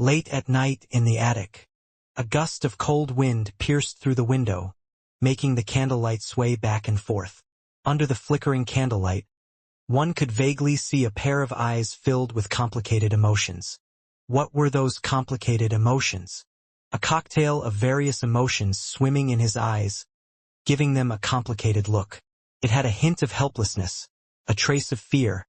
Late at night in the attic. A gust of cold wind pierced through the window, making the candlelight sway back and forth. Under the flickering candlelight, one could vaguely see a pair of eyes filled with complicated emotions. What were those complicated emotions? A cocktail of various emotions swimming in his eyes, giving them a complicated look. It had a hint of helplessness, a trace of fear,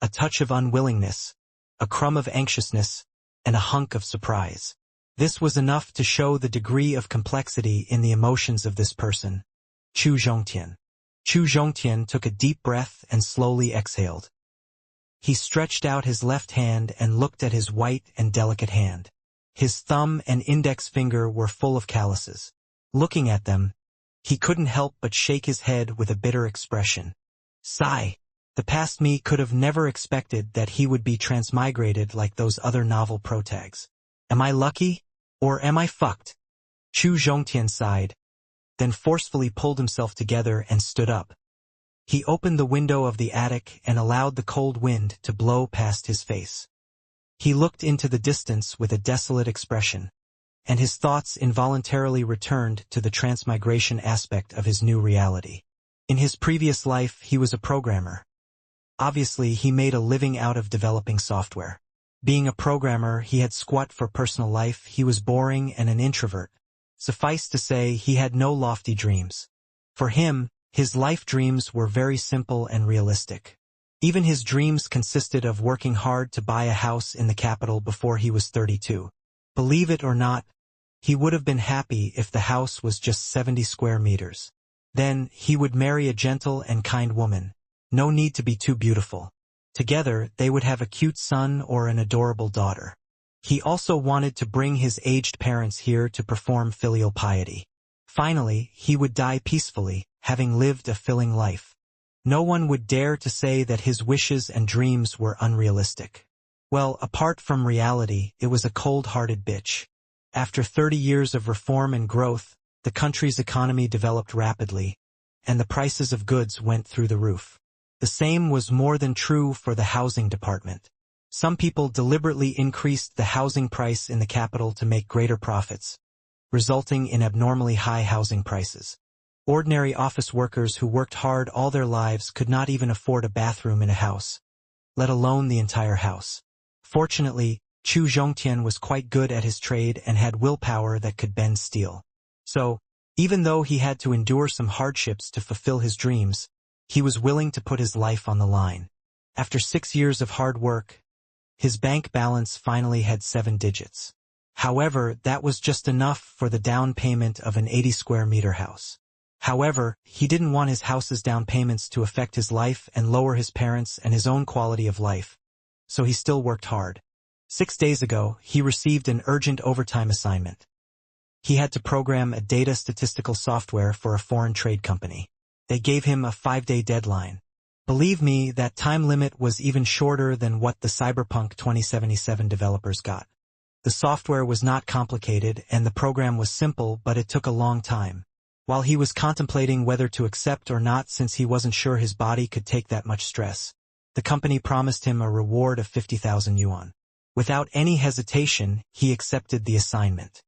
a touch of unwillingness, a crumb of anxiousness, and a hunk of surprise. This was enough to show the degree of complexity in the emotions of this person. Chu Zhongtian. Chu Zhongtian took a deep breath and slowly exhaled. He stretched out his left hand and looked at his white and delicate hand. His thumb and index finger were full of calluses. Looking at them, he couldn't help but shake his head with a bitter expression. Sigh. The past me could have never expected that he would be transmigrated like those other novel protags. Am I lucky? Or am I fucked? Chu Zhongtian sighed, then forcefully pulled himself together and stood up. He opened the window of the attic and allowed the cold wind to blow past his face. He looked into the distance with a desolate expression, and his thoughts involuntarily returned to the transmigration aspect of his new reality. In his previous life, he was a programmer. Obviously, he made a living out of developing software. Being a programmer, he had squat for personal life, he was boring and an introvert. Suffice to say, he had no lofty dreams. For him, his life dreams were very simple and realistic. Even his dreams consisted of working hard to buy a house in the capital before he was 32. Believe it or not, he would have been happy if the house was just 70 square meters. Then, he would marry a gentle and kind woman. No need to be too beautiful. Together, they would have a cute son or an adorable daughter. He also wanted to bring his aged parents here to perform filial piety. Finally, he would die peacefully, having lived a filling life. No one would dare to say that his wishes and dreams were unrealistic. Well, apart from reality, it was a cold-hearted bitch. After 30 years of reform and growth, the country's economy developed rapidly, and the prices of goods went through the roof. The same was more than true for the housing department. Some people deliberately increased the housing price in the capital to make greater profits, resulting in abnormally high housing prices. Ordinary office workers who worked hard all their lives could not even afford a bathroom in a house, let alone the entire house. Fortunately, Chu Zhongtian was quite good at his trade and had willpower that could bend steel. So, even though he had to endure some hardships to fulfill his dreams, he was willing to put his life on the line. After 6 years of hard work, his bank balance finally had 7 digits. However, that was just enough for the down payment of an 80 square meter house. However, he didn't want his house's down payments to affect his life and lower his parents' and his own quality of life, so he still worked hard. 6 days ago, he received an urgent overtime assignment. He had to program a data statistical software for a foreign trade company. They gave him a 5-day deadline. Believe me, that time limit was even shorter than what the Cyberpunk 2077 developers got. The software was not complicated and the program was simple, but it took a long time. While he was contemplating whether to accept or not since he wasn't sure his body could take that much stress, the company promised him a reward of 50,000 yuan. Without any hesitation, he accepted the assignment.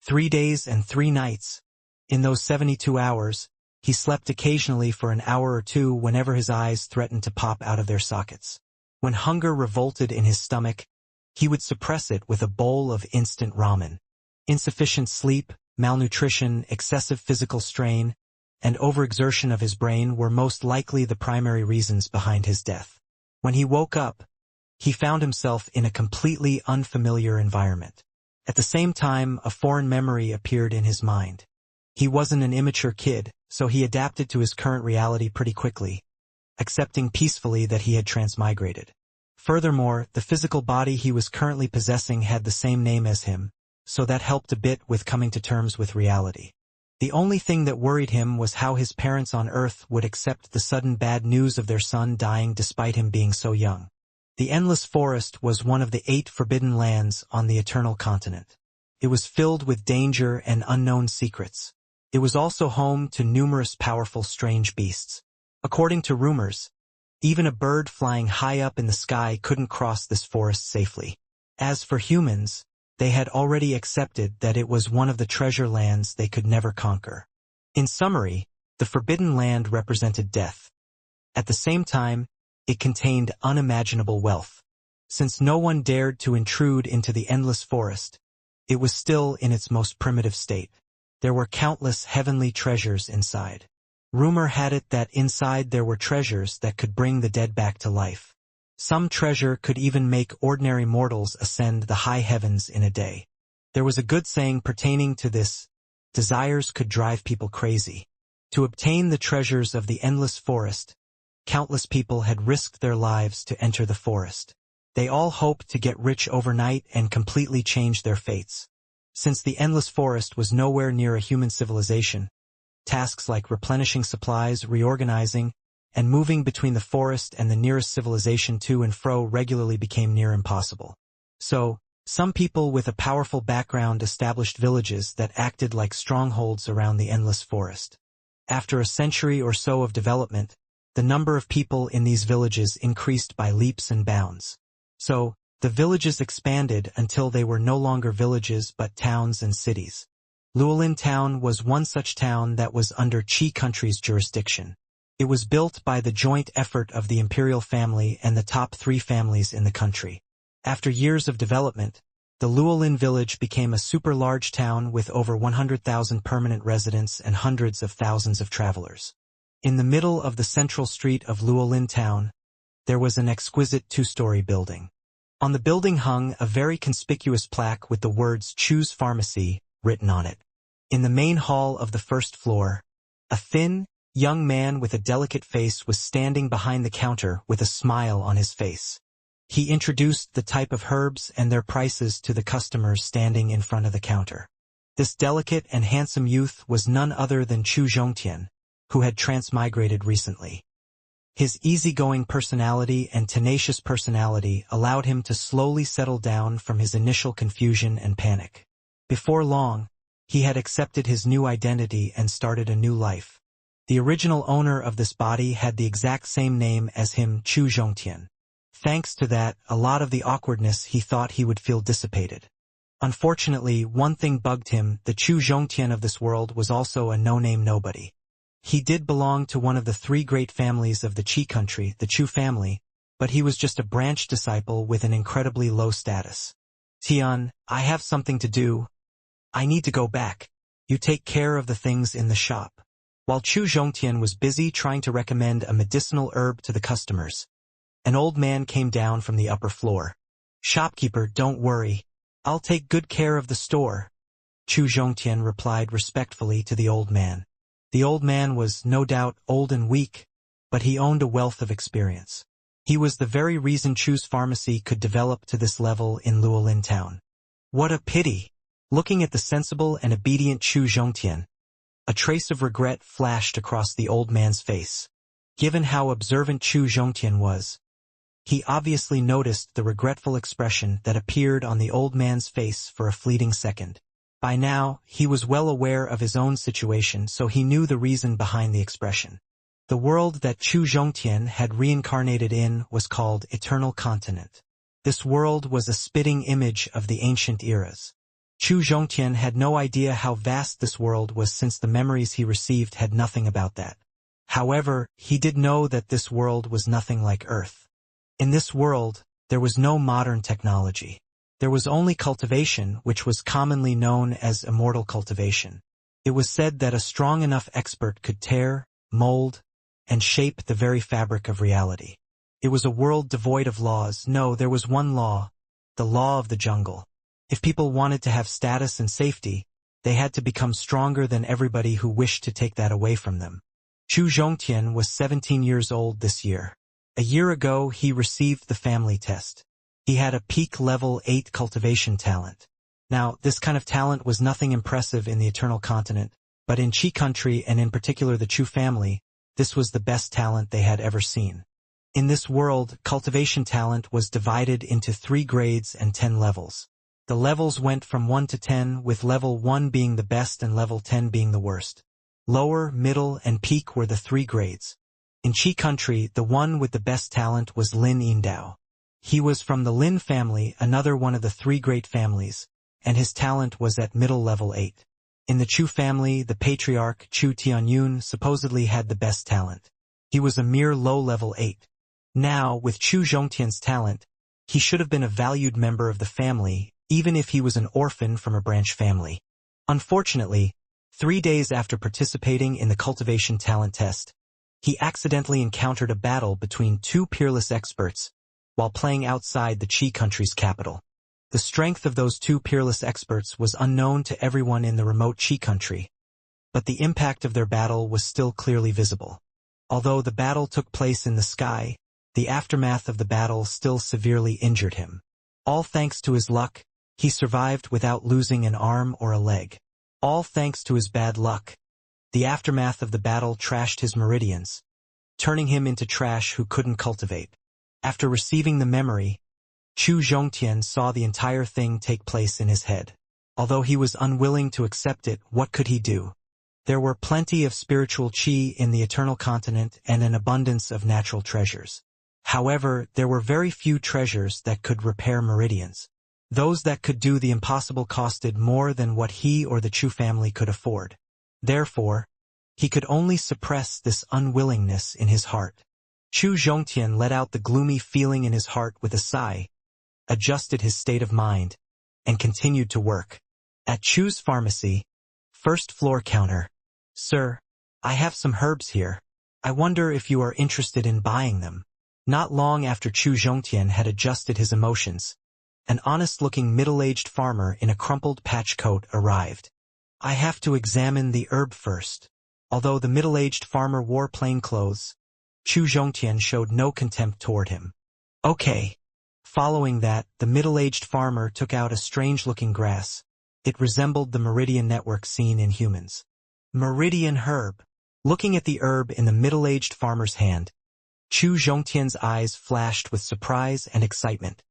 3 days and 3 nights. In those 72 hours, he slept occasionally for an hour or two whenever his eyes threatened to pop out of their sockets. When hunger revolted in his stomach, he would suppress it with a bowl of instant ramen. Insufficient sleep, malnutrition, excessive physical strain, and overexertion of his brain were most likely the primary reasons behind his death. When he woke up, he found himself in a completely unfamiliar environment. At the same time, a foreign memory appeared in his mind. He wasn't an immature kid, so he adapted to his current reality pretty quickly, accepting peacefully that he had transmigrated. Furthermore, the physical body he was currently possessing had the same name as him, so that helped a bit with coming to terms with reality. The only thing that worried him was how his parents on Earth would accept the sudden bad news of their son dying despite him being so young. The Endless Forest was one of the 8 forbidden lands on the Eternal Continent. It was filled with danger and unknown secrets. It was also home to numerous powerful strange beasts. According to rumors, even a bird flying high up in the sky couldn't cross this forest safely. As for humans, they had already accepted that it was one of the treasure lands they could never conquer. In summary, the Forbidden Land represented death. At the same time, it contained unimaginable wealth. Since no one dared to intrude into the endless forest, it was still in its most primitive state. There were countless heavenly treasures inside. Rumor had it that inside there were treasures that could bring the dead back to life. Some treasure could even make ordinary mortals ascend the high heavens in a day. There was a good saying pertaining to this: desires could drive people crazy. To obtain the treasures of the endless forest, countless people had risked their lives to enter the forest. They all hoped to get rich overnight and completely change their fates. Since the endless forest was nowhere near a human civilization, tasks like replenishing supplies, reorganizing, and moving between the forest and the nearest civilization to and fro regularly became near impossible. So, some people with a powerful background established villages that acted like strongholds around the endless forest. After a century or so of development, the number of people in these villages increased by leaps and bounds. So, the villages expanded until they were no longer villages but towns and cities. Luolin Town was one such town that was under Qi country's jurisdiction. It was built by the joint effort of the imperial family and the top 3 families in the country. After years of development, the Luolin village became a super large town with over 100,000 permanent residents and hundreds of thousands of travelers. In the middle of the central street of Luolin Town, there was an exquisite 2-story building. On the building hung a very conspicuous plaque with the words "Choose Pharmacy" written on it. In the main hall of the first floor, a thin, young man with a delicate face was standing behind the counter with a smile on his face. He introduced the type of herbs and their prices to the customers standing in front of the counter. This delicate and handsome youth was none other than Chu Zhongtian, who had transmigrated recently. His easygoing personality and tenacious personality allowed him to slowly settle down from his initial confusion and panic. Before long, he had accepted his new identity and started a new life. The original owner of this body had the exact same name as him, Chu Zhongtian. Thanks to that, a lot of the awkwardness he thought he would feel dissipated. Unfortunately, one thing bugged him: the Chu Zhongtian of this world was also a no-name nobody. He did belong to one of the 3 great families of the Qi country, the Chu family, but he was just a branch disciple with an incredibly low status. "Tian, I have something to do. I need to go back. You take care of the things in the shop." While Chu Zhongtian was busy trying to recommend a medicinal herb to the customers, an old man came down from the upper floor. "Shopkeeper, don't worry. I'll take good care of the store," Chu Zhongtian replied respectfully to the old man. The old man was, no doubt, old and weak, but he owned a wealth of experience. He was the very reason Chu's pharmacy could develop to this level in Luolin Town. What a pity! Looking at the sensible and obedient Chu Zhongtian, a trace of regret flashed across the old man's face. Given how observant Chu Zhongtian was, he obviously noticed the regretful expression that appeared on the old man's face for a fleeting second. By now, he was well aware of his own situation, so he knew the reason behind the expression. The world that Chu Zhongtian had reincarnated in was called Eternal Continent. This world was a spitting image of the ancient eras. Chu Zhongtian had no idea how vast this world was, since the memories he received had nothing about that. However, he did know that this world was nothing like Earth. In this world, there was no modern technology. There was only cultivation, which was commonly known as immortal cultivation. It was said that a strong enough expert could tear, mold, and shape the very fabric of reality. It was a world devoid of laws. No, there was one law, the law of the jungle. If people wanted to have status and safety, they had to become stronger than everybody who wished to take that away from them. Chu Zhongtian was 17 years old this year. A year ago, he received the family test. He had a peak level 8 cultivation talent. Now, this kind of talent was nothing impressive in the Eternal Continent, but in Qi country and in particular the Chu family, this was the best talent they had ever seen. In this world, cultivation talent was divided into 3 grades and 10 levels. The levels went from 1 to 10, with level 1 being the best and level 10 being the worst. Lower, middle, and peak were the 3 grades. In Qi country, the one with the best talent was Lin Yindao. He was from the Lin family, another one of the 3 great families, and his talent was at middle level 8. In the Chu family, the patriarch Chu Tianyun supposedly had the best talent. He was a mere low-level 8. Now, with Chu Zhongtian's talent, he should have been a valued member of the family, even if he was an orphan from a branch family. Unfortunately, 3 days after participating in the Cultivation talent test, he accidentally encountered a battle between two peerless experts while playing outside the Qi country's capital. The strength of those two peerless experts was unknown to everyone in the remote Qi country, but the impact of their battle was still clearly visible. Although the battle took place in the sky, the aftermath of the battle still severely injured him. All thanks to his luck, he survived without losing an arm or a leg. All thanks to his bad luck, the aftermath of the battle trashed his meridians, turning him into trash who couldn't cultivate. After receiving the memory, Chu Zhongtian saw the entire thing take place in his head. Although he was unwilling to accept it, what could he do? There were plenty of spiritual qi in the Eternal Continent and an abundance of natural treasures. However, there were very few treasures that could repair meridians. Those that could do the impossible costed more than what he or the Chu family could afford. Therefore, he could only suppress this unwillingness in his heart. Chu Zhongtian let out the gloomy feeling in his heart with a sigh, adjusted his state of mind, and continued to work. At Chu's pharmacy, first floor counter. Sir, I have some herbs here. I wonder if you are interested in buying them. Not long after Chu Zhongtian had adjusted his emotions, an honest-looking middle-aged farmer in a crumpled patch coat arrived. I have to examine the herb first. Although the middle-aged farmer wore plain clothes, Chu Zhongtian showed no contempt toward him. Okay. Following that, the middle-aged farmer took out a strange-looking grass. It resembled the meridian network seen in humans. Meridian herb. Looking at the herb in the middle-aged farmer's hand, Chu Zhongtian's eyes flashed with surprise and excitement.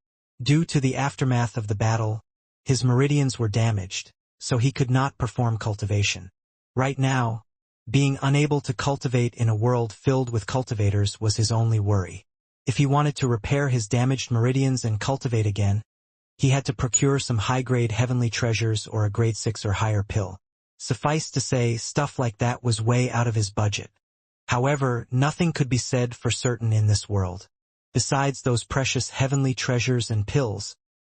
Due to the aftermath of the battle, his meridians were damaged, so he could not perform cultivation. Right now, being unable to cultivate in a world filled with cultivators was his only worry. If he wanted to repair his damaged meridians and cultivate again, he had to procure some high-grade heavenly treasures or a grade 6 or higher pill. Suffice to say, stuff like that was way out of his budget. However, nothing could be said for certain in this world. Besides those precious heavenly treasures and pills,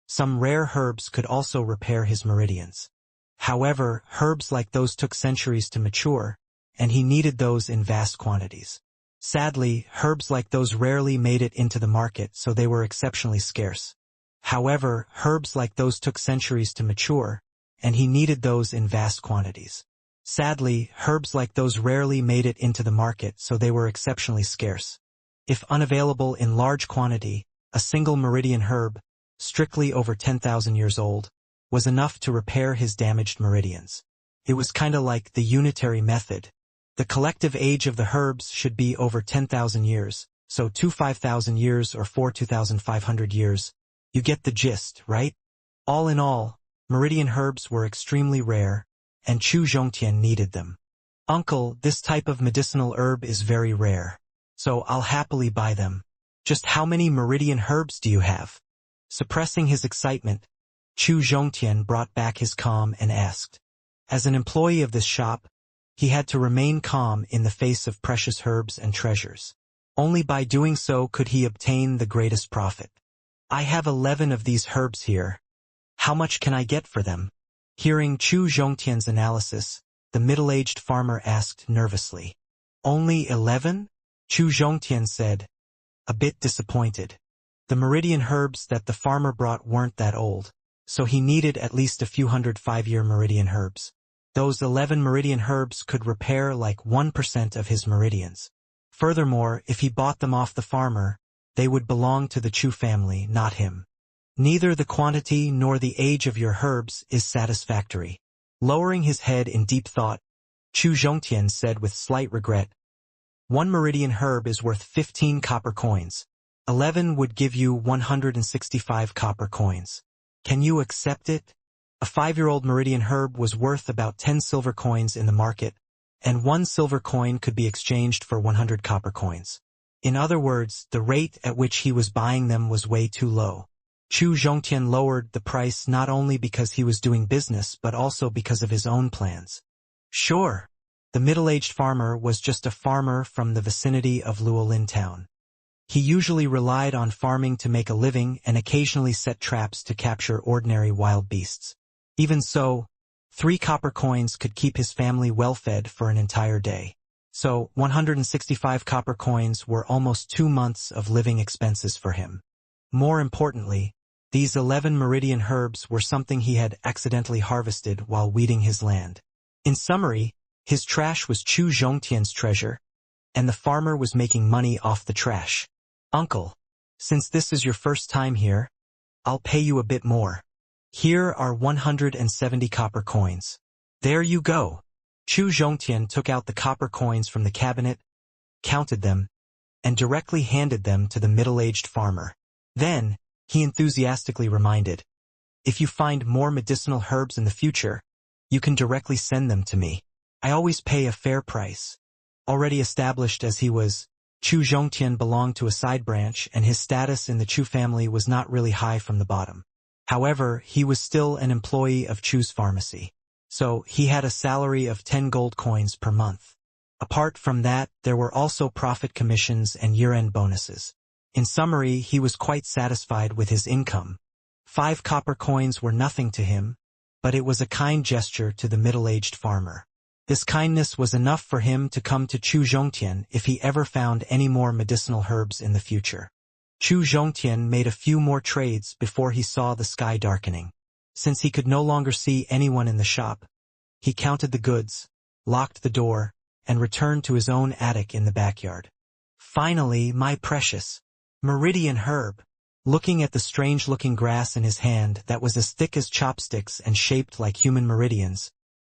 some rare herbs could also repair his meridians. However, herbs like those took centuries to mature, and he needed those in vast quantities. Sadly, herbs like those rarely made it into the market, so they were exceptionally scarce. However, herbs like those took centuries to mature, and he needed those in vast quantities. Sadly, herbs like those rarely made it into the market, so they were exceptionally scarce. If unavailable in large quantity, a single meridian herb, strictly over 10,000 years old, was enough to repair his damaged meridians. It was kinda like the unitary method. The collective age of the herbs should be over 10,000 years, so 5,000 years or 2,500 years. You get the gist, right? All in all, meridian herbs were extremely rare, and Chu Zhongtian needed them. Uncle, this type of medicinal herb is very rare, so I'll happily buy them. Just how many meridian herbs do you have? Suppressing his excitement, Chu Zhongtian brought back his calm and asked. As an employee of this shop, he had to remain calm in the face of precious herbs and treasures. Only by doing so could he obtain the greatest profit. I have 11 of these herbs here. How much can I get for them? Hearing Chu Zhongtian's analysis, the middle-aged farmer asked nervously. Only 11? Chu Zhongtian said, a bit disappointed. The meridian herbs that the farmer brought weren't that old, so he needed at least a few hundred 5-year meridian herbs. Those 11 meridian herbs could repair like 1% of his meridians. Furthermore, if he bought them off the farmer, they would belong to the Chu family, not him. Neither the quantity nor the age of your herbs is satisfactory. Lowering his head in deep thought, Chu Zhongtian said with slight regret, 1 meridian herb is worth 15 copper coins. 11 would give you 165 copper coins. Can you accept it? A 5-year-old meridian herb was worth about 10 silver coins in the market, and 1 silver coin could be exchanged for 100 copper coins. In other words, the rate at which he was buying them was way too low. Chu Zhongtian lowered the price not only because he was doing business but also because of his own plans. Sure, the middle-aged farmer was just a farmer from the vicinity of Luolin town. He usually relied on farming to make a living and occasionally set traps to capture ordinary wild beasts. Even so, 3 copper coins could keep his family well-fed for an entire day. So, 165 copper coins were almost 2 months of living expenses for him. More importantly, these 11 meridian herbs were something he had accidentally harvested while weeding his land. In summary, his trash was Chu Zhongtian's treasure, and the farmer was making money off the trash. Uncle, since this is your first time here, I'll pay you a bit more. Here are 170 copper coins. There you go. Chu Zhongtian took out the copper coins from the cabinet, counted them, and directly handed them to the middle-aged farmer. Then, he enthusiastically reminded, "If you find more medicinal herbs in the future, you can directly send them to me. I always pay a fair price." Already established as he was, Chu Zhongtian belonged to a side branch and his status in the Chu family was not really high from the bottom. However, he was still an employee of Chu's pharmacy. So, he had a salary of 10 gold coins per month. Apart from that, there were also profit commissions and year-end bonuses. In summary, he was quite satisfied with his income. 5 copper coins were nothing to him, but it was a kind gesture to the middle-aged farmer. This kindness was enough for him to come to Chu Zhongtian if he ever found any more medicinal herbs in the future. Chu Zhongtian made a few more trades before he saw the sky darkening. Since he could no longer see anyone in the shop, he counted the goods, locked the door, and returned to his own attic in the backyard. Finally, my precious meridian herb. Looking at the strange-looking grass in his hand that was as thick as chopsticks and shaped like human meridians,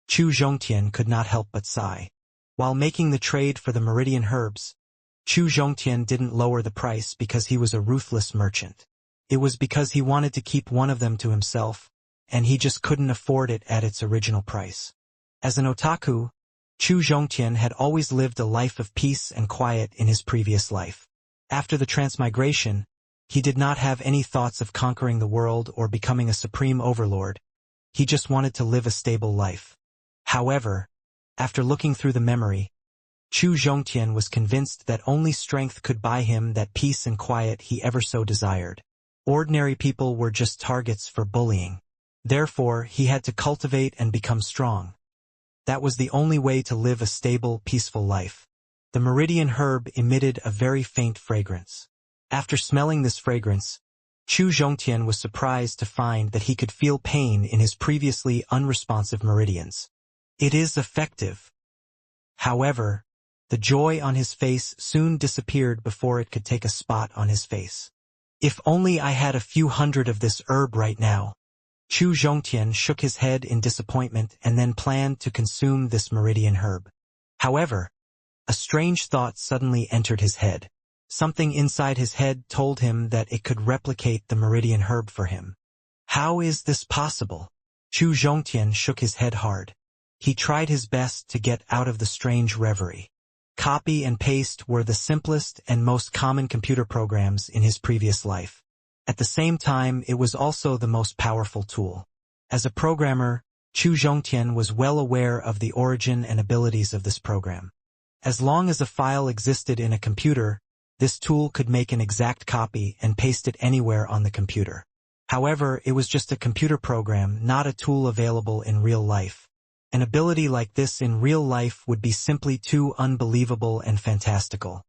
Chu Zhongtian could not help but sigh. While making the trade for the meridian herbs, Chu Zhongtian didn't lower the price because he was a ruthless merchant. It was because he wanted to keep one of them to himself, and he just couldn't afford it at its original price. As an otaku, Chu Zhongtian had always lived a life of peace and quiet in his previous life. After the transmigration, he did not have any thoughts of conquering the world or becoming a supreme overlord. He just wanted to live a stable life. However, after looking through the memory, Chu Zhongtian was convinced that only strength could buy him that peace and quiet he ever so desired. Ordinary people were just targets for bullying. Therefore, he had to cultivate and become strong. That was the only way to live a stable, peaceful life. The meridian herb emitted a very faint fragrance. After smelling this fragrance, Chu Zhongtian was surprised to find that he could feel pain in his previously unresponsive meridians. It is effective. However, the joy on his face soon disappeared before it could take a spot on his face. If only I had a few hundred of this herb right now. Chu Zhongtian shook his head in disappointment and then planned to consume this meridian herb. However, a strange thought suddenly entered his head. Something inside his head told him that it could replicate the meridian herb for him. How is this possible? Chu Zhongtian shook his head hard. He tried his best to get out of the strange reverie. Copy and paste were the simplest and most common computer programs in his previous life. At the same time, it was also the most powerful tool. As a programmer, Chu Zhongtian was well aware of the origin and abilities of this program. As long as a file existed in a computer, this tool could make an exact copy and paste it anywhere on the computer. However, it was just a computer program, not a tool available in real life. An ability like this in real life would be simply too unbelievable and fantastical.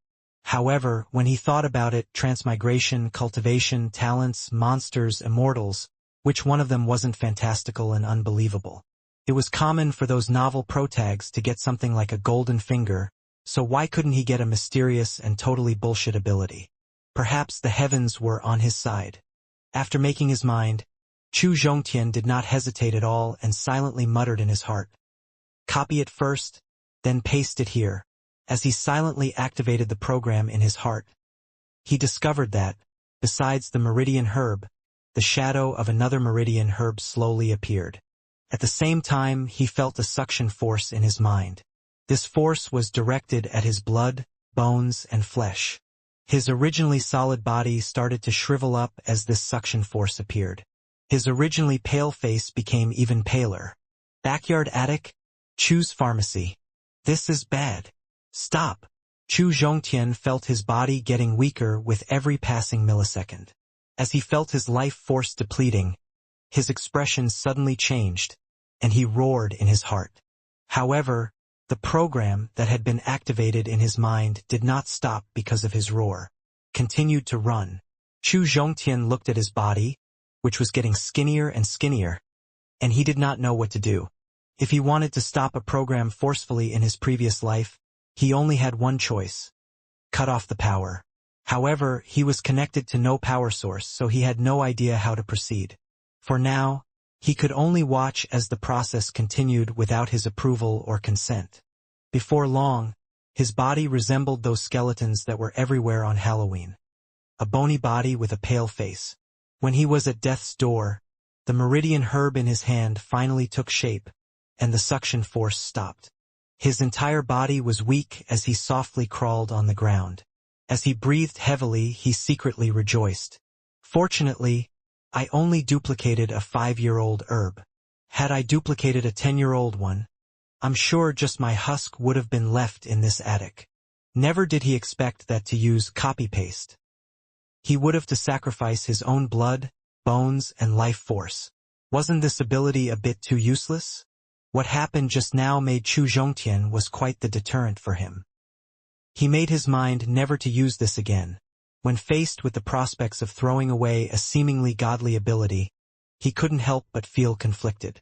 However, when he thought about it, transmigration, cultivation, talents, monsters, immortals, which one of them wasn't fantastical and unbelievable? It was common for those novel protags to get something like a golden finger, so why couldn't he get a mysterious and totally bullshit ability? Perhaps the heavens were on his side. After making his mind, Chu Zhongtian did not hesitate at all and silently muttered in his heart. Copy it first, then paste it here. As he silently activated the program in his heart, he discovered that, besides the meridian herb, the shadow of another meridian herb slowly appeared. At the same time, he felt a suction force in his mind. This force was directed at his blood, bones, and flesh. His originally solid body started to shrivel up as this suction force appeared. His originally pale face became even paler. Backyard attic? Chu's pharmacy. This is bad. Stop. Chu Zhongtian felt his body getting weaker with every passing millisecond. As he felt his life force depleting, his expression suddenly changed, and he roared in his heart. However, the program that had been activated in his mind did not stop because of his roar. Continued to run. Chu Zhongtian looked at his body, which was getting skinnier and skinnier, and he did not know what to do. If he wanted to stop a program forcefully in his previous life, he only had one choice: cut off the power. However, he was connected to no power source, so he had no idea how to proceed. For now, he could only watch as the process continued without his approval or consent. Before long, his body resembled those skeletons that were everywhere on Halloween. A bony body with a pale face. When he was at death's door, the meridian herb in his hand finally took shape, and the suction force stopped. His entire body was weak as he softly crawled on the ground. As he breathed heavily, he secretly rejoiced. Fortunately, I only duplicated a 5-year-old herb. Had I duplicated a 10-year-old one, I'm sure just my husk would have been left in this attic. Never did he expect that to use copy-paste. He would have to sacrifice his own blood, bones, and life force. Wasn't this ability a bit too useless? What happened just now made Chu Zhongtian was quite the deterrent for him. He made his mind never to use this again. When faced with the prospects of throwing away a seemingly godly ability, he couldn't help but feel conflicted.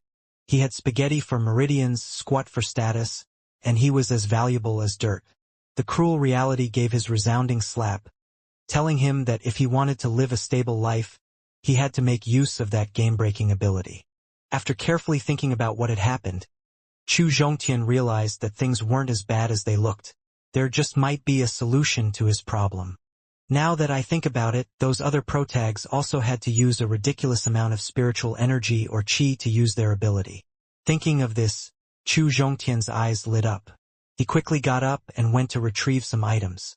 He had spaghetti for meridians, squat for status, and he was as valuable as dirt. The cruel reality gave his resounding slap, telling him that if he wanted to live a stable life, he had to make use of that game-breaking ability. After carefully thinking about what had happened, Chu Zhongtian realized that things weren't as bad as they looked. There just might be a solution to his problem. Now that I think about it, those other protags also had to use a ridiculous amount of spiritual energy or qi to use their ability. Thinking of this, Chu Zhongtian's eyes lit up. He quickly got up and went to retrieve some items.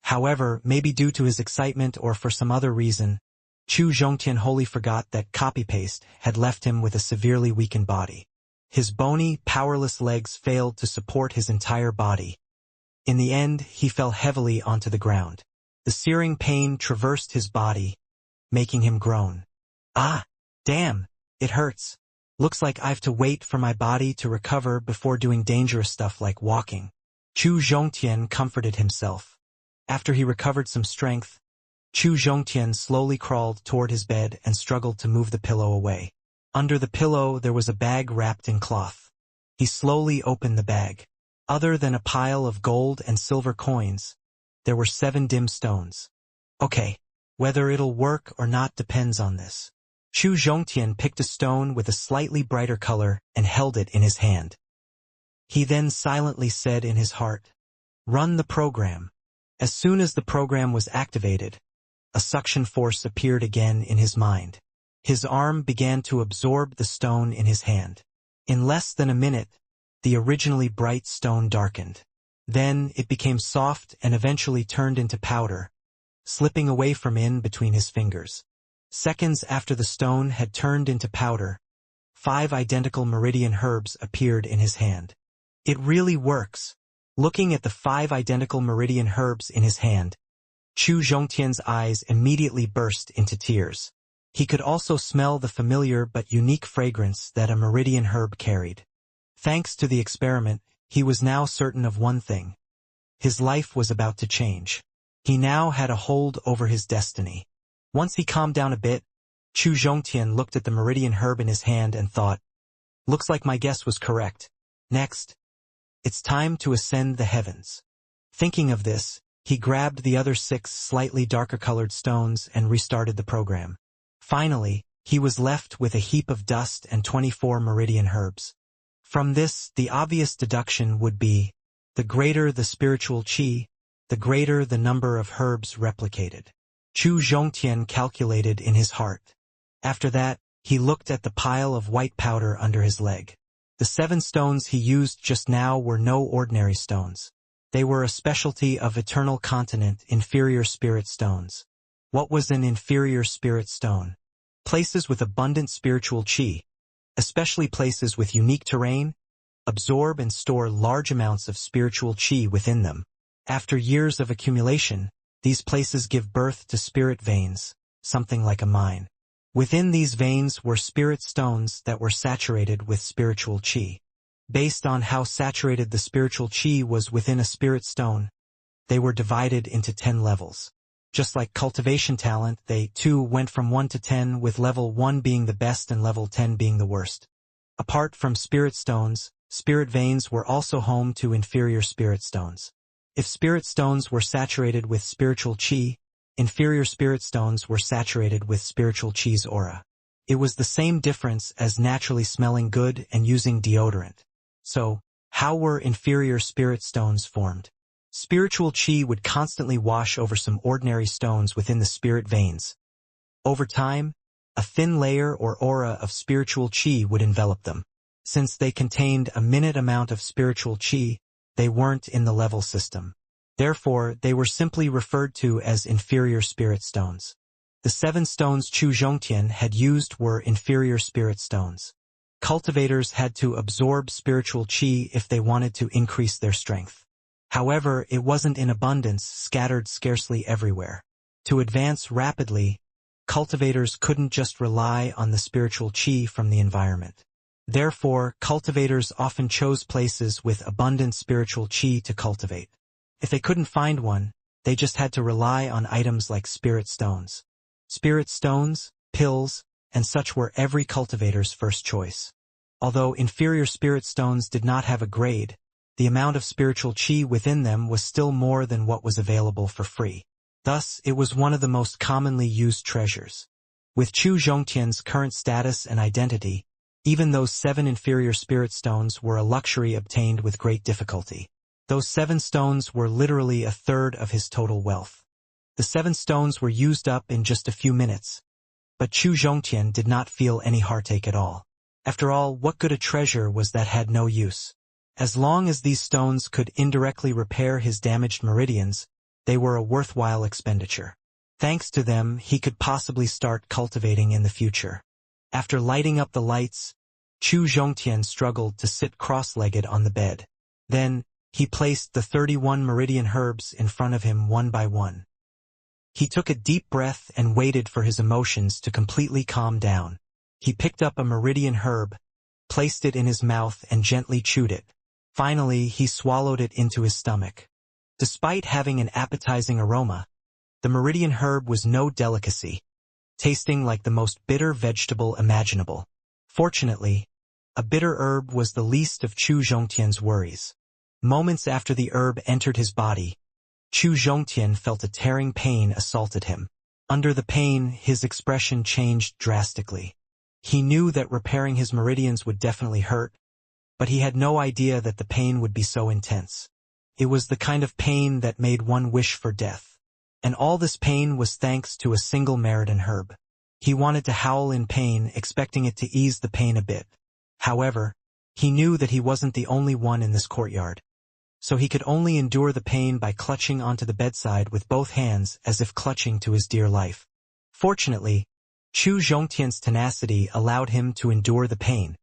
However, maybe due to his excitement or for some other reason, Chu Zhongtian wholly forgot that copy-paste had left him with a severely weakened body. His bony, powerless legs failed to support his entire body. In the end, he fell heavily onto the ground. The searing pain traversed his body, making him groan. Ah, damn, it hurts. Looks like I've to wait for my body to recover before doing dangerous stuff like walking. Chu Zhongtian comforted himself. After he recovered some strength, Chu Zhongtian slowly crawled toward his bed and struggled to move the pillow away. Under the pillow there was a bag wrapped in cloth. He slowly opened the bag. Other than a pile of gold and silver coins, there were 7 dim stones. Okay, whether it'll work or not depends on this. Chu Zhongtian picked a stone with a slightly brighter color and held it in his hand. He then silently said in his heart, "Run the program." As soon as the program was activated, a suction force appeared again in his mind. His arm began to absorb the stone in his hand. In less than a minute, the originally bright stone darkened. Then it became soft and eventually turned into powder, slipping away from in between his fingers. Seconds after the stone had turned into powder, 5 identical meridian herbs appeared in his hand. It really works. Looking at the 5 identical meridian herbs in his hand, Chu Zhongtian's eyes immediately burst into tears. He could also smell the familiar but unique fragrance that a meridian herb carried. Thanks to the experiment, he was now certain of one thing. His life was about to change. He now had a hold over his destiny. Once he calmed down a bit, Chu Zhongtian looked at the meridian herb in his hand and thought, "Looks like my guess was correct. Next, it's time to ascend the heavens." Thinking of this, he grabbed the other 6 slightly darker colored stones and restarted the program. Finally, he was left with a heap of dust and 24 meridian herbs. From this, the obvious deduction would be, the greater the spiritual qi, the greater the number of herbs replicated. Chu Zhongtian calculated in his heart. After that, he looked at the pile of white powder under his leg. The 7 stones he used just now were no ordinary stones. They were a specialty of eternal continent inferior spirit stones. What was an inferior spirit stone? Places with abundant spiritual qi, especially places with unique terrain, absorb and store large amounts of spiritual qi within them. After years of accumulation, these places give birth to spirit veins, something like a mine. Within these veins were spirit stones that were saturated with spiritual qi. Based on how saturated the spiritual qi was within a spirit stone, they were divided into 10 levels. Just like cultivation talent, they, too, went from 1 to 10, with level 1 being the best and level 10 being the worst. Apart from spirit stones, spirit veins were also home to inferior spirit stones. If spirit stones were saturated with spiritual qi, inferior spirit stones were saturated with spiritual qi's aura. It was the same difference as naturally smelling good and using deodorant. So, how were inferior spirit stones formed? Spiritual qi would constantly wash over some ordinary stones within the spirit veins. Over time, a thin layer or aura of spiritual qi would envelop them. Since they contained a minute amount of spiritual qi, they weren't in the level system. Therefore, they were simply referred to as inferior spirit stones. The 7 stones Chu Zhongtian had used were inferior spirit stones. Cultivators had to absorb spiritual qi if they wanted to increase their strength. However, it wasn't in abundance, scattered scarcely everywhere. To advance rapidly, cultivators couldn't just rely on the spiritual qi from the environment. Therefore, cultivators often chose places with abundant spiritual qi to cultivate. If they couldn't find one, they just had to rely on items like spirit stones. Spirit stones, pills, and such were every cultivator's first choice. Although inferior spirit stones did not have a grade, the amount of spiritual qi within them was still more than what was available for free. Thus, it was one of the most commonly used treasures. With Chu Zhongtian's current status and identity, even those 7 inferior spirit stones were a luxury obtained with great difficulty. Those 7 stones were literally a third of his total wealth. The 7 stones were used up in just a few minutes. But Chu Zhongtian did not feel any heartache at all. After all, what good a treasure was that had no use? As long as these stones could indirectly repair his damaged meridians, they were a worthwhile expenditure. Thanks to them, he could possibly start cultivating in the future. After lighting up the lights, Chu Zhongtian struggled to sit cross-legged on the bed. Then, he placed the 31 meridian herbs in front of him one by one. He took a deep breath and waited for his emotions to completely calm down. He picked up a meridian herb, placed it in his mouth and gently chewed it. Finally, he swallowed it into his stomach. Despite having an appetizing aroma, the meridian herb was no delicacy, tasting like the most bitter vegetable imaginable. Fortunately, a bitter herb was the least of Chu Zhongtian's worries. Moments after the herb entered his body, Chu Zhongtian felt a tearing pain assaulted him. Under the pain, his expression changed drastically. He knew that repairing his meridians would definitely hurt, but he had no idea that the pain would be so intense. It was the kind of pain that made one wish for death. And all this pain was thanks to a single meridian herb. He wanted to howl in pain, expecting it to ease the pain a bit. However, he knew that he wasn't the only one in this courtyard. So he could only endure the pain by clutching onto the bedside with both hands as if clutching to his dear life. Fortunately, Chu Zhongtian's tenacity allowed him to endure the pain.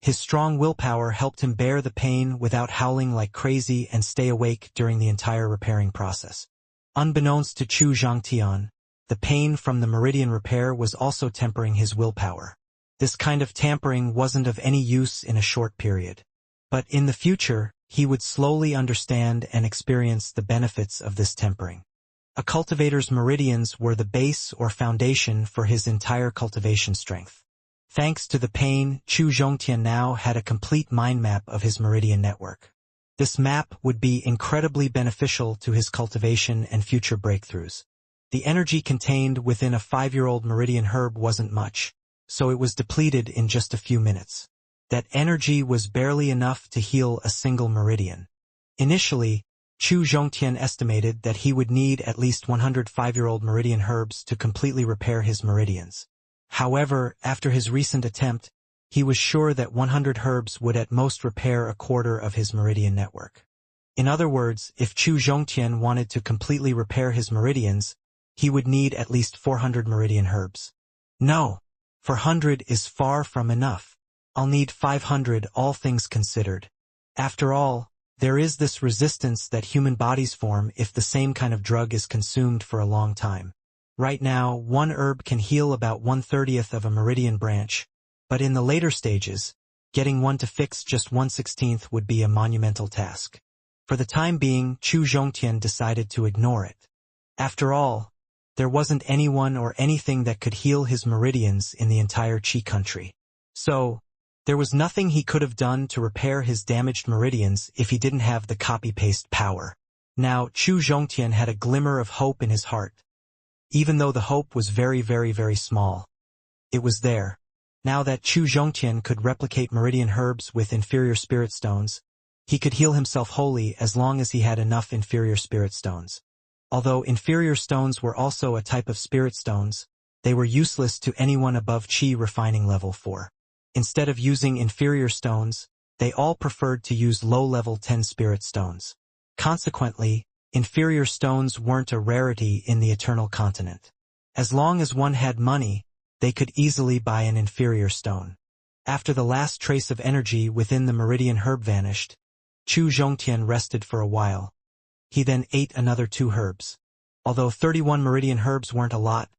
His strong willpower helped him bear the pain without howling like crazy and stay awake during the entire repairing process. Unbeknownst to Chu Zhongtian, the pain from the meridian repair was also tempering his willpower. This kind of tampering wasn't of any use in a short period. But in the future, he would slowly understand and experience the benefits of this tempering. A cultivator's meridians were the base or foundation for his entire cultivation strength. Thanks to the pain, Chu Zhongtian now had a complete mind map of his meridian network. This map would be incredibly beneficial to his cultivation and future breakthroughs. The energy contained within a 5-year-old meridian herb wasn't much, so it was depleted in just a few minutes. That energy was barely enough to heal a single meridian. Initially, Chu Zhongtian estimated that he would need at least 100 5-year-old meridian herbs to completely repair his meridians. However, after his recent attempt, he was sure that 100 herbs would at most repair a quarter of his meridian network. In other words, if Chu Zhongtian wanted to completely repair his meridians, he would need at least 400 meridian herbs. No, 400 is far from enough. I'll need 500, all things considered. After all, there is this resistance that human bodies form if the same kind of drug is consumed for a long time. Right now, one herb can heal about 1/30th of a meridian branch, but in the later stages, getting one to fix just 1/16th would be a monumental task. For the time being, Chu Zhongtian decided to ignore it. After all, there wasn't anyone or anything that could heal his meridians in the entire Qi country. So, there was nothing he could have done to repair his damaged meridians if he didn't have the copy-paste power. Now, Chu Zhongtian had a glimmer of hope in his heart. Even though the hope was very, very, very small, it was there. Now that Chu Zhongtian could replicate meridian herbs with inferior spirit stones, he could heal himself wholly as long as he had enough inferior spirit stones. Although inferior stones were also a type of spirit stones, they were useless to anyone above Qi refining level 4. Instead of using inferior stones, they all preferred to use low-level 10 spirit stones. Consequently, inferior stones weren't a rarity in the Eternal Continent. As long as one had money, they could easily buy an inferior stone. After the last trace of energy within the meridian herb vanished, Chu Zhongtian rested for a while. He then ate another 2 herbs. Although 31 meridian herbs weren't a lot,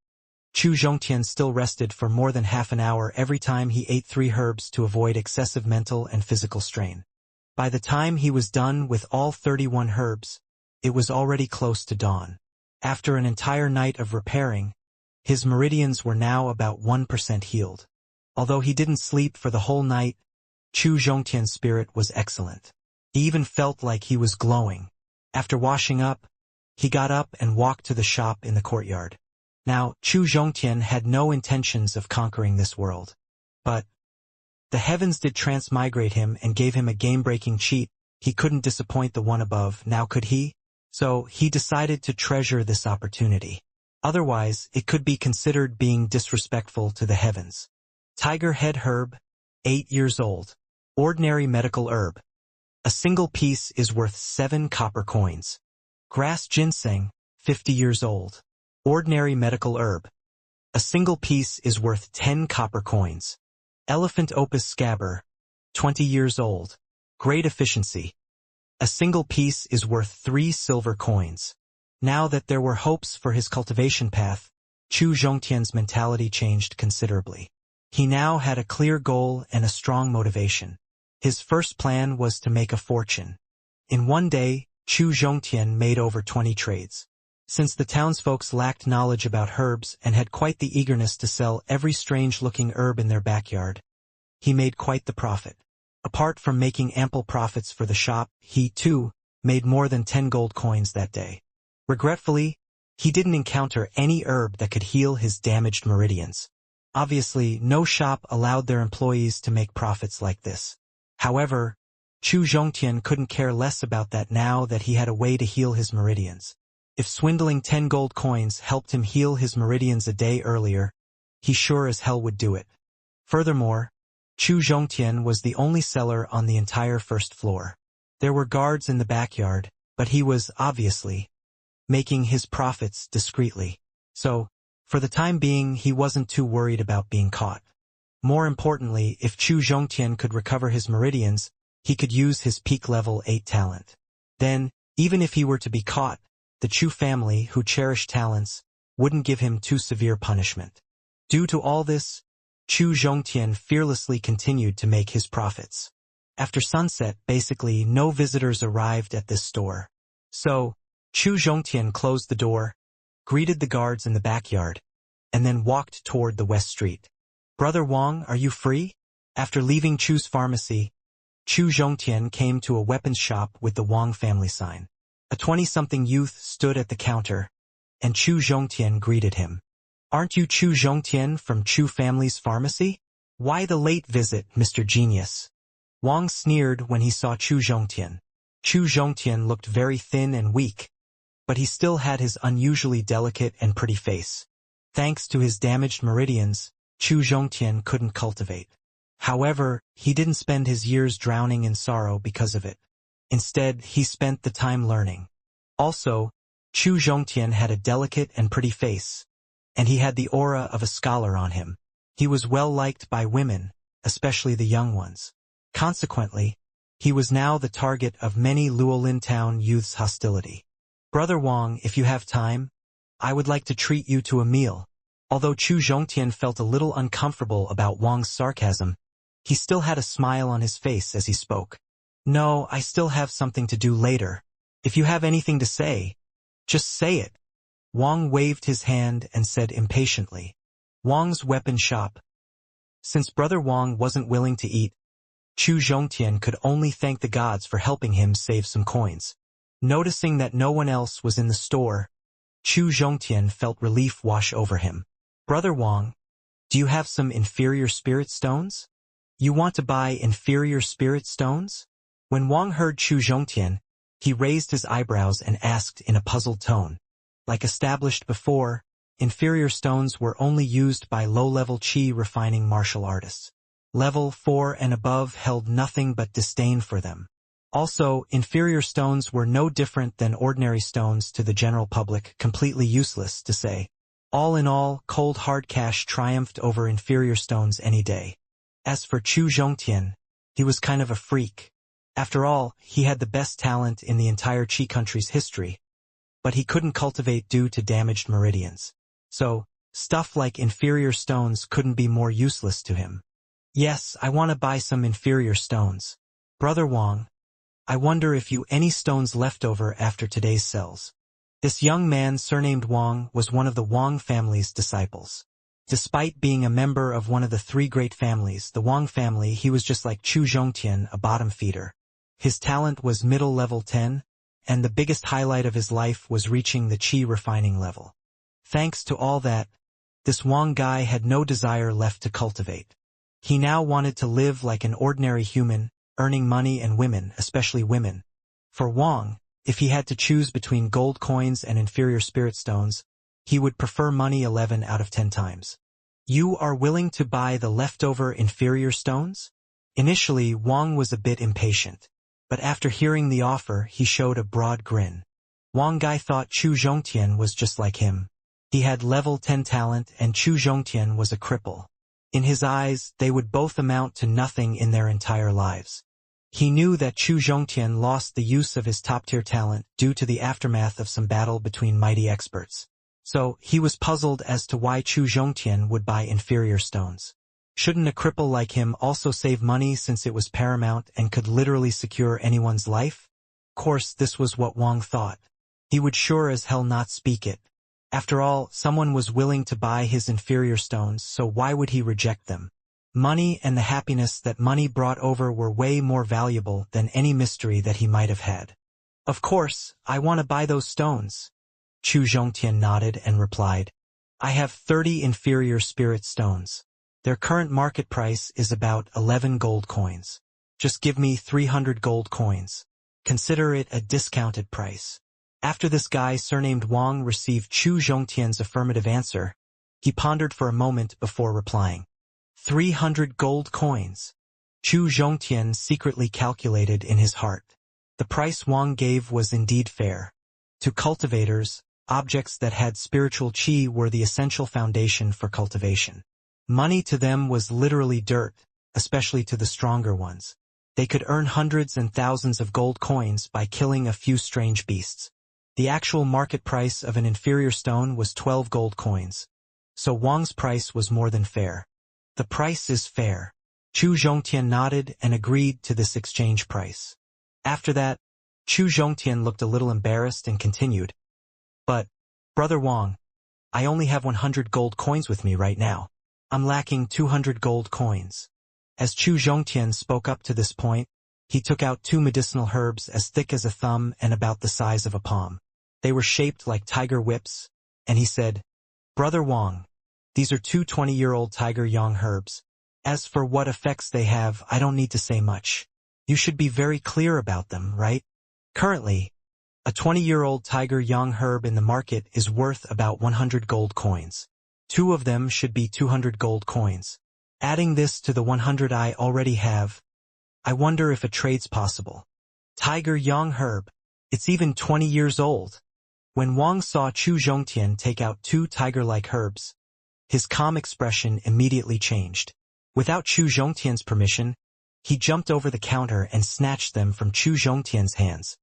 Chu Zhongtian still rested for more than half an hour every time he ate 3 herbs to avoid excessive mental and physical strain. By the time he was done with all 31 herbs, it was already close to dawn. After an entire night of repairing, his meridians were now about 1% healed. Although he didn't sleep for the whole night, Chu Zhongtian's spirit was excellent. He even felt like he was glowing. After washing up, he got up and walked to the shop in the courtyard. Now, Chu Zhongtian had no intentions of conquering this world. But the heavens did transmigrate him and gave him a game-breaking cheat. He couldn't disappoint the one above, now could he? So he decided to treasure this opportunity. Otherwise, it could be considered being disrespectful to the heavens. Tiger head herb, 8 years old. Ordinary medical herb. A single piece is worth 7 copper coins. Grass ginseng, 50 years old. Ordinary medical herb. A single piece is worth 10 copper coins. Elephant opus scabber, 20 years old. Great efficiency. A single piece is worth 3 silver coins. Now that there were hopes for his cultivation path, Chu Zhongtian's mentality changed considerably. He now had a clear goal and a strong motivation. His first plan was to make a fortune. In one day, Chu Zhongtian made over 20 trades. Since the townsfolk lacked knowledge about herbs and had quite the eagerness to sell every strange-looking herb in their backyard, he made quite the profit. Apart from making ample profits for the shop, he, too, made more than 10 gold coins that day. Regretfully, he didn't encounter any herb that could heal his damaged meridians. Obviously, no shop allowed their employees to make profits like this. However, Chu Zhongtian couldn't care less about that now that he had a way to heal his meridians. If swindling 10 gold coins helped him heal his meridians a day earlier, he sure as hell would do it. Furthermore, Chu Zhongtian was the only seller on the entire first floor. There were guards in the backyard, but he was, obviously, making his profits discreetly. So, for the time being, he wasn't too worried about being caught. More importantly, if Chu Zhongtian could recover his meridians, he could use his peak level 8 talent. Then, even if he were to be caught, the Chu family, who cherished talents, wouldn't give him too severe punishment. Due to all this, Chu Zhongtian fearlessly continued to make his profits. After sunset, basically no visitors arrived at this store. So, Chu Zhongtian closed the door, greeted the guards in the backyard, and then walked toward the west street. "Brother Wang, are you free?" After leaving Chu's pharmacy, Chu Zhongtian came to a weapons shop with the Wang family sign. A 20-something youth stood at the counter, and Chu Zhongtian greeted him. "Aren't you Chu Zhongtian from Chu family's pharmacy? Why the late visit, Mr. Genius?" Wang sneered when he saw Chu Zhongtian. Chu Zhongtian looked very thin and weak, but he still had his unusually delicate and pretty face. Thanks to his damaged meridians, Chu Zhongtian couldn't cultivate. However, he didn't spend his years drowning in sorrow because of it. Instead, he spent the time learning. Also, Chu Zhongtian had a delicate and pretty face, and he had the aura of a scholar on him. He was well liked by women, especially the young ones. Consequently, he was now the target of many Luolin town youths' hostility. "Brother Wang, if you have time, I would like to treat you to a meal." Although Chu Zhongtian felt a little uncomfortable about Wang's sarcasm, he still had a smile on his face as he spoke. "No, I still have something to do later. If you have anything to say, just say it." Wang waved his hand and said impatiently, "Wang's weapon shop." Since Brother Wang wasn't willing to eat, Chu Zhongtian could only thank the gods for helping him save some coins. Noticing that no one else was in the store, Chu Zhongtian felt relief wash over him. "Brother Wang, do you have some inferior spirit stones? You want to buy inferior spirit stones?" When Wang heard Chu Zhongtian, he raised his eyebrows and asked in a puzzled tone. Like established before, inferior stones were only used by low-level qi refining martial artists. Level 4 and above held nothing but disdain for them. Also, inferior stones were no different than ordinary stones to the general public, completely useless to say. All in all, cold hard cash triumphed over inferior stones any day. As for Chu Zhongtian, he was kind of a freak. After all, he had the best talent in the entire Qi country's history, but he couldn't cultivate due to damaged meridians. So, stuff like inferior stones couldn't be more useless to him. "Yes, I want to buy some inferior stones. Brother Wang, I wonder if you any stones left over after today's sells." This young man surnamed Wang was one of the Wang family's disciples. Despite being a member of one of the three great families, the Wang family, he was just like Chu Zhongtian, a bottom feeder. His talent was middle level 10, and the biggest highlight of his life was reaching the Qi refining level. Thanks to all that, this Wang guy had no desire left to cultivate. He now wanted to live like an ordinary human, earning money and women, especially women. For Wang, if he had to choose between gold coins and inferior spirit stones, he would prefer money 11 out of 10 times. "You are willing to buy the leftover inferior stones?" Initially, Wang was a bit impatient, but after hearing the offer, he showed a broad grin. Wang guy thought Chu Zhongtian was just like him. He had level 10 talent and Chu Zhongtian was a cripple. In his eyes, they would both amount to nothing in their entire lives. He knew that Chu Zhongtian lost the use of his top-tier talent due to the aftermath of some battle between mighty experts. So, he was puzzled as to why Chu Zhongtian would buy inferior stones. Shouldn't a cripple like him also save money since it was paramount and could literally secure anyone's life? Of course, this was what Wang thought. He would sure as hell not speak it. After all, someone was willing to buy his inferior stones, so why would he reject them? Money and the happiness that money brought over were way more valuable than any mystery that he might have had. "Of course, I want to buy those stones." Chu Zhongtian nodded and replied, "I have 30 inferior spirit stones. Their current market price is about 11 gold coins. Just give me 300 gold coins. Consider it a discounted price." After this guy surnamed Wang received Chu Zhongtian's affirmative answer, he pondered for a moment before replying. 300 gold coins. Chu Zhongtian secretly calculated in his heart. The price Wang gave was indeed fair. To cultivators, objects that had spiritual qi were the essential foundation for cultivation. Money to them was literally dirt, especially to the stronger ones. They could earn hundreds and thousands of gold coins by killing a few strange beasts. The actual market price of an inferior stone was 12 gold coins, so Wang's price was more than fair. "The price is fair." Chu Zhongtian nodded and agreed to this exchange price. After that, Chu Zhongtian looked a little embarrassed and continued, "But, Brother Wang, I only have 100 gold coins with me right now. I'm lacking 200 gold coins." As Chu Zhongtian spoke up to this point, he took out 2 medicinal herbs as thick as a thumb and about the size of a palm. They were shaped like tiger whips, and he said, "Brother Wang, these are 2 20-year-old tiger yang herbs. As for what effects they have, I don't need to say much. You should be very clear about them, right? Currently, a 20-year-old tiger yang herb in the market is worth about 100 gold coins. 2 of them should be 200 gold coins. Adding this to the 100 I already have, I wonder if a trade's possible." Tiger Yang herb. It's even 20 years old. When Wang saw Chu Zhongtian take out two tiger-like herbs, his calm expression immediately changed. Without Chu Zhongtian's permission, he jumped over the counter and snatched them from Chu Zhongtian's hands.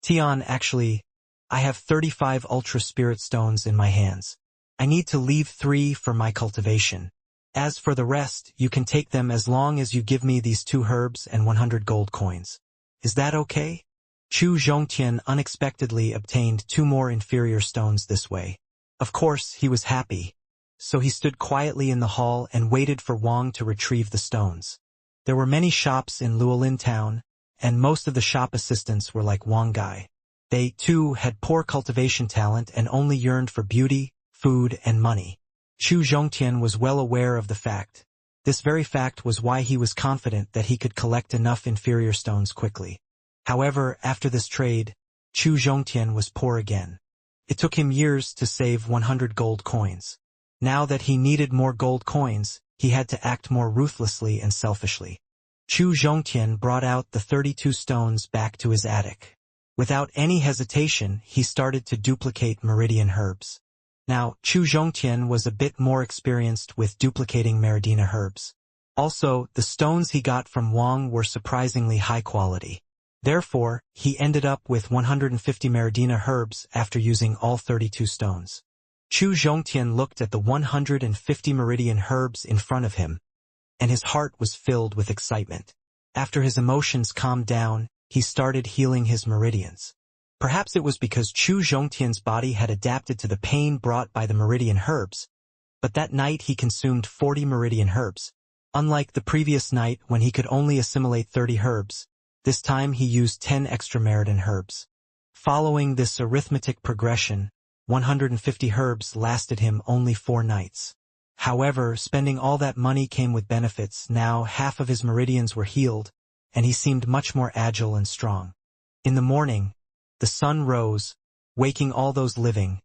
Tian, actually, I have 35 Ultra Spirit Stones in my hands. I need to leave 3 for my cultivation. As for the rest, you can take them as long as you give me these 2 herbs and 100 gold coins. Is that okay? Chu Zhongtian unexpectedly obtained 2 more inferior stones this way. Of course, he was happy, so he stood quietly in the hall and waited for Wang to retrieve the stones. There were many shops in Luolin town, and most of the shop assistants were like Wang Gai. They, too, had poor cultivation talent and only yearned for beauty, food, and money. Chu Zhongtian was well aware of the fact. This very fact was why he was confident that he could collect enough inferior stones quickly. However, after this trade, Chu Zhongtian was poor again. It took him years to save 100 gold coins. Now that he needed more gold coins, he had to act more ruthlessly and selfishly. Chu Zhongtian brought out the 32 stones back to his attic. Without any hesitation, he started to duplicate meridian herbs. Now, Chu Zhongtian was a bit more experienced with duplicating Meridina herbs. Also, the stones he got from Wang were surprisingly high quality. Therefore, he ended up with 150 Meridina herbs after using all 32 stones. Chu Zhongtian looked at the 150 meridian herbs in front of him, and his heart was filled with excitement. After his emotions calmed down, he started healing his meridians. Perhaps it was because Chu Zhongtian's body had adapted to the pain brought by the meridian herbs, but that night he consumed 40 meridian herbs. Unlike the previous night when he could only assimilate 30 herbs, this time he used 10 extra meridian herbs. Following this arithmetic progression, 150 herbs lasted him only 4 nights. However, spending all that money came with benefits. Now half of his meridians were healed, and he seemed much more agile and strong. In the morning, the sun rose, waking all those living.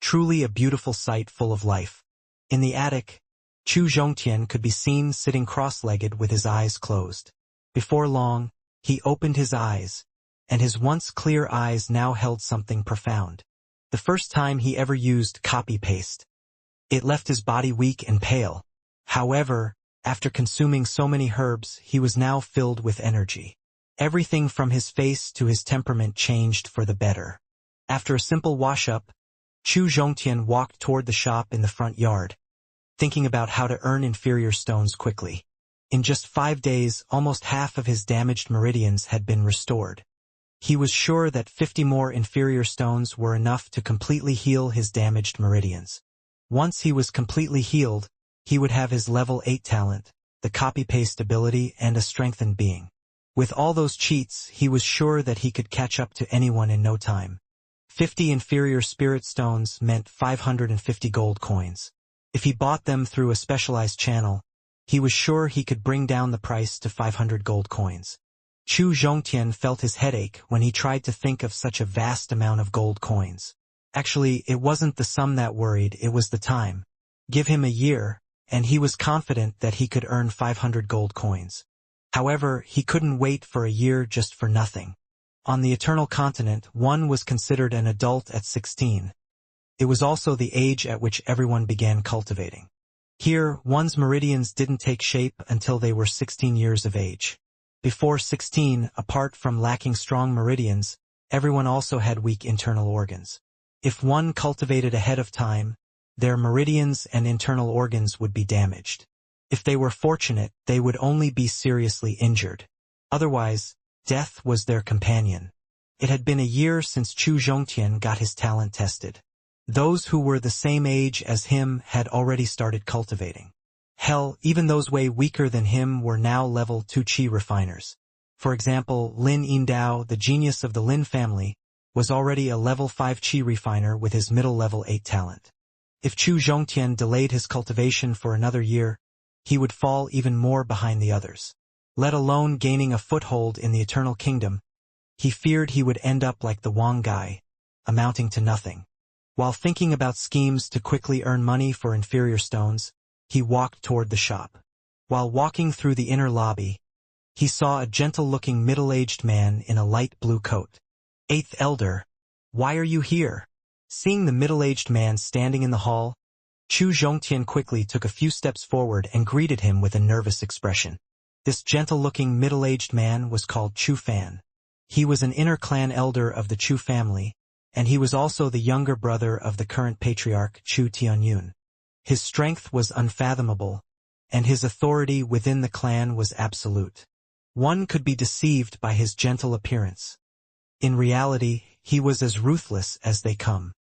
Truly a beautiful sight full of life. In the attic, Chu Zhongtian could be seen sitting cross-legged with his eyes closed. Before long, he opened his eyes, and his once clear eyes now held something profound. The first time he ever used copy-paste. It left his body weak and pale. However, after consuming so many herbs, he was now filled with energy. Everything from his face to his temperament changed for the better. After a simple wash-up, Chu Zhongtian walked toward the shop in the front yard, thinking about how to earn inferior stones quickly. In just 5 days, almost half of his damaged meridians had been restored. He was sure that 50 more inferior stones were enough to completely heal his damaged meridians. Once he was completely healed, he would have his level 8 talent, the copy-paste ability, and a strengthened being. With all those cheats, he was sure that he could catch up to anyone in no time. 50 inferior spirit stones meant 550 gold coins. If he bought them through a specialized channel, he was sure he could bring down the price to 500 gold coins. Chu Zhongtian felt his headache when he tried to think of such a vast amount of gold coins. Actually, it wasn't the sum that worried, it was the time. Give him a year, and he was confident that he could earn 500 gold coins. However, he couldn't wait for a year just for nothing. On the Eternal Continent, one was considered an adult at 16. It was also the age at which everyone began cultivating. Here, one's meridians didn't take shape until they were 16 years of age. Before 16, apart from lacking strong meridians, everyone also had weak internal organs. If one cultivated ahead of time, their meridians and internal organs would be damaged. If they were fortunate, they would only be seriously injured. Otherwise, death was their companion. It had been a year since Chu Zhongtian got his talent tested. Those who were the same age as him had already started cultivating. Hell, even those way weaker than him were now level 2 Qi refiners. For example, Lin Yindao, the genius of the Lin family, was already a level 5 Qi refiner with his middle level 8 talent. If Chu Zhongtian delayed his cultivation for another year, he would fall even more behind the others. Let alone gaining a foothold in the Eternal Kingdom, he feared he would end up like the Wang Gai, amounting to nothing. While thinking about schemes to quickly earn money for inferior stones, he walked toward the shop. While walking through the inner lobby, he saw a gentle-looking middle-aged man in a light blue coat. "Eighth Elder, why are you here?" Seeing the middle-aged man standing in the hall, Chu Zhongtian quickly took a few steps forward and greeted him with a nervous expression. This gentle-looking middle-aged man was called Chu Fan. He was an inner clan elder of the Chu family, and he was also the younger brother of the current patriarch Chu Tianyun. His strength was unfathomable, and his authority within the clan was absolute. One could be deceived by his gentle appearance. In reality, he was as ruthless as they come.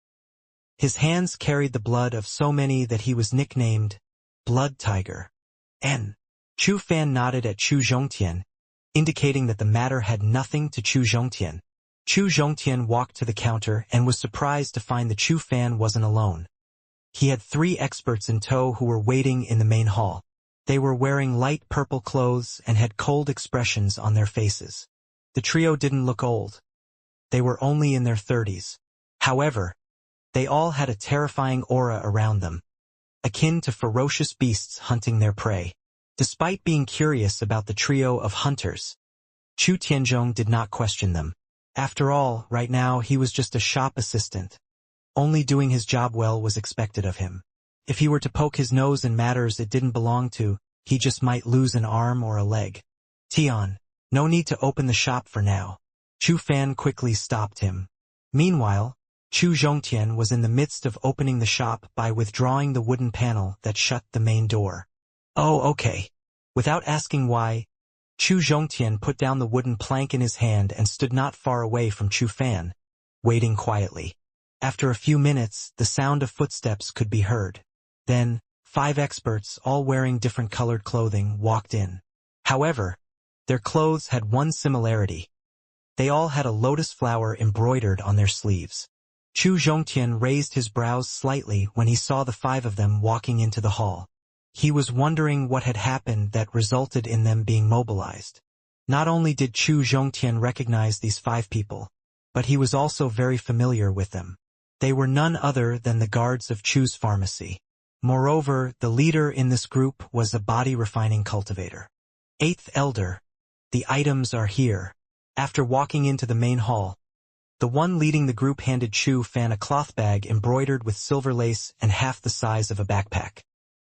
His hands carried the blood of so many that he was nicknamed Blood Tiger. Chu Fan nodded at Chu Zhongtian, indicating that the matter had nothing to Chu Zhongtian. Chu Zhongtian walked to the counter and was surprised to find that Chu Fan wasn't alone. He had 3 experts in tow who were waiting in the main hall. They were wearing light purple clothes and had cold expressions on their faces. The trio didn't look old. They were only in their 30s. However, they all had a terrifying aura around them, akin to ferocious beasts hunting their prey. Despite being curious about the trio of hunters, Chu Tianzhong did not question them. After all, right now he was just a shop assistant. Only doing his job well was expected of him. If he were to poke his nose in matters it didn't belong to, he just might lose an arm or a leg. "Tian, no need to open the shop for now." Chu Fan quickly stopped him. Meanwhile, Chu Zhongtian was in the midst of opening the shop by withdrawing the wooden panel that shut the main door. "Oh, okay." Without asking why, Chu Zhongtian put down the wooden plank in his hand and stood not far away from Chu Fan, waiting quietly. After a few minutes, the sound of footsteps could be heard. Then, 5 experts, all wearing different colored clothing, walked in. However, their clothes had one similarity. They all had a lotus flower embroidered on their sleeves. Chu Zhongtian raised his brows slightly when he saw the 5 of them walking into the hall. He was wondering what had happened that resulted in them being mobilized. Not only did Chu Zhongtian recognize these 5 people, but he was also very familiar with them. They were none other than the guards of Chu's pharmacy. Moreover, the leader in this group was a body-refining cultivator. "Eighth Elder, the items are here." After walking into the main hall, the one leading the group handed Chu Fan a cloth bag embroidered with silver lace and half the size of a backpack.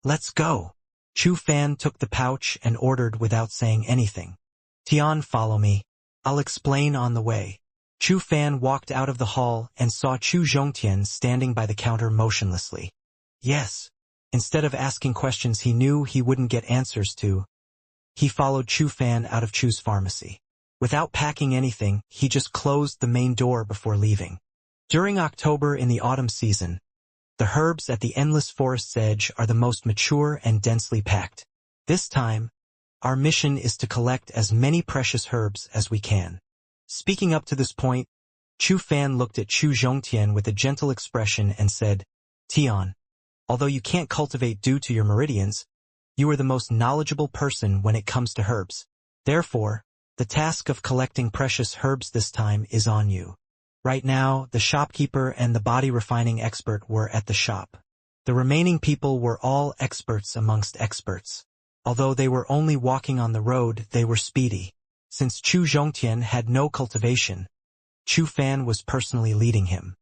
"Let's go." Chu Fan took the pouch and ordered without saying anything. "Tian, follow me. I'll explain on the way." Chu Fan walked out of the hall and saw Chu Zhongtian standing by the counter motionlessly. Yes. Instead of asking questions he knew he wouldn't get answers to, he followed Chu Fan out of Chu's pharmacy. Without packing anything, he just closed the main door before leaving. During October in the autumn season, the herbs at the endless forest's edge are the most mature and densely packed. This time, our mission is to collect as many precious herbs as we can. Speaking up to this point, Chu Fan looked at Chu Zhongtian with a gentle expression and said, "Tian, although you can't cultivate due to your meridians, you are the most knowledgeable person when it comes to herbs. Therefore, the task of collecting precious herbs this time is on you." Right now, the shopkeeper and the body-refining expert were at the shop. The remaining people were all experts amongst experts. Although they were only walking on the road, they were speedy. Since Chu Zhongtian had no cultivation, Chu Fan was personally leading him.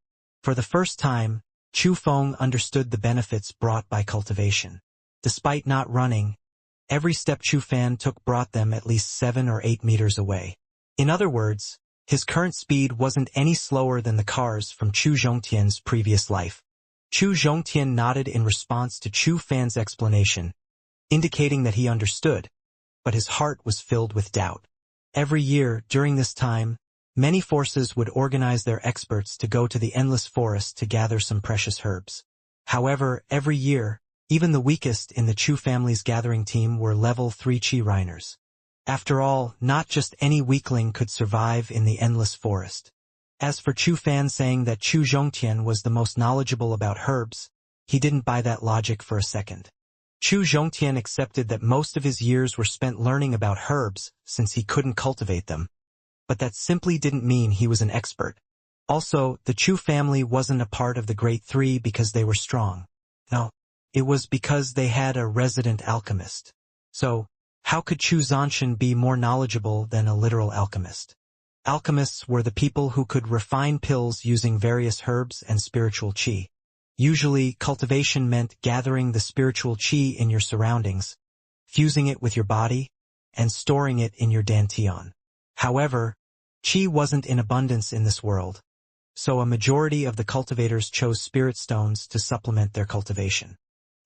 For the first time, Chu Feng understood the benefits brought by cultivation. Despite not running, every step Chu Fan took brought them at least 7 or 8 meters away. In other words, his current speed wasn't any slower than the cars from Chu Zhongtian's previous life. Chu Zhongtian nodded in response to Chu Fan's explanation, indicating that he understood, but his heart was filled with doubt. Every year, during this time, many forces would organize their experts to go to the endless forest to gather some precious herbs. However, every year, even the weakest in the Chu family's gathering team were level 3 Qi Reiners. After all, not just any weakling could survive in the endless forest. As for Chu Fan saying that Chu Zhongtian was the most knowledgeable about herbs, he didn't buy that logic for a second. Chu Zhongtian accepted that most of his years were spent learning about herbs since he couldn't cultivate them. But that simply didn't mean he was an expert. Also, the Chu family wasn't a part of the Great Three because they were strong. No, it was because they had a resident alchemist. So, How could Chu Zhanshan be more knowledgeable than a literal alchemist? Alchemists were the people who could refine pills using various herbs and spiritual qi. Usually, cultivation meant gathering the spiritual qi in your surroundings, fusing it with your body, and storing it in your dantian. However, qi wasn't in abundance in this world, so a majority of the cultivators chose spirit stones to supplement their cultivation.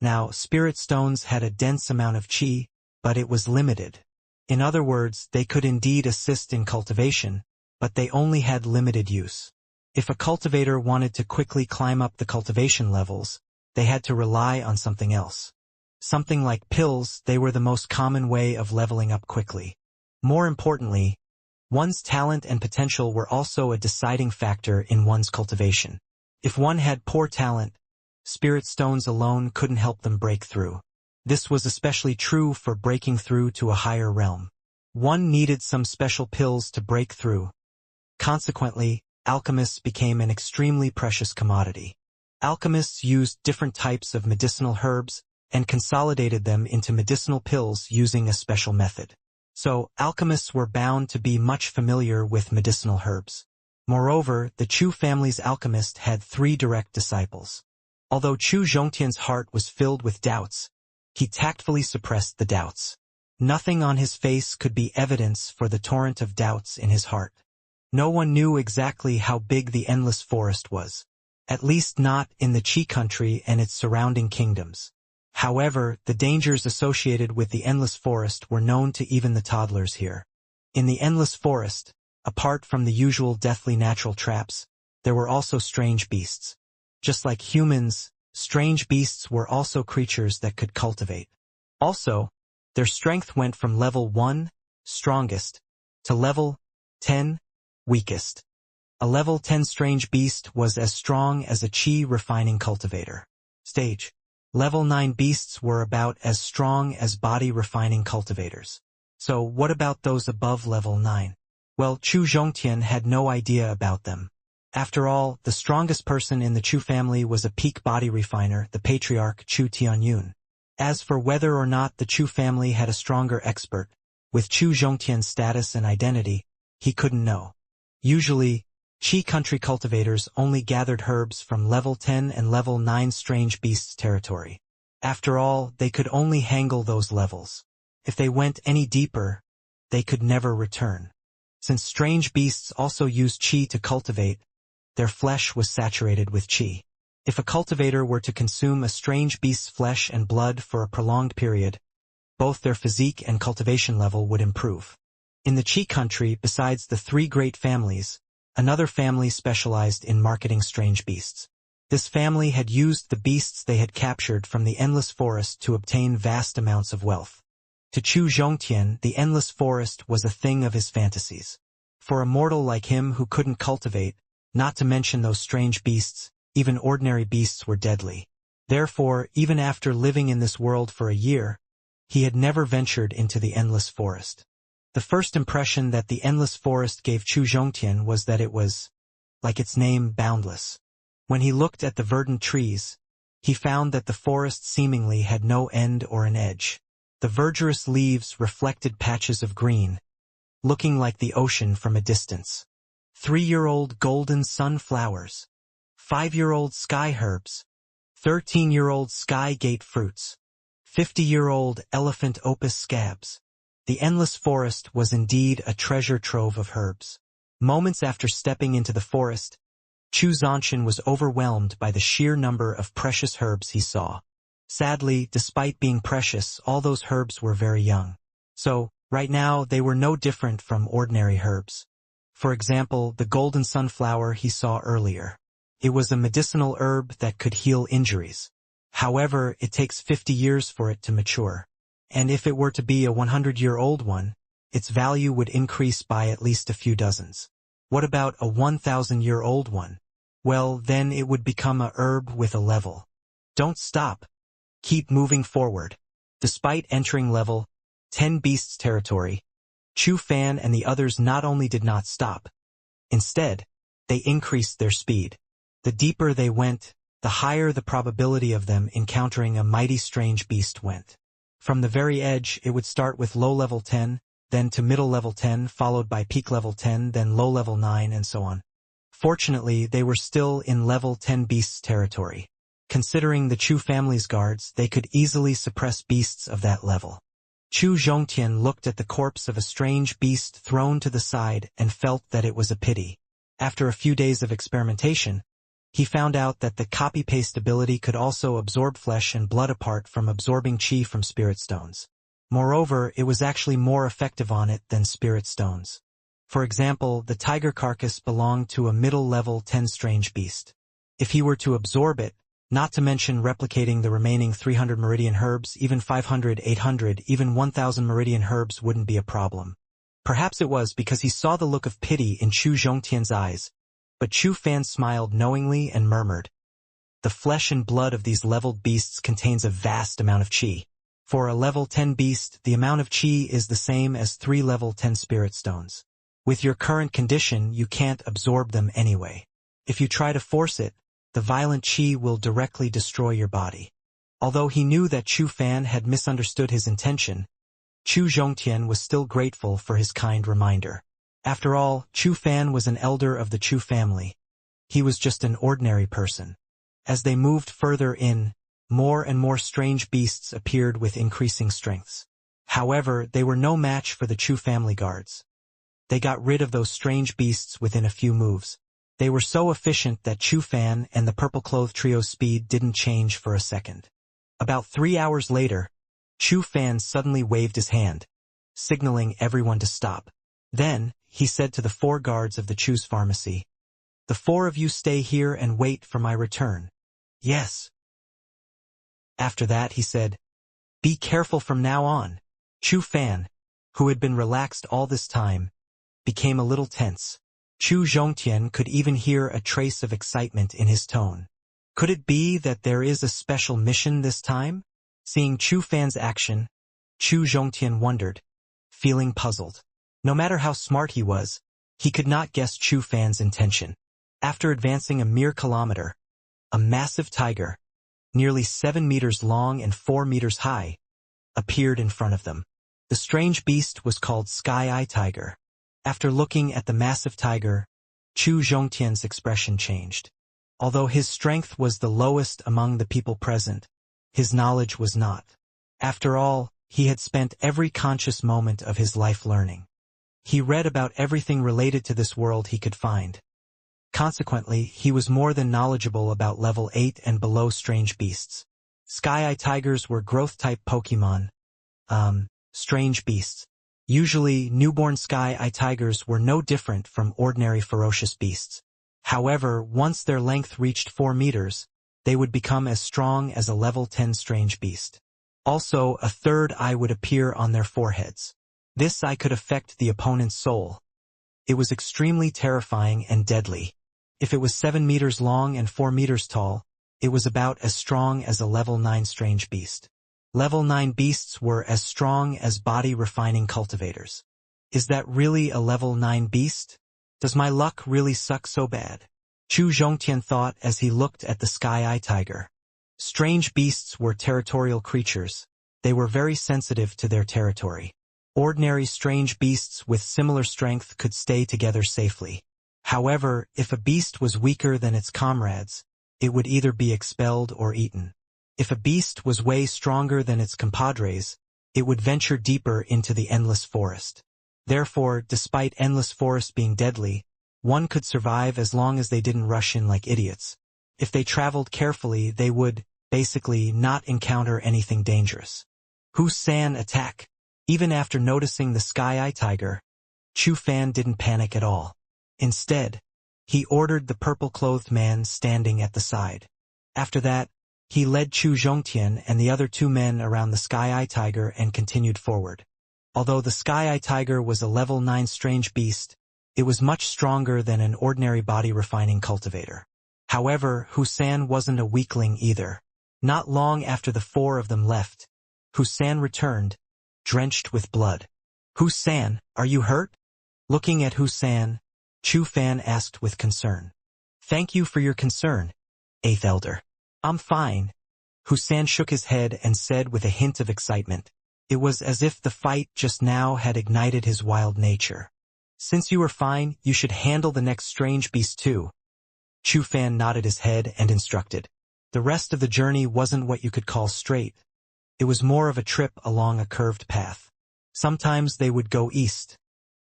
Now, spirit stones had a dense amount of qi, but it was limited. In other words, they could indeed assist in cultivation, but they only had limited use. If a cultivator wanted to quickly climb up the cultivation levels, they had to rely on something else. Something like pills, they were the most common way of leveling up quickly. More importantly, one's talent and potential were also a deciding factor in one's cultivation. If one had poor talent, spirit stones alone couldn't help them break through. This was especially true for breaking through to a higher realm. One needed some special pills to break through. Consequently, alchemists became an extremely precious commodity. Alchemists used different types of medicinal herbs and consolidated them into medicinal pills using a special method. So, alchemists were bound to be much familiar with medicinal herbs. Moreover, the Chu family's alchemist had 3 direct disciples. Although Chu Zhongtian's heart was filled with doubts, he tactfully suppressed the doubts. Nothing on his face could be evidence for the torrent of doubts in his heart. No one knew exactly how big the endless forest was, at least not in the Qi country and its surrounding kingdoms. However, the dangers associated with the endless forest were known to even the toddlers here. In the endless forest, apart from the usual deathly natural traps, there were also strange beasts. Just like humans, strange beasts were also creatures that could cultivate. Also, their strength went from level 1, strongest, to level 10, weakest. A level 10 strange beast was as strong as a qi refining cultivator. Stage. Level 9 beasts were about as strong as body refining cultivators. So what about those above level 9? Well, Chu Zhongtian had no idea about them. After all, the strongest person in the Chu family was a peak body refiner, the patriarch Chu Tianyun. As for whether or not the Chu family had a stronger expert, with Chu Zhongtian's status and identity, he couldn't know. Usually, Qi country cultivators only gathered herbs from level 10 and level 9 strange beasts territory. After all, they could only handle those levels. If they went any deeper, they could never return. Since strange beasts also used qi to cultivate, their flesh was saturated with qi. If a cultivator were to consume a strange beast's flesh and blood for a prolonged period, both their physique and cultivation level would improve. In the Qi country, besides the 3 great families, another family specialized in marketing strange beasts. This family had used the beasts they had captured from the endless forest to obtain vast amounts of wealth. To Chu Zhongtian, the endless forest was a thing of his fantasies. For a mortal like him who couldn't cultivate, not to mention those strange beasts, even ordinary beasts were deadly. Therefore, even after living in this world for a year, he had never ventured into the endless forest. The first impression that the endless forest gave Chu Zhongtian was that it was, like its name, boundless. When he looked at the verdant trees, he found that the forest seemingly had no end or an edge. The verdurous leaves reflected patches of green, looking like the ocean from a distance. 3-year-old golden sunflowers, 5-year-old sky herbs, 13-year-old sky gate fruits, 50-year-old elephant opus scabs. The endless forest was indeed a treasure trove of herbs. Moments after stepping into the forest, Chu Zhanshan was overwhelmed by the sheer number of precious herbs he saw. Sadly, despite being precious, all those herbs were very young. So, right now, they were no different from ordinary herbs. For example, the golden sunflower he saw earlier. It was a medicinal herb that could heal injuries. However, it takes 50 years for it to mature. And if it were to be a 100-year-old one, its value would increase by at least a few dozens. What about a 1,000-year-old one? Well, then it would become a herb with a level. Don't stop. Keep moving forward. Despite entering level 10 beasts territory, Chu Fan and the others not only did not stop. Instead, they increased their speed. The deeper they went, the higher the probability of them encountering a mighty strange beast went. From the very edge, it would start with low level 10, then to middle level 10, followed by peak level 10, then low level 9, and so on. Fortunately, they were still in level 10 beasts territory. Considering the Chu family's guards, they could easily suppress beasts of that level. Chu Zhongtian looked at the corpse of a strange beast thrown to the side and felt that it was a pity. After a few days of experimentation, he found out that the copy-paste ability could also absorb flesh and blood apart from absorbing qi from spirit stones. Moreover, it was actually more effective on it than spirit stones. For example, the tiger carcass belonged to a middle-level 10 strange beast. If he were to absorb it, not to mention replicating the remaining 300 meridian herbs, even 500, 800, even 1,000 meridian herbs wouldn't be a problem. Perhaps it was because he saw the look of pity in Chu Zhongtian's eyes, but Chu Fan smiled knowingly and murmured, "The flesh and blood of these leveled beasts contains a vast amount of qi. For a level 10 beast, the amount of qi is the same as 3 level 10 spirit stones. With your current condition, you can't absorb them anyway. If you try to force it, the violent qi will directly destroy your body." Although he knew that Chu Fan had misunderstood his intention, Chu Zhongtian was still grateful for his kind reminder. After all, Chu Fan was an elder of the Chu family. He was just an ordinary person. As they moved further in, more and more strange beasts appeared with increasing strengths. However, they were no match for the Chu family guards. They got rid of those strange beasts within a few moves. They were so efficient that Chu Fan and the purple-clothed trio's speed didn't change for a second. About 3 hours later, Chu Fan suddenly waved his hand, signaling everyone to stop. Then, he said to the 4 guards of the Chu's pharmacy, "The 4 of you stay here and wait for my return." "Yes." After that, he said, "Be careful from now on." Chu Fan, who had been relaxed all this time, became a little tense. Chu Zhongtian could even hear a trace of excitement in his tone. Could it be that there is a special mission this time? Seeing Chu Fan's action, Chu Zhongtian wondered, feeling puzzled. No matter how smart he was, he could not guess Chu Fan's intention. After advancing a mere kilometer, a massive tiger, nearly 7 meters long and 4 meters high, appeared in front of them. The strange beast was called Sky Eye Tiger. After looking at the massive tiger, Chu Zhongtian's expression changed. Although his strength was the lowest among the people present, his knowledge was not. After all, he had spent every conscious moment of his life learning. He read about everything related to this world he could find. Consequently, he was more than knowledgeable about level 8 and below strange beasts. Sky Eye Tigers were growth-type Pokemon, strange beasts. Usually, newborn Sky Eye Tigers were no different from ordinary ferocious beasts. However, once their length reached 4 meters, they would become as strong as a level 10 strange beast. Also, a third eye would appear on their foreheads. This eye could affect the opponent's soul. It was extremely terrifying and deadly. If it was 7 meters long and 4 meters tall, it was about as strong as a level 9 strange beast. Level 9 beasts were as strong as body-refining cultivators. Is that really a level 9 beast? Does my luck really suck so bad? Chu Zhongtian thought as he looked at the Sky Eye Tiger. Strange beasts were territorial creatures. They were very sensitive to their territory. Ordinary strange beasts with similar strength could stay together safely. However, if a beast was weaker than its comrades, it would either be expelled or eaten. If a beast was way stronger than its compadres, it would venture deeper into the endless forest. Therefore, despite endless forest being deadly, one could survive as long as they didn't rush in like idiots. If they traveled carefully, they would, basically, not encounter anything dangerous. Hu-san attack. Even after noticing the Sky Eye Tiger, Chu Fan didn't panic at all. Instead, he ordered the purple-clothed man standing at the side. After that, he led Chu Zhongtian and the other 2 men around the Sky Eye Tiger and continued forward. Although the Sky Eye Tiger was a level 9 strange beast, it was much stronger than an ordinary body-refining cultivator. However, Hu-san wasn't a weakling either. Not long after the 4 of them left, Hu-san returned, drenched with blood. "Hu-san, are you hurt?" Looking at Hu-san, Chu Fan asked with concern. "Thank you for your concern, 8th Elder. I'm fine." Hu-san shook his head and said with a hint of excitement, It was as if the fight just now had ignited his wild nature. Since you are fine, you should handle the next strange beast too. Chu Fan nodded his head and instructed. The rest of the journey wasn't what you could call straight. It was more of a trip along a curved path. Sometimes they would go east,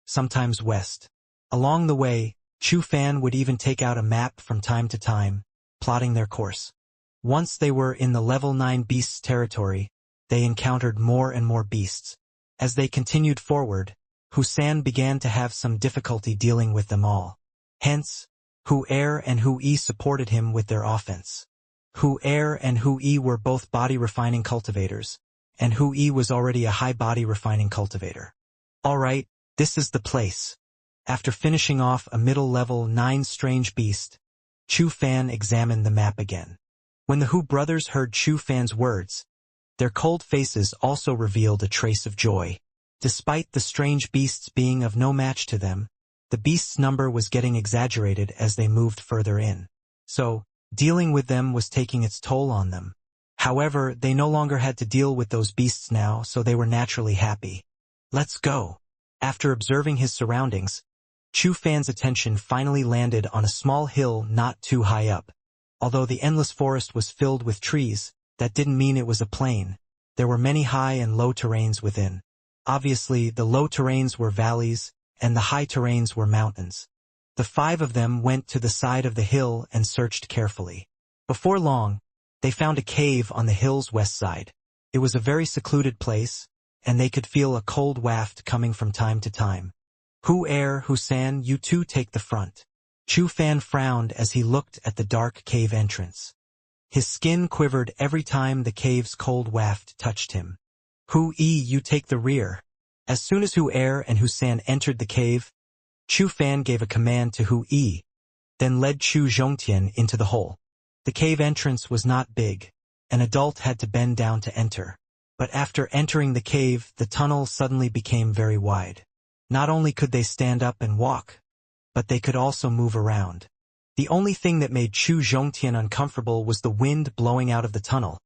sometimes west. Along the way, Chu Fan would even take out a map from time to time, plotting their course. Once they were in the level 9 beasts territory, they encountered more and more beasts. As they continued forward, Husan began to have some difficulty dealing with them all. Hence, Hu Er and Hu Yi supported him with their offense. Hu Er and Hu Yi were both body-refining cultivators, and Hu Yi was already a high body-refining cultivator. Alright, this is the place. After finishing off a middle-level 9 strange beast, Chu Fan examined the map again. When the Hu brothers heard Chu Fan's words, their cold faces also revealed a trace of joy. Despite the strange beasts being of no match to them, the beasts' number was getting exaggerated as they moved further in. So, dealing with them was taking its toll on them. However, they no longer had to deal with those beasts now, so they were naturally happy. Let's go. After observing his surroundings, Chu Fan's attention finally landed on a small hill not too high up. Although the endless forest was filled with trees, that didn't mean it was a plain. There were many high and low terrains within. Obviously, the low terrains were valleys, and the high terrains were mountains. The 5 of them went to the side of the hill and searched carefully. Before long, they found a cave on the hill's west side. It was a very secluded place, and they could feel a cold waft coming from time to time. Hu Er, Husan, you two take the front. Chu Fan frowned as he looked at the dark cave entrance. His skin quivered every time the cave's cold waft touched him. Hu Yi, you take the rear. As soon as Hu Er and Husan entered the cave, Chu Fan gave a command to Hu Yi, then led Chu Zhongtian into the hole. The cave entrance was not big. An adult had to bend down to enter. But after entering the cave, the tunnel suddenly became very wide. Not only could they stand up and walk, but they could also move around. The only thing that made Chu Zhongtian uncomfortable was the wind blowing out of the tunnel.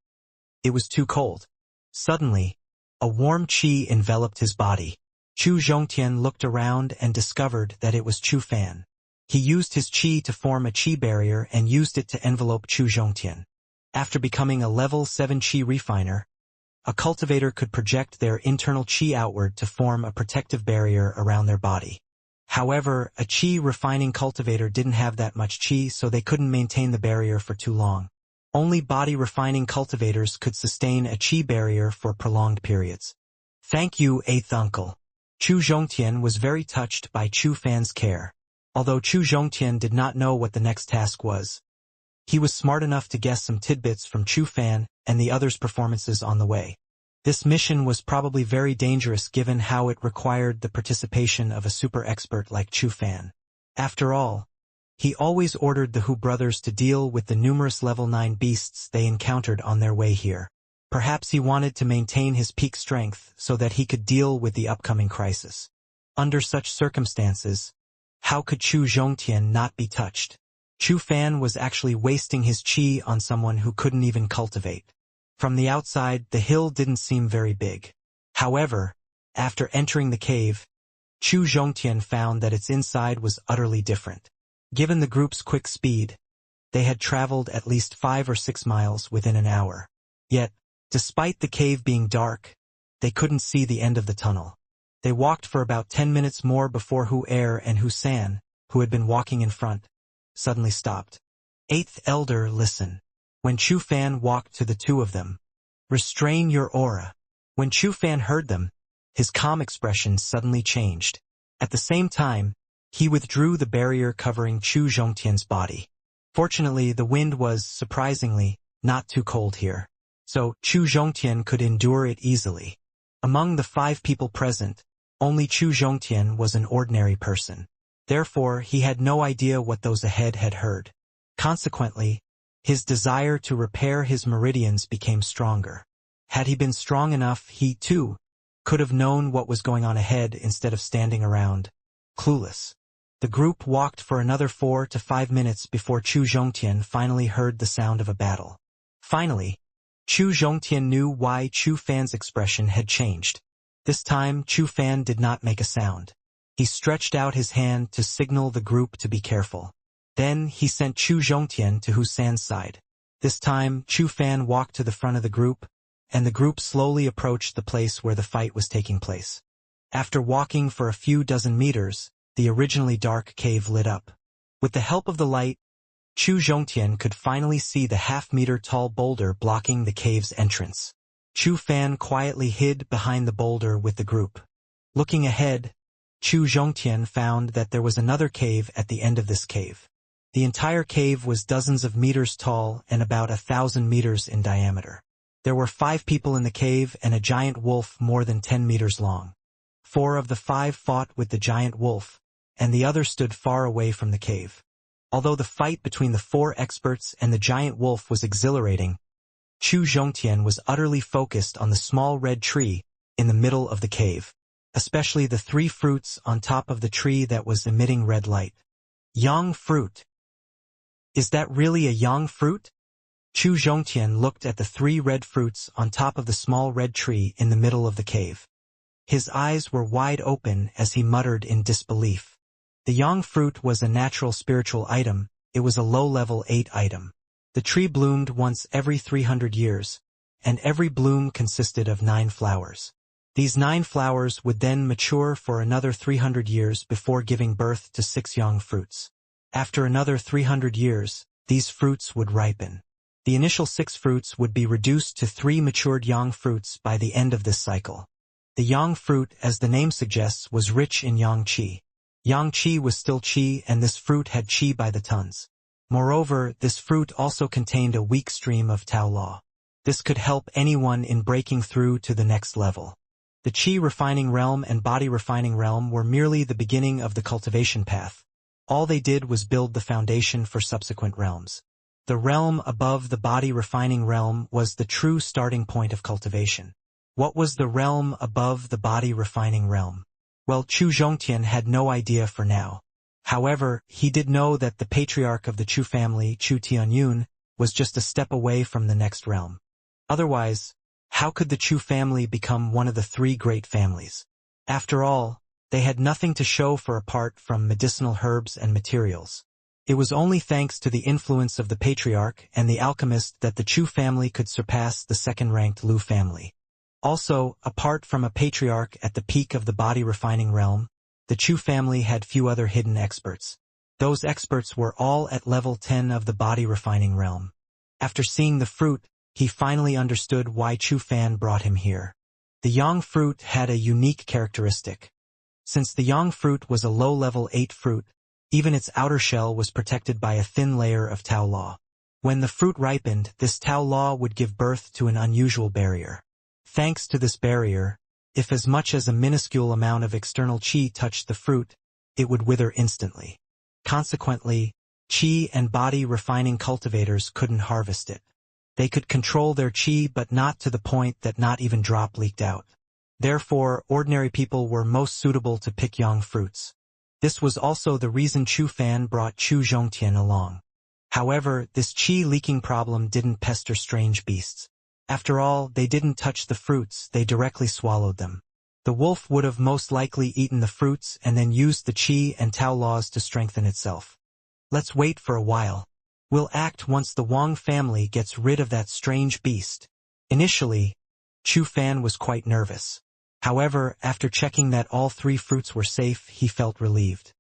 It was too cold. Suddenly, a warm qi enveloped his body. Chu Zhongtian looked around and discovered that it was Chu Fan. He used his qi to form a qi barrier and used it to envelope Chu Zhongtian. After becoming a level 7 qi refiner, a cultivator could project their internal qi outward to form a protective barrier around their body. However, a qi refining cultivator didn't have that much qi, so they couldn't maintain the barrier for too long. Only body refining cultivators could sustain a qi barrier for prolonged periods. Thank you, 8th uncle. Chu Zhongtian was very touched by Chu Fan's care. Although Chu Zhongtian did not know what the next task was, he was smart enough to guess some tidbits from Chu Fan and the others' performances on the way. This mission was probably very dangerous given how it required the participation of a super expert like Chu Fan. After all, he always ordered the Hu brothers to deal with the numerous level 9 beasts they encountered on their way here. Perhaps he wanted to maintain his peak strength so that he could deal with the upcoming crisis. Under such circumstances, how could Chu Zhongtian not be touched? Chu Fan was actually wasting his qi on someone who couldn't even cultivate. From the outside, the hill didn't seem very big. However, after entering the cave, Chu Zhongtian found that its inside was utterly different. Given the group's quick speed, they had traveled at least 5 or 6 miles within an hour. Yet, despite the cave being dark, they couldn't see the end of the tunnel. They walked for about 10 minutes more before Hu Er and Husan, who had been walking in front, suddenly stopped. 8th elder, listen. When Chu Fan walked to the two of them, restrain your aura. When Chu Fan heard them, his calm expression suddenly changed. At the same time, he withdrew the barrier covering Chu Zhongtian's body. Fortunately, the wind was, surprisingly, not too cold here, so Chu Zhongtian could endure it easily. Among the 5 people present, only Chu Zhongtian was an ordinary person. Therefore, he had no idea what those ahead had heard. Consequently, his desire to repair his meridians became stronger. Had he been strong enough, he, too, could have known what was going on ahead instead of standing around, clueless. The group walked for another 4 to 5 minutes before Chu Zhongtian finally heard the sound of a battle. Finally, Chu Zhongtian knew why Chu Fan's expression had changed. This time, Chu Fan did not make a sound. He stretched out his hand to signal the group to be careful. Then, he sent Chu Zhongtian to Hu San's side. This time, Chu Fan walked to the front of the group, and the group slowly approached the place where the fight was taking place. After walking for a few dozen meters, the originally dark cave lit up. With the help of the light, Chu Zhongtian could finally see the half-meter-tall boulder blocking the cave's entrance. Chu Fan quietly hid behind the boulder with the group. Looking ahead, Chu Zhongtian found that there was another cave at the end of this cave. The entire cave was dozens of meters tall and about 1,000 meters in diameter. There were 5 people in the cave and a giant wolf more than 10 meters long. 4 of the 5 fought with the giant wolf, and the other stood far away from the cave. Although the fight between the 4 experts and the giant wolf was exhilarating, Chu Zhongtian was utterly focused on the small red tree in the middle of the cave, especially the 3 fruits on top of the tree that was emitting red light. Yang fruit. Is that really a yang fruit? Chu Zhongtian looked at the 3 red fruits on top of the small red tree in the middle of the cave. His eyes were wide open as he muttered in disbelief. The yang fruit was a natural spiritual item. It was a low-level 8 item. The tree bloomed once every 300 years, and every bloom consisted of 9 flowers. These 9 flowers would then mature for another 300 years before giving birth to 6 yang fruits. After another 300 years, these fruits would ripen. The initial 6 fruits would be reduced to 3 matured yang fruits by the end of this cycle. The yang fruit, as the name suggests, was rich in yang qi. Yang qi was still qi, and this fruit had qi by the tons. Moreover, this fruit also contained a weak stream of Tao Law. This could help anyone in breaking through to the next level. The qi refining realm and body refining realm were merely the beginning of the cultivation path. All they did was build the foundation for subsequent realms. The realm above the body refining realm was the true starting point of cultivation. What was the realm above the body refining realm? Well, Chu Zhongtian had no idea for now. However, he did know that the patriarch of the Chu family, Chu Tianyun, was just a step away from the next realm. Otherwise, how could the Chu family become one of the 3 great families? After all, they had nothing to show for apart from medicinal herbs and materials. It was only thanks to the influence of the patriarch and the alchemist that the Chu family could surpass the second-ranked Lu family. Also, apart from a patriarch at the peak of the body refining realm, the Chu family had few other hidden experts. Those experts were all at level 10 of the body refining realm. After seeing the fruit, he finally understood why Chu Fan brought him here. The yang fruit had a unique characteristic. Since the yang fruit was a low-level 8 fruit, even its outer shell was protected by a thin layer of Tao Law. When the fruit ripened, this Tao Law would give birth to an unusual barrier. Thanks to this barrier, if as much as a minuscule amount of external qi touched the fruit, it would wither instantly. Consequently, qi and body refining cultivators couldn't harvest it. They could control their qi but not to the point that not even drop leaked out. Therefore, ordinary people were most suitable to pick yang fruits. This was also the reason Chu Fan brought Chu Zhongtian along. However, this qi leaking problem didn't pester strange beasts. After all, they didn't touch the fruits, they directly swallowed them. The wolf would have most likely eaten the fruits and then used the qi and Tao laws to strengthen itself. Let's wait for a while. We'll act once the Wang family gets rid of that strange beast. Initially, Chu Fan was quite nervous. However, after checking that all 3 fruits were safe, he felt relieved.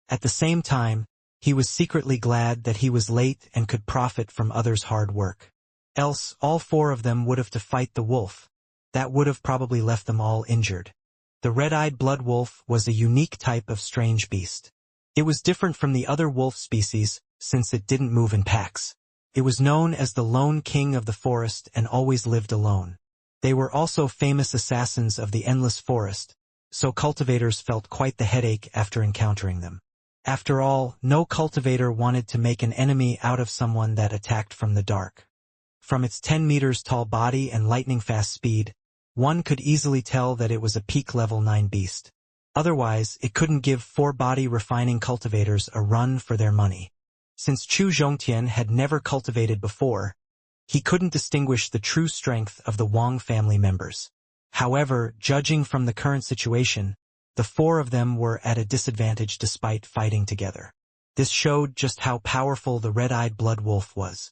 At the same time, he was secretly glad that he was late and could profit from others' hard work. Else, all 4 of them would have to fight the wolf. That would have probably left them all injured. The red-eyed blood wolf was a unique type of strange beast. It was different from the other wolf species, since it didn't move in packs. It was known as the lone king of the forest and always lived alone. They were also famous assassins of the endless forest, so cultivators felt quite the headache after encountering them. After all, no cultivator wanted to make an enemy out of someone that attacked from the dark. From its 10 meters tall body and lightning-fast speed, one could easily tell that it was a peak level 9 beast. Otherwise, it couldn't give 4 body refining cultivators a run for their money. Since Chu Zhongtian had never cultivated before, He couldn't distinguish the true strength of the Wang family members. However, judging from the current situation, the four of them were at a disadvantage despite fighting together. This showed just how powerful the red-eyed blood wolf was.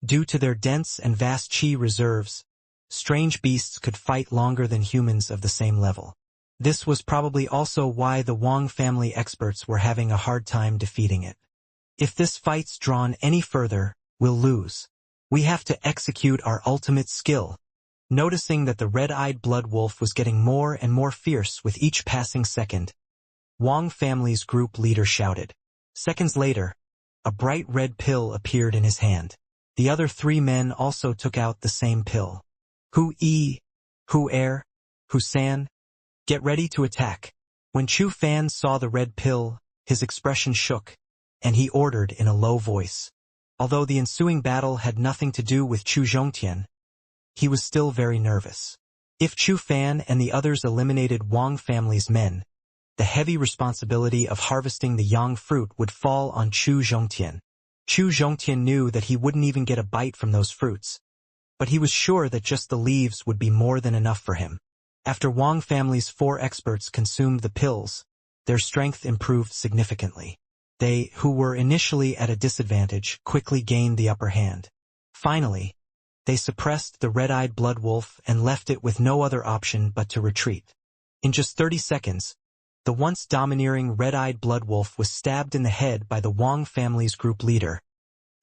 Due to their dense and vast chi reserves, strange beasts could fight longer than humans of the same level. This was probably also why the Wang family experts were having a hard time defeating it. If this fight's drawn any further, we'll lose. We have to execute our ultimate skill. Noticing that the red-eyed blood wolf was getting more and more fierce with each passing second, Wang family's group leader shouted. Seconds later, a bright red pill appeared in his hand. The other three men also took out the same pill. Hu Yi, Hu Er, Hu San, get ready to attack. When Chu Fan saw the red pill, his expression shook, and he ordered in a low voice. Although the ensuing battle had nothing to do with Chu Zhongtian, he was still very nervous. If Chu Fan and the others eliminated Wang family's men, the heavy responsibility of harvesting the yang fruit would fall on Chu Zhongtian. Chu Zhongtian knew that he wouldn't even get a bite from those fruits, but he was sure that just the leaves would be more than enough for him. After Wang family's four experts consumed the pills, their strength improved significantly. They, who were initially at a disadvantage, quickly gained the upper hand. Finally, they suppressed the red-eyed blood wolf and left it with no other option but to retreat. In just 30 seconds, the once domineering red-eyed blood wolf was stabbed in the head by the Wang family's group leader.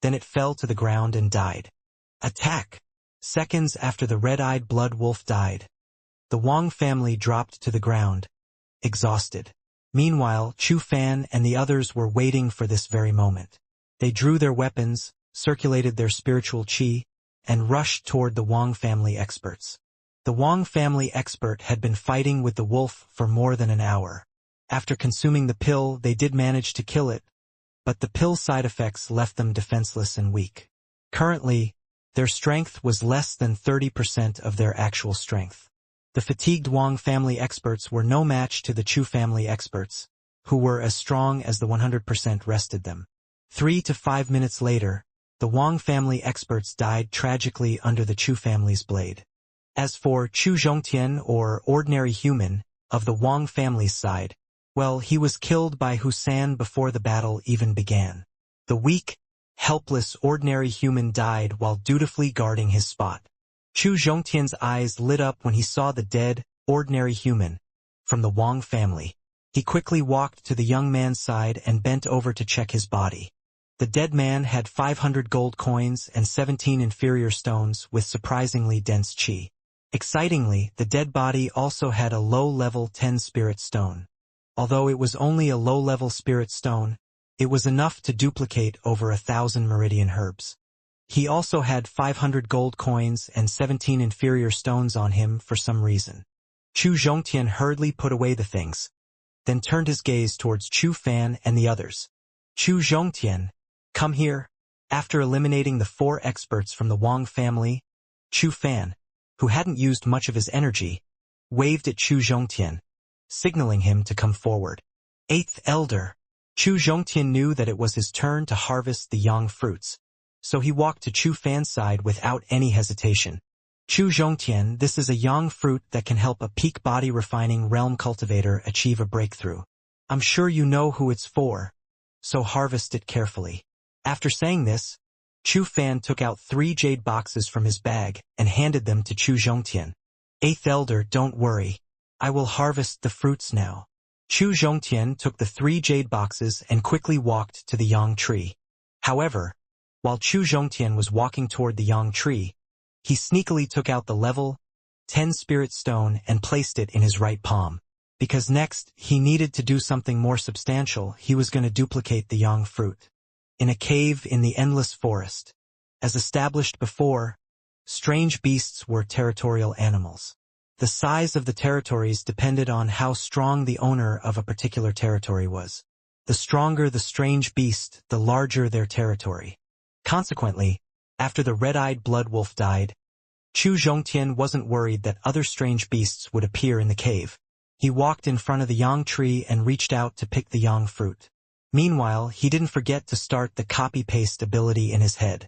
Then it fell to the ground and died. Attack! Seconds after the red-eyed blood wolf died, the Wang family dropped to the ground, exhausted. Meanwhile, Chu Fan and the others were waiting for this very moment. They drew their weapons, circulated their spiritual qi, and rushed toward the Wang family experts. The Wang family expert had been fighting with the wolf for more than an hour. After consuming the pill, they did manage to kill it, but the pill side effects left them defenseless and weak. Currently, their strength was less than 30% of their actual strength. The fatigued Wang family experts were no match to the Chu family experts, who were as strong as the 100% rested them. 3 to 5 minutes later, the Wang family experts died tragically under the Chu family's blade. As for Chu Zhongtian, or ordinary human, of the Wang family's side, well, he was killed by Hu San before the battle even began. The weak, helpless ordinary human died while dutifully guarding his spot. Chu Zhongtian's eyes lit up when he saw the dead, ordinary human from the Wang family. He quickly walked to the young man's side and bent over to check his body. The dead man had 500 gold coins and 17 inferior stones with surprisingly dense qi. Excitingly, the dead body also had a low-level 10 spirit stone. Although it was only a low-level spirit stone, it was enough to duplicate over 1,000 meridian herbs. He also had 500 gold coins and 17 inferior stones on him for some reason. Chu Zhongtian hurriedly put away the things, then turned his gaze towards Chu Fan and the others. Chu Zhongtian, come here. After eliminating the 4 experts from the Wang family, Chu Fan, who hadn't used much of his energy, waved at Chu Zhongtian, signaling him to come forward. 8th Elder. Chu Zhongtian knew that it was his turn to harvest the yang fruits, so he walked to Chu Fan's side without any hesitation. Chu Zhongtian, this is a yang fruit that can help a peak body refining realm cultivator achieve a breakthrough. I'm sure you know who it's for, so harvest it carefully. After saying this, Chu Fan took out 3 jade boxes from his bag and handed them to Chu Zhongtian. 8th Elder, don't worry. I will harvest the fruits now. Chu Zhongtian took the 3 jade boxes and quickly walked to the yang tree. However, while Chu Zhongtian was walking toward the yang tree, he sneakily took out the level 10 spirit stone and placed it in his right palm. Because next, he needed to do something more substantial. He was going to duplicate the yang fruit. In a cave in the endless forest, as established before, strange beasts were territorial animals. The size of the territories depended on how strong the owner of a particular territory was. The stronger the strange beast, the larger their territory. Consequently, after the red-eyed blood wolf died, Chu Zhongtian wasn't worried that other strange beasts would appear in the cave. He walked in front of the yang tree and reached out to pick the yang fruit. Meanwhile, he didn't forget to start the copy-paste ability in his head.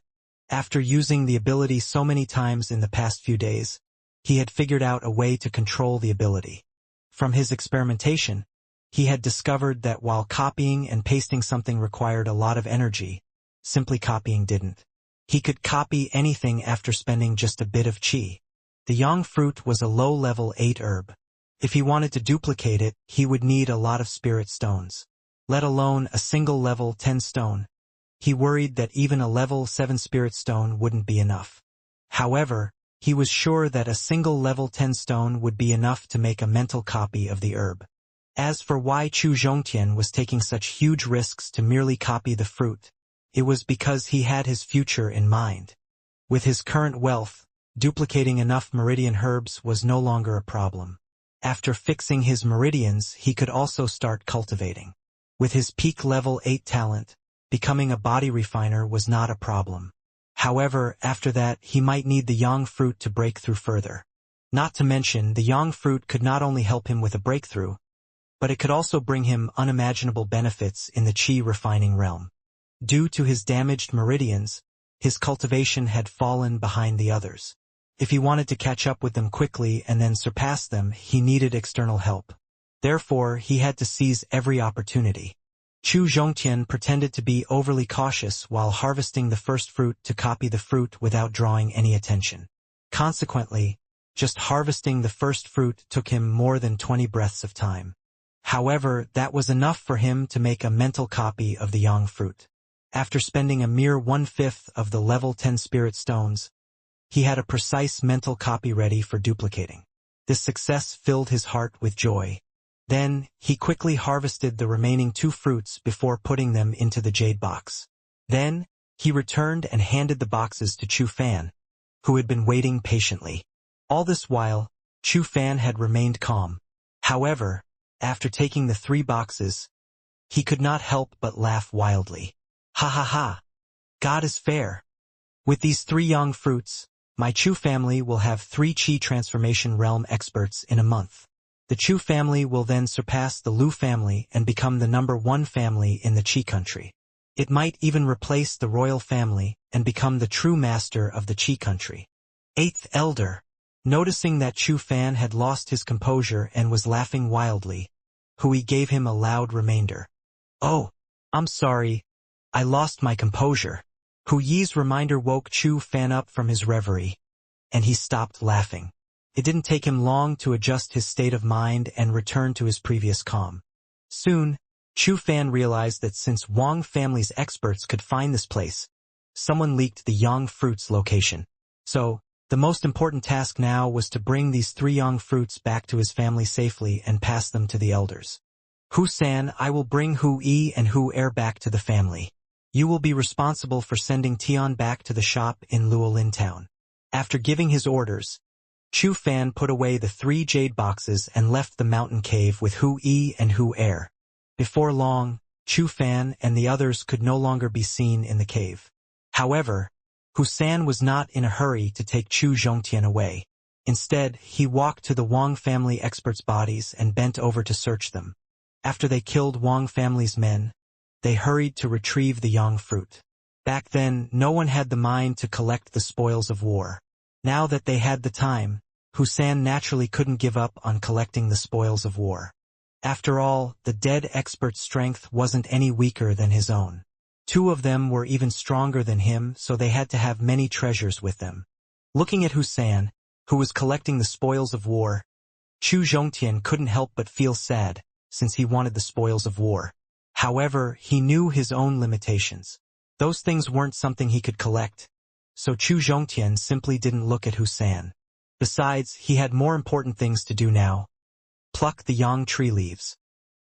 After using the ability so many times in the past few days, he had figured out a way to control the ability. From his experimentation, he had discovered that while copying and pasting something required a lot of energy, simply copying didn't. He could copy anything after spending just a bit of qi. The yang fruit was a low-level 8 herb. If he wanted to duplicate it, he would need a lot of spirit stones, let alone a single level 10 stone. He worried that even a level 7 spirit stone wouldn't be enough. However, he was sure that a single level 10 stone would be enough to make a mental copy of the herb. As for why Chu Zhongtian was taking such huge risks to merely copy the fruit, it was because he had his future in mind. With his current wealth, duplicating enough meridian herbs was no longer a problem. After fixing his meridians, he could also start cultivating. With his peak level 8 talent, becoming a body refiner was not a problem. However, after that, he might need the yang fruit to break through further. Not to mention, the yang fruit could not only help him with a breakthrough, but it could also bring him unimaginable benefits in the qi refining realm. Due to his damaged meridians, his cultivation had fallen behind the others. If he wanted to catch up with them quickly and then surpass them, he needed external help. Therefore, he had to seize every opportunity. Chu Zhongtian pretended to be overly cautious while harvesting the first fruit to copy the fruit without drawing any attention. Consequently, just harvesting the first fruit took him more than 20 breaths of time. However, that was enough for him to make a mental copy of the yang fruit. After spending a mere 1/5 of the level 10 spirit stones, he had a precise mental copy ready for duplicating. This success filled his heart with joy. Then, he quickly harvested the remaining 2 fruits before putting them into the jade box. Then, he returned and handed the boxes to Chu Fan, who had been waiting patiently. All this while, Chu Fan had remained calm. However, after taking the 3 boxes, he could not help but laugh wildly. Ha ha ha! God is fair. With these 3 yang fruits, my Chu family will have 3 Qi transformation realm experts in a month. The Chu family will then surpass the Lu family and become the #1 family in the Qi country. It might even replace the royal family and become the true master of the Qi country. 8th Elder. Noticing that Chu Fan had lost his composure and was laughing wildly, Hui gave him a loud remainder. Oh, I'm sorry, I lost my composure. Hu Yi's reminder woke Chu Fan up from his reverie, and he stopped laughing. It didn't take him long to adjust his state of mind and return to his previous calm. Soon, Chu Fan realized that since Wang family's experts could find this place, someone leaked the yang fruit's location. So, the most important task now was to bring these 3 yang fruits back to his family safely and pass them to the elders. Hu-san, I will bring Hu-yi and Hu-er back to the family. You will be responsible for sending Tian back to the shop in Luolin town. After giving his orders, Chu Fan put away the 3 jade boxes and left the mountain cave with Hu-yi and Hu-er. Before long, Chu Fan and the others could no longer be seen in the cave. However, Hu-san was not in a hurry to take Chu Zhongtian away. Instead, he walked to the Wang family experts' bodies and bent over to search them. After they killed Wang family's men, they hurried to retrieve the yang fruit. Back then, no one had the mind to collect the spoils of war. Now that they had the time, Hu-san naturally couldn't give up on collecting the spoils of war. After all, the dead expert's strength wasn't any weaker than his own. 2 of them were even stronger than him, so they had to have many treasures with them. Looking at Hu-san, who was collecting the spoils of war, Chu Zhongtian couldn't help but feel sad, since he wanted the spoils of war. However, he knew his own limitations. Those things weren't something he could collect, so Chu Zhongtian simply didn't look at Hu-san. Besides, he had more important things to do now. Pluck the yang tree leaves.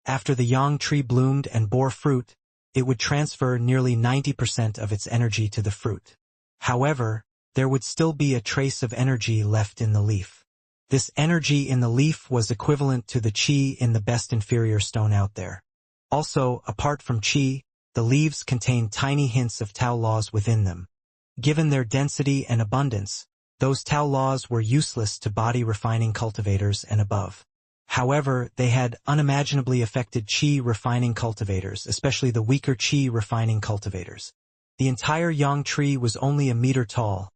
After the yang tree bloomed and bore fruit, it would transfer nearly 90% of its energy to the fruit. However, there would still be a trace of energy left in the leaf. This energy in the leaf was equivalent to the qi in the best inferior stone out there. Also, apart from qi, the leaves contained tiny hints of Tao laws within them. Given their density and abundance, those Tao laws were useless to body refining cultivators and above. However, they had unimaginably affected qi refining cultivators, especially the weaker qi refining cultivators. The entire yang tree was only a meter tall,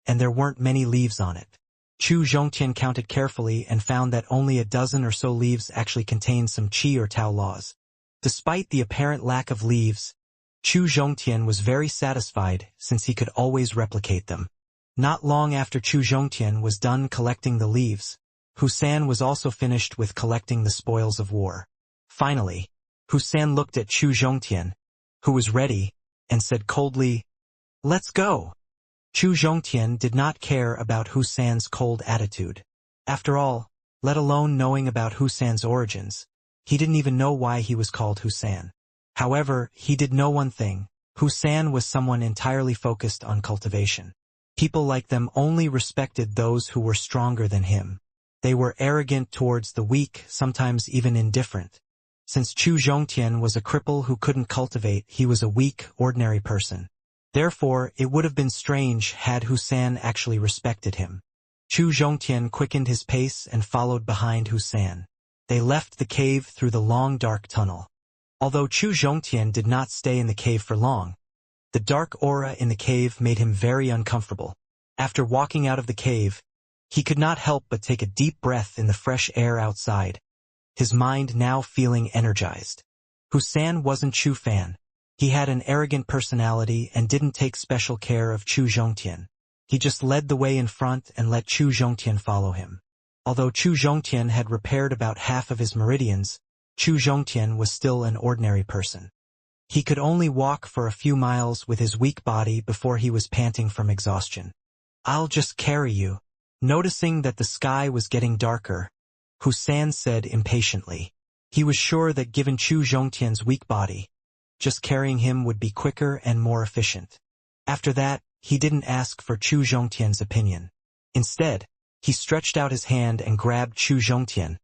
and there weren't many leaves on it. Chu Zhongtian counted carefully and found that only a dozen or so leaves actually contained some qi or Tao laws. Despite the apparent lack of leaves, Chu Zhongtian was very satisfied since he could always replicate them. Not long after Chu Zhongtian was done collecting the leaves, Husan was also finished with collecting the spoils of war. Finally, Husan looked at Chu Zhongtian, who was ready, and said coldly, "Let's go." Chu Zhongtian did not care about Husan's cold attitude. After all, let alone knowing about Husan's origins, he didn't even know why he was called Husan. However, he did know one thing: Husan was someone entirely focused on cultivation. People like them only respected those who were stronger than him. They were arrogant towards the weak, sometimes even indifferent. Since Chu Zhongtian was a cripple who couldn't cultivate, he was a weak, ordinary person. Therefore, it would have been strange had Husan actually respected him. Chu Zhongtian quickened his pace and followed behind Husan. They left the cave through the long dark tunnel. Although Chu Zhongtian did not stay in the cave for long, the dark aura in the cave made him very uncomfortable. After walking out of the cave, he could not help but take a deep breath in the fresh air outside, his mind now feeling energized. Husan wasn't Chu Fan. He had an arrogant personality and didn't take special care of Chu Zhongtian. He just led the way in front and let Chu Zhongtian follow him. Although Chu Zhongtian had repaired about half of his meridians, Chu Zhongtian was still an ordinary person. He could only walk for a few miles with his weak body before he was panting from exhaustion. "I'll just carry you." Noticing that the sky was getting darker, Husan said impatiently. He was sure that given Chu Zhongtian's weak body, just carrying him would be quicker and more efficient. After that, he didn't ask for Chu Zhongtian's opinion. Instead, he stretched out his hand and grabbed Chu Zhongtian,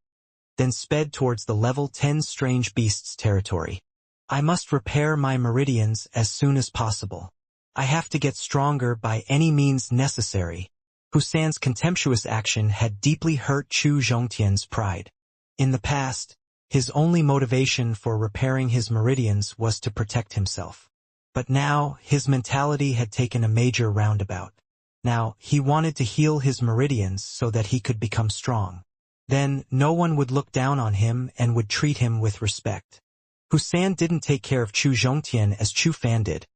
then sped towards the level 10 strange beasts territory. "I must repair my meridians as soon as possible. I have to get stronger by any means necessary." Husan's contemptuous action had deeply hurt Chu Zhongtian's pride. In the past, his only motivation for repairing his meridians was to protect himself. But now, his mentality had taken a major roundabout. Now, he wanted to heal his meridians so that he could become strong. Then, no one would look down on him and would treat him with respect. Husan didn't take care of Chu Zhongtian as Chu Fan did,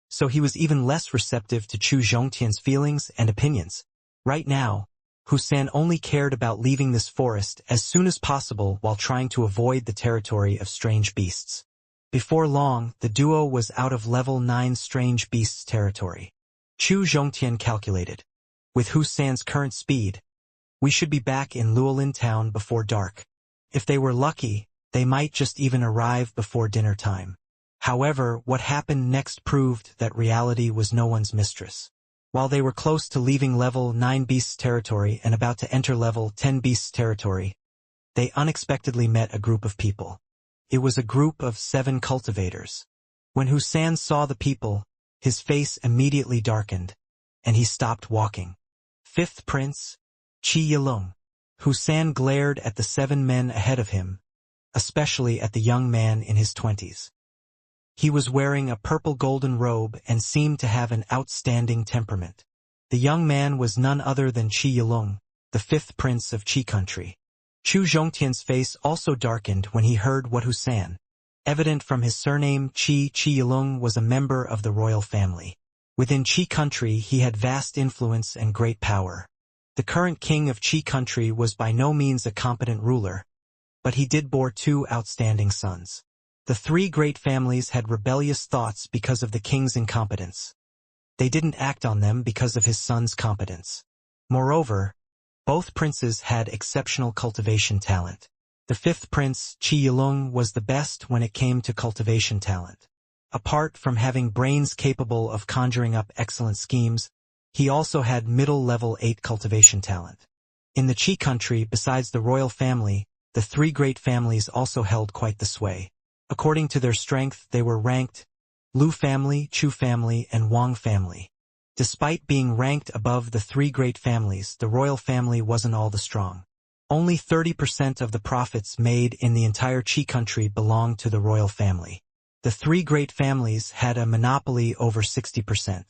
so he was even less receptive to Chu Zhongtian's feelings and opinions. Right now, Husan only cared about leaving this forest as soon as possible while trying to avoid the territory of strange beasts. Before long, the duo was out of level 9 strange beasts territory. Chu Zhongtian calculated. With Husan's current speed, we should be back in Luolin town before dark. If they were lucky, they might just even arrive before dinner time. However, what happened next proved that reality was no one's mistress. While they were close to leaving level 9 beasts territory and about to enter level 10 beasts territory, they unexpectedly met a group of people. It was a group of 7 cultivators. When Husan saw the people, his face immediately darkened, and he stopped walking. Fifth Prince, Qi Yilong. Husan glared at the 7 men ahead of him, especially at the young man in his 20s. He was wearing a purple golden robe and seemed to have an outstanding temperament. The young man was none other than Qi Yilong, the 5th prince of Qi country. Chu Zhongtian's face also darkened when he heard what Husan. Evident from his surname Qi Yilong was a member of the royal family. Within Qi country he had vast influence and great power. The current king of Qi country was by no means a competent ruler, but he did bore 2 outstanding sons. The 3 great families had rebellious thoughts because of the king's incompetence. They didn't act on them because of his son's competence. Moreover, both princes had exceptional cultivation talent. The 5th prince, Qi Yilong, was the best when it came to cultivation talent. Apart from having brains capable of conjuring up excellent schemes, he also had middle level 8 cultivation talent. In the Qi country, besides the royal family, the 3 great families also held quite the sway. According to their strength, they were ranked Lu family, Chu family, and Wang family. Despite being ranked above the 3 great families, the royal family wasn't all the strong. Only 30% of the profits made in the entire Qi country belonged to the royal family. The three great families had a monopoly over 60%.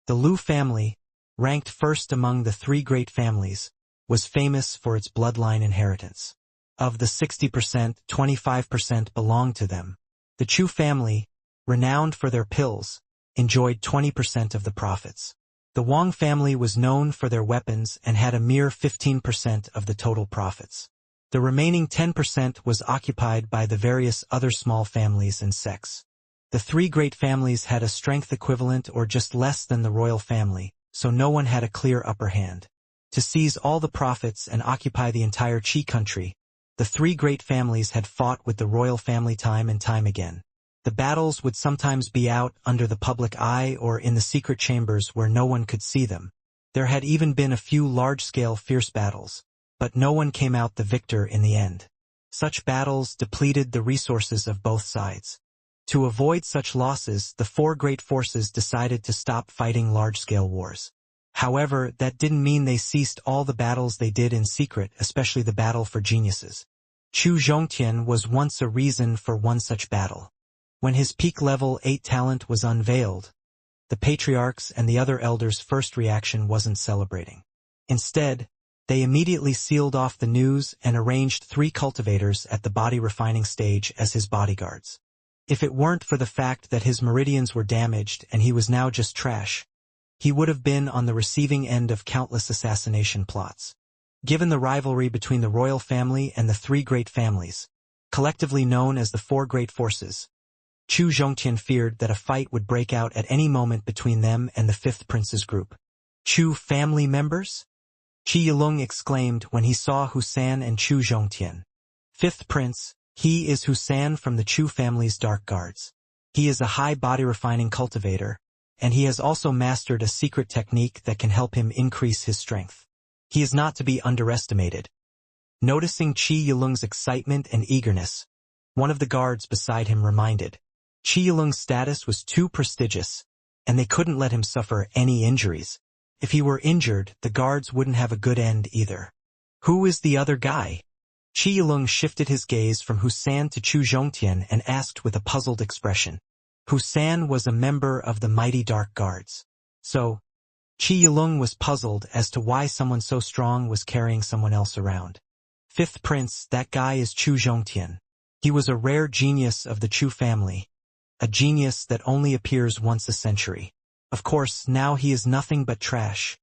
The Liu family, ranked first among the three great families, was famous for its bloodline inheritance. Of the 60%, 25% belonged to them. The Chu family, renowned for their pills, enjoyed 20% of the profits. The Wang family was known for their weapons and had a mere 15% of the total profits. The remaining 10% was occupied by the various other small families and sects. The three great families had a strength equivalent or just less than the royal family, so no one had a clear upper hand. To seize all the profits and occupy the entire Qi country, the three great families had fought with the royal family time and time again. The battles would sometimes be out under the public eye or in the secret chambers where no one could see them. There had even been a few large-scale fierce battles, but no one came out the victor in the end. Such battles depleted the resources of both sides. To avoid such losses, the four great forces decided to stop fighting large-scale wars. However, that didn't mean they ceased all the battles they did in secret, especially the battle for geniuses. Chu Zhongtian was once a reason for one such battle. When his peak level 8 talent was unveiled, the patriarchs and the other elders' first reaction wasn't celebrating. Instead, they immediately sealed off the news and arranged 3 cultivators at the body refining stage as his bodyguards. If it weren't for the fact that his meridians were damaged and he was now just trash, he would have been on the receiving end of countless assassination plots. Given the rivalry between the royal family and the 3 great families, collectively known as the 4 great forces, Chu Zhongtian feared that a fight would break out at any moment between them and the 5th prince's group. Chu family members? Qi Yilong exclaimed when he saw Husan and Chu Zhongtian. 5th prince, he is Husan from the Chu family's dark guards. He is a high body refining cultivator, and he has also mastered a secret technique that can help him increase his strength. He is not to be underestimated. Noticing Qi Yilong's excitement and eagerness, one of the guards beside him reminded, Qi Yilong's status was too prestigious, and they couldn't let him suffer any injuries. If he were injured, the guards wouldn't have a good end either. Who is the other guy? Qi Yilong shifted his gaze from Husan to Chu Zhongtian and asked with a puzzled expression. Husan was a member of the mighty dark guards. So, Qi Yilong was puzzled as to why someone so strong was carrying someone else around. 5th prince, that guy is Chu Zhongtian. He was a rare genius of the Chu family, a genius that only appears once a century. Of course, now he is nothing but trash,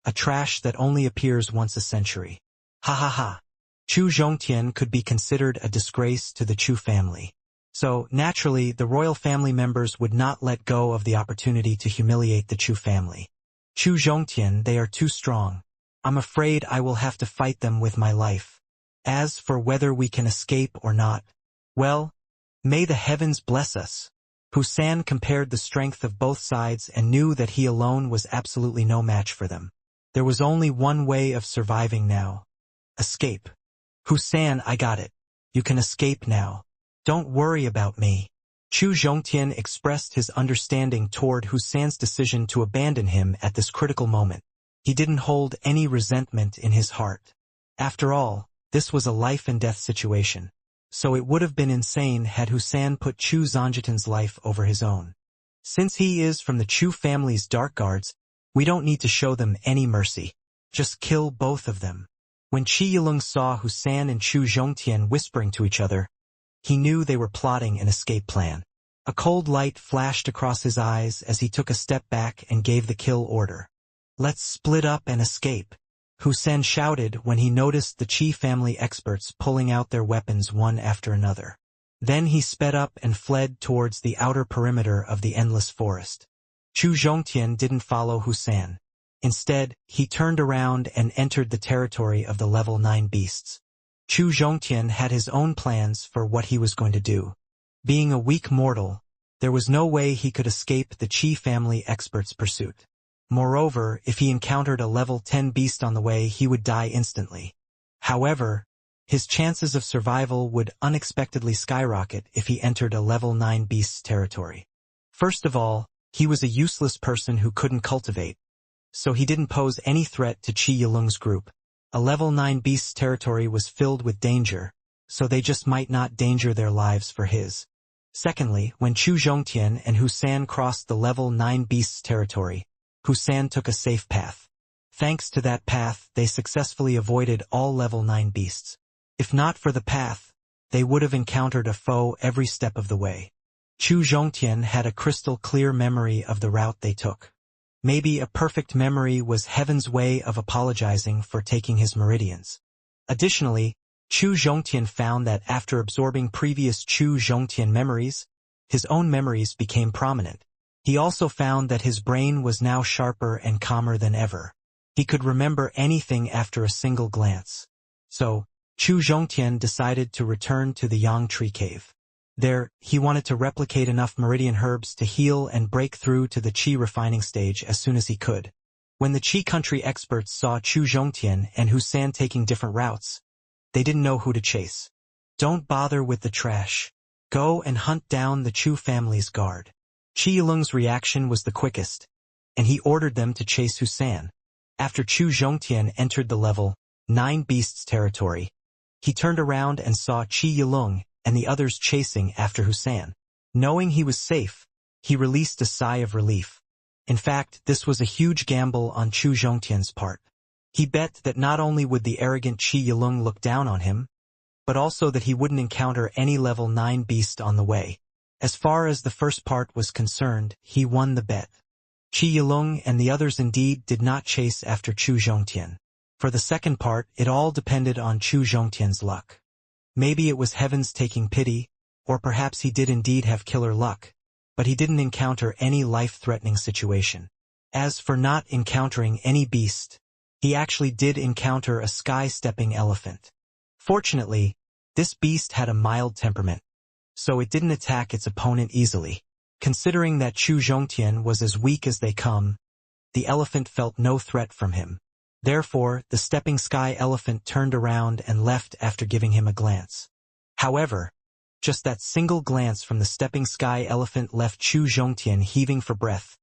a trash that only appears once a century. Ha ha ha. Chu Zhongtian could be considered a disgrace to the Chu family. So, naturally, the royal family members would not let go of the opportunity to humiliate the Chu family. Chu Zhongtian, they are too strong. I'm afraid I will have to fight them with my life. As for whether we can escape or not, well, may the heavens bless us. Husan compared the strength of both sides and knew that he alone was absolutely no match for them. There was only one way of surviving now. Escape. Husan, I got it. You can escape now. Don't worry about me. Chu Zhongtian expressed his understanding toward Husan's decision to abandon him at this critical moment. He didn't hold any resentment in his heart. After all, this was a life-and-death situation. So it would have been insane had Husan put Chu Zhongtian's life over his own. Since he is from the Chu family's dark guards, we don't need to show them any mercy. Just kill both of them. When Qi Yilong saw Husan and Chu Zhongtian whispering to each other, he knew they were plotting an escape plan. A cold light flashed across his eyes as he took a step back and gave the kill order. Let's split up and escape. Husan shouted when he noticed the Qi family experts pulling out their weapons one after another. Then he sped up and fled towards the outer perimeter of the endless forest. Chu Zhongtian didn't follow Husan. Instead, he turned around and entered the territory of the level 9 beasts. Chu Zhongtian had his own plans for what he was going to do. Being a weak mortal, there was no way he could escape the Qi family experts' pursuit. Moreover, if he encountered a level 10 beast on the way, he would die instantly. However, his chances of survival would unexpectedly skyrocket if he entered a level 9 beast's territory. First of all, he was a useless person who couldn't cultivate, so he didn't pose any threat to Qi Yilong's group. A level 9 beast's territory was filled with danger, so they just might not danger their lives for his. Secondly, when Chu Zhongtian and Husan crossed the level 9 beasts territory, Husan took a safe path. Thanks to that path, they successfully avoided all level 9 beasts. If not for the path, they would have encountered a foe every step of the way. Chu Zhongtian had a crystal clear memory of the route they took. Maybe a perfect memory was heaven's way of apologizing for taking his meridians. Additionally, Chu Zhongtian found that after absorbing previous Chu Zhongtian memories, his own memories became prominent. He also found that his brain was now sharper and calmer than ever. He could remember anything after a single glance. So, Chu Zhongtian decided to return to the Yang Tree Cave. There, he wanted to replicate enough meridian herbs to heal and break through to the Qi refining stage as soon as he could. When the Qi country experts saw Chu Zhongtian and Husan taking different routes, they didn't know who to chase. Don't bother with the trash. Go and hunt down the Chu family's guard. Qi Yilung's reaction was the quickest, and he ordered them to chase Husan. After Chu Zhongtian entered the level 9 beasts territory, he turned around and saw Qi Yilung and the others chasing after Husan. Knowing he was safe, he released a sigh of relief. In fact, this was a huge gamble on Chu Zhongtian's part. He bet that not only would the arrogant Qi Yilung look down on him, but also that he wouldn't encounter any level 9 beast on the way. As far as the first part was concerned, he won the bet. Qi Yilung and the others indeed did not chase after Chu Zhongtian. For the second part, it all depended on Chu Zhongtian's luck. Maybe it was heavens taking pity, or perhaps he did indeed have killer luck, but he didn't encounter any life-threatening situation. As for not encountering any beast, he actually did encounter a sky-stepping elephant. Fortunately, this beast had a mild temperament, so it didn't attack its opponent easily. Considering that Chu Zhongtian was as weak as they come, the elephant felt no threat from him. Therefore, the stepping sky elephant turned around and left after giving him a glance. However, just that single glance from the stepping sky elephant left Chu Zhongtian heaving for breath,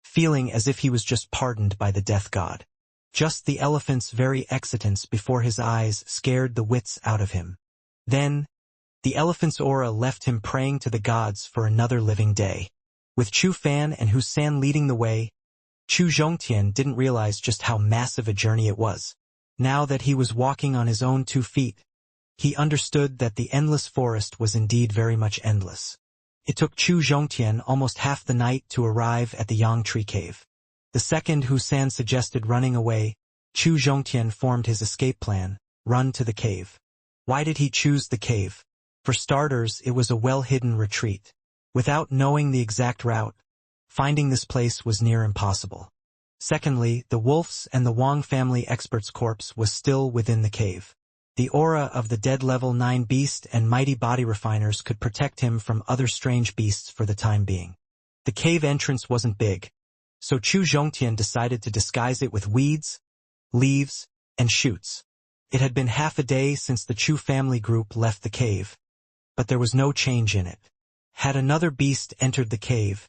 feeling as if he was just pardoned by the death god. Just the elephant's very existence before his eyes scared the wits out of him. Then, the elephant's aura left him praying to the gods for another living day. With Chu Fan and Husan leading the way, Chu Zhongtian didn't realize just how massive a journey it was. Now that he was walking on his own 2 feet, he understood that the endless forest was indeed very much endless. It took Chu Zhongtian almost half the night to arrive at the Yang Tree Cave. The second Husan suggested running away, Chu Zhongtian formed his escape plan: run to the cave. Why did he choose the cave? For starters, it was a well-hidden retreat. Without knowing the exact route, finding this place was near impossible. Secondly, the Wolf's and the Wang family expert's corpse was still within the cave. The aura of the dead level 9 beast and mighty body refiners could protect him from other strange beasts for the time being. The cave entrance wasn't big, so Chu Zhongtian decided to disguise it with weeds, leaves, and shoots. It had been half a day since the Chu family group left the cave, but there was no change in it. Had another beast entered the cave,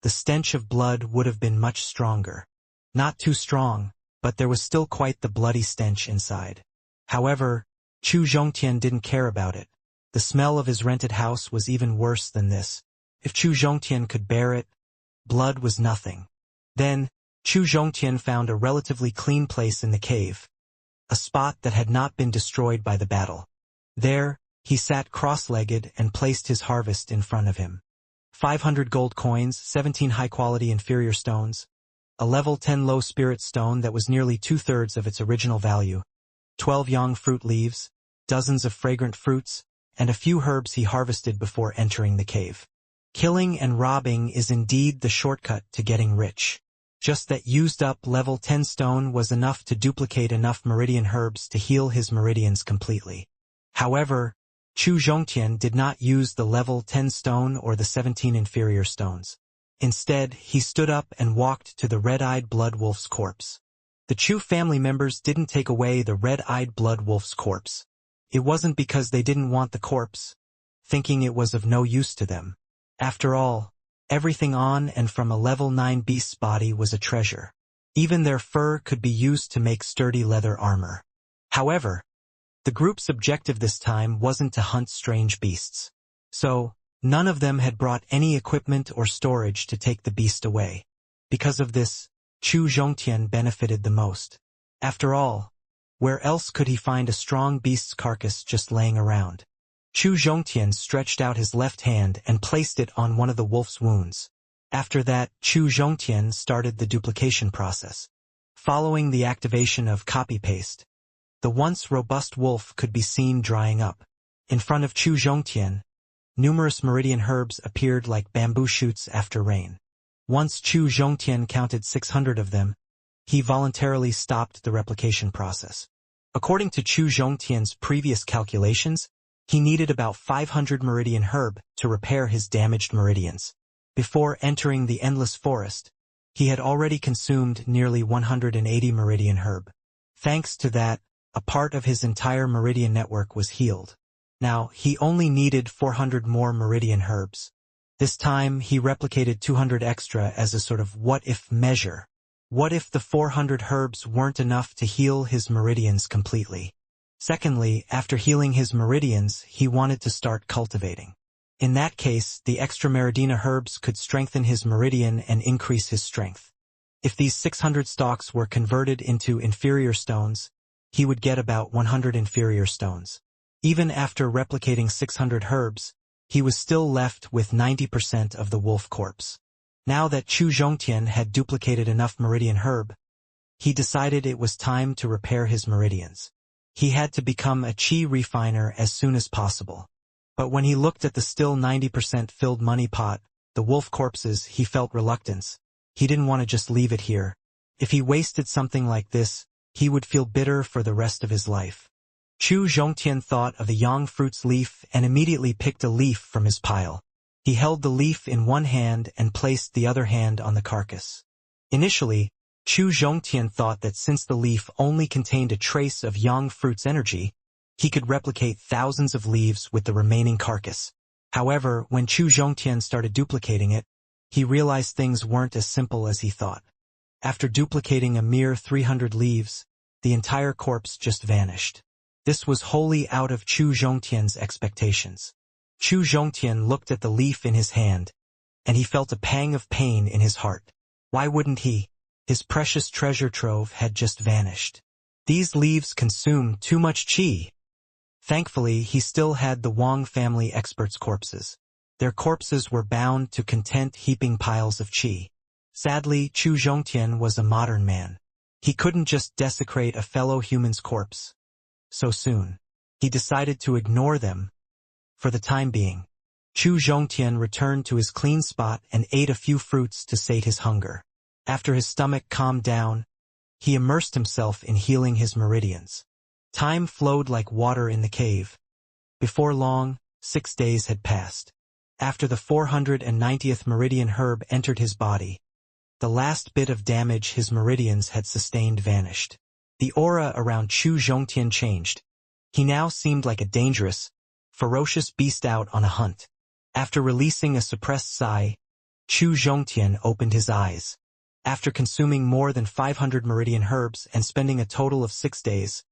the stench of blood would have been much stronger. Not too strong, but there was still quite the bloody stench inside. However, Chu Zhongtian didn't care about it. The smell of his rented house was even worse than this. If Chu Zhongtian could bear it, blood was nothing. Then, Chu Zhongtian found a relatively clean place in the cave, a spot that had not been destroyed by the battle. There, he sat cross-legged and placed his harvest in front of him. 500 gold coins, 17 high-quality inferior stones, a level 10 low spirit stone that was nearly 2/3 of its original value, 12 yang fruit leaves, dozens of fragrant fruits, and a few herbs he harvested before entering the cave. Killing and robbing is indeed the shortcut to getting rich. Just that used-up level 10 stone was enough to duplicate enough meridian herbs to heal his meridians completely. However, Chu Zhongtian did not use the level 10 stone or the 17 inferior stones. Instead, he stood up and walked to the red-eyed blood wolf's corpse. The Chu family members didn't take away the red-eyed blood wolf's corpse. It wasn't because they didn't want the corpse, thinking it was of no use to them. After all, everything on and from a level 9 beast's body was a treasure. Even their fur could be used to make sturdy leather armor. However, the group's objective this time wasn't to hunt strange beasts. So, None of them had brought any equipment or storage to take the beast away. Because of this, Chu Zhongtian benefited the most. After all, where else could he find a strong beast's carcass just laying around? Chu Zhongtian stretched out his left hand and placed it on one of the wolf's wounds. After that, Chu Zhongtian started the duplication process. Following the activation of copy-paste, the once robust wolf could be seen drying up. In front of Chu Zhongtian, numerous meridian herbs appeared like bamboo shoots after rain. Once Chu Zhongtian counted 600 of them, he voluntarily stopped the replication process. According to Chu Zhongtian's previous calculations, he needed about 500 meridian herb to repair his damaged meridians. Before entering the endless forest, he had already consumed nearly 180 meridian herb. Thanks to that, a part of his entire meridian network was healed. Now, he only needed 400 more meridian herbs. This time, he replicated 200 extra as a sort of what-if measure. What if the 400 herbs weren't enough to heal his meridians completely? Secondly, after healing his meridians, he wanted to start cultivating. In that case, the extra meridina herbs could strengthen his meridian and increase his strength. If these 600 stalks were converted into inferior stones, he would get about 100 inferior stones. Even after replicating 600 herbs, he was still left with 90% of the wolf corpse. Now that Chu Zhongtian had duplicated enough meridian herb, he decided it was time to repair his meridians. He had to become a chi refiner as soon as possible. But when he looked at the still 90% filled money pot, the wolf corpses, he felt reluctance. He didn't want to just leave it here. If he wasted something like this, he would feel bitter for the rest of his life. Chu Zhongtian thought of the yang fruit's leaf and immediately picked a leaf from his pile. He held the leaf in one hand and placed the other hand on the carcass. Initially, Chu Zhongtian thought that since the leaf only contained a trace of yang fruit's energy, he could replicate thousands of leaves with the remaining carcass. However, when Chu Zhongtian started duplicating it, he realized things weren't as simple as he thought. After duplicating a mere 300 leaves, the entire corpse just vanished. This was wholly out of Chu Zhongtian's expectations. Chu Zhongtian looked at the leaf in his hand, and he felt a pang of pain in his heart. Why wouldn't he? His precious treasure trove had just vanished. These leaves consumed too much qi. Thankfully, he still had the Wang family experts' corpses. Their corpses were bound to content heaping piles of qi. Sadly, Chu Zhongtian was a modern man. He couldn't just desecrate a fellow human's corpse so soon. He decided to ignore them for the time being. Chu Zhongtian returned to his clean spot and ate a few fruits to sate his hunger. After his stomach calmed down, he immersed himself in healing his meridians. Time flowed like water in the cave. Before long, 6 days had passed. After the 490th meridian herb entered his body, the last bit of damage his meridians had sustained vanished. The aura around Chu Zhongtian changed. He now seemed like a dangerous, ferocious beast out on a hunt. After releasing a suppressed sigh, Chu Zhongtian opened his eyes. After consuming more than 500 meridian herbs and spending a total of 6 days,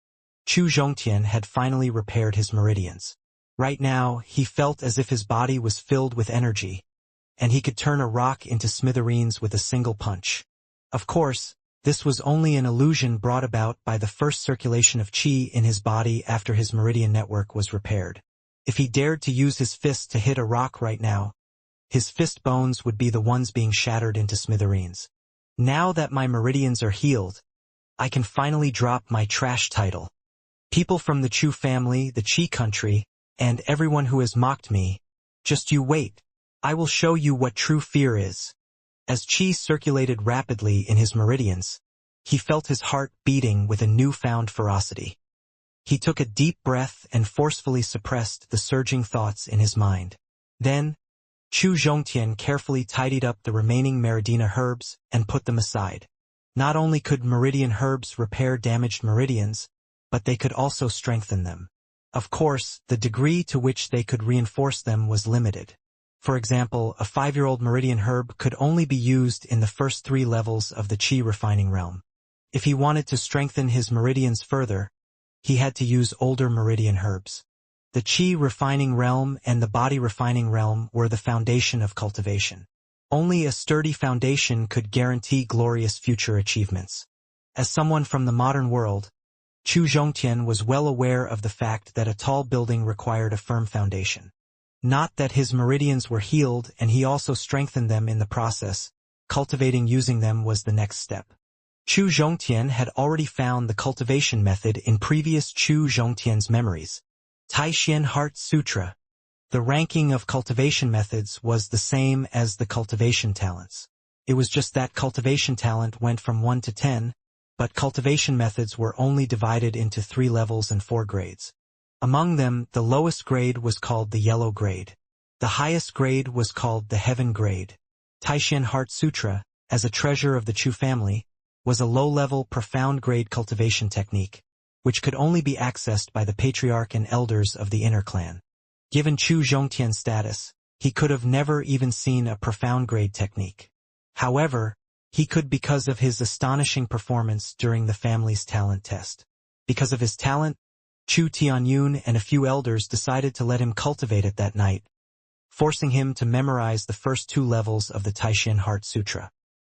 Chu Zhongtian had finally repaired his meridians. Right now, he felt as if his body was filled with energy, and he could turn a rock into smithereens with a single punch. Of course, this was only an illusion brought about by the first circulation of qi in his body after his meridian network was repaired. If he dared to use his fist to hit a rock right now, his fist bones would be the ones being shattered into smithereens. Now that my meridians are healed, I can finally drop my trash title. People from the Chu family, the Qi country, and everyone who has mocked me, just you wait. I will show you what true fear is. As qi circulated rapidly in his meridians, he felt his heart beating with a newfound ferocity. He took a deep breath and forcefully suppressed the surging thoughts in his mind. Then, Chu Zhongtian carefully tidied up the remaining meridina herbs and put them aside. Not only could meridian herbs repair damaged meridians, but they could also strengthen them. Of course, the degree to which they could reinforce them was limited. For example, a 5-year-old meridian herb could only be used in the first 3 levels of the qi refining realm. If he wanted to strengthen his meridians further, he had to use older meridian herbs. The Qi refining realm and the body refining realm were the foundation of cultivation. Only a sturdy foundation could guarantee glorious future achievements. As someone from the modern world, Chu Zhongtian was well aware of the fact that a tall building required a firm foundation. Not that his meridians were healed, and he also strengthened them in the process. Cultivating using them was the next step. Chu Zhongtian had already found the cultivation method in previous Chu Zhongtian's memories. Taishan Heart Sutra. The ranking of cultivation methods was the same as the cultivation talents. It was just that cultivation talent went from 1 to 10, but cultivation methods were only divided into 3 levels and 4 grades. Among them, the lowest grade was called the yellow grade. The highest grade was called the heaven grade. Taishan Heart Sutra, as a treasure of the Chu family, was a low-level profound grade cultivation technique, which could only be accessed by the patriarch and elders of the inner clan. Given Chu Zhongtian's status, he could have never even seen a profound grade technique. However, he could because of his astonishing performance during the family's talent test. Because of his talent, Chu Tianyun and a few elders decided to let him cultivate it that night, forcing him to memorize the first 2 levels of the Taishan Heart Sutra.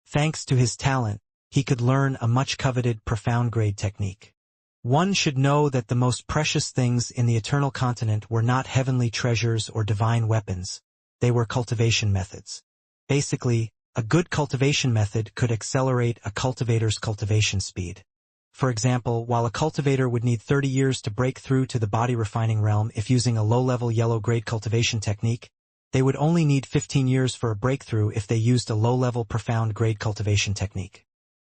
Thanks to his talent, he could learn a much-coveted profound grade technique. One should know that the most precious things in the Eternal Continent were not heavenly treasures or divine weapons. They were cultivation methods. Basically, a good cultivation method could accelerate a cultivator's cultivation speed. For example, while a cultivator would need 30 years to break through to the body refining realm if using a low-level yellow-grade cultivation technique, they would only need 15 years for a breakthrough if they used a low-level profound grade cultivation technique.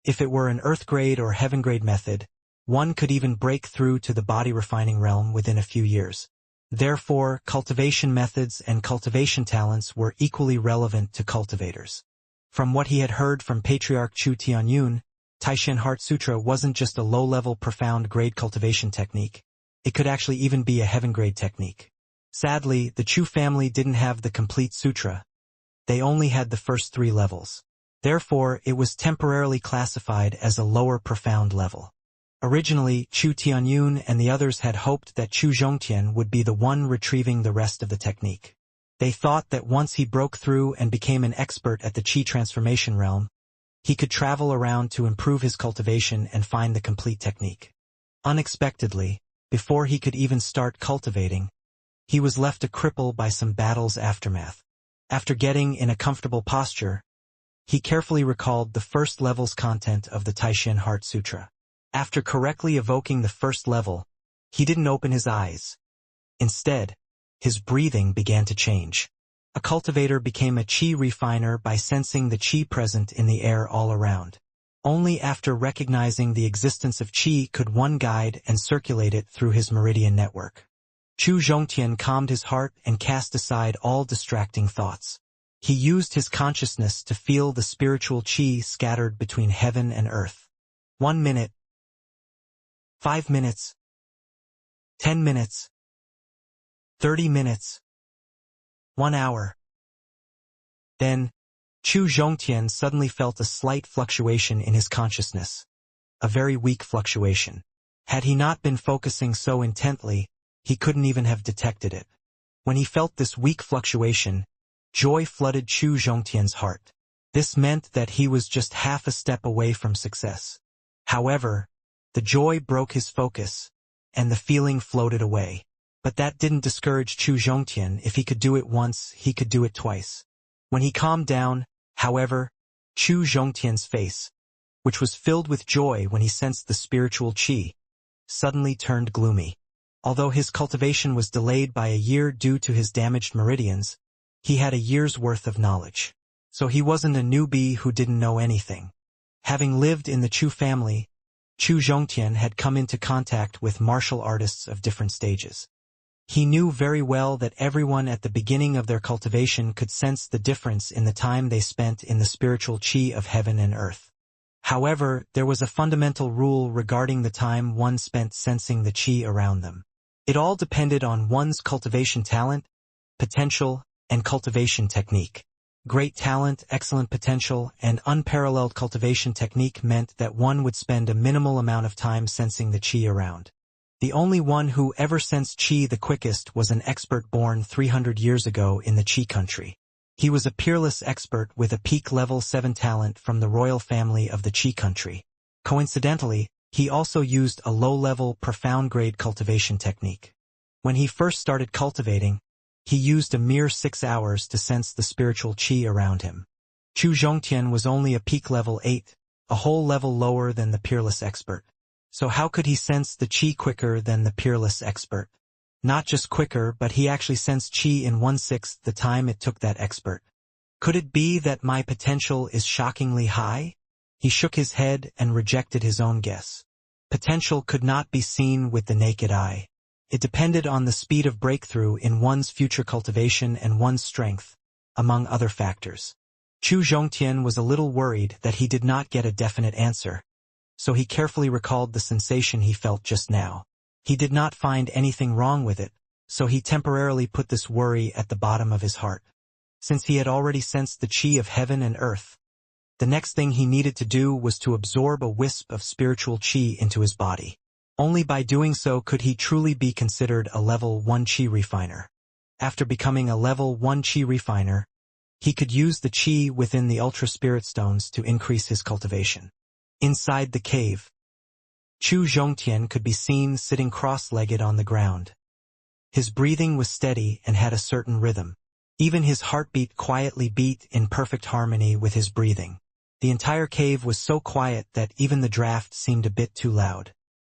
If it were an earth grade or heaven grade method, one could even break through to the body refining realm within a few years. Therefore, cultivation methods and cultivation talents were equally relevant to cultivators. From what he had heard from Patriarch Chu Tianyun, Taishan Heart Sutra wasn't just a low-level profound grade cultivation technique. It could actually even be a heaven grade technique. Sadly, the Chu family didn't have the complete sutra. They only had the first 3 levels. Therefore, it was temporarily classified as a lower profound level. Originally, Chu Tianyun and the others had hoped that Chu Zhongtian would be the one retrieving the rest of the technique. They thought that once he broke through and became an expert at the Qi transformation realm, he could travel around to improve his cultivation and find the complete technique. Unexpectedly, before he could even start cultivating, he was left a cripple by some battle's aftermath. After getting in a comfortable posture, he carefully recalled the first level's content of the Taishan Heart Sutra. After correctly evoking the first level, he didn't open his eyes. Instead, his breathing began to change. A cultivator became a Qi refiner by sensing the Qi present in the air all around. Only after recognizing the existence of Qi could one guide and circulate it through his meridian network. Chu Zhongtian calmed his heart and cast aside all distracting thoughts. He used his consciousness to feel the spiritual Qi scattered between heaven and earth. 1 minute. 5 minutes, 10 minutes, 30 minutes, 1 hour. Then, Chu Zhongtian suddenly felt a slight fluctuation in his consciousness. A very weak fluctuation. Had he not been focusing so intently, he couldn't even have detected it. When he felt this weak fluctuation, joy flooded Chu Zhongtian's heart. This meant that he was just half a step away from success. However, the joy broke his focus, and the feeling floated away. But that didn't discourage Chu Zhongtian. If he could do it once, he could do it twice. When he calmed down, however, Chu Zhongtian's face, which was filled with joy when he sensed the spiritual Qi, suddenly turned gloomy. Although his cultivation was delayed by a year due to his damaged meridians, he had a year's worth of knowledge. So he wasn't a newbie who didn't know anything. Having lived in the Chu family, Chu Zhongtian had come into contact with martial artists of different stages. He knew very well that everyone at the beginning of their cultivation could sense the difference in the time they spent in the spiritual Qi of heaven and earth. However, there was a fundamental rule regarding the time one spent sensing the Qi around them. It all depended on one's cultivation talent, potential, and cultivation technique. Great talent, excellent potential, and unparalleled cultivation technique meant that one would spend a minimal amount of time sensing the Qi around. The only one who ever sensed qi the quickest was an expert born 300 years ago in the qi country. He was a peerless expert with a peak level 7 talent from the royal family of the qi country. Coincidentally, he also used a low-level, profound-grade cultivation technique. When he first started cultivating, he used a mere 6 hours to sense the spiritual qi around him. Chu Zhongtian was only a peak level 8, a whole level lower than the peerless expert. So how could he sense the qi quicker than the peerless expert? Not just quicker, but he actually sensed qi in 1/6 the time it took that expert. Could it be that my potential is shockingly high? He shook his head and rejected his own guess. Potential could not be seen with the naked eye. It depended on the speed of breakthrough in one's future cultivation and one's strength, among other factors. Chu Zhongtian was a little worried that he did not get a definite answer, so he carefully recalled the sensation he felt just now. He did not find anything wrong with it, so he temporarily put this worry at the bottom of his heart. Since he had already sensed the qi of heaven and earth, the next thing he needed to do was to absorb a wisp of spiritual qi into his body. Only by doing so could he truly be considered a level 1 qi refiner. After becoming a level 1 qi refiner, he could use the qi within the ultra spirit stones to increase his cultivation. Inside the cave, Chu Zhongtian could be seen sitting cross-legged on the ground. His breathing was steady and had a certain rhythm. Even his heartbeat quietly beat in perfect harmony with his breathing. The entire cave was so quiet that even the draft seemed a bit too loud.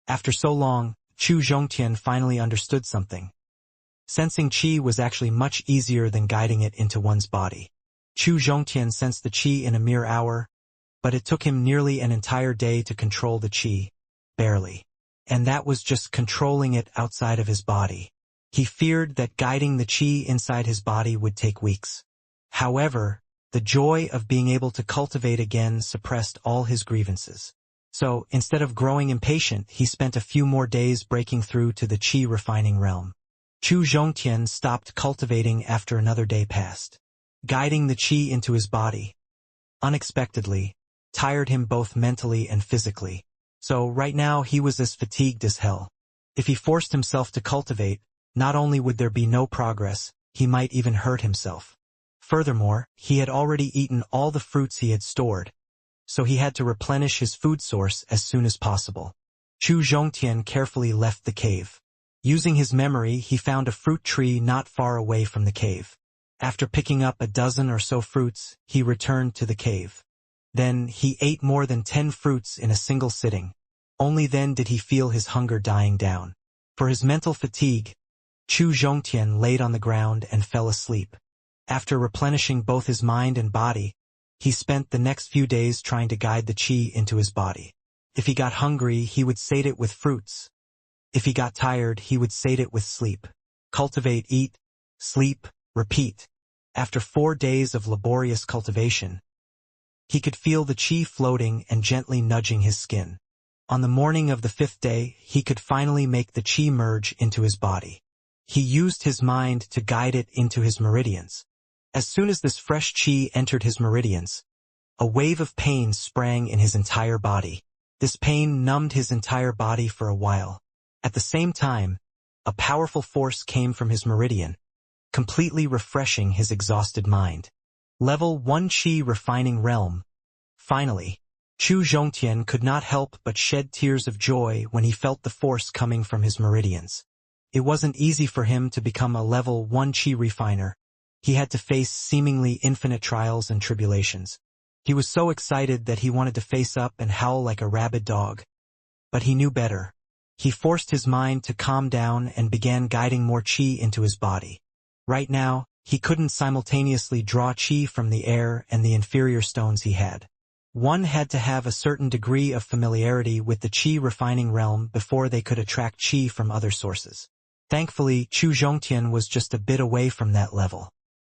After so long, Chu Zhongtian finally understood something. Sensing qi was actually much easier than guiding it into one's body. Chu Zhongtian sensed the qi in a mere hour, but it took him nearly an entire day to control the qi. Barely. And that was just controlling it outside of his body. He feared that guiding the qi inside his body would take weeks. However, the joy of being able to cultivate again suppressed all his grievances. So, instead of growing impatient, he spent a few more days breaking through to the qi refining realm. Chu Zhongtian stopped cultivating after another day passed. Guiding the qi into his body, unexpectedly, tired him both mentally and physically. So right now he was as fatigued as hell. If he forced himself to cultivate, not only would there be no progress, he might even hurt himself. Furthermore, he had already eaten all the fruits he had stored, so he had to replenish his food source as soon as possible. Chu Zhongtian carefully left the cave. Using his memory, he found a fruit tree not far away from the cave. After picking up a dozen or so fruits, he returned to the cave. Then, he ate more than 10 fruits in a single sitting. Only then did he feel his hunger dying down. For his mental fatigue, Chu Zhongtian laid on the ground and fell asleep. After replenishing both his mind and body, he spent the next few days trying to guide the qi into his body. If he got hungry, he would sate it with fruits. If he got tired, he would sate it with sleep. Cultivate, eat, sleep, repeat. After 4 days of laborious cultivation, he could feel the qi floating and gently nudging his skin. On the morning of the 5th day, he could finally make the qi merge into his body. He used his mind to guide it into his meridians. As soon as this fresh qi entered his meridians, a wave of pain sprang in his entire body. This pain numbed his entire body for a while. At the same time, a powerful force came from his meridian, completely refreshing his exhausted mind. Level 1 Qi Refining Realm. Finally, Chu Zhongtian could not help but shed tears of joy when he felt the force coming from his meridians. It wasn't easy for him to become a level 1 Qi refiner. He had to face seemingly infinite trials and tribulations. He was so excited that he wanted to face up and howl like a rabid dog. But he knew better. He forced his mind to calm down and began guiding more qi into his body. Right now, he couldn't simultaneously draw qi from the air and the inferior stones he had. One had to have a certain degree of familiarity with the qi refining realm before they could attract qi from other sources. Thankfully, Chu Zhongtian was just a bit away from that level.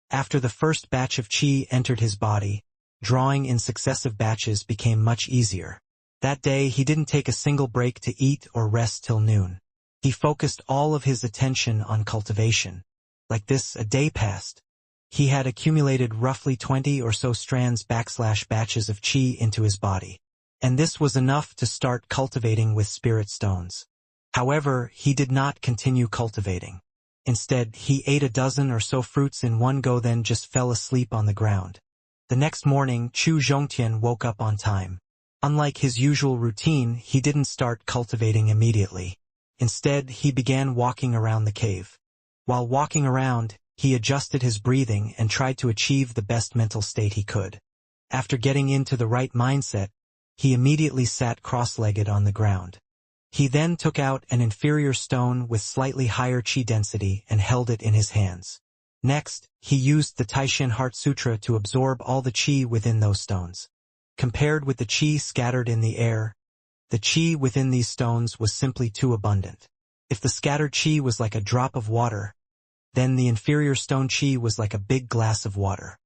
After the first batch of qi entered his body, drawing in successive batches became much easier. That day he didn't take a single break to eat or rest till noon. He focused all of his attention on cultivation. Like this, a day passed. He had accumulated roughly 20 or so strands / batches of qi into his body. And this was enough to start cultivating with spirit stones. However, he did not continue cultivating. Instead, he ate a dozen or so fruits in one go, then just fell asleep on the ground. The next morning, Chu Zhongtian woke up on time. Unlike his usual routine, he didn't start cultivating immediately. Instead, he began walking around the cave. While walking around, he adjusted his breathing and tried to achieve the best mental state he could. After getting into the right mindset, he immediately sat cross-legged on the ground. He then took out an inferior stone with slightly higher qi density and held it in his hands. Next, he used the Taishan Heart Sutra to absorb all the qi within those stones. Compared with the qi scattered in the air, the qi within these stones was simply too abundant. If the scattered qi was like a drop of water, then the inferior stone qi was like a big glass of water.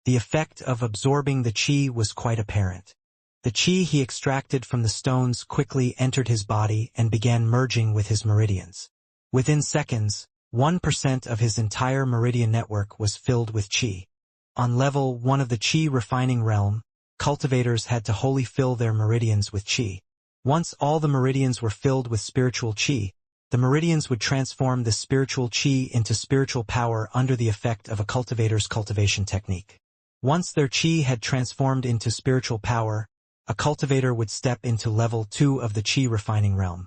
The effect of absorbing the qi was quite apparent. The qi he extracted from the stones quickly entered his body and began merging with his meridians. Within seconds, 1% of his entire meridian network was filled with qi. On level 1 of the qi refining realm, cultivators had to wholly fill their meridians with qi. Once all the meridians were filled with spiritual qi, the meridians would transform this spiritual qi into spiritual power under the effect of a cultivator's cultivation technique. Once their qi had transformed into spiritual power, a cultivator would step into level 2 of the qi refining realm.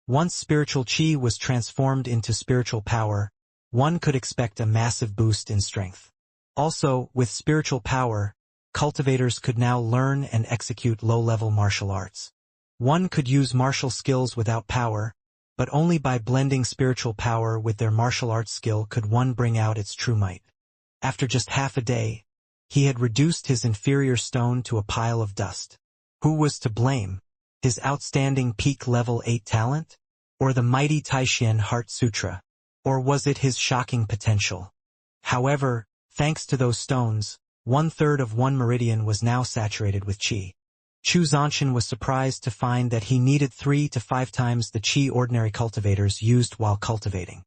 Once spiritual qi was transformed into spiritual power, one could expect a massive boost in strength. Also, with spiritual power, cultivators could now learn and execute low-level martial arts. One could use martial skills without power, but only by blending spiritual power with their martial arts skill could one bring out its true might. After just half a day, he had reduced his inferior stone to a pile of dust. Who was to blame? His outstanding peak level 8 talent? Or the mighty Taishan Heart Sutra? Or was it his shocking potential? However, thanks to those stones, 1/3 of one meridian was now saturated with qi. Chu Zhongtian was surprised to find that he needed 3 to 5 times the qi ordinary cultivators used while cultivating.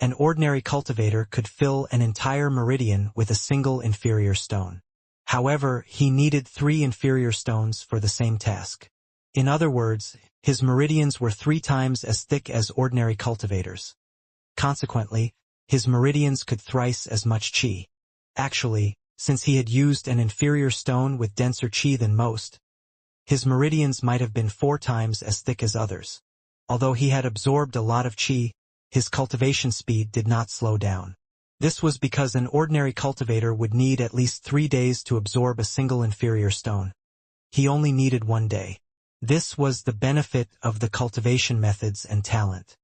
An ordinary cultivator could fill an entire meridian with a single inferior stone. However, he needed 3 inferior stones for the same task. In other words, his meridians were 3 times as thick as ordinary cultivators. Consequently, his meridians could thrice as much qi. Actually, since he had used an inferior stone with denser qi than most, his meridians might have been 4 times as thick as others. Although he had absorbed a lot of qi, his cultivation speed did not slow down. This was because an ordinary cultivator would need at least 3 days to absorb a single inferior stone. He only needed 1 day. This was the benefit of the cultivation methods and talent.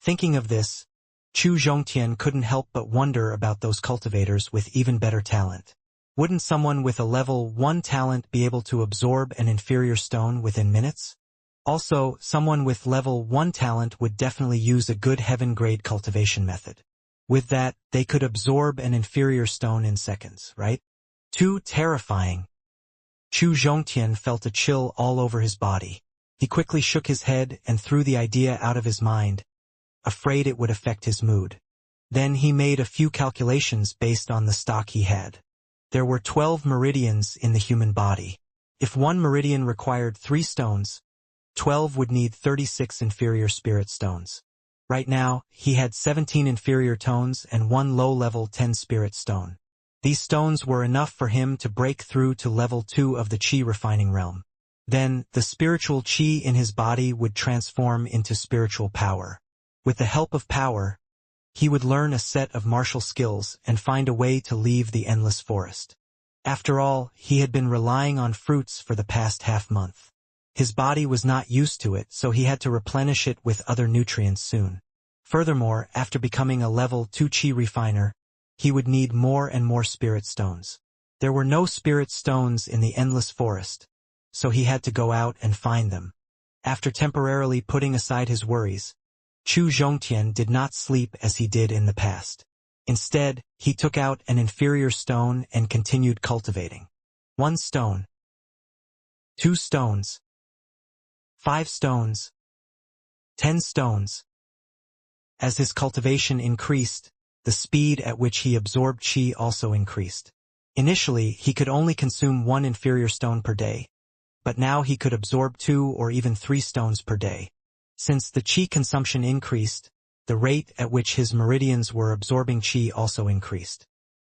Thinking of this, Chu Zhongtian couldn't help but wonder about those cultivators with even better talent. Wouldn't someone with a level 1 talent be able to absorb an inferior stone within minutes? Also, someone with level 1 talent would definitely use a good heaven-grade cultivation method. With that, they could absorb an inferior stone in seconds, right? Too terrifying. Chu Zhongtian felt a chill all over his body. He quickly shook his head and threw the idea out of his mind, afraid it would affect his mood. Then he made a few calculations based on the stock he had. There were 12 meridians in the human body. If one meridian required 3 stones, 12 would need 36 inferior spirit stones. Right now, he had 17 inferior tones and 1 low-level 10 spirit stone. These stones were enough for him to break through to level 2 of the qi refining realm. Then, the spiritual qi in his body would transform into spiritual power. With the help of power, he would learn a set of martial skills and find a way to leave the endless forest. After all, he had been relying on fruits for the past half-month. His body was not used to it, so he had to replenish it with other nutrients soon. Furthermore, after becoming a level 2 qi refiner, he would need more and more spirit stones. There were no spirit stones in the endless forest, so he had to go out and find them. After temporarily putting aside his worries, Chu Zhongtian did not sleep as he did in the past. Instead, he took out an inferior stone and continued cultivating. 1 stone. 2 stones. 5 stones. 10 stones. As his cultivation increased, the speed at which he absorbed qi also increased. Initially, he could only consume 1 inferior stone per day, but now he could absorb 2 or even 3 stones per day. Since the qi consumption increased, the rate at which his meridians were absorbing qi also increased.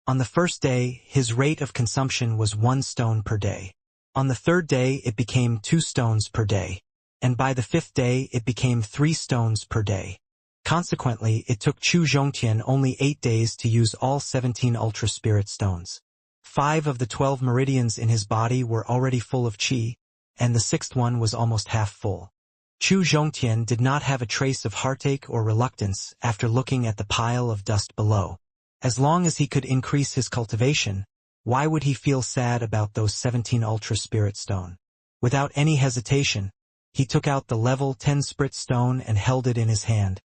On the first day, his rate of consumption was 1 stone per day. On the third day, it became 2 stones per day. And by the 5th day, it became 3 stones per day. Consequently, it took Chu Zhongtian only 8 days to use all 17 Ultra Spirit stones. 5 of the 12 meridians in his body were already full of qi, and the 6th one was almost half full. Chu Zhongtian did not have a trace of heartache or reluctance after looking at the pile of dust below. As long as he could increase his cultivation, why would he feel sad about those 17 Ultra Spirit stone? Without any hesitation, he took out the level 10 Spirit stone and held it in his hand.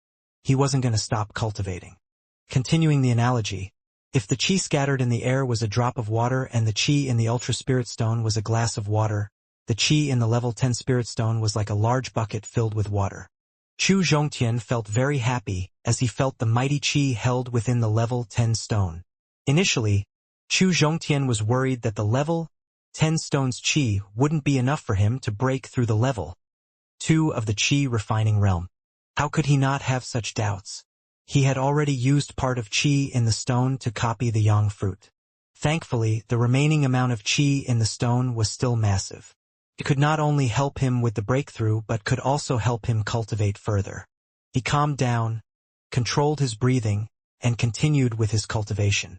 He wasn't going to stop cultivating. Continuing the analogy, if the qi scattered in the air was a drop of water and the qi in the Ultra Spirit stone was a glass of water, the qi in the level 10 Spirit stone was like a large bucket filled with water. Chu Zhongtian felt very happy as he felt the mighty qi held within the level 10 stone. Initially, Chu Zhongtian was worried that the level 10 stone's qi wouldn't be enough for him to break through the level 2 of the qi refining realm. How could he not have such doubts? He had already used part of qi in the stone to copy the yang fruit. Thankfully, the remaining amount of qi in the stone was still massive. It could not only help him with the breakthrough but could also help him cultivate further. He calmed down, controlled his breathing, and continued with his cultivation.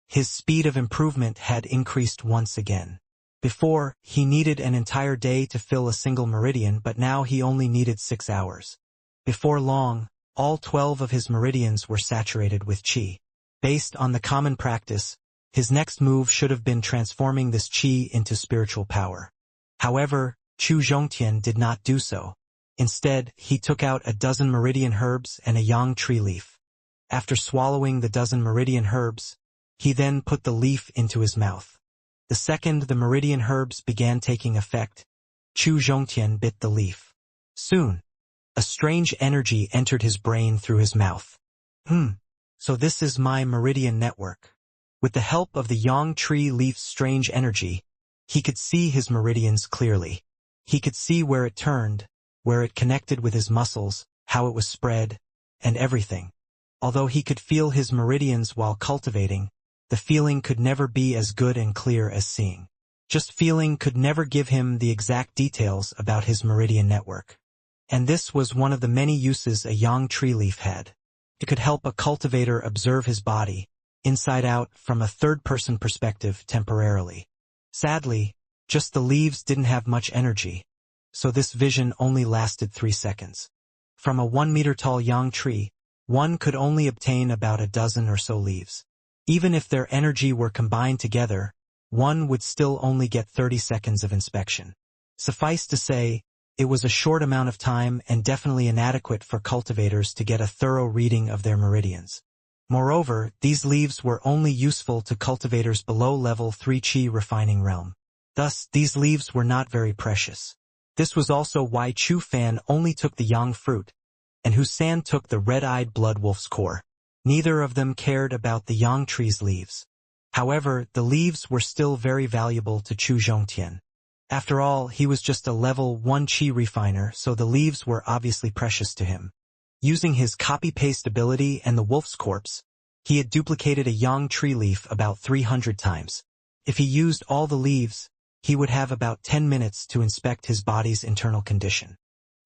His speed of improvement had increased once again. Before, he needed an entire day to fill a single meridian, but now he only needed 6 hours. Before long, all 12 of his meridians were saturated with qi. Based on the common practice, his next move should have been transforming this qi into spiritual power. However, Chu Zhongtian did not do so. Instead, he took out a dozen meridian herbs and a yang tree leaf. After swallowing the dozen meridian herbs, he then put the leaf into his mouth. The second the meridian herbs began taking effect, Chu Zhongtian bit the leaf. Soon, a strange energy entered his brain through his mouth. So this is my meridian network. With the help of the yang tree leaf's strange energy, he could see his meridians clearly. He could see where it turned, where it connected with his muscles, how it was spread, and everything. Although he could feel his meridians while cultivating, the feeling could never be as good and clear as seeing. Just feeling could never give him the exact details about his meridian network. And this was one of the many uses a yang tree leaf had. It could help a cultivator observe his body, inside out, from a third-person perspective temporarily. Sadly, just the leaves didn't have much energy, so this vision only lasted 3 seconds. From a 1-meter-tall yang tree, one could only obtain about a dozen or so leaves. Even if their energy were combined together, one would still only get 30 seconds of inspection. Suffice to say, it was a short amount of time and definitely inadequate for cultivators to get a thorough reading of their meridians. Moreover, these leaves were only useful to cultivators below level 3 qi refining realm. Thus, these leaves were not very precious. This was also why Chu Fan only took the yang fruit, and Husan took the red-eyed blood wolf's core. Neither of them cared about the yang tree's leaves. However, the leaves were still very valuable to Chu Zhongtian. After all, he was just a level 1 qi refiner, so the leaves were obviously precious to him. Using his copy-paste ability and the wolf's corpse, he had duplicated a yang tree leaf about 300 times. If he used all the leaves, he would have about 10 minutes to inspect his body's internal condition.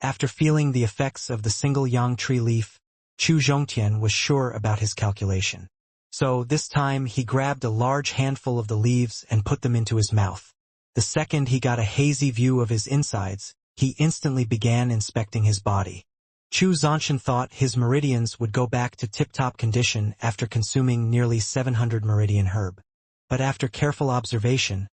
After feeling the effects of the single yang tree leaf, Chu Zhongtian was sure about his calculation. So this time he grabbed a large handful of the leaves and put them into his mouth. The second he got a hazy view of his insides, he instantly began inspecting his body. Chu Zhongtian thought his meridians would go back to tip-top condition after consuming nearly 700 meridian herb. But after careful observation,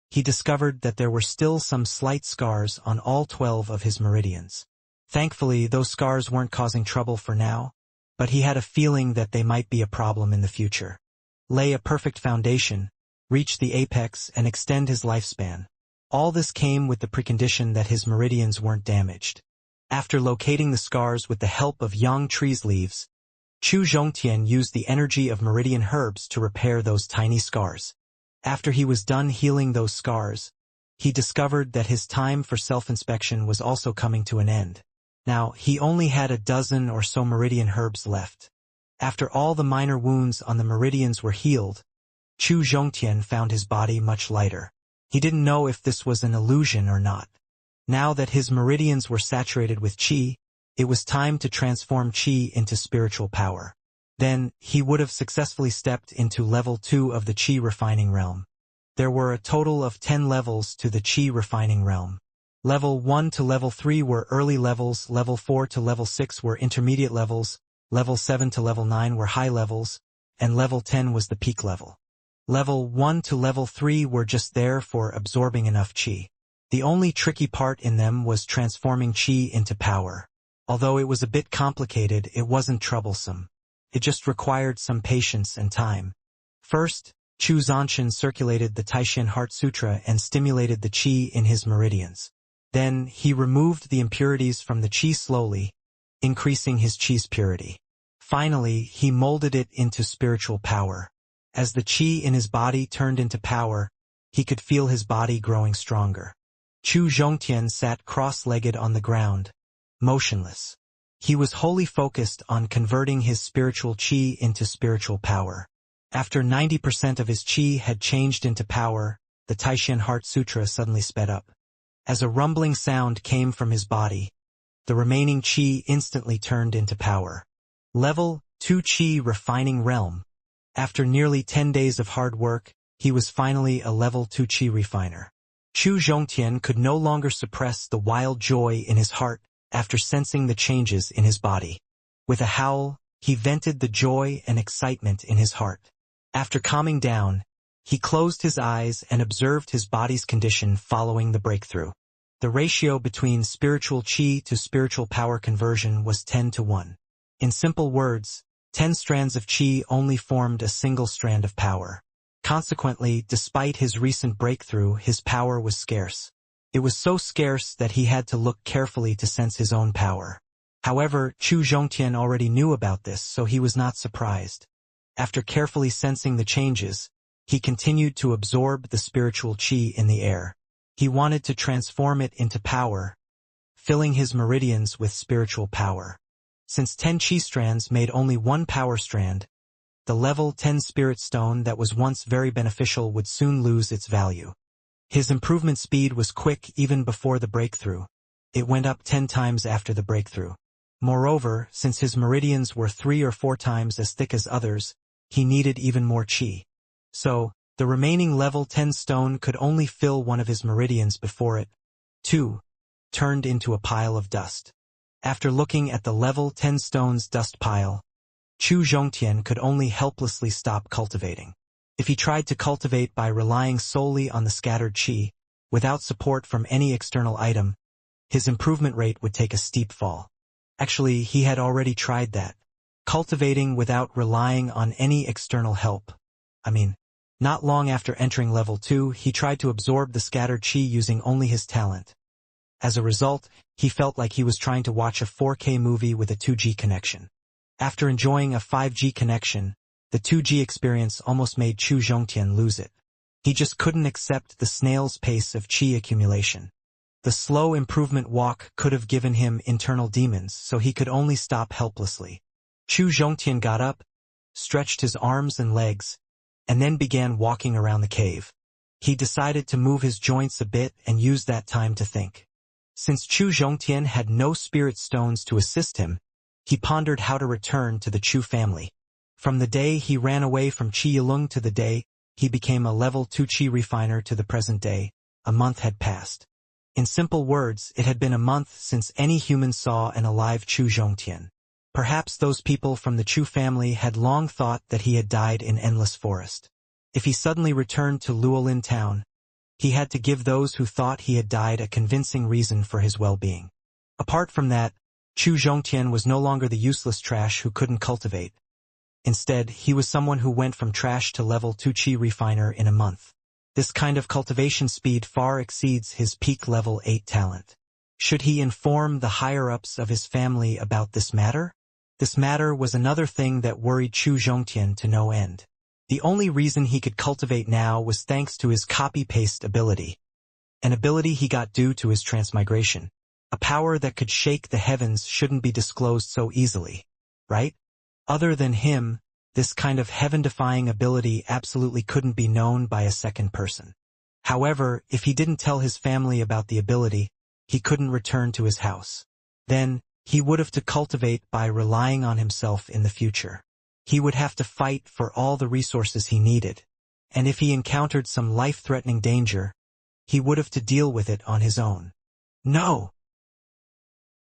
he discovered that there were still some slight scars on all 12 of his meridians. Thankfully, those scars weren't causing trouble for now, but he had a feeling that they might be a problem in the future. Lay a perfect foundation, reach the apex, and extend his lifespan. All this came with the precondition that his meridians weren't damaged. After locating the scars with the help of yang tree's leaves, Chu Zhongtian used the energy of meridian herbs to repair those tiny scars. After he was done healing those scars, he discovered that his time for self-inspection was also coming to an end. Now, he only had a dozen or so meridian herbs left. After all the minor wounds on the meridians were healed, Chu Zhongtian found his body much lighter. He didn't know if this was an illusion or not. Now that his meridians were saturated with qi, it was time to transform qi into spiritual power. Then, he would have successfully stepped into level 2 of the qi refining realm. There were a total of 10 levels to the qi refining realm. Level 1 to level 3 were early levels, level 4 to level 6 were intermediate levels, level 7 to level 9 were high levels, and level 10 was the peak level. Level 1 to level 3 were just there for absorbing enough qi. The only tricky part in them was transforming qi into power. Although it was a bit complicated, it wasn't troublesome. It just required some patience and time. First, Chu Zhanshan circulated the Taishan Heart Sutra and stimulated the qi in his meridians. Then, he removed the impurities from the qi slowly, increasing his qi's purity. Finally, he molded it into spiritual power. As the qi in his body turned into power, he could feel his body growing stronger. Chu Zhongtian sat cross-legged on the ground, motionless. He was wholly focused on converting his spiritual qi into spiritual power. After 90% of his qi had changed into power, the Taishan Heart Sutra suddenly sped up. As a rumbling sound came from his body, the remaining qi instantly turned into power. Level 2 Qi Refining Realm. After nearly 10 days of hard work, he was finally a level 2 Qi refiner. Chu Zhongtian could no longer suppress the wild joy in his heart after sensing the changes in his body. With a howl, he vented the joy and excitement in his heart. After calming down, he closed his eyes and observed his body's condition following the breakthrough. The ratio between spiritual qi to spiritual power conversion was 10 to 1. In simple words, 10 strands of qi only formed a single strand of power. Consequently, despite his recent breakthrough, his power was scarce. It was so scarce that he had to look carefully to sense his own power. However, Chu Zhongtian already knew about this, so he was not surprised. After carefully sensing the changes, he continued to absorb the spiritual qi in the air. He wanted to transform it into power, filling his meridians with spiritual power. Since 10 qi strands made only one power strand, the level 10 spirit stone that was once very beneficial would soon lose its value. His improvement speed was quick even before the breakthrough. It went up 10 times after the breakthrough. Moreover, since his meridians were 3 or 4 times as thick as others, he needed even more qi. So, the remaining level 10 stone could only fill one of his meridians before it, too, turned into a pile of dust. After looking at the level 10 stone's dust pile, Chu Zhongtian could only helplessly stop cultivating. If he tried to cultivate by relying solely on the scattered qi, without support from any external item, his improvement rate would take a steep fall. Actually, he had already tried that. Cultivating without relying on any external help. Not long after entering level 2, he tried to absorb the scattered qi using only his talent. As a result, he felt like he was trying to watch a 4K movie with a 2G connection. After enjoying a 5G connection, the 2G experience almost made Chu Zhongtian lose it. He just couldn't accept the snail's pace of qi accumulation. The slow improvement walk could have given him internal demons, so he could only stop helplessly. Chu Zhongtian got up, stretched his arms and legs, and then began walking around the cave. He decided to move his joints a bit and use that time to think. Since Chu Zhongtian had no spirit stones to assist him, he pondered how to return to the Chu family. From the day he ran away from Qi Yilung to the day he became a level 2 Qi refiner to the present day, a month had passed. In simple words, it had been a month since any human saw an alive Chu Zhongtian. Perhaps those people from the Chu family had long thought that he had died in endless forest. If he suddenly returned to Luolin town, he had to give those who thought he had died a convincing reason for his well-being. Apart from that, Chu Zhongtian was no longer the useless trash who couldn't cultivate. Instead, he was someone who went from trash to level 2 Qi refiner in a month. This kind of cultivation speed far exceeds his peak level 8 talent. Should he inform the higher-ups of his family about this matter? This matter was another thing that worried Chu Zhongtian to no end. The only reason he could cultivate now was thanks to his copy-paste ability, an ability he got due to his transmigration. A power that could shake the heavens shouldn't be disclosed so easily, right? Other than him, this kind of heaven-defying ability absolutely couldn't be known by a second person. However, if he didn't tell his family about the ability, he couldn't return to his house. Then, he would have to cultivate by relying on himself in the future. He would have to fight for all the resources he needed, and if he encountered some life-threatening danger, he would have to deal with it on his own. No!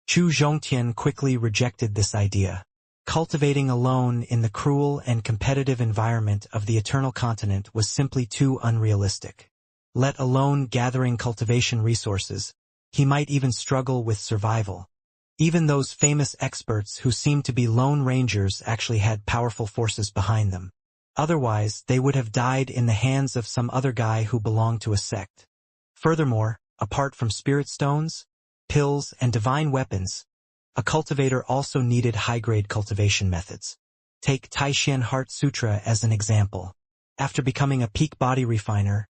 Chu Zhongtian quickly rejected this idea. Cultivating alone in the cruel and competitive environment of the Eternal Continent was simply too unrealistic. Let alone gathering cultivation resources, he might even struggle with survival. Even those famous experts who seemed to be lone rangers actually had powerful forces behind them. Otherwise, they would have died in the hands of some other guy who belonged to a sect. Furthermore, apart from spirit stones, pills, and divine weapons, a cultivator also needed high-grade cultivation methods. Take Taishan Heart Sutra as an example. After becoming a peak body refiner,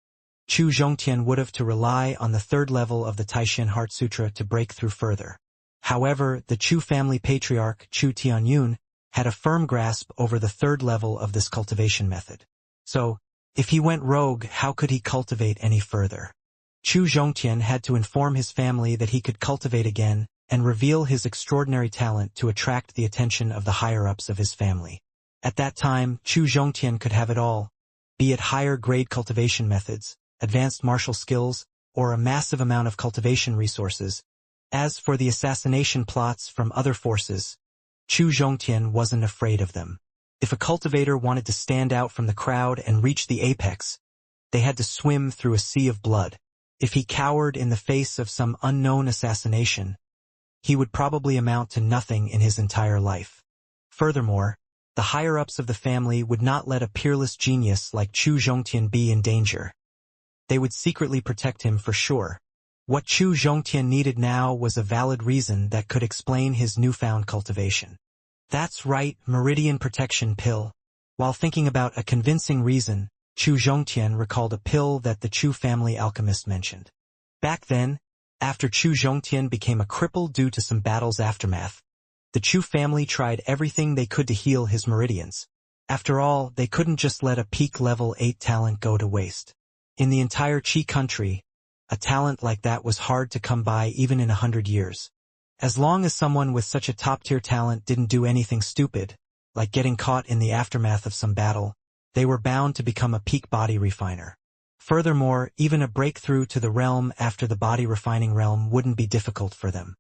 Chu Zhongtian would have to rely on the third level of the Taishan Heart Sutra to break through further. However, the Chu family patriarch Chu Tianyun had a firm grasp over the third level of this cultivation method. So, if he went rogue, how could he cultivate any further? Chu Zhongtian had to inform his family that he could cultivate again and reveal his extraordinary talent to attract the attention of the higher-ups of his family. At that time, Chu Zhongtian could have it all, be it higher-grade cultivation methods, advanced martial skills, or a massive amount of cultivation resources. As for the assassination plots from other forces, Chu Zhongtian wasn't afraid of them. If a cultivator wanted to stand out from the crowd and reach the apex, they had to swim through a sea of blood. If he cowered in the face of some unknown assassination, he would probably amount to nothing in his entire life. Furthermore, the higher-ups of the family would not let a peerless genius like Chu Zhongtian be in danger. They would secretly protect him for sure. What Chu Zhongtian needed now was a valid reason that could explain his newfound cultivation. That's right, Meridian Protection Pill. While thinking about a convincing reason, Chu Zhongtian recalled a pill that the Chu family alchemist mentioned. Back then, after Chu Zhongtian became a cripple due to some battle's aftermath, the Chu family tried everything they could to heal his meridians. After all, they couldn't just let a peak level 8 talent go to waste. In the entire Qi country, a talent like that was hard to come by even in 100 years. As long as someone with such a top-tier talent didn't do anything stupid, like getting caught in the aftermath of some battle, they were bound to become a peak body refiner. Furthermore, even a breakthrough to the realm after the body refining realm wouldn't be difficult for them.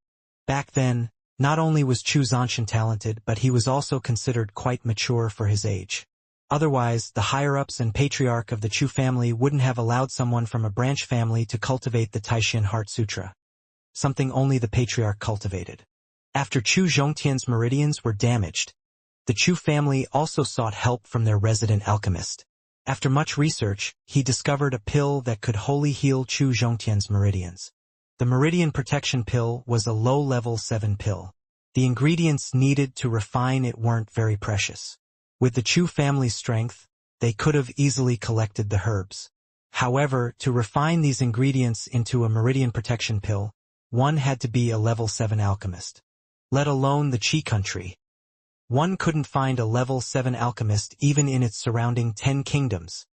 Back then, not only was Chu Zhongtian talented, but he was also considered quite mature for his age. Otherwise, the higher-ups and patriarch of the Chu family wouldn't have allowed someone from a branch family to cultivate the Taishan Heart Sutra, something only the patriarch cultivated. After Chu Zhongtian's meridians were damaged, the Chu family also sought help from their resident alchemist. After much research, he discovered a pill that could wholly heal Chu Zhongtian's meridians. The Meridian Protection Pill was a low-level 7 pill. The ingredients needed to refine it weren't very precious. With the Chu family's strength, they could have easily collected the herbs. However, to refine these ingredients into a Meridian Protection Pill, one had to be a level 7 alchemist. Let alone the Qi country. One couldn't find a level 7 alchemist even in its surrounding 10 kingdoms.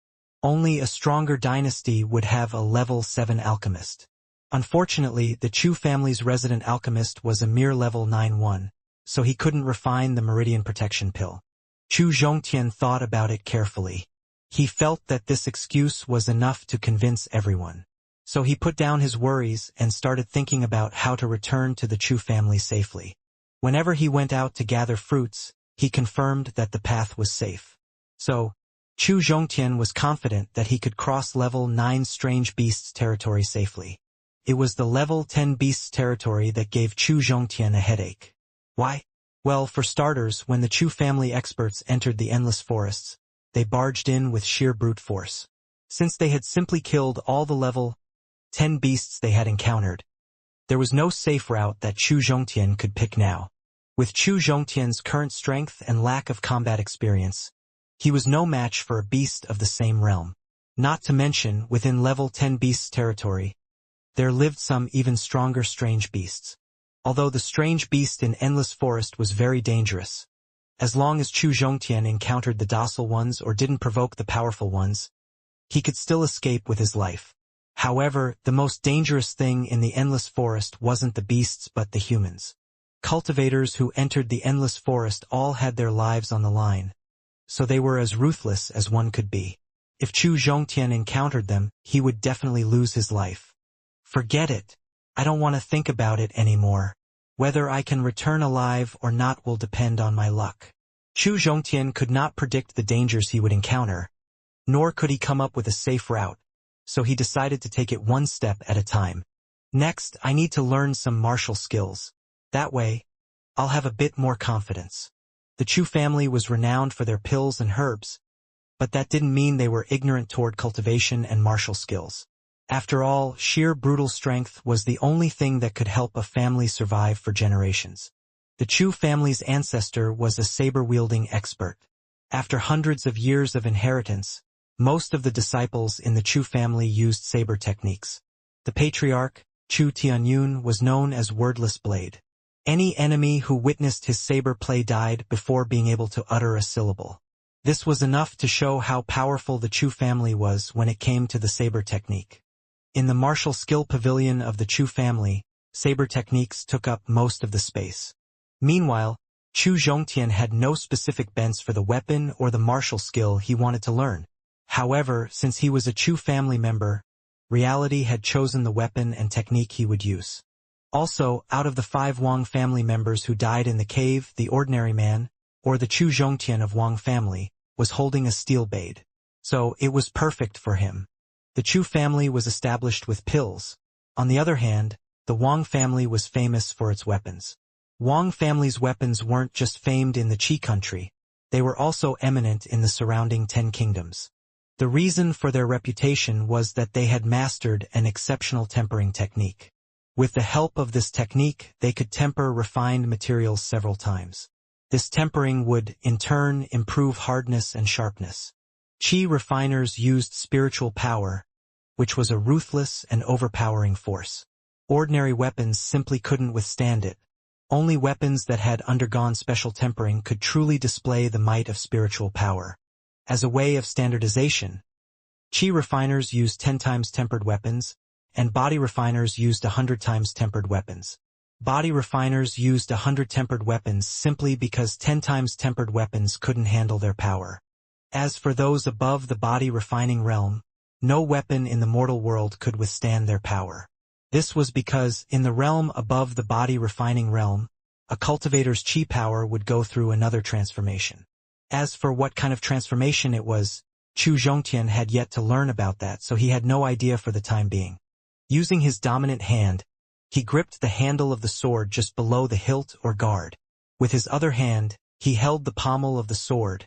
Only a stronger dynasty would have a level 7 alchemist. Unfortunately, the Chu family's resident alchemist was a mere level 9-1, so he couldn't refine the Meridian Protection Pill. Chu Zhongtian thought about it carefully. He felt that this excuse was enough to convince everyone. So he put down his worries and started thinking about how to return to the Chu family safely. Whenever he went out to gather fruits, he confirmed that the path was safe. So, Chu Zhongtian was confident that he could cross level 9 strange beasts territory safely. It was the level 10 beasts territory that gave Chu Zhongtian a headache. Why? Well, for starters, when the Chu family experts entered the endless forests, they barged in with sheer brute force. Since they had simply killed all the level 10 beasts they had encountered, there was no safe route that Chu Zhongtian could pick now. With Chu Zhongtian's current strength and lack of combat experience, he was no match for a beast of the same realm. Not to mention, within level 10 beasts territory, there lived some even stronger strange beasts. although the strange beast in Endless Forest was very dangerous. As long as Chu Zhongtian encountered the docile ones or didn't provoke the powerful ones, he could still escape with his life. However, the most dangerous thing in the Endless Forest wasn't the beasts but the humans. Cultivators who entered the Endless Forest all had their lives on the line, so they were as ruthless as one could be. If Chu Zhongtian encountered them, he would definitely lose his life. Forget it. I don't want to think about it anymore. Whether I can return alive or not will depend on my luck. Chu Zhongtian could not predict the dangers he would encounter, nor could he come up with a safe route, so he decided to take it one step at a time. Next, I need to learn some martial skills. That way, I'll have a bit more confidence. The Chu family was renowned for their pills and herbs, but that didn't mean they were ignorant toward cultivation and martial skills. After all, sheer brutal strength was the only thing that could help a family survive for generations. The Chu family's ancestor was a saber-wielding expert. After hundreds of years of inheritance, most of the disciples in the Chu family used saber techniques. The patriarch, Chu Tianyun, was known as Wordless Blade. Any enemy who witnessed his saber play died before being able to utter a syllable. This was enough to show how powerful the Chu family was when it came to the saber technique. In the martial skill pavilion of the Chu family, saber techniques took up most of the space. Meanwhile, Chu Zhongtian had no specific bents for the weapon or the martial skill he wanted to learn. However, since he was a Chu family member, reality had chosen the weapon and technique he would use. Also, out of the 5 Wang family members who died in the cave, the ordinary man, or the Chu Zhongtian of Wang family, was holding a steel blade. So, it was perfect for him. The Chu family was established with pills. On the other hand, the Wang family was famous for its weapons. Wang family's weapons weren't just famed in the Qi country, they were also eminent in the surrounding 10 kingdoms. The reason for their reputation was that they had mastered an exceptional tempering technique. With the help of this technique, they could temper refined materials several times. This tempering would, in turn, improve hardness and sharpness. Qi refiners used spiritual power, which was a ruthless and overpowering force. Ordinary weapons simply couldn't withstand it. Only weapons that had undergone special tempering could truly display the might of spiritual power. As a way of standardization, Qi refiners used 10 times tempered weapons, and body refiners used 100 times tempered weapons. Body refiners used 100 tempered weapons simply because 10 times tempered weapons couldn't handle their power. As for those above the body refining realm, no weapon in the mortal world could withstand their power. This was because, in the realm above the body refining realm, a cultivator's Qi power would go through another transformation. As for what kind of transformation it was, Chu Zhongtian had yet to learn about that, so he had no idea for the time being. Using his dominant hand, he gripped the handle of the sword just below the hilt or guard. With his other hand, he held the pommel of the sword.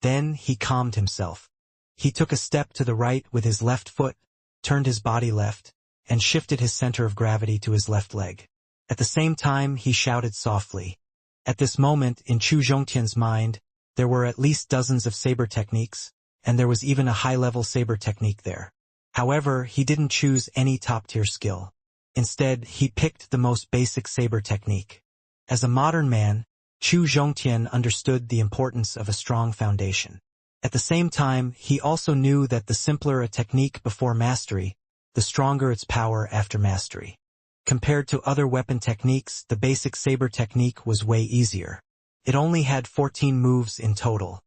Then he calmed himself. He took a step to the right with his left foot, turned his body left, and shifted his center of gravity to his left leg. At the same time, he shouted softly. At this moment, in Chu Zhongtian's mind, there were at least dozens of saber techniques, and there was even a high-level saber technique there. However, he didn't choose any top-tier skill. Instead, he picked the most basic saber technique. As a modern man, Chu Zhongtian understood the importance of a strong foundation. At the same time, he also knew that the simpler a technique before mastery, the stronger its power after mastery. Compared to other weapon techniques, the basic saber technique was way easier. It only had 14 moves in total.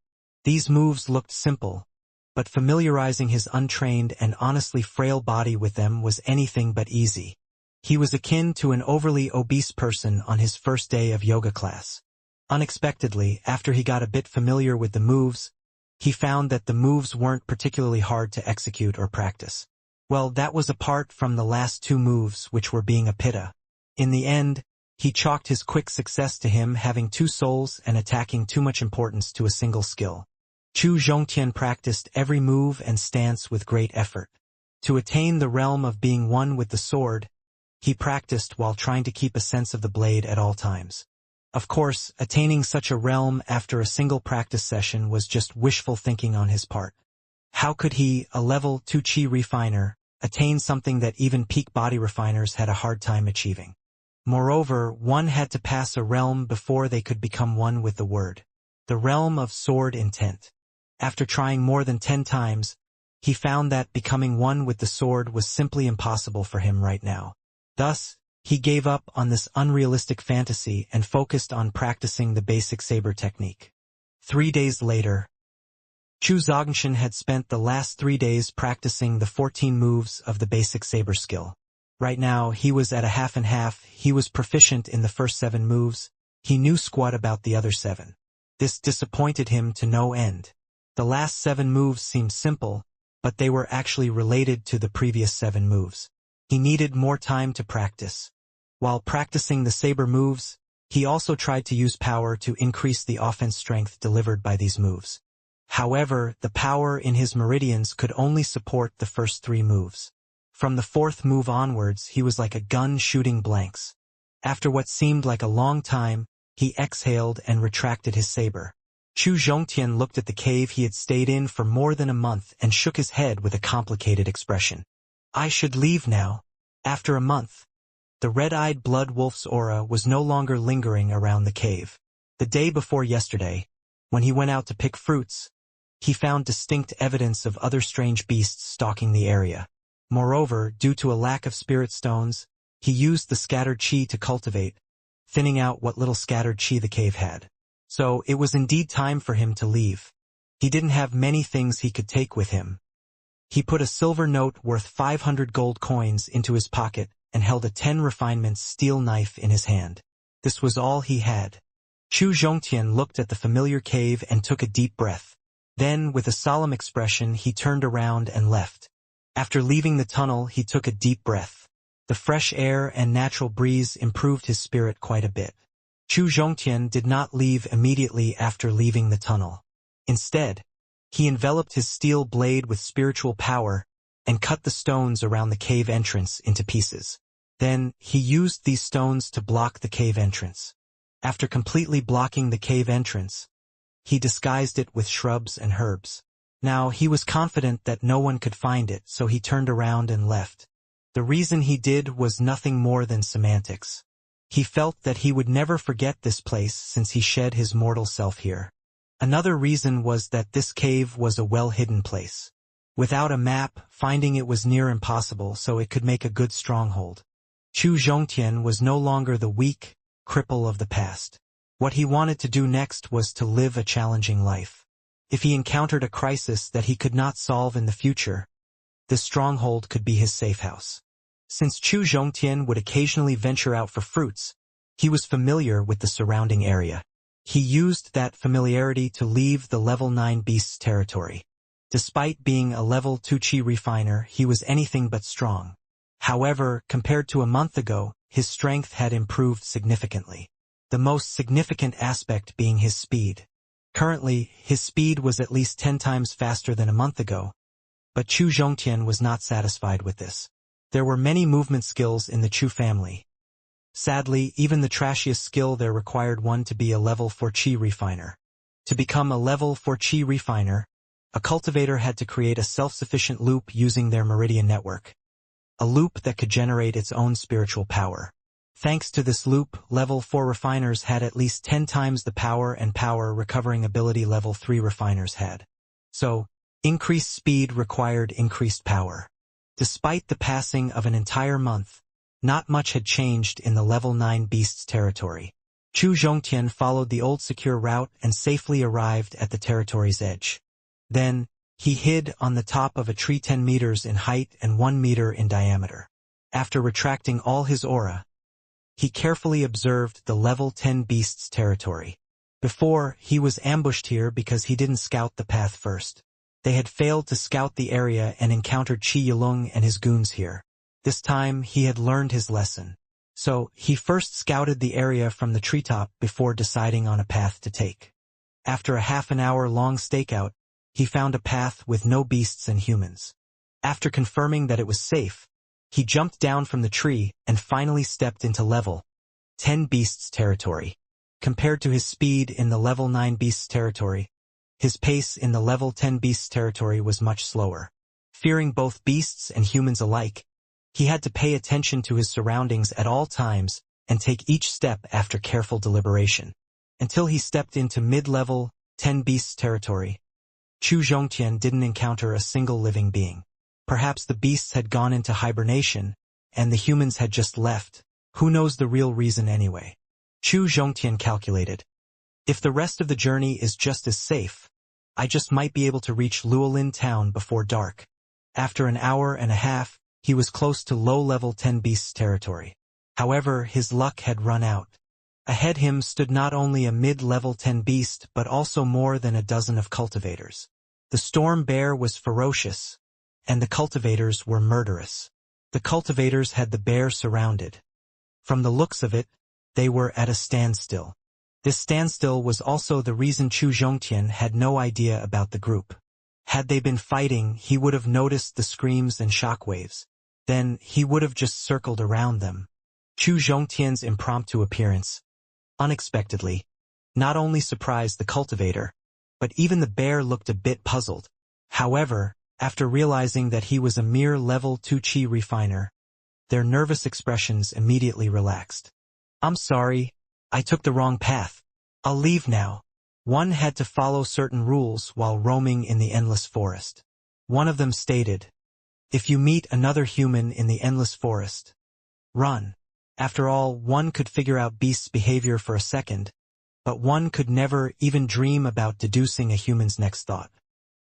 These moves looked simple, but familiarizing his untrained and honestly frail body with them was anything but easy. He was akin to an overly obese person on his first day of yoga class. Unexpectedly, after he got a bit familiar with the moves, he found that the moves weren't particularly hard to execute or practice. Well, that was apart from the last 2 moves, which were being a pitta. In the end, he chalked his quick success to him having 2 souls and attaching too much importance to a single skill. Chu Zhongtian practiced every move and stance with great effort. To attain the realm of being one with the sword, he practiced while trying to keep a sense of the blade at all times. Of course, attaining such a realm after a single practice session was just wishful thinking on his part. How could he, a level 2 Qi refiner, attain something that even peak body refiners had a hard time achieving? Moreover, one had to pass a realm before they could become one with the word. The realm of sword intent. After trying more than 10 times, he found that becoming one with the sword was simply impossible for him right now. Thus, he gave up on this unrealistic fantasy and focused on practicing the basic saber technique. 3 days later, Chu Xianxia had spent the last 3 days practicing the 14 moves of the basic saber skill. Right now, he was at a half and half. He was proficient in the first 7 moves. He knew squat about the other 7. This disappointed him to no end. The last 7 moves seemed simple, but they were actually related to the previous 7 moves. He needed more time to practice. While practicing the saber moves, he also tried to use power to increase the offense strength delivered by these moves. However, the power in his meridians could only support the first 3 moves. From the 4th move onwards, he was like a gun shooting blanks. After what seemed like a long time, he exhaled and retracted his saber. Chu Xianxia looked at the cave he had stayed in for more than a month and shook his head with a complicated expression. I should leave now. After a month. The red-eyed blood wolf's aura was no longer lingering around the cave. The day before yesterday, when he went out to pick fruits, he found distinct evidence of other strange beasts stalking the area. Moreover, due to a lack of spirit stones, he used the scattered chi to cultivate, thinning out what little scattered chi the cave had. So it was indeed time for him to leave. He didn't have many things he could take with him. He put a silver note worth 500 gold coins into his pocket and held a 10 refinements steel knife in his hand. This was all he had. Chu Xianxia looked at the familiar cave and took a deep breath. Then, with a solemn expression, he turned around and left. After leaving the tunnel, he took a deep breath. The fresh air and natural breeze improved his spirit quite a bit. Chu Xianxia did not leave immediately after leaving the tunnel. Instead, he enveloped his steel blade with spiritual power and cut the stones around the cave entrance into pieces. Then, he used these stones to block the cave entrance. After completely blocking the cave entrance, he disguised it with shrubs and herbs. Now, he was confident that no one could find it, so he turned around and left. The reason he did was nothing more than semantics. He felt that he would never forget this place since he shed his mortal self here. Another reason was that this cave was a well-hidden place. Without a map, finding it was near impossible, so it could make a good stronghold. Chu Xianxia was no longer the weak cripple of the past. What he wanted to do next was to live a challenging life. If he encountered a crisis that he could not solve in the future, this stronghold could be his safe house. Since Chu Xianxia would occasionally venture out for fruits, he was familiar with the surrounding area. He used that familiarity to leave the level 9 beast's territory. Despite being a level 2 chi refiner, he was anything but strong. However, compared to a month ago, his strength had improved significantly. The most significant aspect being his speed. Currently, his speed was at least 10 times faster than a month ago, but Chu Xianxia was not satisfied with this. There were many movement skills in the Chu family. Sadly, even the trashiest skill there required one to be a level 4 chi refiner. To become a level 4 chi refiner, a cultivator had to create a self-sufficient loop using their meridian network. A loop that could generate its own spiritual power. Thanks to this loop, level 4 refiners had at least 10 times the power and power recovering ability level 3 refiners had. So, increased speed required increased power. Despite the passing of an entire month, not much had changed in the level 9 beast's territory. Chu Xianxia followed the old secure route and safely arrived at the territory's edge. Then, he hid on the top of a tree 10 meters in height and 1 meter in diameter. After retracting all his aura, he carefully observed the level 10 beast's territory. Before, he was ambushed here because he didn't scout the path first. They had failed to scout the area and encountered Qi Yilong and his goons here. This time, he had learned his lesson. So, he first scouted the area from the treetop before deciding on a path to take. After a half-an-hour-long stakeout, he found a path with no beasts and humans. After confirming that it was safe, he jumped down from the tree and finally stepped into level 10 beasts territory. Compared to his speed in the level 9 beasts territory, his pace in the level 10 beasts territory was much slower. Fearing both beasts and humans alike, he had to pay attention to his surroundings at all times and take each step after careful deliberation. Until he stepped into mid-level, 10 beasts territory, Chu Zhongtian didn't encounter a single living being. Perhaps the beasts had gone into hibernation, and the humans had just left. Who knows the real reason anyway? Chu Zhongtian calculated. If the rest of the journey is just as safe, I just might be able to reach Luolin town before dark. After an hour and a half, he was close to low-level 10 beasts territory. However, his luck had run out. Ahead him stood not only a mid-level 10 beast but also more than a dozen of cultivators. The storm bear was ferocious, and the cultivators were murderous. The cultivators had the bear surrounded. From the looks of it, they were at a standstill. This standstill was also the reason Chu Zhongtian had no idea about the group. Had they been fighting, he would have noticed the screams and shockwaves. Then he would have just circled around them. Chu Zhongtian's impromptu appearance, unexpectedly, not only surprised the cultivator, but even the bear looked a bit puzzled. However, after realizing that he was a mere level 2 chi refiner, their nervous expressions immediately relaxed. I'm sorry, I took the wrong path. I'll leave now. One had to follow certain rules while roaming in the endless forest. One of them stated, if you meet another human in the endless forest, run. After all, one could figure out beasts' behavior for a second, but one could never even dream about deducing a human's next thought.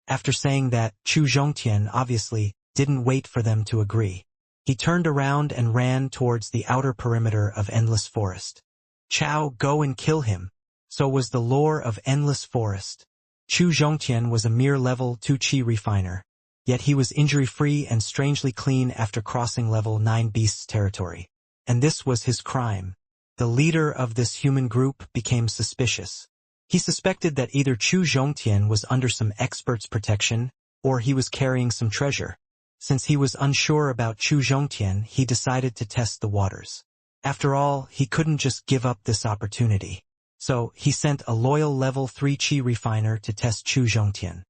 After saying that, Chu Zhongtian obviously didn't wait for them to agree. He turned around and ran towards the outer perimeter of endless forest. Chao, go and kill him. So was the lore of endless forest. Chu Zhongtian was a mere level 2 chi refiner, yet he was injury-free and strangely clean after crossing level 9 beasts territory. And this was his crime. The leader of this human group became suspicious. He suspected that either Chu Zhongtian was under some expert's protection, or he was carrying some treasure. Since he was unsure about Chu Zhongtian, he decided to test the waters. After all, he couldn't just give up this opportunity. So, he sent a loyal level 3 chi refiner to test Chu Zhongtian.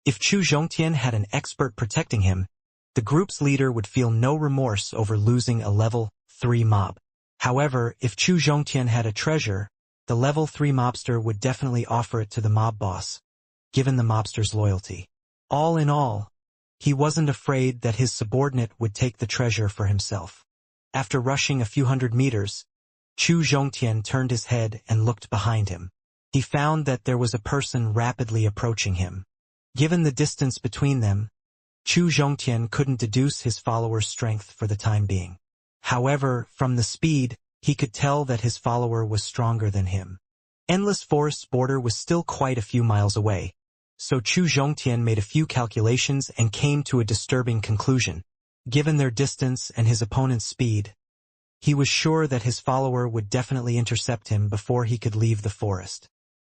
If Chu Zhongtian had an expert protecting him, the group's leader would feel no remorse over losing a level 3 mob. However, if Chu Zhongtian had a treasure, the level 3 mobster would definitely offer it to the mob boss, given the mobster's loyalty. All in all, he wasn't afraid that his subordinate would take the treasure for himself. After rushing a few hundred meters, Chu Zhongtian turned his head and looked behind him. He found that there was a person rapidly approaching him. Given the distance between them, Chu Zhongtian couldn't deduce his follower's strength for the time being. However, from the speed, he could tell that his follower was stronger than him. Endless Forest's border was still quite a few miles away, so Chu Zhongtian made a few calculations and came to a disturbing conclusion. Given their distance and his opponent's speed, he was sure that his follower would definitely intercept him before he could leave the forest.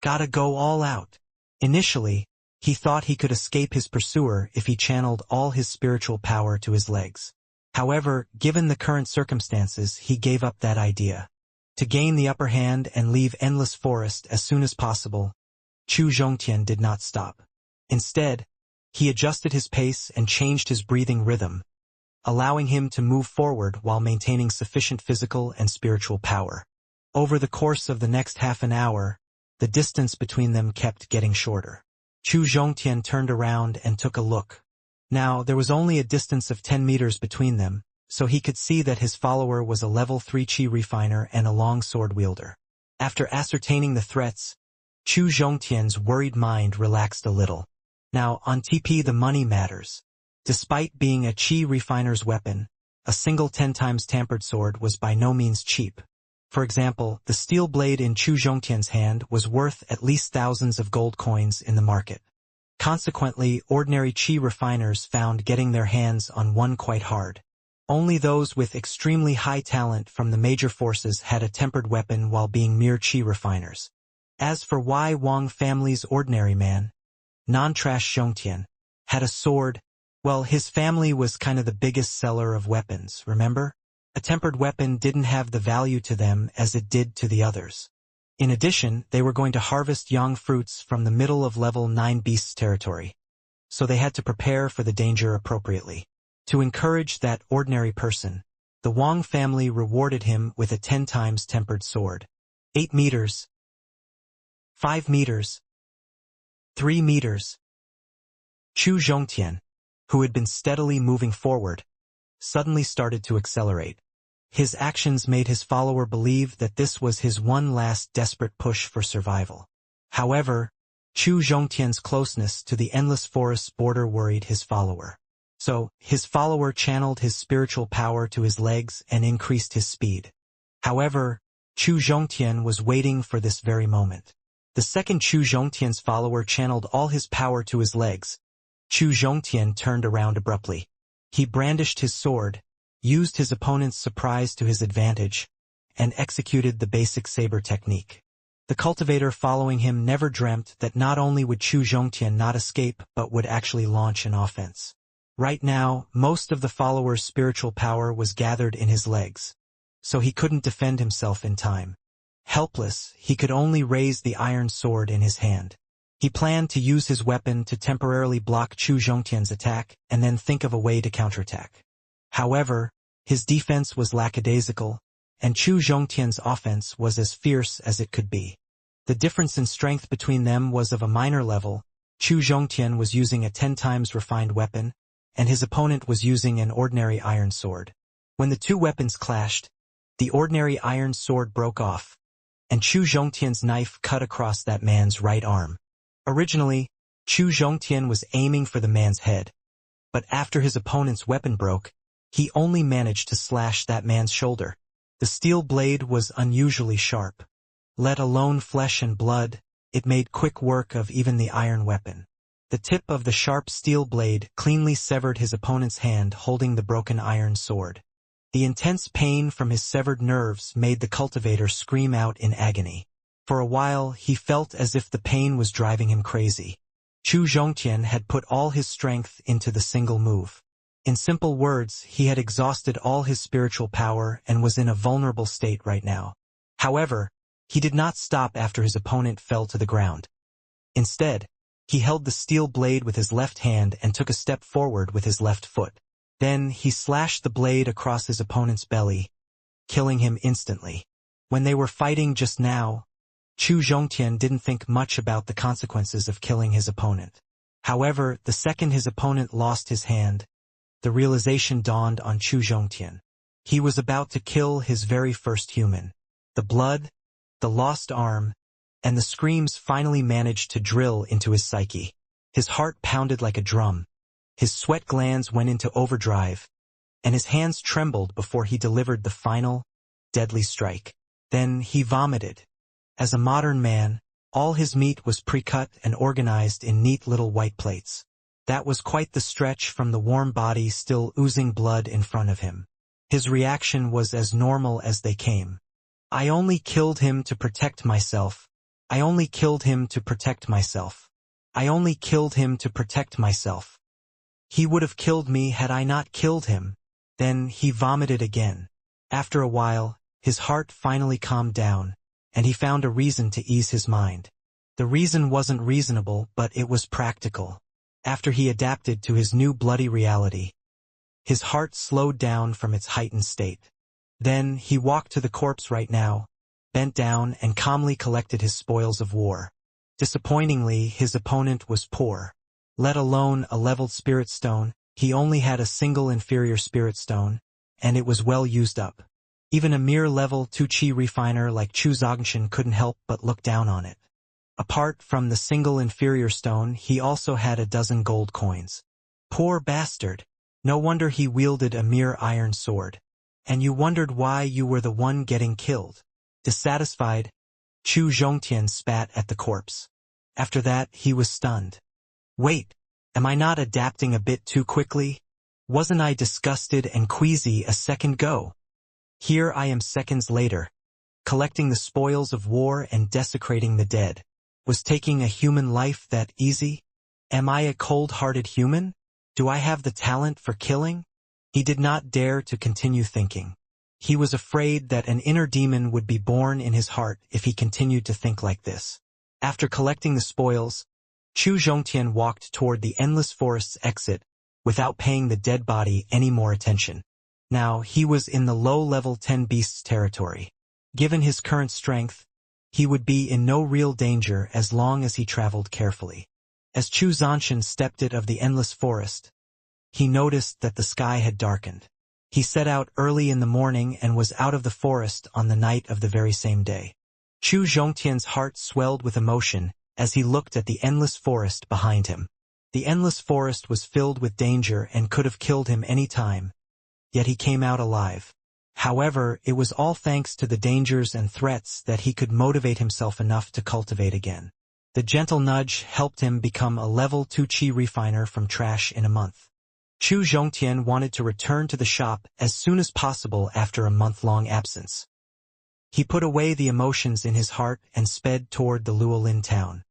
Gotta go all out. Initially, he thought he could escape his pursuer if he channeled all his spiritual power to his legs. However, given the current circumstances, he gave up that idea. To gain the upper hand and leave Endless Forest as soon as possible, Chu Zhongtian did not stop. Instead, he adjusted his pace and changed his breathing rhythm, allowing him to move forward while maintaining sufficient physical and spiritual power. Over the course of the next half an hour, the distance between them kept getting shorter. Chu Zhongtian turned around and took a look. Now, there was only a distance of 10 meters between them, so he could see that his follower was a level 3 chi refiner and a long sword wielder. After ascertaining the threats, Chu Zhongtian's worried mind relaxed a little. Now, on TP the money matters. Despite being a chi refiner's weapon, a single 10 times tampered sword was by no means cheap. For example, the steel blade in Chu Zhongtian's hand was worth at least thousands of gold coins in the market. Consequently, ordinary chi refiners found getting their hands on one quite hard. Only those with extremely high talent from the major forces had a tempered weapon while being mere chi refiners. As for Wei Wang family's ordinary man, non-trash Zhongtian, had a sword. Well, his family was kind of the biggest seller of weapons, remember? A tempered weapon didn't have the value to them as it did to the others. In addition, they were going to harvest yang fruits from the middle of level 9 beasts territory, so they had to prepare for the danger appropriately. To encourage that ordinary person, the Wang family rewarded him with a 10 times tempered sword. 8 meters. 5 meters. 3 meters. Chu Zhongtian, who had been steadily moving forward, suddenly started to accelerate. His actions made his follower believe that this was his one last desperate push for survival. However, Chu Zhongtian's closeness to the endless forest's border worried his follower. So, his follower channeled his spiritual power to his legs and increased his speed. However, Chu Zhongtian was waiting for this very moment. The second Chu Zhongtian's follower channeled all his power to his legs, Chu Zhongtian turned around abruptly. He brandished his sword, used his opponent's surprise to his advantage, and executed the basic saber technique. The cultivator following him never dreamt that not only would Chu Zhongtian not escape but would actually launch an offense. Right now, most of the follower's spiritual power was gathered in his legs, so he couldn't defend himself in time. Helpless, he could only raise the iron sword in his hand. He planned to use his weapon to temporarily block Chu Zhongtian's attack and then think of a way to counterattack. However, his defense was lackadaisical, and Chu Zhongtian's offense was as fierce as it could be. The difference in strength between them was of a minor level. Chu Zhongtian was using a 10 times refined weapon, and his opponent was using an ordinary iron sword. When the two weapons clashed, the ordinary iron sword broke off, and Chu Zhongtian's knife cut across that man's right arm. Originally, Chu Zhongtian was aiming for the man's head, but after his opponent's weapon broke, he only managed to slash that man's shoulder. The steel blade was unusually sharp. Let alone flesh and blood, it made quick work of even the iron weapon. The tip of the sharp steel blade cleanly severed his opponent's hand holding the broken iron sword. The intense pain from his severed nerves made the cultivator scream out in agony. For a while, he felt as if the pain was driving him crazy. Chu Zhongtian had put all his strength into the single move. In simple words, he had exhausted all his spiritual power and was in a vulnerable state right now. However, he did not stop after his opponent fell to the ground. Instead, he held the steel blade with his left hand and took a step forward with his left foot. Then he slashed the blade across his opponent's belly, killing him instantly. When they were fighting just now, Chu Zhongtian didn't think much about the consequences of killing his opponent. However, the second his opponent lost his hand, the realization dawned on Chu Zhongtian. He was about to kill his very first human. The blood, the lost arm, and the screams finally managed to drill into his psyche. His heart pounded like a drum. His sweat glands went into overdrive, and his hands trembled before he delivered the final, deadly strike. Then he vomited. As a modern man, all his meat was pre-cut and organized in neat little white plates. That was quite the stretch from the warm body still oozing blood in front of him. His reaction was as normal as they came. I only killed him to protect myself. I only killed him to protect myself. I only killed him to protect myself. He would have killed me had I not killed him. Then he vomited again. After a while, his heart finally calmed down, and he found a reason to ease his mind. The reason wasn't reasonable, but it was practical. After he adapted to his new bloody reality, his heart slowed down from its heightened state. Then he walked to the corpse right now, bent down and calmly collected his spoils of war. Disappointingly, his opponent was poor. Let alone a leveled spirit stone, he only had a single inferior spirit stone, and it was well used up. Even a mere level 2 chi refiner like Chu Zhongtian couldn't help but look down on it. Apart from the single inferior stone, he also had a dozen gold coins. Poor bastard. No wonder he wielded a mere iron sword. And you wondered why you were the one getting killed. Dissatisfied, Chu Zhongtian spat at the corpse. After that, he was stunned. Wait, am I not adapting a bit too quickly? Wasn't I disgusted and queasy a second ago? Here I am seconds later, collecting the spoils of war and desecrating the dead. Was taking a human life that easy? Am I a cold-hearted human? Do I have the talent for killing? He did not dare to continue thinking. He was afraid that an inner demon would be born in his heart if he continued to think like this. After collecting the spoils, Chu Zhongtian walked toward the endless forest's exit without paying the dead body any more attention. Now, he was in the low-level 10 beasts territory. Given his current strength, he would be in no real danger as long as he traveled carefully. As Chu Zanshan stepped out of the endless forest, he noticed that the sky had darkened. He set out early in the morning and was out of the forest on the night of the very same day. Chu Zhongtian's heart swelled with emotion as he looked at the endless forest behind him. The endless forest was filled with danger and could have killed him any time, yet he came out alive. However, it was all thanks to the dangers and threats that he could motivate himself enough to cultivate again. The gentle nudge helped him become a level 2 chi refiner from trash in a month. Chu Zhongtian wanted to return to the shop as soon as possible after a month-long absence. He put away the emotions in his heart and sped toward the Luolin town.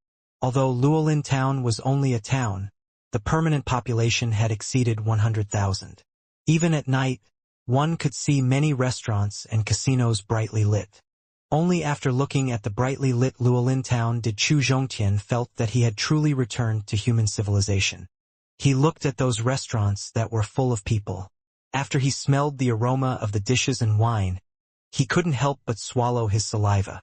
Although Luolin town was only a town, the permanent population had exceeded 100,000. Even at night, one could see many restaurants and casinos brightly lit. Only after looking at the brightly lit Luolin town did Chu Zhongtian felt that he had truly returned to human civilization. He looked at those restaurants that were full of people. After he smelled the aroma of the dishes and wine, he couldn't help but swallow his saliva.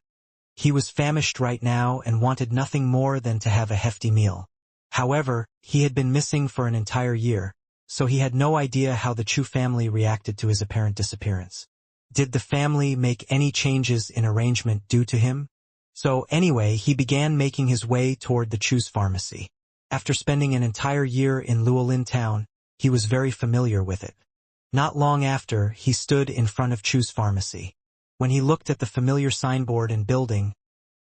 He was famished right now and wanted nothing more than to have a hefty meal. However, he had been missing for an entire year, so he had no idea how the Chu family reacted to his apparent disappearance. Did the family make any changes in arrangement due to him? So anyway, he began making his way toward the Chu's pharmacy. After spending an entire year in Luolin town, he was very familiar with it. Not long after, he stood in front of Chu's pharmacy. When he looked at the familiar signboard and building,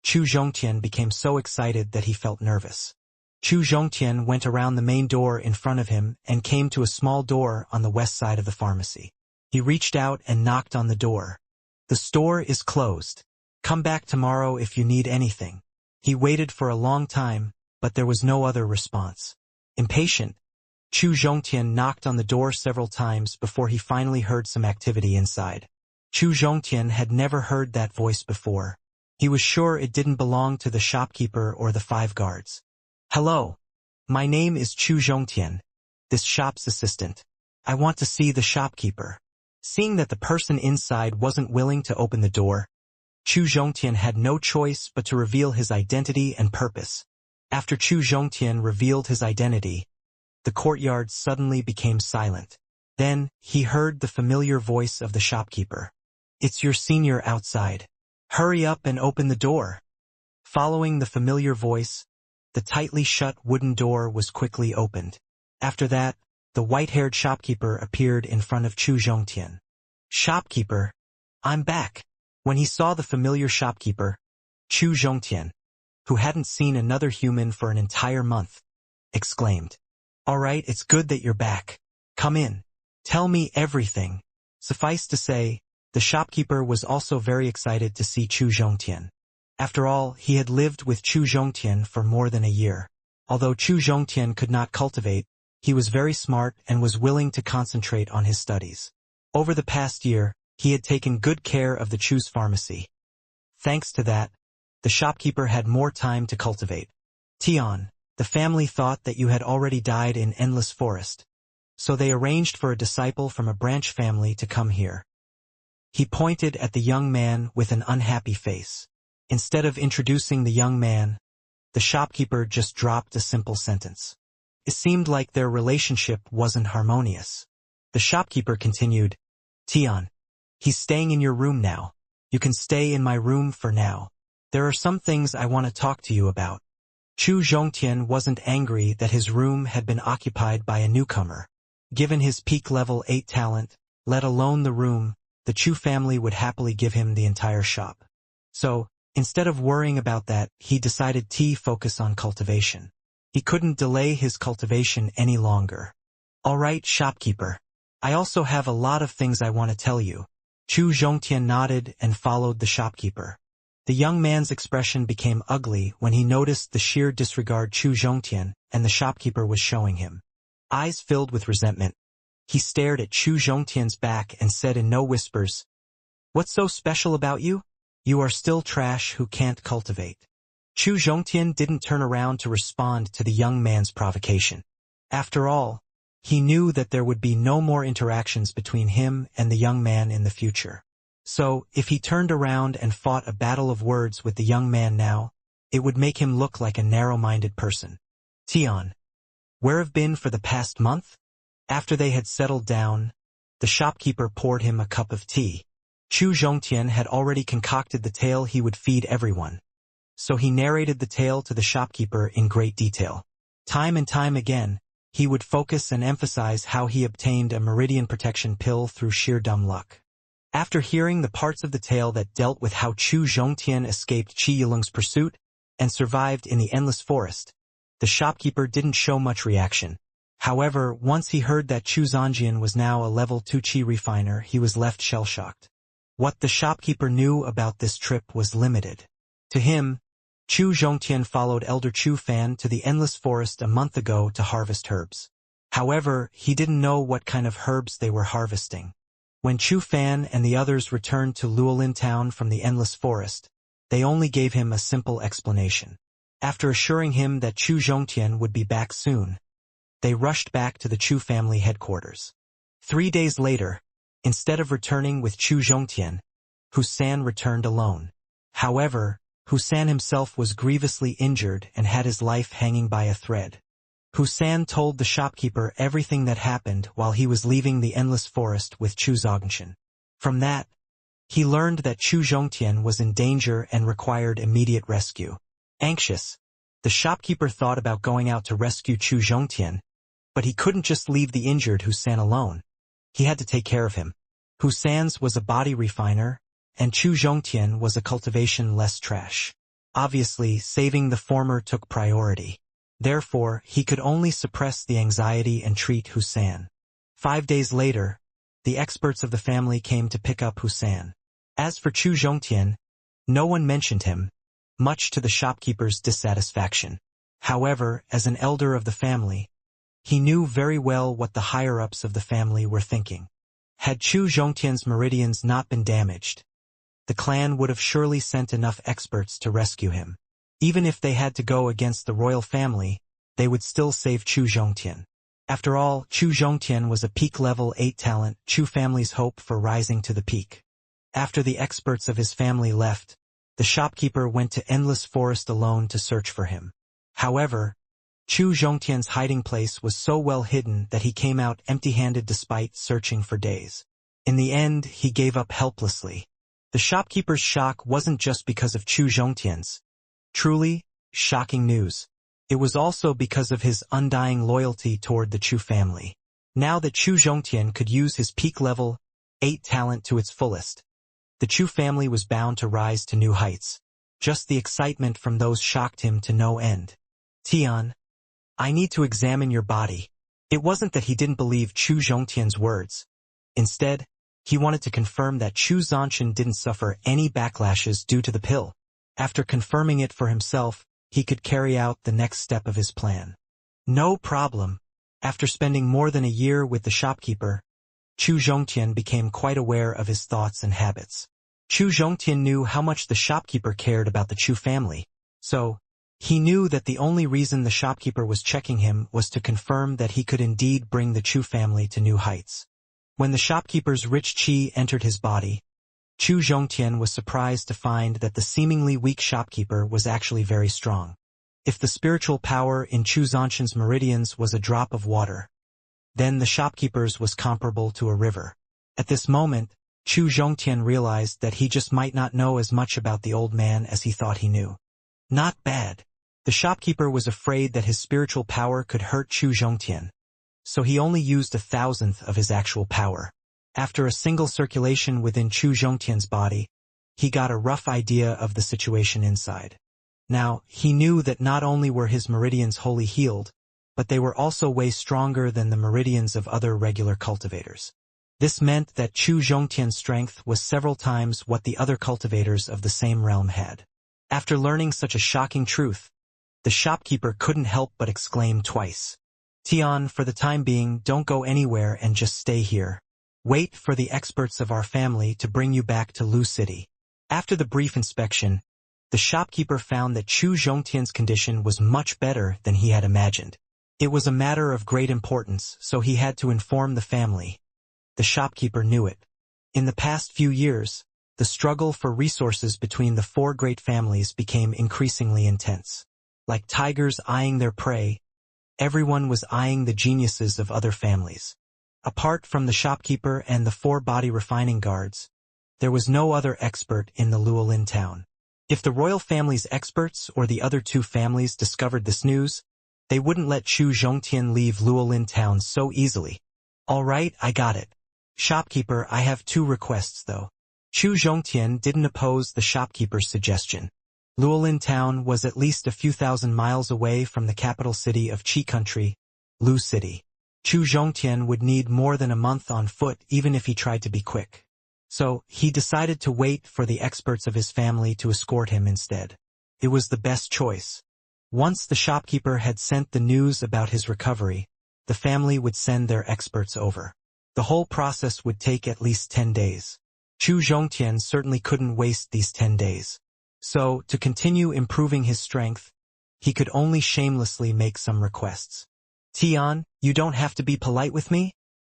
Chu Zhongtian became so excited that he felt nervous. Chu Zhongtian went around the main door in front of him and came to a small door on the west side of the pharmacy. He reached out and knocked on the door. "The store is closed. Come back tomorrow if you need anything." He waited for a long time, but there was no other response. Impatient, Chu Zhongtian knocked on the door several times before he finally heard some activity inside. Chu Zhongtian had never heard that voice before. He was sure it didn't belong to the shopkeeper or the 5 guards. "Hello. My name is Chu Zhongtian, this shop's assistant. I want to see the shopkeeper." Seeing that the person inside wasn't willing to open the door, Chu Zhongtian had no choice but to reveal his identity and purpose. After Chu Zhongtian revealed his identity, the courtyard suddenly became silent. Then, he heard the familiar voice of the shopkeeper. "It's your senior outside. Hurry up and open the door." Following the familiar voice, the tightly shut wooden door was quickly opened. After that, the white-haired shopkeeper appeared in front of Chu Zhongtian. "Shopkeeper, I'm back." When he saw the familiar shopkeeper, Chu Zhongtian, who hadn't seen another human for an entire month, exclaimed, "All right, it's good that you're back. Come in. Tell me everything." Suffice to say, the shopkeeper was also very excited to see Chu Zhongtian. After all, he had lived with Chu Zhongtian for more than a year. Although Chu Zhongtian could not cultivate, he was very smart and was willing to concentrate on his studies. Over the past year, he had taken good care of the Chu's pharmacy. Thanks to that, the shopkeeper had more time to cultivate. "Tian, the family thought that you had already died in Endless Forest, so they arranged for a disciple from a branch family to come here." He pointed at the young man with an unhappy face. Instead of introducing the young man, the shopkeeper just dropped a simple sentence. It seemed like their relationship wasn't harmonious. The shopkeeper continued, "Tian, he's staying in your room now. You can stay in my room for now. There are some things I want to talk to you about." Chu Zhongtian wasn't angry that his room had been occupied by a newcomer. Given his peak level 8 talent, let alone the room, the Chu family would happily give him the entire shop. So, instead of worrying about that, he decided to focus on cultivation. He couldn't delay his cultivation any longer. "All right, shopkeeper. I also have a lot of things I want to tell you." Chu Zhongtian nodded and followed the shopkeeper. The young man's expression became ugly when he noticed the sheer disregard Chu Zhongtian and the shopkeeper was showing him. Eyes filled with resentment, he stared at Chu Zhongtian's back and said in no whispers, "What's so special about you? You are still trash who can't cultivate." Chu Zhongtian didn't turn around to respond to the young man's provocation. After all, He knew that there would be no more interactions between him and the young man in the future. So, if he turned around and fought a battle of words with the young man now, it would make him look like a narrow-minded person. Tian, where have been for the past month? After they had settled down, the shopkeeper poured him a cup of tea. Chu Zhongtian had already concocted the tale he would feed everyone. So he narrated the tale to the shopkeeper in great detail. Time and time again, he would focus and emphasize how he obtained a meridian protection pill through sheer dumb luck. After hearing the parts of the tale that dealt with how Chu Zhongtian escaped Qi Yilung's pursuit and survived in the endless forest, the shopkeeper didn't show much reaction. However, once he heard that Chu Zhongjian was now a level 2 Qi refiner, he was left shell-shocked. What the shopkeeper knew about this trip was limited. To him, Chu Zhongtian followed Elder Chu Fan to the endless forest a month ago to harvest herbs. However, he didn't know what kind of herbs they were harvesting. When Chu Fan and the others returned to Luolin town from the endless forest, they only gave him a simple explanation. After assuring him that Chu Zhongtian would be back soon, they rushed back to the Chu family headquarters. 3 days later, instead of returning with Chu Zhongtian, Husan returned alone. However, Husan himself was grievously injured and had his life hanging by a thread. Husan told the shopkeeper everything that happened while he was leaving the endless forest with Chu Zhongtian. From that, he learned that Chu Zhongtian was in danger and required immediate rescue. Anxious, the shopkeeper thought about going out to rescue Chu Zhongtian, but he couldn't just leave the injured Husan alone. He had to take care of him. Husan's was a body refiner, and Chu Zhongtian was a cultivation less trash. Obviously, saving the former took priority. Therefore, he could only suppress the anxiety and treat Husan. 5 days later, the experts of the family came to pick up Husan. As for Chu Zhongtian, no one mentioned him, much to the shopkeeper's dissatisfaction. However, as an elder of the family, he knew very well what the higher-ups of the family were thinking. Had Chu Zhongtian's meridians not been damaged, the clan would have surely sent enough experts to rescue him. Even if they had to go against the royal family, they would still save Chu Zhongtian. After all, Chu Zhongtian was a peak level 8 talent, Chu family's hope for rising to the peak. After the experts of his family left, the shopkeeper went to Endless Forest alone to search for him. However, Chu Zhongtian's hiding place was so well hidden that he came out empty-handed despite searching for days. In the end, he gave up helplessly. The shopkeeper's shock wasn't just because of Chu Zhongtian's truly shocking news. It was also because of his undying loyalty toward the Chu family. Now that Chu Zhongtian could use his peak level 8 talent to its fullest, the Chu family was bound to rise to new heights. Just the excitement from those shocked him to no end. Tian, I need to examine your body. It wasn't that he didn't believe Chu Zhongtian's words. Instead, he wanted to confirm that Chu Zhongtian didn't suffer any backlashes due to the pill. After confirming it for himself, he could carry out the next step of his plan. No problem. After spending more than a year with the shopkeeper, Chu Zhongtian became quite aware of his thoughts and habits. Chu Zhongtian knew how much the shopkeeper cared about the Chu family, so he knew that the only reason the shopkeeper was checking him was to confirm that he could indeed bring the Chu family to new heights. When the shopkeeper's rich qi entered his body, Chu Zhongtian was surprised to find that the seemingly weak shopkeeper was actually very strong. If the spiritual power in Chu Zhongtian's meridians was a drop of water, then the shopkeeper's was comparable to a river. At this moment, Chu Zhongtian realized that he just might not know as much about the old man as he thought he knew. Not bad. The shopkeeper was afraid that his spiritual power could hurt Chu Zhongtian, so he only used 1,000th of his actual power. After a single circulation within Chu Zhongtian's body, he got a rough idea of the situation inside. Now, he knew that not only were his meridians wholly healed, but they were also way stronger than the meridians of other regular cultivators. This meant that Chu Zhongtian's strength was several times what the other cultivators of the same realm had. After learning such a shocking truth, the shopkeeper couldn't help but exclaim twice. Tian, for the time being, don't go anywhere and just stay here. Wait for the experts of our family to bring you back to Lu City. After the brief inspection, the shopkeeper found that Chu Zhongtian's condition was much better than he had imagined. It was a matter of great importance, so he had to inform the family. The shopkeeper knew it. In the past few years, the struggle for resources between the four great families became increasingly intense. Like tigers eyeing their prey, everyone was eyeing the geniuses of other families. Apart from the shopkeeper and the four body refining guards, there was no other expert in the Luolin town. If the royal family's experts or the other two families discovered this news, they wouldn't let Chu Zhongtian leave Luolin town so easily. All right, I got it. Shopkeeper, I have two requests though. Chu Zhongtian didn't oppose the shopkeeper's suggestion. Luolin town was at least a few thousand miles away from the capital city of Qi country, Lu City. Chu Zhongtian would need more than a month on foot even if he tried to be quick. So, he decided to wait for the experts of his family to escort him instead. It was the best choice. Once the shopkeeper had sent the news about his recovery, the family would send their experts over. The whole process would take at least 10 days. Chu Zhongtian certainly couldn't waste these 10 days. So, to continue improving his strength, he could only shamelessly make some requests. Tian, you don't have to be polite with me,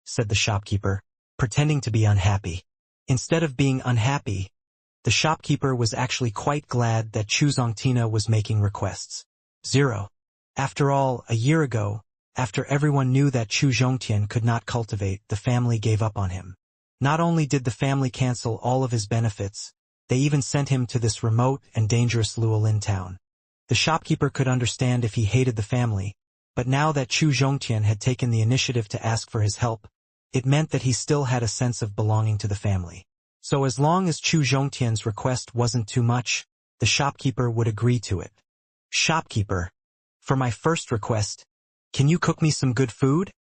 said the shopkeeper, pretending to be unhappy. Instead of being unhappy, the shopkeeper was actually quite glad that Chu Zongtina was making requests. 0. After all, a year ago, after everyone knew that Chu Zhongtian could not cultivate, the family gave up on him. Not only did the family cancel all of his benefits, they even sent him to this remote and dangerous Luolin town. The shopkeeper could understand if he hated the family, but now that Chu Zhongtian had taken the initiative to ask for his help, it meant that he still had a sense of belonging to the family. So as long as Chu Zhongtian's request wasn't too much, the shopkeeper would agree to it. Shopkeeper, for my first request, can you cook me some good food?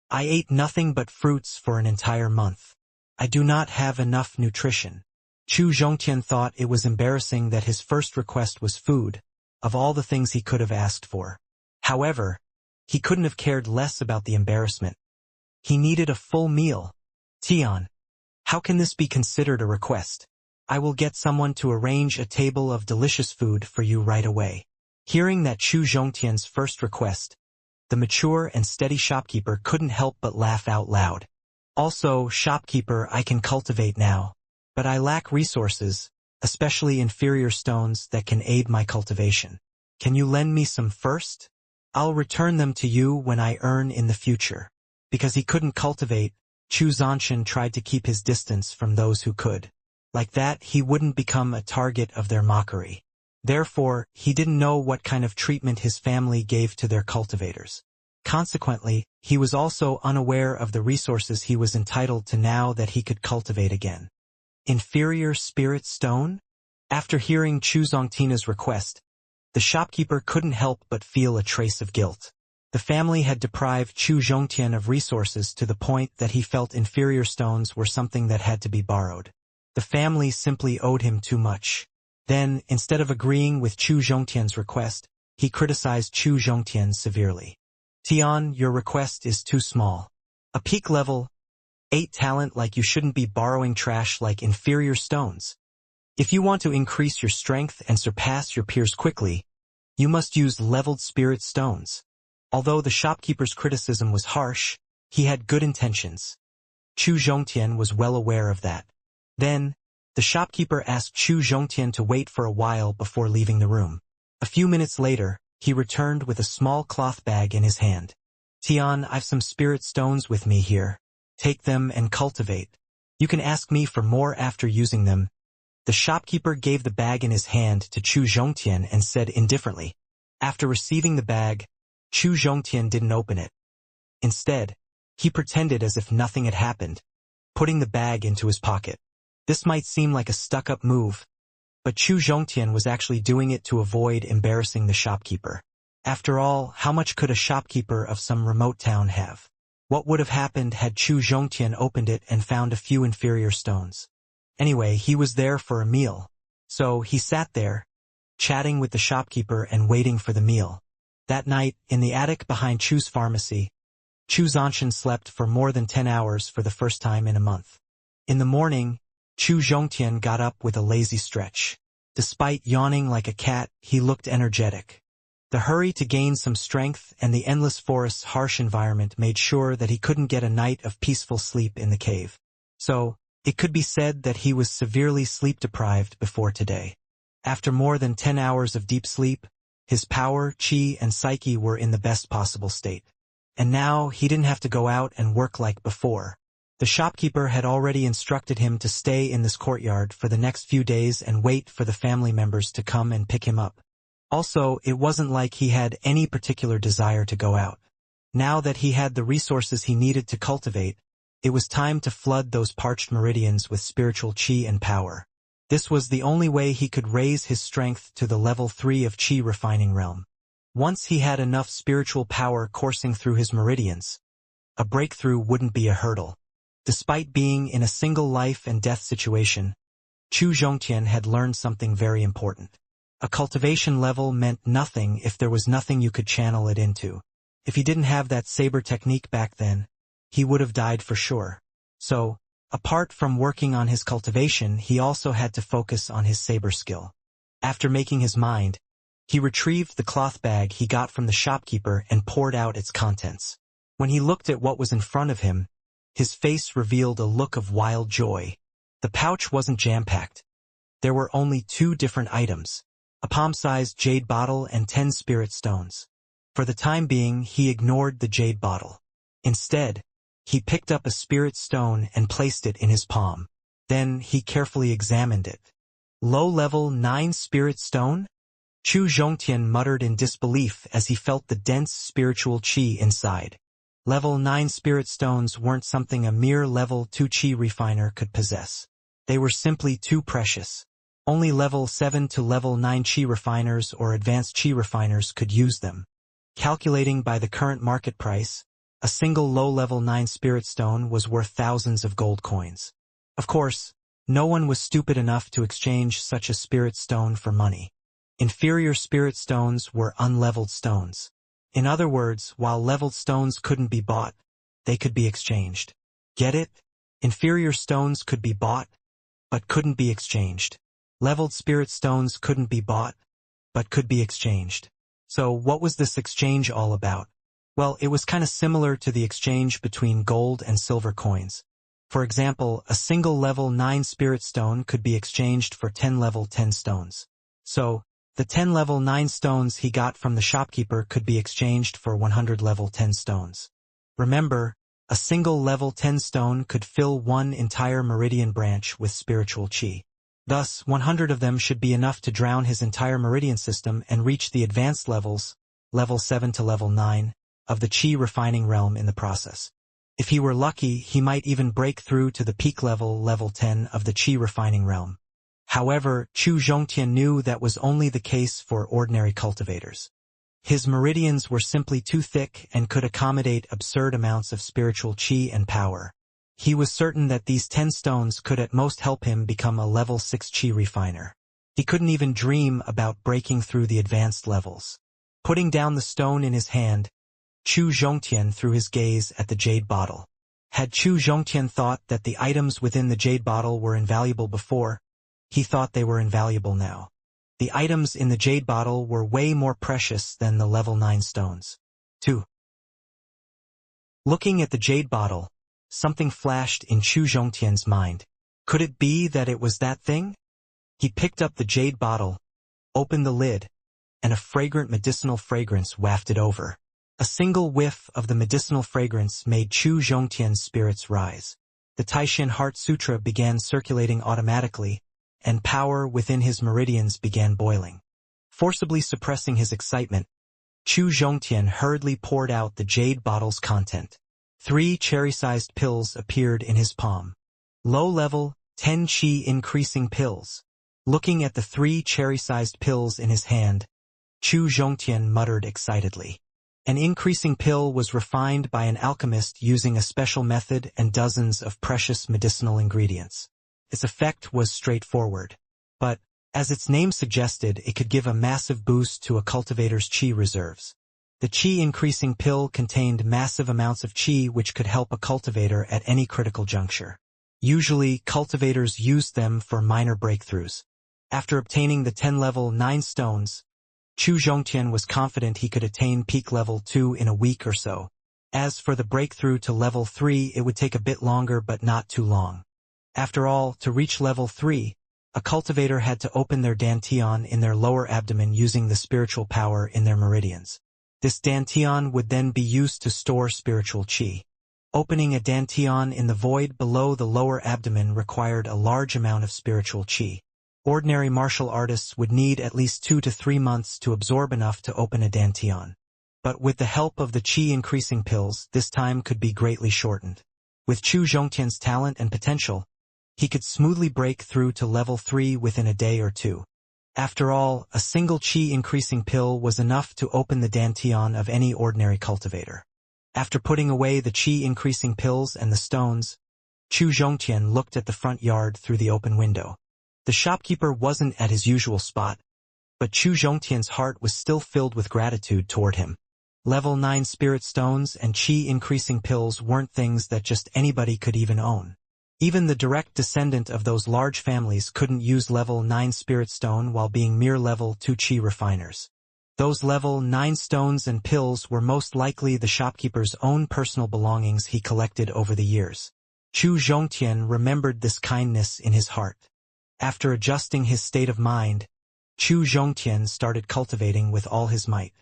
I ate nothing but fruits for an entire month. I do not have enough nutrition. Chu Zhongtian thought it was embarrassing that his first request was food, of all the things he could have asked for. However, he couldn't have cared less about the embarrassment. He needed a full meal. Tian, how can this be considered a request? I will get someone to arrange a table of delicious food for you right away. Hearing that Chu Zhongtian's first request, the mature and steady shopkeeper couldn't help but laugh out loud. Also, shopkeeper, I can cultivate now, but I lack resources, especially inferior stones that can aid my cultivation. Can you lend me some first? I'll return them to you when I earn in the future. Because he couldn't cultivate, Chu Zhongtian tried to keep his distance from those who could. Like that, he wouldn't become a target of their mockery. Therefore, he didn't know what kind of treatment his family gave to their cultivators. Consequently, he was also unaware of the resources he was entitled to now that he could cultivate again. Inferior spirit stone? After hearing Chu Zongtina's request, the shopkeeper couldn't help but feel a trace of guilt. The family had deprived Chu Zhongtian of resources to the point that he felt inferior stones were something that had to be borrowed. The family simply owed him too much. Then, instead of agreeing with Chu Zhongtian's request, he criticized Chu Zhongtian severely. Tian, your request is too small. A peak level 8 talent like you shouldn't be borrowing trash like inferior stones. If you want to increase your strength and surpass your peers quickly, you must use leveled spirit stones. Although the shopkeeper's criticism was harsh, he had good intentions. Chu Zhongtian was well aware of that. Then, the shopkeeper asked Chu Zhongtian to wait for a while before leaving the room. A few minutes later, he returned with a small cloth bag in his hand. Tian, I've some spirit stones with me here. Take them and cultivate. You can ask me for more after using them. The shopkeeper gave the bag in his hand to Chu Zhongtian and said indifferently. After receiving the bag, Chu Zhongtian didn't open it. Instead, he pretended as if nothing had happened, putting the bag into his pocket. This might seem like a stuck-up move, but Chu Zhongtian was actually doing it to avoid embarrassing the shopkeeper. After all, how much could a shopkeeper of some remote town have? What would have happened had Chu Zhongtian opened it and found a few inferior stones? Anyway, he was there for a meal, so he sat there, chatting with the shopkeeper and waiting for the meal. That night, in the attic behind Chu's pharmacy, Chu Zhongtian slept for more than 10 hours for the first time in a month. In the morning, Chu Zhongtian got up with a lazy stretch. Despite yawning like a cat, he looked energetic. The hurry to gain some strength and the endless forest's harsh environment made sure that he couldn't get a night of peaceful sleep in the cave. So, it could be said that he was severely sleep-deprived before today. After more than 10 hours of deep sleep, his power, chi, and psyche were in the best possible state. And now, he didn't have to go out and work like before. The shopkeeper had already instructed him to stay in this courtyard for the next few days and wait for the family members to come and pick him up. Also, it wasn't like he had any particular desire to go out. Now that he had the resources he needed to cultivate, it was time to flood those parched meridians with spiritual chi and power. This was the only way he could raise his strength to the level 3 of chi refining realm. Once he had enough spiritual power coursing through his meridians, a breakthrough wouldn't be a hurdle. Despite being in a single life and death situation, Chu Zhongtian had learned something very important. A cultivation level meant nothing if there was nothing you could channel it into. If he didn't have that saber technique back then, he would have died for sure. So, apart from working on his cultivation, he also had to focus on his saber skill. After making his mind, he retrieved the cloth bag he got from the shopkeeper and poured out its contents. When he looked at what was in front of him, his face revealed a look of wild joy. The pouch wasn't jam-packed. There were only 2 different items, a palm-sized jade bottle and 10 spirit stones. For the time being, he ignored the jade bottle. Instead, he picked up a spirit stone and placed it in his palm. Then he carefully examined it. Low-level 9 spirit stone? Chu Zhongtian muttered in disbelief as he felt the dense spiritual chi inside. Level 9 spirit stones weren't something a mere level 2 chi refiner could possess. They were simply too precious. Only level 7 to level 9 chi refiners or advanced chi refiners could use them. Calculating by the current market price, a single low-level 9 spirit stone was worth thousands of gold coins. Of course, no one was stupid enough to exchange such a spirit stone for money. Inferior spirit stones were unleveled stones. In other words, while leveled stones couldn't be bought, they could be exchanged. Get it? Inferior stones could be bought, but couldn't be exchanged. Leveled spirit stones couldn't be bought, but could be exchanged. So what was this exchange all about? Well, it was kind of similar to the exchange between gold and silver coins. For example, a single level 9 spirit stone could be exchanged for 10 level 10 stones. So, the 10 level 9 stones he got from the shopkeeper could be exchanged for 100 level 10 stones. Remember, a single level 10 stone could fill one entire meridian branch with spiritual chi. Thus, 100 of them should be enough to drown his entire meridian system and reach the advanced levels, level 7 to level 9, of the chi refining realm in the process. If he were lucky, he might even break through to the peak level, level 10 of the chi refining realm. However, Chu Zhongtian knew that was only the case for ordinary cultivators. His meridians were simply too thick and could accommodate absurd amounts of spiritual chi and power. He was certain that these 10 stones could at most help him become a level 6 chi refiner. He couldn't even dream about breaking through the advanced levels. Putting down the stone in his hand, Chu Zhongtian threw his gaze at the jade bottle. Had Chu Zhongtian thought that the items within the jade bottle were invaluable before, he thought they were invaluable now. The items in the jade bottle were way more precious than the level 9 stones. 2. Looking at the jade bottle, something flashed in Chu Zhongtian's mind. Could it be that it was that thing? He picked up the jade bottle, opened the lid, and a fragrant medicinal fragrance wafted over. A single whiff of the medicinal fragrance made Chu Zhongtian's spirits rise. The Taishan Heart Sutra began circulating automatically, and power within his meridians began boiling. Forcibly suppressing his excitement, Chu Zhongtian hurriedly poured out the jade bottle's content. 3 cherry-sized pills appeared in his palm. Low-level, 10 chi increasing pills. Looking at the 3 cherry-sized pills in his hand, Chu Zhongtian muttered excitedly. An increasing pill was refined by an alchemist using a special method and dozens of precious medicinal ingredients. Its effect was straightforward, but, as its name suggested, it could give a massive boost to a cultivator's chi reserves. The chi-increasing pill contained massive amounts of chi which could help a cultivator at any critical juncture. Usually, cultivators used them for minor breakthroughs. After obtaining the 10 level 9 stones, Chu Zhongtian was confident he could attain peak level 2 in a week or so. As for the breakthrough to level 3, it would take a bit longer but not too long. After all, to reach level 3, a cultivator had to open their dantian in their lower abdomen using the spiritual power in their meridians. This dantian would then be used to store spiritual qi. Opening a dantian in the void below the lower abdomen required a large amount of spiritual qi. Ordinary martial artists would need at least 2 to 3 months to absorb enough to open a dantian. But with the help of the qi-increasing pills, this time could be greatly shortened. With Chu Zhongtian's talent and potential, he could smoothly break through to level 3 within a day or two. After all, a single qi-increasing pill was enough to open the dantian of any ordinary cultivator. After putting away the qi-increasing pills and the stones, Chu Zhongtian looked at the front yard through the open window. The shopkeeper wasn't at his usual spot, but Chu Zhongtian's heart was still filled with gratitude toward him. Level 9 spirit stones and qi-increasing pills weren't things that just anybody could even own. Even the direct descendant of those large families couldn't use level 9 spirit stone while being mere level 2 qi refiners. Those level 9 stones and pills were most likely the shopkeeper's own personal belongings he collected over the years. Chu Zhongtian remembered this kindness in his heart. After adjusting his state of mind, Chu Zhongtian started cultivating with all his might.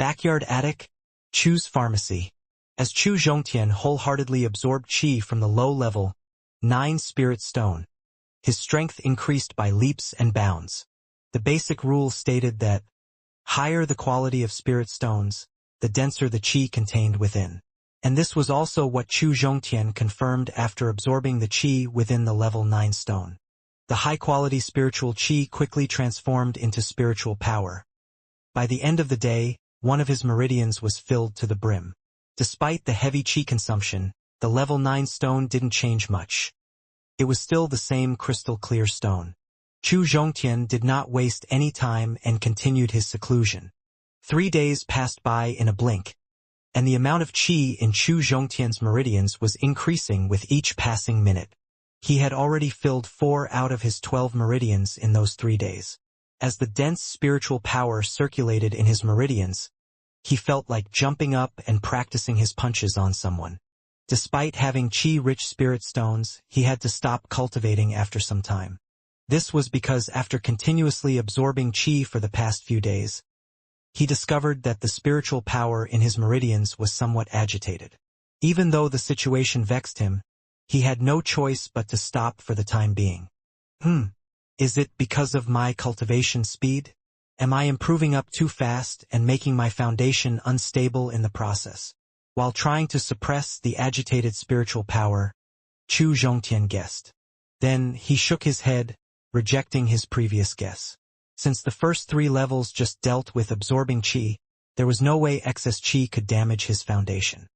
Backyard attic, Chu's pharmacy. As Chu Zhongtian wholeheartedly absorbed qi from the low-level 9 spirit stone, his strength increased by leaps and bounds. The basic rule stated that higher the quality of spirit stones, the denser the qi contained within. And this was also what Chu Zhongtian confirmed after absorbing the qi within the level 9 stone. The high-quality spiritual qi quickly transformed into spiritual power. By the end of the day, one of his meridians was filled to the brim. Despite the heavy qi consumption, the level 9 stone didn't change much. It was still the same crystal-clear stone. Chu Zhongtian did not waste any time and continued his seclusion. 3 days passed by in a blink, and the amount of qi in Chu Zhongtian's meridians was increasing with each passing minute. He had already filled 4 out of his 12 meridians in those 3 days. As the dense spiritual power circulated in his meridians, he felt like jumping up and practicing his punches on someone. Despite having qi-rich spirit stones, he had to stop cultivating after some time. This was because after continuously absorbing qi for the past few days, he discovered that the spiritual power in his meridians was somewhat agitated. Even though the situation vexed him, he had no choice but to stop for the time being. Is it because of my cultivation speed? Am I improving up too fast and making my foundation unstable in the process? While trying to suppress the agitated spiritual power, Chu Zhongtian guessed. Then he shook his head, rejecting his previous guess. Since the first 3 levels just dealt with absorbing qi, there was no way excess qi could damage his foundation.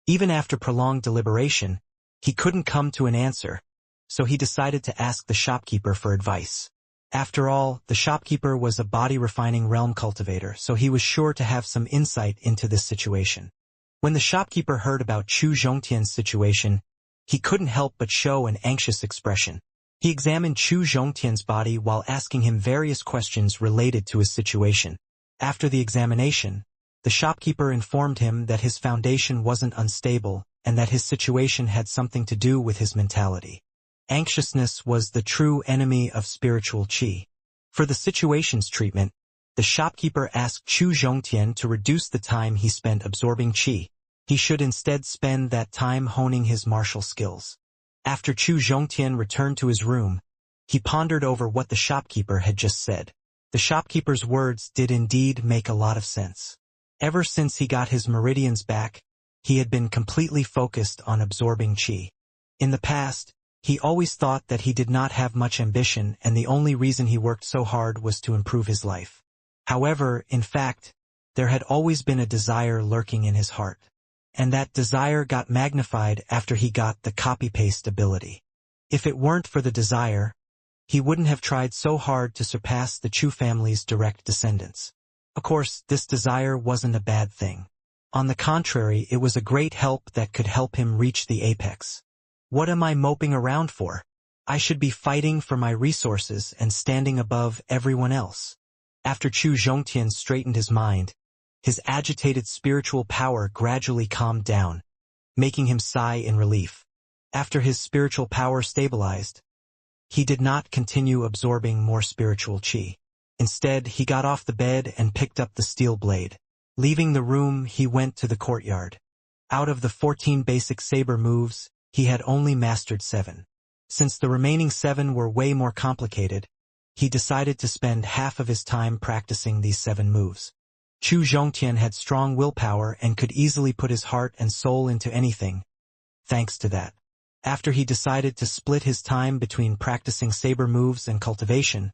Even after prolonged deliberation, he couldn't come to an answer, so he decided to ask the shopkeeper for advice. After all, the shopkeeper was a body-refining realm cultivator, so he was sure to have some insight into this situation. When the shopkeeper heard about Chu Zhongtian's situation, he couldn't help but show an anxious expression. He examined Chu Zhongtian's body while asking him various questions related to his situation. After the examination, the shopkeeper informed him that his foundation wasn't unstable and that his situation had something to do with his mentality. Anxiousness was the true enemy of spiritual qi. For the situation's treatment, the shopkeeper asked Chu Zhongtian to reduce the time he spent absorbing qi. He should instead spend that time honing his martial skills. After Chu Zhongtian returned to his room, he pondered over what the shopkeeper had just said. The shopkeeper's words did indeed make a lot of sense. Ever since he got his meridians back, he had been completely focused on absorbing qi. In the past, he always thought that he did not have much ambition and the only reason he worked so hard was to improve his life. However, in fact, there had always been a desire lurking in his heart. And that desire got magnified after he got the copy-paste ability. If it weren't for the desire, he wouldn't have tried so hard to surpass the Chu family's direct descendants. Of course, this desire wasn't a bad thing. On the contrary, it was a great help that could help him reach the apex. What am I moping around for? I should be fighting for my resources and standing above everyone else. After Chu Zhongtian straightened his mind, his agitated spiritual power gradually calmed down, making him sigh in relief. After his spiritual power stabilized, he did not continue absorbing more spiritual qi. Instead, he got off the bed and picked up the steel blade. Leaving the room, he went to the courtyard. Out of the 14 basic saber moves, he had only mastered 7. Since the remaining 7 were way more complicated, he decided to spend half of his time practicing these 7 moves. Chu Zhongtian had strong willpower and could easily put his heart and soul into anything, thanks to that. After he decided to split his time between practicing saber moves and cultivation,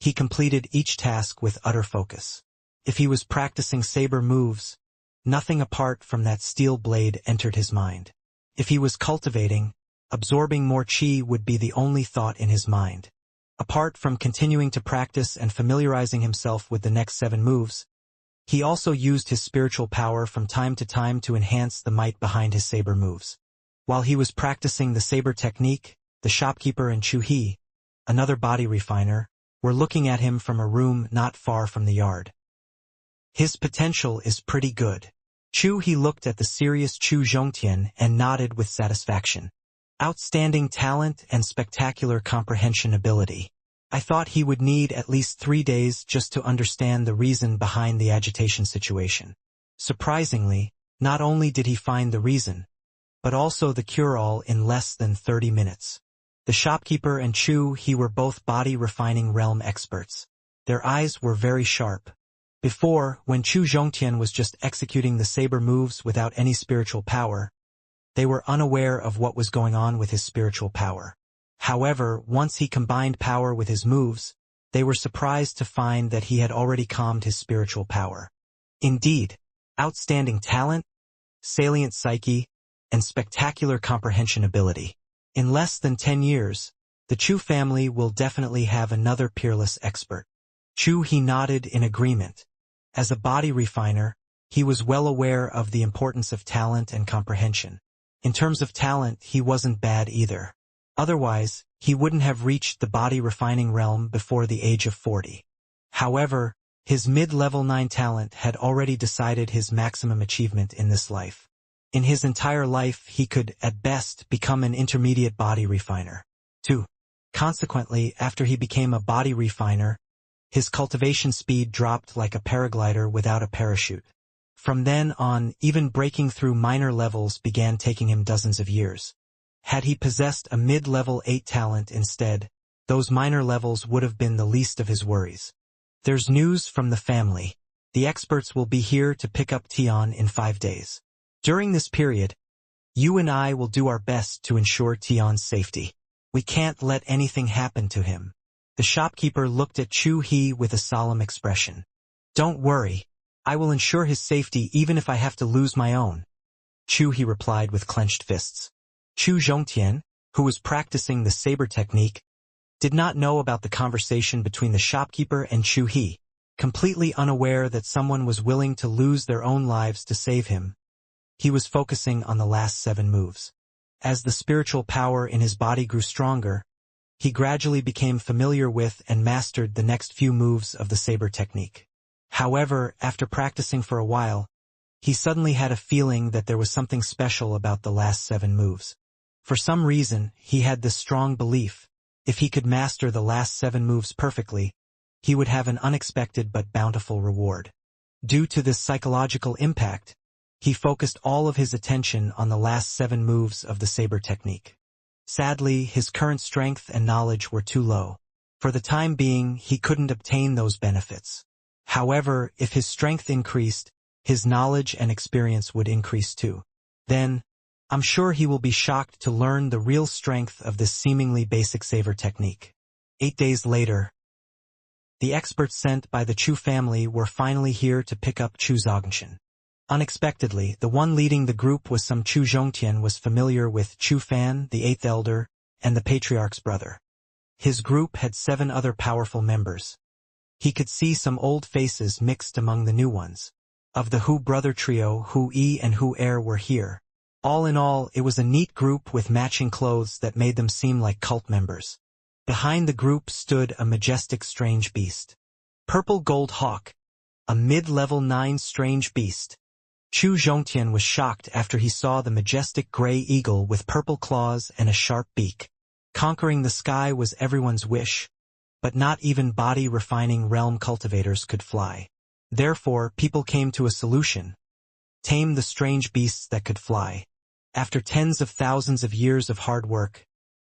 he completed each task with utter focus. If he was practicing saber moves, nothing apart from that steel blade entered his mind. If he was cultivating, absorbing more qi would be the only thought in his mind. Apart from continuing to practice and familiarizing himself with the next 7 moves, he also used his spiritual power from time to time to enhance the might behind his saber moves. While he was practicing the saber technique, the shopkeeper and Chu He, another body refiner, were looking at him from a room not far from the yard. His potential is pretty good. Chu He looked at the serious Chu Zhongtian and nodded with satisfaction. Outstanding talent and spectacular comprehension ability. I thought he would need at least 3 days just to understand the reason behind the agitation situation. Surprisingly, not only did he find the reason, but also the cure-all in less than 30 minutes. The shopkeeper and Chu He were both body refining realm experts. Their eyes were very sharp. Before, when Chu Zhongtian was just executing the saber moves without any spiritual power, they were unaware of what was going on with his spiritual power. However, once he combined power with his moves, they were surprised to find that he had already calmed his spiritual power. Indeed, outstanding talent, salient psyche, and spectacular comprehension ability. In less than 10 years, the Chu family will definitely have another peerless expert. Chu He nodded in agreement. As a body refiner, he was well aware of the importance of talent and comprehension. In terms of talent, he wasn't bad either. Otherwise, he wouldn't have reached the body refining realm before the age of 40. However, his mid-level 9 talent had already decided his maximum achievement in this life. In his entire life, he could, at best, become an intermediate body refiner. 2. Consequently, after he became a body refiner, his cultivation speed dropped like a paraglider without a parachute. From then on, even breaking through minor levels began taking him dozens of years. Had he possessed a mid-level 8 talent instead, those minor levels would have been the least of his worries. There's news from the family. The experts will be here to pick up Tian in 5 days. During this period, you and I will do our best to ensure Tian's safety. We can't let anything happen to him. The shopkeeper looked at Chu He with a solemn expression. Don't worry. I will ensure his safety even if I have to lose my own. Chu He replied with clenched fists. Chu Zhongtian, who was practicing the saber technique, did not know about the conversation between the shopkeeper and Chu He. Completely unaware that someone was willing to lose their own lives to save him, he was focusing on the last 7 moves. As the spiritual power in his body grew stronger, he gradually became familiar with and mastered the next few moves of the saber technique. However, after practicing for a while, he suddenly had a feeling that there was something special about the last 7 moves. For some reason, he had this strong belief, if he could master the last 7 moves perfectly, he would have an unexpected but bountiful reward. Due to this psychological impact, he focused all of his attention on the last 7 moves of the saber technique. Sadly, his current strength and knowledge were too low. For the time being, he couldn't obtain those benefits. However, if his strength increased, his knowledge and experience would increase too. Then, I'm sure he will be shocked to learn the real strength of this seemingly basic saber technique. 8 days later, the experts sent by the Chu family were finally here to pick up Chu Zhongtian. Unexpectedly, the one leading the group was some Chu Zhongtian was familiar with Chu Fan, the 8th elder, and the patriarch's brother. His group had 7 other powerful members. He could see some old faces mixed among the new ones. Of the Hu brother trio, Hu Yi and Hu Er were here. All in all, it was a neat group with matching clothes that made them seem like cult members. Behind the group stood a majestic strange beast. Purple Gold Hawk, a mid-level 9 strange beast. Chu Zhongtian was shocked after he saw the majestic gray eagle with purple claws and a sharp beak. Conquering the sky was everyone's wish, but not even body-refining realm cultivators could fly. Therefore, people came to a solution: tame the strange beasts that could fly. After tens of thousands of years of hard work,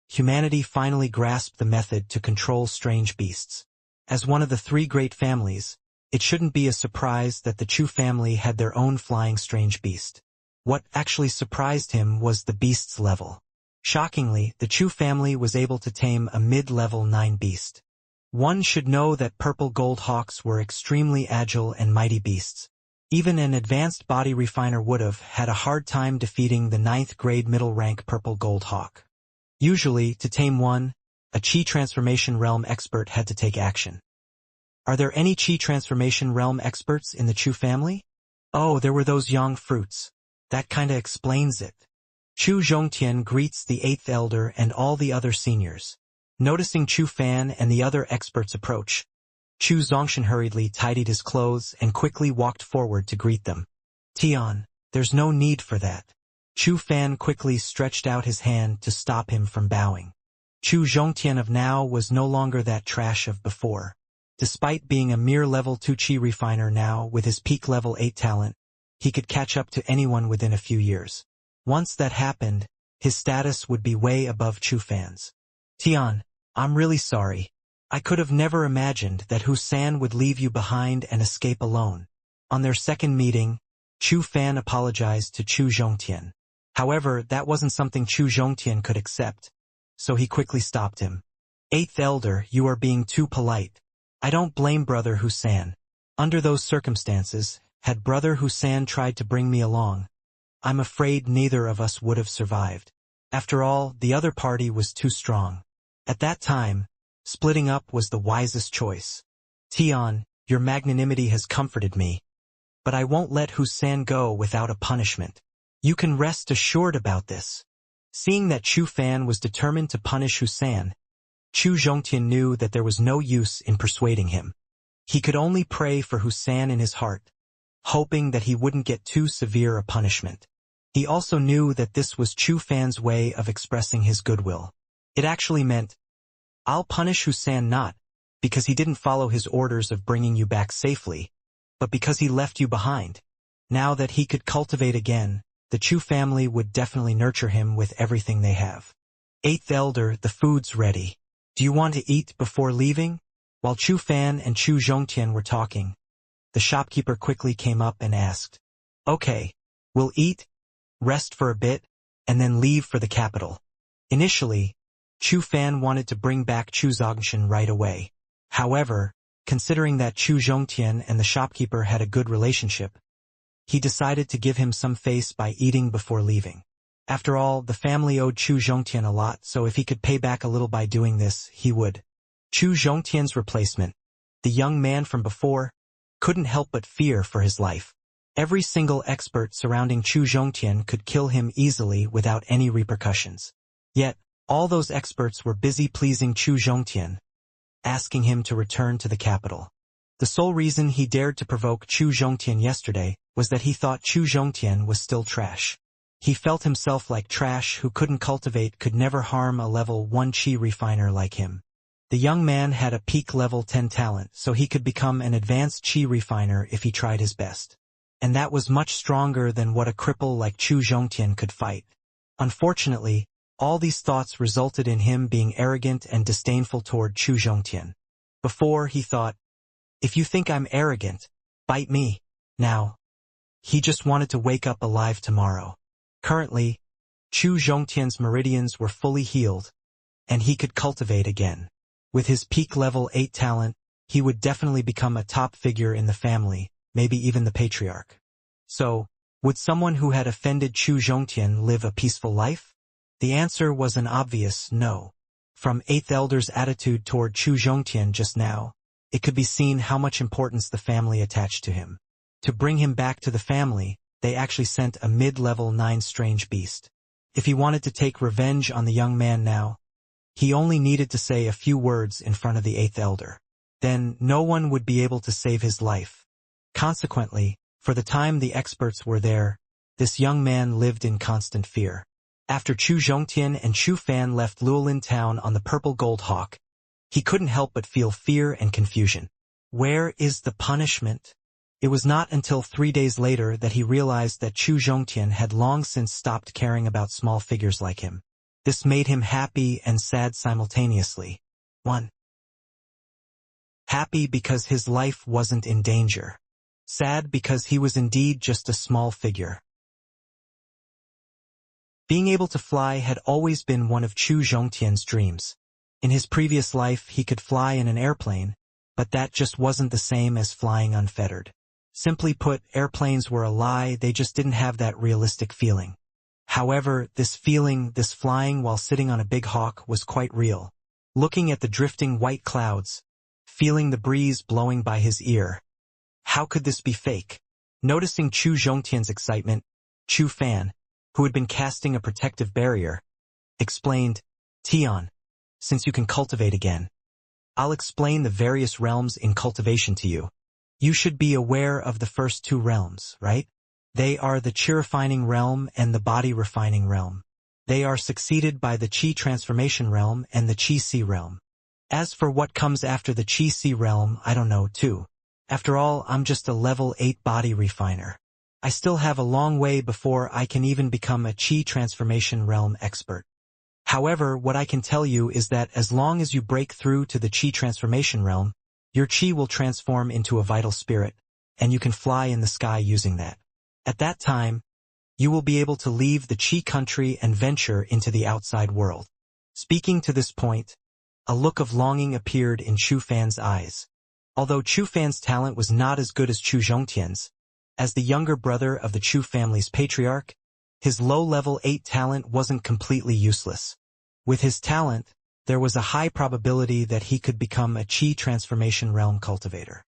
humanity finally grasped the method to control strange beasts. As one of the 3 great families, it shouldn't be a surprise that the Chu family had their own flying strange beast. What actually surprised him was the beast's level. Shockingly, the Chu family was able to tame a mid-level 9 beast. One should know that purple gold hawks were extremely agile and mighty beasts. Even an advanced body refiner would have had a hard time defeating the 9th grade middle rank purple gold hawk. Usually, to tame one, a Qi transformation realm expert had to take action. Are there any Qi transformation realm experts in the Chu family? Oh, there were those Yang fruits. That kinda explains it. Chu Zhongtian greets the 8th elder and all the other seniors. Noticing Chu Fan and the other experts approach, Chu Zongshan hurriedly tidied his clothes and quickly walked forward to greet them. Tian, there's no need for that. Chu Fan quickly stretched out his hand to stop him from bowing. Chu Zhongtian of now was no longer that trash of before. Despite being a mere level 2 Qi refiner now with his peak level 8 talent, he could catch up to anyone within a few years. Once that happened, his status would be way above Chu Fan's. Tian, I'm really sorry. I could have never imagined that Hu-san would leave you behind and escape alone. On their second meeting, Chu Fan apologized to Chu Zhongtian. However, that wasn't something Chu Zhongtian could accept, so he quickly stopped him. 8th elder, you are being too polite. I don't blame Brother Hu-san. Under those circumstances, had Brother Hu-san tried to bring me along, I'm afraid neither of us would have survived. After all, the other party was too strong. At that time, splitting up was the wisest choice. Tian, your magnanimity has comforted me, but I won't let Hu-san go without a punishment. You can rest assured about this. Seeing that Chu Fan was determined to punish Hu-san, Chu Zhongtian knew that there was no use in persuading him. He could only pray for Hu-san in his heart, hoping that he wouldn't get too severe a punishment. He also knew that this was Chu Fan's way of expressing his goodwill. It actually meant, I'll punish Hu-san not because he didn't follow his orders of bringing you back safely, but because he left you behind. Now that he could cultivate again, the Chu family would definitely nurture him with everything they have. 8th elder, the food's ready. Do you want to eat before leaving? While Chu Fan and Chu Zhongtian were talking, the shopkeeper quickly came up and asked, Okay, we'll eat, rest for a bit, and then leave for the capital. Initially, Chu Fan wanted to bring back Chu Zongshan right away. However, considering that Chu Zhongtian and the shopkeeper had a good relationship, he decided to give him some face by eating before leaving. After all, the family owed Chu Zhongtian a lot, so if he could pay back a little by doing this, he would. Chu Zhongtian's replacement, the young man from before, couldn't help but fear for his life. Every single expert surrounding Chu Zhongtian could kill him easily without any repercussions. Yet, all those experts were busy pleasing Chu Zhongtian, asking him to return to the capital. The sole reason he dared to provoke Chu Zhongtian yesterday was that he thought Chu Zhongtian was still trash. He felt himself like trash who couldn't cultivate, could never harm a level 1 Qi refiner like him. The young man had a peak level 10 talent, so he could become an advanced Qi refiner if he tried his best. And that was much stronger than what a cripple like Chu Zhongtian could fight. Unfortunately, all these thoughts resulted in him being arrogant and disdainful toward Chu Zhongtian. Before, he thought, if you think I'm arrogant, bite me. Now, he just wanted to wake up alive tomorrow. Currently, Chu Zhongtian's meridians were fully healed, and he could cultivate again. With his peak level 8 talent, he would definitely become a top figure in the family, maybe even the patriarch. So, would someone who had offended Chu Zhongtian live a peaceful life? The answer was an obvious no. From 8th elder's attitude toward Chu Zhongtian just now, it could be seen how much importance the family attached to him. To bring him back to the family, they actually sent a mid-level 9 strange beast. If he wanted to take revenge on the young man now, he only needed to say a few words in front of the 8th elder. then no one would be able to save his life. Consequently, for the time the experts were there, this young man lived in constant fear. After Chu Zhongtian and Chu Fan left Luolin town on the Purple Gold Hawk, he couldn't help but feel fear and confusion. Where is the punishment? It was not until 3 days later that he realized that Chu Zhongtian had long since stopped caring about small figures like him. This made him happy and sad simultaneously. 1. Happy because his life wasn't in danger. Sad because he was indeed just a small figure. Being able to fly had always been one of Chu Zhongtian's dreams. In his previous life he could fly in an airplane, but that just wasn't the same as flying unfettered. Simply put, airplanes were a lie, they just didn't have that realistic feeling. However, this feeling, this flying while sitting on a big hawk, was quite real. Looking at the drifting white clouds, feeling the breeze blowing by his ear. How could this be fake? Noticing Chu Zhongtian's excitement, Chu Fan, who had been casting a protective barrier, explained, "Tian, since you can cultivate again, I'll explain the various realms in cultivation to you. You should be aware of the first 2 realms, right? They are the Qi-refining realm and the body-refining realm. They are succeeded by the Qi transformation realm and the Qi-Si realm. As for what comes after the Qi-Si realm, I don't know too. After all, I'm just a level 8 body refiner. I still have a long way before I can even become a Qi transformation realm expert. However, what I can tell you is that as long as you break through to the Qi transformation realm, your Qi will transform into a vital spirit, and you can fly in the sky using that. At that time, you will be able to leave the Qi country and venture into the outside world." Speaking to this point, a look of longing appeared in Chu Fan's eyes. Although Chu Fan's talent was not as good as Chu Zhongtian's, as the younger brother of the Chu family's patriarch, his low-level 8 talent wasn't completely useless. With his talent, there was a high probability that he could become a Qi transformation realm cultivator.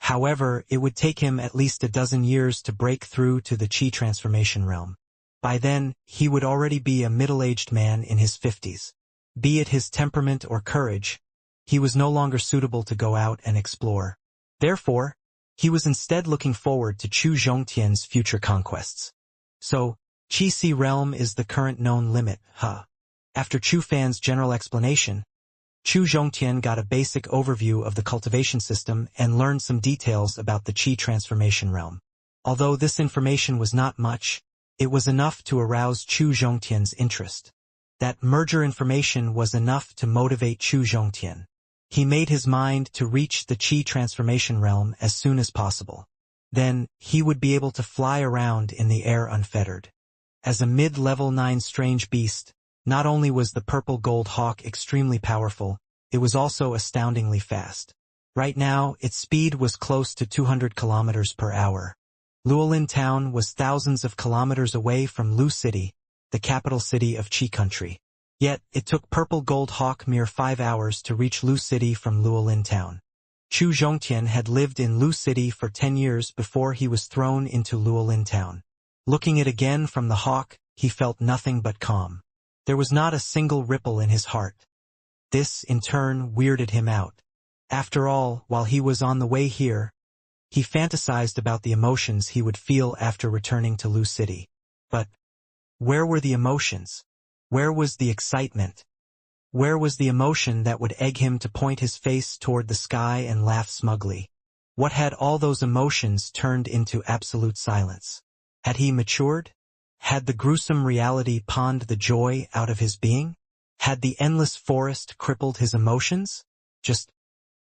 However, it would take him at least a dozen years to break through to the Qi transformation realm. By then, he would already be a middle-aged man in his 50s. Be it his temperament or courage, he was no longer suitable to go out and explore. Therefore, he was instead looking forward to Chu Zhongtian's future conquests. So, Qi-Si realm is the current known limit, huh? After Chu Fan's general explanation, Chu Zhongtian got a basic overview of the cultivation system and learned some details about the Qi transformation realm. Although this information was not much, it was enough to arouse Chu Zhongtian's interest. That merger information was enough to motivate Chu Zhongtian. He made his mind to reach the Qi transformation realm as soon as possible. Then, he would be able to fly around in the air unfettered. As a mid-level 9 strange beast, not only was the Purple Gold Hawk extremely powerful, it was also astoundingly fast. Right now, its speed was close to 200 kilometers per hour. Luolin town was thousands of kilometers away from Lu City, the capital city of Qi country. Yet, it took Purple Gold Hawk mere 5 hours to reach Lu City from Luolin town. Chu Zhongtian had lived in Lu City for 10 years before he was thrown into Luolin town. Looking it again from the hawk, he felt nothing but calm. There was not a single ripple in his heart. This, in turn, weirded him out. After all, while he was on the way here, he fantasized about the emotions he would feel after returning to Lu City. But where were the emotions? Where was the excitement? Where was the emotion that would egg him to point his face toward the sky and laugh smugly? What had all those emotions turned into absolute silence? Had he matured? Had the gruesome reality pawned the joy out of his being? Had the endless forest crippled his emotions? Just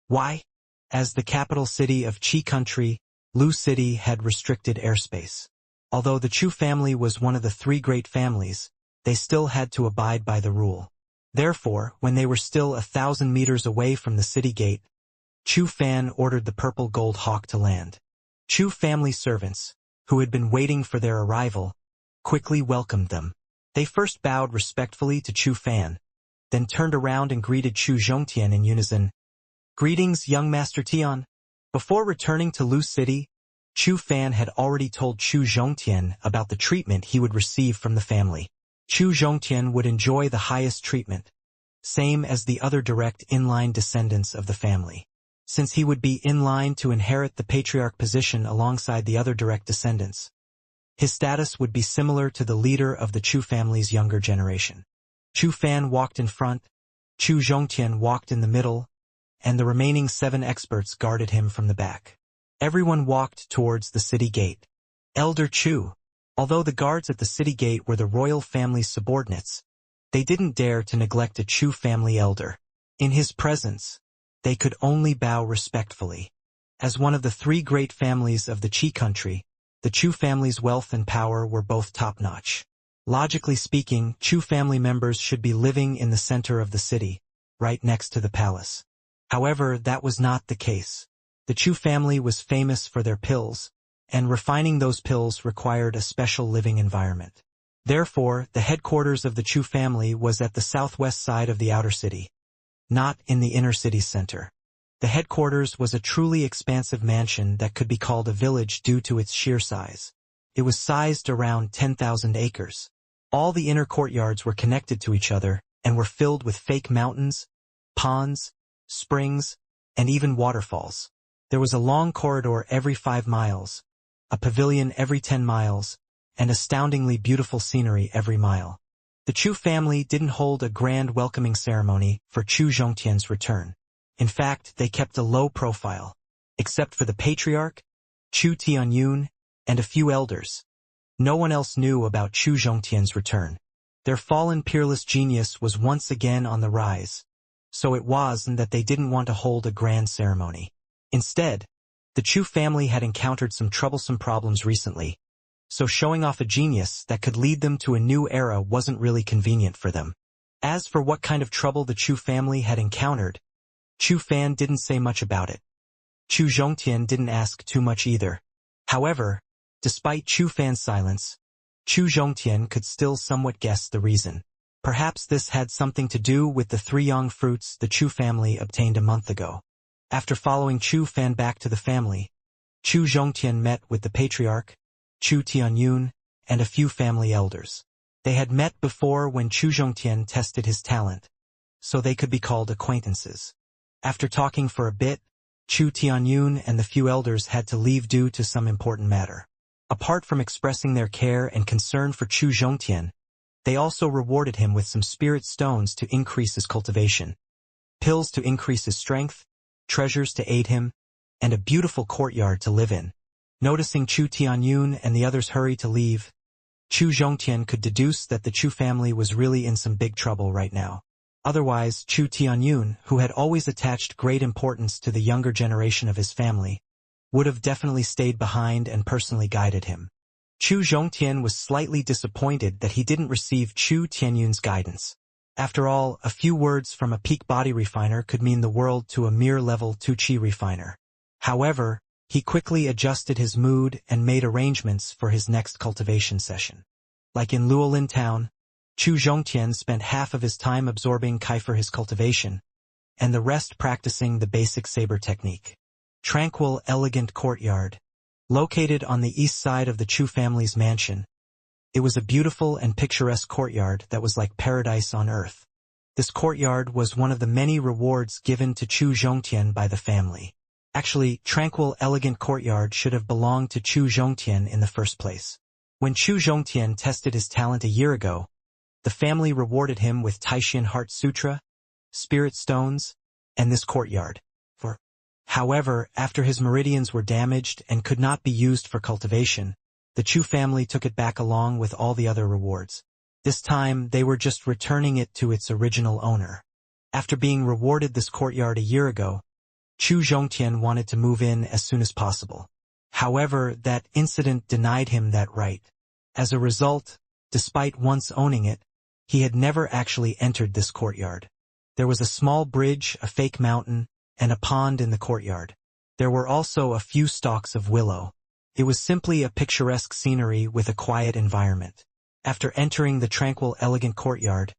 why? As the capital city of Qi country, Lu City had restricted airspace. Although the Chu family was one of the 3 great families, they still had to abide by the rule. Therefore, when they were still 1,000 meters away from the city gate, Chu Fan ordered the Purple Gold Hawk to land. Chu family servants, who had been waiting for their arrival, quickly welcomed them. They first bowed respectfully to Chu Fan, then turned around and greeted Chu Zhongtian in unison. "Greetings, young Master Tian." Before returning to Lu City, Chu Fan had already told Chu Zhongtian about the treatment he would receive from the family. Chu Zhongtian would enjoy the highest treatment, same as the other direct inline descendants of the family. since he would be in line to inherit the patriarch position alongside the other direct descendants. His status would be similar to the leader of the Chu family's younger generation. Chu Fan walked in front, Chu Zhongtian walked in the middle, and the remaining 7 experts guarded him from the back. Everyone walked towards the city gate. Elder Chu. Although the guards at the city gate were the royal family's subordinates, they didn't dare to neglect a Chu family elder. In his presence, they could only bow respectfully. As one of the 3 great families of the Qi country, the Chu family's wealth and power were both top-notch. Logically speaking, Chu family members should be living in the center of the city, right next to the palace. However, that was not the case. The Chu family was famous for their pills, and refining those pills required a special living environment. Therefore, the headquarters of the Chu family was at the southwest side of the outer city, not in the inner city's center. The headquarters was a truly expansive mansion that could be called a village due to its sheer size. It was sized around 10,000 acres. All the inner courtyards were connected to each other and were filled with fake mountains, ponds, springs, and even waterfalls. There was a long corridor every 5 miles, a pavilion every 10 miles, and astoundingly beautiful scenery every mile. The Chu family didn't hold a grand welcoming ceremony for Chu Zhongtian's return. In fact, they kept a low profile, except for the patriarch, Chu Tianyun, and a few elders. No one else knew about Chu Zhongtian's return. Their fallen peerless genius was once again on the rise, so it wasn't that they didn't want to hold a grand ceremony. Instead, the Chu family had encountered some troublesome problems recently, so showing off a genius that could lead them to a new era wasn't really convenient for them. As for what kind of trouble the Chu family had encountered, Chu Fan didn't say much about it. Chu Zhongtian didn't ask too much either. However, despite Chu Fan's silence, Chu Zhongtian could still somewhat guess the reason. Perhaps this had something to do with the 3 young fruits the Chu family obtained a month ago. After following Chu Fan back to the family, Chu Zhongtian met with the patriarch, Chu Tianyun, and a few family elders. They had met before when Chu Zhongtian tested his talent, so they could be called acquaintances. After talking for a bit, Chu Tianyun and the few elders had to leave due to some important matter. Apart from expressing their care and concern for Chu Zhongtian, they also rewarded him with some spirit stones to increase his cultivation, pills to increase his strength, treasures to aid him, and a beautiful courtyard to live in. Noticing Chu Tianyun and the others hurry to leave, Chu Zhongtian could deduce that the Chu family was really in some big trouble right now. Otherwise, Chu Tianyun, who had always attached great importance to the younger generation of his family, would have definitely stayed behind and personally guided him. Chu Zhongtian was slightly disappointed that he didn't receive Chu Tianyun's guidance. After all, a few words from a peak body refiner could mean the world to a mere level 2 Qi refiner. However, he quickly adjusted his mood and made arrangements for his next cultivation session. Like in Luolin town, Chu Zhongtian spent half of his time absorbing Kai for his cultivation, and the rest practicing the basic saber technique. Tranquil, elegant courtyard. Located on the east side of the Chu family's mansion, it was a beautiful and picturesque courtyard that was like paradise on earth. This courtyard was one of the many rewards given to Chu Zhongtian by the family. Actually, tranquil, elegant courtyard should have belonged to Chu Zhongtian in the first place. When Chu Zhongtian tested his talent a year ago, the family rewarded him with Taishan Heart Sutra, spirit stones, and this courtyard. However, after his meridians were damaged and could not be used for cultivation, the Chu family took it back along with all the other rewards. This time, they were just returning it to its original owner. After being rewarded this courtyard a year ago, Chu Zhongtian wanted to move in as soon as possible. However, that incident denied him that right. As a result, despite once owning it, he had never actually entered this courtyard. There was a small bridge, a fake mountain, and a pond in the courtyard. There were also a few stalks of willow. It was simply a picturesque scenery with a quiet environment. After entering the tranquil, elegant courtyard,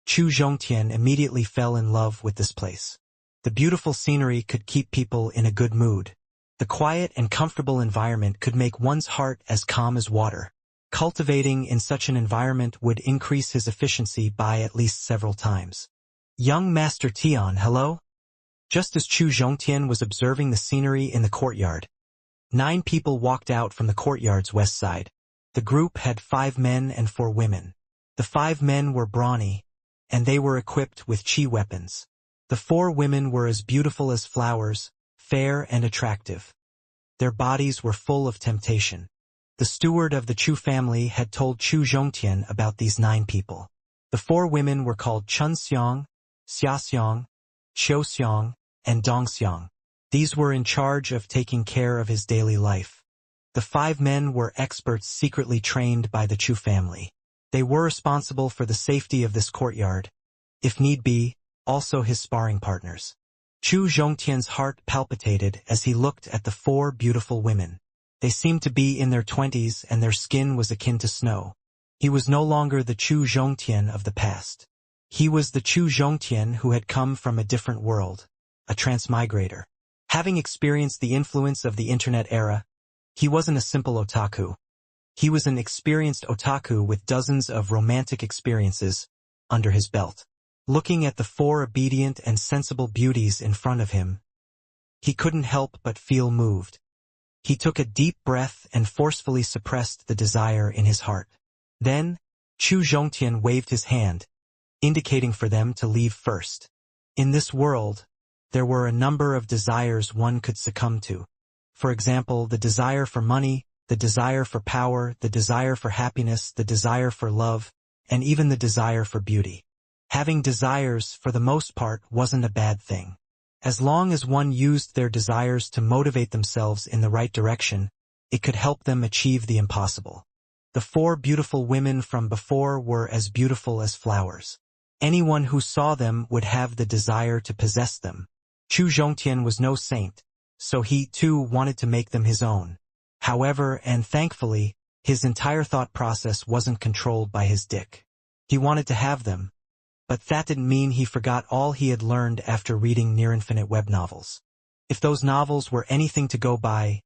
Chu Zhongtian immediately fell in love with this place. The beautiful scenery could keep people in a good mood. The quiet and comfortable environment could make one's heart as calm as water. Cultivating in such an environment would increase his efficiency by at least several times. Young Master Tian, hello? Just as Chu Zhongtian was observing the scenery in the courtyard, 9 people walked out from the courtyard's west side. The group had 5 men and 4 women. The 5 men were brawny, and they were equipped with chi weapons. The 4 women were as beautiful as flowers, fair and attractive. Their bodies were full of temptation. The steward of the Chu family had told Chu Zhongtian about these 9 people. The 4 women were called Chunxiang, Xiaxiang, Qiuxiang, and Dongxiang. These were in charge of taking care of his daily life. The 5 men were experts secretly trained by the Chu family. They were responsible for the safety of this courtyard, if need be, also his sparring partners. Chu Zhongtian's heart palpitated as he looked at the 4 beautiful women. They seemed to be in their 20s and their skin was akin to snow. He was no longer the Chu Zhongtian of the past. He was the Chu Zhongtian who had come from a different world, a transmigrator. Having experienced the influence of the internet era, he wasn't a simple otaku. He was an experienced otaku with dozens of romantic experiences under his belt. Looking at the 4 obedient and sensible beauties in front of him, he couldn't help but feel moved. He took a deep breath and forcefully suppressed the desire in his heart. Then, Chu Zhongtian waved his hand, indicating for them to leave first. In this world, there were a number of desires one could succumb to. For example, the desire for money, the desire for power, the desire for happiness, the desire for love, and even the desire for beauty. Having desires, for the most part, wasn't a bad thing. As long as one used their desires to motivate themselves in the right direction, it could help them achieve the impossible. The 4 beautiful women from before were as beautiful as flowers. Anyone who saw them would have the desire to possess them. Chu Zhongtian was no saint, so he too wanted to make them his own. However, and thankfully, his entire thought process wasn't controlled by his dick. He wanted to have them, but that didn't mean he forgot all he had learned after reading near-infinite web novels. If those novels were anything to go by,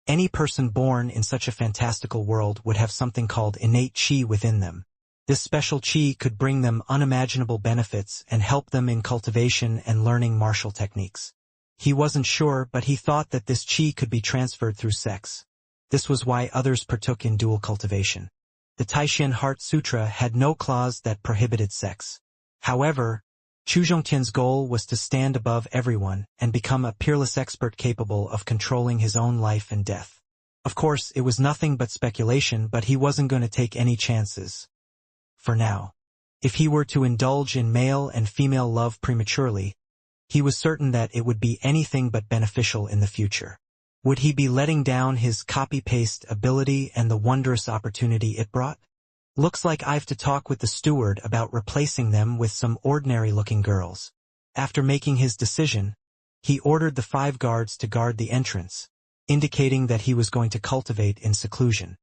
any person born in such a fantastical world would have something called innate chi within them. This special chi could bring them unimaginable benefits and help them in cultivation and learning martial techniques. He wasn't sure, but he thought that this chi could be transferred through sex. This was why others partook in dual cultivation. The Taishan Heart Sutra had no clause that prohibited sex. However, Chu Zhongtian's goal was to stand above everyone and become a peerless expert capable of controlling his own life and death. Of course, it was nothing but speculation, but he wasn't going to take any chances. For now. If he were to indulge in male and female love prematurely, he was certain that it would be anything but beneficial in the future. Would he be letting down his copy-paste ability and the wondrous opportunity it brought? Looks like I've to talk with the steward about replacing them with some ordinary-looking girls. After making his decision, he ordered the 5 guards to guard the entrance, indicating that he was going to cultivate in seclusion.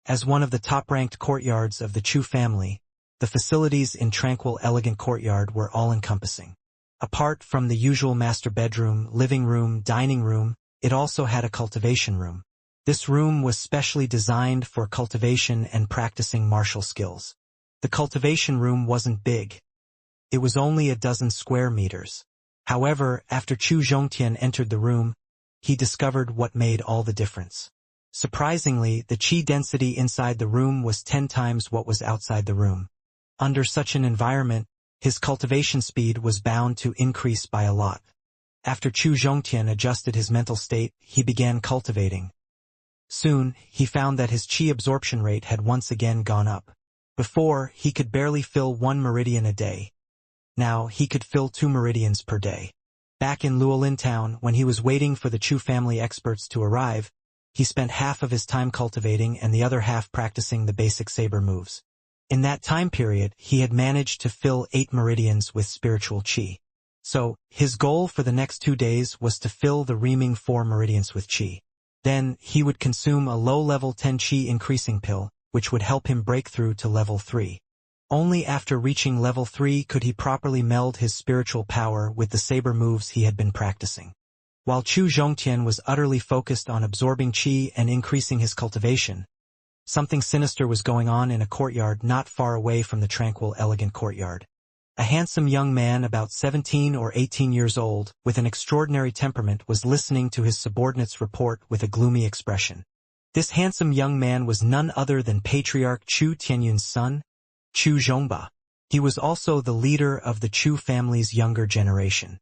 As one of the top-ranked courtyards of the Chu family, the facilities in Tranquil Elegant Courtyard were all-encompassing. Apart from the usual master bedroom, living room, dining room, it also had a cultivation room. This room was specially designed for cultivation and practicing martial skills. The cultivation room wasn't big. It was only 12 square meters. However, after Chu Zhongtian entered the room, he discovered what made all the difference. Surprisingly, the chi density inside the room was 10 times what was outside the room. Under such an environment, his cultivation speed was bound to increase by a lot. After Chu Zhongtian adjusted his mental state, he began cultivating. Soon, he found that his chi absorption rate had once again gone up. Before, he could barely fill 1 meridian a day. Now, he could fill 2 meridians per day. Back in Luolin Town, when he was waiting for the Chu family experts to arrive, he spent half of his time cultivating and the other half practicing the basic saber moves. In that time period, he had managed to fill 8 meridians with spiritual chi. So, his goal for the next 2 days was to fill the remaining 4 meridians with chi. Then, he would consume a low-level 10 chi increasing pill, which would help him break through to level 3. Only after reaching level 3 could he properly meld his spiritual power with the saber moves he had been practicing. While Chu Zhongtian was utterly focused on absorbing chi and increasing his cultivation, something sinister was going on in a courtyard not far away from the Tranquil Elegant Courtyard. A handsome young man about 17 or 18 years old, with an extraordinary temperament, was listening to his subordinate's report with a gloomy expression. This handsome young man was none other than Patriarch Chu Tianyun's son, Chu Zhongba. He was also the leader of the Chu family's younger generation.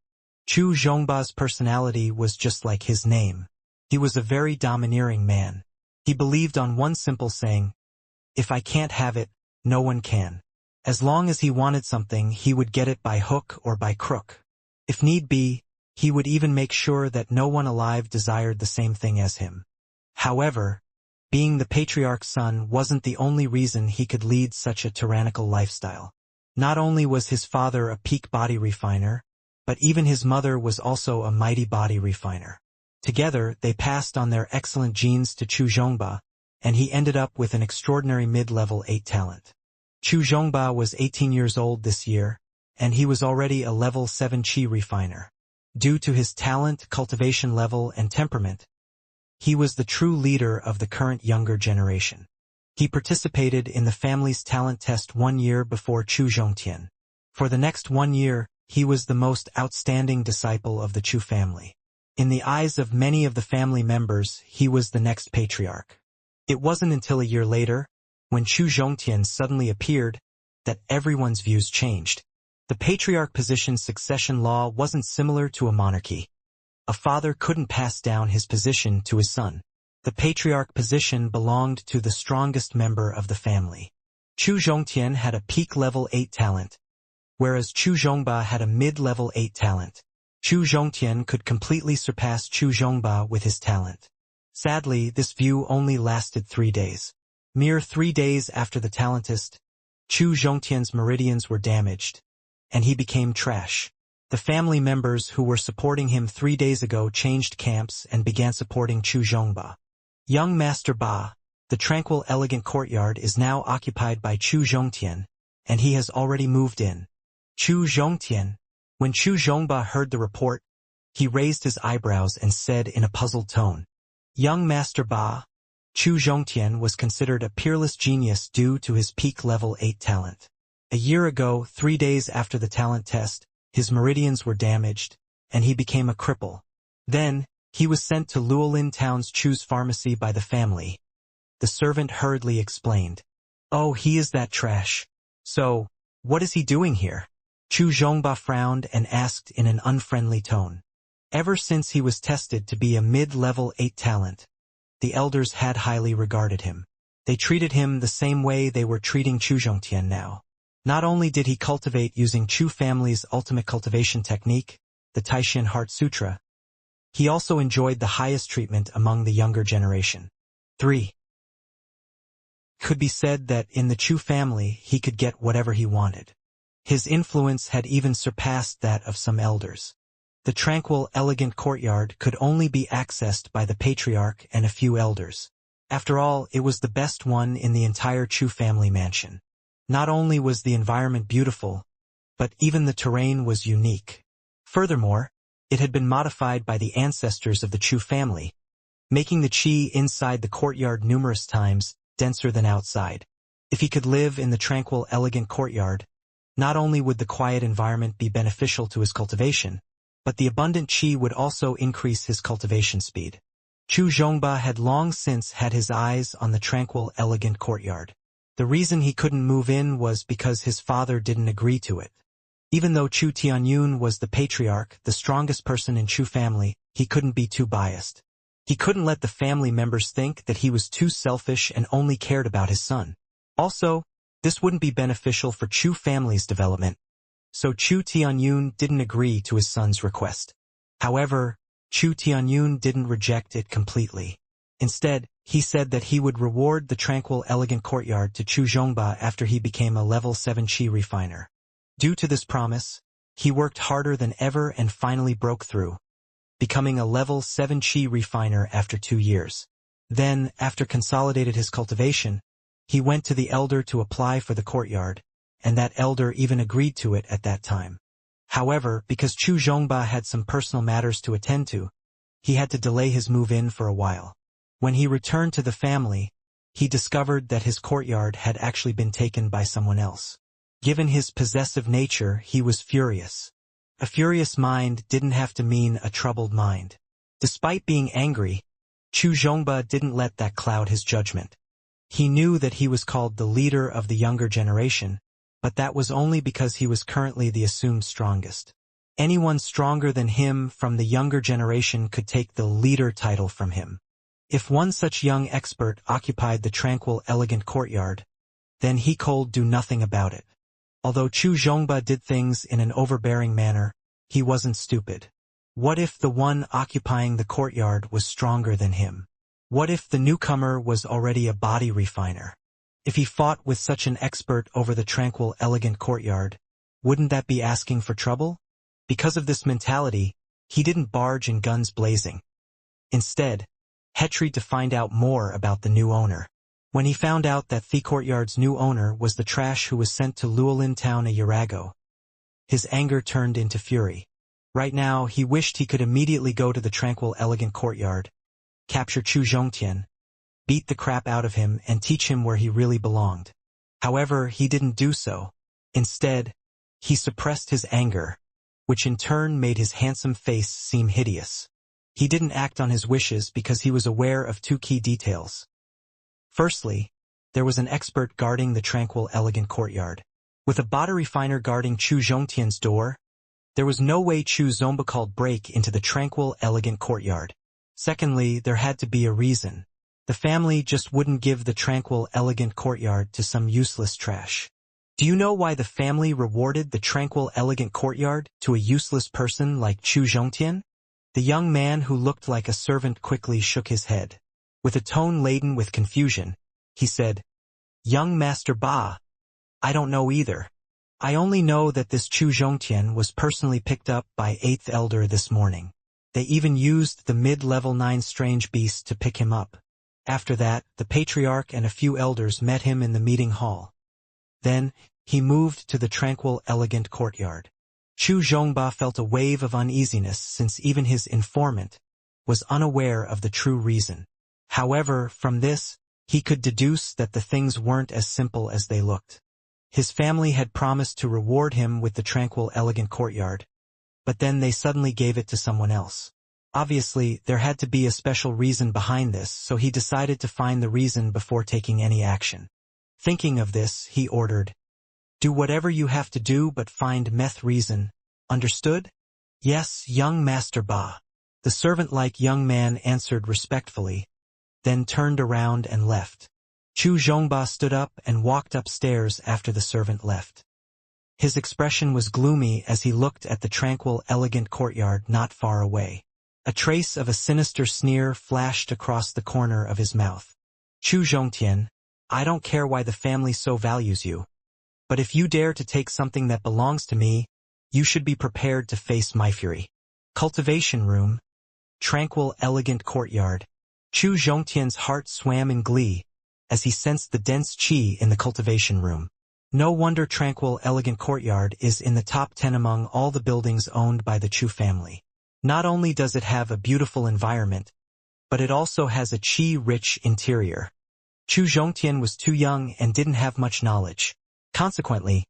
Chu Zhongba's personality was just like his name. He was a very domineering man. He believed on one simple saying, "If I can't have it, no one can." As long as he wanted something, he would get it by hook or by crook. If need be, he would even make sure that no one alive desired the same thing as him. However, being the patriarch's son wasn't the only reason he could lead such a tyrannical lifestyle. Not only was his father a peak body refiner, but even his mother was also a mighty body refiner. Together, they passed on their excellent genes to Chu Zhongba, and he ended up with an extraordinary mid-level 8 talent. Chu Zhongba was 18 years old this year, and he was already a level 7 Qi refiner. Due to his talent, cultivation level, and temperament, he was the true leader of the current younger generation. He participated in the family's talent test 1 year before Chu Zhongtian. For the next 1 year, he was the most outstanding disciple of the Chu family. In the eyes of many of the family members, he was the next patriarch. It wasn't until a year later, when Chu Zhongtian suddenly appeared, that everyone's views changed. The patriarch position's succession law wasn't similar to a monarchy. A father couldn't pass down his position to his son. The patriarch position belonged to the strongest member of the family. Chu Zhongtian had a peak level 8 talent, whereas Chu Zhongba had a mid-level 8 talent. Chu Zhongtian could completely surpass Chu Zhongba with his talent. Sadly, this view only lasted 3 days. Mere 3 days after the talent test, Chu Zhongtian's meridians were damaged, and he became trash. The family members who were supporting him 3 days ago changed camps and began supporting Chu Zhongba. Young Master Ba, the tranquil elegant courtyard is now occupied by Chu Zhongtian, and he has already moved in. Chu Zhongtian. When Chu Zhongba heard the report, he raised his eyebrows and said in a puzzled tone, "Young Master Ba." Chu Zhongtian was considered a peerless genius due to his peak level 8 talent. A year ago, 3 days after the talent test, his meridians were damaged, and he became a cripple. Then, he was sent to Luolin Town's Chu's pharmacy by the family. The servant hurriedly explained, "Oh, he is that trash. So, what is he doing here?" Chu Zhongba frowned and asked in an unfriendly tone. Ever since he was tested to be a mid-level 8 talent, the elders had highly regarded him. They treated him the same way they were treating Chu Zhongtian now. Not only did he cultivate using Chu family's ultimate cultivation technique, the Taishan Heart Sutra, he also enjoyed the highest treatment among the younger generation. 3. Could be said that in the Chu family he could get whatever he wanted. His influence had even surpassed that of some elders. The tranquil, elegant courtyard could only be accessed by the patriarch and a few elders. After all, it was the best one in the entire Chu family mansion. Not only was the environment beautiful, but even the terrain was unique. Furthermore, it had been modified by the ancestors of the Chu family, making the qi inside the courtyard numerous times denser than outside. If he could live in the tranquil, elegant courtyard, not only would the quiet environment be beneficial to his cultivation, but the abundant qi would also increase his cultivation speed. Chu Zhongba had long since had his eyes on the tranquil, elegant courtyard. The reason he couldn't move in was because his father didn't agree to it. Even though Chu Tianyun was the patriarch, the strongest person in Chu family, he couldn't be too biased. He couldn't let the family members think that he was too selfish and only cared about his son. Also, this wouldn't be beneficial for Chu family's development. So Chu Tianyun didn't agree to his son's request. However, Chu Tianyun didn't reject it completely. Instead, he said that he would reward the tranquil, elegant courtyard to Chu Zhongba after he became a level 7 Qi refiner. Due to this promise, he worked harder than ever and finally broke through, becoming a level 7 Qi refiner after 2 years. Then, after consolidated his cultivation, he went to the elder to apply for the courtyard, and that elder even agreed to it at that time. However, because Chu Zhongba had some personal matters to attend to, he had to delay his move-in for a while. When he returned to the family, he discovered that his courtyard had actually been taken by someone else. Given his possessive nature, he was furious. A furious mind didn't have to mean a troubled mind. Despite being angry, Chu Zhongba didn't let that cloud his judgment. He knew that he was called the leader of the younger generation, but that was only because he was currently the assumed strongest. Anyone stronger than him from the younger generation could take the leader title from him. If one such young expert occupied the tranquil, elegant courtyard, then he could do nothing about it. Although Chu Zhongba did things in an overbearing manner, he wasn't stupid. What if the one occupying the courtyard was stronger than him? What if the newcomer was already a body refiner? If he fought with such an expert over the tranquil, elegant courtyard, wouldn't that be asking for trouble? Because of this mentality, he didn't barge in guns blazing. Instead, he tried to find out more about the new owner. When he found out that the courtyard's new owner was the trash who was sent to Luolin town a year ago, his anger turned into fury. Right now, he wished he could immediately go to the tranquil, elegant courtyard, capture Chu Zhongtian, beat the crap out of him and teach him where he really belonged. However, he didn't do so. Instead, he suppressed his anger, which in turn made his handsome face seem hideous. He didn't act on his wishes because he was aware of two key details. Firstly, there was an expert guarding the tranquil, elegant courtyard. With a body refiner guarding Chu Zhongtian's door, there was no way Chu Zhongba could break into the tranquil, elegant courtyard. Secondly, there had to be a reason. The family just wouldn't give the tranquil, elegant courtyard to some useless trash. Do you know why the family rewarded the tranquil, elegant courtyard to a useless person like Chu Zhongtian? The young man who looked like a servant quickly shook his head. With a tone laden with confusion, he said, "Young Master Ba, I don't know either. I only know that this Chu Zhongtian was personally picked up by 8th Elder this morning. They even used the mid-level 9 strange beast to pick him up. After that, the Patriarch and a few elders met him in the meeting hall. Then, he moved to the tranquil, elegant courtyard." Chu Zhongba felt a wave of uneasiness since even his informant was unaware of the true reason. However, from this, he could deduce that the things weren't as simple as they looked. His family had promised to reward him with the tranquil, elegant courtyard, but then they suddenly gave it to someone else. Obviously, there had to be a special reason behind this, so he decided to find the reason before taking any action. Thinking of this, he ordered, "Do whatever you have to do but find meth reason. Understood?" "Yes, young Master Ba." The servant-like young man answered respectfully, then turned around and left. Chu Zhongba stood up and walked upstairs after the servant left. His expression was gloomy as he looked at the tranquil, elegant courtyard not far away. A trace of a sinister sneer flashed across the corner of his mouth. "Chu Zhongtian, I don't care why the family so values you. But if you dare to take something that belongs to me, you should be prepared to face my fury." Cultivation room. Tranquil, elegant courtyard. Chu Zhongtian's heart swam in glee as he sensed the dense qi in the cultivation room. No wonder tranquil, elegant courtyard is in the top 10 among all the buildings owned by the Chu family. Not only does it have a beautiful environment, but it also has a qi-rich interior. Chu Zhongtian was too young and didn't have much knowledge. Consequently,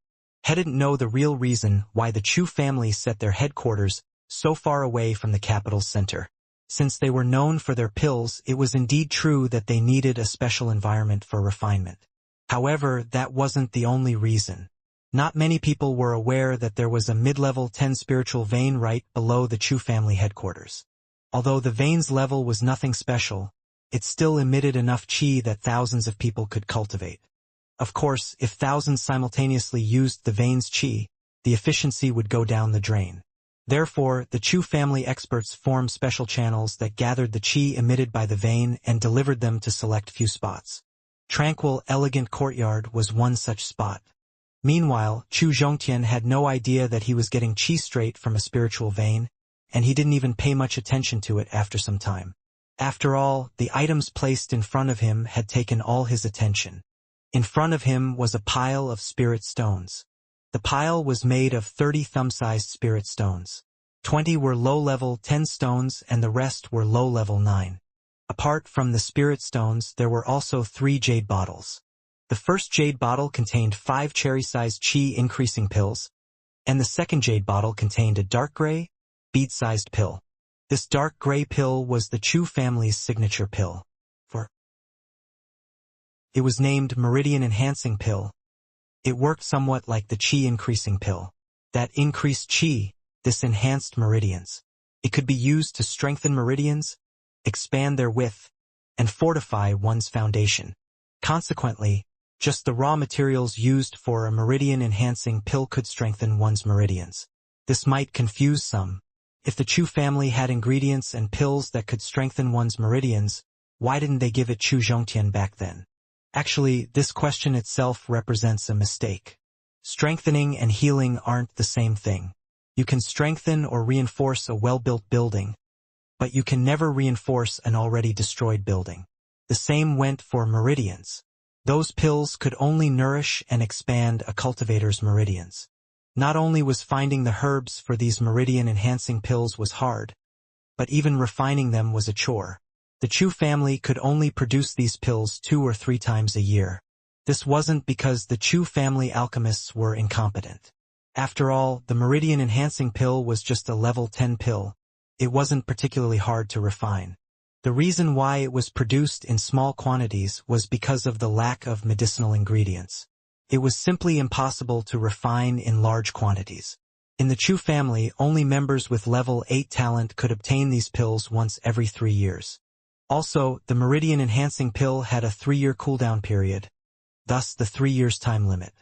he didn't know the real reason why the Chu family set their headquarters so far away from the capital's center. Since they were known for their pills, it was indeed true that they needed a special environment for refinement. However, that wasn't the only reason. Not many people were aware that there was a mid-level 10 spiritual vein right below the Chu family headquarters. Although the vein's level was nothing special, it still emitted enough qi that thousands of people could cultivate. Of course, if thousands simultaneously used the vein's qi, the efficiency would go down the drain. Therefore, the Chu family experts formed special channels that gathered the qi emitted by the vein and delivered them to select few spots. Tranquil, elegant courtyard was one such spot. Meanwhile, Chu Zhongtian had no idea that he was getting qi straight from a spiritual vein, and he didn't even pay much attention to it after some time. After all, the items placed in front of him had taken all his attention. In front of him was a pile of spirit stones. The pile was made of 30 thumb-sized spirit stones. 20 were low-level 10 stones and the rest were low-level 9. Apart from the spirit stones, there were also 3 jade bottles. The first jade bottle contained 5 cherry-sized qi increasing pills, and the second jade bottle contained a dark gray, bead-sized pill. This dark gray pill was the Chu family's signature pill. It was named Meridian Enhancing Pill. It worked somewhat like the Qi Increasing Pill. That increased Qi, this enhanced meridians. It could be used to strengthen meridians, expand their width, and fortify one's foundation. Consequently, just the raw materials used for a meridian-enhancing pill could strengthen one's meridians. This might confuse some. If the Chu family had ingredients and pills that could strengthen one's meridians, why didn't they give it Chu Zhongtian back then? Actually, this question itself represents a mistake. Strengthening and healing aren't the same thing. You can strengthen or reinforce a well-built building, but you can never reinforce an already destroyed building. The same went for meridians. Those pills could only nourish and expand a cultivator's meridians. Not only was finding the herbs for these meridian-enhancing pills was hard, but even refining them was a chore. The Chu family could only produce these pills 2 or 3 times a year. This wasn't because the Chu family alchemists were incompetent. After all, the meridian-enhancing pill was just a level 10 pill. It wasn't particularly hard to refine. The reason why it was produced in small quantities was because of the lack of medicinal ingredients. It was simply impossible to refine in large quantities. In the Chu family, only members with level 8 talent could obtain these pills once every 3 years. Also, the meridian-enhancing pill had a 3-year cooldown period, thus the 3 years time limit.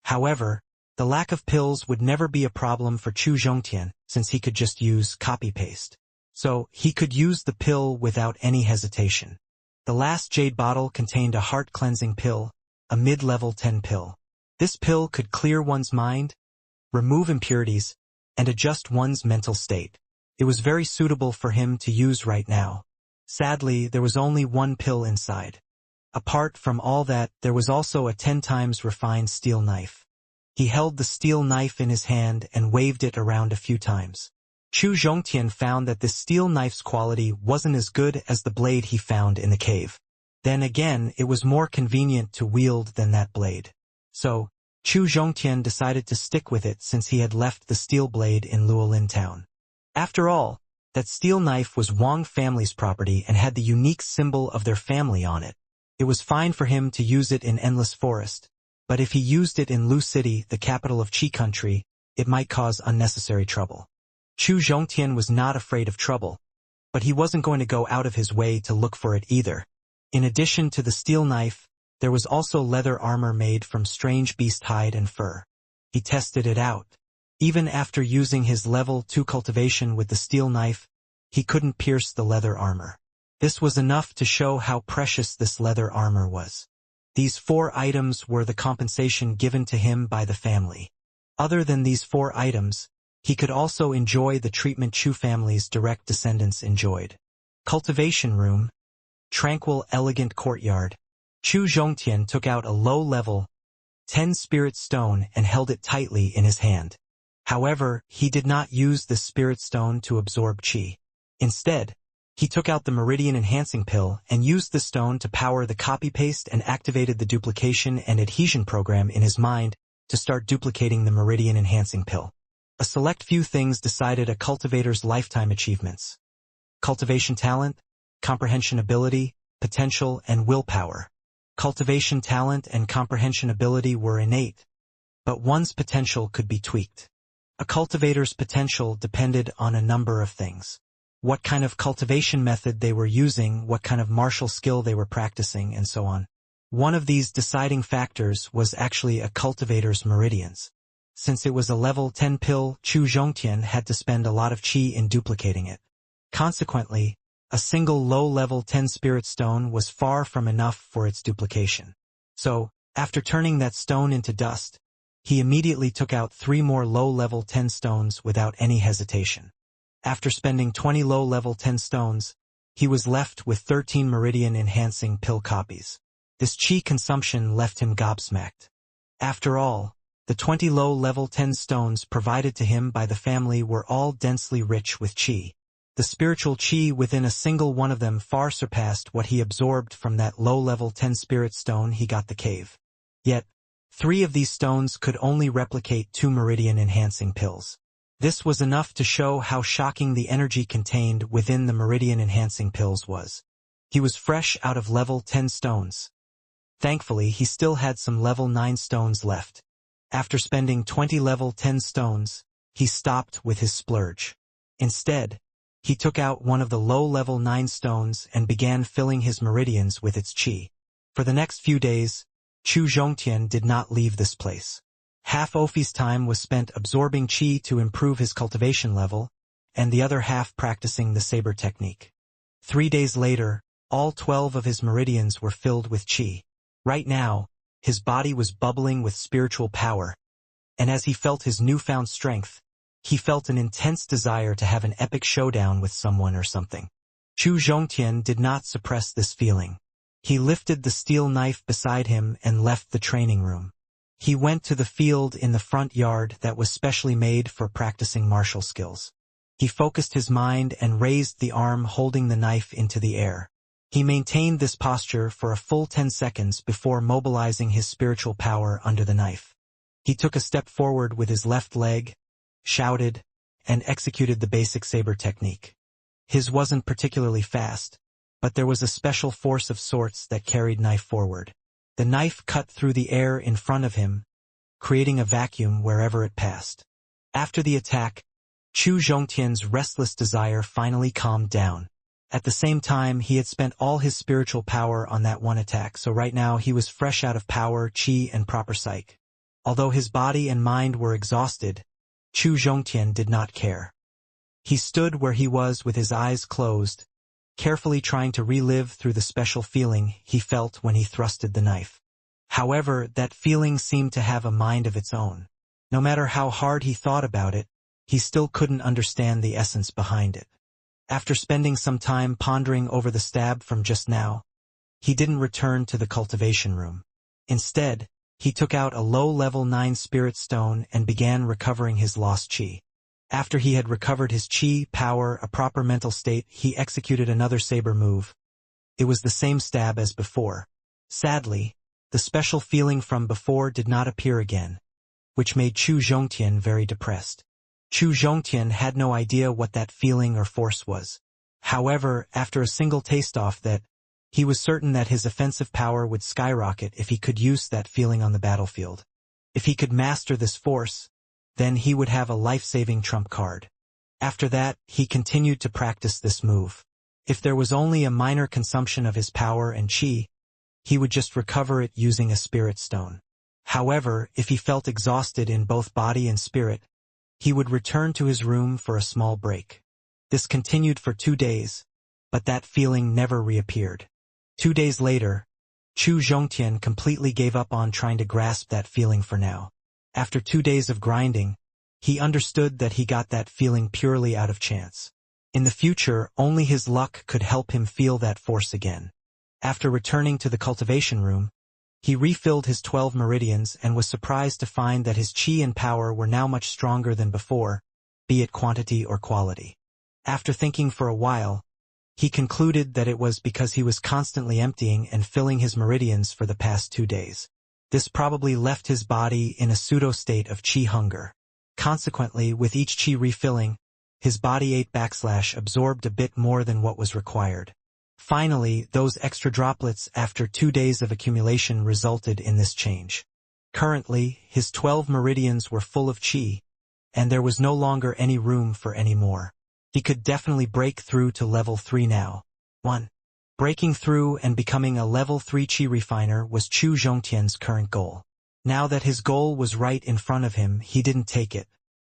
However, the lack of pills would never be a problem for Chu Zhongtian, since he could just use copy-paste. So, he could use the pill without any hesitation. The last jade bottle contained a heart-cleansing pill, a mid-level 10 pill. This pill could clear one's mind, remove impurities, and adjust one's mental state. It was very suitable for him to use right now. Sadly, there was only 1 pill inside. Apart from all that, there was also a 10 times refined steel knife. He held the steel knife in his hand and waved it around a few times. Chu Zhongtian found that this steel knife's quality wasn't as good as the blade he found in the cave. Then again, it was more convenient to wield than that blade. So, Chu Zhongtian decided to stick with it since he had left the steel blade in Luolin town. After all, that steel knife was Wang family's property and had the unique symbol of their family on it. It was fine for him to use it in Endless Forest, but if he used it in Lu City, the capital of Qi country, it might cause unnecessary trouble. Chu Zhongtian was not afraid of trouble, but he wasn't going to go out of his way to look for it either. In addition to the steel knife, there was also leather armor made from strange beast hide and fur. He tested it out. Even after using his level 2 cultivation with the steel knife, he couldn't pierce the leather armor. This was enough to show how precious this leather armor was. These 4 items were the compensation given to him by the family. Other than these 4 items, he could also enjoy the treatment Chu family's direct descendants enjoyed. Cultivation room, tranquil, elegant courtyard. Chu Zhongtian took out a low-level 10 spirit stone and held it tightly in his hand. However, he did not use the spirit stone to absorb qi. Instead, he took out the meridian enhancing pill and used the stone to power the copy-paste and activated the duplication and adhesion program in his mind to start duplicating the meridian enhancing pill. A select few things decided a cultivator's lifetime achievements: cultivation talent, comprehension ability, potential, and willpower. Cultivation talent and comprehension ability were innate, but one's potential could be tweaked. A cultivator's potential depended on a number of things: what kind of cultivation method they were using, what kind of martial skill they were practicing, and so on. One of these deciding factors was actually a cultivator's meridians. Since it was a level 10 pill, Chu Zhongtian had to spend a lot of qi in duplicating it. Consequently, a single low-level 10 spirit stone was far from enough for its duplication. So, after turning that stone into dust, he immediately took out 3 more low-level 10 stones without any hesitation. After spending 20 low-level 10 stones, he was left with 13 meridian-enhancing pill copies. This qi consumption left him gobsmacked. After all, the 20 low-level 10 stones provided to him by the family were all densely rich with qi. The spiritual qi within a single one of them far surpassed what he absorbed from that low-level 10 spirit stone he got the cave. Yet, 3 of these stones could only replicate 2 meridian-enhancing pills. This was enough to show how shocking the energy contained within the meridian-enhancing pills was. He was fresh out of level 10 stones. Thankfully, he still had some level 9 stones left. After spending 20 level 10 stones, he stopped with his splurge. Instead, he took out one of the low level 9 stones and began filling his meridians with its qi. For the next few days, Chu Zhongtian did not leave this place. Half Ophi's time was spent absorbing qi to improve his cultivation level, and the other half practicing the saber technique. 3 days later, all 12 of his meridians were filled with qi. Right now, his body was bubbling with spiritual power, and as he felt his newfound strength, he felt an intense desire to have an epic showdown with someone or something. Chu Zhongtian did not suppress this feeling. He lifted the steel knife beside him and left the training room. He went to the field in the front yard that was specially made for practicing martial skills. He focused his mind and raised the arm holding the knife into the air. He maintained this posture for a full 10 seconds before mobilizing his spiritual power under the knife. He took a step forward with his left leg, shouted, and executed the basic saber technique. His wasn't particularly fast, but there was a special force of sorts that carried knife forward. The knife cut through the air in front of him, creating a vacuum wherever it passed. After the attack, Chu Zhongtian's restless desire finally calmed down. At the same time, he had spent all his spiritual power on that one attack, so right now he was fresh out of power, qi, and proper psych. Although his body and mind were exhausted, Chu Zhongtian did not care. He stood where he was with his eyes closed, carefully trying to relive through the special feeling he felt when he thrusted the knife. However, that feeling seemed to have a mind of its own. No matter how hard he thought about it, he still couldn't understand the essence behind it. After spending some time pondering over the stab from just now, he didn't return to the cultivation room. Instead, he took out a low-level 9 spirit stone and began recovering his lost qi. After he had recovered his qi, power, a proper mental state, he executed another saber move. It was the same stab as before. Sadly, the special feeling from before did not appear again, which made Chu Zhongtian very depressed. Chu Zhongtian had no idea what that feeling or force was. However, after a single taste-off that, he was certain that his offensive power would skyrocket if he could use that feeling on the battlefield. If he could master this force, then he would have a life-saving trump card. After that, he continued to practice this move. If there was only a minor consumption of his power and qi, he would just recover it using a spirit stone. However, if he felt exhausted in both body and spirit, he would return to his room for a small break. This continued for 2 days, but that feeling never reappeared. 2 days later, Chu Zhongtian completely gave up on trying to grasp that feeling for now. After 2 days of grinding, he understood that he got that feeling purely out of chance. In the future, only his luck could help him feel that force again. After returning to the cultivation room, he refilled his 12 meridians and was surprised to find that his qi and power were now much stronger than before, be it quantity or quality. After thinking for a while, he concluded that it was because he was constantly emptying and filling his meridians for the past 2 days. This probably left his body in a pseudo-state of qi hunger. Consequently, with each qi refilling, his body absorbed a bit more than what was required. Finally, those extra droplets after 2 days of accumulation resulted in this change. Currently, his 12 meridians were full of qi, and there was no longer any room for any more. He could definitely break through to level 3 now. 1. Breaking through and becoming a level 3 qi refiner was Chu Zhongtian's current goal. Now that his goal was right in front of him, he didn't take it.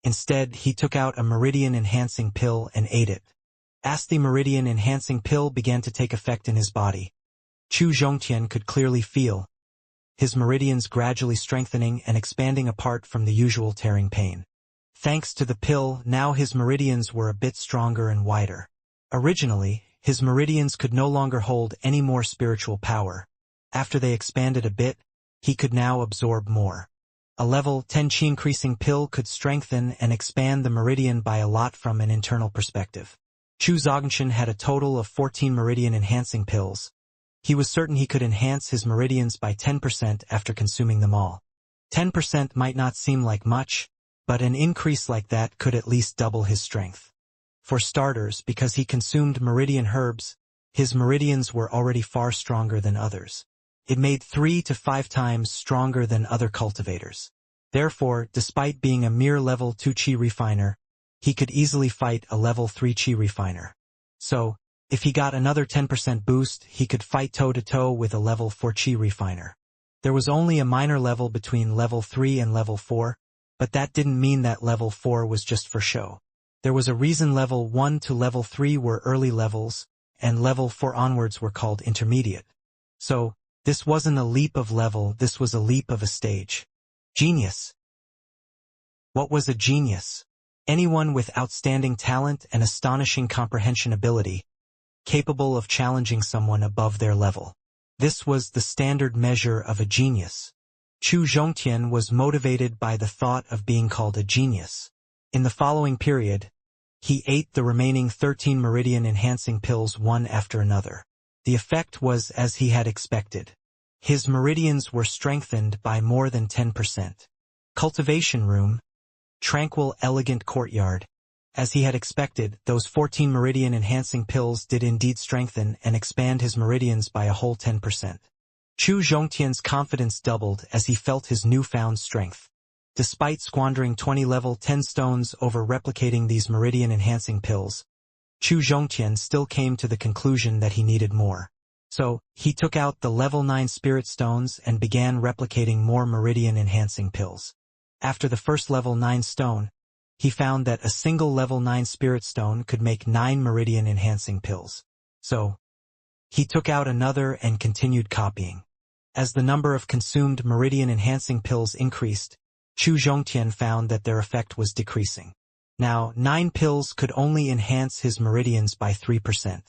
Instead, he took out a meridian-enhancing pill and ate it. As the meridian-enhancing pill began to take effect in his body, Chu Zhongtian could clearly feel his meridians gradually strengthening and expanding apart from the usual tearing pain. Thanks to the pill, now his meridians were a bit stronger and wider. Originally, his meridians could no longer hold any more spiritual power. After they expanded a bit, he could now absorb more. A level 10 qi increasing pill could strengthen and expand the meridian by a lot from an internal perspective. Chu Zhongtian had a total of 14 meridian enhancing pills, He was certain he could enhance his meridians by 10% after consuming them all. 10% might not seem like much, but an increase like that could at least double his strength. For starters, because he consumed meridian herbs, his meridians were already far stronger than others. It made 3 to 5 times stronger than other cultivators. Therefore, despite being a mere level 2 chi refiner, he could easily fight a level 3 chi refiner. So, if he got another 10% boost, he could fight toe-to-toe with a level 4 chi refiner. There was only a minor level between level 3 and level 4, but that didn't mean that level 4 was just for show. There was a reason level 1 to level 3 were early levels, and level 4 onwards were called intermediate. So, this wasn't a leap of level, this was a leap of a stage. Genius. What was a genius? Anyone with outstanding talent and astonishing comprehension ability, capable of challenging someone above their level. This was the standard measure of a genius. Chu Zhongtian was motivated by the thought of being called a genius. In the following period, he ate the remaining 13 meridian-enhancing pills one after another. The effect was as he had expected. His meridians were strengthened by more than 10%. Cultivation room, tranquil, elegant courtyard. As he had expected, those 14 meridian-enhancing pills did indeed strengthen and expand his meridians by a whole 10%. Chu Zhongtian's confidence doubled as he felt his newfound strength. Despite squandering 20 level 10 stones over replicating these meridian-enhancing pills, Chu Zhongtian still came to the conclusion that he needed more. So, he took out the level 9 spirit stones and began replicating more meridian-enhancing pills. After the first level 9 stone, he found that a single level 9 spirit stone could make 9 meridian-enhancing pills. So, he took out another and continued copying. As the number of consumed meridian-enhancing pills increased, Chu Zhongtian found that their effect was decreasing. Now, 9 pills could only enhance his meridians by 3%.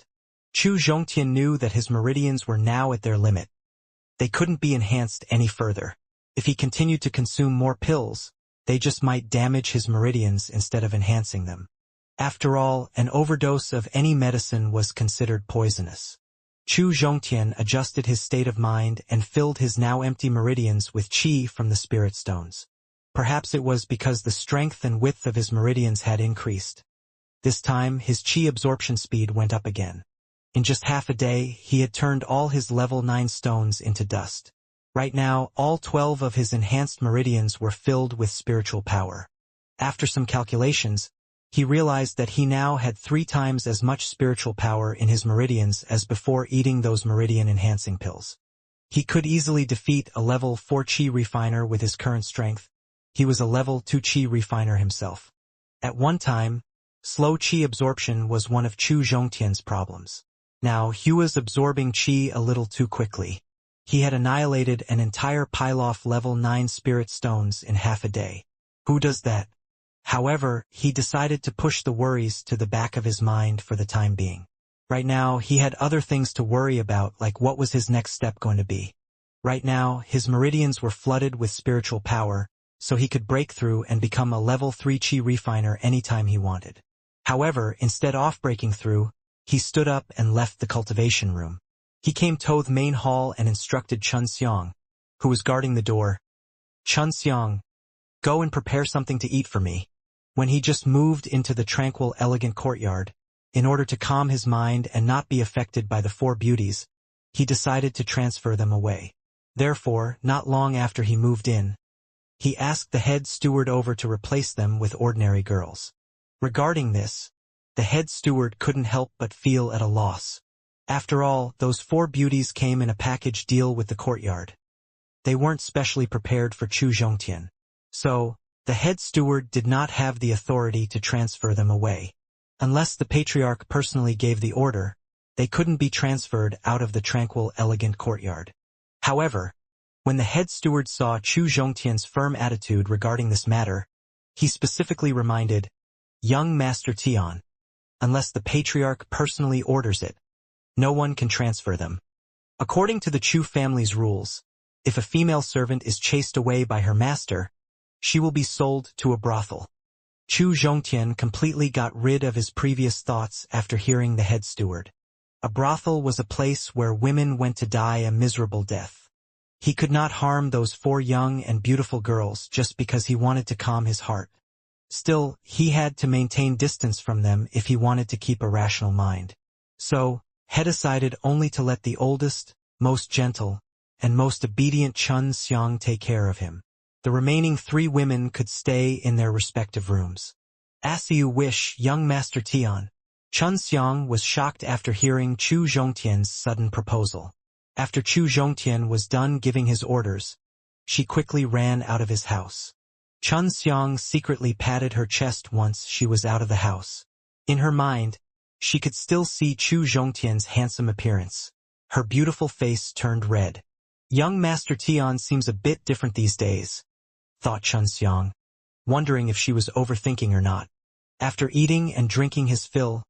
Chu Zhongtian knew that his meridians were now at their limit. They couldn't be enhanced any further. If he continued to consume more pills, they just might damage his meridians instead of enhancing them. After all, an overdose of any medicine was considered poisonous. Chu Zhongtian adjusted his state of mind and filled his now empty meridians with qi from the spirit stones. Perhaps it was because the strength and width of his meridians had increased. This time, his qi absorption speed went up again. In just half a day, he had turned all his level 9 stones into dust. Right now, all 12 of his enhanced meridians were filled with spiritual power. After some calculations, he realized that he now had 3 times as much spiritual power in his meridians as before eating those meridian-enhancing pills. He could easily defeat a level 4 chi refiner with his current strength. He was a level 2 chi refiner himself. At one time, slow chi absorption was one of Chu Zhongtian's problems. Now, he was absorbing qi a little too quickly. He had annihilated an entire pile of level 9 spirit stones in half a day. Who does that? However, he decided to push the worries to the back of his mind for the time being. Right now, he had other things to worry about, like what was his next step going to be. Right now, his meridians were flooded with spiritual power, so he could break through and become a level 3 chi refiner anytime he wanted. However, instead of breaking through, he stood up and left the cultivation room. He came to the main hall and instructed Xianxia, who was guarding the door. Xianxia, go and prepare something to eat for me. When he just moved into the tranquil, elegant courtyard, in order to calm his mind and not be affected by the 4 beauties, he decided to transfer them away. Therefore, not long after he moved in, he asked the head steward over to replace them with ordinary girls. Regarding this, the head steward couldn't help but feel at a loss. After all, those 4 beauties came in a package deal with the courtyard. They weren't specially prepared for Chu Zhongtian. So, the head steward did not have the authority to transfer them away. Unless the patriarch personally gave the order, they couldn't be transferred out of the tranquil, elegant courtyard. However, when the head steward saw Chu Zhongtian's firm attitude regarding this matter, he specifically reminded, "Young Master Tian, unless the patriarch personally orders it, no one can transfer them." According to the Chu family's rules, if a female servant is chased away by her master, she will be sold to a brothel. Chu Zhongtian completely got rid of his previous thoughts after hearing the head steward. A brothel was a place where women went to die a miserable death. He could not harm those 4 young and beautiful girls just because he wanted to calm his heart. Still, he had to maintain distance from them if he wanted to keep a rational mind. So, he decided only to let the oldest, most gentle, and most obedient Xianxia take care of him. The remaining 3 women could stay in their respective rooms. As you wish, young Master Tian. Xianxia was shocked after hearing Chu Zhongtian's sudden proposal. After Chu Zhongtian was done giving his orders, she quickly ran out of his house. Xianxia secretly patted her chest once she was out of the house. In her mind, she could still see Chu Zhongtian's handsome appearance. Her beautiful face turned red. Young Master Tian seems a bit different these days, thought Xianxia, wondering if she was overthinking or not. After eating and drinking his fill,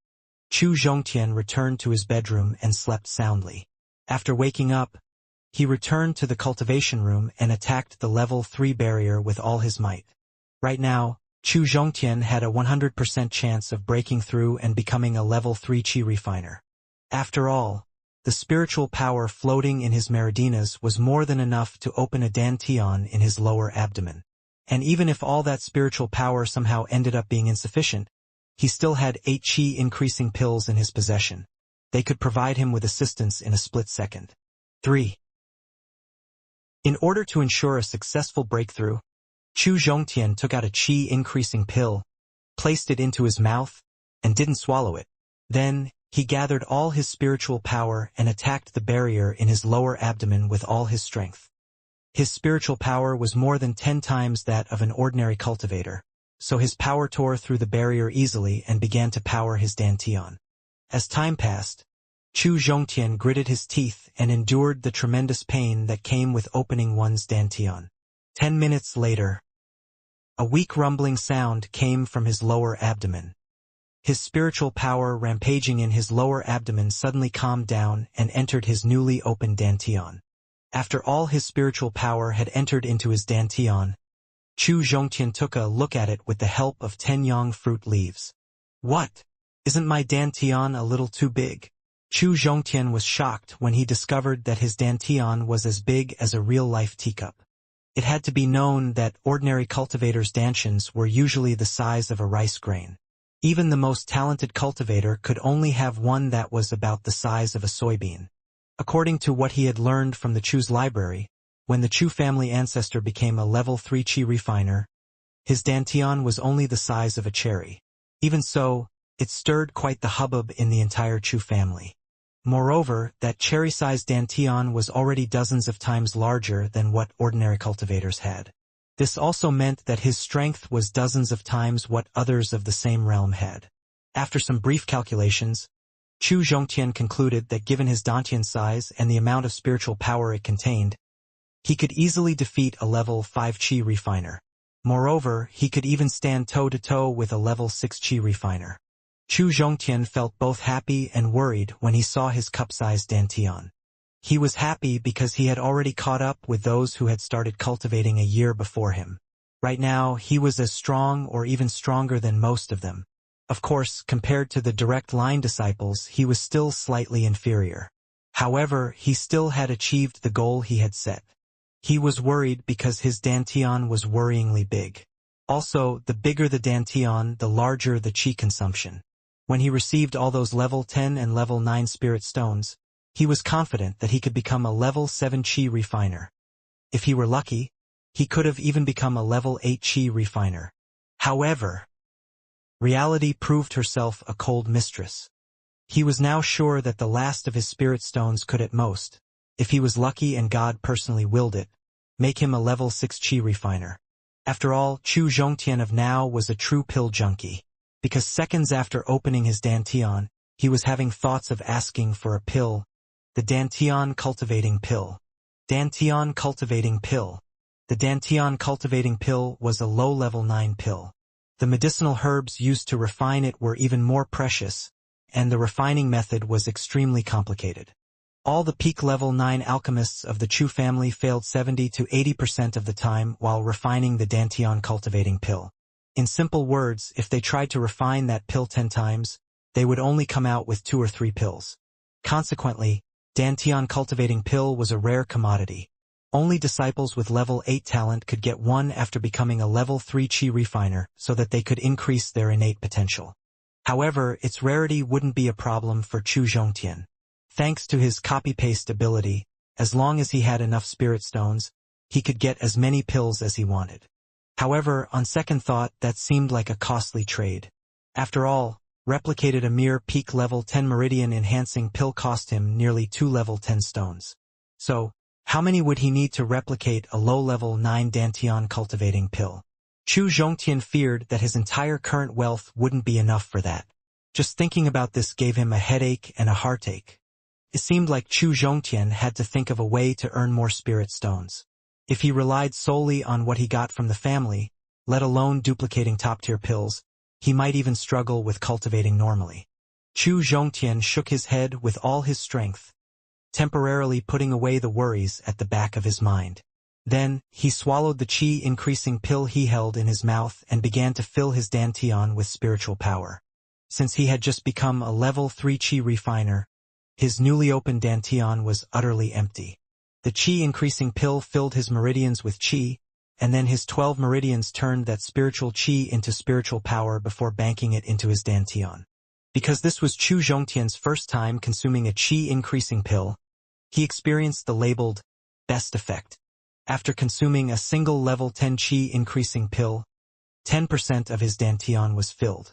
Chu Zhongtian returned to his bedroom and slept soundly. After waking up, he returned to the cultivation room and attacked the level 3 barrier with all his might. Right now, Chu Zhongtian had a 100% chance of breaking through and becoming a level 3 chi refiner. After all, the spiritual power floating in his meridianas was more than enough to open a dantian in his lower abdomen. And even if all that spiritual power somehow ended up being insufficient, he still had 8 chi increasing pills in his possession. They could provide him with assistance in a split second. 3. In order to ensure a successful breakthrough, Chu Zhongtian took out a chi increasing pill, placed it into his mouth, and didn't swallow it. Then, he gathered all his spiritual power and attacked the barrier in his lower abdomen with all his strength. His spiritual power was more than 10 times that of an ordinary cultivator, so his power tore through the barrier easily and began to power his dantian. As time passed, Chu Zhongtian gritted his teeth and endured the tremendous pain that came with opening one's dantian. 10 minutes later, a weak rumbling sound came from his lower abdomen. His spiritual power rampaging in his lower abdomen suddenly calmed down and entered his newly opened dantian. After all his spiritual power had entered into his dantian, Chu Zhongtian took a look at it with the help of 10 yang fruit leaves. What? Isn't my dantian a little too big? Chu Zhongtian was shocked when he discovered that his dantian was as big as a real-life teacup. It had to be known that ordinary cultivators' dantians were usually the size of a rice grain. Even the most talented cultivator could only have one that was about the size of a soybean. According to what he had learned from the Chu's library, when the Chu family ancestor became a level 3 chi refiner, his dantian was only the size of a cherry. Even so, it stirred quite the hubbub in the entire Chu family. Moreover, that cherry-sized dantian was already dozens of times larger than what ordinary cultivators had. This also meant that his strength was dozens of times what others of the same realm had. After some brief calculations, Chu Zhongtian concluded that given his dantian size and the amount of spiritual power it contained, he could easily defeat a level 5 chi refiner. Moreover, he could even stand toe-to-toe with a level 6 chi refiner. Chu Zhongtian felt both happy and worried when he saw his cup-sized dantian. He was happy because he had already caught up with those who had started cultivating a year before him. Right now, he was as strong or even stronger than most of them. Of course, compared to the direct line disciples, he was still slightly inferior. However, he still had achieved the goal he had set. He was worried because his dantian was worryingly big. Also, the bigger the dantian, the larger the chi consumption. When he received all those level 10 and level 9 spirit stones, he was confident that he could become a level 7 chi refiner. If he were lucky, he could have even become a level 8 chi refiner. However, reality proved herself a cold mistress. He was now sure that the last of his spirit stones could at most, if he was lucky and God personally willed it, make him a level 6 chi refiner. After all, Chu Zhongtian of now was a true pill junkie. Because seconds after opening his dantian, he was having thoughts of asking for a pill, the dantian cultivating pill. Dantian cultivating pill. The dantian cultivating pill was a low-level 9 pill. The medicinal herbs used to refine it were even more precious, and the refining method was extremely complicated. All the peak level 9 alchemists of the Chu family failed 70 to 80% of the time while refining the dantian cultivating pill. In simple words, if they tried to refine that pill 10 times, they would only come out with 2 or 3 pills. Consequently, Dantian cultivating pill was a rare commodity. Only disciples with level 8 talent could get one after becoming a level 3 chi refiner so that they could increase their innate potential. However, its rarity wouldn't be a problem for Chu Zhongtian. Thanks to his copy-paste ability, as long as he had enough spirit stones, he could get as many pills as he wanted. However, on second thought, that seemed like a costly trade. After all, replicated a mere peak level 10 meridian enhancing pill cost him nearly 2 level 10 stones. So, how many would he need to replicate a low-level 9 Dantian cultivating pill? Chu Zhongtian feared that his entire current wealth wouldn't be enough for that. Just thinking about this gave him a headache and a heartache. It seemed like Chu Zhongtian had to think of a way to earn more spirit stones. If he relied solely on what he got from the family, let alone duplicating top-tier pills, he might even struggle with cultivating normally. Chu Zhongtian shook his head with all his strength, temporarily putting away the worries at the back of his mind. Then, he swallowed the chi-increasing pill he held in his mouth and began to fill his Dantian with spiritual power. Since he had just become a level 3 chi refiner, his newly opened Dantian was utterly empty. The chi-increasing pill filled his meridians with chi, and then his 12 meridians turned that spiritual chi into spiritual power before banking it into his Dantian. Because this was Chu Zhongtian's first time consuming a chi-increasing pill, he experienced the labeled best effect. After consuming a single level 10 chi-increasing pill, 10% of his Dantian was filled.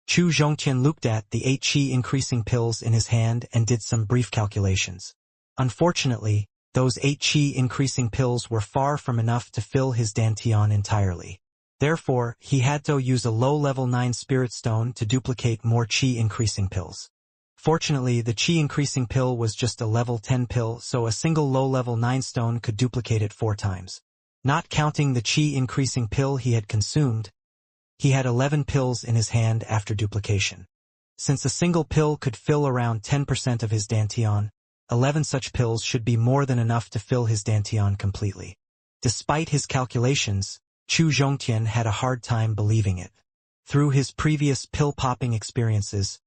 Chu Zhongtian looked at the 8 chi-increasing pills in his hand and did some brief calculations. Unfortunately, those 8 chi-increasing pills were far from enough to fill his Dantian entirely. Therefore, he had to use a low-level 9 spirit stone to duplicate more chi-increasing pills. Fortunately, the chi-increasing pill was just a level 10 pill, so a single low-level 9 stone could duplicate it 4 times. Not counting the chi-increasing pill he had consumed, he had 11 pills in his hand after duplication. Since a single pill could fill around 10% of his Dantian, 11 such pills should be more than enough to fill his Dantian completely. Despite his calculations, Chu Zhongtian had a hard time believing it. Through his previous pill-popping experiences,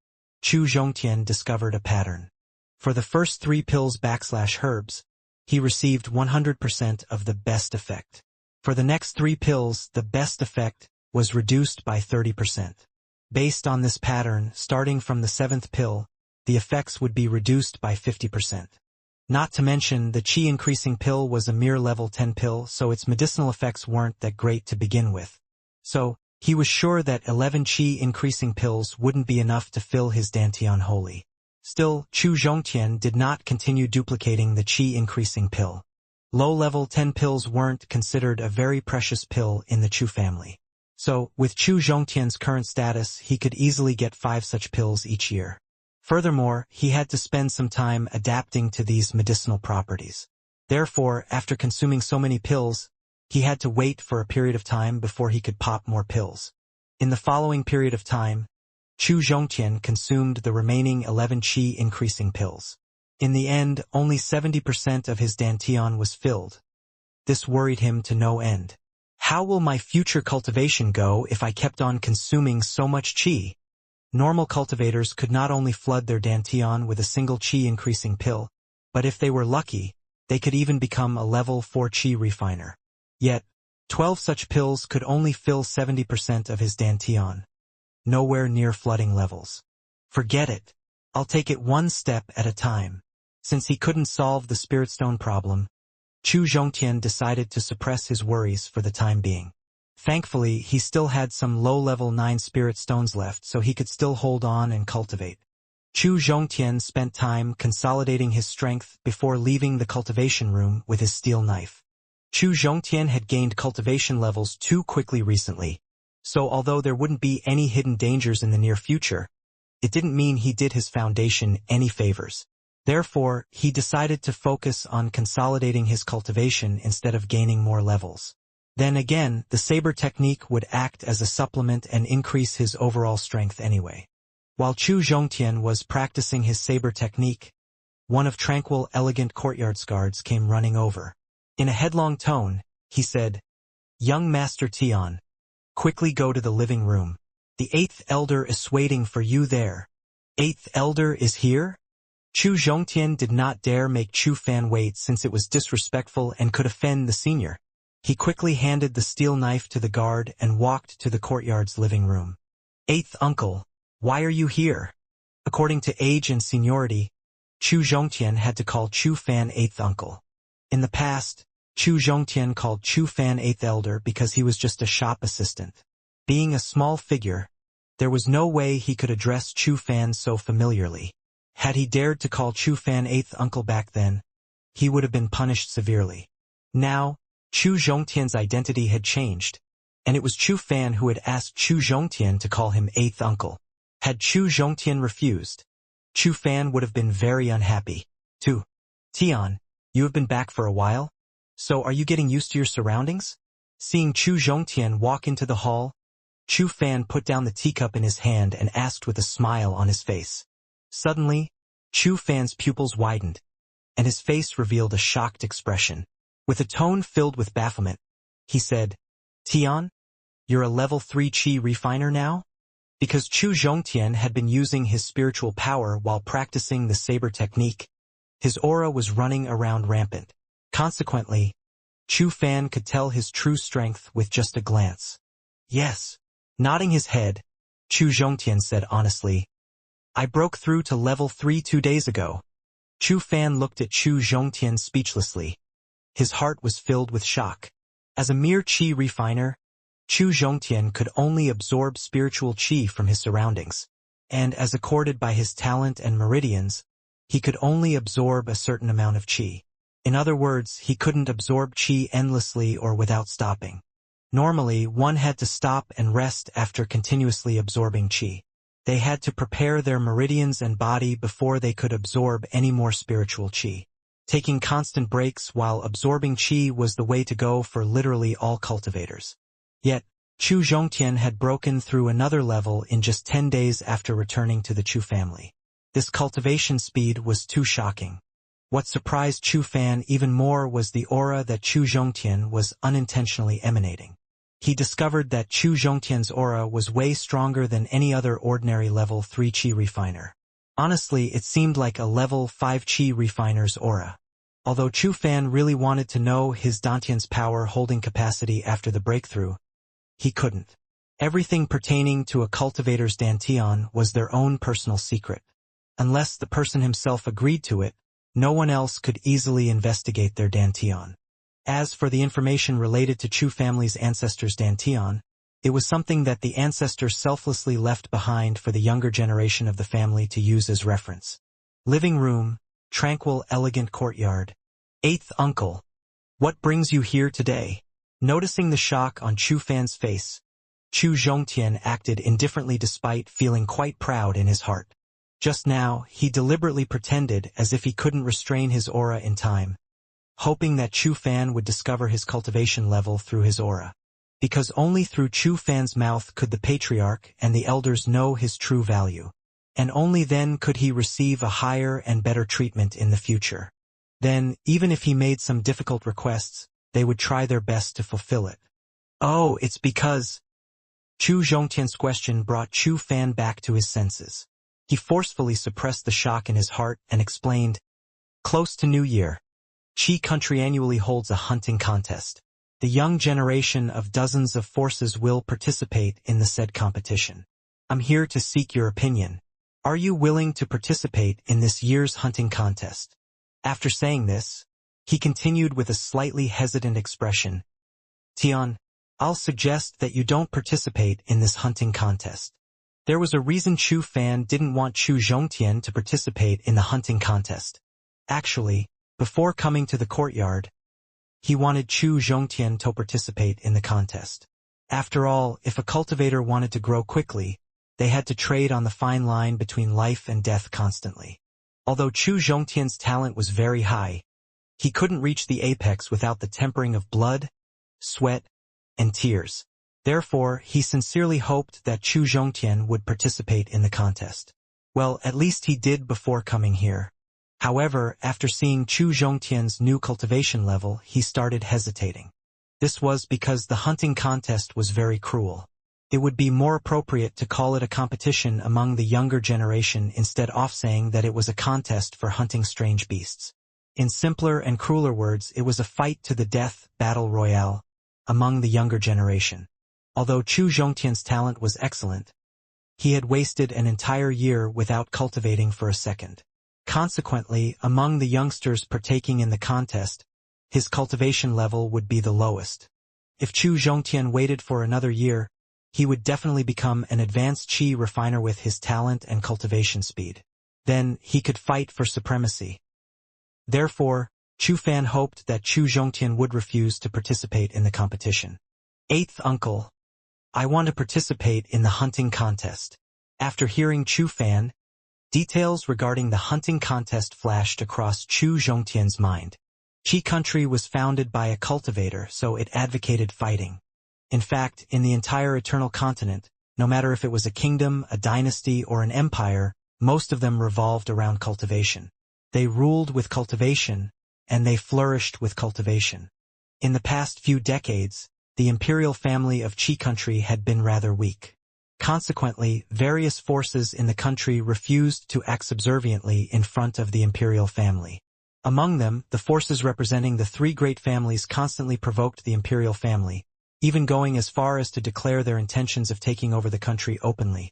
Chu Zhongtian discovered a pattern. For the first 3 pills/herbs, he received 100% of the best effect. For the next 3 pills, the best effect was reduced by 30%. Based on this pattern, starting from the 7th pill, the effects would be reduced by 50%. Not to mention, the chi-increasing pill was a mere level 10 pill, so its medicinal effects weren't that great to begin with. So, he was sure that 11 chi-increasing pills wouldn't be enough to fill his Dantian wholly. Still, Chu Zhongtian did not continue duplicating the chi-increasing pill. Low-level 10 pills weren't considered a very precious pill in the Chu family. So, with Chu Zhongtian's current status, he could easily get 5 such pills each year. Furthermore, he had to spend some time adapting to these medicinal properties. Therefore, after consuming so many pills, he had to wait for a period of time before he could pop more pills. In the following period of time, Chu Zhongtian consumed the remaining 11 chi-increasing pills. In the end, only 70% of his Dantian was filled. This worried him to no end. How will my future cultivation go if I kept on consuming so much chi? Normal cultivators could not only flood their Dantian with a single chi-increasing pill, but if they were lucky, they could even become a level 4 chi refiner. Yet, 12 such pills could only fill 70% of his Dantian. Nowhere near flooding levels. Forget it. I'll take it one step at a time. Since he couldn't solve the spirit stone problem, Chu Zhongtian decided to suppress his worries for the time being. Thankfully, he still had some low-level 9 spirit stones left, so he could still hold on and cultivate. Chu Zhongtian spent time consolidating his strength before leaving the cultivation room with his steel knife. Chu Zhongtian had gained cultivation levels too quickly recently, so although there wouldn't be any hidden dangers in the near future, it didn't mean he did his foundation any favors. Therefore, he decided to focus on consolidating his cultivation instead of gaining more levels. Then again, the saber technique would act as a supplement and increase his overall strength anyway. While Chu Zhongtian was practicing his saber technique, one of Tranquil Elegant Courtyard's guards came running over. In a headlong tone, he said, "Young Master Tian, quickly go to the living room. The 8th Elder is waiting for you there." 8th Elder is here? Chu Zhongtian did not dare make Chu Fan wait since it was disrespectful and could offend the senior. He quickly handed the steel knife to the guard and walked to the courtyard's living room. Eighth uncle, why are you here? According to age and seniority, Chu Zhongtian had to call Chu Fan eighth uncle. In the past, Chu Zhongtian called Chu Fan eighth elder because he was just a shop assistant. Being a small figure, there was no way he could address Chu Fan so familiarly. Had he dared to call Chu Fan eighth uncle back then, he would have been punished severely. Now, Chu Zhongtian's identity had changed, and it was Chu Fan who had asked Chu Zhongtian to call him eighth uncle. Had Chu Zhongtian refused, Chu Fan would have been very unhappy. 2. Tian, you have been back for a while? So are you getting used to your surroundings? Seeing Chu Zhongtian walk into the hall, Chu Fan put down the teacup in his hand and asked with a smile on his face. Suddenly, Chu Fan's pupils widened, and his face revealed a shocked expression. With a tone filled with bafflement, he said, Tian, you're a level 3 Qi refiner now? Because Chu Zhongtian had been using his spiritual power while practicing the saber technique, his aura was running around rampant. Consequently, Chu Fan could tell his true strength with just a glance. Yes. Nodding his head, Chu Zhongtian said honestly, I broke through to level 3 2 days ago. Chu Fan looked at Chu Zhongtian speechlessly. His heart was filled with shock. As a mere Qi refiner, Chu Zhongtian could only absorb spiritual Qi from his surroundings, and as accorded by his talent and meridians, he could only absorb a certain amount of Qi. In other words, he couldn't absorb Qi endlessly or without stopping. Normally, one had to stop and rest after continuously absorbing Qi. They had to prepare their meridians and body before they could absorb any more spiritual Qi. Taking constant breaks while absorbing Qi was the way to go for literally all cultivators. Yet, Chu Zhongtian had broken through another level in just 10 days after returning to the Chu family. This cultivation speed was too shocking. What surprised Chu Fan even more was the aura that Chu Zhongtian was unintentionally emanating. He discovered that Chu Zhongtian's aura was way stronger than any other ordinary level 3 Qi refiner. Honestly, it seemed like a level 5 Qi refiner's aura. Although Chu Fan really wanted to know his Dantian's power holding capacity after the breakthrough, he couldn't. Everything pertaining to a cultivator's Dantian was their own personal secret. Unless the person himself agreed to it, no one else could easily investigate their Dantian. As for the information related to Chu family's ancestors' Dantian, it was something that the ancestors selflessly left behind for the younger generation of the family to use as reference. Living room, tranquil, elegant courtyard. Eighth uncle, what brings you here today? Noticing the shock on Chu Fan's face, Chu Zhongtian acted indifferently despite feeling quite proud in his heart. Just now, he deliberately pretended as if he couldn't restrain his aura in time, hoping that Chu Fan would discover his cultivation level through his aura. Because only through Chu Fan's mouth could the patriarch and the elders know his true value, and only then could he receive a higher and better treatment in the future. Then, even if he made some difficult requests, they would try their best to fulfill it. Oh, it's because... Chu Zhongtian's question brought Chu Fan back to his senses. He forcefully suppressed the shock in his heart and explained, close to New Year, Qi country annually holds a hunting contest. The young generation of dozens of forces will participate in the said competition. I'm here to seek your opinion. Are you willing to participate in this year's hunting contest? After saying this, he continued with a slightly hesitant expression. Tian, I'll suggest that you don't participate in this hunting contest. There was a reason Chu Fan didn't want Chu Zhongtian to participate in the hunting contest. Actually, before coming to the courtyard, he wanted Chu Zhongtian to participate in the contest. After all, if a cultivator wanted to grow quickly, they had to trade on the fine line between life and death constantly. Although Chu Zhongtian's talent was very high, he couldn't reach the apex without the tempering of blood, sweat, and tears. Therefore, he sincerely hoped that Chu Zhongtian would participate in the contest. Well, at least he did before coming here. However, after seeing Chu Zhongtian's new cultivation level, he started hesitating. This was because the hunting contest was very cruel. It would be more appropriate to call it a competition among the younger generation instead of saying that it was a contest for hunting strange beasts. In simpler and crueler words, it was a fight to the death battle royale among the younger generation. Although Chu Zhongtian's talent was excellent, he had wasted an entire year without cultivating for a second. Consequently, among the youngsters partaking in the contest, his cultivation level would be the lowest. If Chu Zhongtian waited for another year, he would definitely become an advanced qi refiner with his talent and cultivation speed. Then, he could fight for supremacy. Therefore, Chu Fan hoped that Chu Zhongtian would refuse to participate in the competition. Eighth uncle. I want to participate in the hunting contest. After hearing Chu Fan, details regarding the hunting contest flashed across Chu Zhongtian's mind. Qi country was founded by a cultivator, so it advocated fighting. In fact, in the entire Eternal Continent, no matter if it was a kingdom, a dynasty, or an empire, most of them revolved around cultivation. They ruled with cultivation, and they flourished with cultivation. In the past few decades, the imperial family of Qi country had been rather weak. Consequently, various forces in the country refused to act subserviently in front of the imperial family. Among them, the forces representing the three great families constantly provoked the imperial family, even going as far as to declare their intentions of taking over the country openly.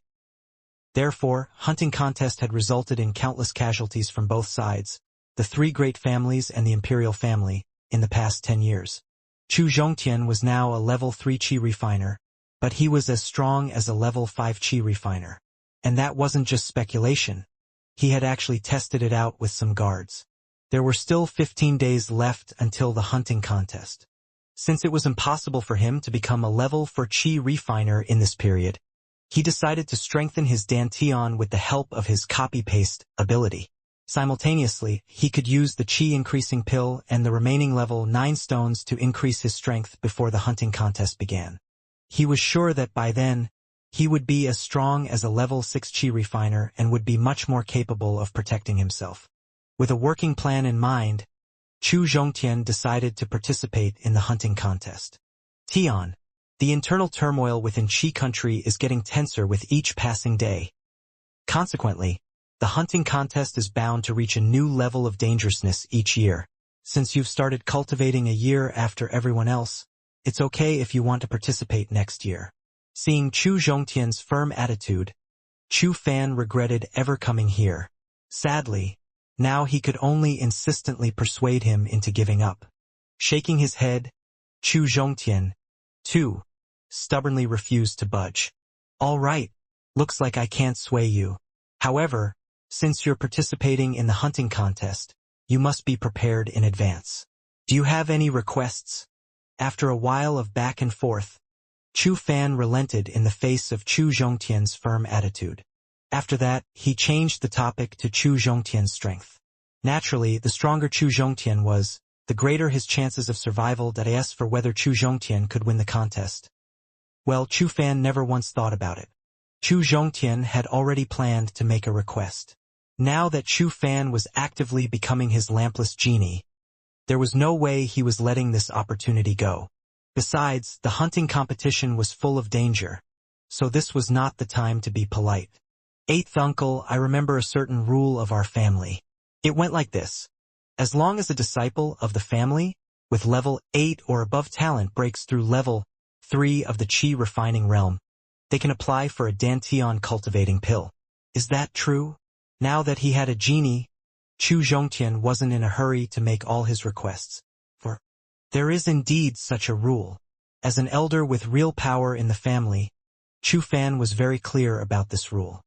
Therefore, hunting contest had resulted in countless casualties from both sides, the three great families and the imperial family, in the past 10 years. Chu Zhongtian was now a level 3 qi refiner, but he was as strong as a level 5 qi refiner. And that wasn't just speculation. He had actually tested it out with some guards. There were still 15 days left until the hunting contest. Since it was impossible for him to become a level 4 qi refiner in this period, he decided to strengthen his dantian with the help of his copy-paste ability. Simultaneously, he could use the qi increasing pill and the remaining level 9 stones to increase his strength before the hunting contest began. He was sure that by then, he would be as strong as a level 6 qi refiner and would be much more capable of protecting himself. With a working plan in mind, Chu Zhongtian decided to participate in the hunting contest. Tian. The internal turmoil within Qi country is getting tenser with each passing day. Consequently, the hunting contest is bound to reach a new level of dangerousness each year. Since you've started cultivating a year after everyone else, it's okay if you want to participate next year. Seeing Chu Zhongtian's firm attitude, Chu Fan regretted ever coming here. Sadly, now he could only insistently persuade him into giving up. Shaking his head, Chu Zhongtian, too, stubbornly refused to budge. All right, looks like I can't sway you. However, since you're participating in the hunting contest, you must be prepared in advance. Do you have any requests? After a while of back and forth, Chu Fan relented in the face of Chu Zhongtian's firm attitude. After that, he changed the topic to Chu Zhongtian's strength. Naturally, the stronger Chu Zhongtian was, the greater his chances of survival. That I asked for whether Chu Zhongtian could win the contest. Well, Chu Fan never once thought about it. Chu Zhongtian had already planned to make a request. Now that Chu Fan was actively becoming his lampless genie, there was no way he was letting this opportunity go. Besides, the hunting competition was full of danger, so this was not the time to be polite. Eighth uncle, I remember a certain rule of our family. It went like this. As long as a disciple of the family, with level 8 or above talent breaks through level 3 of the Qi refining realm, they can apply for a dantian cultivating pill. Is that true? Now that he had a genie, Chu Zhongtian wasn't in a hurry to make all his requests, for there is indeed such a rule. As an elder with real power in the family, Chu Fan was very clear about this rule.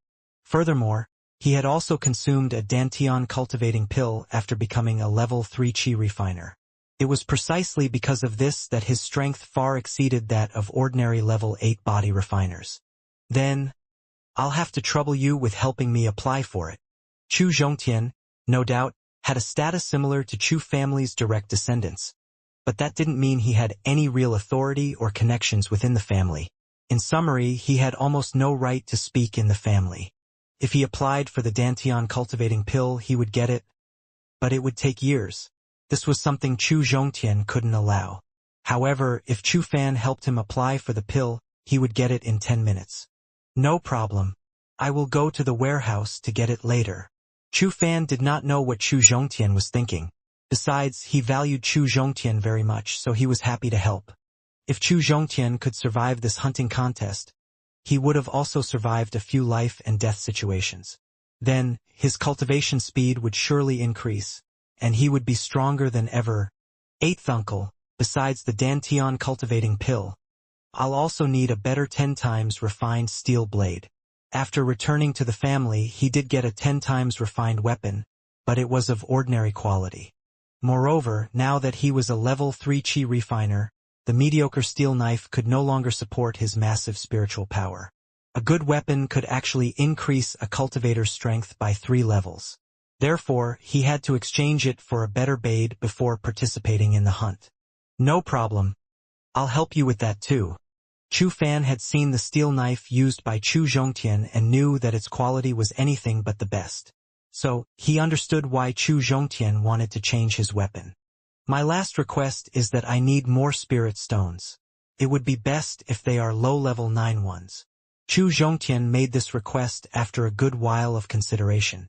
Furthermore, he had also consumed a dantian cultivating pill after becoming a level 3 Qi refiner. It was precisely because of this that his strength far exceeded that of ordinary level 8 body refiners. Then, I'll have to trouble you with helping me apply for it. Chu Zhongtian, no doubt, had a status similar to Chu family's direct descendants. But that didn't mean he had any real authority or connections within the family. In summary, he had almost no right to speak in the family. If he applied for the dantian cultivating pill, he would get it, but it would take years. This was something Chu Zhongtian couldn't allow. However, if Chu Fan helped him apply for the pill, he would get it in 10 minutes. No problem. I will go to the warehouse to get it later. Chu Fan did not know what Chu Zhongtian was thinking. Besides, he valued Chu Zhongtian very much, so he was happy to help. If Chu Zhongtian could survive this hunting contest, he would have also survived a few life and death situations. Then, his cultivation speed would surely increase, and he would be stronger than ever. 8th uncle, besides the Dantian cultivating pill, I'll also need a better 10 times refined steel blade. After returning to the family, he did get a 10 times refined weapon, but it was of ordinary quality. Moreover, now that he was a level 3 chi refiner, the mediocre steel knife could no longer support his massive spiritual power. A good weapon could actually increase a cultivator's strength by 3 levels. Therefore, he had to exchange it for a better blade before participating in the hunt. No problem. I'll help you with that too. Chu Fan had seen the steel knife used by Chu Zhongtian and knew that its quality was anything but the best. So, he understood why Chu Zhongtian wanted to change his weapon. My last request is that I need more spirit stones. It would be best if they are low-level 9 ones. Chu Zhongtian made this request after a good while of consideration.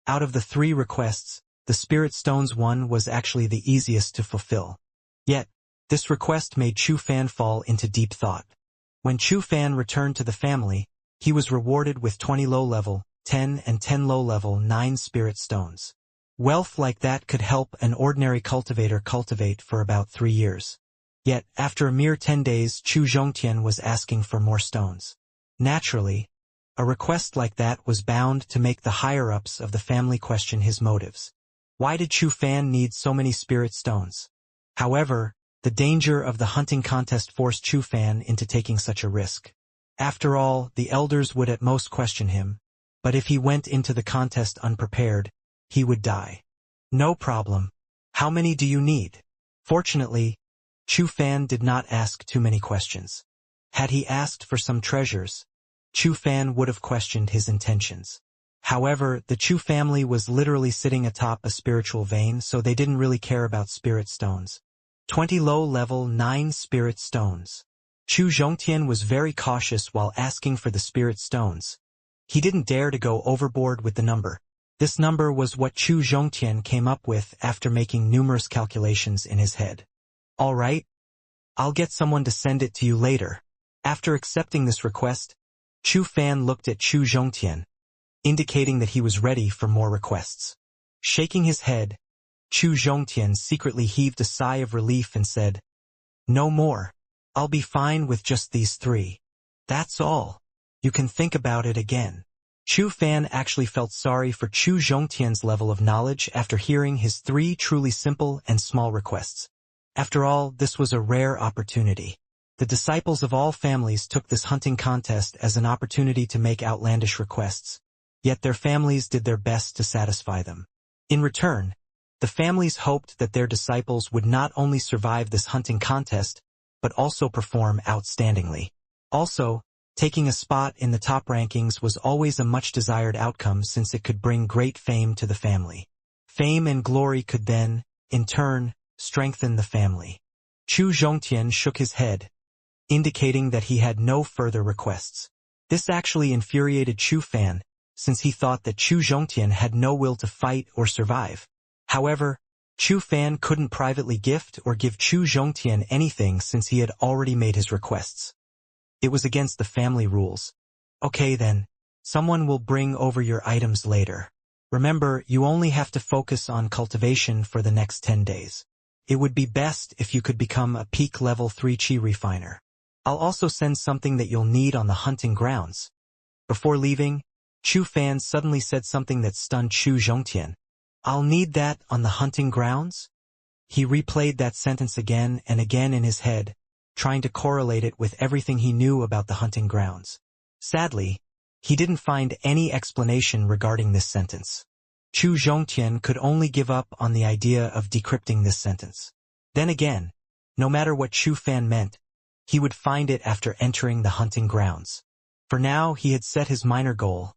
Out of the 3 requests, the spirit stones one was actually the easiest to fulfill. Yet, this request made Chu Fan fall into deep thought. When Chu Fan returned to the family, he was rewarded with 20 low-level, 10 and 10 low-level 9 spirit stones. Wealth like that could help an ordinary cultivator cultivate for about 3 years. Yet, after a mere 10 days, Chu Zhongtian was asking for more stones. Naturally, a request like that was bound to make the higher-ups of the family question his motives. Why did Chu Fan need so many spirit stones? However, the danger of the hunting contest forced Chu Fan into taking such a risk. After all, the elders would at most question him, but if he went into the contest unprepared, he would die. No problem. How many do you need? Fortunately, Chu Fan did not ask too many questions. Had he asked for some treasures, Chu Fan would have questioned his intentions. However, the Chu family was literally sitting atop a spiritual vein, so they didn't really care about spirit stones. 20 low-level 9 spirit stones. Chu Zhongtian was very cautious while asking for the spirit stones. He didn't dare to go overboard with the number. This number was what Chu Zhongtian came up with after making numerous calculations in his head. All right, I'll get someone to send it to you later. After accepting this request, Chu Fan looked at Chu Zhongtian, indicating that he was ready for more requests. Shaking his head, Chu Zhongtian secretly heaved a sigh of relief and said, "No more. I'll be fine with just these 3. That's all. You can think about it again." Chu Fan actually felt sorry for Chu Zhongtian's level of knowledge after hearing his 3 truly simple and small requests. After all, this was a rare opportunity. The disciples of all families took this hunting contest as an opportunity to make outlandish requests, yet their families did their best to satisfy them. In return, the families hoped that their disciples would not only survive this hunting contest, but also perform outstandingly. Also, taking a spot in the top rankings was always a much-desired outcome since it could bring great fame to the family. Fame and glory could then, in turn, strengthen the family. Chu Zhongtian shook his head, indicating that he had no further requests. This actually infuriated Chu Fan, since he thought that Chu Zhongtian had no will to fight or survive. However, Chu Fan couldn't privately gift or give Chu Zhongtian anything since he had already made his requests. It was against the family rules. Okay then, someone will bring over your items later. Remember, you only have to focus on cultivation for the next 10 days. It would be best if you could become a peak level 3 chi refiner. I'll also send something that you'll need on the hunting grounds. Before leaving, Chu Fan suddenly said something that stunned Chu Zhongtian. I'll need that on the hunting grounds? He replayed that sentence again and again in his head, trying to correlate it with everything he knew about the hunting grounds. Sadly, he didn't find any explanation regarding this sentence. Chu Zhongtian could only give up on the idea of decrypting this sentence. Then again, no matter what Chu Fan meant, he would find it after entering the hunting grounds. For now, he had set his minor goal: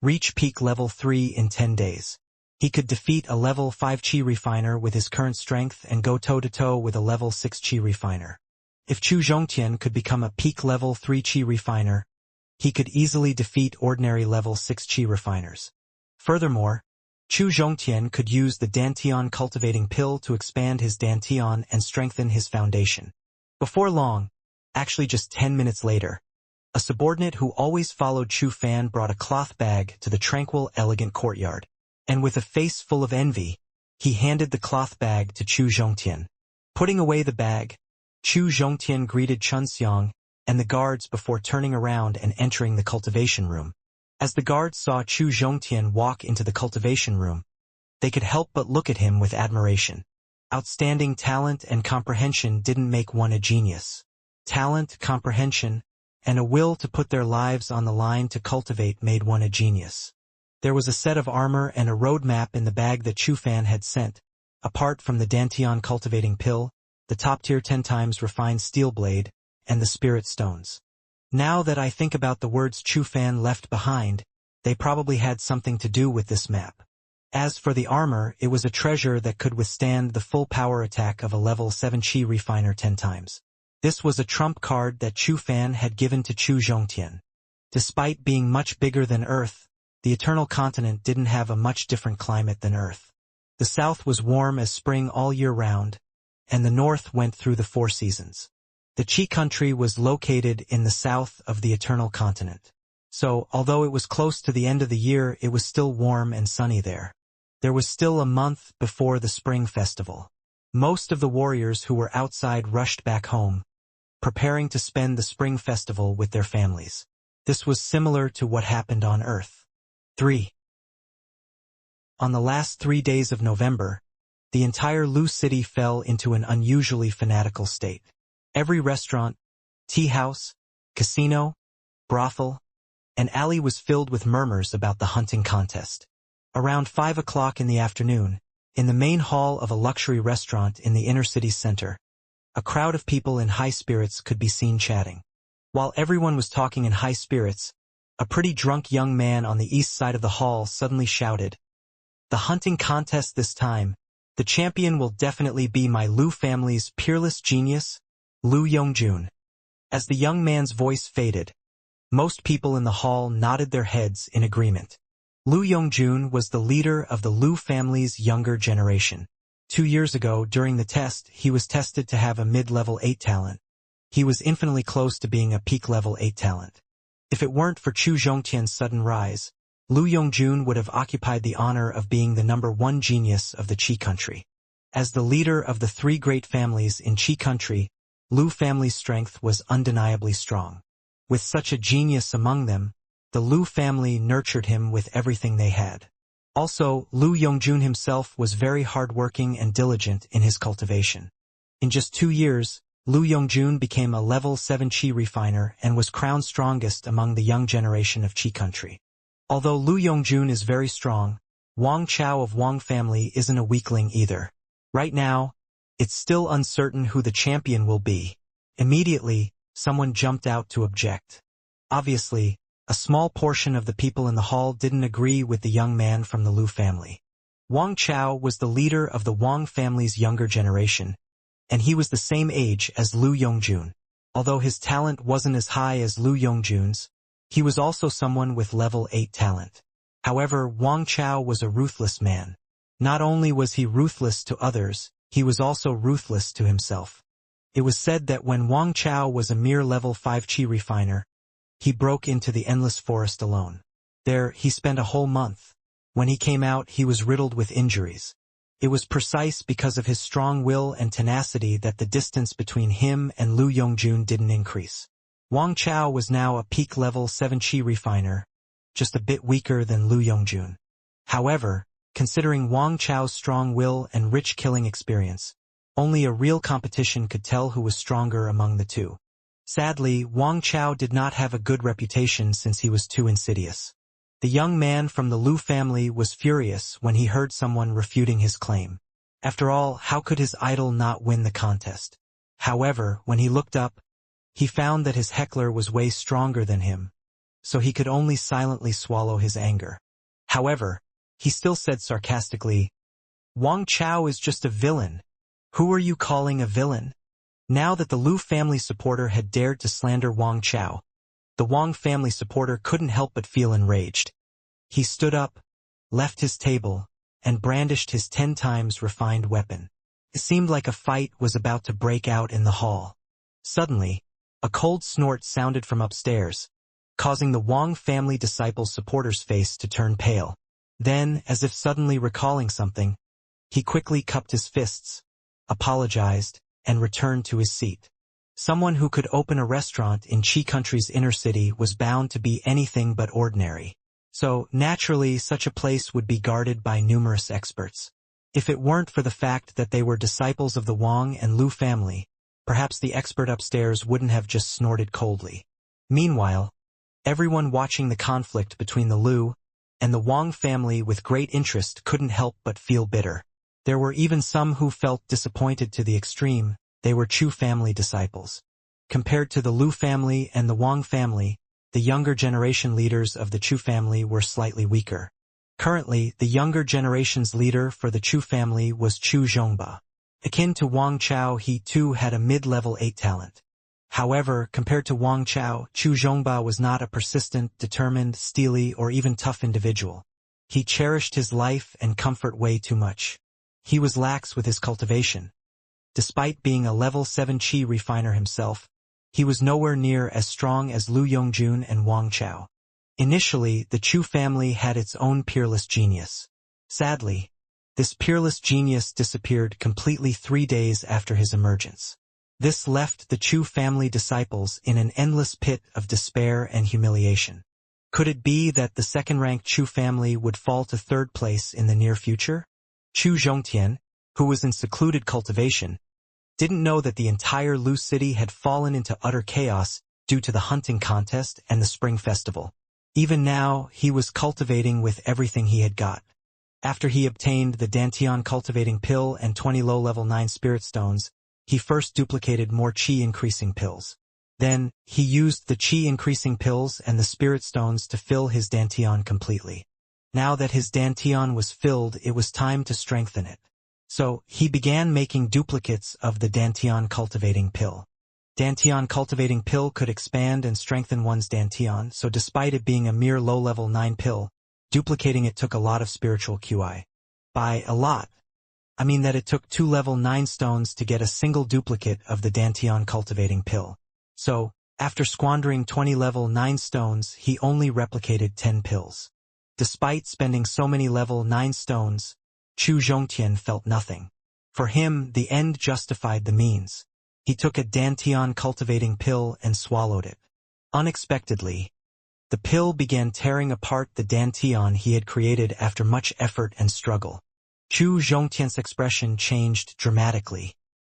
reach peak level 3 in 10 days. He could defeat a level 5 chi refiner with his current strength and go toe-to-toe with a level 6 chi refiner. If Chu Zhongtian could become a peak level 3 Qi refiner, he could easily defeat ordinary level 6 Qi refiners. Furthermore, Chu Zhongtian could use the Dantian cultivating pill to expand his Dantian and strengthen his foundation. Before long, actually just 10 minutes later, a subordinate who always followed Chu Fan brought a cloth bag to the tranquil, elegant courtyard, and with a face full of envy, he handed the cloth bag to Chu Zhongtian. Putting away the bag, Chu Zhongtian greeted Xianxia and the guards before turning around and entering the cultivation room. As the guards saw Chu Zhongtian walk into the cultivation room, they could help but look at him with admiration. Outstanding talent and comprehension didn't make one a genius. Talent, comprehension, and a will to put their lives on the line to cultivate made one a genius. There was a set of armor and a roadmap in the bag that Chu Fan had sent. Apart from the Dantian cultivating pill, the top-tier 10 times refined steel blade, and the spirit stones. Now that I think about the words Chu Fan left behind, they probably had something to do with this map. As for the armor, it was a treasure that could withstand the full power attack of a level 7 Qi refiner 10 times. This was a trump card that Chu Fan had given to Chu Zhongtian. Despite being much bigger than Earth, the Eternal Continent didn't have a much different climate than Earth. The south was warm as spring all year round, and the north went through the 4 seasons. The Qi country was located in the south of the Eternal Continent. So, although it was close to the end of the year, it was still warm and sunny there. There was still a month before the spring festival. Most of the warriors who were outside rushed back home, preparing to spend the spring festival with their families. This was similar to what happened on Earth. 3. On the last 3 days of November, the entire Lu city fell into an unusually fanatical state. Every restaurant, tea house, casino, brothel, and alley was filled with murmurs about the hunting contest. Around 5 o'clock in the afternoon, in the main hall of a luxury restaurant in the inner city center, a crowd of people in high spirits could be seen chatting. While everyone was talking in high spirits, a pretty drunk young man on the east side of the hall suddenly shouted, "The hunting contest this time, the champion will definitely be my Lu family's peerless genius, Lu Yongjun." As the young man's voice faded, most people in the hall nodded their heads in agreement. Lu Yongjun was the leader of the Lu family's younger generation. 2 years ago, during the test, he was tested to have a mid-level 8 talent. He was infinitely close to being a peak level 8 talent. If it weren't for Chu Zhongtian's sudden rise, Lu Yongjun would have occupied the honor of being the number 1 genius of the Qi country. As the leader of the 3 great families in Qi country, Lu family's strength was undeniably strong. With such a genius among them, the Lu family nurtured him with everything they had. Also, Lu Yongjun himself was very hardworking and diligent in his cultivation. In just 2 years, Lu Yongjun became a level 7 Qi refiner and was crowned strongest among the young generation of Qi country. Although Lu Yongjun is very strong, Wang Chao of Wang family isn't a weakling either. Right now, it's still uncertain who the champion will be. Immediately, someone jumped out to object. Obviously, a small portion of the people in the hall didn't agree with the young man from the Lu family. Wang Chao was the leader of the Wang family's younger generation, and he was the same age as Lu Yongjun. Although his talent wasn't as high as Lu Yongjun's, he was also someone with level 8 talent. However, Wang Chao was a ruthless man. Not only was he ruthless to others, he was also ruthless to himself. It was said that when Wang Chao was a mere level 5 Qi refiner, he broke into the endless forest alone. There, he spent a whole month. When he came out, he was riddled with injuries. It was precise because of his strong will and tenacity that the distance between him and Lu Yongjun didn't increase. Wang Chao was now a peak level 7 Qi refiner, just a bit weaker than Lu Yongjun. However, considering Wang Chao's strong will and rich killing experience, only a real competition could tell who was stronger among the two. Sadly, Wang Chao did not have a good reputation since he was too insidious. The young man from the Lu family was furious when he heard someone refuting his claim. After all, how could his idol not win the contest? However, when he looked up, he found that his heckler was way stronger than him, so he could only silently swallow his anger. However, he still said sarcastically, "Wang Chao is just a villain. Who are you calling a villain?" Now that the Lu family supporter had dared to slander Wang Chao, the Wang family supporter couldn't help but feel enraged. He stood up, left his table, and brandished his 10 times refined weapon. It seemed like a fight was about to break out in the hall. Suddenly, a cold snort sounded from upstairs, causing the Wang family disciple's supporter's face to turn pale. Then, as if suddenly recalling something, he quickly cupped his fists, apologized, and returned to his seat. Someone who could open a restaurant in Qi country's inner city was bound to be anything but ordinary. So, naturally, such a place would be guarded by numerous experts. If it weren't for the fact that they were disciples of the Wang and Lu family, perhaps the expert upstairs wouldn't have just snorted coldly. Meanwhile, everyone watching the conflict between the Lu and the Wang family with great interest couldn't help but feel bitter. There were even some who felt disappointed to the extreme. They were Chu family disciples. Compared to the Lu family and the Wang family, the younger generation leaders of the Chu family were slightly weaker. Currently, the younger generation's leader for the Chu family was Chu Zhongba. Akin to Wang Chao, he too had a mid-level 8 talent. However, compared to Wang Chao, Chu Zhongba was not a persistent, determined, steely, or even tough individual. He cherished his life and comfort way too much. He was lax with his cultivation. Despite being a level 7 Qi refiner himself, he was nowhere near as strong as Lu Yongjun and Wang Chao. Initially, the Chu family had its own peerless genius. Sadly, this peerless genius disappeared completely 3 days after his emergence. This left the Chu family disciples in an endless pit of despair and humiliation. Could it be that the second-ranked Chu family would fall to 3rd place in the near future? Chu Zhongtian, who was in secluded cultivation, didn't know that the entire Lu city had fallen into utter chaos due to the hunting contest and the spring festival. Even now, he was cultivating with everything he had got. After he obtained the Dantian cultivating pill and 20 low-level 9 spirit stones, he first duplicated more Qi-increasing pills. Then, he used the Qi-increasing pills and the spirit stones to fill his Dantian completely. Now that his Dantian was filled, it was time to strengthen it. So, he began making duplicates of the Dantian cultivating pill. Dantian cultivating pill could expand and strengthen one's Dantian, so despite it being a mere low-level 9 pill, duplicating it took a lot of spiritual QI. By a lot, I mean that it took 2 level 9 stones to get a single duplicate of the Dantian cultivating pill. So, after squandering 20 level 9 stones, he only replicated 10 pills. Despite spending so many level 9 stones, Chu Zhongtian felt nothing. For him, the end justified the means. He took a Dantian cultivating pill and swallowed it. Unexpectedly, the pill began tearing apart the Dantian he had created after much effort and struggle. Chu Zhongtian's expression changed dramatically.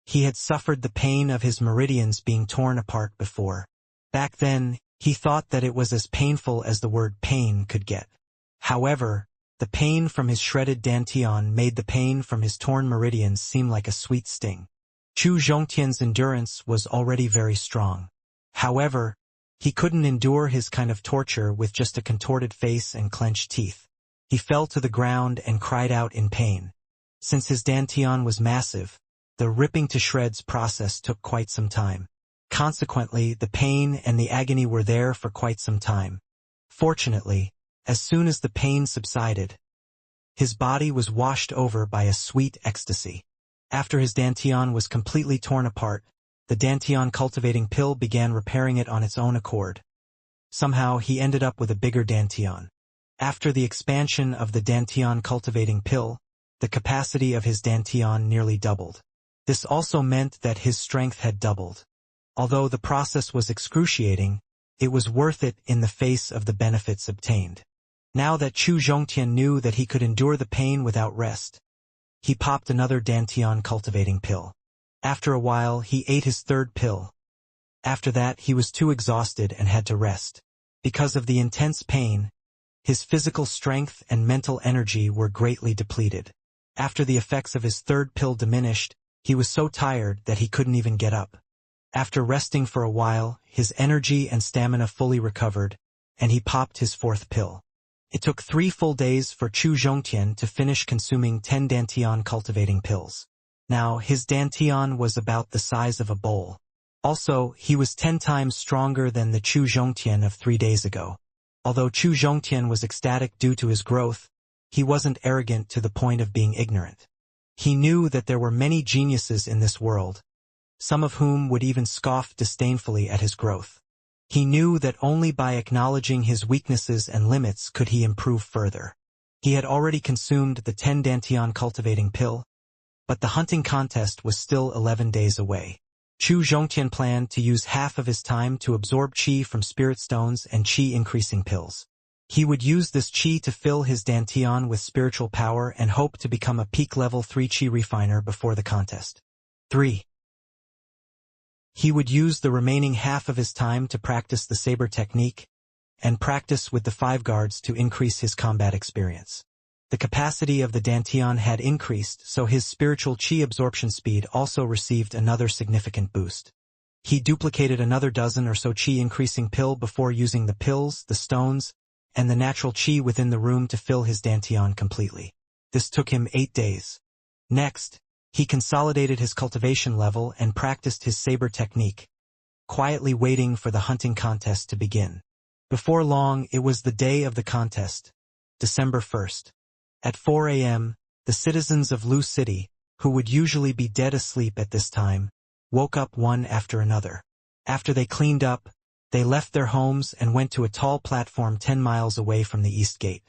He had suffered the pain of his meridians being torn apart before. Back then, he thought that it was as painful as the word pain could get. However, the pain from his shredded Dantian made the pain from his torn meridians seem like a sweet sting. Chu Zhongtian's endurance was already very strong. However, he couldn't endure his kind of torture with just a contorted face and clenched teeth. He fell to the ground and cried out in pain. Since his Dantian was massive, the ripping to shreds process took quite some time. Consequently, the pain and the agony were there for quite some time. Fortunately, as soon as the pain subsided, his body was washed over by a sweet ecstasy. After his Dantian was completely torn apart, the Dantian cultivating pill began repairing it on its own accord. Somehow he ended up with a bigger Dantian. After the expansion of the Dantian cultivating pill, the capacity of his Dantian nearly doubled. This also meant that his strength had doubled. Although the process was excruciating, it was worth it in the face of the benefits obtained. Now that Chu Zhongtian knew that he could endure the pain without rest, he popped another Dantian cultivating pill. After a while, he ate his 3rd pill. After that, he was too exhausted and had to rest. Because of the intense pain, his physical strength and mental energy were greatly depleted. After the effects of his 3rd pill diminished, he was so tired that he couldn't even get up. After resting for a while, his energy and stamina fully recovered, and he popped his 4th pill. It took 3 full days for Chu Zhongtian to finish consuming 10 Dantian cultivating pills. Now, his dantian was about the size of a bowl. Also, he was 10 times stronger than the Chu Zhongtian of 3 days ago. Although Chu Zhongtian was ecstatic due to his growth, he wasn't arrogant to the point of being ignorant. He knew that there were many geniuses in this world, some of whom would even scoff disdainfully at his growth. He knew that only by acknowledging his weaknesses and limits could he improve further. He had already consumed the 10 dantian cultivating pill, but the hunting contest was still 11 days away. Chu Zhongtian planned to use half of his time to absorb qi from spirit stones and qi-increasing pills. He would use this qi to fill his dantian with spiritual power and hope to become a peak level 3 qi refiner before the contest. 3. He would use the remaining half of his time to practice the saber technique and practice with the 5 guards to increase his combat experience. The capacity of the dantian had increased, so his spiritual qi absorption speed also received another significant boost. He duplicated another dozen or so qi increasing pill before using the pills, the stones, and the natural qi within the room to fill his dantian completely. This took him 8 days. Next, he consolidated his cultivation level and practiced his saber technique, quietly waiting for the hunting contest to begin. Before long, it was the day of the contest, December 1st. At 4 a.m., the citizens of Lu City, who would usually be dead asleep at this time, woke up one after another. After they cleaned up, they left their homes and went to a tall platform 10 miles away from the East Gate.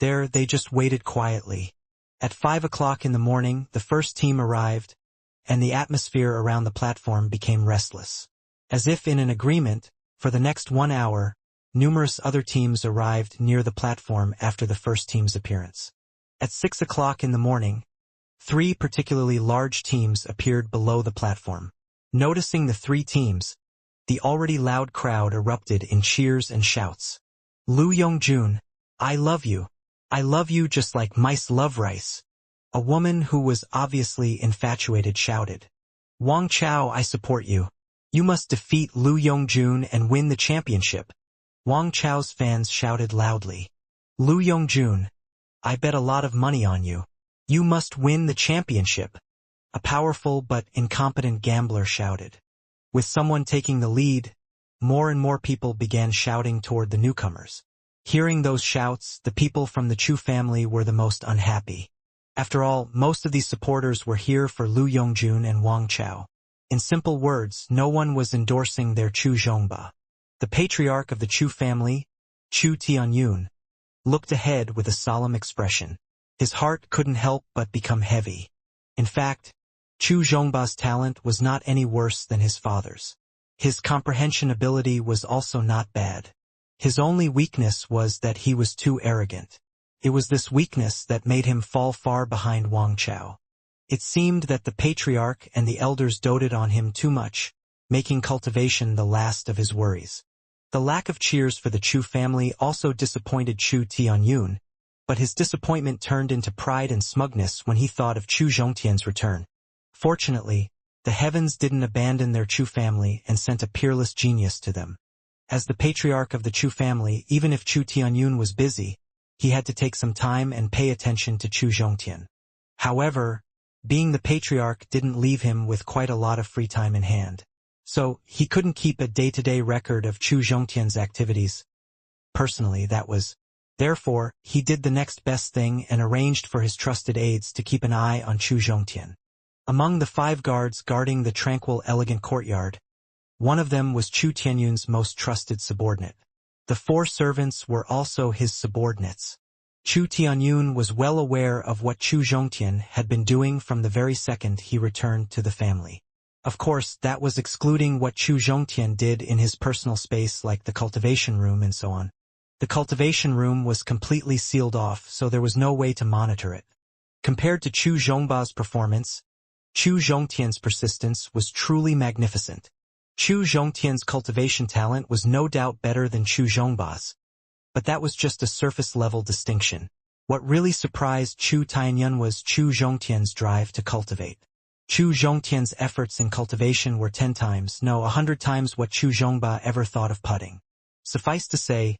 There, they just waited quietly. At 5 o'clock in the morning, the first team arrived, and the atmosphere around the platform became restless. As if in an agreement, for the next 1 hour, numerous other teams arrived near the platform after the first team's appearance. At 6 o'clock in the morning, 3 particularly large teams appeared below the platform. Noticing the 3 teams, the already loud crowd erupted in cheers and shouts. "Lu Yongjun, I love you. I love you just like mice love rice." A woman who was obviously infatuated shouted. "Wang Chao, I support you. You must defeat Lu Yongjun and win the championship." Wang Chao's fans shouted loudly. "Lu Yongjun, I bet a lot of money on you. You must win the championship." A powerful but incompetent gambler shouted. With someone taking the lead, more and more people began shouting toward the newcomers. Hearing those shouts, the people from the Chu family were the most unhappy. After all, most of these supporters were here for Lu Yongjun and Wang Chao. In simple words, no one was endorsing their Chu Zhongba. The patriarch of the Chu family, Chu Tianyun, looked ahead with a solemn expression. His heart couldn't help but become heavy. In fact, Chu Zhongba's talent was not any worse than his father's. His comprehension ability was also not bad. His only weakness was that he was too arrogant. It was this weakness that made him fall far behind Wang Chao. It seemed that the patriarch and the elders doted on him too much, making cultivation the last of his worries. The lack of cheers for the Chu family also disappointed Chu Tianyun, but his disappointment turned into pride and smugness when he thought of Chu Zhongtian's return. Fortunately, the heavens didn't abandon their Chu family and sent a peerless genius to them. As the patriarch of the Chu family, even if Chu Tianyun was busy, he had to take some time and pay attention to Chu Zhongtian. However, being the patriarch didn't leave him with quite a lot of free time in hand. So, he couldn't keep a day-to-day record of Chu Zhongtian's activities. Personally, that was. Therefore, he did the next best thing and arranged for his trusted aides to keep an eye on Chu Zhongtian. Among the 5 guards guarding the tranquil, elegant courtyard, one of them was Chu Tianyun's most trusted subordinate. The 4 servants were also his subordinates. Chu Tianyun was well aware of what Chu Zhongtian had been doing from the very second he returned to the family. Of course, that was excluding what Chu Zhongtian did in his personal space like the cultivation room and so on. The cultivation room was completely sealed off, so there was no way to monitor it. Compared to Chu Zhongba's performance, Chu Zhongtian's persistence was truly magnificent. Chu Zhongtian's cultivation talent was no doubt better than Chu Zhongba's. But that was just a surface-level distinction. What really surprised Chu Tianyun was Chu Zhongtian's drive to cultivate. Chu Zhongtian's efforts in cultivation were 10 times, no 100 times what Chu Zhongba ever thought of putting. Suffice to say,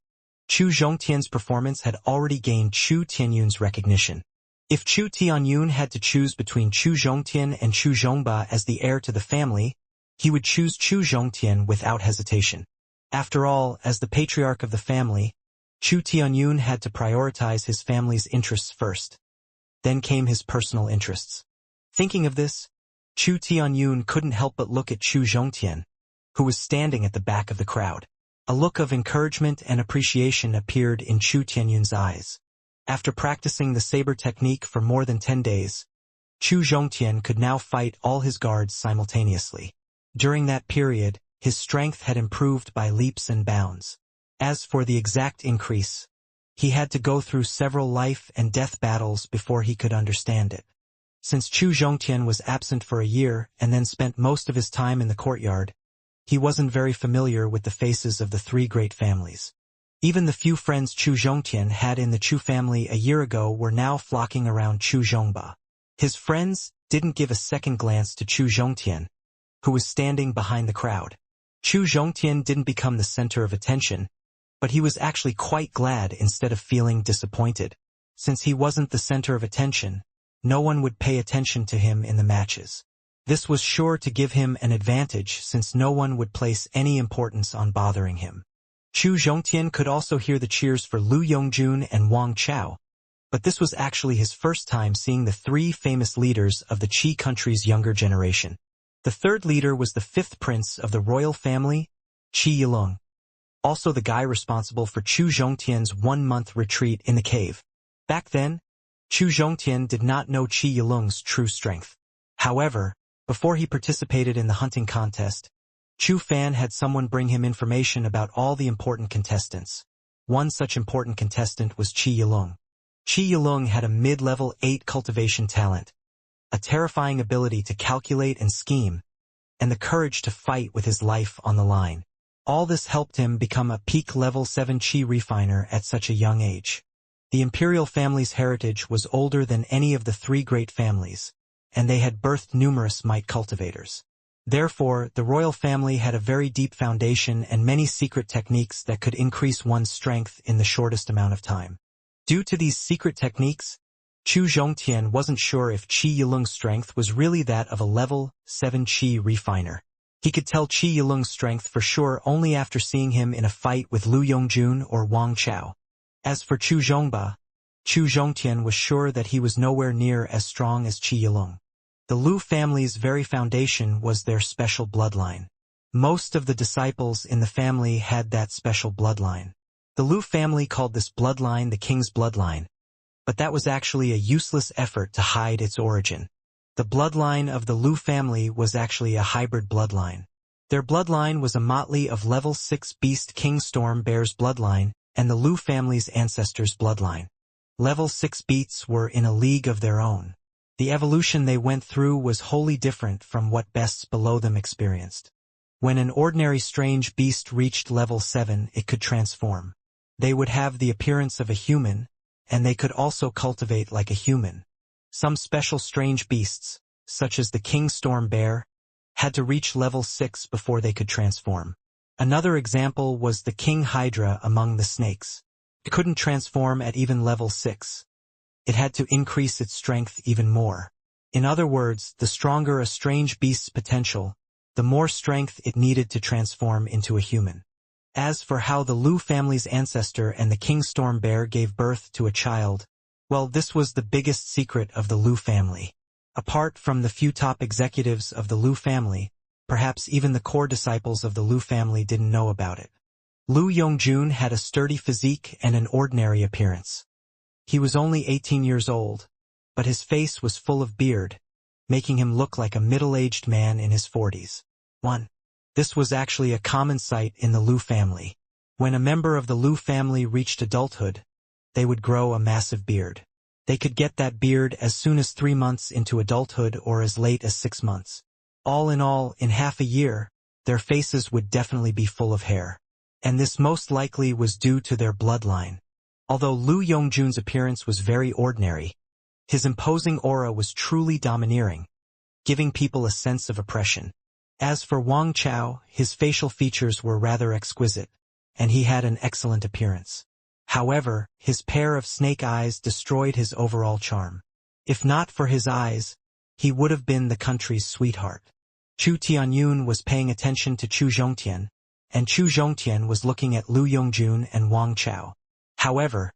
Chu Zhongtian's performance had already gained Chu Tianyun's recognition. If Chu Tianyun had to choose between Chu Zhongtian and Chu Zhongba as the heir to the family, he would choose Chu Zhongtian without hesitation. After all, as the patriarch of the family, Chu Tianyun had to prioritize his family's interests first. Then came his personal interests. Thinking of this, Chu Tianyun couldn't help but look at Chu Zhongtian, who was standing at the back of the crowd. A look of encouragement and appreciation appeared in Chu Tianyun's eyes. After practicing the saber technique for more than 10 days, Chu Zhongtian could now fight all his guards simultaneously. During that period, his strength had improved by leaps and bounds. As for the exact increase, he had to go through several life and death battles before he could understand it. Since Chu Zhongtian was absent for a year and then spent most of his time in the courtyard, he wasn't very familiar with the faces of the three great families. Even the few friends Chu Zhongtian had in the Chu family a year ago were now flocking around Chu Zhongba. His friends didn't give a second glance to Chu Zhongtian, who was standing behind the crowd. Chu Zhongtian didn't become the center of attention, but he was actually quite glad instead of feeling disappointed. Since he wasn't the center of attention, no one would pay attention to him in the matches. This was sure to give him an advantage since no one would place any importance on bothering him. Chu Zhongtian could also hear the cheers for Lu Yongjun and Wang Chao, but this was actually his first time seeing the three famous leaders of the Qi country's younger generation. The third leader was the fifth prince of the royal family, Qi Yilong, also the guy responsible for Chu Zhongtian's 1-month retreat in the cave. Back then, Chu Zhongtian did not know Qi Yilong's true strength. However, before he participated in the hunting contest, Chu Fan had someone bring him information about all the important contestants. One such important contestant was Qi Yilong. Qi Yilong had a mid-level 8 cultivation talent, a terrifying ability to calculate and scheme, and the courage to fight with his life on the line. All this helped him become a peak level 7 Qi refiner at such a young age. The imperial family's heritage was older than any of the three great families, and they had birthed numerous might cultivators. Therefore, the royal family had a very deep foundation and many secret techniques that could increase one's strength in the shortest amount of time. Due to these secret techniques, Chu Zhongtian wasn't sure if Qi Yilong's strength was really that of a level 7 Qi refiner. He could tell Qi Yilong's strength for sure only after seeing him in a fight with Lu Yongjun or Wang Chao. As for Chu Zhongba, Chu Zhongtian was sure that he was nowhere near as strong as Qi Yilong. The Lu family's very foundation was their special bloodline. Most of the disciples in the family had that special bloodline. The Lu family called this bloodline the king's bloodline, but that was actually a useless effort to hide its origin. The bloodline of the Lu family was actually a hybrid bloodline. Their bloodline was a motley of level 6 beast King Storm Bear's bloodline and the Lu family's ancestors' bloodline. Level 6 beasts were in a league of their own. The evolution they went through was wholly different from what beasts below them experienced. When an ordinary strange beast reached level 7, it could transform. They would have the appearance of a human, and they could also cultivate like a human. Some special strange beasts, such as the King Storm Bear, had to reach level 6 before they could transform. Another example was the King Hydra among the snakes. It couldn't transform at even level 6. It had to increase its strength even more. In other words, the stronger a strange beast's potential, the more strength it needed to transform into a human. As for how the Lu family's ancestor and the King Storm Bear gave birth to a child, well, this was the biggest secret of the Lu family. Apart from the few top executives of the Lu family, perhaps even the core disciples of the Lu family didn't know about it. Lu Yongjun had a sturdy physique and an ordinary appearance. He was only 18 years old, but his face was full of beard, making him look like a middle-aged man in his 40s. 1. This was actually a common sight in the Lu family. When a member of the Lu family reached adulthood, they would grow a massive beard. They could get that beard as soon as 3 months into adulthood or as late as 6 months. All, in half a year, their faces would definitely be full of hair. And this most likely was due to their bloodline. Although Lu Yongjun's appearance was very ordinary, his imposing aura was truly domineering, giving people a sense of oppression. As for Wang Chao, his facial features were rather exquisite, and he had an excellent appearance. However, his pair of snake eyes destroyed his overall charm. If not for his eyes, he would have been the country's sweetheart. Chu Tianyun was paying attention to Chu Zhongtian, and Chu Zhongtian was looking at Lu Yongjun and Wang Chao. However,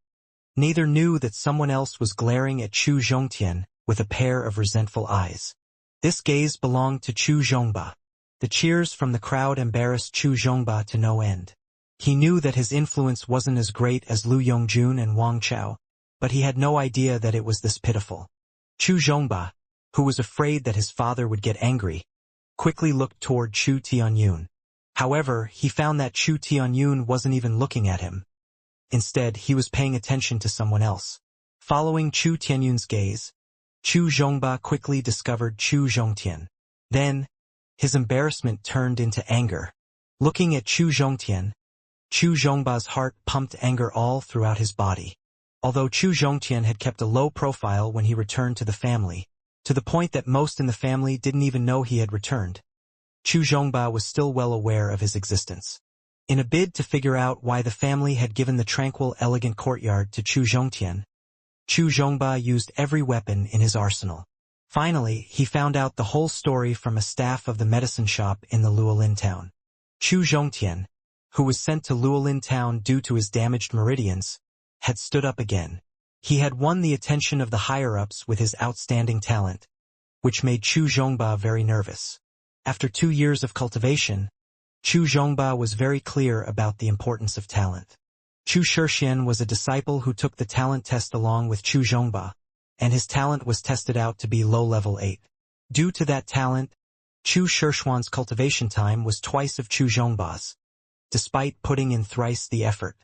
neither knew that someone else was glaring at Chu Zhongtian with a pair of resentful eyes. This gaze belonged to Chu Zhongba. The cheers from the crowd embarrassed Chu Zhongba to no end. He knew that his influence wasn't as great as Lu Yongjun and Wang Chao, but he had no idea that it was this pitiful. Chu Zhongba, who was afraid that his father would get angry, quickly looked toward Chu Tianyun. However, he found that Chu Tianyun wasn't even looking at him. Instead, he was paying attention to someone else. Following Chu Tianyun's gaze, Chu Zhongba quickly discovered Chu Zhongtian. Then, his embarrassment turned into anger. Looking at Chu Zhongtian, Chu Zhongba's heart pumped anger all throughout his body. Although Chu Zhongtian had kept a low profile when he returned to the family, to the point that most in the family didn't even know he had returned, Chu Zhongba was still well aware of his existence. In a bid to figure out why the family had given the tranquil, elegant courtyard to Chu Zhongtian, Chu Zhongba used every weapon in his arsenal. Finally, he found out the whole story from a staff of the medicine shop in the Luolin town. Chu Zhongtian, who was sent to Luolin town due to his damaged meridians, had stood up again. He had won the attention of the higher-ups with his outstanding talent, which made Chu Zhongba very nervous. After 2 years of cultivation, Chu Zhongba was very clear about the importance of talent. Chu Shixian was a disciple who took the talent test along with Chu Zhongba, and his talent was tested out to be low-level 8. Due to that talent, Chu Shixian's cultivation time was twice of Chu Zhongba's, despite putting in thrice the effort.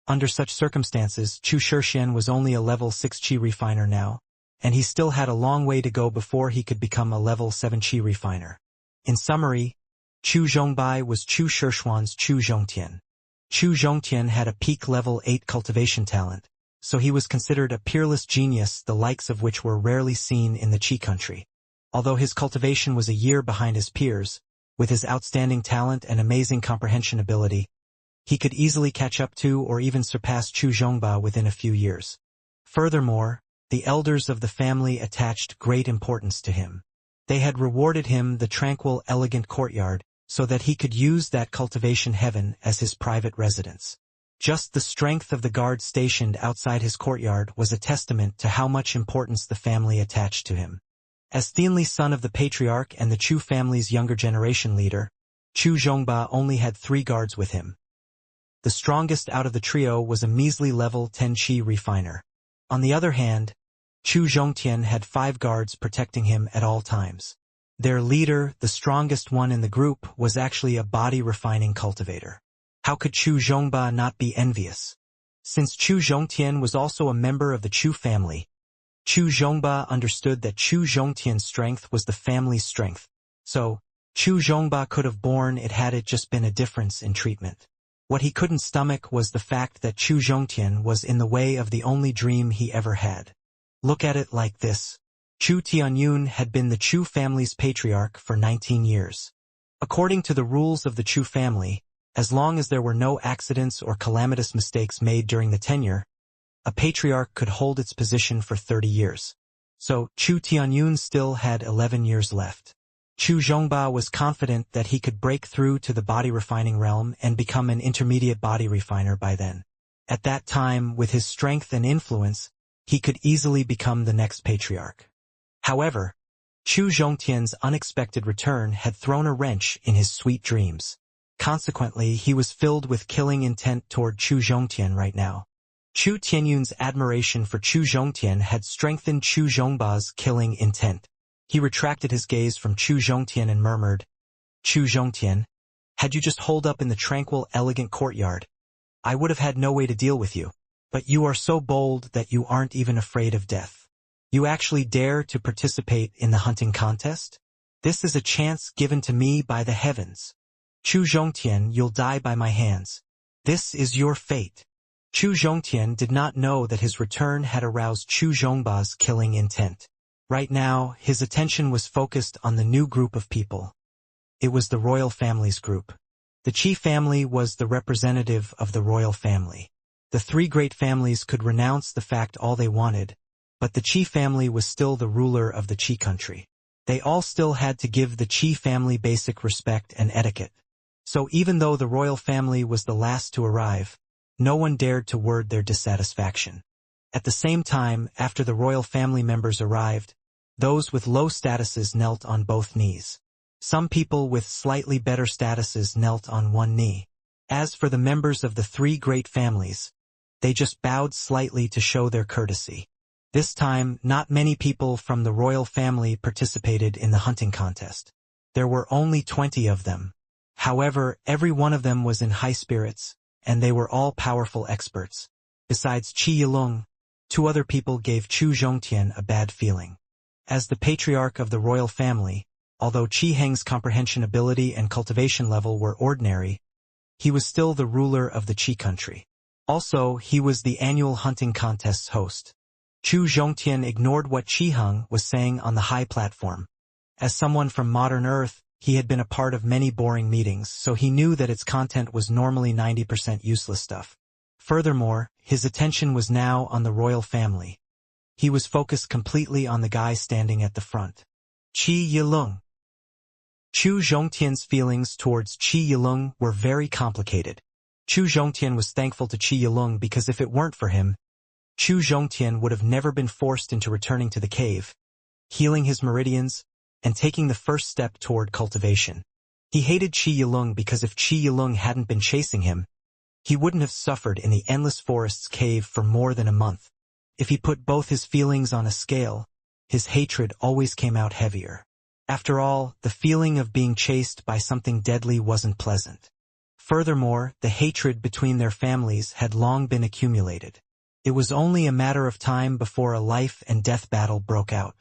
Under such circumstances, Chu Shixian was only a level 6 Qi refiner now, and he still had a long way to go before he could become a level 7 Qi refiner. In summary, Chu Zhongbai was Chu Shixian's Chu Zhongtian. Chu Zhongtian had a peak level 8 cultivation talent, so he was considered a peerless genius, the likes of which were rarely seen in the Qi country. Although his cultivation was a year behind his peers, with his outstanding talent and amazing comprehension ability, he could easily catch up to or even surpass Chu Zhongba within a few years. Furthermore, the elders of the family attached great importance to him. They had rewarded him the tranquil, elegant courtyard so that he could use that cultivation heaven as his private residence. Just the strength of the guards stationed outside his courtyard was a testament to how much importance the family attached to him. As the only son of the patriarch and the Chu family's younger generation leader, Chu Zhongba only had 3 guards with him. The strongest out of the trio was a measly level 10 Qi refiner. On the other hand, Chu Zhongtian had 5 guards protecting him at all times. Their leader, the strongest one in the group, was actually a body refining cultivator. How could Chu Zhongba not be envious? Since Chu Zhongtian was also a member of the Chu family, Chu Zhongba understood that Chu Zhongtian's strength was the family's strength, so Chu Zhongba could have borne it had it just been a difference in treatment. What he couldn't stomach was the fact that Chu Zhongtian was in the way of the only dream he ever had. Look at it like this. Chu Tianyun had been the Chu family's patriarch for 19 years. According to the rules of the Chu family, as long as there were no accidents or calamitous mistakes made during the tenure, a patriarch could hold its position for 30 years. So, Chu Tianyun still had 11 years left. Chu Zhongba was confident that he could break through to the body refining realm and become an intermediate body refiner by then. At that time, with his strength and influence, he could easily become the next patriarch. However, Chu Zhongtian's unexpected return had thrown a wrench in his sweet dreams. Consequently, he was filled with killing intent toward Chu Zhongtian right now. Chu Tianyun's admiration for Chu Zhongtian had strengthened Chu Zhongba's killing intent. He retracted his gaze from Chu Zhongtian and murmured, "Chu Zhongtian, had you just holed up in the tranquil, elegant courtyard, I would have had no way to deal with you. But you are so bold that you aren't even afraid of death. You actually dare to participate in the hunting contest? This is a chance given to me by the heavens. Chu Zhongtian, you'll die by my hands. This is your fate." Chu Zhongtian did not know that his return had aroused Chu Zhongba's killing intent. Right now, his attention was focused on the new group of people. It was the royal family's group. The Qi family was the representative of the royal family. The 3 great families could renounce the fact all they wanted, but the Qi family was still the ruler of the Qi country. They all still had to give the Qi family basic respect and etiquette. So even though the royal family was the last to arrive, no one dared to word their dissatisfaction. At the same time, after the royal family members arrived, those with low statuses knelt on both knees. Some people with slightly better statuses knelt on one knee. As for the members of the three great families, they just bowed slightly to show their courtesy. This time, not many people from the royal family participated in the hunting contest. There were only 20 of them. However, every one of them was in high spirits, and they were all powerful experts. Besides Qi Yilong, 2 other people gave Chu Zhongtian a bad feeling. As the patriarch of the royal family, although Qi Heng's comprehension ability and cultivation level were ordinary, he was still the ruler of the Qi country. Also, he was the annual hunting contest's host. Chu Zhongtian ignored what Qi Heng was saying on the high platform. As someone from modern Earth, he had been a part of many boring meetings, so he knew that its content was normally 90% useless stuff. Furthermore, his attention was now on the royal family. He was focused completely on the guy standing at the front. Qi Yilong. Chu Zhongtian's feelings towards Qi Yilong were very complicated. Chu Zhongtian was thankful to Qi Yilong because if it weren't for him, Chu Zhongtian would have never been forced into returning to the cave, healing his meridians, and taking the first step toward cultivation. He hated Qi Yilong because if Qi Yilong hadn't been chasing him, he wouldn't have suffered in the endless forest's cave for more than a month. If he put both his feelings on a scale, his hatred always came out heavier. After all, the feeling of being chased by something deadly wasn't pleasant. Furthermore, the hatred between their families had long been accumulated. It was only a matter of time before a life-and-death battle broke out.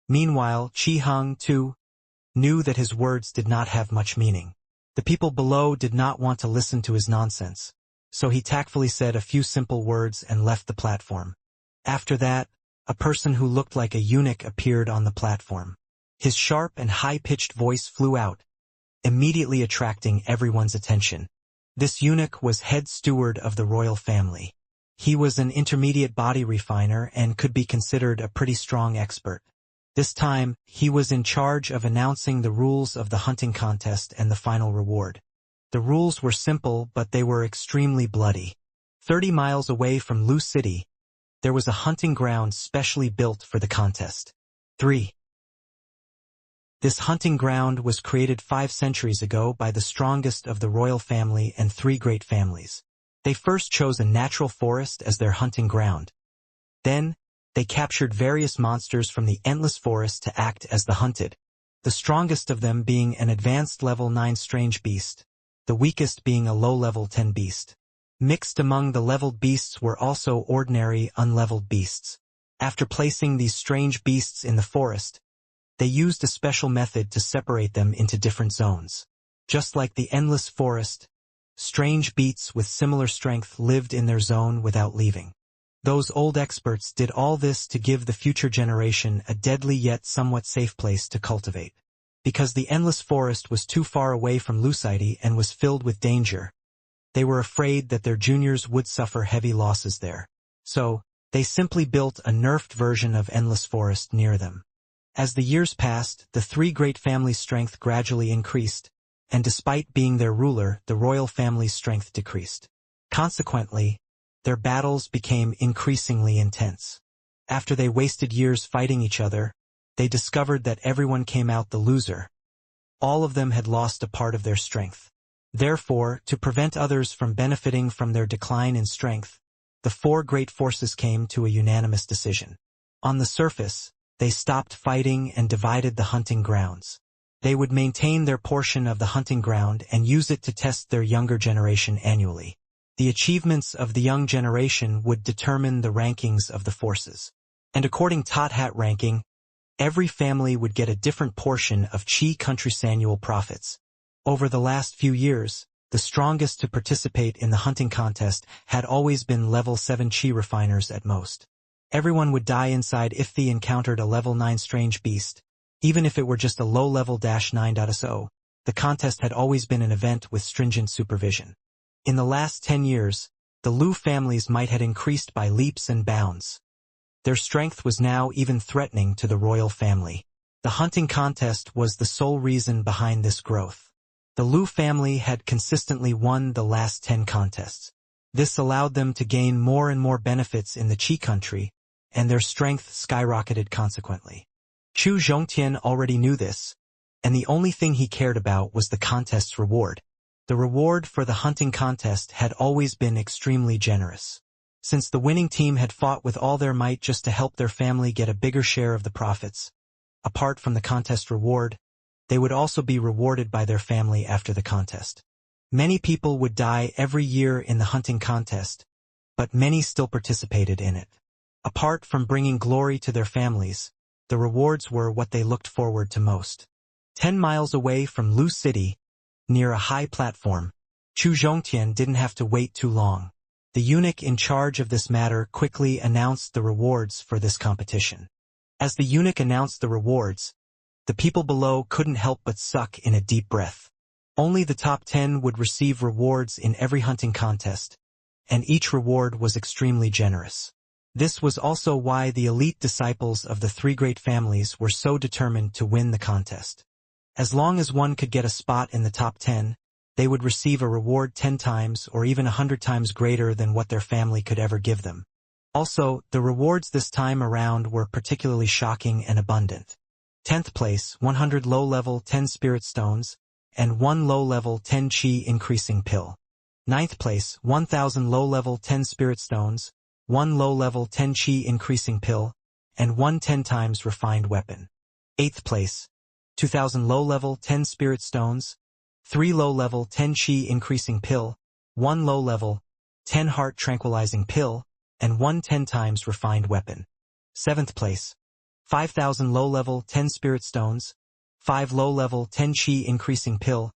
Meanwhile, Qi Heng, too, knew that his words did not have much meaning. The people below did not want to listen to his nonsense, so he tactfully said a few simple words and left the platform. After that, a person who looked like a eunuch appeared on the platform. His sharp and high-pitched voice flew out, immediately attracting everyone's attention. This eunuch was head steward of the royal family. He was an intermediate body refiner and could be considered a pretty strong expert. This time, he was in charge of announcing the rules of the hunting contest and the final reward. The rules were simple, but they were extremely bloody. 30 miles away from Lu City, there was a hunting ground specially built for the contest. 3. This hunting ground was created 5 centuries ago by the strongest of the royal family and 3 great families. They first chose a natural forest as their hunting ground. Then, they captured various monsters from the endless forest to act as the hunted, the strongest of them being an advanced level 9 strange beast, the weakest being a low-level 10 beast. Mixed among the leveled beasts were also ordinary unleveled beasts. After placing these strange beasts in the forest, they used a special method to separate them into different zones. Just like the endless forest, strange beasts with similar strength lived in their zone without leaving. Those old experts did all this to give the future generation a deadly yet somewhat safe place to cultivate. Because the endless forest was too far away from Lucity and was filled with danger, they were afraid that their juniors would suffer heavy losses there. So, they simply built a nerfed version of endless forest near them. As the years passed, the 3 great families' strength gradually increased, and despite being their ruler, the royal family's strength decreased. Consequently, their battles became increasingly intense. After they wasted years fighting each other, they discovered that everyone came out the loser. All of them had lost a part of their strength. Therefore, to prevent others from benefiting from their decline in strength, the 4 great forces came to a unanimous decision. On the surface, they stopped fighting and divided the hunting grounds. They would maintain their portion of the hunting ground and use it to test their younger generation annually. The achievements of the young generation would determine the rankings of the forces. And according to Tot Hat ranking, every family would get a different portion of Qi country's annual profits. Over the last few years, the strongest to participate in the hunting contest had always been level 7 Qi refiners at most. Everyone would die inside if they encountered a level 9 strange beast, even if it were just a low-level -9.0. The contest had always been an event with stringent supervision. In the last 10 years, the Lu families might have increased by leaps and bounds. Their strength was now even threatening to the royal family. The hunting contest was the sole reason behind this growth. The Liu family had consistently won the last 10 contests. This allowed them to gain more and more benefits in the Qi country, and their strength skyrocketed consequently. Chu Zhongtian already knew this, and the only thing he cared about was the contest's reward. The reward for the hunting contest had always been extremely generous. Since the winning team had fought with all their might just to help their family get a bigger share of the profits, apart from the contest reward, they would also be rewarded by their family after the contest. Many people would die every year in the hunting contest, but many still participated in it. Apart from bringing glory to their families, the rewards were what they looked forward to most. 10 miles away from Lu City, near a high platform, Chu Zhongtian didn't have to wait too long. The eunuch in charge of this matter quickly announced the rewards for this competition. As the eunuch announced the rewards, the people below couldn't help but suck in a deep breath. Only the top 10 would receive rewards in every hunting contest, and each reward was extremely generous. This was also why the elite disciples of the 3 great families were so determined to win the contest. As long as one could get a spot in the top 10, they would receive a reward 10 times or even 100 times greater than what their family could ever give them. Also, the rewards this time around were particularly shocking and abundant. 10th place, 100 low-level 10 spirit stones, and 1 low-level 10 chi increasing pill. 9th place, 1000 low-level 10 spirit stones, 1 low-level 10 chi increasing pill, and 1 10 times refined weapon. 8th place, 2000 low-level 10 spirit stones, 3 low-level 10 chi increasing pill, 1 low-level 10 heart tranquilizing pill, and 1 10 times refined weapon. 7th place, 5000 low-level 10 spirit stones, 5 low-level 10 chi increasing pill,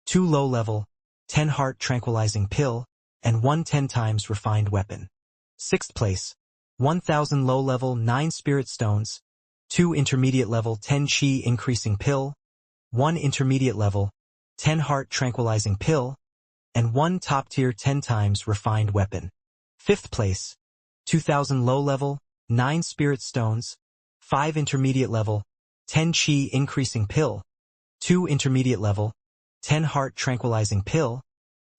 2 low-level 10 heart tranquilizing pill, and 1 10 times refined weapon. 6th place, 1000 low-level 9 spirit stones, 2 intermediate level 10 chi increasing pill, 1 intermediate level 10 heart tranquilizing pill, and 1 top-tier 10 times refined weapon. 5th place, 2000 low-level 9 spirit stones, 5 intermediate level 10 chi increasing pill, 2 intermediate level 10 heart tranquilizing pill,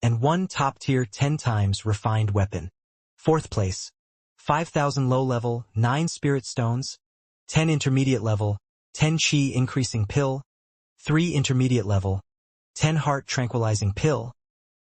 and 1 top-tier 10 times refined weapon. 4th place, 5000 low-level 9 spirit stones, 10 intermediate level 10 chi increasing pill, 3 intermediate level 10 heart tranquilizing pill,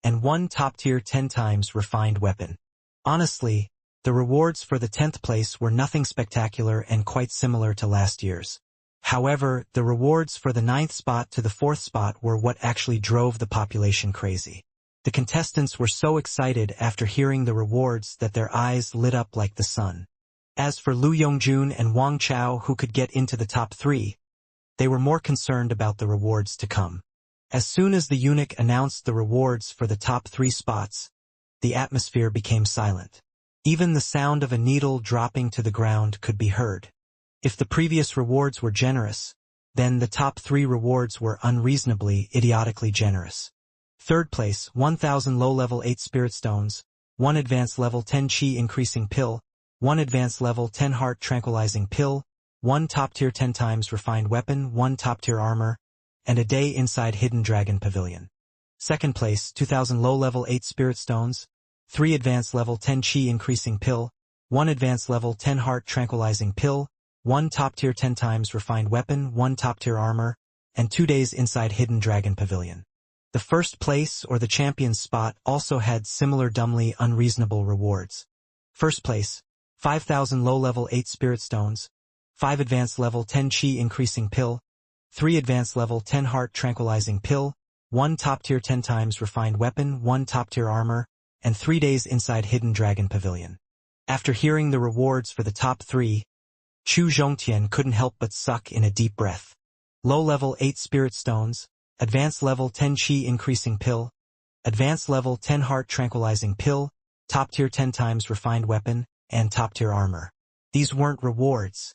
and 1 top-tier 10 times refined weapon. Honestly, the rewards for the 10th place were nothing spectacular and quite similar to last year's. However, the rewards for the 9th spot to the 4th spot were what actually drove the population crazy. The contestants were so excited after hearing the rewards that their eyes lit up like the sun. As for Lu Yongjun and Wang Chao, who could get into the top 3, they were more concerned about the rewards to come. As soon as the eunuch announced the rewards for the top 3 spots, the atmosphere became silent. Even the sound of a needle dropping to the ground could be heard. If the previous rewards were generous, then the top 3 rewards were unreasonably, idiotically generous. 3rd place, 1000 low-level 8 spirit stones, 1 advanced level 10 chi increasing pill, 1 advanced level 10 heart tranquilizing pill, 1 top-tier 10 times refined weapon, 1 top-tier armor, and a day inside Hidden Dragon Pavilion. 2nd place, 2000 low-level 8 spirit stones, 3 advanced level 10 chi increasing pill, 1 advanced level 10 heart tranquilizing pill, 1 top-tier 10 times refined weapon, 1 top-tier armor, and 2 days inside Hidden Dragon Pavilion. The 1st place or the champion's spot also had similar dumbly unreasonable rewards. 1st place, 5000 low-level 8 spirit stones, 5 advanced level 10 chi increasing pill, 3 advanced level 10 heart tranquilizing pill, 1 top-tier 10 times refined weapon, 1 top-tier armor, and 3 days inside Hidden Dragon Pavilion. After hearing the rewards for the top 3, Chu Zhongtian couldn't help but suck in a deep breath. Low-level 8 spirit stones, advanced level 10 chi increasing pill, advanced level 10 heart tranquilizing pill, top-tier 10 times refined weapon, and top-tier armor. These weren't rewards.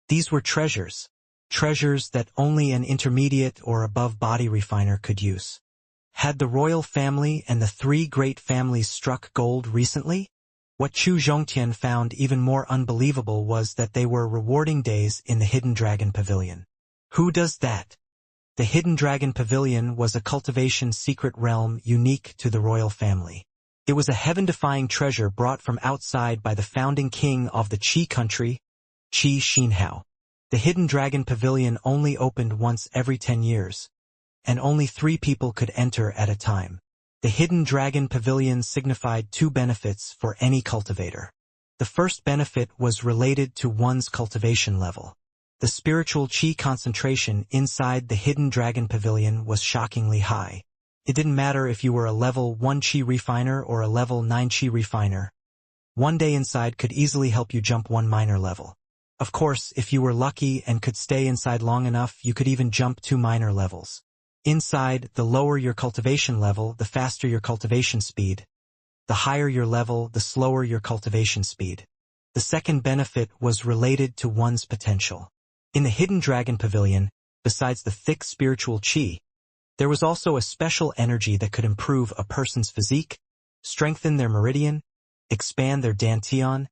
These were treasures. Treasures that only an intermediate or above body refiner could use. Had the royal family and the 3 great families struck gold recently? What Chu Zhongtian found even more unbelievable was that they were rewarding days in the Hidden Dragon Pavilion. Who does that? The Hidden Dragon Pavilion was a cultivation secret realm unique to the royal family. It was a heaven-defying treasure brought from outside by the founding king of the Qi country, Qi Xinhao. The Hidden Dragon Pavilion only opened once every 10 years, and only 3 people could enter at a time. The Hidden Dragon Pavilion signified 2 benefits for any cultivator. The first benefit was related to one's cultivation level. The spiritual Qi concentration inside the Hidden Dragon Pavilion was shockingly high. It didn't matter if you were a level 1 Qi refiner or a level 9 Qi refiner. One day inside could easily help you jump 1 minor level. Of course, if you were lucky and could stay inside long enough, you could even jump 2 minor levels. Inside, the lower your cultivation level, the faster your cultivation speed. The higher your level, the slower your cultivation speed. The second benefit was related to one's potential. In the Hidden Dragon Pavilion, besides the thick spiritual Qi, there was also a special energy that could improve a person's physique, strengthen their meridian, expand their dantian,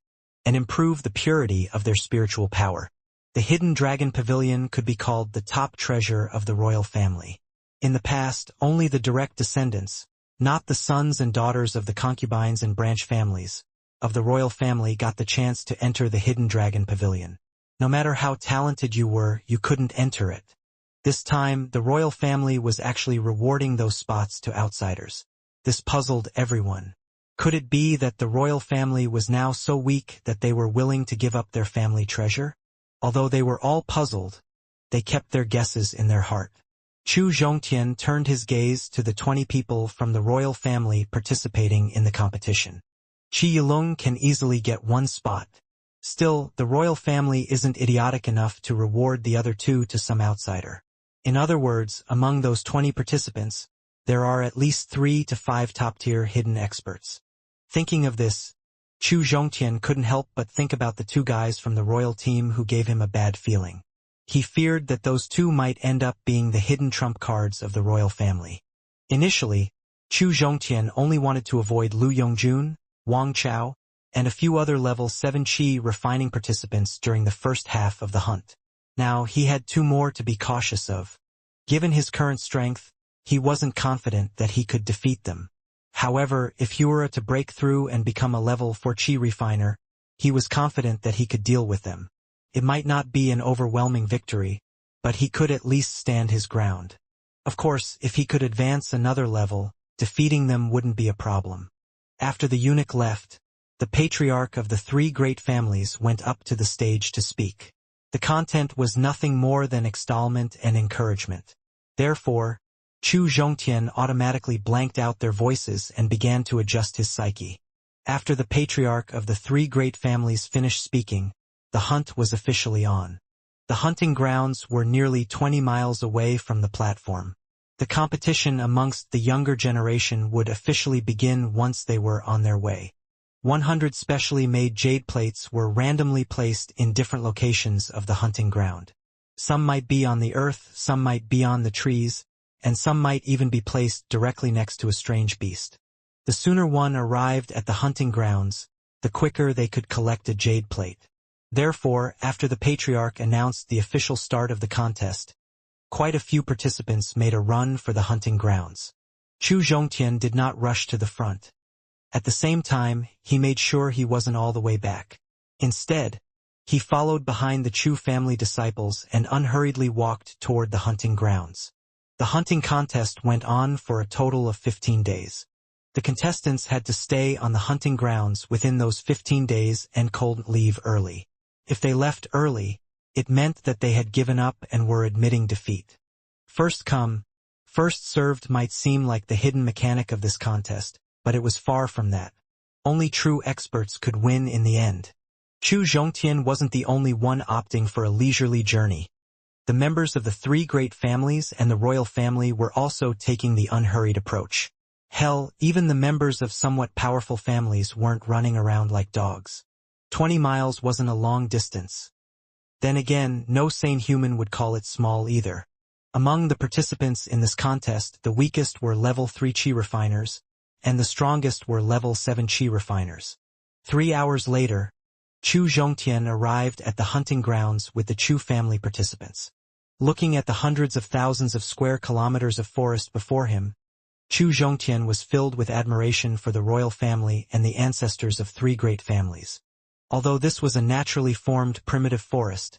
and improve the purity of their spiritual power. The Hidden Dragon Pavilion could be called the top treasure of the royal family. In the past, only the direct descendants, not the sons and daughters of the concubines and branch families, of the royal family got the chance to enter the Hidden Dragon Pavilion. No matter how talented you were, you couldn't enter it. This time, the royal family was actually rewarding those spots to outsiders. This puzzled everyone. Could it be that the royal family was now so weak that they were willing to give up their family treasure? Although they were all puzzled, they kept their guesses in their heart. Chu Zhongtian turned his gaze to the 20 people from the royal family participating in the competition. Qi Yilong can easily get 1 spot. Still, the royal family isn't idiotic enough to reward the other 2 to some outsider. In other words, among those 20 participants, there are at least 3 to 5 top-tier hidden experts. Thinking of this, Chu Zhongtian couldn't help but think about the 2 guys from the royal team who gave him a bad feeling. He feared that those 2 might end up being the hidden trump cards of the royal family. Initially, Chu Zhongtian only wanted to avoid Lu Yongjun, Wang Chao, and a few other level 7 Qi refining participants during the first half of the hunt. Now, he had 2 more to be cautious of. Given his current strength, he wasn't confident that he could defeat them. However, if he were to break through and become a level 4 Qi refiner, he was confident that he could deal with them. It might not be an overwhelming victory, but he could at least stand his ground. Of course, if he could advance another level, defeating them wouldn't be a problem. After the eunuch left, the patriarch of the 3 great families went up to the stage to speak. The content was nothing more than extolment and encouragement. Therefore, Chu Zhongtian automatically blanked out their voices and began to adjust his psyche. After the patriarch of the 3 great families finished speaking, the hunt was officially on. The hunting grounds were nearly 20 miles away from the platform. The competition amongst the younger generation would officially begin once they were on their way. 100 specially made jade plates were randomly placed in different locations of the hunting ground. Some might be on the earth, some might be on the trees, and some might even be placed directly next to a strange beast. The sooner one arrived at the hunting grounds, the quicker they could collect a jade plate. Therefore, after the patriarch announced the official start of the contest, quite a few participants made a run for the hunting grounds. Chu Zhongtian did not rush to the front. At the same time, he made sure he wasn't all the way back. Instead, he followed behind the Chu family disciples and unhurriedly walked toward the hunting grounds. The hunting contest went on for a total of 15 days. The contestants had to stay on the hunting grounds within those 15 days and couldn't leave early. If they left early, it meant that they had given up and were admitting defeat. First come, first served might seem like the hidden mechanic of this contest, but it was far from that. Only true experts could win in the end. Chu Zhongtian wasn't the only one opting for a leisurely journey. The members of the 3 great families and the royal family were also taking the unhurried approach. Hell, even the members of somewhat powerful families weren't running around like dogs. 20 miles wasn't a long distance. Then again, no sane human would call it small either. Among the participants in this contest, the weakest were level 3 Qi refiners, and the strongest were level 7 Qi refiners. 3 hours later, Chu Zhongtian arrived at the hunting grounds with the Chu family participants. Looking at the hundreds of thousands of square kilometers of forest before him, Chu Zhongtian was filled with admiration for the royal family and the ancestors of 3 great families. Although this was a naturally formed primitive forest,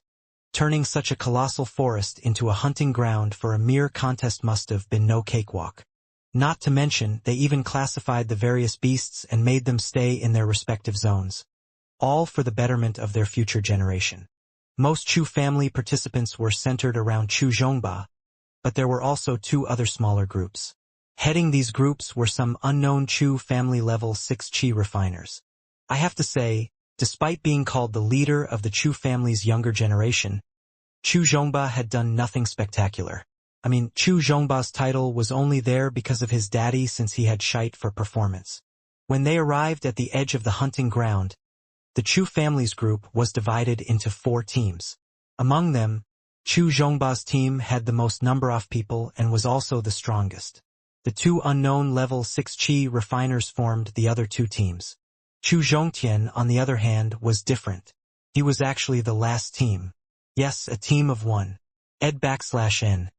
turning such a colossal forest into a hunting ground for a mere contest must have been no cakewalk. Not to mention, they even classified the various beasts and made them stay in their respective zones, all for the betterment of their future generation. Most Chu family participants were centered around Chu Zhongba, but there were also 2 other smaller groups. Heading these groups were some unknown Chu family level 6 Qi refiners. I have to say, despite being called the leader of the Chu family's younger generation, Chu Zhongba had done nothing spectacular. Chu Zhongba's title was only there because of his daddy, since he had shite for performance. When they arrived at the edge of the hunting ground, the Chu family's group was divided into 4 teams. Among them, Chu Zhongba's team had the most number of people and was also the strongest. The 2 unknown level 6 Qi refiners formed the other 2 teams. Chu Zhongtian, on the other hand, was different. He was actually the last team. Yes, a team of 1. Ed/N.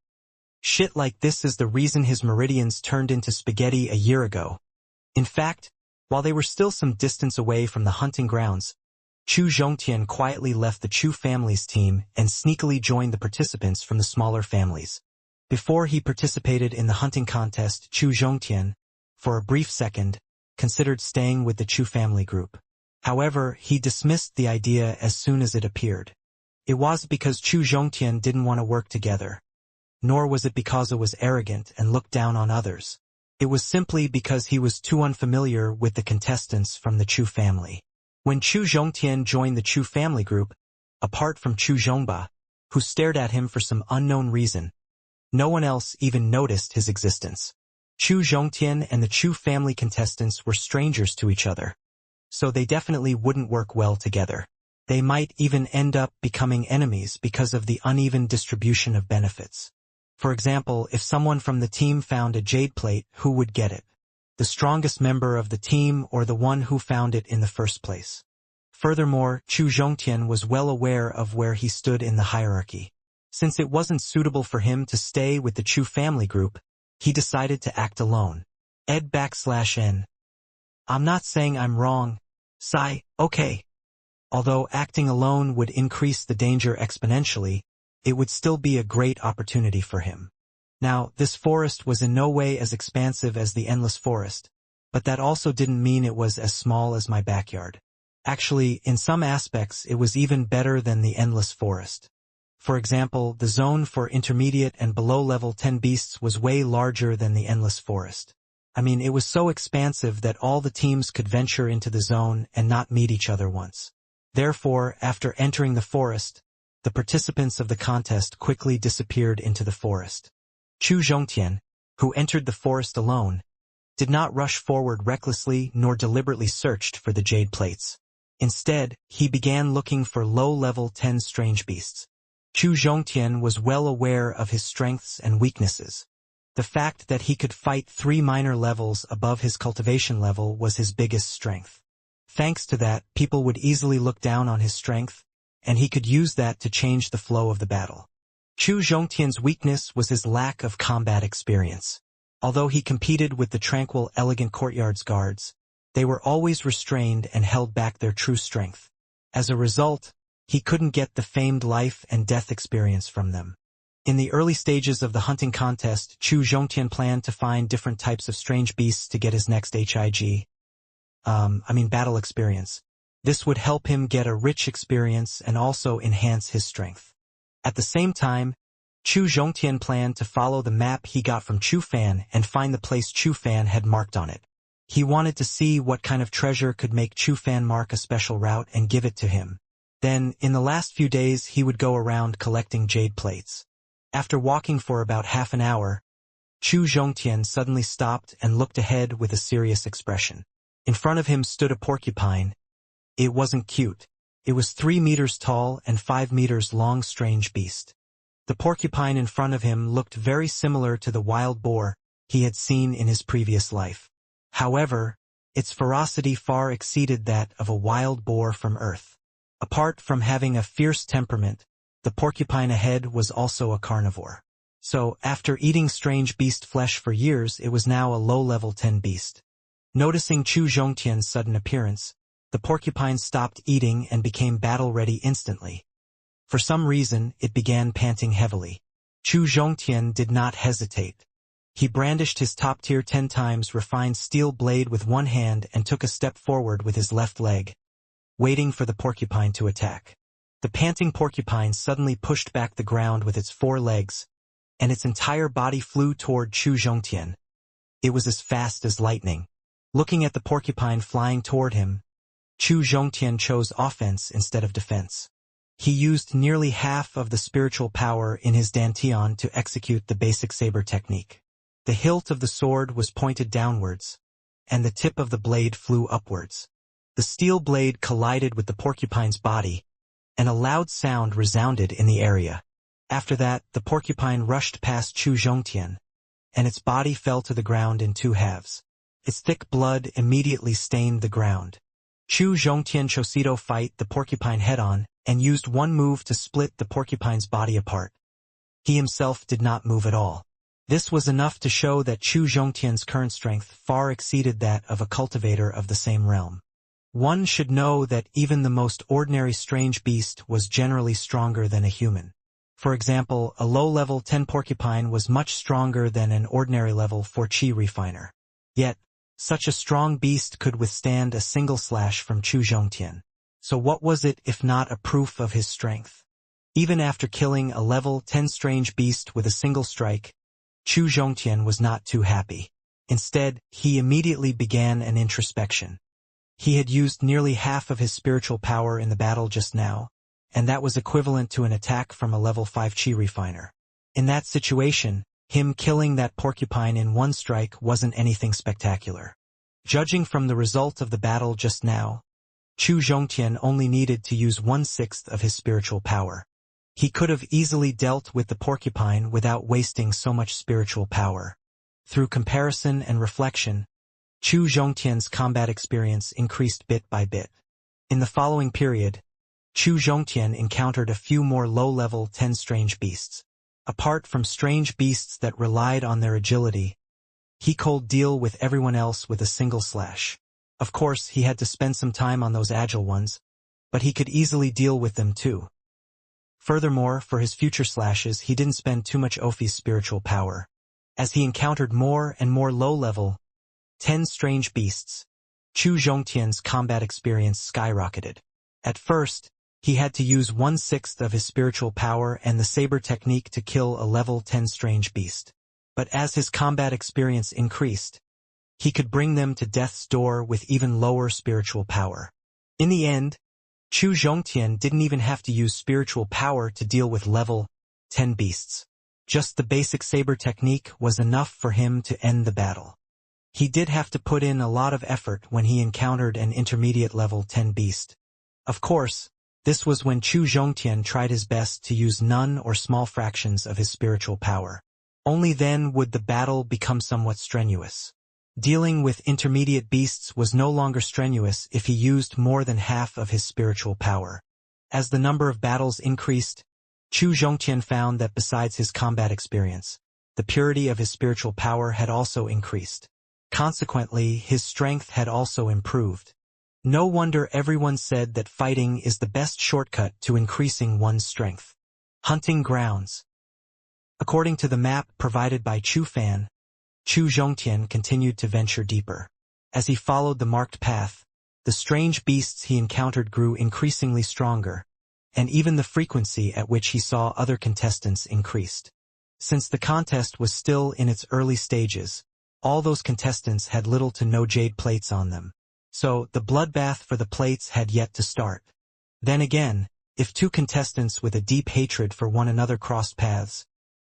Shit like this is the reason his meridians turned into spaghetti a year ago. In fact, while they were still some distance away from the hunting grounds, Chu Zhongtian quietly left the Chu family's team and sneakily joined the participants from the smaller families. Before he participated in the hunting contest, Chu Zhongtian, for a brief second, considered staying with the Chu family group. However, he dismissed the idea as soon as it appeared. It was because Chu Zhongtian didn't want to work together. Nor was it because it was arrogant and looked down on others. It was simply because he was too unfamiliar with the contestants from the Chu family. When Chu Zhongtian joined the Chu family group, apart from Chu Zhongba, who stared at him for some unknown reason, no one else even noticed his existence. Chu Zhongtian and the Chu family contestants were strangers to each other, so they definitely wouldn't work well together. They might even end up becoming enemies because of the uneven distribution of benefits. For example, if someone from the team found a jade plate, who would get it? The strongest member of the team or the one who found it in the first place? Furthermore, Chu Zhongtian was well aware of where he stood in the hierarchy. Since it wasn't suitable for him to stay with the Chu family group, he decided to act alone. Ed/N. I'm not saying I'm wrong. Okay. Although acting alone would increase the danger exponentially, it would still be a great opportunity for him. Now, this forest was in no way as expansive as the endless forest, but that also didn't mean it was as small as my backyard. Actually, in some aspects, it was even better than the endless forest. For example, the zone for intermediate and below level 10 beasts was way larger than the endless forest. It was so expansive that all the teams could venture into the zone and not meet each other once. Therefore, after entering the forest, the participants of the contest quickly disappeared into the forest. Chu Zhongtian, who entered the forest alone, did not rush forward recklessly nor deliberately searched for the jade plates. Instead, he began looking for low-level 10 strange beasts. Chu Zhongtian was well aware of his strengths and weaknesses. The fact that he could fight 3 minor levels above his cultivation level was his biggest strength. Thanks to that, people would easily look down on his strength, and he could use that to change the flow of the battle. Chu Zhongtian's weakness was his lack of combat experience. Although he competed with the tranquil, elegant courtyard's guards, they were always restrained and held back their true strength. As a result, he couldn't get the famed life and death experience from them. In the early stages of the hunting contest, Chu Zhongtian planned to find different types of strange beasts to get his next battle experience. This would help him get a rich experience and also enhance his strength. At the same time, Chu Zhongtian planned to follow the map he got from Chu Fan and find the place Chu Fan had marked on it. He wanted to see what kind of treasure could make Chu Fan mark a special route and give it to him. Then, in the last few days, he would go around collecting jade plates. After walking for about half an hour, Chu Zhongtian suddenly stopped and looked ahead with a serious expression. In front of him stood a porcupine. It wasn't cute. It was 3 meters tall and 5 meters long strange beast. The porcupine in front of him looked very similar to the wild boar he had seen in his previous life. However, Its ferocity far exceeded that of a wild boar from Earth. Apart from having a fierce temperament, the porcupine ahead was also a carnivore. So, after eating strange beast flesh for years, it was now a low-level 10 beast. Noticing Chu Zhongtian's sudden appearance, the porcupine stopped eating and became battle-ready instantly. For some reason, it began panting heavily. Chu Zhongtian did not hesitate. He brandished his top-tier 10 times refined steel blade with one hand and took a step forward with his left leg, waiting for the porcupine to attack. The panting porcupine suddenly pushed back the ground with its 4 legs, and its entire body flew toward Chu Zhongtian. It was as fast as lightning. Looking at the porcupine flying toward him, Chu Zhongtian chose offense instead of defense. He used nearly half of the spiritual power in his dantian to execute the basic saber technique. The hilt of the sword was pointed downwards, and the tip of the blade flew upwards. The steel blade collided with the porcupine's body, and a loud sound resounded in the area. After that, the porcupine rushed past Chu Zhongtian, and its body fell to the ground in 2 halves. Its thick blood immediately stained the ground. Chu Zhongtian Chosido fight the porcupine head-on, and used one move to split the porcupine's body apart. He himself did not move at all. This was enough to show that Chu Zhongtian's current strength far exceeded that of a cultivator of the same realm. One should know that even the most ordinary strange beast was generally stronger than a human. For example, a low-level 10 porcupine was much stronger than an ordinary level 4 chi refiner. Yet, such a strong beast could withstand a single slash from Chu Zhongtian. So what was it if not a proof of his strength? Even after killing a level 10 strange beast with a single strike, Chu Zhongtian was not too happy. Instead, he immediately began an introspection. He had used nearly half of his spiritual power in the battle just now, and that was equivalent to an attack from a level 5 chi refiner. In that situation, him killing that porcupine in one strike wasn't anything spectacular. Judging from the result of the battle just now, Chu Zhongtian only needed to use 1/6 of his spiritual power. He could have easily dealt with the porcupine without wasting so much spiritual power. Through comparison and reflection, Chu Zhongtian's combat experience increased bit by bit. In the following period, Chu Zhongtian encountered a few more low-level 10 strange beasts. Apart from strange beasts that relied on their agility, he could deal with everyone else with a single slash. Of course, he had to spend some time on those agile ones, but he could easily deal with them too. Furthermore, for his future slashes, he didn't spend too much Ophi's spiritual power. As he encountered more and more low-level 10 strange beasts, Chu Zhongtian's combat experience skyrocketed. At first, he had to use 1/6 of his spiritual power and the saber technique to kill a level 10 strange beast. But as his combat experience increased, he could bring them to death's door with even lower spiritual power. In the end, Chu Zhongtian didn't even have to use spiritual power to deal with level 10 beasts. Just the basic saber technique was enough for him to end the battle. He did have to put in a lot of effort when he encountered an intermediate level 10 beast. Of course, this was when Chu Zhongtian tried his best to use none or small fractions of his spiritual power. Only then would the battle become somewhat strenuous. Dealing with intermediate beasts was no longer strenuous if he used more than half of his spiritual power. As the number of battles increased, Chu Zhongtian found that besides his combat experience, the purity of his spiritual power had also increased. Consequently, his strength had also improved. No wonder everyone said that fighting is the best shortcut to increasing one's strength. Hunting grounds. According to the map provided by Chu Fan, Chu Zhongtian continued to venture deeper. As he followed the marked path, the strange beasts he encountered grew increasingly stronger, and even the frequency at which he saw other contestants increased. Since the contest was still in its early stages, all those contestants had little to no jade plates on them. So, the bloodbath for the plates had yet to start. Then again, if two contestants with a deep hatred for one another crossed paths,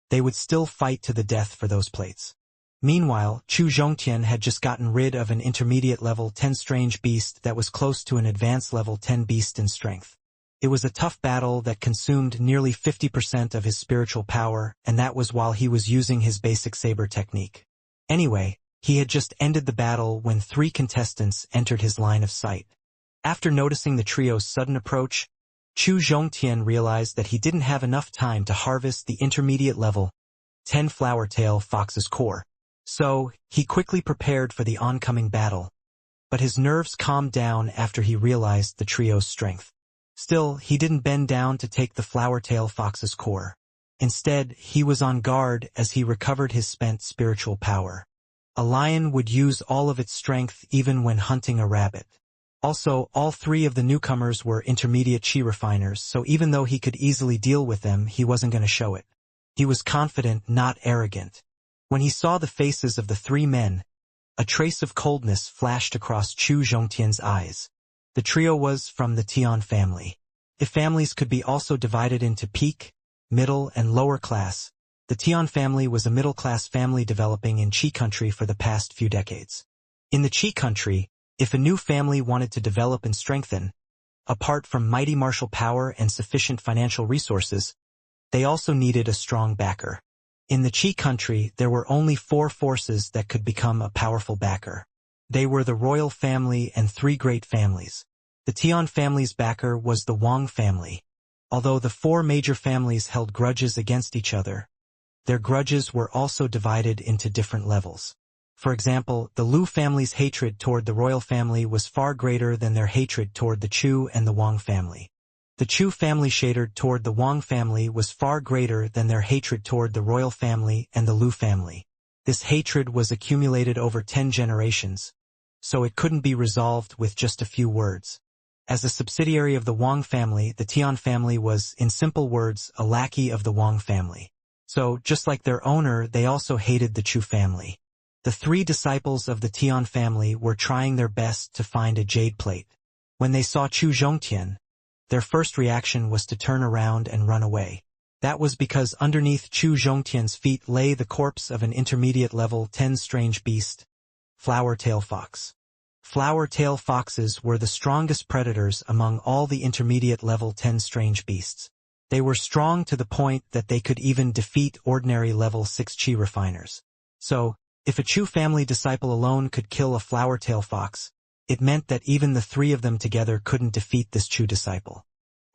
they would still fight to the death for those plates. Meanwhile, Chu Zhongtian had just gotten rid of an intermediate level 10 strange beast that was close to an advanced level 10 beast in strength. It was a tough battle that consumed nearly 50% of his spiritual power, and that was while he was using his basic saber technique. Anyway, He had just ended the battle when 3 contestants entered his line of sight. After noticing the trio's sudden approach, Chu Zhongtian realized that he didn't have enough time to harvest the intermediate level 10 Flowertail Fox's core. So, he quickly prepared for the oncoming battle, but his nerves calmed down after he realized the trio's strength. Still, he didn't bend down to take the Flowertail Fox's core. Instead, he was on guard as he recovered his spent spiritual power. A lion would use all of its strength even when hunting a rabbit. Also, all 3 of the newcomers were intermediate chi refiners, so even though he could easily deal with them, he wasn't going to show it. He was confident, not arrogant. When he saw the faces of the 3 men, a trace of coldness flashed across Chu Zhongtian's eyes. The trio was from the Tian family. If families could be also divided into peak, middle, and lower class, the Tian family was a middle-class family developing in Qi country for the past few decades. In the Qi country, if a new family wanted to develop and strengthen, apart from mighty martial power and sufficient financial resources, they also needed a strong backer. In the Qi country, there were only 4 forces that could become a powerful backer. They were the royal family and 3 great families. The Tian family's backer was the Wang family. Although the 4 major families held grudges against each other, their grudges were also divided into different levels. For example, the Lu family's hatred toward the royal family was far greater than their hatred toward the Chu and the Wang family. The Chu family hatred toward the Wang family was far greater than their hatred toward the royal family and the Lu family. This hatred was accumulated over 10 generations, so it couldn't be resolved with just a few words. As a subsidiary of the Wang family, the Tian family was, in simple words, a lackey of the Wang family. So, just like their owner, they also hated the Chu family. The 3 disciples of the Tian family were trying their best to find a jade plate. When they saw Chu Zhongtian, their first reaction was to turn around and run away. That was because underneath Chu Zhongtian's feet lay the corpse of an intermediate level 10 strange beast, Flowertail Fox. Flowertail foxes were the strongest predators among all the intermediate level 10 strange beasts. They were strong to the point that they could even defeat ordinary level 6 chi refiners. So, if a Chu family disciple alone could kill a Flowertail fox, it meant that even the 3 of them together couldn't defeat this Chu disciple.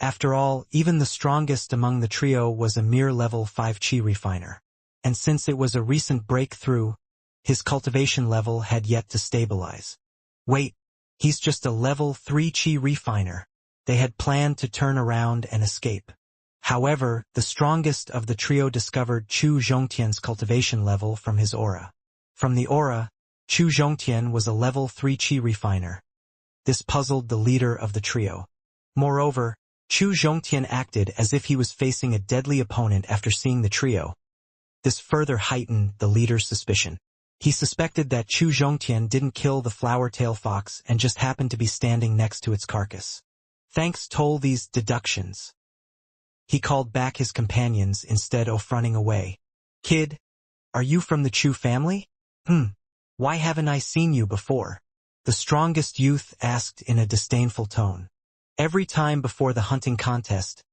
After all, even the strongest among the trio was a mere level 5 chi refiner. And since it was a recent breakthrough, his cultivation level had yet to stabilize. Wait, he's just a level 3 chi refiner. They had planned to turn around and escape. However, the strongest of the trio discovered Chu Zhongtian's cultivation level from his aura. From the aura, Chu Zhongtian was a level 3 chi refiner. This puzzled the leader of the trio. Moreover, Chu Zhongtian acted as if he was facing a deadly opponent after seeing the trio. This further heightened the leader's suspicion. He suspected that Chu Zhongtian didn't kill the Flowertail fox and just happened to be standing next to its carcass. Thanks to these deductions, he called back his companions instead of running away. Kid, are you from the Chu family? Why haven't I seen you before? The strongest youth asked in a disdainful tone. Every time before the hunting contest,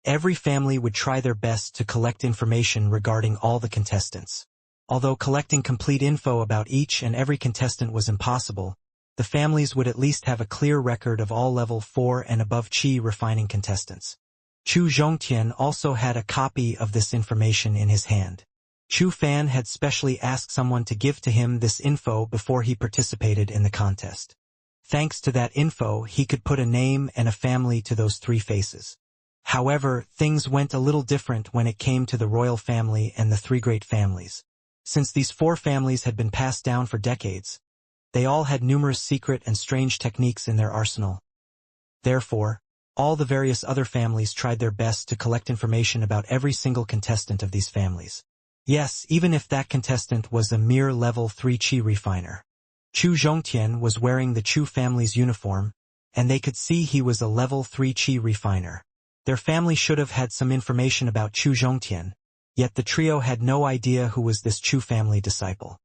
every family would try their best to collect information regarding all the contestants. Although collecting complete info about each and every contestant was impossible, the families would at least have a clear record of all level 4 and above chi refining contestants. Chu Zhongtian also had a copy of this information in his hand. Chu Fan had specially asked someone to give to him this info before he participated in the contest. Thanks to that info, he could put a name and a family to those 3 faces. However, things went a little different when it came to the royal family and the 3 great families. Since these 4 families had been passed down for decades, they all had numerous secret and strange techniques in their arsenal. Therefore, all the various other families tried their best to collect information about every single contestant of these families. Yes, even if that contestant was a mere level 3 chi refiner. Chu Zhongtian was wearing the Chu family's uniform, and they could see he was a level 3 chi refiner. Their family should have had some information about Chu Zhongtian, yet the trio had no idea who was this Chu family disciple.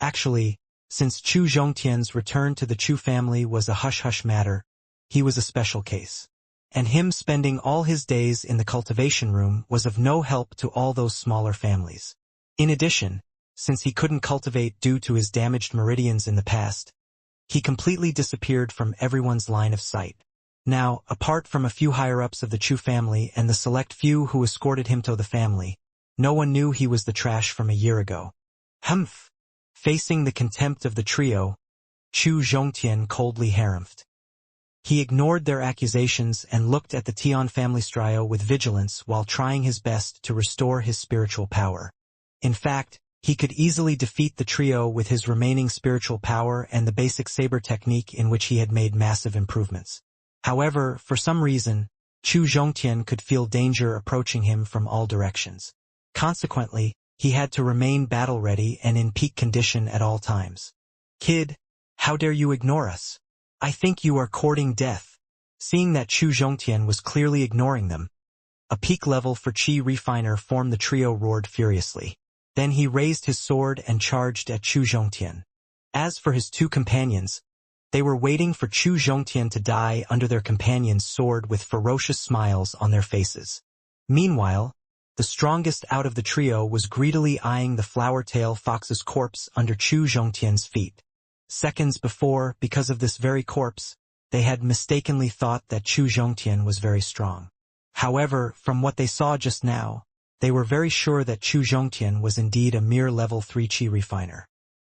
Actually, since Chu Zhongtian's return to the Chu family was a hush-hush matter, he was a special case. And him spending all his days in the cultivation room was of no help to all those smaller families. In addition, since he couldn't cultivate due to his damaged meridians in the past, he completely disappeared from everyone's line of sight. Now, apart from a few higher-ups of the Chu family and the select few who escorted him to the family, no one knew he was the trash from a year ago. Humph! Facing the contempt of the trio, Chu Zhongtian coldly harumphed. He ignored their accusations and looked at the Tian family's trio with vigilance while trying his best to restore his spiritual power. In fact, he could easily defeat the trio with his remaining spiritual power and the basic saber technique in which he had made massive improvements. However, for some reason, Chu Zhongtian could feel danger approaching him from all directions. Consequently, he had to remain battle-ready and in peak condition at all times. "Kid, how dare you ignore us? I think you are courting death." Seeing that Chu Zhongtian was clearly ignoring them, a peak level for Qi refiner formed the trio roared furiously. Then he raised his sword and charged at Chu Zhongtian. As for his two companions, they were waiting for Chu Zhongtian to die under their companion's sword with ferocious smiles on their faces. Meanwhile, the strongest out of the trio was greedily eyeing the flower-tail fox's corpse under Chu Zhongtian's feet. Seconds before, because of this very corpse, they had mistakenly thought that Chu Zhongtian was very strong. However, from what they saw just now, they were very sure that Chu Zhongtian was indeed a mere level 3 Qi refiner.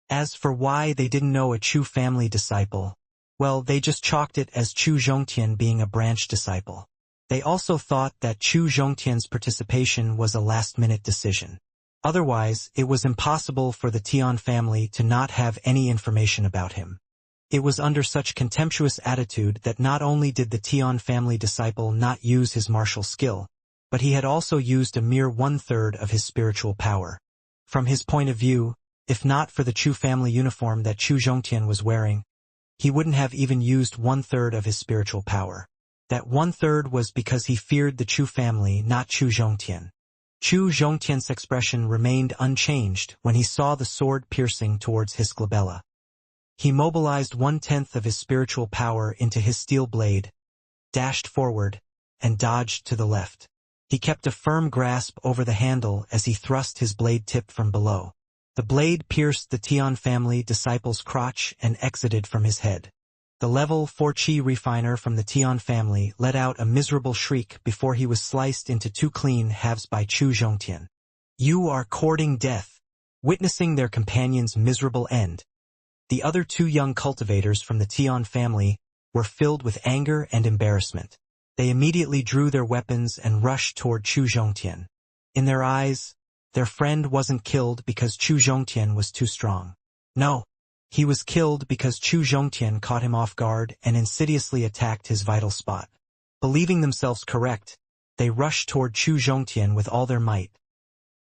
As for why they didn't know a Chu family disciple, well, they just chalked it as Chu Zhongtian being a branch disciple. They also thought that Chu Zhongtian's participation was a last-minute decision. Otherwise, it was impossible for the Tian family to not have any information about him. It was under such contemptuous attitude that not only did the Tian family disciple not use his martial skill, but he had also used a mere one-third of his spiritual power. From his point of view, if not for the Chu family uniform that Chu Zhongtian was wearing, he wouldn't have even used one-third of his spiritual power. That one-third was because he feared the Chu family, not Chu Zhongtian. Chu Zhongtian's expression remained unchanged when he saw the sword piercing towards his glabella. He mobilized 1/10 of his spiritual power into his steel blade, dashed forward, and dodged to the left. He kept a firm grasp over the handle as he thrust his blade tip from below. The blade pierced the Tian family disciple's crotch and exited from his head. The level 4 Qi refiner from the Tian family let out a miserable shriek before he was sliced into 2 clean halves by Chu Zhongtian. "You are courting death." Witnessing their companion's miserable end, the other 2 young cultivators from the Tian family were filled with anger and embarrassment. They immediately drew their weapons and rushed toward Chu Zhongtian. In their eyes, their friend wasn't killed because Chu Zhongtian was too strong. No. He was killed because Chu Zhongtian caught him off guard and insidiously attacked his vital spot. Believing themselves correct, they rushed toward Chu Zhongtian with all their might.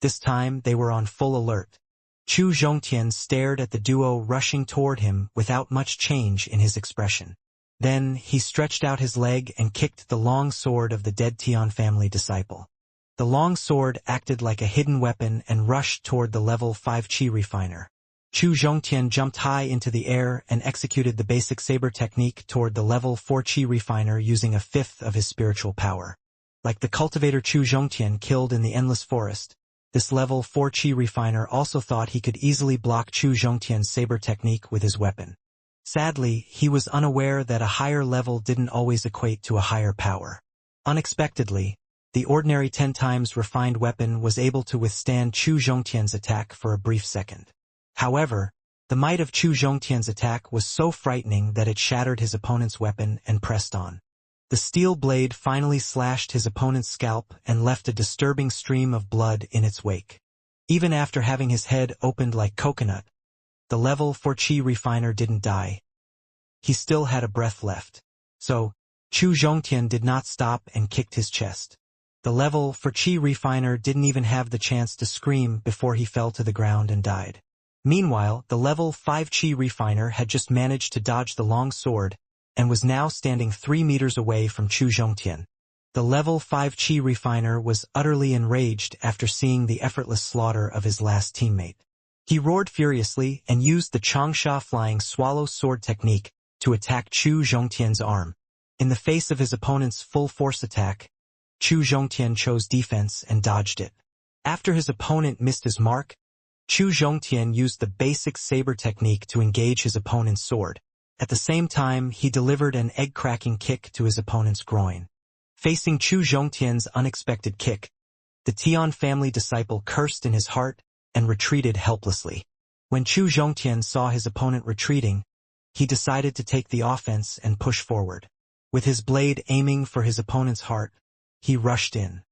This time they were on full alert. Chu Zhongtian stared at the duo rushing toward him without much change in his expression. Then he stretched out his leg and kicked the long sword of the dead Tian family disciple. The long sword acted like a hidden weapon and rushed toward the level 5 Qi refiner. Chu Zhongtian jumped high into the air and executed the basic saber technique toward the level 4 Qi refiner using 1/5 of his spiritual power. Like the cultivator Chu Zhongtian killed in the Endless Forest, this level 4 Qi refiner also thought he could easily block Chu Zhongtian's saber technique with his weapon. Sadly, he was unaware that a higher level didn't always equate to a higher power. Unexpectedly, the ordinary 10 times refined weapon was able to withstand Chu Zhongtian's attack for a brief second. However, the might of Chu Zhongtian's attack was so frightening that it shattered his opponent's weapon and pressed on. The steel blade finally slashed his opponent's scalp and left a disturbing stream of blood in its wake. Even after having his head opened like coconut, the level 4 Qi refiner didn't die. He still had a breath left. So, Chu Zhongtian did not stop and kicked his chest. The level 4 Qi refiner didn't even have the chance to scream before he fell to the ground and died. Meanwhile, the level 5 Qi refiner had just managed to dodge the long sword and was now standing 3 meters away from Chu Zhongtian. The level 5 Qi refiner was utterly enraged after seeing the effortless slaughter of his last teammate. He roared furiously and used the Xianxia flying swallow sword technique to attack Chu Zhongtian's arm. In the face of his opponent's full force attack, Chu Zhongtian chose defense and dodged it. After his opponent missed his mark, Chu Zhongtian used the basic saber technique to engage his opponent's sword. At the same time, he delivered an egg-cracking kick to his opponent's groin. Facing Chu Zhongtian's unexpected kick, the Tian family disciple cursed in his heart and retreated helplessly. When Chu Zhongtian saw his opponent retreating, he decided to take the offense and push forward. With his blade aiming for his opponent's heart, he rushed in.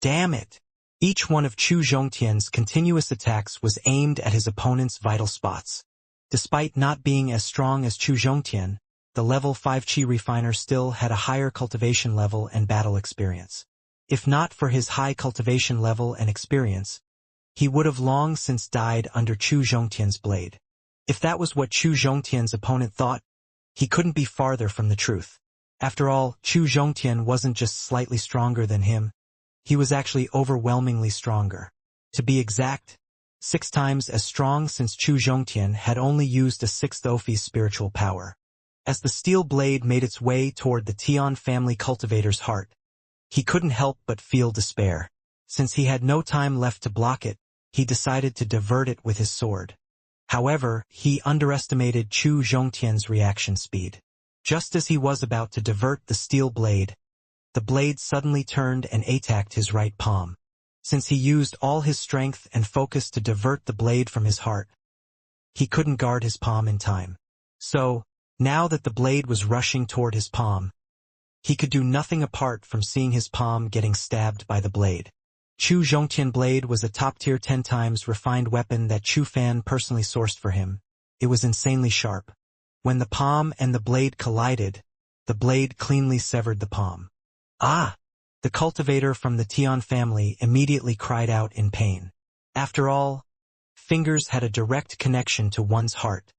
Damn it! Each one of Chu Zhongtian's continuous attacks was aimed at his opponent's vital spots. Despite not being as strong as Chu Zhongtian, the level 5 Qi refiner still had a higher cultivation level and battle experience. If not for his high cultivation level and experience, he would have long since died under Chu Zhongtian's blade. If that was what Chu Zhongtian's opponent thought, he couldn't be farther from the truth. After all, Chu Zhongtian wasn't just slightly stronger than him, he was actually overwhelmingly stronger. To be exact, 6 times as strong, since Chu Zhongtian had only used a 6th Ophi's spiritual power. As the steel blade made its way toward the Tian family cultivator's heart, he couldn't help but feel despair. Since he had no time left to block it, he decided to divert it with his sword. However, he underestimated Chu Zhongtian's reaction speed. Just as he was about to divert the steel blade, the blade suddenly turned and attacked his right palm. Since he used all his strength and focus to divert the blade from his heart, he couldn't guard his palm in time. So, now that the blade was rushing toward his palm, he could do nothing apart from seeing his palm getting stabbed by the blade. Chu Zhongtian blade was a top-tier 10 times refined weapon that Chu Fan personally sourced for him. It was insanely sharp. When the palm and the blade collided, the blade cleanly severed the palm. Ah! The cultivator from the Tian family immediately cried out in pain. After all, fingers had a direct connection to one's heart.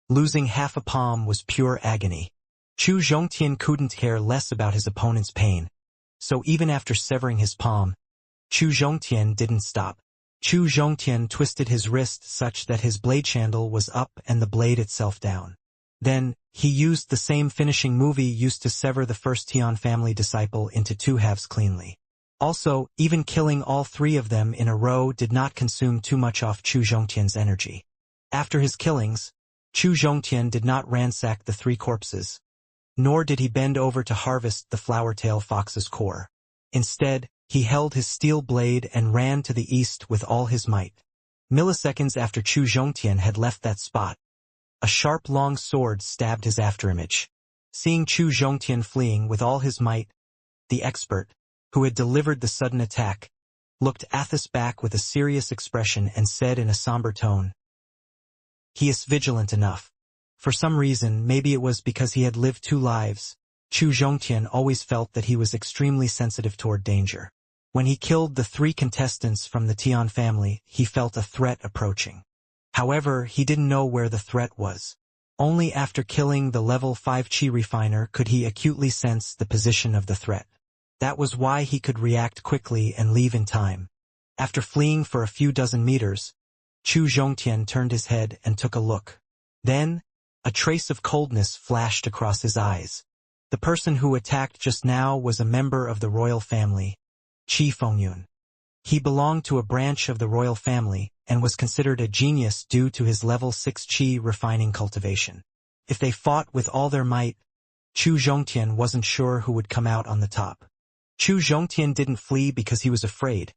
Losing half a palm was pure agony. Chu Zhongtian couldn't care less about his opponent's pain. So even after severing his palm, Chu Zhongtian didn't stop. Chu Zhongtian twisted his wrist such that his blade handle was up and the blade itself down. Then, he used the same finishing move used to sever the first Tian family disciple into 2 halves cleanly. Also, even killing all 3 of them in a row did not consume too much off Chu Zhongtian's energy. After his killings, Chu Zhongtian did not ransack the 3 corpses, nor did he bend over to harvest the flower-tail fox's core. Instead, he held his steel blade and ran to the east with all his might. Milliseconds after Chu Zhongtian had left that spot, a sharp long sword stabbed his afterimage. Seeing Chu Zhongtian fleeing with all his might, the expert, who had delivered the sudden attack, looked Athos back with a serious expression and said in a somber tone, "He is vigilant enough." For some reason, maybe it was because he had lived 2 lives, Chu Zhongtian always felt that he was extremely sensitive toward danger. When he killed the 3 contestants from the Tian family, he felt a threat approaching. However, he didn't know where the threat was. Only after killing the level 5 Qi refiner could he acutely sense the position of the threat. That was why he could react quickly and leave in time. After fleeing for a few dozen meters, Chu Zhongtian turned his head and took a look. Then, a trace of coldness flashed across his eyes. The person who attacked just now was a member of the royal family, Qi Fengyun. He belonged to a branch of the royal family, and was considered a genius due to his level 6 Qi refining cultivation. If they fought with all their might, Chu Zhongtian wasn't sure who would come out on the top. Chu Zhongtian didn't flee because he was afraid.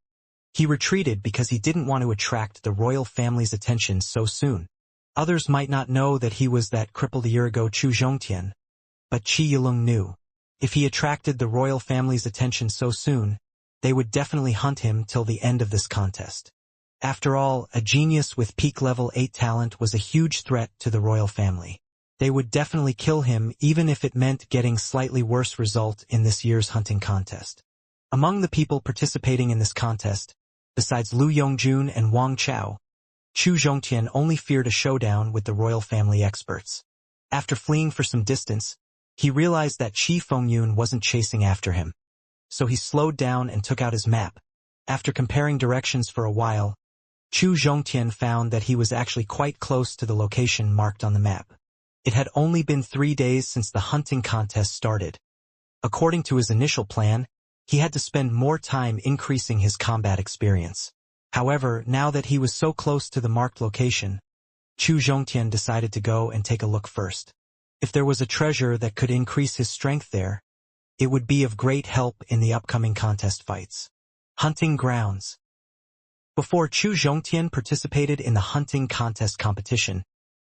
He retreated because he didn't want to attract the royal family's attention so soon. Others might not know that he was that crippled a year ago Chu Zhongtian, but Qi Yilong knew. If he attracted the royal family's attention so soon, they would definitely hunt him till the end of this contest. After all, a genius with peak level 8 talent was a huge threat to the royal family. They would definitely kill him even if it meant getting slightly worse result in this year's hunting contest. Among the people participating in this contest, besides Lu Yongjun and Wang Chao, Chu Zhongtian only feared a showdown with the royal family experts. After fleeing for some distance, he realized that Qi Fengyun wasn't chasing after him. So he slowed down and took out his map. After comparing directions for a while, Chu Zhongtian found that he was actually quite close to the location marked on the map. It had only been 3 days since the hunting contest started. According to his initial plan, he had to spend more time increasing his combat experience. However, now that he was so close to the marked location, Chu Zhongtian decided to go and take a look first. If there was a treasure that could increase his strength there, it would be of great help in the upcoming contest fights. Hunting grounds. Before Chu Zhongtian participated in the hunting contest competition,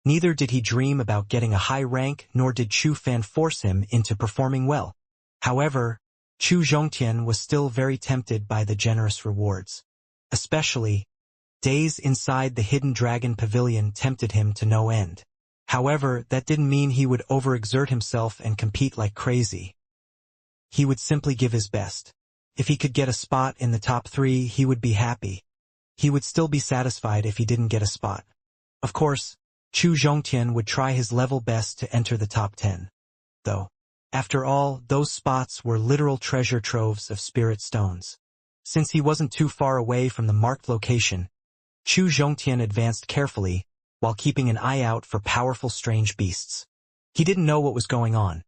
neither did he dream about getting a high rank nor did Chu Fan force him into performing well. However, Chu Zhongtian was still very tempted by the generous rewards. Especially, days inside the Hidden Dragon Pavilion tempted him to no end. However, that didn't mean he would overexert himself and compete like crazy. He would simply give his best. If he could get a spot in the top 3, he would be happy. He would still be satisfied if he didn't get a spot. Of course, Chu Zhongtian would try his level best to enter the top 10. Though, after all, those spots were literal treasure troves of spirit stones. Since he wasn't too far away from the marked location, Chu Zhongtian advanced carefully, while keeping an eye out for powerful strange beasts. He didn't know what was going on.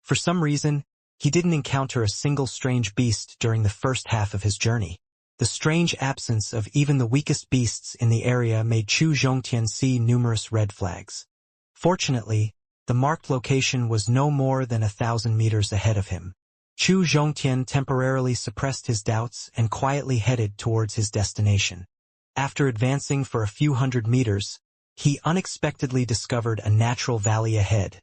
For some reason, he didn't encounter a single strange beast during the first half of his journey. The strange absence of even the weakest beasts in the area made Chu Zhongtian see numerous red flags. Fortunately, the marked location was no more than 1,000 meters ahead of him. Chu Zhongtian temporarily suppressed his doubts and quietly headed towards his destination. After advancing for a few hundred meters, he unexpectedly discovered a natural valley ahead.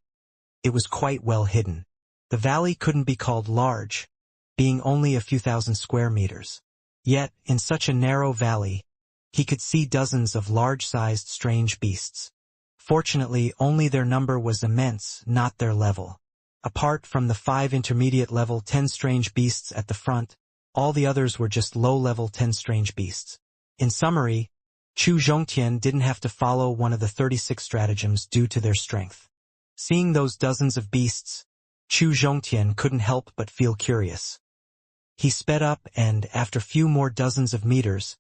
It was quite well hidden. The valley couldn't be called large, being only a few thousand square meters. Yet, in such a narrow valley, he could see dozens of large-sized strange beasts. Fortunately, only their number was immense, not their level. Apart from the 5 intermediate level 10 strange beasts at the front, all the others were just low-level 10 strange beasts. In summary, Chu Zhongtian didn't have to follow one of the 36 stratagems due to their strength. Seeing those dozens of beasts, Chu Zhongtian couldn't help but feel curious. He sped up and, after few more dozens of meters,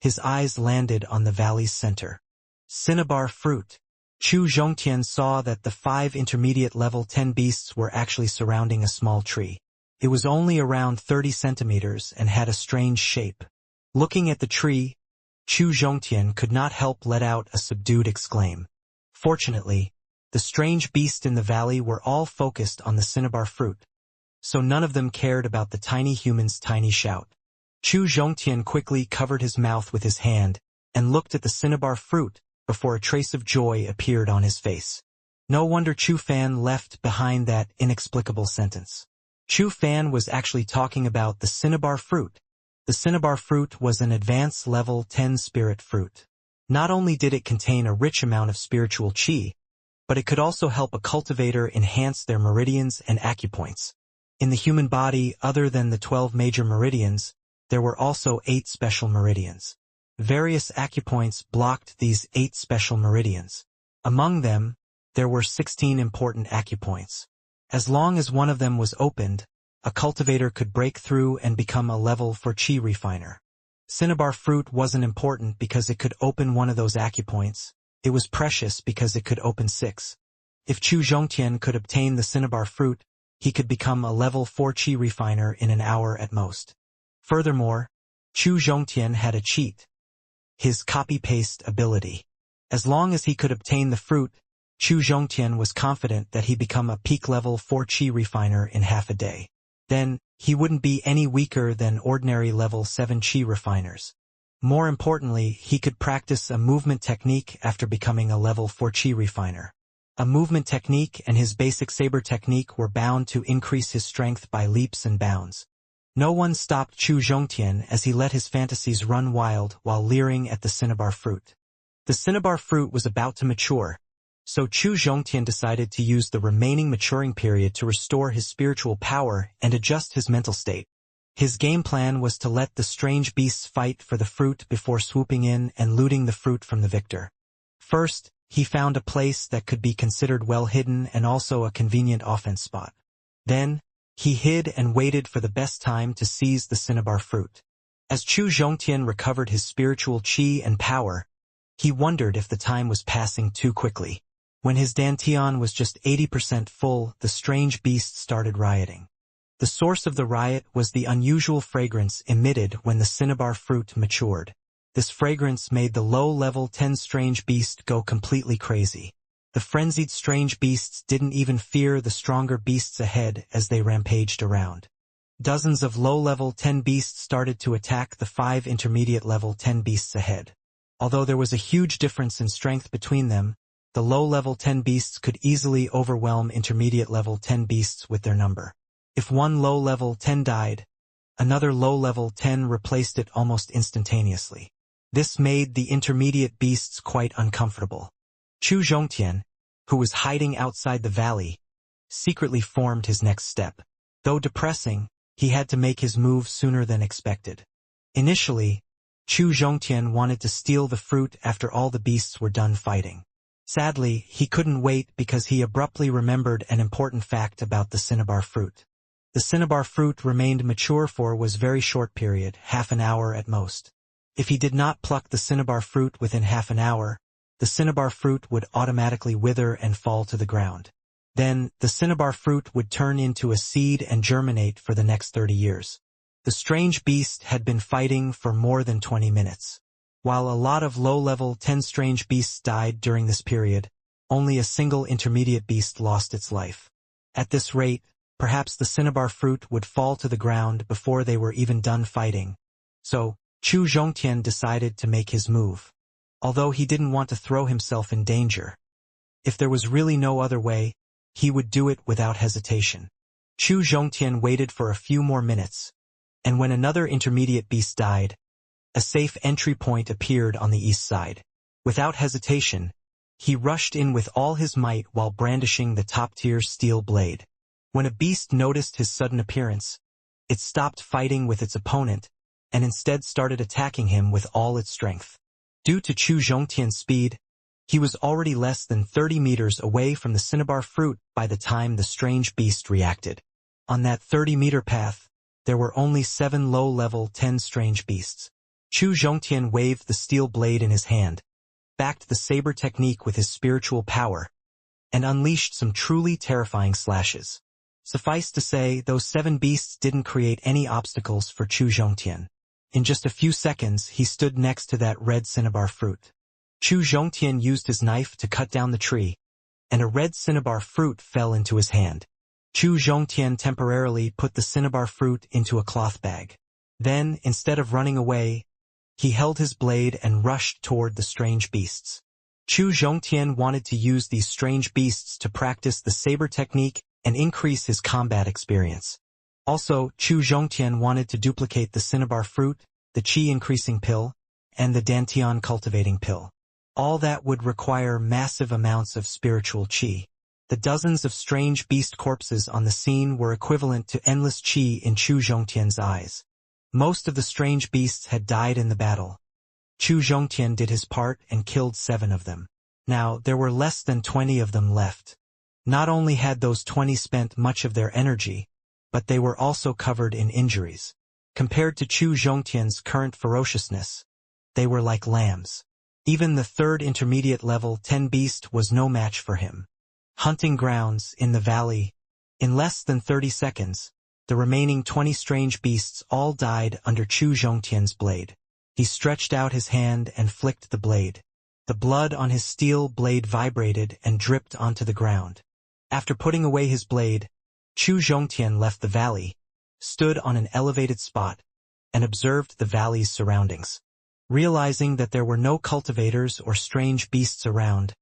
his eyes landed on the valley's center. Cinnabar fruit. Chu Zhongtian saw that the 5 intermediate level 10 beasts were actually surrounding a small tree. It was only around 30 centimeters and had a strange shape. Looking at the tree, Chu Zhongtian could not help let out a subdued exclaim. Fortunately, the strange beasts in the valley were all focused on the cinnabar fruit, so none of them cared about the tiny human's tiny shout. Chu Zhongtian quickly covered his mouth with his hand and looked at the cinnabar fruit before a trace of joy appeared on his face. No wonder Chu Fan left behind that inexplicable sentence. Chu Fan was actually talking about the cinnabar fruit. The cinnabar fruit was an advanced level 10 spirit fruit. Not only did it contain a rich amount of spiritual qi, but it could also help a cultivator enhance their meridians and acupoints. In the human body, other than the 12 major meridians, there were also 8 special meridians. Various acupoints blocked these 8 special meridians. Among them, there were 16 important acupoints. As long as one of them was opened, a cultivator could break through and become a level 4 qi refiner. Cinnabar fruit wasn't important because it could open one of those acupoints. It was precious because it could open 6. If Chu Zhongtian could obtain the cinnabar fruit, he could become a level 4 qi refiner in an hour at most. Furthermore, Chu Zhongtian had a cheat. His copy-paste ability. As long as he could obtain the fruit, Chu Zhongtian was confident that he'd become a peak level 4 qi refiner in half a day. Then, he wouldn't be any weaker than ordinary level 7 qi refiners. More importantly, he could practice a movement technique after becoming a level 4 qi refiner. A movement technique and his basic saber technique were bound to increase his strength by leaps and bounds. No one stopped Chu Zhongtian as he let his fantasies run wild while leering at the cinnabar fruit. The cinnabar fruit was about to mature, so Chu Zhongtian decided to use the remaining maturing period to restore his spiritual power and adjust his mental state. His game plan was to let the strange beasts fight for the fruit before swooping in and looting the fruit from the victor. First, he found a place that could be considered well hidden and also a convenient offense spot. Then, he hid and waited for the best time to seize the cinnabar fruit. As Chu Zhongtian recovered his spiritual qi and power, he wondered if the time was passing too quickly. When his dantian was just 80% full, the strange beasts started rioting. The source of the riot was the unusual fragrance emitted when the cinnabar fruit matured. This fragrance made the low-level 10 strange beast go completely crazy. The frenzied strange beasts didn't even fear the stronger beasts ahead as they rampaged around. Dozens of low-level 10 beasts started to attack the 5 intermediate-level 10 beasts ahead. Although there was a huge difference in strength between them, the low-level 10 beasts could easily overwhelm intermediate-level 10 beasts with their number. If one low-level 10 died, another low-level 10 replaced it almost instantaneously. This made the intermediate beasts quite uncomfortable. Chu Zhongtian, who was hiding outside the valley, secretly formed his next step. Though depressing, he had to make his move sooner than expected. Initially, Chu Zhongtian wanted to steal the fruit after all the beasts were done fighting. Sadly, he couldn't wait because he abruptly remembered an important fact about the cinnabar fruit. The cinnabar fruit remained mature for was very short period, half an hour at most. If he did not pluck the cinnabar fruit within half an hour, the cinnabar fruit would automatically wither and fall to the ground. Then, the cinnabar fruit would turn into a seed and germinate for the next 30 years. The strange beast had been fighting for more than 20 minutes. While a lot of low-level 10 strange beasts died during this period, only a single intermediate beast lost its life. At this rate, perhaps the cinnabar fruit would fall to the ground before they were even done fighting. So, Chu Zhongtian decided to make his move. Although he didn't want to throw himself in danger. If there was really no other way, he would do it without hesitation. Chu Zhongtian waited for a few more minutes, and when another intermediate beast died, a safe entry point appeared on the east side. Without hesitation, he rushed in with all his might while brandishing the top-tier steel blade. When a beast noticed his sudden appearance, it stopped fighting with its opponent and instead started attacking him with all its strength. Due to Chu Zhongtian's speed, he was already less than 30 meters away from the cinnabar fruit by the time the strange beast reacted. On that 30-meter path, there were only 7 low-level 10 strange beasts. Chu Zhongtian waved the steel blade in his hand, backed the saber technique with his spiritual power, and unleashed some truly terrifying slashes. Suffice to say, those 7 beasts didn't create any obstacles for Chu Zhongtian. In just a few seconds, he stood next to that red cinnabar fruit. Chu Zhongtian used his knife to cut down the tree, and a red cinnabar fruit fell into his hand. Chu Zhongtian temporarily put the cinnabar fruit into a cloth bag. Then, instead of running away, he held his blade and rushed toward the strange beasts. Chu Zhongtian wanted to use these strange beasts to practice the saber technique and increase his combat experience. Also, Chu Zhongtian wanted to duplicate the cinnabar fruit, the qi-increasing pill, and the dantian cultivating pill. All that would require massive amounts of spiritual qi. The dozens of strange beast corpses on the scene were equivalent to endless qi in Chu Zhongtian's eyes. Most of the strange beasts had died in the battle. Chu Zhongtian did his part and killed 7 of them. Now, there were less than 20 of them left. Not only had those 20 spent much of their energy, but they were also covered in injuries. Compared to Chu Zhongtian's current ferociousness, they were like lambs. Even the 3rd intermediate level 10 beast was no match for him. Hunting grounds in the valley. In less than 30 seconds, the remaining 20 strange beasts all died under Chu Zhongtian's blade. He stretched out his hand and flicked the blade. The blood on his steel blade vibrated and dripped onto the ground. After putting away his blade, Chu Zhongtian left the valley, stood on an elevated spot, and observed the valley's surroundings. Realizing that there were no cultivators or strange beasts around,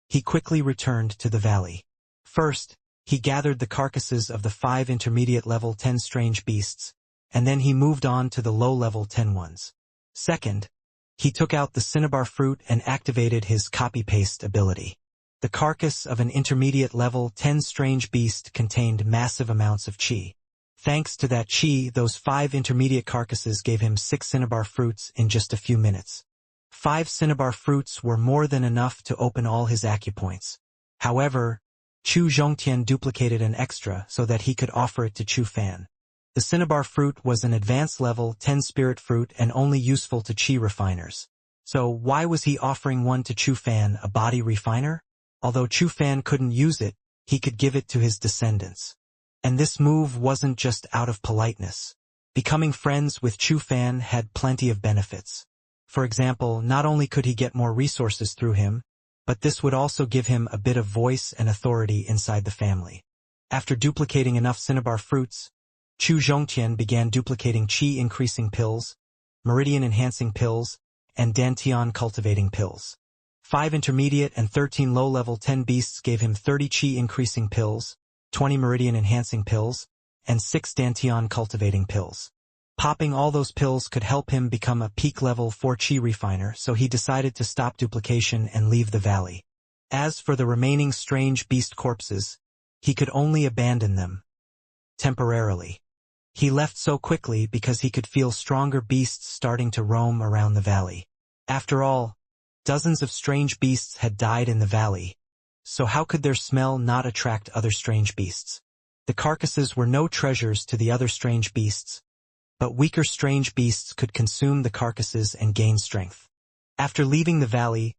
he quickly returned to the valley. First, he gathered the carcasses of the 5 intermediate level 10 strange beasts, and then he moved on to the low-level 10 ones. Second, he took out the cinnabar fruit and activated his copy-paste ability. The carcass of an intermediate level 10 strange beast contained massive amounts of qi. Thanks to that qi, those 5 intermediate carcasses gave him 6 cinnabar fruits in just a few minutes. 5 cinnabar fruits were more than enough to open all his acupoints. However, Chu Zhongtian duplicated an extra so that he could offer it to Chu Fan. The cinnabar fruit was an advanced level 10 spirit fruit and only useful to qi refiners. So why was he offering one to Chu Fan, a body refiner? Although Chu Fan couldn't use it, he could give it to his descendants. And this move wasn't just out of politeness. Becoming friends with Chu Fan had plenty of benefits. For example, not only could he get more resources through him, but this would also give him a bit of voice and authority inside the family. After duplicating enough cinnabar fruits, Chu Zhongtian began duplicating qi-increasing pills, meridian-enhancing pills, and dantian cultivating pills. 5 intermediate and 13 low-level 10 beasts gave him 30 qi-increasing pills, 20 meridian-enhancing pills, and 6 dantian cultivating pills. Popping all those pills could help him become a peak level 4 qi refiner, so he decided to stop duplication and leave the valley. As for the remaining strange beast corpses, he could only abandon them temporarily. He left so quickly because he could feel stronger beasts starting to roam around the valley. After all, dozens of strange beasts had died in the valley, so how could their smell not attract other strange beasts? The carcasses were no treasures to the other strange beasts, but weaker strange beasts could consume the carcasses and gain strength. After leaving the valley,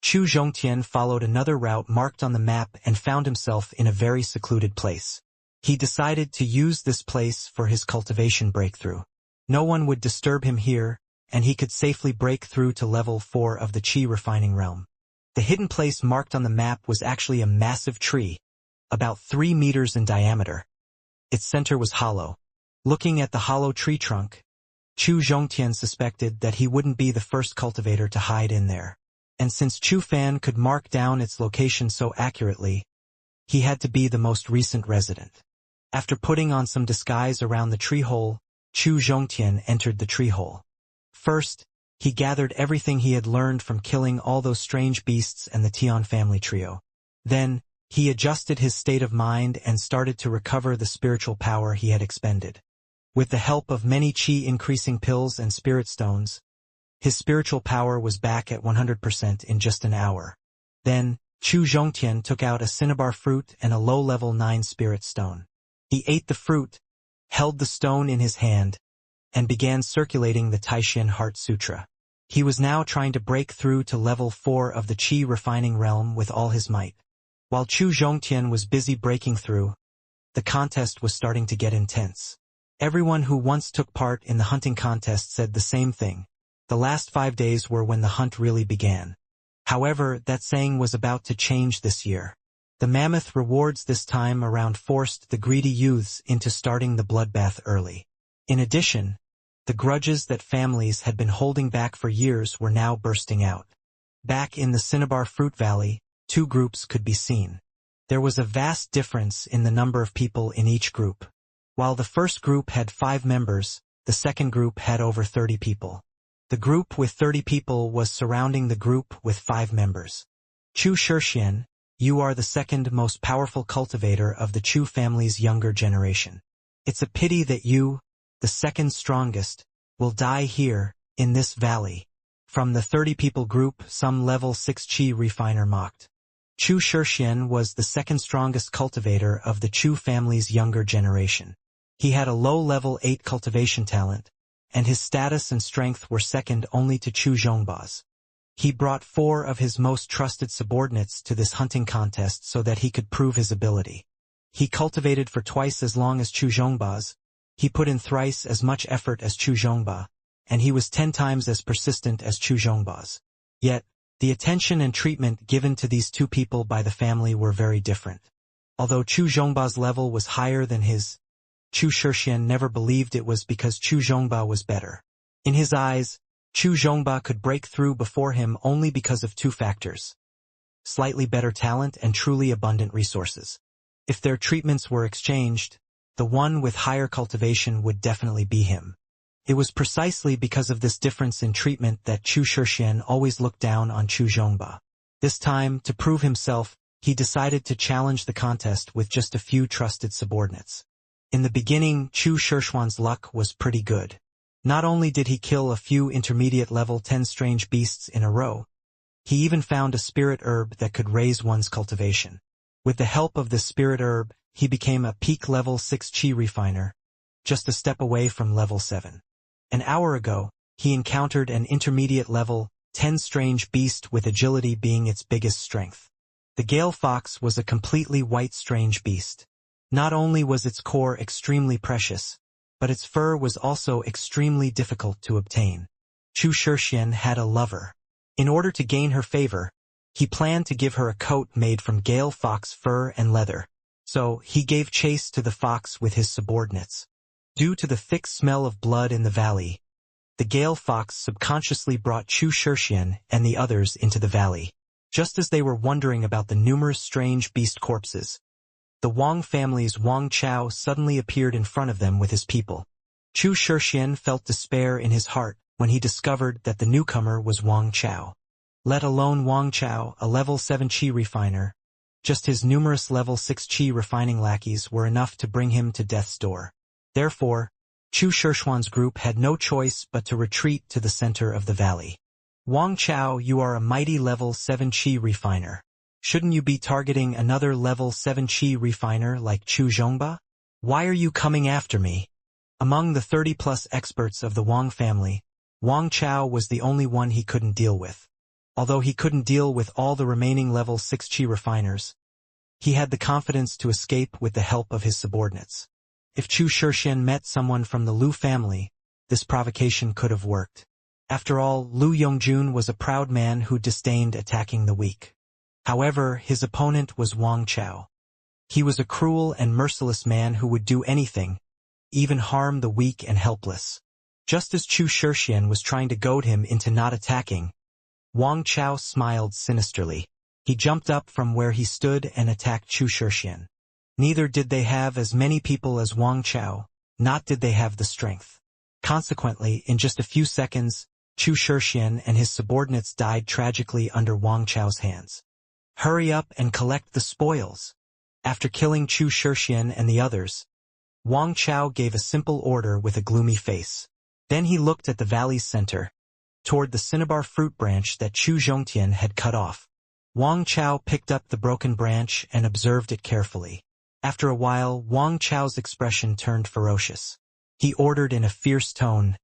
Chu Zhongtian followed another route marked on the map and found himself in a very secluded place. He decided to use this place for his cultivation breakthrough. No one would disturb him here, and he could safely break through to level 4 of the qi refining realm. The hidden place marked on the map was actually a massive tree, about 3 meters in diameter. Its center was hollow. Looking at the hollow tree trunk, Chu Zhongtian suspected that he wouldn't be the first cultivator to hide in there. And since Chu Fan could mark down its location so accurately, he had to be the most recent resident. After putting on some disguise around the tree hole, Chu Zhongtian entered the tree hole. First, he gathered everything he had learned from killing all those strange beasts and the Tian family trio. Then, he adjusted his state of mind and started to recover the spiritual power he had expended. With the help of many qi-increasing pills and spirit stones, his spiritual power was back at 100% in just an hour. Then, Chu Zhongtian took out a cinnabar fruit and a low-level 9 spirit stone. He ate the fruit, held the stone in his hand, and began circulating the Taishan Heart Sutra. He was now trying to break through to level 4 of the qi refining realm with all his might. While Chu Zhongtian was busy breaking through, the contest was starting to get intense. Everyone who once took part in the hunting contest said the same thing. The last 5 days were when the hunt really began. However, that saying was about to change this year. The mammoth rewards this time around forced the greedy youths into starting the bloodbath early. In addition, the grudges that families had been holding back for years were now bursting out. Back in the Cinnabar Fruit Valley, 2 groups could be seen. There was a vast difference in the number of people in each group. While the first group had 5 members, the second group had over 30 people. The group with 30 people was surrounding the group with 5 members. Chu Shixian, you are the second most powerful cultivator of the Chu family's younger generation. It's a pity that you, the second strongest, will die here, in this valley. From the 30 people group, some level 6 qi refiner mocked. Chu Shixian was the second strongest cultivator of the Chu family's younger generation. He had a low level 8 cultivation talent, and his status and strength were second only to Chu Zhongba's. He brought 4 of his most trusted subordinates to this hunting contest so that he could prove his ability. He cultivated for twice as long as Chu Zhongba's, he put in thrice as much effort as Chu Zhongba, and he was 10 times as persistent as Chu Zhongba's. Yet, the attention and treatment given to these 2 people by the family were very different. Although Chu Zhongba's level was higher than his, Chu Shixian never believed it was because Chu Zhongba was better. In his eyes, Chu Zhongba could break through before him only because of 2 factors: slightly better talent and truly abundant resources. If their treatments were exchanged, the one with higher cultivation would definitely be him. It was precisely because of this difference in treatment that Chu Shixian always looked down on Chu Zhongba. This time, to prove himself, he decided to challenge the contest with just a few trusted subordinates. In the beginning, Chu Shixian's luck was pretty good. Not only did he kill a few intermediate level 10 strange beasts in a row, he even found a spirit herb that could raise one's cultivation. With the help of this spirit herb, he became a peak level 6 qi refiner, just a step away from level 7. An hour ago, he encountered an intermediate level 10 strange beast with agility being its biggest strength. The Gale Fox was a completely white strange beast. Not only was its core extremely precious, but its fur was also extremely difficult to obtain. Chu Shixian had a lover. In order to gain her favor, he planned to give her a coat made from Gale fox fur and leather. So, he gave chase to the fox with his subordinates. Due to the thick smell of blood in the valley, the Gale fox subconsciously brought Chu Shixian and the others into the valley. Just as they were wondering about the numerous strange beast corpses, the Wang family's Wang Chao suddenly appeared in front of them with his people. Chu Shixian felt despair in his heart when he discovered that the newcomer was Wang Chao. Let alone Wang Chao, a level 7 qi refiner, just his numerous level 6 qi refining lackeys were enough to bring him to death's door. Therefore, Chu Shixian's group had no choice but to retreat to the center of the valley. Wang Chao, you are a mighty level 7 qi refiner. Shouldn't you be targeting another level 7 qi refiner like Chu Zhongba? Why are you coming after me? Among the 30-plus experts of the Wang family, Wang Chao was the only one he couldn't deal with. Although he couldn't deal with all the remaining level 6 qi refiners, he had the confidence to escape with the help of his subordinates. If Chu Shixian met someone from the Lu family, this provocation could have worked. After all, Lu Yongjun was a proud man who disdained attacking the weak. However, his opponent was Wang Chao. He was a cruel and merciless man who would do anything, even harm the weak and helpless. Just as Chu Shixian was trying to goad him into not attacking, Wang Chao smiled sinisterly. He jumped up from where he stood and attacked Chu Shixian. Neither did they have as many people as Wang Chao, nor did they have the strength. Consequently, in just a few seconds, Chu Shixian and his subordinates died tragically under Wang Chao's hands. Hurry up and collect the spoils. After killing Chu Shixian and the others, Wang Chao gave a simple order with a gloomy face. Then he looked at the valley's center, toward the cinnabar fruit branch that Chu Zhongtian had cut off. Wang Chao picked up the broken branch and observed it carefully. After a while, Wang Chao's expression turned ferocious. He ordered in a fierce tone,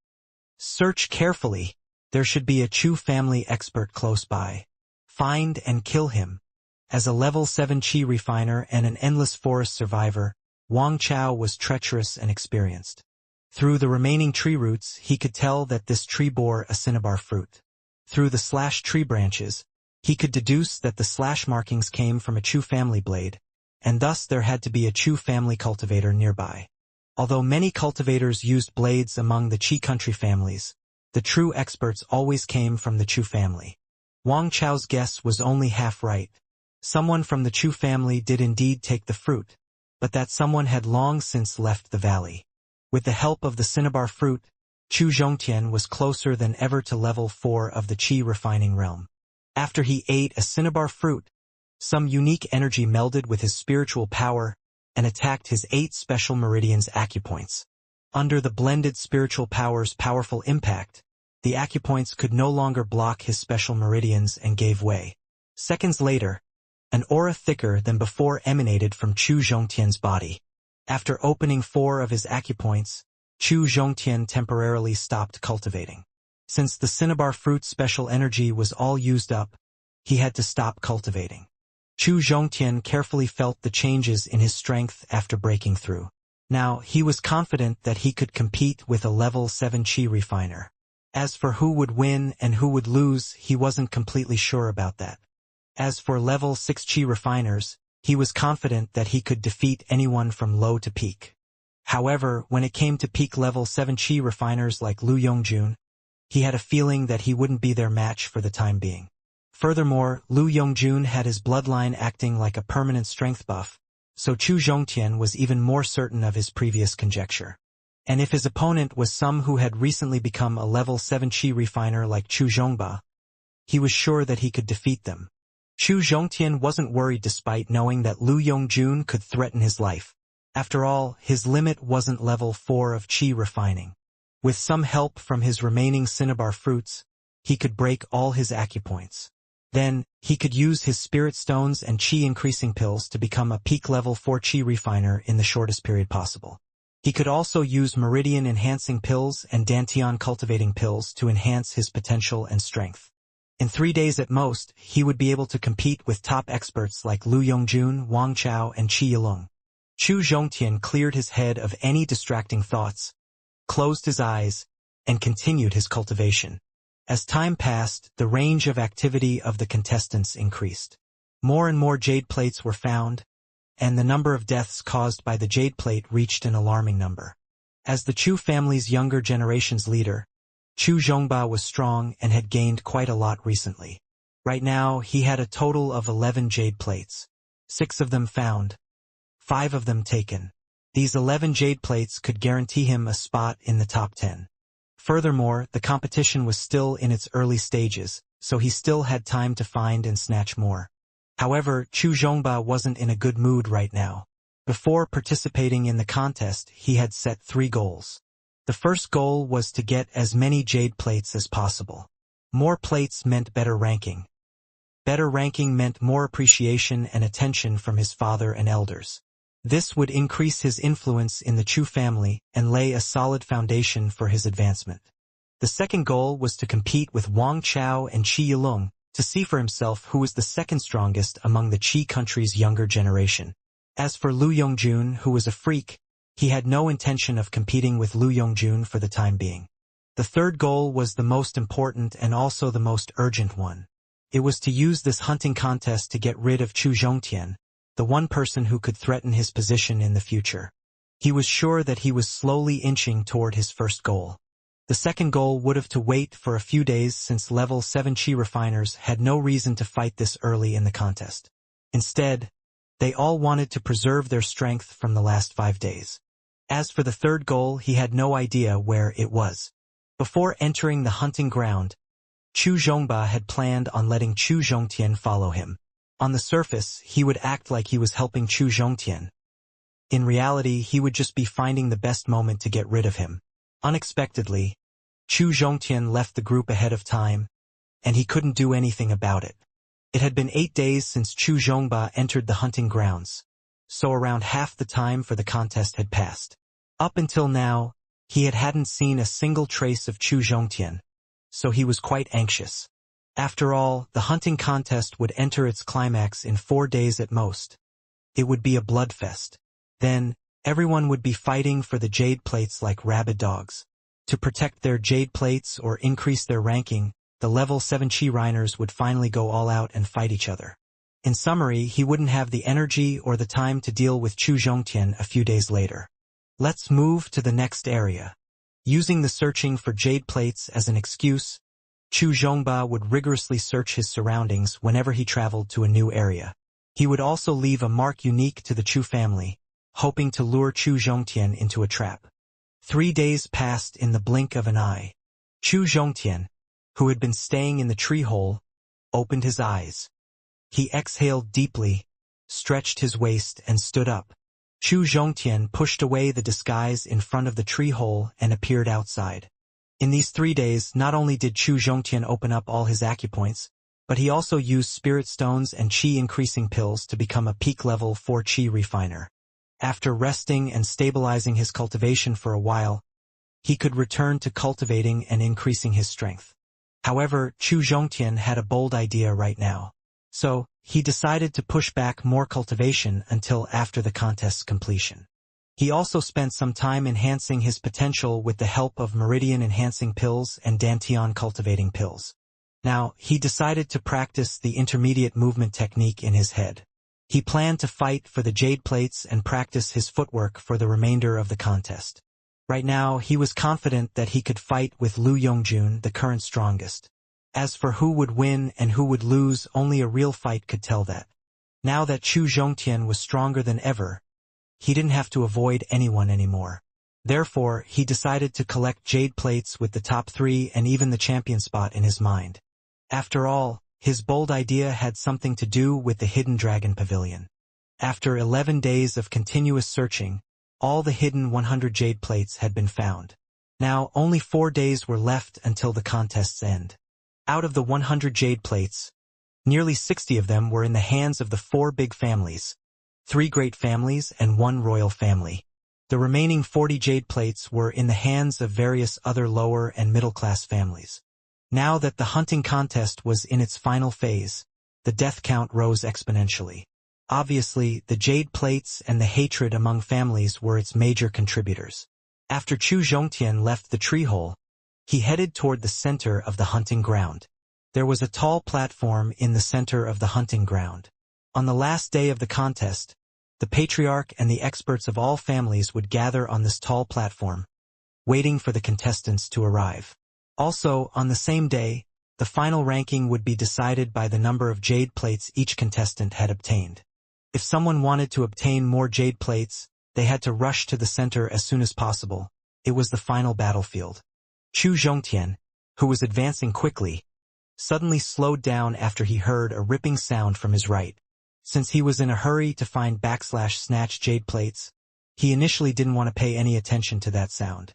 "Search carefully. There should be a Chu family expert close by. Find and kill him." As a level 7 qi refiner and an endless forest survivor, Wang Chao was treacherous and experienced. Through the remaining tree roots, he could tell that this tree bore a cinnabar fruit. Through the slashed tree branches, he could deduce that the slash markings came from a Chu family blade, and thus there had to be a Chu family cultivator nearby. Although many cultivators used blades among the Qi country families, the true experts always came from the Chu family. Wang Chao's guess was only half right. Someone from the Chu family did indeed take the fruit, but that someone had long since left the valley. With the help of the cinnabar fruit, Chu Zhongtian was closer than ever to level 4 of the Qi refining realm. After he ate a cinnabar fruit, some unique energy melded with his spiritual power and attacked his 8 special meridians acupoints. Under the blended spiritual power's powerful impact, the acupoints could no longer block his special meridians and gave way. Seconds later, an aura thicker than before emanated from Chu Zhongtian's body. After opening 4 of his acupoints, Chu Zhongtian temporarily stopped cultivating. Since the cinnabar fruit's special energy was all used up, he had to stop cultivating. Chu Zhongtian carefully felt the changes in his strength after breaking through. Now, he was confident that he could compete with a level 7 qi refiner. As for who would win and who would lose, he wasn't completely sure about that. As for level 6 qi refiners, he was confident that he could defeat anyone from low to peak. However, when it came to peak level 7 qi refiners like Lu Yongjun, he had a feeling that he wouldn't be their match for the time being. Furthermore, Lu Yongjun had his bloodline acting like a permanent strength buff, so Chu Zhongtian was even more certain of his previous conjecture. And if his opponent was some who had recently become a level 7 qi refiner like Chu Zhongba, he was sure that he could defeat them. Chu Zhongtian wasn't worried despite knowing that Lu Yongjun could threaten his life. After all, his limit wasn't level 4 of qi refining. With some help from his remaining cinnabar fruits, he could break all his acupoints. Then, he could use his spirit stones and qi increasing pills to become a peak level 4 qi refiner in the shortest period possible. He could also use meridian enhancing pills and dantian cultivating pills to enhance his potential and strength. In 3 days at most, he would be able to compete with top experts like Lu Yongjun, Wang Chao, and Qi Yilong. Chu Zhongtian cleared his head of any distracting thoughts, closed his eyes, and continued his cultivation. As time passed, the range of activity of the contestants increased. More and more jade plates were found, and the number of deaths caused by the jade plate reached an alarming number. As the Chu family's younger generation's leader, Chu Zhongba was strong and had gained quite a lot recently. Right now, he had a total of 11 jade plates. 6 of them found, 5 of them taken. These 11 jade plates could guarantee him a spot in the top 10. Furthermore, the competition was still in its early stages, so he still had time to find and snatch more. However, Chu Zhongba wasn't in a good mood right now. Before participating in the contest, he had set 3 goals. The first goal was to get as many jade plates as possible. More plates meant better ranking. Better ranking meant more appreciation and attention from his father and elders. This would increase his influence in the Chu family and lay a solid foundation for his advancement. The second goal was to compete with Wang Chao and Qi Yilong to see for himself who was the second strongest among the Qi country's younger generation. As for Lu Yongjun, who was a freak, he had no intention of competing with Lu Yongjun for the time being. The third goal was the most important and also the most urgent one. It was to use this hunting contest to get rid of Chu Zhongtian, the one person who could threaten his position in the future. He was sure that he was slowly inching toward his first goal. The second goal would have to wait for a few days since level 7 Qi refiners had no reason to fight this early in the contest. Instead, they all wanted to preserve their strength from the last 5 days. As for the third goal, he had no idea where it was. Before entering the hunting ground, Chu Zhongba had planned on letting Chu Zhongtian follow him. On the surface, he would act like he was helping Chu Zhongtian. In reality, he would just be finding the best moment to get rid of him. Unexpectedly, Chu Zhongtian left the group ahead of time, and he couldn't do anything about it. It had been 8 days since Chu Zhongba entered the hunting grounds, so around half the time for the contest had passed. Up until now, he hadn't seen a single trace of Chu Zhongtian, so he was quite anxious. After all, the hunting contest would enter its climax in 4 days at most. It would be a bloodfest. Then, everyone would be fighting for the jade plates like rabid dogs. To protect their jade plates or increase their ranking, the level 7 Qi Reiners would finally go all out and fight each other. In summary, he wouldn't have the energy or the time to deal with Chu Zhongtian a few days later. Let's move to the next area. Using the searching for jade plates as an excuse, Chu Zhongba would rigorously search his surroundings whenever he traveled to a new area. He would also leave a mark unique to the Chu family, hoping to lure Chu Zhongtian into a trap. 3 days passed in the blink of an eye. Chu Zhongtian, who had been staying in the tree hole, opened his eyes. He exhaled deeply, stretched his waist, and stood up. Chu Zhongtian pushed away the disguise in front of the tree hole and appeared outside. In these 3 days, not only did Chu Zhongtian open up all his acupoints, but he also used spirit stones and qi-increasing pills to become a peak level 4 qi refiner. After resting and stabilizing his cultivation for a while, he could return to cultivating and increasing his strength. However, Chu Zhongtian had a bold idea right now. So, he decided to push back more cultivation until after the contest's completion. He also spent some time enhancing his potential with the help of meridian-enhancing pills and dantian cultivating pills. Now, he decided to practice the intermediate movement technique in his head. He planned to fight for the jade plates and practice his footwork for the remainder of the contest. Right now, he was confident that he could fight with Lu Yongjun, the current strongest. As for who would win and who would lose, only a real fight could tell that. Now that Chu Zhongtian was stronger than ever, he didn't have to avoid anyone anymore. Therefore, he decided to collect jade plates with the top 3 and even the champion spot in his mind. After all, his bold idea had something to do with the Hidden Dragon Pavilion. After 11 days of continuous searching, all the hidden 100 jade plates had been found. Now, only 4 days were left until the contest's end. Out of the 100 jade plates, nearly 60 of them were in the hands of the 4 big families, 3 great families and 1 royal family. The remaining 40 jade plates were in the hands of various other lower and middle-class families. Now that the hunting contest was in its final phase, the death count rose exponentially. Obviously, the jade plates and the hatred among families were its major contributors. After Chu Zhongtian left the tree hole, He headed toward the center of the hunting ground. There was a tall platform in the center of the hunting ground. On the last day of the contest, the patriarch and the experts of all families would gather on this tall platform, waiting for the contestants to arrive. Also, on the same day, the final ranking would be decided by the number of jade plates each contestant had obtained. If someone wanted to obtain more jade plates, they had to rush to the center as soon as possible. It was the final battlefield. Chu Zhongtian, who was advancing quickly, suddenly slowed down after he heard a ripping sound from his right. Since he was in a hurry to find /snatch jade plates, he initially didn't want to pay any attention to that sound.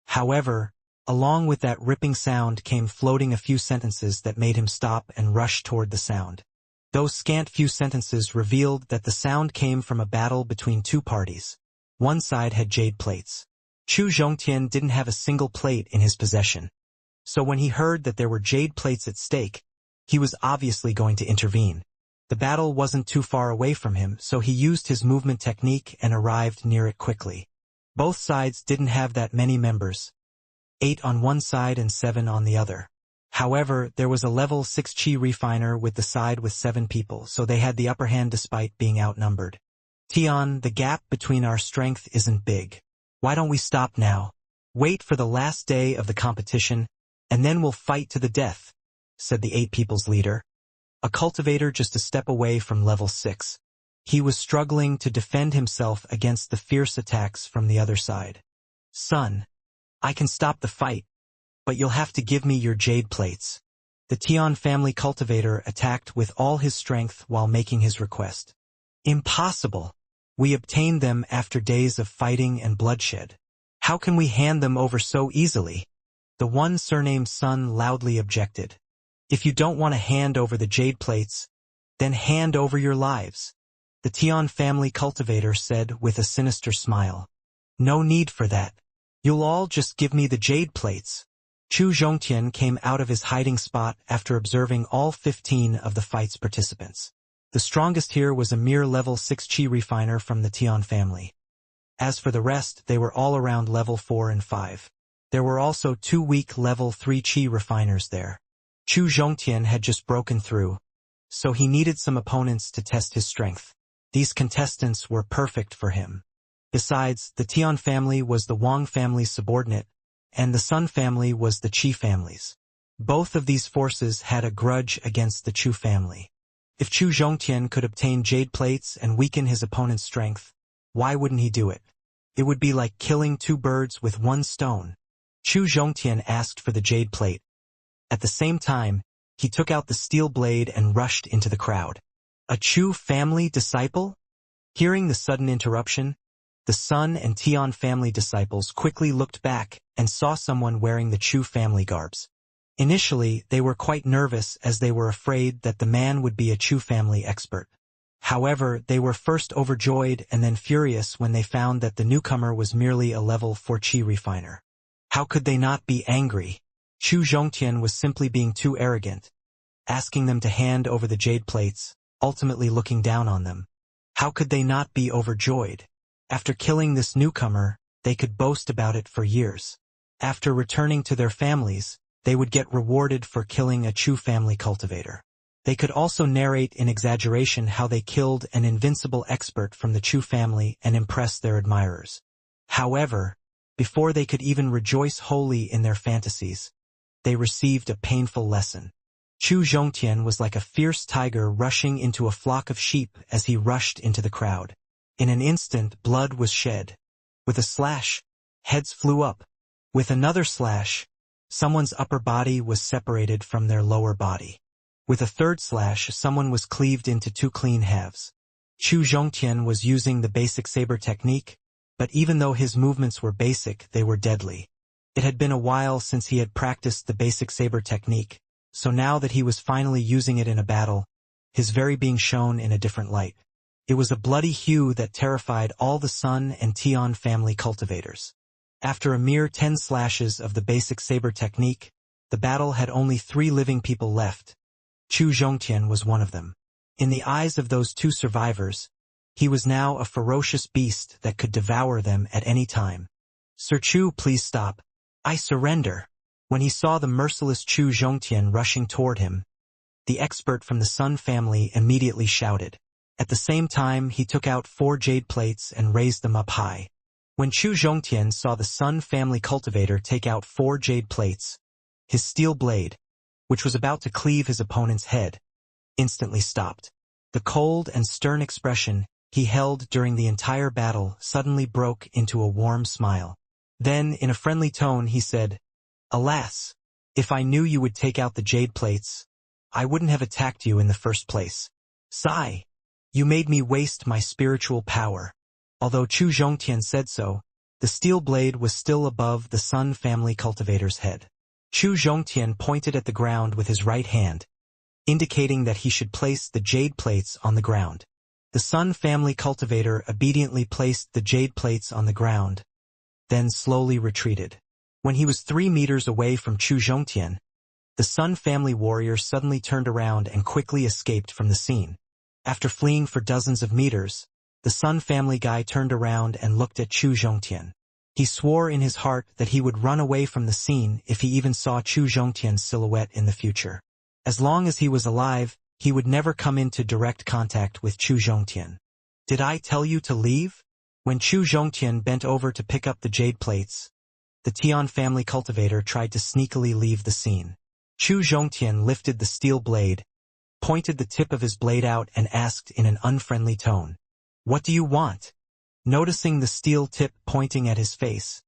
However, along with that ripping sound came floating a few sentences that made him stop and rush toward the sound. Those scant few sentences revealed that the sound came from a battle between two parties. One side had jade plates. Chu Zhongtian didn't have a single plate in his possession. So when he heard that there were jade plates at stake, he was obviously going to intervene. The battle wasn't too far away from him, so he used his movement technique and arrived near it quickly. Both sides didn't have that many members, 8 on one side and 7 on the other. However, there was a level 6 chi refiner with the side with 7 people, so they had the upper hand despite being outnumbered. Tian, the gap between our strength isn't big. Why don't we stop now? Wait for the last day of the competition, and then we'll fight to the death, said the 8 people's leader. A cultivator just a step away from level 6. He was struggling to defend himself against the fierce attacks from the other side. Son, I can stop the fight, but you'll have to give me your jade plates. The Tian family cultivator attacked with all his strength while making his request. Impossible. We obtained them after days of fighting and bloodshed. How can we hand them over so easily? The one surnamed Sun loudly objected. If you don't want to hand over the jade plates, then hand over your lives, the Tian family cultivator said with a sinister smile. No need for that. You'll all just give me the jade plates. Chu Zhongtian came out of his hiding spot after observing all 15 of the fight's participants. The strongest here was a mere level 6 chi refiner from the Tian family. As for the rest, they were all around level 4 and 5. There were also 2 weak level 3 chi refiners there. Chu Zhongtian had just broken through, so he needed some opponents to test his strength. These contestants were perfect for him. Besides, the Tian family was the Wang family's subordinate, and the Sun family was the Qi family's. Both of these forces had a grudge against the Chu family. If Chu Zhongtian could obtain jade plates and weaken his opponent's strength, why wouldn't he do it? It would be like killing 2 birds with 1 stone. Chu Zhongtian asked for the jade plate. At the same time, he took out the steel blade and rushed into the crowd. A Chu family disciple? Hearing the sudden interruption, the Sun and Tian family disciples quickly looked back and saw someone wearing the Chu family garbs. Initially, they were quite nervous as they were afraid that the man would be a Chu family expert. However, they were first overjoyed and then furious when they found that the newcomer was merely a level 4 chi refiner. How could they not be angry? Chu Zhongtian was simply being too arrogant, asking them to hand over the jade plates, ultimately looking down on them. How could they not be overjoyed? After killing this newcomer, they could boast about it for years. After returning to their families, they would get rewarded for killing a Chu family cultivator. They could also narrate in exaggeration how they killed an invincible expert from the Chu family and impress their admirers. However, before they could even rejoice wholly in their fantasies, they received a painful lesson. Chu Zhongtian was like a fierce tiger rushing into a flock of sheep as he rushed into the crowd. In an instant, blood was shed. With a slash, heads flew up. With another slash, someone's upper body was separated from their lower body. With a third slash, someone was cleaved into 2 clean halves. Chu Zhongtian was using the basic saber technique, but even though his movements were basic, they were deadly. It had been a while since he had practiced the basic saber technique, so now that he was finally using it in a battle, his very being shone in a different light. It was a bloody hue that terrified all the Sun and Tian family cultivators. After a mere 10 slashes of the basic saber technique, the battle had only 3 living people left. Chu Zhongtian was one of them. In the eyes of those 2 survivors, he was now a ferocious beast that could devour them at any time. Sir Chu, please stop. I surrender. When he saw the merciless Chu Zhongtian rushing toward him, the expert from the Sun family immediately shouted. At the same time, he took out 4 jade plates and raised them up high. When Chu Zhongtian saw the Sun family cultivator take out 4 jade plates, his steel blade, which was about to cleave his opponent's head, instantly stopped. The cold and stern expression he held during the entire battle suddenly broke into a warm smile. Then, in a friendly tone, he said, "Alas, if I knew you would take out the jade plates, I wouldn't have attacked you in the first place. Sigh, you made me waste my spiritual power." Although Chu Zhongtian said so, the steel blade was still above the Sun family cultivator's head. Chu Zhongtian pointed at the ground with his right hand, indicating that he should place the jade plates on the ground. The Sun family cultivator obediently placed the jade plates on the ground, then slowly retreated. When he was 3 meters away from Chu Zhongtian, the Sun family warrior suddenly turned around and quickly escaped from the scene. After fleeing for dozens of meters, the Sun family guy turned around and looked at Chu Zhongtian. He swore in his heart that he would run away from the scene if he even saw Chu Zhongtian's silhouette in the future. As long as he was alive, he would never come into direct contact with Chu Zhongtian. "Did I tell you to leave?" When Chu Zhongtian bent over to pick up the jade plates, the Tian family cultivator tried to sneakily leave the scene. Chu Zhongtian lifted the steel blade, pointed the tip of his blade out and asked in an unfriendly tone, "What do you want?" Noticing the steel tip pointing at his face,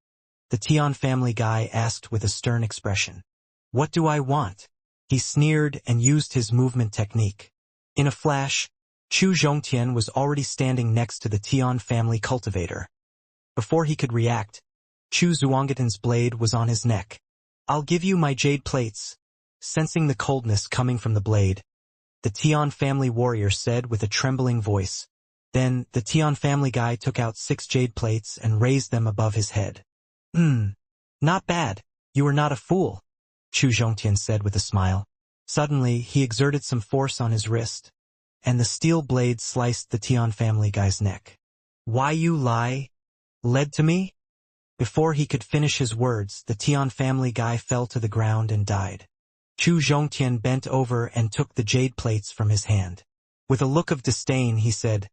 the Tian family guy asked with a stern expression, "What do I want?" He sneered and used his movement technique. In a flash, Chu Zhongtian was already standing next to the Tian family cultivator. Before he could react, Chu Zhuangtian's blade was on his neck. "I'll give you my jade plates." Sensing the coldness coming from the blade, the Tian family warrior said with a trembling voice. Then, the Tian family guy took out 6 jade plates and raised them above his head. Not bad. You are not a fool," Chu Zhongtian said with a smile. Suddenly, he exerted some force on his wrist, and the steel blade sliced the Tian family guy's neck. "Why you lie? Led to me?" Before he could finish his words, the Tian family guy fell to the ground and died. Chu Zhongtian bent over and took the jade plates from his hand. With a look of disdain, he said,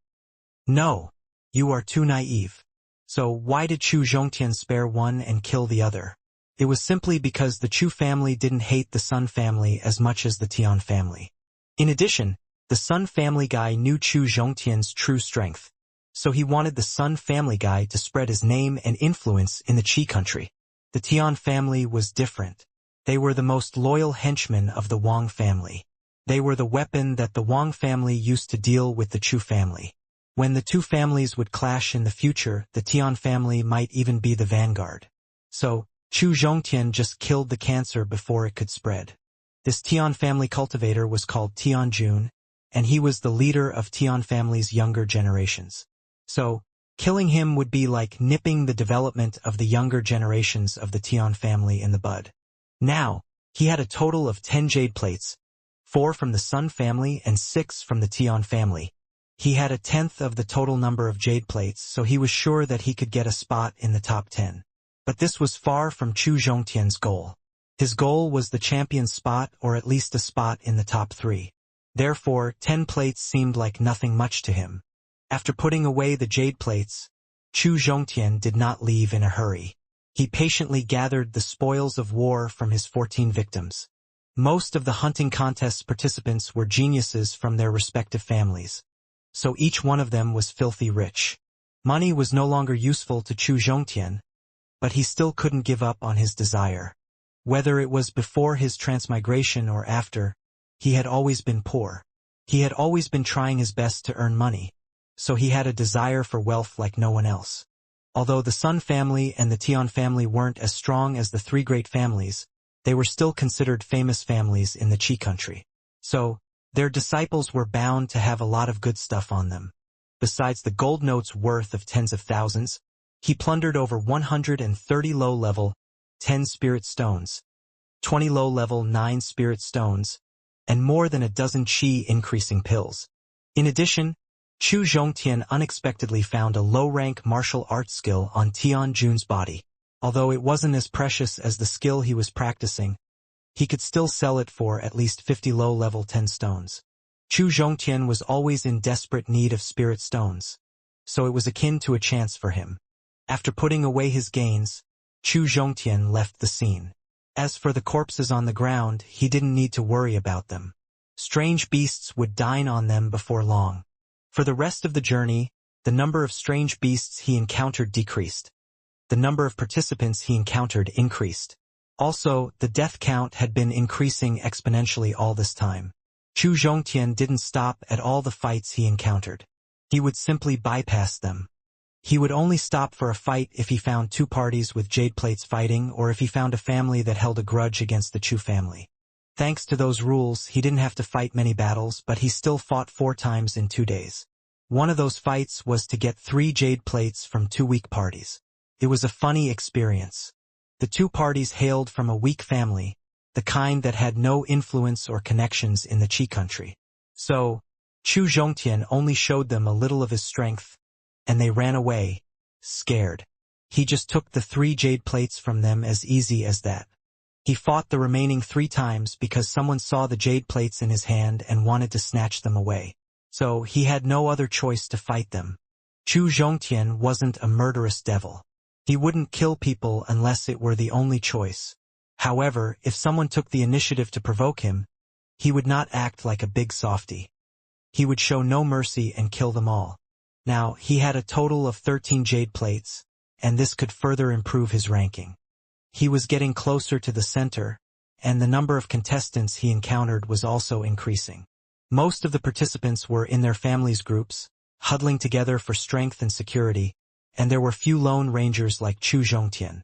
"No, you are too naive." So why did Chu Zhongtian spare one and kill the other? It was simply because the Chu family didn't hate the Sun family as much as the Tian family. In addition, the Sun family guy knew Chu Zhongtian's true strength, so he wanted the Sun family guy to spread his name and influence in the Qi country. The Tian family was different. They were the most loyal henchmen of the Wang family. They were the weapon that the Wang family used to deal with the Chu family. When the two families would clash in the future, the Tian family might even be the vanguard. So, Chu Zhongtian just killed the cancer before it could spread. This Tian family cultivator was called Tian Jun, and he was the leader of Tian family's younger generations. So, killing him would be like nipping the development of the younger generations of the Tian family in the bud. Now, he had a total of 10 jade plates, 4 from the Sun family and 6 from the Tian family. He had a tenth of the total number of jade plates, so he was sure that he could get a spot in the top 10. But this was far from Chu Zhongtian's goal. His goal was the champion spot or at least a spot in the top 3. Therefore, 10 plates seemed like nothing much to him. After putting away the jade plates, Chu Zhongtian did not leave in a hurry. He patiently gathered the spoils of war from his 14 victims. Most of the hunting contest's participants were geniuses from their respective families, so each one of them was filthy rich. Money was no longer useful to Chu Zhongtian, but he still couldn't give up on his desire. Whether it was before his transmigration or after, he had always been poor. He had always been trying his best to earn money, so he had a desire for wealth like no one else. Although the Sun family and the Tian family weren't as strong as the 3 great families, they were still considered famous families in the Qi country. So, their disciples were bound to have a lot of good stuff on them. Besides the gold notes worth of tens of thousands, he plundered over 130 low-level 10 spirit stones, 20 low-level 9 spirit stones, and more than a dozen Qi-increasing pills. In addition, Chu Zhongtian unexpectedly found a low-rank martial arts skill on Tian Jun's body. Although it wasn't as precious as the skill he was practicing, he could still sell it for at least 50 low-level 10 stones. Chu Zhongtian was always in desperate need of spirit stones, so it was akin to a chance for him. After putting away his gains, Chu Zhongtian left the scene. As for the corpses on the ground, he didn't need to worry about them. Strange beasts would dine on them before long. For the rest of the journey, the number of strange beasts he encountered decreased. The number of participants he encountered increased. Also, the death count had been increasing exponentially all this time. Chu Zhongtian didn't stop at all the fights he encountered. He would simply bypass them. He would only stop for a fight if he found two parties with jade plates fighting or if he found a family that held a grudge against the Chu family. Thanks to those rules, he didn't have to fight many battles, but he still fought 4 times in 2 days. One of those fights was to get 3 jade plates from 2 weak parties. It was a funny experience. The 2 parties hailed from a weak family, the kind that had no influence or connections in the Qi country. So, Chu Zhongtian only showed them a little of his strength, and they ran away, scared. He just took the 3 jade plates from them as easy as that. He fought the remaining 3 times because someone saw the jade plates in his hand and wanted to snatch them away. So he had no other choice to fight them. Chu Zhongtian wasn't a murderous devil. He wouldn't kill people unless it were the only choice. However, if someone took the initiative to provoke him, he would not act like a big softy. He would show no mercy and kill them all. Now, he had a total of 13 jade plates, and this could further improve his ranking. He was getting closer to the center, and the number of contestants he encountered was also increasing. Most of the participants were in their families' groups, huddling together for strength and security, and there were few lone rangers like Chu Zhongtian.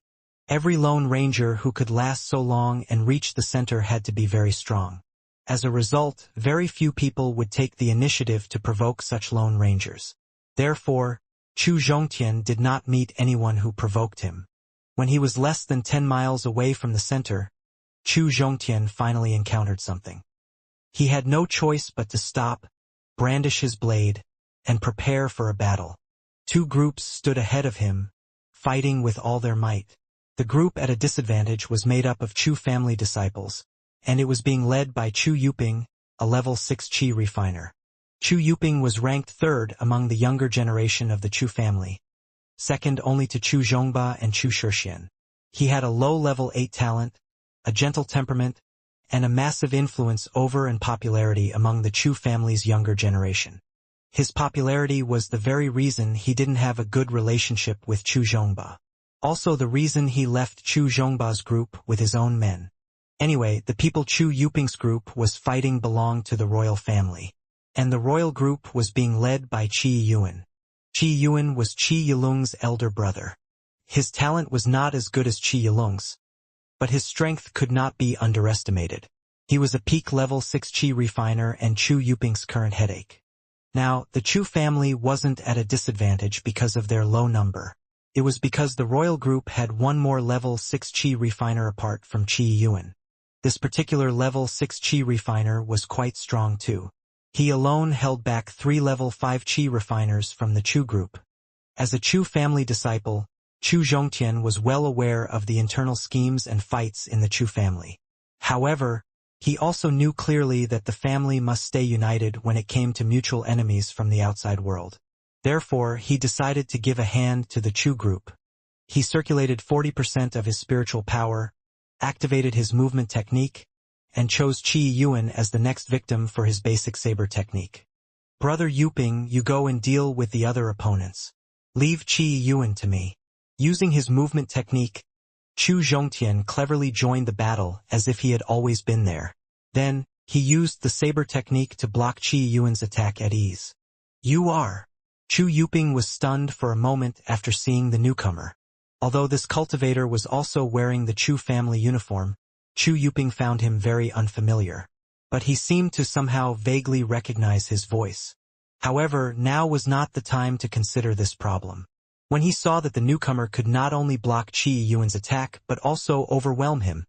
Every lone ranger who could last so long and reach the center had to be very strong. As a result, very few people would take the initiative to provoke such lone rangers. Therefore, Chu Zhongtian did not meet anyone who provoked him. When he was less than 10 miles away from the center, Chu Zhongtian finally encountered something. He had no choice but to stop, brandish his blade, and prepare for a battle. 2 groups stood ahead of him, fighting with all their might. The group at a disadvantage was made up of Chu family disciples, and it was being led by Chu Yuping, a level 6 Qi refiner. Chu Yuping was ranked 3rd among the younger generation of the Chu family, second only to Chu Zhongba and Chu Shixian. He had a low-level 8 talent, a gentle temperament, and a massive influence over and popularity among the Chu family's younger generation. His popularity was the very reason he didn't have a good relationship with Chu Zhongba. Also the reason he left Chu Zhongba's group with his own men. Anyway, the people Chu Yuping's group was fighting belonged to the royal family, and the royal group was being led by Qi Yuan. Qi Yuan was Qi Yilung's elder brother. His talent was not as good as Qi Yilung's, but his strength could not be underestimated. He was a peak level 6 Qi refiner and Chu Yuping's current headache. Now, the Chu family wasn't at a disadvantage because of their low number. It was because the royal group had one more level 6 Qi refiner apart from Qi Yuan. This particular level 6 Qi refiner was quite strong too. He alone held back 3 level 5 Qi refiners from the Chu group. As a Chu family disciple, Chu Zhongtian was well aware of the internal schemes and fights in the Chu family. However, he also knew clearly that the family must stay united when it came to mutual enemies from the outside world. Therefore, he decided to give a hand to the Chu group. He circulated 40% of his spiritual power, activated his movement technique, and chose Qi Yuan as the next victim for his basic saber technique. Brother Yuping, you go and deal with the other opponents. Leave Qi Yuan to me. Using his movement technique, Chu Zhongtian cleverly joined the battle as if he had always been there. Then, he used the saber technique to block Qi Yuan's attack at ease. You are. Chu Yuping was stunned for a moment after seeing the newcomer. Although this cultivator was also wearing the Chu family uniform, Chu Yuping found him very unfamiliar. But he seemed to somehow vaguely recognize his voice. However, now was not the time to consider this problem. When he saw that the newcomer could not only block Qi Yuan's attack but also overwhelm him,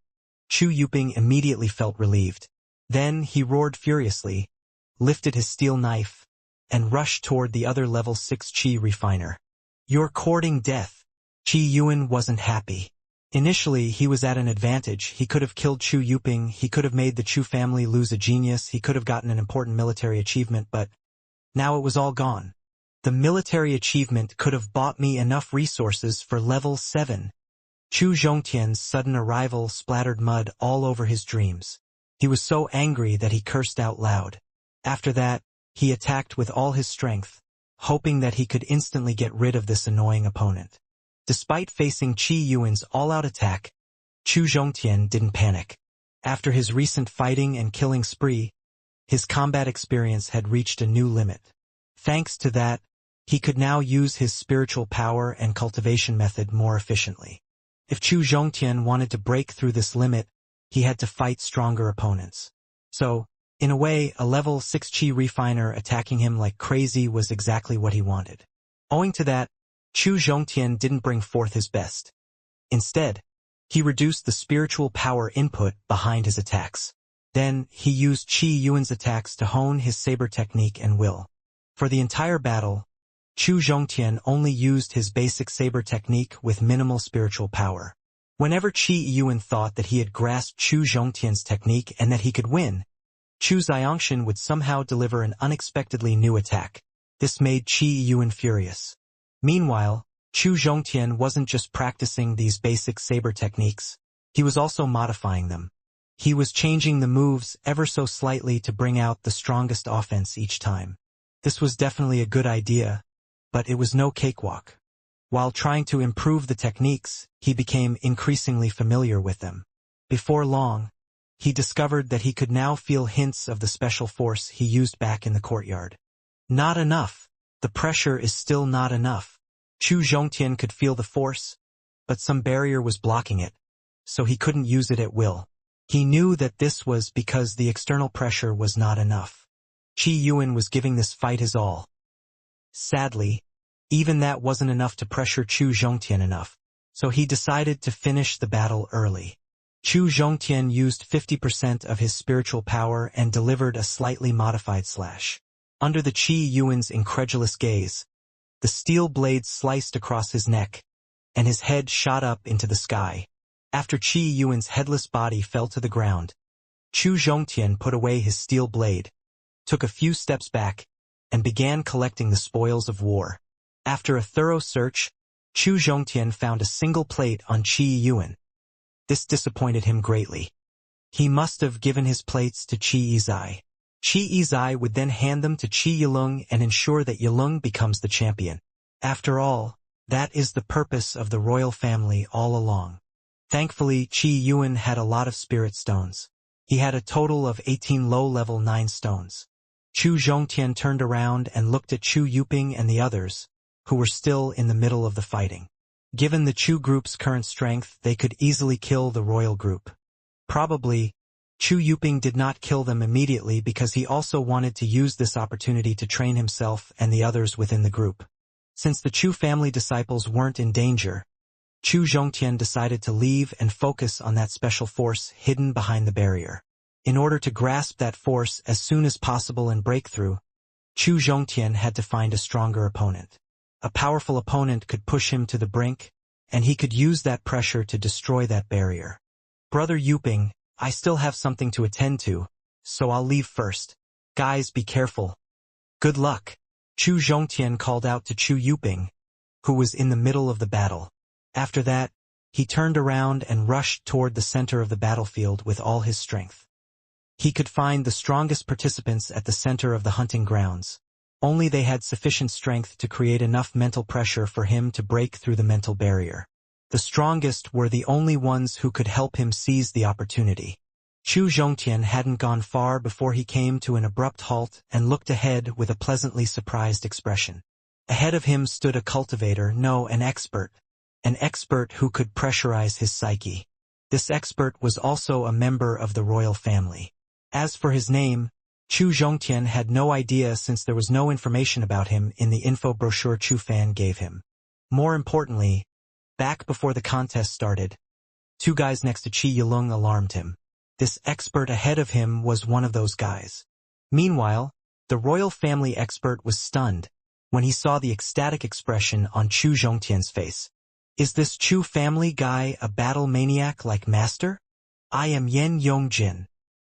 Chu Yuping immediately felt relieved. Then he roared furiously, lifted his steel knife, and rushed toward the other level 6 Qi refiner. You're courting death. Qi Yuan wasn't happy. Initially, he was at an advantage. He could have killed Chu Yuping, he could have made the Chu family lose a genius, he could have gotten an important military achievement, but now it was all gone. The military achievement could have bought me enough resources for level 7. Chu Zhongtian's sudden arrival splattered mud all over his dreams. He was so angry that he cursed out loud. After that, he attacked with all his strength, hoping that he could instantly get rid of this annoying opponent. Despite facing Qi Yuan's all-out attack, Chu Zhongtian didn't panic. After his recent fighting and killing spree, his combat experience had reached a new limit. Thanks to that, he could now use his spiritual power and cultivation method more efficiently. If Chu Zhongtian wanted to break through this limit, he had to fight stronger opponents. So, in a way, a level 6 Qi refiner attacking him like crazy was exactly what he wanted. Owing to that, Chu Zhongtian didn't bring forth his best. Instead, he reduced the spiritual power input behind his attacks. Then, he used Qi Yuan's attacks to hone his saber technique and will. For the entire battle, Chu Zhongtian only used his basic saber technique with minimal spiritual power. Whenever Qi Yuan thought that he had grasped Chu Zhongtian's technique and that he could win, Chu Xianxia would somehow deliver an unexpectedly new attack. This made Qi Yuan furious. Meanwhile, Chu Zhongtian wasn't just practicing these basic saber techniques, he was also modifying them. He was changing the moves ever so slightly to bring out the strongest offense each time. This was definitely a good idea, but it was no cakewalk. While trying to improve the techniques, he became increasingly familiar with them. Before long, he discovered that he could now feel hints of the special force he used back in the courtyard. Not enough. The pressure is still not enough. Chu Zhongtian could feel the force, but some barrier was blocking it, so he couldn't use it at will. He knew that this was because the external pressure was not enough. Qi Yuan was giving this fight his all. Sadly, even that wasn't enough to pressure Chu Zhongtian enough, so he decided to finish the battle early. Chu Zhongtian used 50% of his spiritual power and delivered a slightly modified slash. Under the Qi Yuan's incredulous gaze, the steel blade sliced across his neck, and his head shot up into the sky. After Qi Yuan's headless body fell to the ground, Chu Zhongtian put away his steel blade, took a few steps back, and began collecting the spoils of war. After a thorough search, Chu Zhongtian found a single plate on Qi Yuan. This disappointed him greatly. He must have given his plates to Qi Yizai. Qi Yizai would then hand them to Qi Yilong and ensure that Yilong becomes the champion. After all, that is the purpose of the royal family all along. Thankfully, Qi Yuan had a lot of spirit stones. He had a total of 18 low-level 9 stones. Chu Zhongtian turned around and looked at Chu Yuping and the others, who were still in the middle of the fighting. Given the Chu group's current strength, they could easily kill the royal group. Probably, Chu Yuping did not kill them immediately because he also wanted to use this opportunity to train himself and the others within the group. Since the Chu family disciples weren't in danger, Chu Zhongtian decided to leave and focus on that special force hidden behind the barrier. In order to grasp that force as soon as possible and break through, Chu Zhongtian had to find a stronger opponent. A powerful opponent could push him to the brink, and he could use that pressure to destroy that barrier. Brother Yuping, I still have something to attend to, so I'll leave first. Guys, be careful. Good luck. Chu Zhongtian called out to Chu Yuping, who was in the middle of the battle. After that, he turned around and rushed toward the center of the battlefield with all his strength. He could find the strongest participants at the center of the hunting grounds. Only they had sufficient strength to create enough mental pressure for him to break through the mental barrier. The strongest were the only ones who could help him seize the opportunity. Chu Zhongtian hadn't gone far before he came to an abrupt halt and looked ahead with a pleasantly surprised expression. Ahead of him stood a cultivator, no, an expert who could pressurize his psyche. This expert was also a member of the royal family. As for his name, Chu Zhongtian had no idea since there was no information about him in the info brochure Chu Fan gave him. More importantly, back before the contest started, 2 guys next to Qi Yilong alarmed him. This expert ahead of him was one of those guys. Meanwhile, the royal family expert was stunned when he saw the ecstatic expression on Chu Zhongtian's face. Is this Chu family guy a battle maniac like Master? I am Yen Yongjin.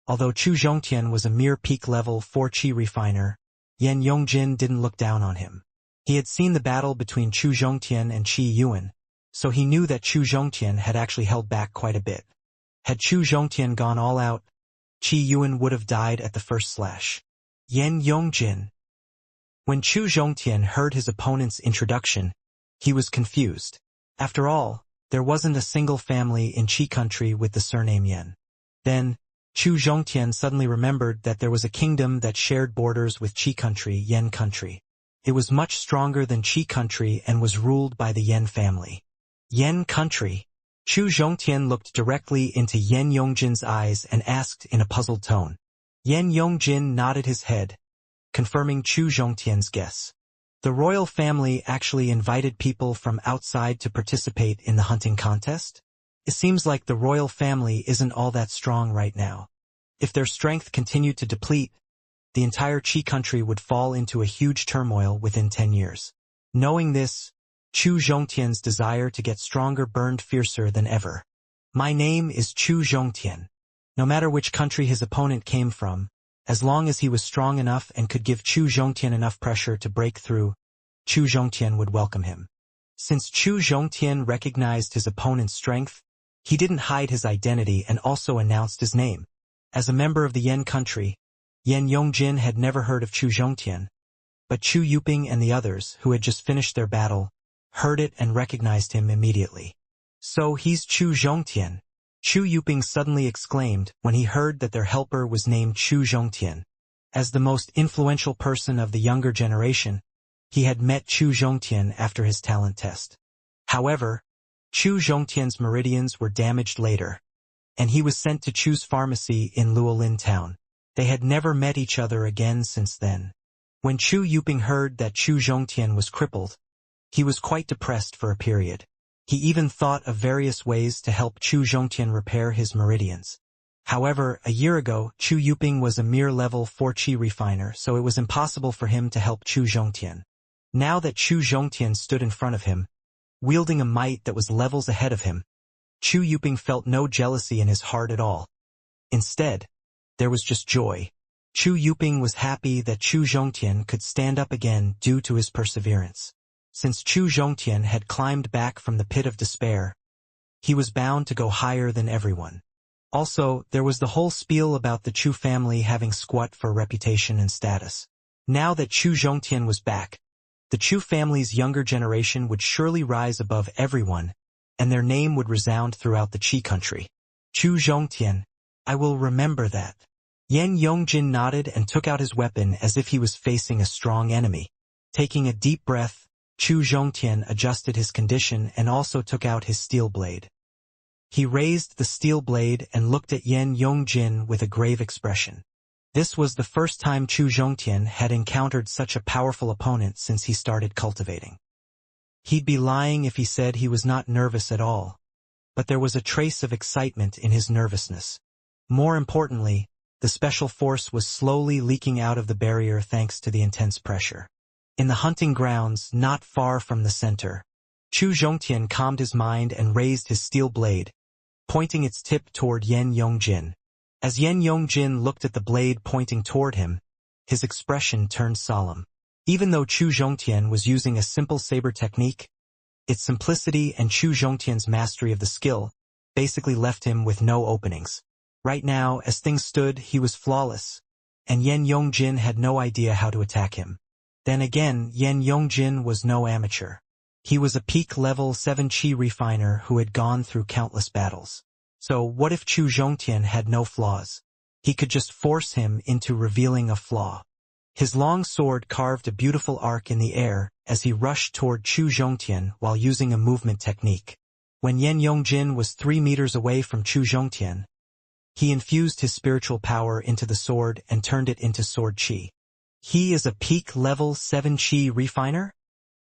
Although Chu Zhongtian was a mere peak-level 4 Qi refiner, Yen Yongjin didn't look down on him. He had seen the battle between Chu Zhongtian and Qi Yuan, so he knew that Chu Zhongtian had actually held back quite a bit. Had Chu Zhongtian gone all out, Qi Yuan would have died at the first slash. Yen Yongjin. When Chu Zhongtian heard his opponent's introduction, he was confused. After all, there wasn't a single family in Qi country with the surname Yen. Then, Chu Zhongtian suddenly remembered that there was a kingdom that shared borders with Qi country, Yen country. It was much stronger than Qi country and was ruled by the Yen family. Yen country. Chu Zhongtian looked directly into Yen Yongjin's eyes and asked in a puzzled tone. Yen Yongjin nodded his head, confirming Chu Zhongtian's guess. The royal family actually invited people from outside to participate in the hunting contest? It seems like the royal family isn't all that strong right now. If their strength continued to deplete, the entire Qi country would fall into a huge turmoil within 10 years. Knowing this, Chu Zhongtian's desire to get stronger burned fiercer than ever. My name is Chu Zhongtian. No matter which country his opponent came from, as long as he was strong enough and could give Chu Zhongtian enough pressure to break through, Chu Zhongtian would welcome him. Since Chu Zhongtian recognized his opponent's strength, he didn't hide his identity and also announced his name. As a member of the Yen country, Yen Yongjin had never heard of Chu Zhongtian, but Chu Yuping and the others, who had just finished their battle, heard it and recognized him immediately. So he's Chu Zhongtian. Chu Yuping suddenly exclaimed when he heard that their helper was named Chu Zhongtian. As the most influential person of the younger generation, he had met Chu Zhongtian after his talent test. However, Chu Zhongtian's meridians were damaged later, and he was sent to Chu's pharmacy in Luolin town. They had never met each other again since then. When Chu Yuping heard that Chu Zhongtian was crippled, he was quite depressed for a period. He even thought of various ways to help Chu Zhongtian repair his meridians. However, a year ago, Chu Yuping was a mere level 4 Qi refiner, so it was impossible for him to help Chu Zhongtian. Now that Chu Zhongtian stood in front of him, wielding a might that was levels ahead of him, Chu Yuping felt no jealousy in his heart at all. Instead, there was just joy. Chu Yuping was happy that Chu Zhongtian could stand up again due to his perseverance. Since Chu Zhongtian had climbed back from the pit of despair, he was bound to go higher than everyone. Also, there was the whole spiel about the Chu family having squat for reputation and status. Now that Chu Zhongtian was back, the Chu family's younger generation would surely rise above everyone, and their name would resound throughout the Qi country. Chu Zhongtian, I will remember that. Yen Yongjin nodded and took out his weapon as if he was facing a strong enemy. Taking a deep breath, Chu Zhongtian adjusted his condition and also took out his steel blade. He raised the steel blade and looked at Yen Yongjin with a grave expression. This was the first time Chu Zhongtian had encountered such a powerful opponent since he started cultivating. He'd be lying if he said he was not nervous at all, but there was a trace of excitement in his nervousness. More importantly, the special force was slowly leaking out of the barrier thanks to the intense pressure. In the hunting grounds, not far from the center, Chu Zhongtian calmed his mind and raised his steel blade, pointing its tip toward Yen Yongjin. As Yen Yongjin looked at the blade pointing toward him, his expression turned solemn. Even though Chu Zhongtian was using a simple saber technique, its simplicity and Chu Zhongtian's mastery of the skill basically left him with no openings. Right now, as things stood, he was flawless, and Yen Yongjin had no idea how to attack him. Then again, Yen Yongjin was no amateur. He was a peak level 7 Qi refiner who had gone through countless battles. So what if Chu Zhongtian had no flaws? He could just force him into revealing a flaw. His long sword carved a beautiful arc in the air as he rushed toward Chu Zhongtian while using a movement technique. When Yen Yongjin was 3 meters away from Chu Zhongtian, he infused his spiritual power into the sword and turned it into sword qi. He is a peak level 7 Qi refiner?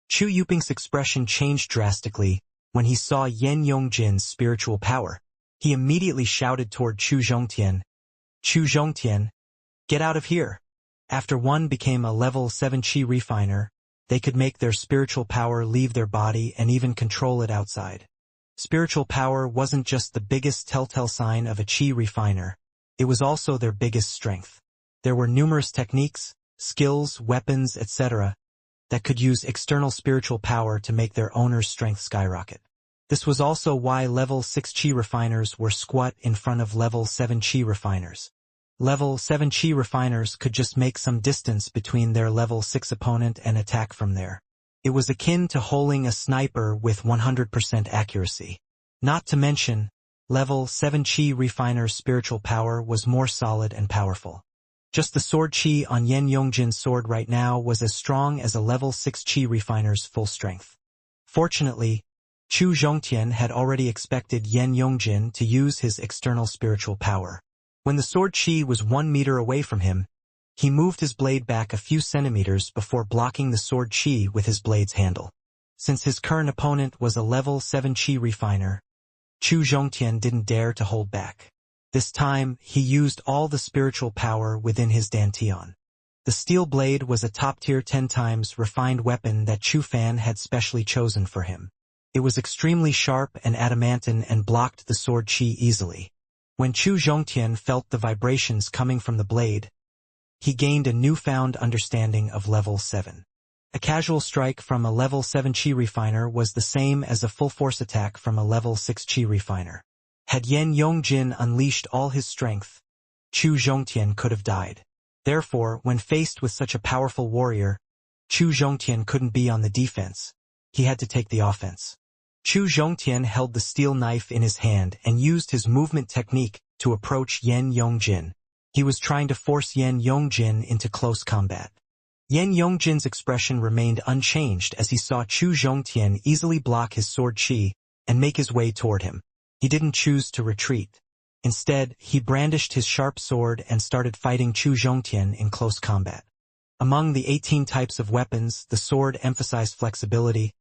Chu Yuping's expression changed drastically when he saw Yen Yongjin's spiritual power. He immediately shouted toward Chu Zhongtian, Chu Zhongtian, get out of here. After one became a level 7 Qi refiner, They could make their spiritual power leave their body and even control it outside. Spiritual power wasn't just the biggest telltale sign of a chi refiner, it was also their biggest strength. There were numerous techniques, skills, weapons, etc., that could use external spiritual power to make their owner's strength skyrocket. This was also why level 6 chi refiners were squat in front of level 7 chi refiners. Level 7 chi refiners could just make some distance between their level 6 opponent and attack from there. It was akin to holding a sniper with 100% accuracy. Not to mention, level 7 chi refiner's spiritual power was more solid and powerful. Just the sword chi on Yan Yongjin's sword right now was as strong as a level 6 chi refiner's full strength. Fortunately, Chu Zhongtian had already expected Yan Yongjin to use his external spiritual power. When the sword chi was 1 meter away from him, he moved his blade back a few centimeters before blocking the sword chi with his blade's handle. Since his current opponent was a level 7 chi refiner, Chu Zhongtian didn't dare to hold back. This time, he used all the spiritual power within his dantian. The steel blade was a top-tier 10 times refined weapon that Chu Fan had specially chosen for him. It was extremely sharp and adamantine and blocked the sword chi easily. When Chu Zhongtian felt the vibrations coming from the blade, he gained a newfound understanding of level 7. A casual strike from a level 7 chi refiner was the same as a full-force attack from a level 6 chi refiner. Had Yan Yongjin unleashed all his strength, Chu Zhongtian could have died. Therefore, when faced with such a powerful warrior, Chu Zhongtian couldn't be on the defense. He had to take the offense. Chu Zhongtian held the steel knife in his hand and used his movement technique to approach Yan Yongjin. He was trying to force Yan Yongjin into close combat. Yan Yongjin's expression remained unchanged as he saw Chu Zhongtian easily block his sword chi and make his way toward him. He didn't choose to retreat. Instead, he brandished his sharp sword and started fighting Chu Zhongtian in close combat. Among the 18 types of weapons, the sword emphasized flexibility,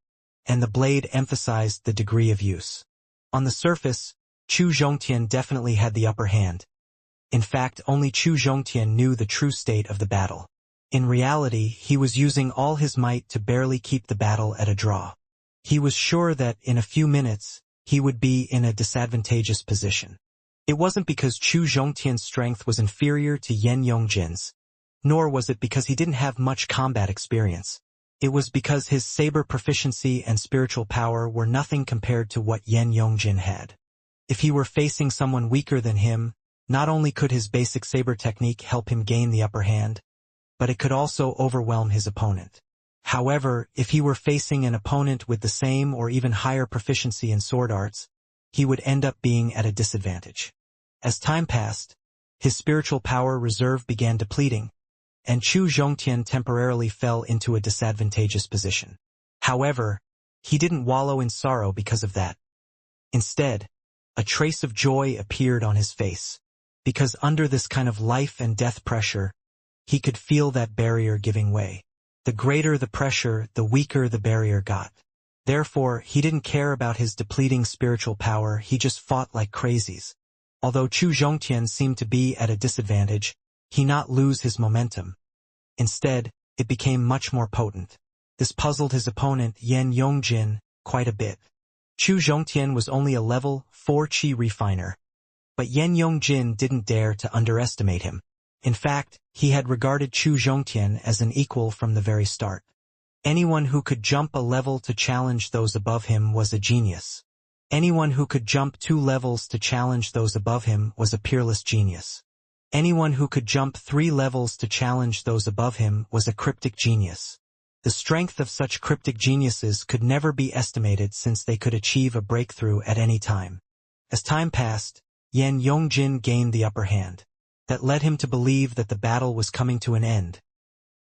and the blade emphasized the degree of use. On the surface, Chu Zhongtian definitely had the upper hand. In fact, only Chu Zhongtian knew the true state of the battle. In reality, he was using all his might to barely keep the battle at a draw. He was sure that, in a few minutes, he would be in a disadvantageous position. It wasn't because Chu Zhongtian's strength was inferior to Yan Yongjin's, nor was it because he didn't have much combat experience. It was because his saber proficiency and spiritual power were nothing compared to what Yan Yongjin had. If he were facing someone weaker than him, not only could his basic saber technique help him gain the upper hand, but it could also overwhelm his opponent. However, if he were facing an opponent with the same or even higher proficiency in sword arts, he would end up being at a disadvantage. As time passed, his spiritual power reserve began depleting, and Chu Zhongtian temporarily fell into a disadvantageous position. However, he didn't wallow in sorrow because of that. Instead, a trace of joy appeared on his face, because under this kind of life and death pressure, he could feel that barrier giving way. The greater the pressure, the weaker the barrier got. Therefore, he didn't care about his depleting spiritual power, he just fought like crazies. Although Chu Zhongtian seemed to be at a disadvantage, he not lose his momentum. Instead, it became much more potent. This puzzled his opponent, Yan Yongjin, quite a bit. Chu Zhongtian was only a level 4 chi refiner, but Yan Yongjin didn't dare to underestimate him. In fact, he had regarded Chu Zhongtian as an equal from the very start. Anyone who could jump a level to challenge those above him was a genius. Anyone who could jump 2 levels to challenge those above him was a peerless genius. Anyone who could jump 3 levels to challenge those above him was a cryptic genius. The strength of such cryptic geniuses could never be estimated since they could achieve a breakthrough at any time. As time passed, Yan Yongjin gained the upper hand. That led him to believe that the battle was coming to an end.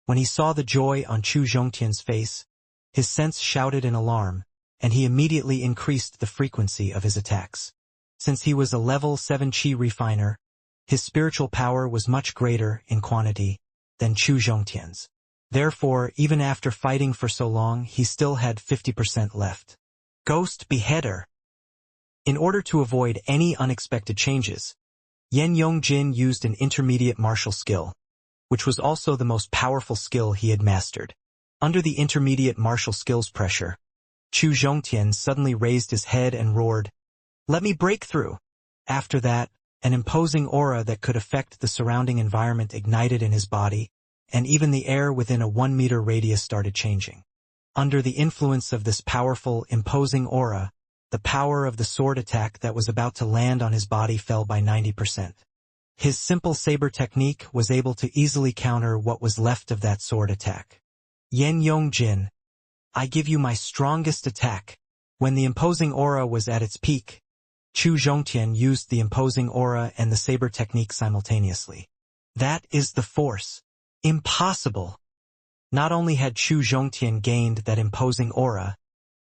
When he saw the joy on Chu Zhongtian's face, his sense shouted in alarm, and he immediately increased the frequency of his attacks. Since he was a level 7 chi refiner, his spiritual power was much greater in quantity than Chu Zhongtian's. Therefore, even after fighting for so long, he still had 50% left. Ghost Beheader. In order to avoid any unexpected changes, Yan Yongjin used an intermediate martial skill, which was also the most powerful skill he had mastered. Under the intermediate martial skills pressure, Chu Zhongtian suddenly raised his head and roared, "Let me break through!" After that, an imposing aura that could affect the surrounding environment ignited in his body, and even the air within a 1-meter radius started changing. Under the influence of this powerful, imposing aura, the power of the sword attack that was about to land on his body fell by 90%. His simple saber technique was able to easily counter what was left of that sword attack. "Yan Yongjin, I give you my strongest attack." When the imposing aura was at its peak, Chu Zhongtian used the imposing aura and the saber technique simultaneously. That is the force. Impossible! Not only had Chu Zhongtian gained that imposing aura,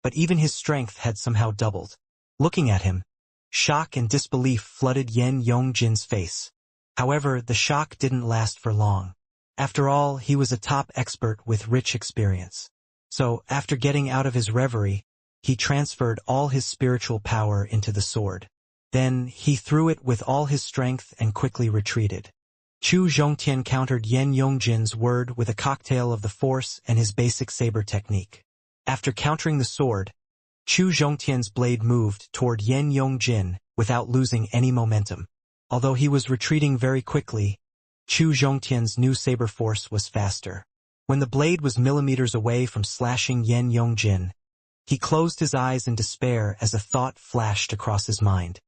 but even his strength had somehow doubled. Looking at him, shock and disbelief flooded Yan Yongjin's face. However, the shock didn't last for long. After all, he was a top expert with rich experience. So, after getting out of his reverie, he transferred all his spiritual power into the sword. Then, he threw it with all his strength and quickly retreated. Chu Zhongtian countered Yan Yongjin's word with a cocktail of the force and his basic saber technique. After countering the sword, Chu Zhongtian's blade moved toward Yan Yongjin without losing any momentum. Although he was retreating very quickly, Chu Zhongtian's new saber force was faster. When the blade was millimeters away from slashing Yan Yongjin, he closed his eyes in despair as a thought flashed across his mind.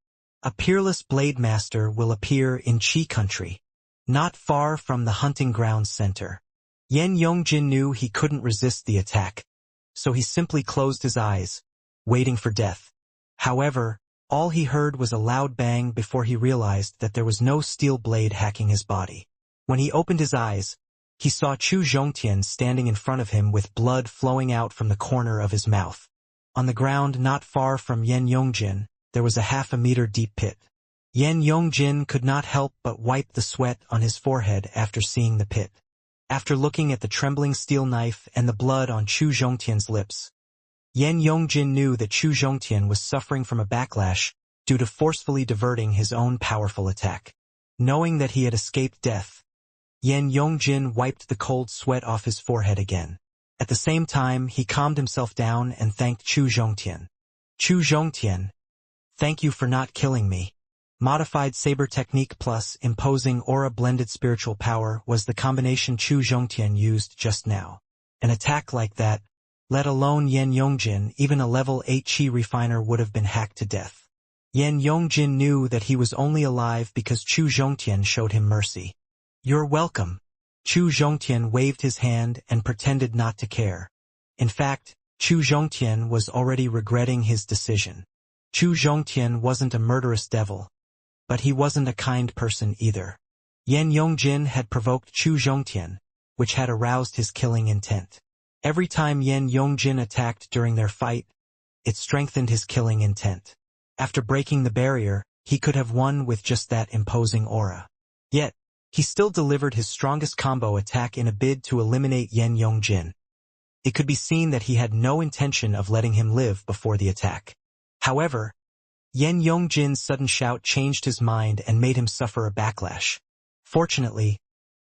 A peerless blade master will appear in Qi country, not far from the hunting grounds center. Yan Yongjin knew he couldn't resist the attack, so he simply closed his eyes, waiting for death. However, all he heard was a loud bang before he realized that there was no steel blade hacking his body. When he opened his eyes, he saw Chu Zhongtian standing in front of him with blood flowing out from the corner of his mouth. On the ground not far from Yan Yongjin, there was a 0.5-meter deep pit. Yan Yongjin could not help but wipe the sweat on his forehead after seeing the pit. After looking at the trembling steel knife and the blood on Chu Zhongtian's lips, Yan Yongjin knew that Chu Zhongtian was suffering from a backlash due to forcefully diverting his own powerful attack. Knowing that he had escaped death, Yan Yongjin wiped the cold sweat off his forehead again. At the same time, he calmed himself down and thanked Chu Zhongtian. "Chu Zhongtian, thank you for not killing me." Modified saber technique plus imposing aura blended spiritual power was the combination Chu Zhongtian used just now. An attack like that, let alone Yan Yongjin, even a level 8 Qi refiner would have been hacked to death. Yan Yongjin knew that he was only alive because Chu Zhongtian showed him mercy. "You're welcome." Chu Zhongtian waved his hand and pretended not to care. In fact, Chu Zhongtian was already regretting his decision. Chu Zhongtian wasn't a murderous devil, but he wasn't a kind person either. Yan Yongjin had provoked Chu Zhongtian, which had aroused his killing intent. Every time Yan Yongjin attacked during their fight, it strengthened his killing intent. After breaking the barrier, he could have won with just that imposing aura. Yet, he still delivered his strongest combo attack in a bid to eliminate Yan Yongjin. It could be seen that he had no intention of letting him live before the attack. However, Yan Yongjin's sudden shout changed his mind and made him suffer a backlash. Fortunately,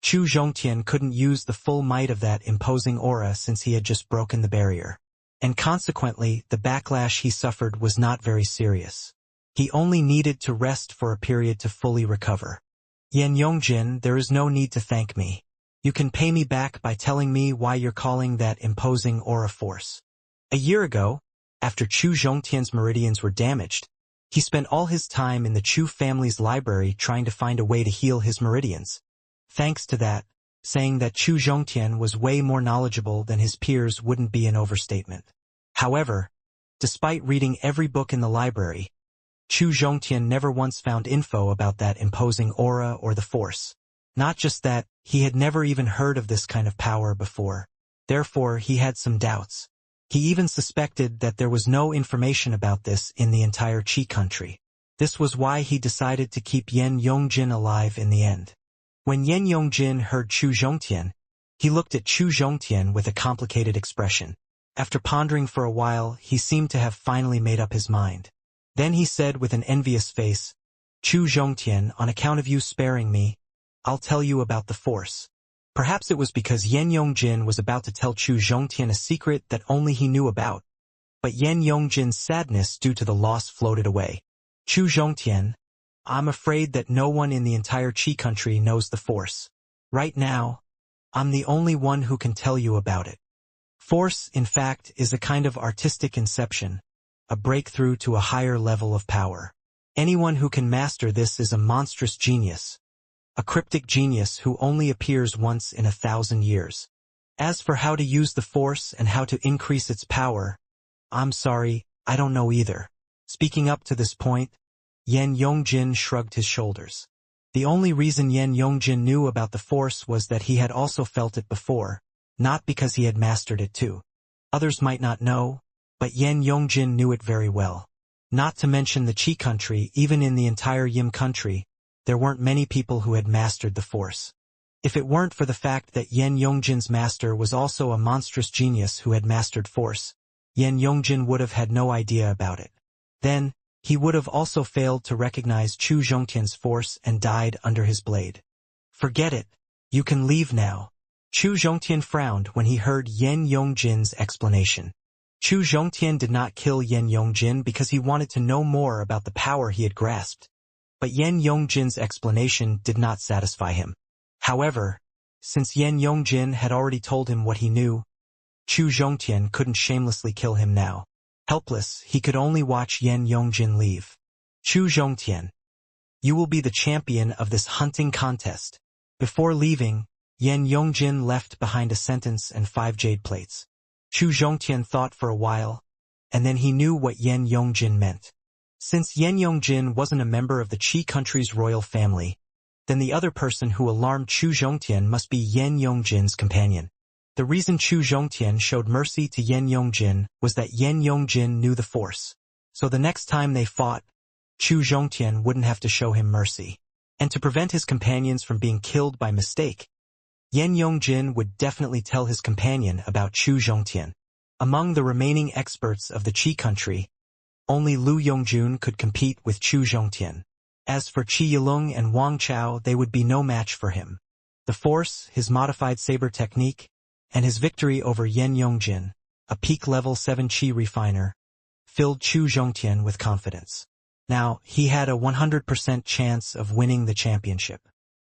Chu Zhongtian couldn't use the full might of that imposing aura since he had just broken the barrier. And consequently, the backlash he suffered was not very serious. He only needed to rest for a period to fully recover. "Yan Yongjin, there is no need to thank me. You can pay me back by telling me why you're calling that imposing aura force." A year ago, after Chu Zhongtian's meridians were damaged, he spent all his time in the Chu family's library trying to find a way to heal his meridians. Thanks to that, saying that Chu Zhongtian was way more knowledgeable than his peers wouldn't be an overstatement. However, despite reading every book in the library, Chu Zhongtian never once found info about that imposing aura or the force. Not just that, he had never even heard of this kind of power before. Therefore, he had some doubts. He even suspected that there was no information about this in the entire Qi country. This was why he decided to keep Yan Yongjin alive in the end. When Yan Yongjin heard Chu Zhongtian, he looked at Chu Zhongtian with a complicated expression. After pondering for a while, he seemed to have finally made up his mind. Then he said with an envious face, "Chu Zhongtian, on account of you sparing me, I'll tell you about the force." Perhaps it was because Yan Yongjin was about to tell Chu Zhongtian a secret that only he knew about, but Yan Yongjin's sadness due to the loss floated away. Chu Zhongtian, I'm afraid that no one in the entire Qi country knows the Force. Right now, I'm the only one who can tell you about it. Force, in fact, is a kind of artistic inception, a breakthrough to a higher level of power. Anyone who can master this is a monstrous genius, a cryptic genius who only appears once in 1,000 years. As for how to use the Force and how to increase its power, I'm sorry, I don't know either. Speaking up to this point, Yan Yongjin shrugged his shoulders. The only reason Yan Yongjin knew about the Force was that he had also felt it before, not because he had mastered it too. Others might not know, but Yan Yongjin knew it very well. Not to mention the Qi country, even in the entire Yim country, there weren't many people who had mastered the Force. If it weren't for the fact that Yan Yongjin's master was also a monstrous genius who had mastered Force, Yan Yongjin would have had no idea about it. Then, he would have also failed to recognize Chu Zhongtian's Force and died under his blade. Forget it. You can leave now. Chu Zhongtian frowned when he heard Yan Yongjin's explanation. Chu Zhongtian did not kill Yan Yongjin because he wanted to know more about the power he had grasped. But Yan Yongjin's explanation did not satisfy him. However, since Yan Yongjin had already told him what he knew, Chu Zhongtian couldn't shamelessly kill him now. Helpless, he could only watch Yan Yongjin leave. Chu Zhongtian, you will be the champion of this hunting contest. Before leaving, Yan Yongjin left behind a sentence and 5 jade plates. Chu Zhongtian thought for a while, and then he knew what Yan Yongjin meant. Since Yan Yongjin wasn't a member of the Qi country's royal family, then the other person who alarmed Chu Zhongtian must be Yan Yongjin's companion. The reason Chu Zhongtian showed mercy to Yan Yongjin was that Yan Yongjin knew the Force. So the next time they fought, Chu Zhongtian wouldn't have to show him mercy. And to prevent his companions from being killed by mistake, Yan Yongjin would definitely tell his companion about Chu Zhongtian. Among the remaining experts of the Qi country, only Lu Yongjun could compete with Chu Zhongtian. As for Qi Yilong and Wang Chao, they would be no match for him. The Force, his modified saber technique, and his victory over Yan Yongjin, a peak level 7 Qi refiner, filled Chu Zhongtian with confidence. Now, he had a 100% chance of winning the championship.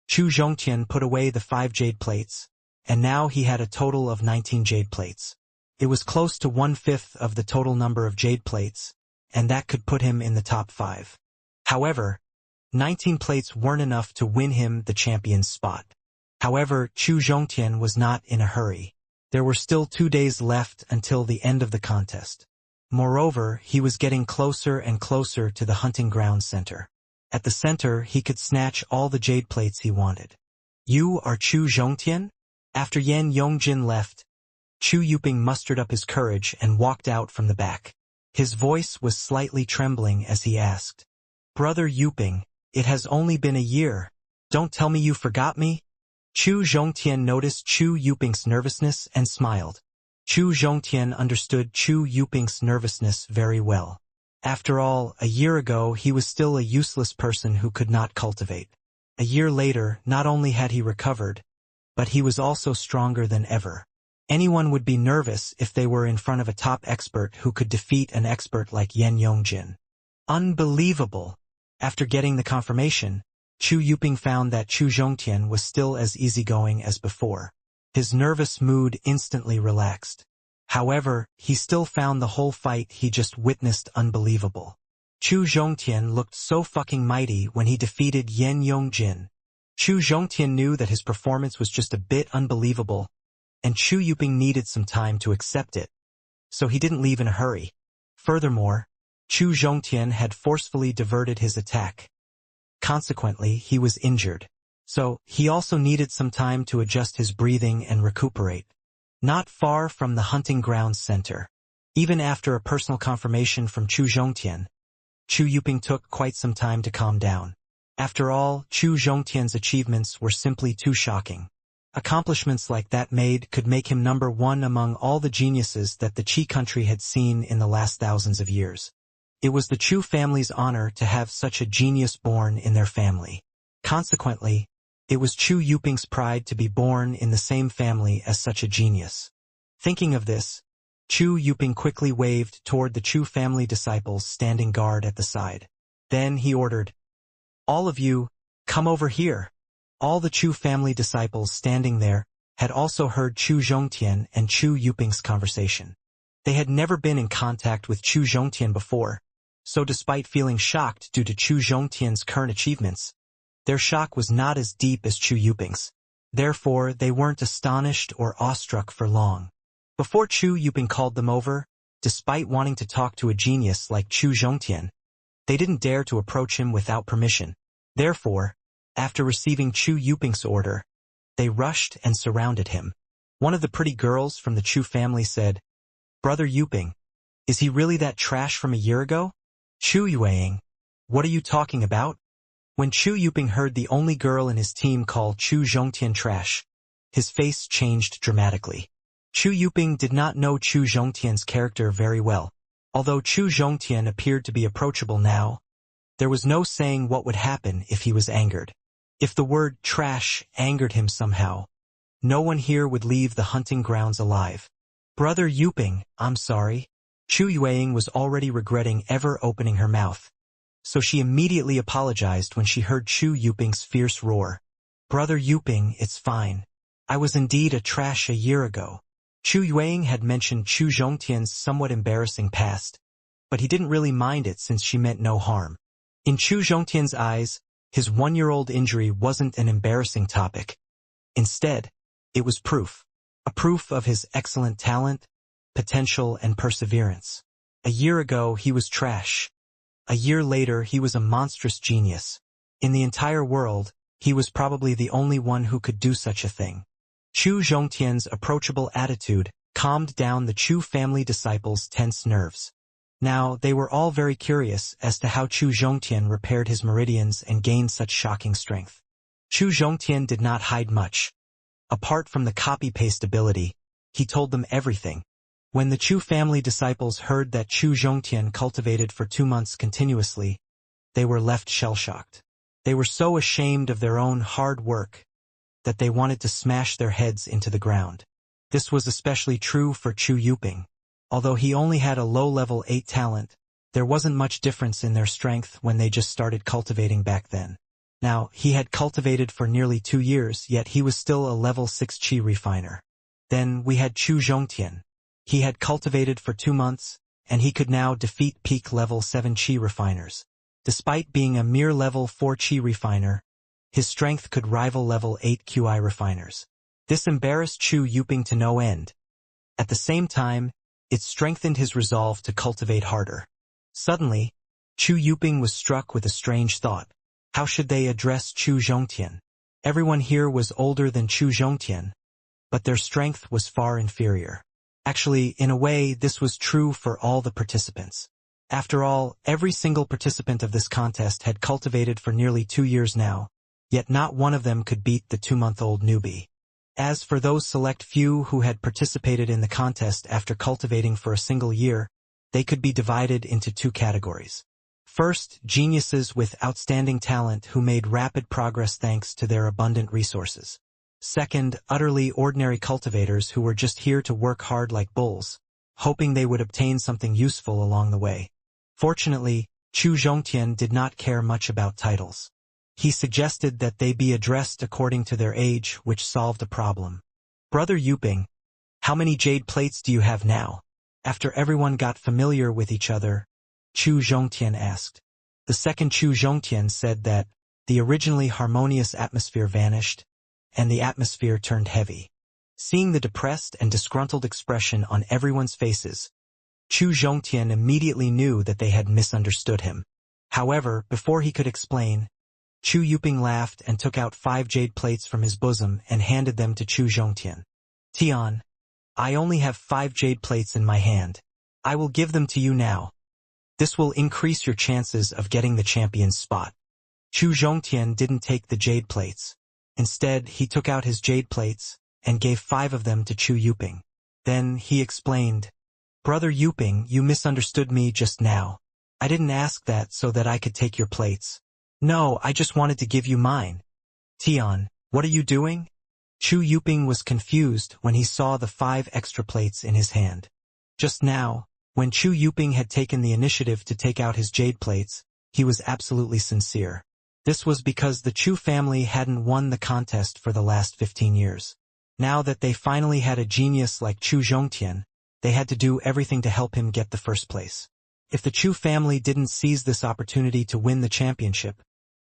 Chu Zhongtian put away the 5 jade plates, and now he had a total of 19 jade plates. It was close to 1/5 of the total number of jade plates, and that could put him in the top 5. However, 19 plates weren't enough to win him the champion's spot. However, Chu Zhongtian was not in a hurry. There were still 2 days left until the end of the contest. Moreover, he was getting closer and closer to the hunting ground center. At the center, he could snatch all the jade plates he wanted. You are Chu Zhongtian? After Yan Yongjin left, Chu Yuping mustered up his courage and walked out from the back. His voice was slightly trembling as he asked, Brother Yuping, it has only been a year. Don't tell me you forgot me? Chu Zhongtian noticed Chu Yuping's nervousness and smiled. Chu Zhongtian understood Chu Yuping's nervousness very well. After all, a year ago he was still a useless person who could not cultivate. A year later, not only had he recovered, but he was also stronger than ever. Anyone would be nervous if they were in front of a top expert who could defeat an expert like Yan Yongjin. Unbelievable! After getting the confirmation, Chu Yuping found that Chu Zhongtian was still as easygoing as before. His nervous mood instantly relaxed. However, he still found the whole fight he just witnessed unbelievable. Chu Zhongtian looked so fucking mighty when he defeated Yan Yongjin. Chu Zhongtian knew that his performance was just a bit unbelievable, and Chu Yuping needed some time to accept it, so he didn't leave in a hurry. Furthermore, Chu Zhongtian had forcefully diverted his attack. Consequently, he was injured. So, he also needed some time to adjust his breathing and recuperate. Not far from the hunting grounds center. Even after a personal confirmation from Chu Zhongtian, Chu Yuping took quite some time to calm down. After all, Chu Zhongtian's achievements were simply too shocking. Accomplishments like that could make him number 1 among all the geniuses that the Qi country had seen in the last thousands of years. It was the Chu family's honor to have such a genius born in their family. Consequently, It was Chu Yuping's pride to be born in the same family as such a genius. Thinking of this, Chu Yuping quickly waved toward the Chu family disciples standing guard at the side. Then he ordered, "All of you, come over here." All the Chu family disciples standing there had also heard Chu Zhongtian and Chu Yuping's conversation. They had never been in contact with Chu Zhongtian before, so despite feeling shocked due to Chu Zhongtian's current achievements, their shock was not as deep as Chu Yuping's. Therefore, they weren't astonished or awestruck for long. Before Chu Yuping called them over, despite wanting to talk to a genius like Chu Zhongtian, they didn't dare to approach him without permission. Therefore, after receiving Chu Yuping's order, they rushed and surrounded him. One of the pretty girls from the Chu family said, "Brother Yuping, is he really that trash from a year ago?" "Chu Yueying, what are you talking about?" When Chu Yuping heard the only girl in his team call Chu Zhongtian trash, his face changed dramatically. Chu Yuping did not know Chu Zhongtian's character very well. Although Chu Zhongtian appeared to be approachable now, there was no saying what would happen if he was angered. If the word trash angered him somehow, no one here would leave the hunting grounds alive. "Brother Yuping, I'm sorry." Chu Yueying was already regretting ever opening her mouth, so she immediately apologized when she heard Chu Yuping's fierce roar. "Brother Yuping, it's fine. I was indeed a trash a year ago." Chu Yueying had mentioned Chu Zhongtian's somewhat embarrassing past, but he didn't really mind it since she meant no harm. In Chu Zhongtian's eyes, his one-year-old injury wasn't an embarrassing topic. Instead, it was proof. A proof of his excellent talent, potential, and perseverance. A year ago, he was trash. A year later, he was a monstrous genius. In the entire world, he was probably the only one who could do such a thing. Chu Zhongtian's approachable attitude calmed down the Chu family disciples' tense nerves. Now, they were all very curious as to how Chu Zhongtian repaired his meridians and gained such shocking strength. Chu Zhongtian did not hide much. Apart from the copy-paste ability, he told them everything. When the Chu family disciples heard that Chu Zhongtian cultivated for 2 months continuously, they were left shell-shocked. They were so ashamed of their own hard work that they wanted to smash their heads into the ground. This was especially true for Chu Yuping. Although he only had a low-level 8 talent, there wasn't much difference in their strength when they just started cultivating back then. Now, he had cultivated for nearly 2 years, yet he was still a level 6 Qi refiner. Then we had Chu Zhongtian. He had cultivated for 2 months, and he could now defeat peak level 7 Qi refiners. Despite being a mere level 4 Qi refiner, his strength could rival level 8 QI refiners. This embarrassed Chu Yuping to no end. At the same time, it strengthened his resolve to cultivate harder. Suddenly, Chu Yuping was struck with a strange thought. How should they address Chu Zhongtian? Everyone here was older than Chu Zhongtian, but their strength was far inferior. Actually, in a way, this was true for all the participants. After all, every single participant of this contest had cultivated for nearly 2 years now, yet not one of them could beat the 2-month-old newbie. As for those select few who had participated in the contest after cultivating for a single year, they could be divided into 2 categories. First, geniuses with outstanding talent who made rapid progress thanks to their abundant resources. Second, utterly ordinary cultivators who were just here to work hard like bulls, hoping they would obtain something useful along the way. Fortunately, Chu Zhongtian did not care much about titles. He suggested that they be addressed according to their age, which solved a problem. "Brother Yuping, how many jade plates do you have now?" After everyone got familiar with each other, Chu Zhongtian asked. The second Chu Zhongtian said that the originally harmonious atmosphere vanished, and the atmosphere turned heavy. Seeing the depressed and disgruntled expression on everyone's faces, Chu Zhongtian immediately knew that they had misunderstood him. However, before he could explain, Chu Yuping laughed and took out 5 jade plates from his bosom and handed them to Chu Zhongtian. "Tian, I only have 5 jade plates in my hand. I will give them to you now. This will increase your chances of getting the champion's spot." Chu Zhongtian didn't take the jade plates. Instead, he took out his jade plates and gave 5 of them to Chu Yuping. Then he explained, "Brother Yuping, you misunderstood me just now. I didn't ask that so that I could take your plates. No, I just wanted to give you mine." "Tian, What are you doing? Chu Yuping was confused when he saw the 5 extra plates in his hand. Just now, when Chu Yuping had taken the initiative to take out his jade plates, he was absolutely sincere. This was because the Chu family hadn't won the contest for the last 15 years. Now that they finally had a genius like Chu Zhongtian, they had to do everything to help him get the first place. If the Chu family didn't seize this opportunity to win the championship,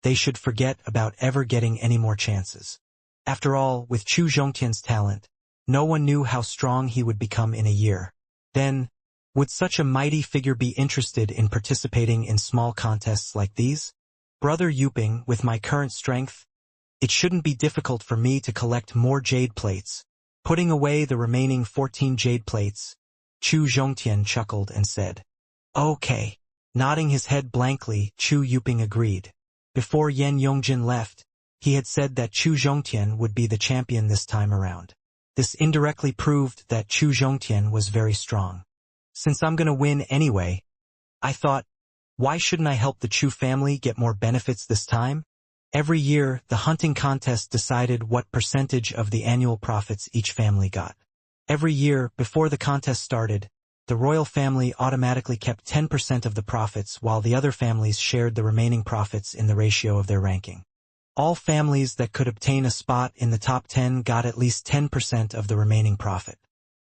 they should forget about ever getting any more chances. After all, with Chu Zhongtian's talent, no one knew how strong he would become in a year. Then, would such a mighty figure be interested in participating in small contests like these? Brother Yuping, with my current strength, it shouldn't be difficult for me to collect more jade plates. Putting away the remaining 14 jade plates, Chu Zhongtian chuckled and said, "Okay." Nodding his head blankly, Chu Yuping agreed. Before Yan Yongjin left, he had said that Chu Zhongtian would be the champion this time around. This indirectly proved that Chu Zhongtian was very strong. Since I'm gonna win anyway, I thought, why shouldn't I help the Chu family get more benefits this time? Every year, the hunting contest decided what percentage of the annual profits each family got. Every year, before the contest started, the royal family automatically kept 10% of the profits while the other families shared the remaining profits in the ratio of their ranking. All families that could obtain a spot in the top 10 got at least 10% of the remaining profit.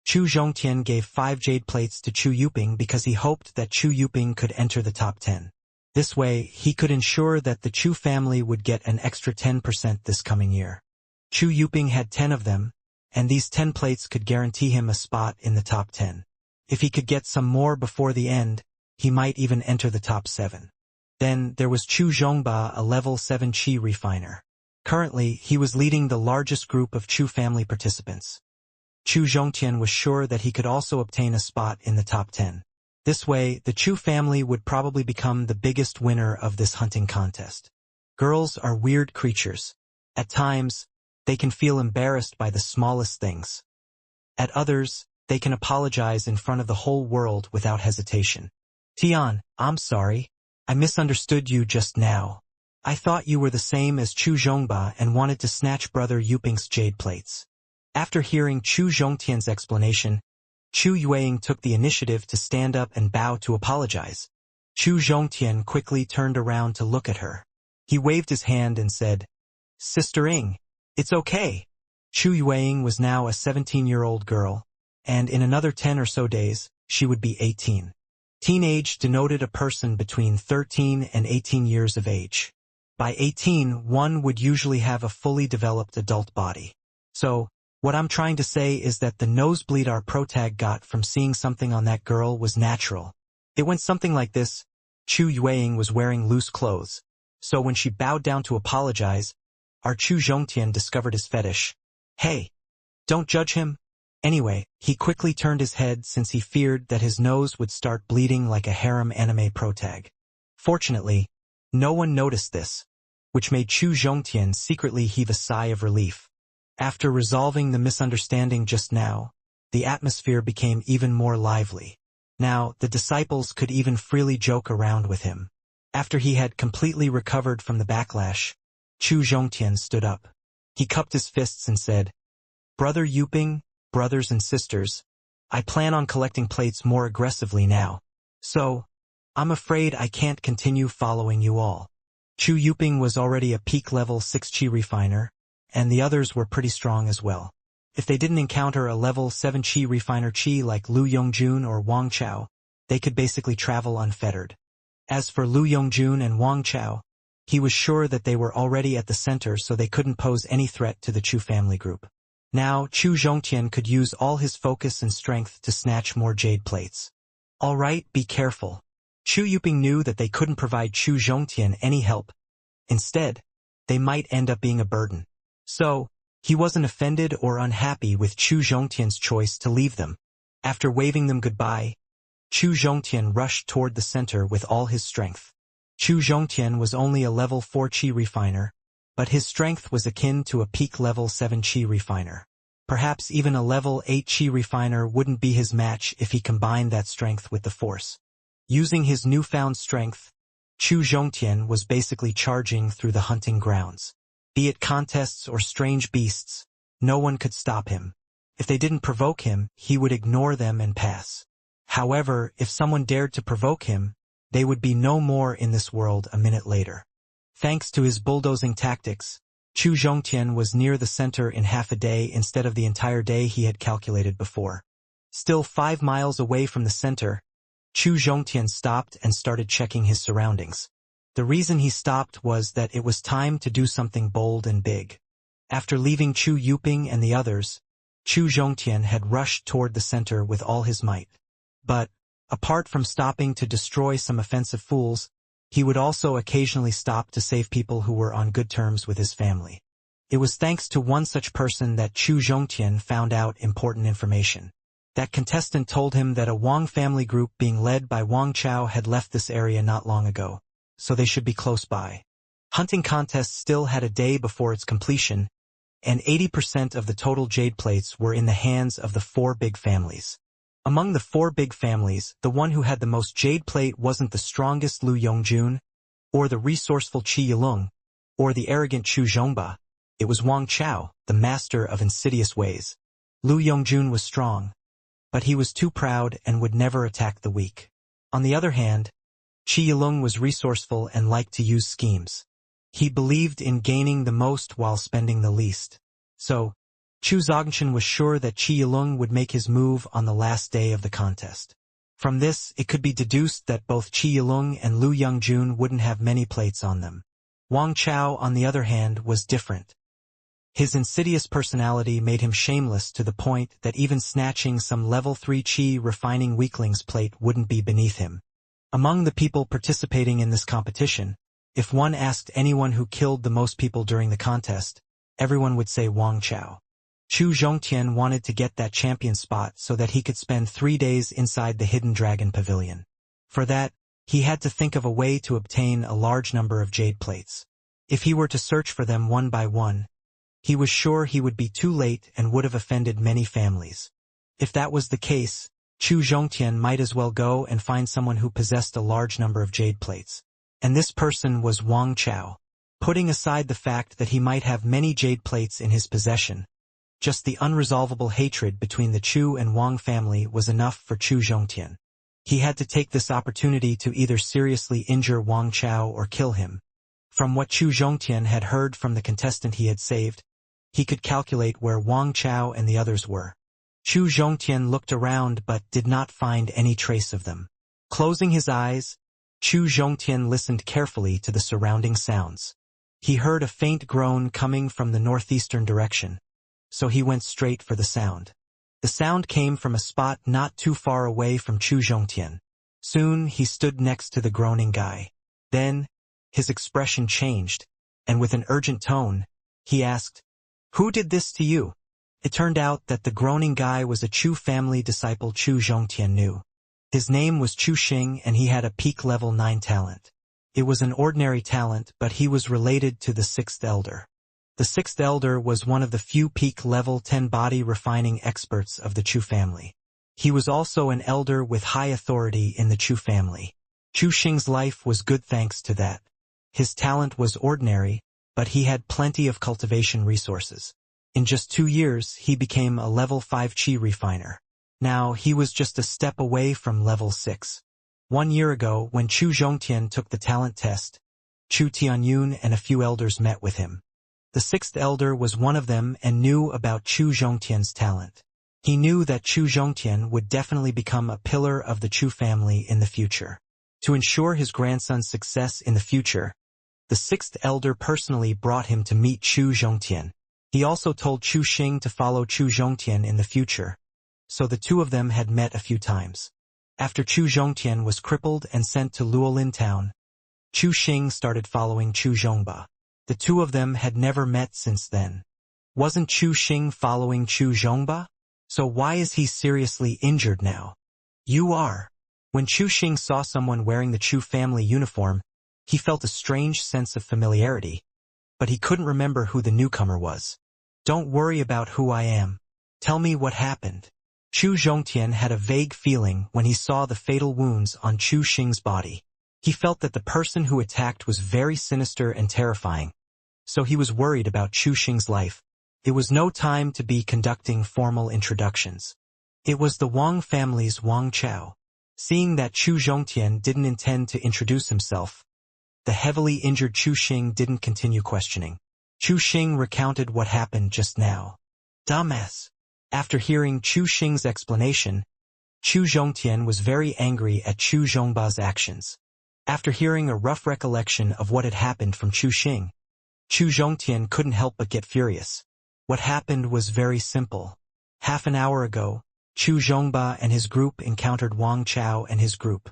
Chu Zhongtian gave 5 jade plates to Chu Yuping because he hoped that Chu Yuping could enter the top 10. This way, he could ensure that the Chu family would get an extra 10% this coming year. Chu Yuping had 10 of them, and these 10 plates could guarantee him a spot in the top 10. If he could get some more before the end, he might even enter the top 7. Then there was Chu Zhongba, a level 7 Qi refiner. Currently, he was leading the largest group of Chu family participants. Chu Zhongtian was sure that he could also obtain a spot in the top 10. This way, the Chu family would probably become the biggest winner of this hunting contest. Girls are weird creatures. At times, they can feel embarrassed by the smallest things. At others, they can apologize in front of the whole world without hesitation. Tian, I'm sorry. I misunderstood you just now. I thought you were the same as Chu Zhongba and wanted to snatch Brother Yuping's jade plates. After hearing Chu Zhongtian's explanation, Chu Yueying took the initiative to stand up and bow to apologize. Chu Zhongtian quickly turned around to look at her. He waved his hand and said, "Sister Ing, it's okay." Chu Yueying was now a 17-year-old girl, and in another 10 or so days, she would be 18. Teenage denoted a person between 13 and 18 years of age. By 18, one would usually have a fully developed adult body. So, what I'm trying to say is that the nosebleed our protag got from seeing something on that girl was natural. It went something like this. Chu Yueying was wearing loose clothes, so when she bowed down to apologize, our Chu Zhongtian discovered his fetish. Hey, don't judge him. Anyway, he quickly turned his head since he feared that his nose would start bleeding like a harem anime protag. Fortunately, no one noticed this, which made Chu Zhongtian secretly heave a sigh of relief. After resolving the misunderstanding just now, the atmosphere became even more lively. Now, the disciples could even freely joke around with him. After he had completely recovered from the backlash, Chu Zhongtian stood up. He cupped his fists and said, "Brother Yuping, brothers and sisters, I plan on collecting plates more aggressively now. So, I'm afraid I can't continue following you all." Chu Yuping was already a peak level 6 Qi refiner, and the others were pretty strong as well. If they didn't encounter a level 7 Qi refiner Qi like Lu Yongjun or Wang Chao, they could basically travel unfettered. As for Lu Yongjun and Wang Chao, he was sure that they were already at the center so they couldn't pose any threat to the Chu family group. Now, Chu Zhongtian could use all his focus and strength to snatch more jade plates. All right, be careful. Chu Yuping knew that they couldn't provide Chu Zhongtian any help. Instead, they might end up being a burden. So, he wasn't offended or unhappy with Chu Zhongtian's choice to leave them. After waving them goodbye, Chu Zhongtian rushed toward the center with all his strength. Chu Zhongtian was only a level 4 Qi refiner, but his strength was akin to a peak level 7 Qi refiner. Perhaps even a level 8 Qi refiner wouldn't be his match if he combined that strength with the force. Using his newfound strength, Chu Zhongtian was basically charging through the hunting grounds. Be it contests or strange beasts, no one could stop him. If they didn't provoke him, he would ignore them and pass. However, if someone dared to provoke him, they would be no more in this world a minute later. Thanks to his bulldozing tactics, Chu Zhongtian was near the center in half a day instead of the entire day he had calculated before. Still 5 miles away from the center, Chu Zhongtian stopped and started checking his surroundings. The reason he stopped was that it was time to do something bold and big. After leaving Chu Yuping and the others, Chu Zhongtian had rushed toward the center with all his might. But, apart from stopping to destroy some offensive fools, he would also occasionally stop to save people who were on good terms with his family. It was thanks to one such person that Chu Zhongtian found out important information. That contestant told him that a Wang family group being led by Wang Chao had left this area not long ago, so they should be close by. Hunting contest still had a day before its completion, and 80% of the total jade plates were in the hands of the 4 big families. Among the 4 big families, the one who had the most jade plate wasn't the strongest Lu Yongjun, or the resourceful Qi Yilong, or the arrogant Chu Zhongba. It was Wang Chao, the master of insidious ways. Lu Yongjun was strong, but he was too proud and would never attack the weak. On the other hand, Qi Yilong was resourceful and liked to use schemes. He believed in gaining the most while spending the least. So, Chu Zongtian was sure that Qi Yilong would make his move on the last day of the contest. From this, it could be deduced that both Qi Yilong and Lu Yongjun wouldn't have many plates on them. Wang Chao, on the other hand, was different. His insidious personality made him shameless to the point that even snatching some level 3 Qi refining weakling's plate wouldn't be beneath him. Among the people participating in this competition, if one asked anyone who killed the most people during the contest, everyone would say Wang Chao. Chu Zhongtian wanted to get that champion spot so that he could spend 3 days inside the Hidden Dragon Pavilion. For that, he had to think of a way to obtain a large number of jade plates. If he were to search for them one by one, he was sure he would be too late and would have offended many families. If that was the case, Chu Zhongtian might as well go and find someone who possessed a large number of jade plates. And this person was Wang Chao. Putting aside the fact that he might have many jade plates in his possession, just the unresolvable hatred between the Chu and Wang family was enough for Chu Zhongtian. He had to take this opportunity to either seriously injure Wang Chao or kill him. From what Chu Zhongtian had heard from the contestant he had saved, he could calculate where Wang Chao and the others were. Chu Zhongtian looked around but did not find any trace of them. Closing his eyes, Chu Zhongtian listened carefully to the surrounding sounds. He heard a faint groan coming from the northeastern direction, so he went straight for the sound. The sound came from a spot not too far away from Chu Zhongtian. Soon he stood next to the groaning guy. Then, his expression changed, and with an urgent tone, he asked, "Who did this to you?" It turned out that the groaning guy was a Chu family disciple Chu Zhongtian knew. His name was Chu Xing and he had a peak level 9 talent. It was an ordinary talent, but he was related to the 6th Elder. The 6th Elder was one of the few peak level 10 body refining experts of the Chu family. He was also an elder with high authority in the Chu family. Chu Xing's life was good thanks to that. His talent was ordinary, but he had plenty of cultivation resources. In just 2 years, he became a level 5 Qi refiner. Now, he was just a step away from level 6. 1 year ago, when Chu Zhongtian took the talent test, Chu Tianyun and a few elders met with him. The 6th Elder was one of them and knew about Chu Zhongtian's talent. He knew that Chu Zhongtian would definitely become a pillar of the Chu family in the future. To ensure his grandson's success in the future, the 6th Elder personally brought him to meet Chu Zhongtian. He also told Chu Xing to follow Chu Zhongtian in the future, so the two of them had met a few times. After Chu Zhongtian was crippled and sent to Luolin town, Chu Xing started following Chu Zhongba. The two of them had never met since then. Wasn't Chu Xing following Chu Zhongba? So why is he seriously injured now? You are. When Chu Xing saw someone wearing the Chu family uniform, he felt a strange sense of familiarity, but he couldn't remember who the newcomer was. Don't worry about who I am. Tell me what happened. Chu Zhongtian had a vague feeling when he saw the fatal wounds on Chu Xing's body. He felt that the person who attacked was very sinister and terrifying, so he was worried about Chu Xing's life. It was no time to be conducting formal introductions. It was the Wang family's Wang Chao. Seeing that Chu Zhongtian didn't intend to introduce himself, the heavily injured Chu Xing didn't continue questioning. Chu Xing recounted what happened just now. Dumbass. After hearing Chu Xing's explanation, Chu Zhongtian was very angry at Chu Zhongba's actions. After hearing a rough recollection of what had happened from Chu Xing, Chu Zhongtian couldn't help but get furious. What happened was very simple. Half an hour ago, Chu Zhongba and his group encountered Wang Chao and his group.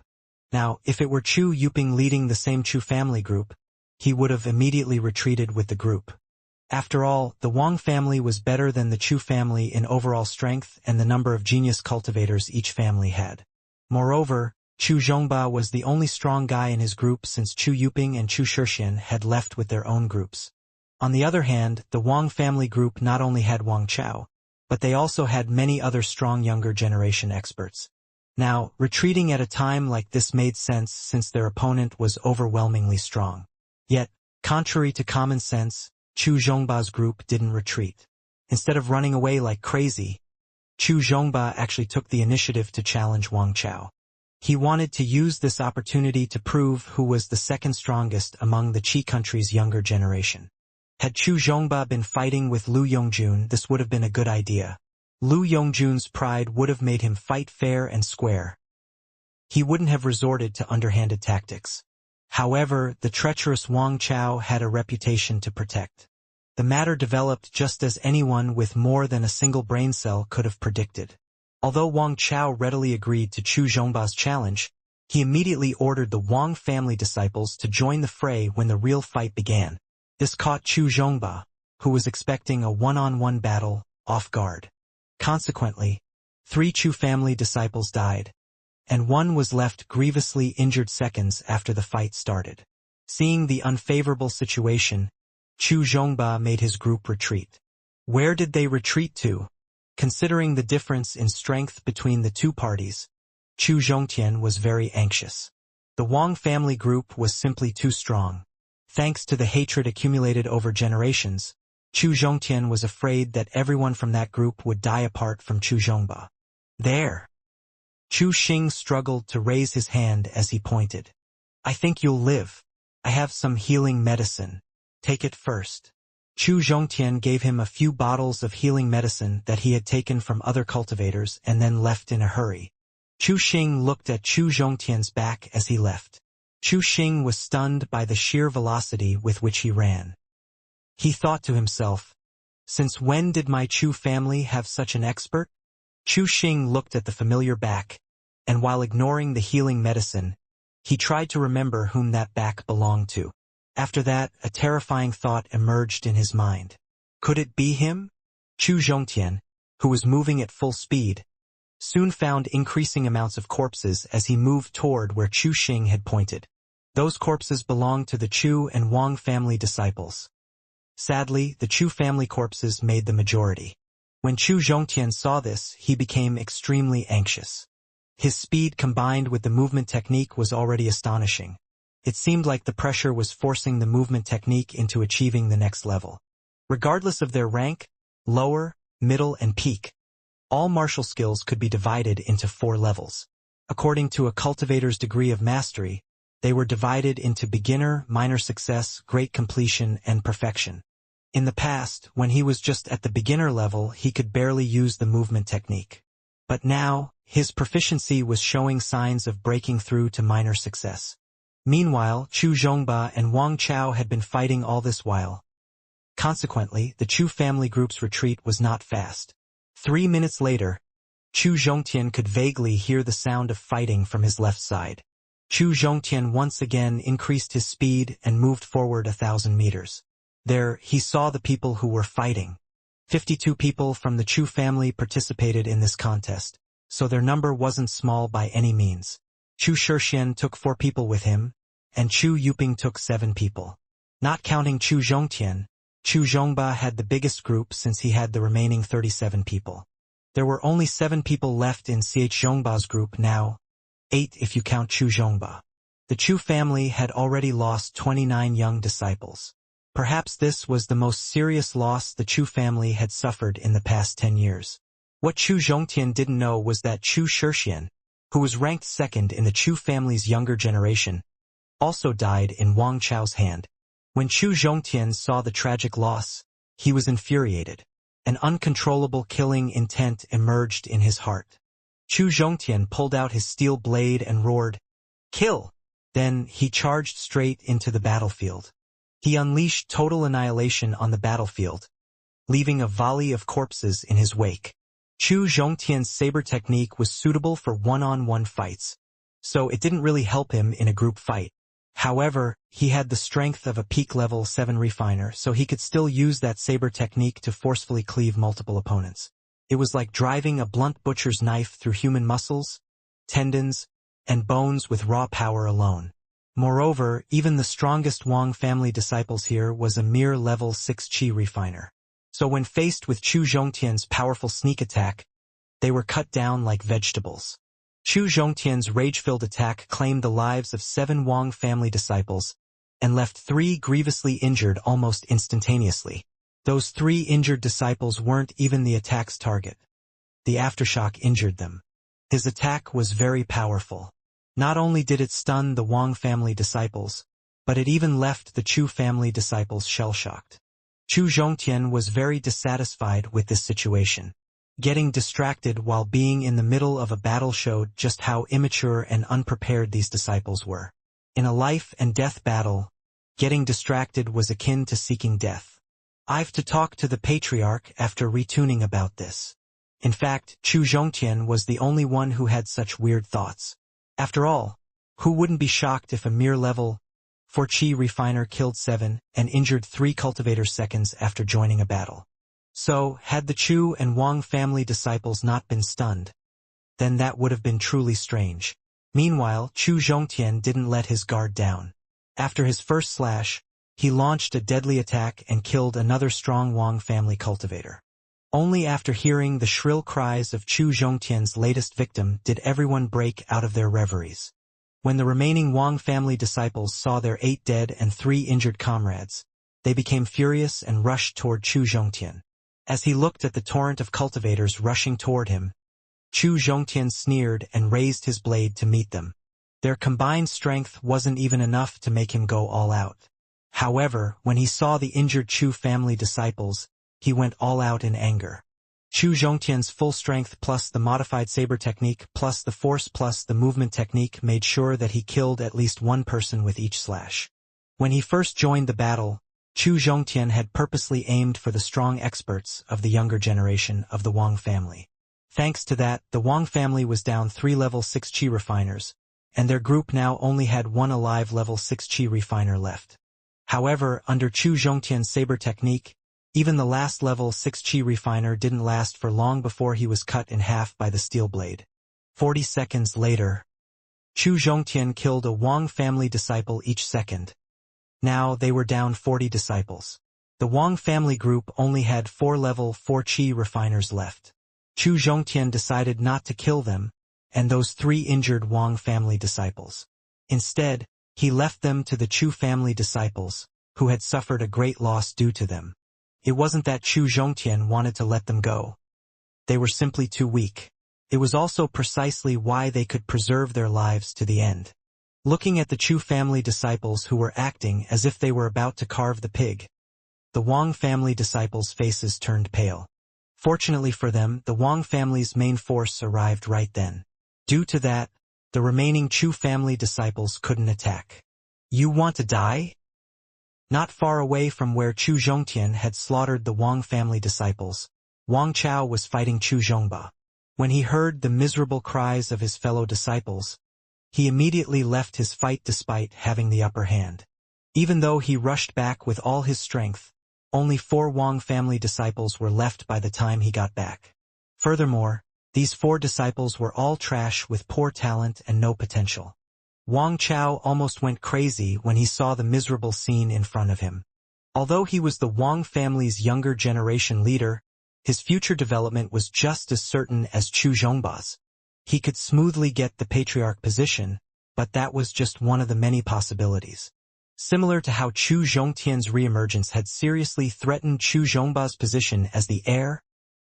Now, if it were Chu Yuping leading the same Chu family group, he would have immediately retreated with the group. After all, the Wang family was better than the Chu family in overall strength and the number of genius cultivators each family had. Moreover, Chu Zhongba was the only strong guy in his group since Chu Yuping and Chu Shixian had left with their own groups. On the other hand, the Wang family group not only had Wang Chao, but they also had many other strong younger generation experts. Now, retreating at a time like this made sense since their opponent was overwhelmingly strong. Yet, contrary to common sense, Chu Zhongba's group didn't retreat. Instead of running away like crazy, Chu Zhongba actually took the initiative to challenge Wang Chao. He wanted to use this opportunity to prove who was the second strongest among the Qi country's younger generation. Had Chu Zhongba been fighting with Lu Yongjun, this would have been a good idea. Lu Yongjun's pride would have made him fight fair and square. He wouldn't have resorted to underhanded tactics. However, the treacherous Wang Chao had a reputation to protect. The matter developed just as anyone with more than a single brain cell could have predicted. Although Wang Chao readily agreed to Chu Zhongba's challenge, he immediately ordered the Wang family disciples to join the fray when the real fight began. This caught Chu Zhongba, who was expecting a one-on-one battle, off guard. Consequently, 3 Chu family disciples died, and one was left grievously injured seconds after the fight started. Seeing the unfavorable situation, Chu Zhongba made his group retreat. Where did they retreat to? Considering the difference in strength between the two parties, Chu Zhongtian was very anxious. The Wang family group was simply too strong. Thanks to the hatred accumulated over generations, Chu Zhongtian was afraid that everyone from that group would die apart from Chu Zhongba. There. Chu Xing struggled to raise his hand as he pointed. I think you'll live. I have some healing medicine. Take it first. Chu Zhongtian gave him a few bottles of healing medicine that he had taken from other cultivators and then left in a hurry. Chu Xing looked at Chu Zhongtian's back as he left. Chu Xing was stunned by the sheer velocity with which he ran. He thought to himself, since when did my Chu family have such an expert? Chu Xing looked at the familiar back, and while ignoring the healing medicine, he tried to remember whom that back belonged to. After that, a terrifying thought emerged in his mind. Could it be him? Chu Zhongtian, who was moving at full speed, soon found increasing amounts of corpses as he moved toward where Chu Xing had pointed. Those corpses belonged to the Chu and Wang family disciples. Sadly, the Chu family corpses made the majority. When Chu Zhongtian saw this, he became extremely anxious. His speed combined with the movement technique was already astonishing. It seemed like the pressure was forcing the movement technique into achieving the next level. Regardless of their rank, lower, middle, and peak, all martial skills could be divided into 4 levels. According to a cultivator's degree of mastery, they were divided into beginner, minor success, great completion, and perfection. In the past, when he was just at the beginner level, he could barely use the movement technique. But now, his proficiency was showing signs of breaking through to minor success. Meanwhile, Chu Zhongba and Wang Chao had been fighting all this while. Consequently, the Chu family group's retreat was not fast. 3 minutes later, Chu Zhongtian could vaguely hear the sound of fighting from his left side. Chu Zhongtian once again increased his speed and moved forward 1,000 meters. There, he saw the people who were fighting. 52 people from the Chu family participated in this contest, so their number wasn't small by any means. Chu Shixian took 4 people with him, and Chu Yuping took 7 people. Not counting Chu Zhongtian, Chu Zhongba had the biggest group since he had the remaining 37 people. There were only 7 people left in Ch Zhongba's group now, 8 if you count Chu Zhongba. The Chu family had already lost 29 young disciples. Perhaps this was the most serious loss the Chu family had suffered in the past 10 years. What Chu Zhongtian didn't know was that Chu Shixian, who was ranked second in the Chu family's younger generation, also died in Wang Chao's hand. When Chu Zhongtian saw the tragic loss, he was infuriated. An uncontrollable killing intent emerged in his heart. Chu Zhongtian pulled out his steel blade and roared, "Kill!" Then he charged straight into the battlefield. He unleashed total annihilation on the battlefield, leaving a volley of corpses in his wake. Chu Zhongtian's saber technique was suitable for one-on-one fights, so it didn't really help him in a group fight. However, he had the strength of a peak level 7 refiner, so he could still use that saber technique to forcefully cleave multiple opponents. It was like driving a blunt butcher's knife through human muscles, tendons, and bones with raw power alone. Moreover, even the strongest Wang family disciples here was a mere level 6 Qi refiner. So when faced with Chu Zhongtian's powerful sneak attack, they were cut down like vegetables. Chu Zhongtian's rage-filled attack claimed the lives of 7 Wang family disciples and left 3 grievously injured almost instantaneously. Those 3 injured disciples weren't even the attack's target. The aftershock injured them. His attack was very powerful. Not only did it stun the Wang family disciples, but it even left the Chu family disciples shell-shocked. Chu Zhongtian was very dissatisfied with this situation. Getting distracted while being in the middle of a battle showed just how immature and unprepared these disciples were. In a life-and-death battle, getting distracted was akin to seeking death. I've to talk to the patriarch after retuning about this. In fact, Chu Zhongtian was the only one who had such weird thoughts. After all, who wouldn't be shocked if a mere level 4 Qi refiner killed 7 and injured 3 cultivators seconds after joining a battle? So, had the Chu and Wang family disciples not been stunned, then that would have been truly strange. Meanwhile, Chu Zhongtian didn't let his guard down. After his first slash, he launched a deadly attack and killed another strong Wang family cultivator. Only after hearing the shrill cries of Chu Zhongtian's latest victim did everyone break out of their reveries. When the remaining Wang family disciples saw their 8 dead and 3 injured comrades, they became furious and rushed toward Chu Zhongtian. As he looked at the torrent of cultivators rushing toward him, Chu Zhongtian sneered and raised his blade to meet them. Their combined strength wasn't even enough to make him go all out. However, when he saw the injured Chu family disciples, he went all out in anger. Chu Zhongtian's full strength plus the modified saber technique plus the force plus the movement technique made sure that he killed at least one person with each slash. When he first joined the battle, Chu Zhongtian had purposely aimed for the strong experts of the younger generation of the Wang family. Thanks to that, the Wang family was down 3 level 6 Qi refiners, and their group now only had 1 alive level 6 Qi refiner left. However, under Chu Zhongtian's saber technique, even the last level 6 Qi refiner didn't last for long before he was cut in half by the steel blade. 40 seconds later, Chu Zhongtian killed a Wang family disciple each second. Now they were down 40 disciples. The Wang family group only had 4 level 4 Qi refiners left. Chu Zhongtian decided not to kill them and those 3 injured Wang family disciples. Instead, he left them to the Chu family disciples, who had suffered a great loss due to them. It wasn't that Chu Zhongtian wanted to let them go. They were simply too weak. It was also precisely why they could preserve their lives to the end. Looking at the Chu family disciples who were acting as if they were about to carve the pig, the Wang family disciples' faces turned pale. Fortunately for them, the Wang family's main force arrived right then. Due to that, the remaining Chu family disciples couldn't attack. "You want to die?" Not far away from where Chu Zhongtian had slaughtered the Wang family disciples, Wang Chao was fighting Chu Zhongba. When he heard the miserable cries of his fellow disciples, he immediately left his fight despite having the upper hand. Even though he rushed back with all his strength, only 4 Wang family disciples were left by the time he got back. Furthermore, these 4 disciples were all trash with poor talent and no potential. Wang Chao almost went crazy when he saw the miserable scene in front of him. Although he was the Wang family's younger generation leader, his future development was just as certain as Chu Zhongba's. He could smoothly get the patriarch position, but that was just one of the many possibilities. Similar to how Chu Zhongtian's reemergence had seriously threatened Chu Zhongba's position as the heir,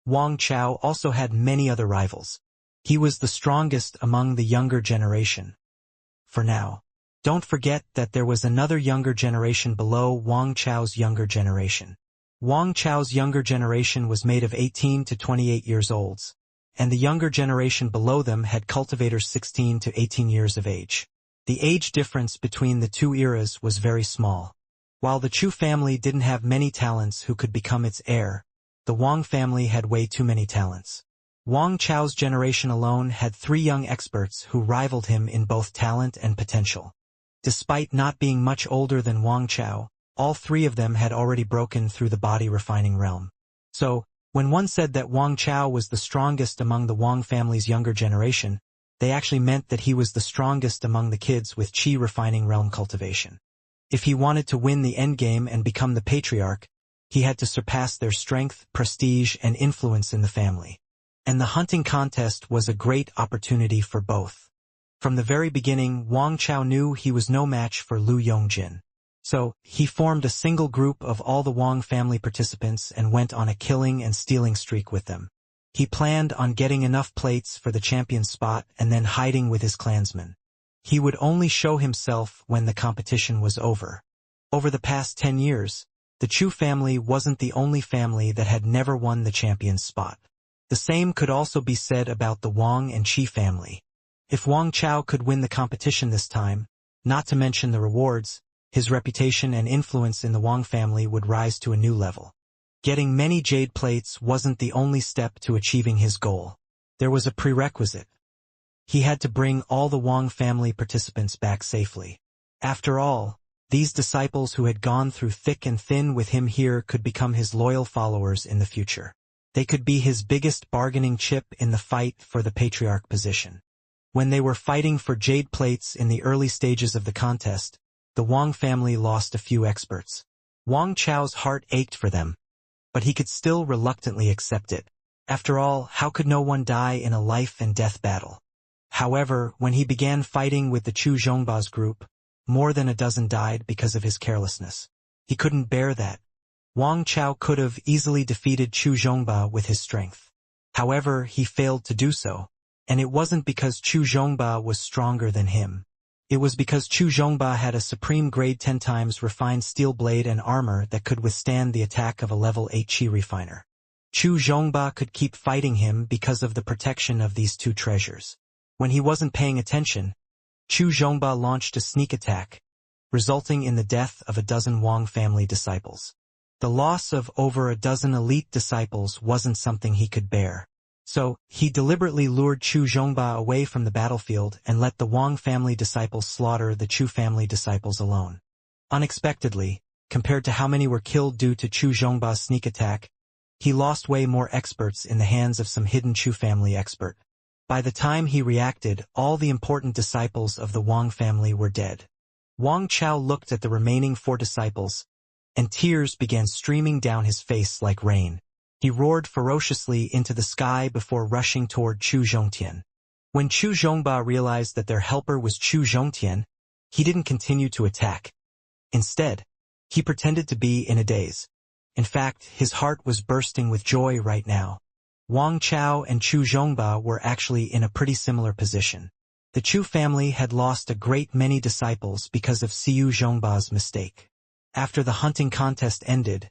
Wang Chao also had many other rivals. He was the strongest among the younger generation. For now, don't forget that there was another younger generation below Wang Chao's younger generation. Wang Chao's younger generation was made of 18 to 28 years olds, and the younger generation below them had cultivators 16 to 18 years of age. The age difference between the two eras was very small. While the Chu family didn't have many talents who could become its heir, the Wang family had way too many talents. Wang Chao's generation alone had 3 young experts who rivaled him in both talent and potential. Despite not being much older than Wang Chao, all 3 of them had already broken through the body refining realm. So, when one said that Wang Chao was the strongest among the Wang family's younger generation, they actually meant that he was the strongest among the kids with Qi refining realm cultivation. If he wanted to win the endgame and become the patriarch, he had to surpass their strength, prestige, and influence in the family. And the hunting contest was a great opportunity for both. From the very beginning, Wang Chao knew he was no match for Lu Yongjin. So, he formed a single group of all the Wang family participants and went on a killing and stealing streak with them. He planned on getting enough plates for the champion spot and then hiding with his clansmen. He would only show himself when the competition was over. Over the past 10 years, the Chu family wasn't the only family that had never won the champion spot. The same could also be said about the Wang and Qi family. If Wang Chao could win the competition this time, not to mention the rewards, his reputation and influence in the Wang family would rise to a new level. Getting many jade plates wasn't the only step to achieving his goal. There was a prerequisite. He had to bring all the Wang family participants back safely. After all, these disciples who had gone through thick and thin with him here could become his loyal followers in the future. They could be his biggest bargaining chip in the fight for the patriarch position. When they were fighting for jade plates in the early stages of the contest, the Wang family lost a few experts. Wang Chao's heart ached for them, but he could still reluctantly accept it. After all, how could no one die in a life-and-death battle? However, when he began fighting with the Chu Zhongba's group, more than a dozen died because of his carelessness. He couldn't bear that. Wang Chao could have easily defeated Chu Zhongba with his strength. However, he failed to do so, and it wasn't because Chu Zhongba was stronger than him. It was because Chu Zhongba had a supreme grade 10 times refined steel blade and armor that could withstand the attack of a level 8 Qi refiner. Chu Zhongba could keep fighting him because of the protection of these 2 treasures. When he wasn't paying attention, Chu Zhongba launched a sneak attack, resulting in the death of a dozen Wang family disciples. The loss of over a dozen elite disciples wasn't something he could bear. So, he deliberately lured Chu Zhongba away from the battlefield and let the Wang family disciples slaughter the Chu family disciples alone. Unexpectedly, compared to how many were killed due to Chu Zhongba's sneak attack, he lost way more experts in the hands of some hidden Chu family expert. By the time he reacted, all the important disciples of the Wang family were dead. Wang Chao looked at the remaining 4 disciples, and tears began streaming down his face like rain. He roared ferociously into the sky before rushing toward Chu Zhongtian. When Chu Zhongba realized that their helper was Chu Zhongtian, he didn't continue to attack. Instead, he pretended to be in a daze. In fact, his heart was bursting with joy right now. Wang Chao and Chu Zhongba were actually in a pretty similar position. The Chu family had lost a great many disciples because of Siyu Zhongba's mistake. After the hunting contest ended,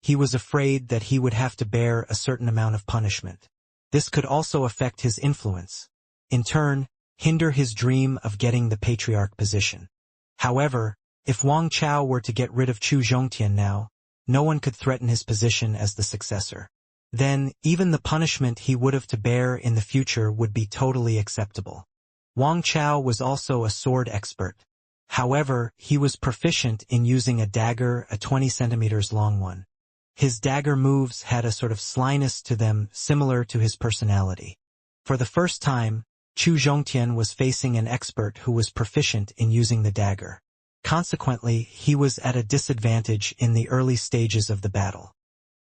he was afraid that he would have to bear a certain amount of punishment. This could also affect his influence, in turn, hinder his dream of getting the patriarch position. However, if Wang Chao were to get rid of Chu Zhongtian now, no one could threaten his position as the successor. Then, even the punishment he would have to bear in the future would be totally acceptable. Wang Chao was also a sword expert. However, he was proficient in using a dagger, a 20 centimeters long one. His dagger moves had a sort of slyness to them similar to his personality. For the first time, Chu Zhongtian was facing an expert who was proficient in using the dagger. Consequently, he was at a disadvantage in the early stages of the battle.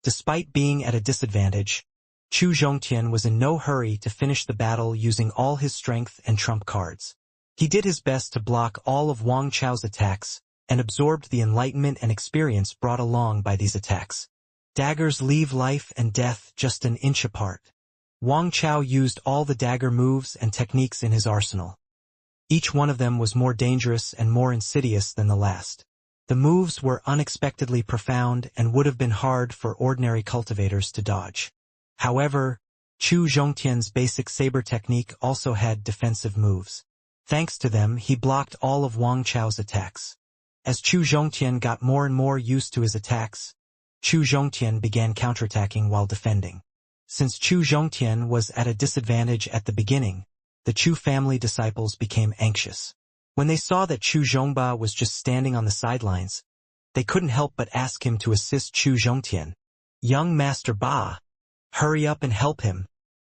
Despite being at a disadvantage, Chu Zhongtian was in no hurry to finish the battle using all his strength and trump cards. He did his best to block all of Wang Chao's attacks, and absorbed the enlightenment and experience brought along by these attacks. Daggers leave life and death just an inch apart. Wang Chao used all the dagger moves and techniques in his arsenal. Each one of them was more dangerous and more insidious than the last. The moves were unexpectedly profound and would have been hard for ordinary cultivators to dodge. However, Chu Zhongtian's basic saber technique also had defensive moves. Thanks to them, he blocked all of Wang Chao's attacks. As Chu Zhongtian got more and more used to his attacks, Chu Zhongtian began counterattacking while defending. Since Chu Zhongtian was at a disadvantage at the beginning, the Chu family disciples became anxious. When they saw that Chu Zhongba was just standing on the sidelines, they couldn't help but ask him to assist Chu Zhongtian. "Young Master Ba, hurry up and help him."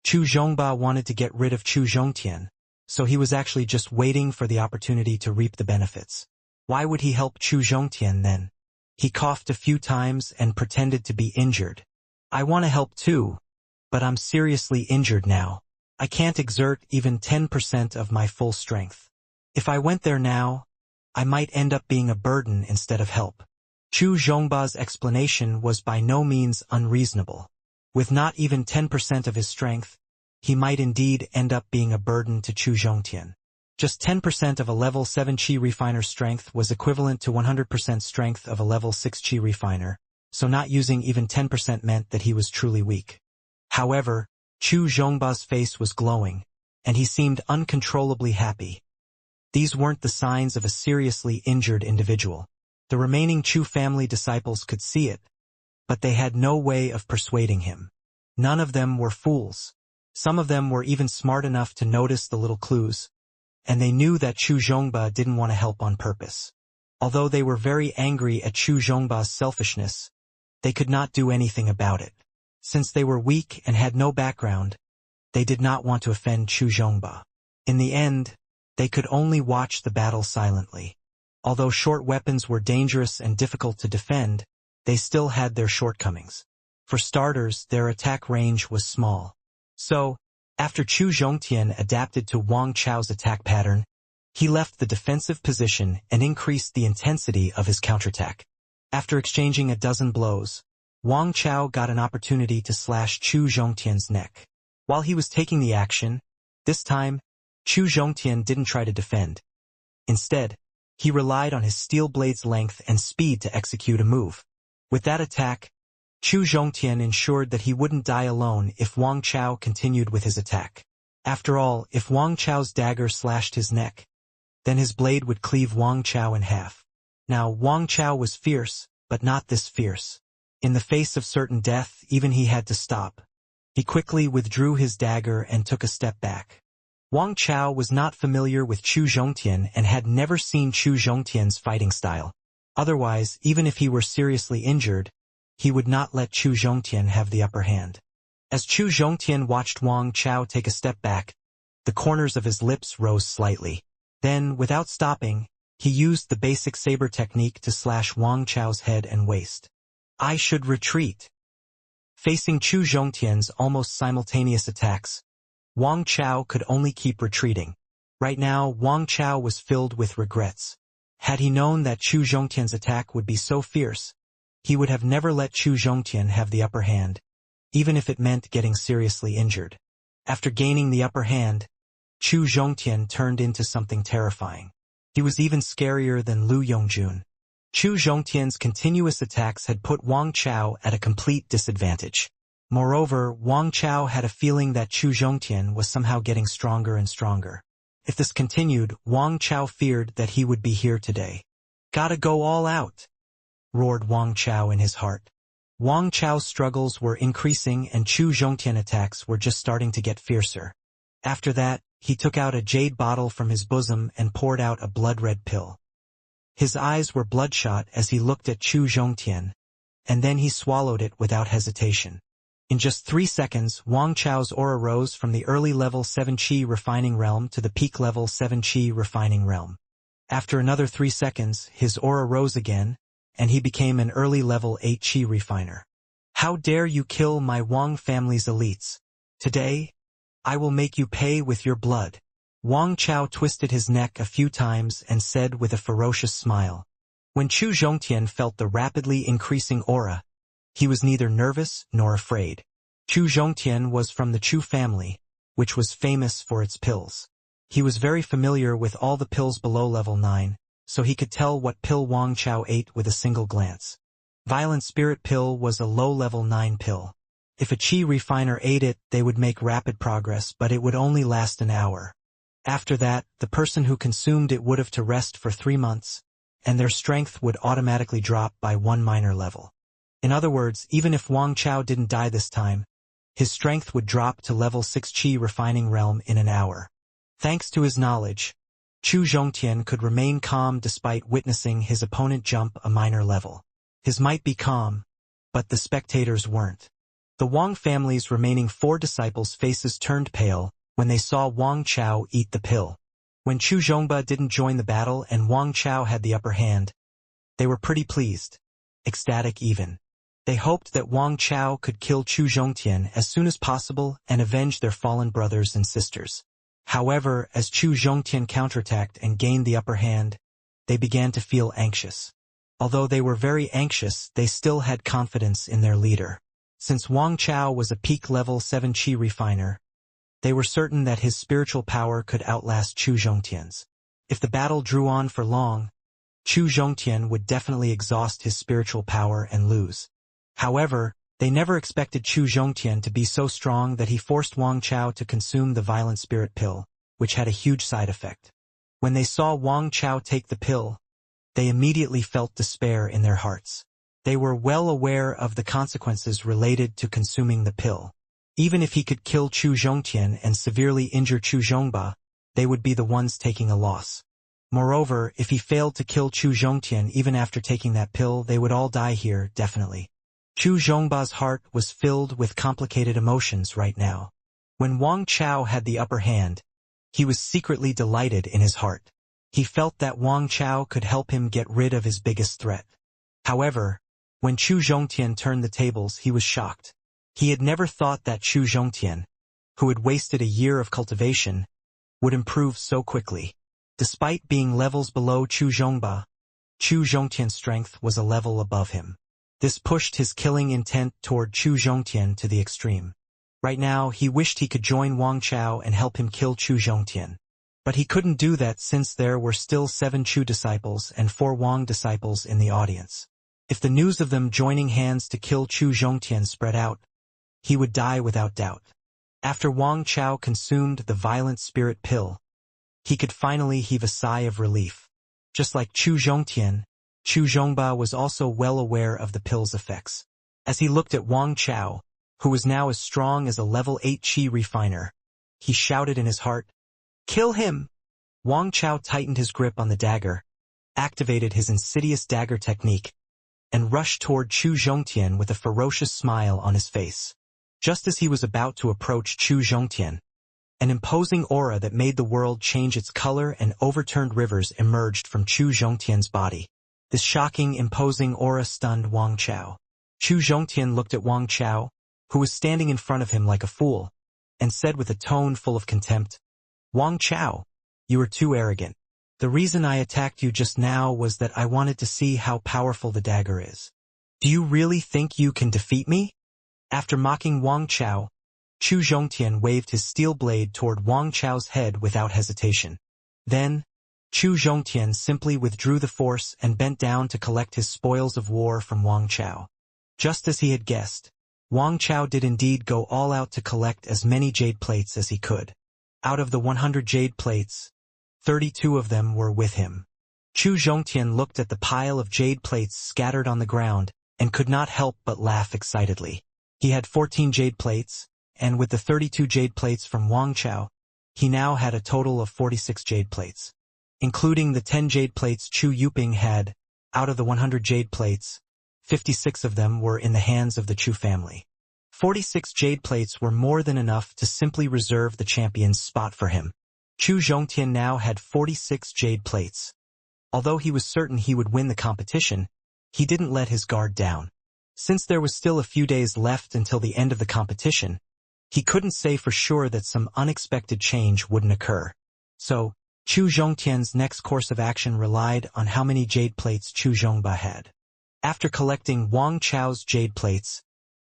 Chu Zhongba wanted to get rid of Chu Zhongtian, so he was actually just waiting for the opportunity to reap the benefits. Why would he help Chu Zhongtian then? He coughed a few times and pretended to be injured. "I want to help too, but I'm seriously injured now. I can't exert even 10% of my full strength. If I went there now, I might end up being a burden instead of help." Chu Zhongba's explanation was by no means unreasonable. With not even 10% of his strength, he might indeed end up being a burden to Chu Zhongtian. Just 10% of a level 7 Qi refiner's strength was equivalent to 100% strength of a level 6 Qi refiner, so not using even 10% meant that he was truly weak. However, Chu Zhongba's face was glowing, and he seemed uncontrollably happy. These weren't the signs of a seriously injured individual. The remaining Chu family disciples could see it, but they had no way of persuading him. None of them were fools. Some of them were even smart enough to notice the little clues, and they knew that Chu Zhongba didn't want to help on purpose. Although they were very angry at Chu Zhongba's selfishness, they could not do anything about it. Since they were weak and had no background, they did not want to offend Chu Zhongba. In the end, they could only watch the battle silently. Although short weapons were dangerous and difficult to defend, they still had their shortcomings. For starters, their attack range was small. So, after Chu Zhongtian adapted to Wang Chao's attack pattern, he left the defensive position and increased the intensity of his counterattack. After exchanging a dozen blows, Wang Chao got an opportunity to slash Chu Zhongtian's neck. While he was taking the action, this time, Chu Zhongtian didn't try to defend. Instead, he relied on his steel blade's length and speed to execute a move. With that attack, Chu Zhongtian ensured that he wouldn't die alone if Wang Chao continued with his attack. After all, if Wang Chao's dagger slashed his neck, then his blade would cleave Wang Chao in half. Now, Wang Chao was fierce, but not this fierce. In the face of certain death, even he had to stop. He quickly withdrew his dagger and took a step back. Wang Chao was not familiar with Chu Zhongtian and had never seen Chu Zhongtian's fighting style. Otherwise, even if he were seriously injured, he would not let Chu Zhongtian have the upper hand. As Chu Zhongtian watched Wang Chao take a step back, the corners of his lips rose slightly. Then, without stopping, he used the basic saber technique to slash Wang Chao's head and waist. "I should retreat." Facing Chu Zhongtian's almost simultaneous attacks, Wang Chao could only keep retreating. Right now, Wang Chao was filled with regrets. Had he known that Chu Zhongtian's attack would be so fierce, he would have never let Chu Zhongtian have the upper hand, even if it meant getting seriously injured. After gaining the upper hand, Chu Zhongtian turned into something terrifying. He was even scarier than Lu Yongjun. Chu Zhongtian's continuous attacks had put Wang Chao at a complete disadvantage. Moreover, Wang Chao had a feeling that Chu Zhongtian was somehow getting stronger and stronger. If this continued, Wang Chao feared that he would be here today. "Gotta go all out," roared Wang Chao in his heart. Wang Chao's struggles were increasing and Chu Zhongtian attacks were just starting to get fiercer. After that, he took out a jade bottle from his bosom and poured out a blood-red pill. His eyes were bloodshot as he looked at Chu Zhongtian, and then he swallowed it without hesitation. In just 3 seconds, Wang Chao's aura rose from the early level 7 Qi refining realm to the peak level 7 Qi refining realm. After another 3 seconds, his aura rose again, and he became an early level 8 Qi refiner. "How dare you kill my Wang family's elites? Today, I will make you pay with your blood." Wang Chao twisted his neck a few times and said with a ferocious smile, When Chu Zhongtian felt the rapidly increasing aura, he was neither nervous nor afraid. Chu Zhongtian was from the Chu family, which was famous for its pills. He was very familiar with all the pills below level 9, so he could tell what pill Wang Chao ate with a single glance. Violent Spirit Pill was a low-level 9 pill. If a Qi refiner ate it, they would make rapid progress, but it would only last an hour. After that, the person who consumed it would have to rest for 3 months, and their strength would automatically drop by 1 minor level. In other words, even if Wang Chao didn't die this time, his strength would drop to level 6 Qi refining realm in an hour. Thanks to his knowledge, Chu Zhongtian could remain calm despite witnessing his opponent jump a minor level. His might be calm, but the spectators weren't. The Wang family's remaining 4 disciples' faces turned pale when they saw Wang Chao eat the pill. When Chu Zhongba didn't join the battle and Wang Chao had the upper hand, they were pretty pleased, ecstatic even. They hoped that Wang Chao could kill Chu Zhongtian as soon as possible and avenge their fallen brothers and sisters. However, as Chu Zhongtian counterattacked and gained the upper hand, they began to feel anxious. Although they were very anxious, they still had confidence in their leader. Since Wang Chao was a peak level 7 Qi refiner, they were certain that his spiritual power could outlast Chu Zhongtian's. If the battle drew on for long, Chu Zhongtian would definitely exhaust his spiritual power and lose. However, they never expected Chu Zhongtian to be so strong that he forced Wang Chao to consume the Violent Spirit Pill, which had a huge side effect. When they saw Wang Chao take the pill, they immediately felt despair in their hearts. They were well aware of the consequences related to consuming the pill. Even if he could kill Chu Zhongtian and severely injure Chu Zhongba, they would be the ones taking a loss. Moreover, if he failed to kill Chu Zhongtian even after taking that pill, they would all die here, definitely. Chu Zhongba's heart was filled with complicated emotions right now. When Wang Chao had the upper hand, he was secretly delighted in his heart. He felt that Wang Chao could help him get rid of his biggest threat. However, when Chu Zhongtian turned the tables, he was shocked. He had never thought that Chu Zhongtian, who had wasted a year of cultivation, would improve so quickly. Despite being levels below Chu Zhongba, Chu Zhongtian's strength was a level above him. This pushed his killing intent toward Chu Zhongtian to the extreme. Right now, he wished he could join Wang Chao and help him kill Chu Zhongtian. But he couldn't do that since there were still 7 Chu disciples and 4 Wang disciples in the audience. If the news of them joining hands to kill Chu Zhongtian spread out, he would die without doubt. After Wang Chao consumed the Violent Spirit Pill, he could finally heave a sigh of relief. Just like Chu Zhongtian, Chu Zhongba was also well aware of the pill's effects. As he looked at Wang Chao, who was now as strong as a level 8 Qi refiner, he shouted in his heart, "Kill him!" Wang Chao tightened his grip on the dagger, activated his insidious dagger technique, and rushed toward Chu Zhongtian with a ferocious smile on his face. Just as he was about to approach Chu Zhongtian, an imposing aura that made the world change its color and overturned rivers emerged from Chu Zhongtian's body. This shocking, imposing aura stunned Wang Chao. Chu Zhongtian looked at Wang Chao, who was standing in front of him like a fool, and said with a tone full of contempt, "Wang Chao, you are too arrogant. The reason I attacked you just now was that I wanted to see how powerful the dagger is. Do you really think you can defeat me?" After mocking Wang Chao, Chu Zhongtian waved his steel blade toward Wang Chao's head without hesitation. Then, Chu Zhongtian simply withdrew the force and bent down to collect his spoils of war from Wang Chao. Just as he had guessed, Wang Chao did indeed go all out to collect as many jade plates as he could. Out of the 100 jade plates, 32 of them were with him. Chu Zhongtian looked at the pile of jade plates scattered on the ground and could not help but laugh excitedly. He had 14 jade plates, and with the 32 jade plates from Wang Chao, he now had a total of 46 jade plates. Including the 10 jade plates Chu Yuping had, out of the 100 jade plates, 56 of them were in the hands of the Chu family. 46 jade plates were more than enough to simply reserve the champion's spot for him. Chu Zhongtian now had 46 jade plates. Although he was certain he would win the competition, he didn't let his guard down. Since there was still a few days left until the end of the competition, he couldn't say for sure that some unexpected change wouldn't occur. So, Chu Zhongtian's next course of action relied on how many jade plates Chu Zhongba had. After collecting Wang Chao's jade plates,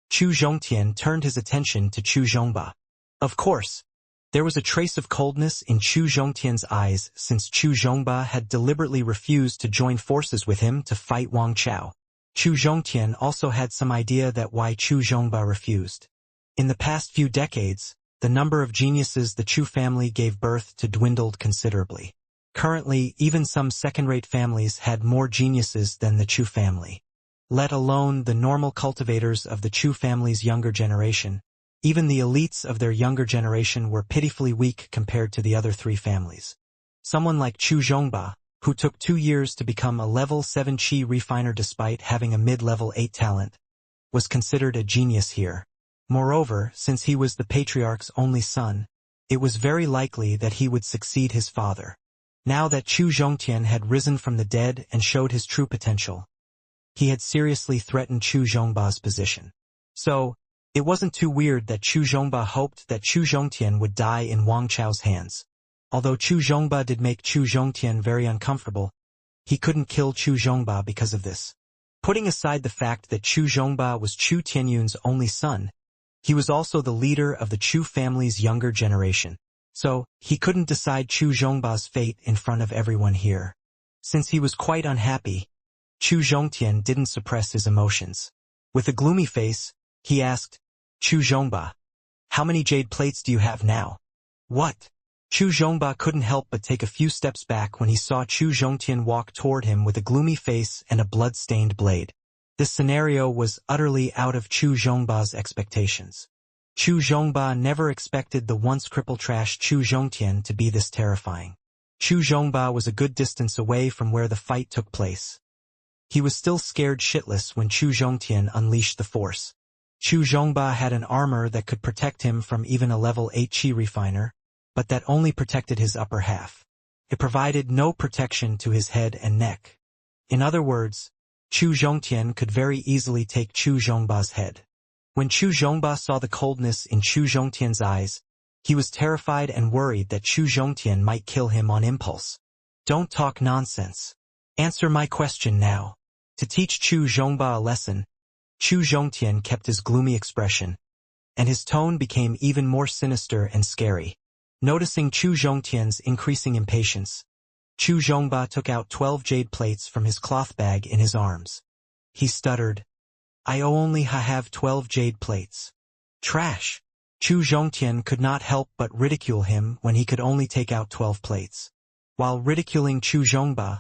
Chu Zhongtian turned his attention to Chu Zhongba. Of course, there was a trace of coldness in Chu Zhongtian's eyes since Chu Zhongba had deliberately refused to join forces with him to fight Wang Chao. Chu Zhongtian also had some idea that why Chu Zhongba refused. In the past few decades, the number of geniuses the Chu family gave birth to dwindled considerably. Currently, even some second-rate families had more geniuses than the Chu family. Let alone the normal cultivators of the Chu family's younger generation. Even the elites of their younger generation were pitifully weak compared to the other three families. Someone like Chu Zhongba, who took 2 years to become a level 7 chi refiner despite having a mid-level 8 talent, was considered a genius here. Moreover, since he was the patriarch's only son, it was very likely that he would succeed his father. Now that Chu Zhongtian had risen from the dead and showed his true potential, he had seriously threatened Chu Zhongba's position. So, it wasn't too weird that Chu Zhongba hoped that Chu Zhongtian would die in Wang Chao's hands. Although Chu Zhongba did make Chu Zhongtian very uncomfortable, he couldn't kill Chu Zhongba because of this. Putting aside the fact that Chu Zhongba was Chu Tianyun's only son, he was also the leader of the Chu family's younger generation. So, he couldn't decide Chu Zhongba's fate in front of everyone here. Since he was quite unhappy, Chu Zhongtian didn't suppress his emotions. With a gloomy face, he asked, Chu Zhongba, how many jade plates do you have now? What? Chu Zhongba couldn't help but take a few steps back when he saw Chu Zhongtian walk toward him with a gloomy face and a blood-stained blade. This scenario was utterly out of Chu Zhongba's expectations. Chu Zhongba never expected the once crippled trash Chu Zhongtian to be this terrifying. Chu Zhongba was a good distance away from where the fight took place. He was still scared shitless when Chu Zhongtian unleashed the force. Chu Zhongba had an armor that could protect him from even a level 8 chi refiner, but that only protected his upper half. It provided no protection to his head and neck. In other words, Chu Zhongtian could very easily take Chu Zhongba's head. When Chu Zhongba saw the coldness in Chu Zhongtian's eyes, he was terrified and worried that Chu Zhongtian might kill him on impulse. Don't talk nonsense. Answer my question now. To teach Chu Zhongba a lesson, Chu Zhongtian kept his gloomy expression, and his tone became even more sinister and scary. Noticing Chu Zhongtian's increasing impatience, Chu Zhongba took out 12 jade plates from his cloth bag in his arms. He stuttered, I only have 12 jade plates. Trash. Chu Zhongtian could not help but ridicule him when he could only take out 12 plates. While ridiculing Chu Zhongba,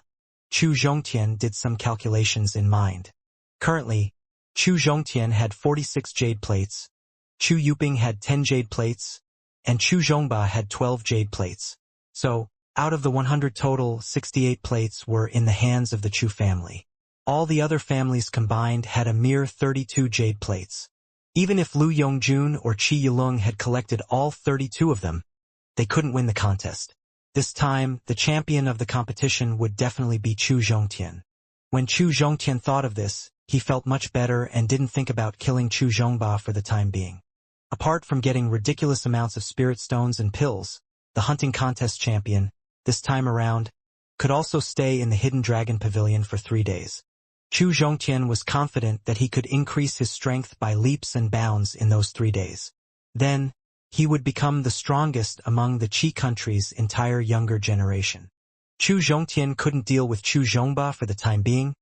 Chu Zhongtian did some calculations in mind. Currently, Chu Zhongtian had 46 jade plates, Chu Yuping had 10 jade plates, and Chu Zhongba had 12 jade plates. So, out of the 100 total, 68 plates were in the hands of the Chu family. All the other families combined had a mere 32 jade plates. Even if Lu Yongjun or Qi Yilung had collected all 32 of them, they couldn't win the contest. This time, the champion of the competition would definitely be Chu Zhongtian. When Chu Zhongtian thought of this, he felt much better and didn't think about killing Chu Zhongba for the time being. Apart from getting ridiculous amounts of spirit stones and pills, the hunting contest champion, this time around, could also stay in the Hidden Dragon Pavilion for 3 days. Chu Zhongtian was confident that he could increase his strength by leaps and bounds in those 3 days. Then, he would become the strongest among the Qi country's entire younger generation. Chu Zhongtian couldn't deal with Chu Zhongba for the time being,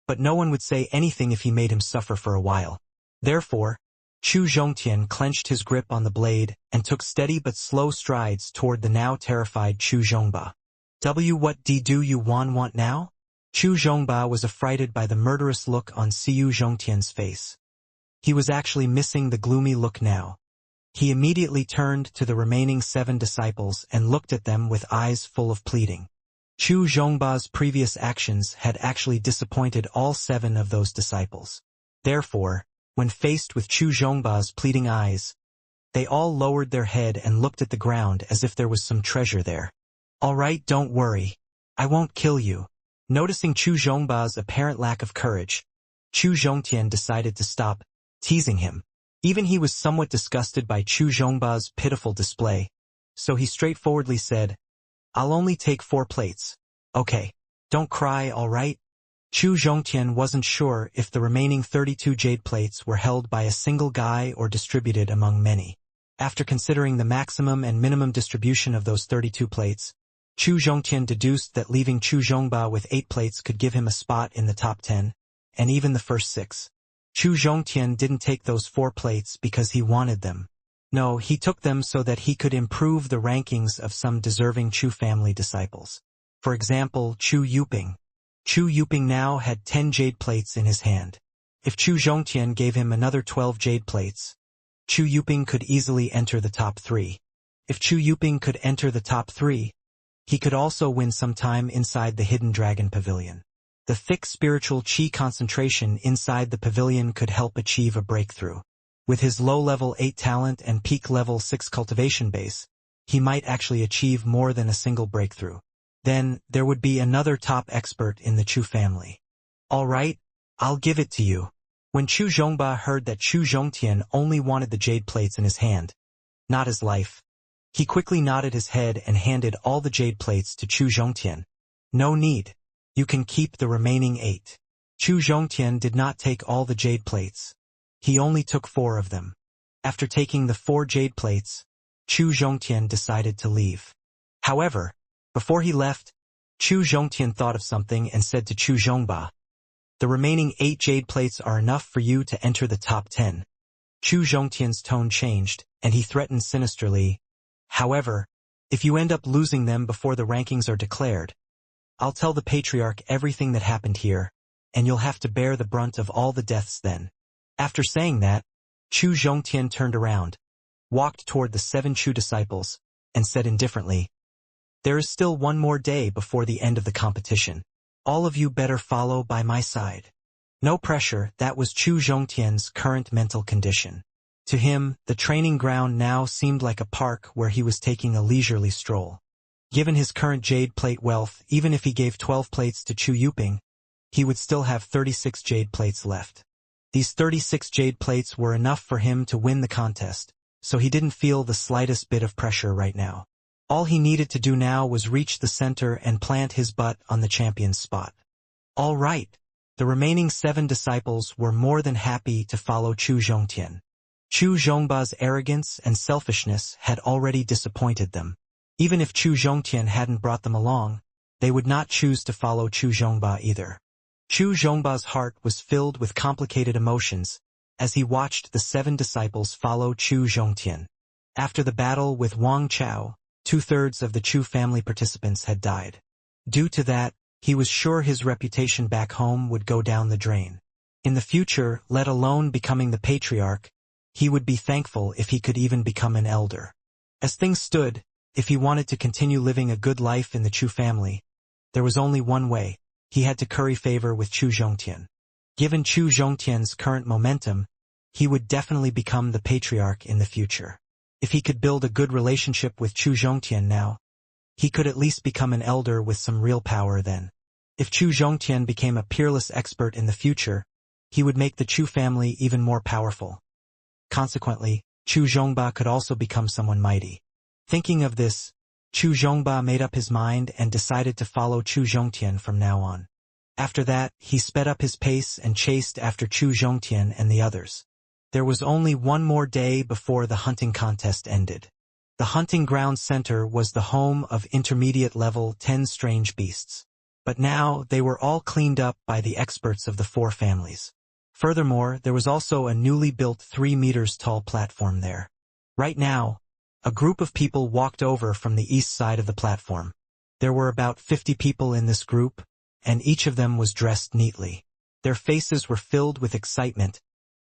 but no one would say anything if he made him suffer for a while. Therefore, Chu Zhongtian clenched his grip on the blade and took steady but slow strides toward the now terrified Chu Zhongba. What do you want now? Chu Zhongba was affrighted by the murderous look on Siyu Zhongtian's face. He was actually missing the gloomy look now. He immediately turned to the remaining 7 disciples and looked at them with eyes full of pleading. Chu Zhongba's previous actions had actually disappointed all 7 of those disciples. Therefore, when faced with Chu Zhongba's pleading eyes, they all lowered their head and looked at the ground as if there was some treasure there. All right, don't worry. I won't kill you. Noticing Chu Zhongba's apparent lack of courage, Chu Zhongtian decided to stop teasing him. Even he was somewhat disgusted by Chu Zhongba's pitiful display, so he straightforwardly said, I'll only take 4 plates. Okay. Don't cry, alright? Chu Zhongtian wasn't sure if the remaining 32 jade plates were held by a single guy or distributed among many. After considering the maximum and minimum distribution of those 32 plates, Chu Zhongtian deduced that leaving Chu Zhongba with 8 plates could give him a spot in the top 10, and even the first 6. Chu Zhongtian didn't take those 4 plates because he wanted them. No, he took them so that he could improve the rankings of some deserving Chu family disciples. For example, Chu Yuping. Chu Yuping now had 10 jade plates in his hand. If Chu Zhongtian gave him another 12 jade plates, Chu Yuping could easily enter the top 3. If Chu Yuping could enter the top 3, he could also win some time inside the Hidden Dragon Pavilion. The thick spiritual qi concentration inside the pavilion could help achieve a breakthrough. With his low-level 8 talent and peak level 6 cultivation base, he might actually achieve more than a single breakthrough. Then, there would be another top expert in the Chu family. Alright, I'll give it to you. When Chu Zhongba heard that Chu Zhongtian only wanted the jade plates in his hand, not his life, he quickly nodded his head and handed all the jade plates to Chu Zhongtian. No need. You can keep the remaining 8. Chu Zhongtian did not take all the jade plates. He only took 4 of them. After taking the 4 jade plates, Chu Zhongtian decided to leave. However, before he left, Chu Zhongtian thought of something and said to Chu Zhongba, "The remaining 8 jade plates are enough for you to enter the top 10. Chu Zhongtian's tone changed, and he threatened sinisterly, "However, if you end up losing them before the rankings are declared, I'll tell the Patriarch everything that happened here, and you'll have to bear the brunt of all the deaths then." After saying that, Chu Zhongtian turned around, walked toward the 7 Chu disciples, and said indifferently, "There is still one more day before the end of the competition. All of you better follow by my side." No pressure, that was Chu Zhongtian's current mental condition. To him, the training ground now seemed like a park where he was taking a leisurely stroll. Given his current jade plate wealth, even if he gave 12 plates to Chu Yuping, he would still have 36 jade plates left. These 36 jade plates were enough for him to win the contest, so he didn't feel the slightest bit of pressure right now. All he needed to do now was reach the center and plant his butt on the champion's spot. All right. The remaining 7 disciples were more than happy to follow Chu Zhongtian. Chu Zhongba's arrogance and selfishness had already disappointed them. Even if Chu Zhongtian hadn't brought them along, they would not choose to follow Chu Zhongba either. Chu Zhongba's heart was filled with complicated emotions as he watched the 7 disciples follow Chu Zhongtian. After the battle with Wang Chao, 2/3 of the Chu family participants had died. Due to that, he was sure his reputation back home would go down the drain. In the future, let alone becoming the patriarch, he would be thankful if he could even become an elder. As things stood, if he wanted to continue living a good life in the Chu family, there was only one way. He had to curry favor with Chu Zhongtian. Given Chu Zhongtian's current momentum, he would definitely become the patriarch in the future. If he could build a good relationship with Chu Zhongtian now, he could at least become an elder with some real power then. If Chu Zhongtian became a peerless expert in the future, he would make the Chu family even more powerful. Consequently, Chu Zhongba could also become someone mighty. Thinking of this, Chu Zhongba made up his mind and decided to follow Chu Zhongtian from now on. After that, he sped up his pace and chased after Chu Zhongtian and the others. There was only one more day before the hunting contest ended. The hunting ground center was the home of intermediate level 10 strange beasts. But now they were all cleaned up by the experts of the 4 families. Furthermore, there was also a newly built 3 meters tall platform there. Right now, a group of people walked over from the east side of the platform. There were about 50 people in this group, and each of them was dressed neatly. Their faces were filled with excitement,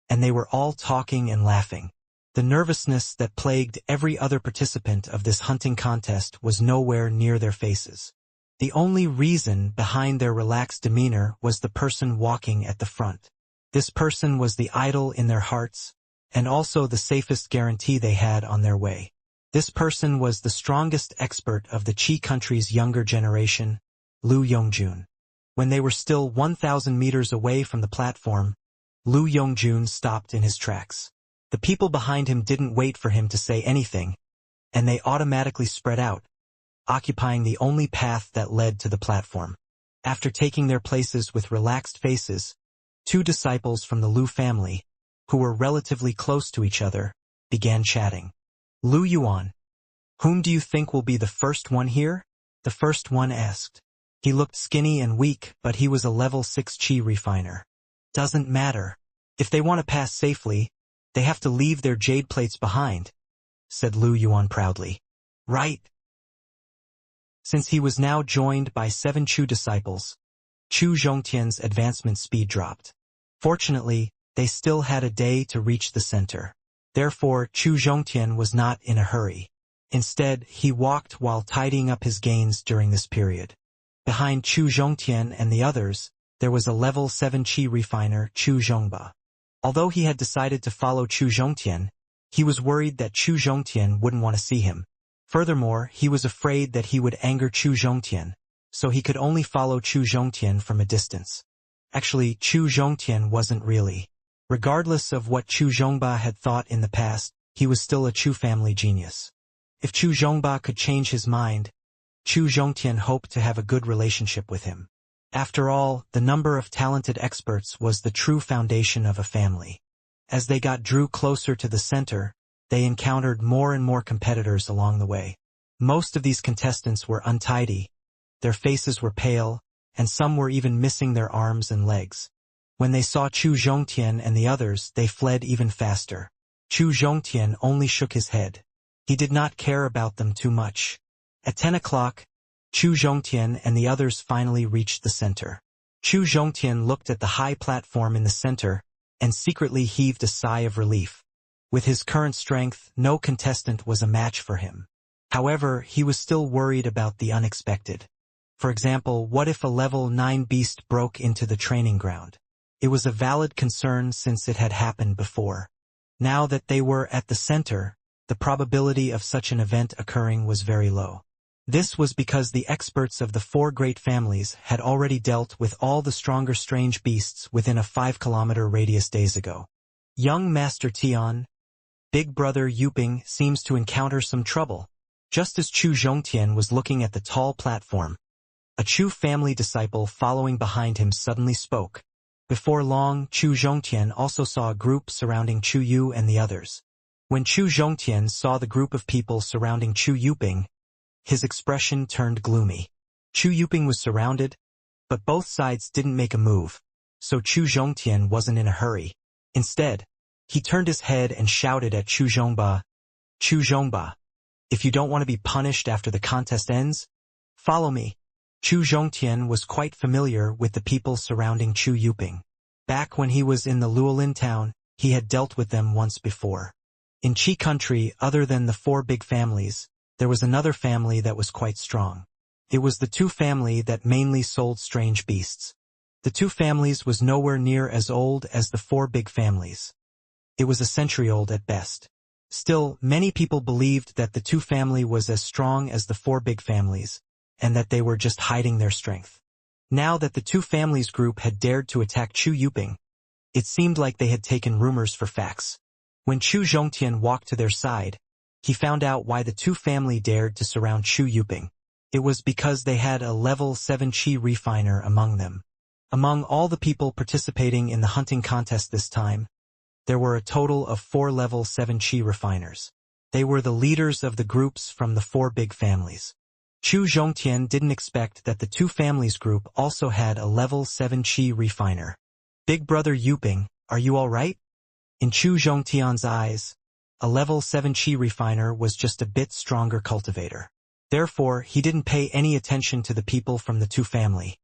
and they were all talking and laughing. The nervousness that plagued every other participant of this hunting contest was nowhere near their faces. The only reason behind their relaxed demeanor was the person walking at the front. This person was the idol in their hearts, and also the safest guarantee they had on their way. This person was the strongest expert of the Qi country's younger generation, Lu Yongjun. When they were still 1,000 meters away from the platform, Lu Yongjun stopped in his tracks. The people behind him didn't wait for him to say anything, and they automatically spread out, occupying the only path that led to the platform. After taking their places with relaxed faces, two disciples from the Lu family, who were relatively close to each other, began chatting. Lu Yuan, whom do you think will be the first one here? The first one asked. He looked skinny and weak, but he was a level 6 qi refiner. Doesn't matter. If they want to pass safely, they have to leave their jade plates behind, said Lu Yuan proudly. Right. Since he was now joined by 7 Chu disciples, Chu Zhongtian's advancement speed dropped. Fortunately, they still had a day to reach the center. Therefore, Chu Zhongtian was not in a hurry. Instead, he walked while tidying up his gains during this period. Behind Chu Zhongtian and the others, there was a level 7 qi refiner, Chu Zhongba. Although he had decided to follow Chu Zhongtian, he was worried that Chu Zhongtian wouldn't want to see him. Furthermore, he was afraid that he would anger Chu Zhongtian, so he could only follow Chu Zhongtian from a distance. Actually, Chu Zhongtian wasn't really. Regardless of what Chu Zhongba had thought in the past, he was still a Chu family genius. If Chu Zhongba could change his mind, Chu Zhongtian hoped to have a good relationship with him. After all, the number of talented experts was the true foundation of a family. As they drew closer to the center, they encountered more and more competitors along the way. Most of these contestants were untidy, their faces were pale, and some were even missing their arms and legs. When they saw Chu Zhongtian and the others, they fled even faster. Chu Zhongtian only shook his head. He did not care about them too much. At 10 o'clock, Chu Zhongtian and the others finally reached the center. Chu Zhongtian looked at the high platform in the center and secretly heaved a sigh of relief. With his current strength, no contestant was a match for him. However, he was still worried about the unexpected. For example, what if a level 9 beast broke into the training ground? It was a valid concern since it had happened before. Now that they were at the center, the probability of such an event occurring was very low. This was because the experts of the 4 great families had already dealt with all the stronger strange beasts within a 5-kilometer radius days ago. Young Master Tian, Big Brother Yuping seems to encounter some trouble. Just as Chu Zhongtian was looking at the tall platform, a Chu family disciple following behind him suddenly spoke. Before long, Chu Zhongtian also saw a group surrounding Chu Yu and the others. When Chu Zhongtian saw the group of people surrounding Chu Yuping, his expression turned gloomy. Chu Yuping was surrounded, but both sides didn't make a move, so Chu Zhongtian wasn't in a hurry. Instead, he turned his head and shouted at Chu Zhongba, Chu Zhongba, if you don't want to be punished after the contest ends, follow me. Chu Zhongtian was quite familiar with the people surrounding Chu Yuping. Back when he was in the Luolin town, he had dealt with them once before. In Qi country, other than the 4 big families, there was another family that was quite strong. It was the 2 family that mainly sold strange beasts. The 2 families was nowhere near as old as the 4 big families. It was a century old at best. Still, many people believed that the 2 family was as strong as the 4 big families, and that they were just hiding their strength. Now that the 2 families group had dared to attack Chu Yuping, it seemed like they had taken rumors for facts. When Chu Zhongtian walked to their side, he found out why the 2 family dared to surround Chu Yuping. It was because they had a level 7 qi refiner among them. Among all the people participating in the hunting contest this time, there were a total of 4 level 7 qi refiners. They were the leaders of the groups from the 4 big families. Chu Zhongtian didn't expect that the 2 families group also had a level 7 qi refiner. Big Brother Yuping, are you all right? In Chu Zhongtian's eyes, a level 7 qi refiner was just a bit stronger cultivator. Therefore, he didn't pay any attention to the people from the 2 family.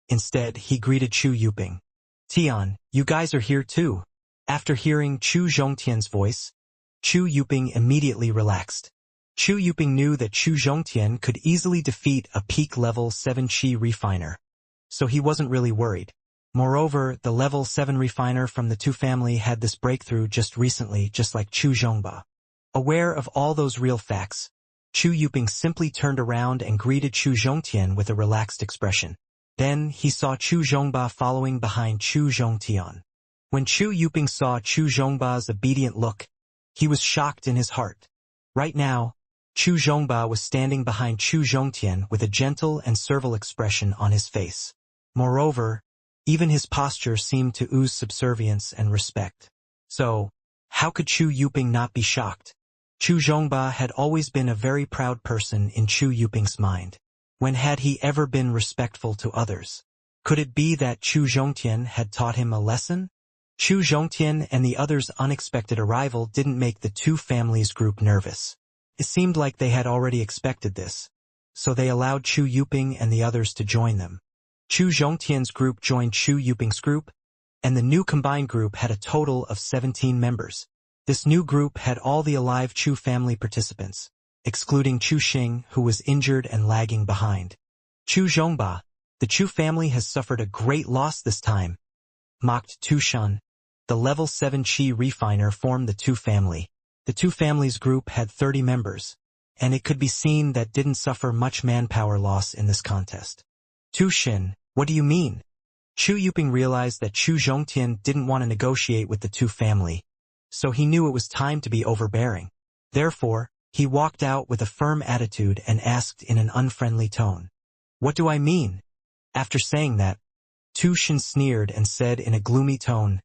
Instead, he greeted Chu Yuping. Tian, you guys are here too. After hearing Chu Zhongtian's voice, Chu Yuping immediately relaxed. Chu Yuping knew that Chu Zhongtian could easily defeat a peak level 7 qi refiner, so he wasn't really worried. Moreover, the level 7 refiner from the 2 family had this breakthrough just recently, just like Chu Zhongba. Aware of all those real facts, Chu Yuping simply turned around and greeted Chu Zhongtian with a relaxed expression. Then he saw Chu Zhongba following behind Chu Zhongtian. When Chu Yuping saw Chu Zhongba's obedient look, he was shocked in his heart. Right now, Chu Zhongba was standing behind Chu Zhongtian with a gentle and servile expression on his face. Moreover, even his posture seemed to ooze subservience and respect. So, how could Chu Yuping not be shocked? Chu Zhongba had always been a very proud person in Chu Yuping's mind. When had he ever been respectful to others? Could it be that Chu Zhongtian had taught him a lesson? Chu Zhongtian and the others' unexpected arrival didn't make the two families' group nervous. It seemed like they had already expected this, so they allowed Chu Yuping and the others to join them. Chu Zhongtian's group joined Chu Yuping's group, and the new combined group had a total of 17 members. This new group had all the alive Chu family participants, excluding Chu Xing, who was injured and lagging behind. Chu Zhongba, the Chu family has suffered a great loss this time, mocked Tu Shan. The level 7 Qi refiner formed the Tu family. The Tu families group had 30 members, and it could be seen that didn't suffer much manpower loss in this contest. Tu Xin, what do you mean? Chu Yuping realized that Chu Zhongtian didn't want to negotiate with the Tu family, so he knew it was time to be overbearing. Therefore, he walked out with a firm attitude and asked in an unfriendly tone, "What do I mean?" After saying that, Tu Xin sneered and said in a gloomy tone,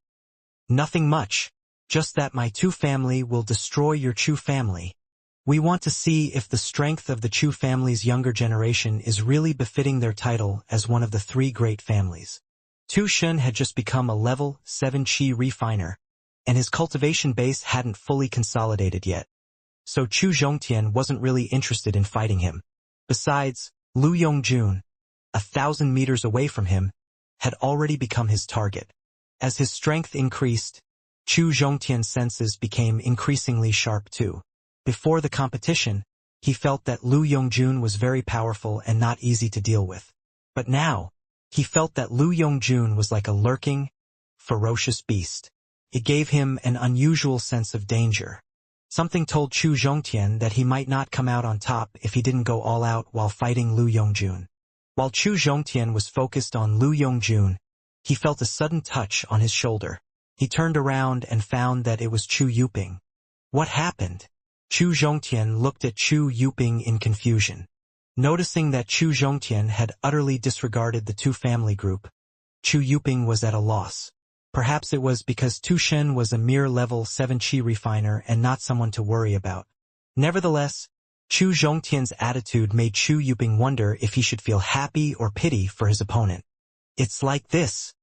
"Nothing much, just that my Chu family will destroy your Chu family. We want to see if the strength of the Chu family's younger generation is really befitting their title as one of the three great families." Tu Shen had just become a level 7 Qi refiner, and his cultivation base hadn't fully consolidated yet. So Chu Zhongtian wasn't really interested in fighting him. Besides, Lu Yongjun, 1,000 meters away from him, had already become his target. As his strength increased, Chu Zhongtian's senses became increasingly sharp too. Before the competition, he felt that Lu Yongjun was very powerful and not easy to deal with. But now, he felt that Lu Yongjun was like a lurking, ferocious beast. It gave him an unusual sense of danger. Something told Chu Zhongtian that he might not come out on top if he didn't go all out while fighting Lu Yongjun. While Chu Zhongtian was focused on Lu Yongjun, he felt a sudden touch on his shoulder. He turned around and found that it was Chu Yuping. What happened? Chu Zhongtian looked at Chu Yuping in confusion. Noticing that Chu Zhongtian had utterly disregarded the Tu family group, Chu Yuping was at a loss. Perhaps it was because Tu Shen was a mere level 7 Qi refiner and not someone to worry about. Nevertheless, Chu Zhongtian's attitude made Chu Yuping wonder if he should feel happy or pity for his opponent. "It's like this."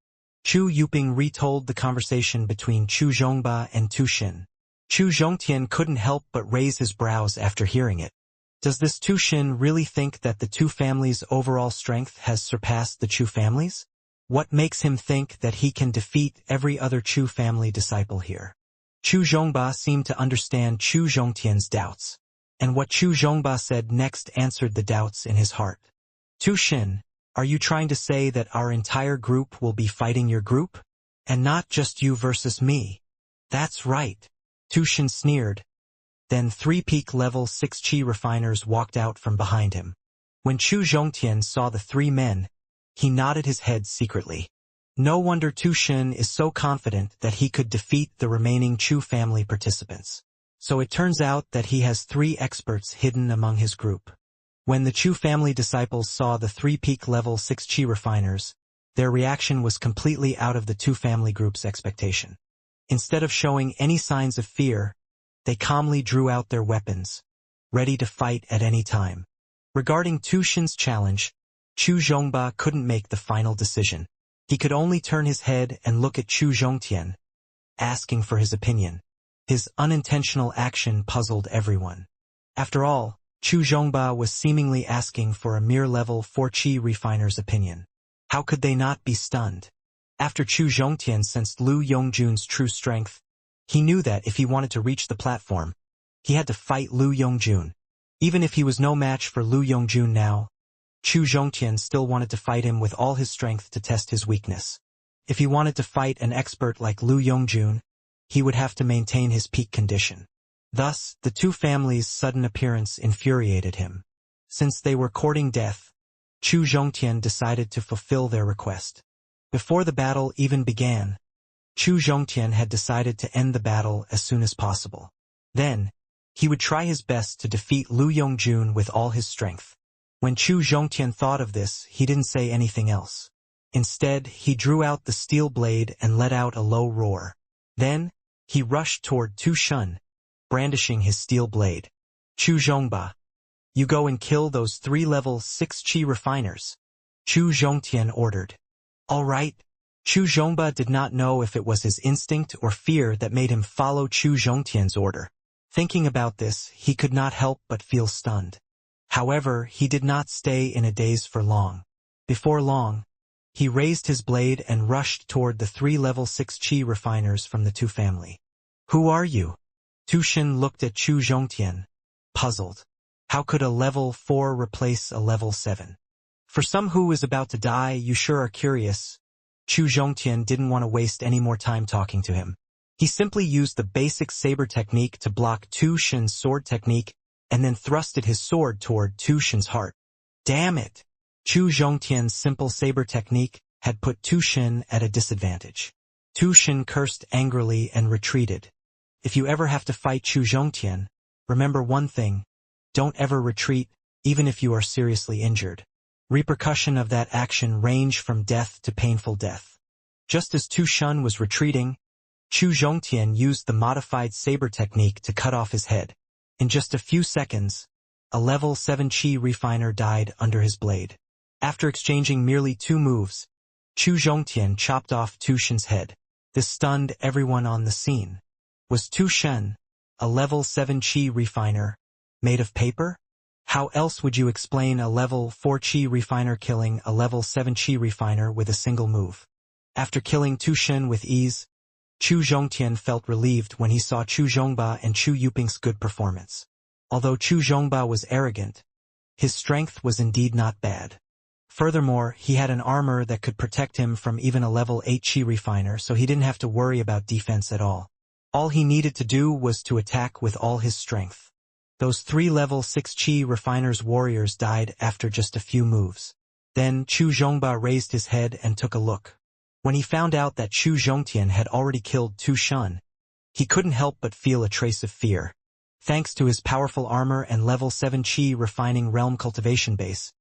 Chu Yuping retold the conversation between Chu Zhongba and Tu Shen. Chu Zhongtian couldn't help but raise his brows after hearing it. Does this Tu Shen really think that the Tu family's overall strength has surpassed the Chu family's? What makes him think that he can defeat every other Chu family disciple here? Chu Zhongba seemed to understand Chu Zhongtian's doubts, and what Chu Zhongba said next answered the doubts in his heart. "Tu Shen, are you trying to say that our entire group will be fighting your group? And not just you versus me?" "That's right." Tu Shen sneered. Then 3 peak level 6 Qi refiners walked out from behind him. When Chu Zhongtian saw the 3 men, he nodded his head secretly. No wonder Tu Shen is so confident that he could defeat the remaining Chu family participants. So it turns out that he has 3 experts hidden among his group. When the Chu family disciples saw the 3 peak level 6 Qi refiners, their reaction was completely out of the Tu family group's expectation. Instead of showing any signs of fear, they calmly drew out their weapons, ready to fight at any time. Regarding Tu Shen's challenge, Chu Zhongba couldn't make the final decision. He could only turn his head and look at Chu Zhongtian, asking for his opinion. His unintentional action puzzled everyone. After all, Chu Zhongba was seemingly asking for a mere level 4 Qi refiner's opinion. How could they not be stunned? After Chu Zhongtian sensed Lu Yongjun's true strength, he knew that if he wanted to reach the platform, he had to fight Lu Yongjun. Even if he was no match for Lu Yongjun now, Chu Zhongtian still wanted to fight him with all his strength to test his weakness. If he wanted to fight an expert like Lu Yongjun, he would have to maintain his peak condition. Thus, the Tu families' sudden appearance infuriated him. Since they were courting death, Chu Zhongtian decided to fulfill their request. Before the battle even began, Chu Zhongtian had decided to end the battle as soon as possible. Then, He would try his best to defeat Lu Yongjun with all his strength. When Chu Zhongtian thought of this, he didn't say anything else. Instead, he drew out the steel blade and let out a low roar. Then, he rushed toward Tu Shun, brandishing his steel blade. Chu Zhongba, you go and kill those 3 level 6 qi refiners, Chu Zhongtian ordered. All right. Chu Zhongba did not know if it was his instinct or fear that made him follow Chu Zhongtian's order. Thinking about this, he could not help but feel stunned. However, he did not stay in a daze for long. Before long, he raised his blade and rushed toward the 3 level 6 qi refiners from the Tu family. Who are you? Tu Shin looked at Chu Zhongtian, puzzled. How could a level 4 replace a level 7? For some who is about to die, you sure are curious. Chu Zhongtian didn't want to waste any more time talking to him. He simply used the basic saber technique to block Tu Shin's sword technique and then thrusted his sword toward Tu Shin's heart. Damn it! Chu Zhongtian's simple saber technique had put Tu Shin at a disadvantage. Tu Shin cursed angrily and retreated. If you ever have to fight Chu Zhongtian, remember one thing: don't ever retreat, even if you are seriously injured. Repercussion of that action range from death to painful death. Just as Tu Shun was retreating, Chu Zhongtian used the modified saber technique to cut off his head. In just a few seconds, a level 7 qi refiner died under his blade. After exchanging merely 2 moves, Chu Zhongtian chopped off Tu Shin's head. This stunned everyone on the scene. Was Tu Shen, a level 7 qi refiner, made of paper? How else would you explain a level 4 qi refiner killing a level 7 qi refiner with a single move? After killing Tu Shen with ease, Chu Zhongtian felt relieved when he saw Chu Zhongba and Chu Yuping's good performance. Although Chu Zhongba was arrogant, his strength was indeed not bad. Furthermore, he had an armor that could protect him from even a level 8 qi refiner, so he didn't have to worry about defense at all. All he needed to do was to attack with all his strength. Those 3 level 6 qi refiners' warriors died after just a few moves. Then Chu Zhongba raised his head and took a look. When he found out that Chu Zhongtian had already killed Tu Shun, he couldn't help but feel a trace of fear. Thanks to his powerful armor and level 7 qi refining realm cultivation base,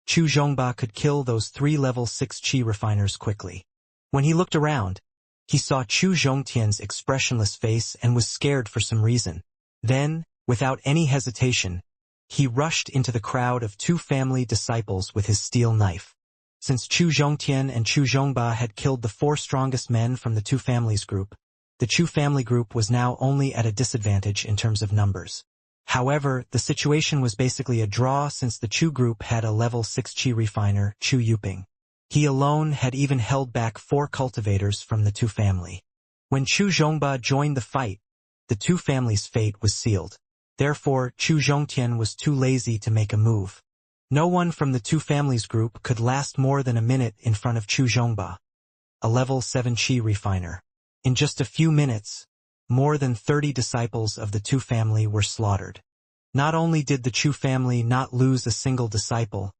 Chu Zhongba could kill those 3 level 6 qi refiners quickly. When he looked around, he saw Chu Zhongtian's expressionless face and was scared for some reason. Then, without any hesitation, he rushed into the crowd of Tu family disciples with his steel knife. Since Chu Zhongtian and Chu Zhongba had killed the 4 strongest men from the Tu families group, the Chu family group was now only at a disadvantage in terms of numbers. However, the situation was basically a draw since the Chu group had a level 6 qi refiner, Chu Yuping. He alone had even held back 4 cultivators from the Tu family. When Chu Zhongba joined the fight, the Tu family's fate was sealed. Therefore, Chu Zhongtian was too lazy to make a move. No one from the Tu families group could last more than a minute in front of Chu Zhongba, a level 7 qi refiner. In just a few minutes, more than 30 disciples of the Tu family were slaughtered. Not only did the Chu family not lose a single disciple,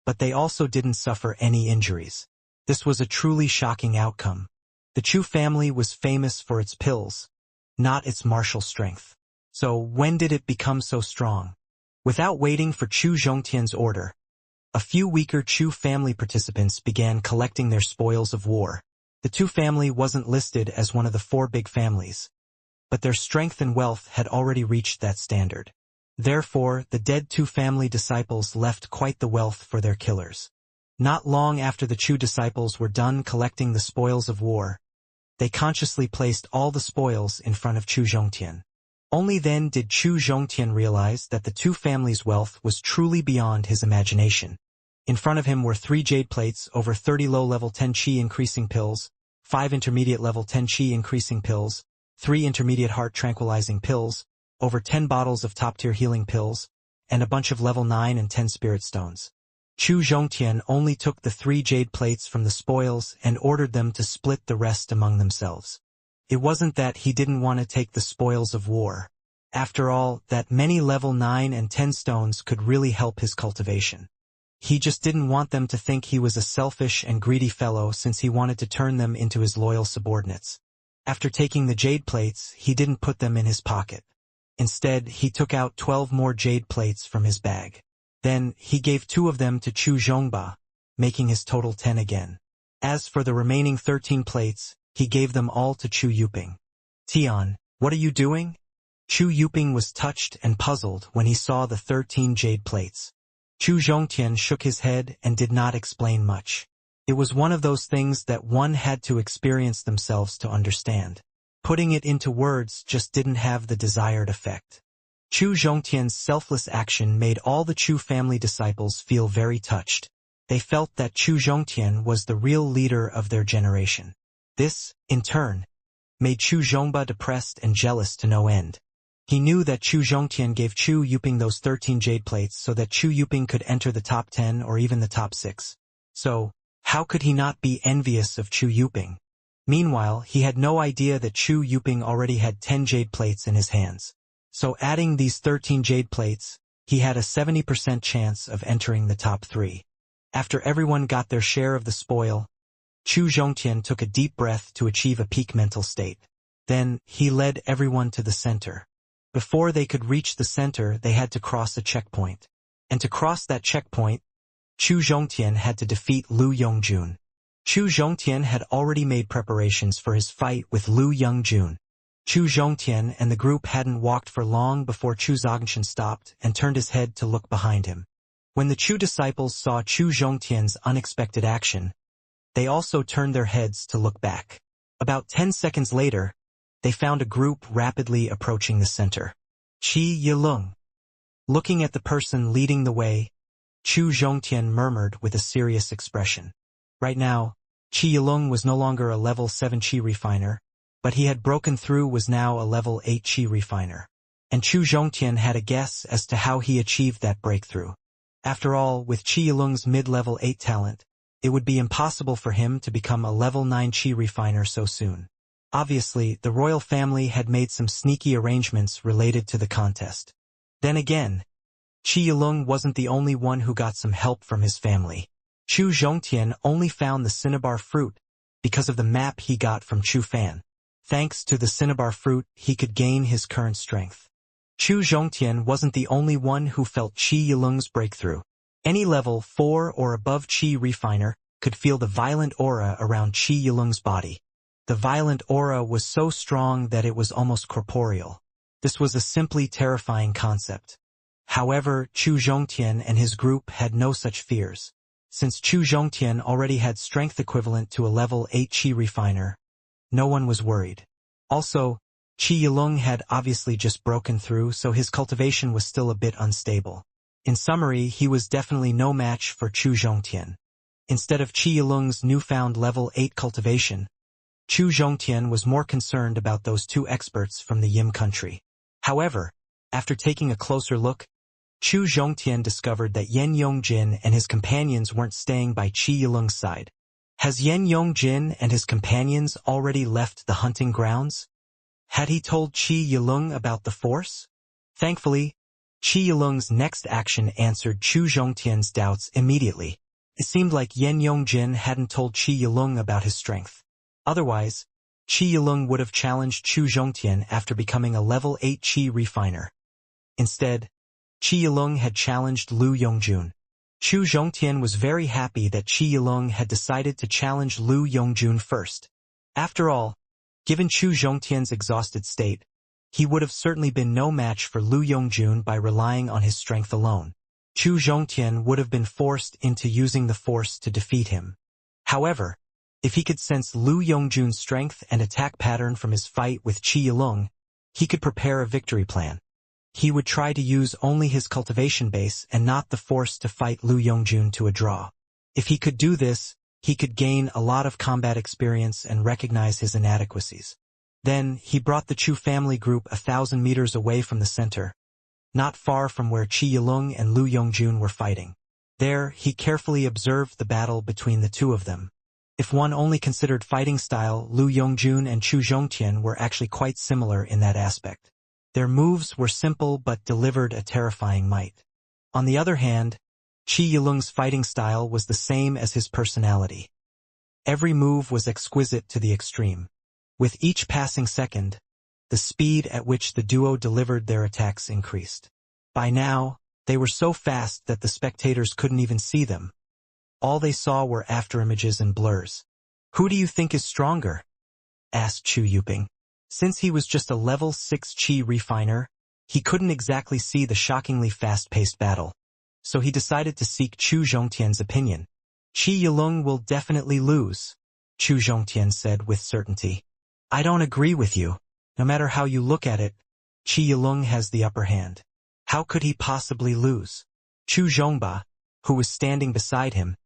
but they also didn't suffer any injuries. This was a truly shocking outcome. The Chu family was famous for its pills, not its martial strength. So when did it become so strong? Without waiting for Chu Zhongtian's order, a few weaker Chu family participants began collecting their spoils of war. The Tu family wasn't listed as one of the 4 big families, but their strength and wealth had already reached that standard. Therefore, the dead Tu family disciples left quite the wealth for their killers. Not long after the Chu disciples were done collecting the spoils of war, they consciously placed all the spoils in front of Chu Zhongtian. Only then did Chu Zhongtian realize that the Tu family's wealth was truly beyond his imagination. In front of him were 3 jade plates, over 30 low-level 10 qi increasing pills, 5 intermediate level 10 qi increasing pills, 3 intermediate heart tranquilizing pills, over 10 bottles of top-tier healing pills, and a bunch of level 9 and 10 spirit stones. Chu Zhongtian only took the 3 jade plates from the spoils and ordered them to split the rest among themselves. It wasn't that he didn't want to take the spoils of war. After all, that many level 9 and 10 stones could really help his cultivation. He just didn't want them to think he was a selfish and greedy fellow since he wanted to turn them into his loyal subordinates. After taking the jade plates, he didn't put them in his pocket. Instead, he took out 12 more jade plates from his bag. Then, he gave 2 of them to Chu Zhongba, making his total 10 again. As for the remaining 13 plates, he gave them all to Chu Yuping. "Tian, what are you doing?" Chu Yuping was touched and puzzled when he saw the 13 jade plates. Chu Zhongtian shook his head and did not explain much. It was one of those things that one had to experience themselves to understand. Putting it into words just didn't have the desired effect. Chu Zhongtian's selfless action made all the Chu family disciples feel very touched. They felt that Chu Zhongtian was the real leader of their generation. This, in turn, made Chu Zhongba depressed and jealous to no end. He knew that Chu Zhongtian gave Chu Yuping those 13 jade plates so that Chu Yuping could enter the top 10 or even the top 6. So, how could he not be envious of Chu Yuping? Meanwhile, he had no idea that Chu Yuping already had 10 jade plates in his hands. So adding these 13 jade plates, he had a 70% chance of entering the top 3. After everyone got their share of the spoil, Chu Zhongtian took a deep breath to achieve a peak mental state. Then, he led everyone to the center. Before they could reach the center, they had to cross a checkpoint. And to cross that checkpoint, Chu Zhongtian had to defeat Lu Yongjun. Chu Zhongtian had already made preparations for his fight with Lu Yongjun. Chu Zhongtian and the group hadn't walked for long before Chu Zhongtian stopped and turned his head to look behind him. When the Chu disciples saw Chu Zhongtian's unexpected action, they also turned their heads to look back. About 10 seconds later, they found a group rapidly approaching the center. Qi Yilung. Looking at the person leading the way, Chu Zhongtian murmured with a serious expression. Right now, Qi Yilung was no longer a level 7 Qi refiner, but he had broken through was now a level 8 Qi refiner. And Chu Zhongtian had a guess as to how he achieved that breakthrough. After all, with Qi Yilung's mid-level 8 talent, it would be impossible for him to become a level 9 Qi refiner so soon. Obviously, the royal family had made some sneaky arrangements related to the contest. Then again, Qi Yilung wasn't the only one who got some help from his family. Chu Zhongtian only found the cinnabar fruit because of the map he got from Chu Fan. Thanks to the cinnabar fruit, he could gain his current strength. Chu Zhongtian wasn't the only one who felt Qi Yilung's breakthrough. Any level 4 or above Qi refiner could feel the violent aura around Qi Yilung's body. The violent aura was so strong that it was almost corporeal. This was a simply terrifying concept. However, Chu Zhongtian and his group had no such fears. Since Chu Zhongtian already had strength equivalent to a level 8 Qi refiner, no one was worried. Also, Qi Yilung had obviously just broken through, so his cultivation was still a bit unstable. In summary, he was definitely no match for Chu Zhongtian. Instead of Qi Yilung's newfound level 8 cultivation, Chu Zhongtian was more concerned about those 2 experts from the Yim country. However, after taking a closer look, Chu Zhongtian discovered that Yan Yongjin and his companions weren't staying by Qi Yilung's side. Has Yan Yongjin and his companions already left the hunting grounds? Had he told Qi Yilung about the force? Thankfully, Qi Yilung's next action answered Chu Zhongtian's doubts immediately. It seemed like Yan Yongjin hadn't told Qi Yilung about his strength. Otherwise, Qi Yilung would have challenged Chu Zhongtian after becoming a level 8 Qi refiner. Instead, Qi Yilung had challenged Lu Yongjun. Chu Zhongtian was very happy that Qi Yilung had decided to challenge Lu Yongjun first. After all, given Chu Zhongtian's exhausted state, he would have certainly been no match for Lu Yongjun by relying on his strength alone. Chu Zhongtian would have been forced into using the force to defeat him. However, if he could sense Lu Yongjun's strength and attack pattern from his fight with Qi Yilung, he could prepare a victory plan. He would try to use only his cultivation base and not the force to fight Lu Yongjun to a draw. If he could do this, he could gain a lot of combat experience and recognize his inadequacies. Then, he brought the Chu family group 1,000 meters away from the center, not far from where Qi Yilung and Lu Yongjun were fighting. There, he carefully observed the battle between the 2 of them. If one only considered fighting style, Lu Yongjun and Chu Zhongtian were actually quite similar in that aspect. Their moves were simple but delivered a terrifying might. On the other hand, Qi Yilung's fighting style was the same as his personality. Every move was exquisite to the extreme. With each passing second, the speed at which the duo delivered their attacks increased. By now, they were so fast that the spectators couldn't even see them. All they saw were afterimages and blurs. "Who do you think is stronger?" asked Chu Yuping. Since he was just a level 6 Qi refiner, he couldn't exactly see the shockingly fast-paced battle. So he decided to seek Chu Zhongtian's opinion. "Qi Yilong will definitely lose," Chu Zhongtian said with certainty. "I don't agree with you. No matter how you look at it, Qi Yilong has the upper hand. How could he possibly lose?" Chu Zhongba, who was standing beside him,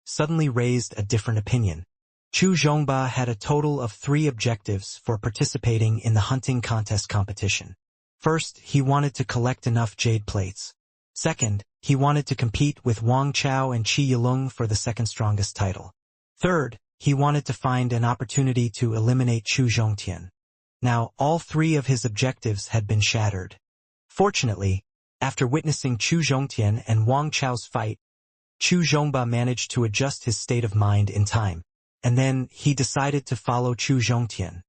suddenly raised a different opinion. Chu Zhongba had a total of 3 objectives for participating in the hunting contest competition. First, he wanted to collect enough jade plates. Second, he wanted to compete with Wang Chao and Qi Yilong for the second strongest title. Third, he wanted to find an opportunity to eliminate Chu Zhongtian. Now, all 3 of his objectives had been shattered. Fortunately, after witnessing Chu Zhongtian and Wang Chao's fight, Chu Zhongba managed to adjust his state of mind in time, and then he decided to follow Chu Zhongtian.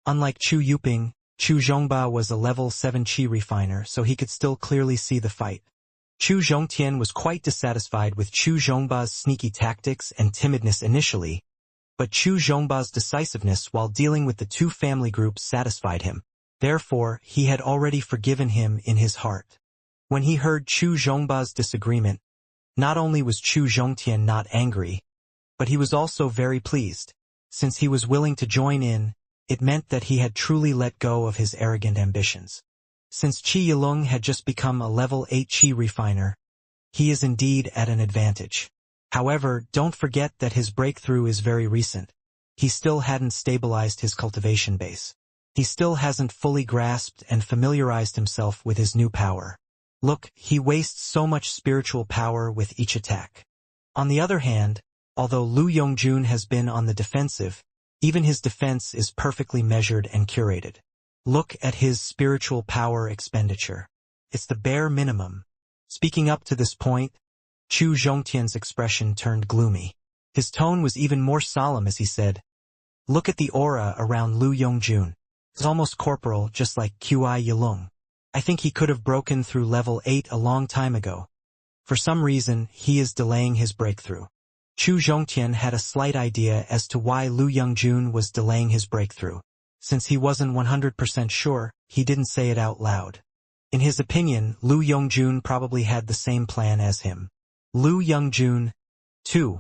Unlike Chu Yuping, Chu Zhongba was a level 7 Qi refiner, so he could still clearly see the fight. Chu Zhongtian was quite dissatisfied with Chu Zhongba's sneaky tactics and timidness initially, but Chu Zhongba's decisiveness while dealing with the 2 family groups satisfied him. Therefore, he had already forgiven him in his heart. When he heard Chu Zhongba's disagreement, not only was Chu Zhongtian not angry, but he was also very pleased. Since he was willing to join in, it meant that he had truly let go of his arrogant ambitions. Since Qi Yilong had just become a level 8 Qi refiner, he is indeed at an advantage. However, don't forget that his breakthrough is very recent. He still hadn't stabilized his cultivation base. He still hasn't fully grasped and familiarized himself with his new power. Look, he wastes so much spiritual power with each attack. On the other hand, although Lu Yongjun has been on the defensive, even his defense is perfectly measured and curated. Look at his spiritual power expenditure. It's the bare minimum. Speaking up to this point, Chu Zhongtian's expression turned gloomy. His tone was even more solemn as he said, "Look at the aura around Lu Yongjun. It's almost corporal, just like Qi Yilong. I think he could have broken through level 8 a long time ago. For some reason, he is delaying his breakthrough." Chu Zhongtian had a slight idea as to why Lu Yongjun was delaying his breakthrough. Since he wasn't 100% sure, he didn't say it out loud. In his opinion, Lu Yongjun probably had the same plan as him. Lu Yongjun, too,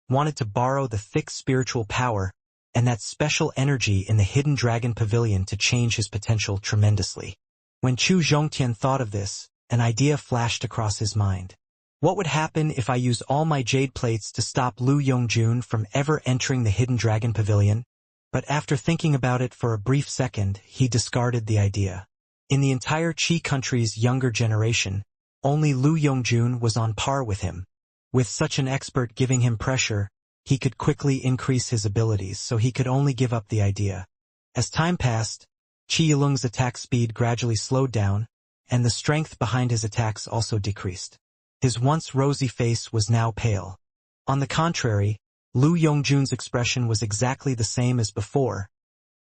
wanted to borrow the thick spiritual power and that special energy in the hidden dragon pavilion to change his potential tremendously. When Chu Zhongtian thought of this, an idea flashed across his mind. What would happen if I use all my jade plates to stop Lu Yongjun from ever entering the hidden dragon pavilion? But after thinking about it for a brief second, he discarded the idea. In the entire Qi country's younger generation, only Lu Yongjun was on par with him. With such an expert giving him pressure, he could quickly increase his abilities, so he could only give up the idea. As time passed, Qi Yilong's attack speed gradually slowed down, and the strength behind his attacks also decreased. His once rosy face was now pale. On the contrary, Lu Yongjun's expression was exactly the same as before,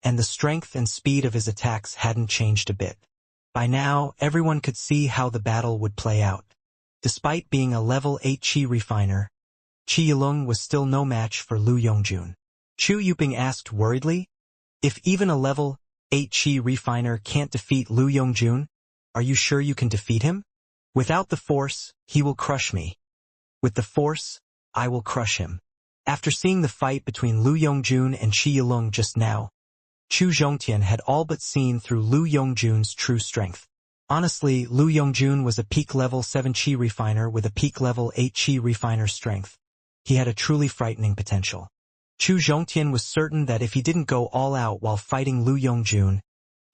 and the strength and speed of his attacks hadn't changed a bit. By now, everyone could see how the battle would play out. Despite being a level 8 Qi refiner, Qi Yilong was still no match for Lu Yongjun. Chu Yuping asked worriedly, "If even a level 8 Qi refiner can't defeat Lu Yongjun, are you sure you can defeat him?" "Without the force, he will crush me. With the force, I will crush him." After seeing the fight between Lu Yongjun and Qi Yilong just now, Chu Zhongtian had all but seen through Lu Yongjun's true strength. Honestly, Lu Yongjun was a peak level 7 Qi refiner with a peak level 8 Qi refiner strength. He had a truly frightening potential. Chu Zhongtian was certain that if he didn't go all out while fighting Lu Yongjun,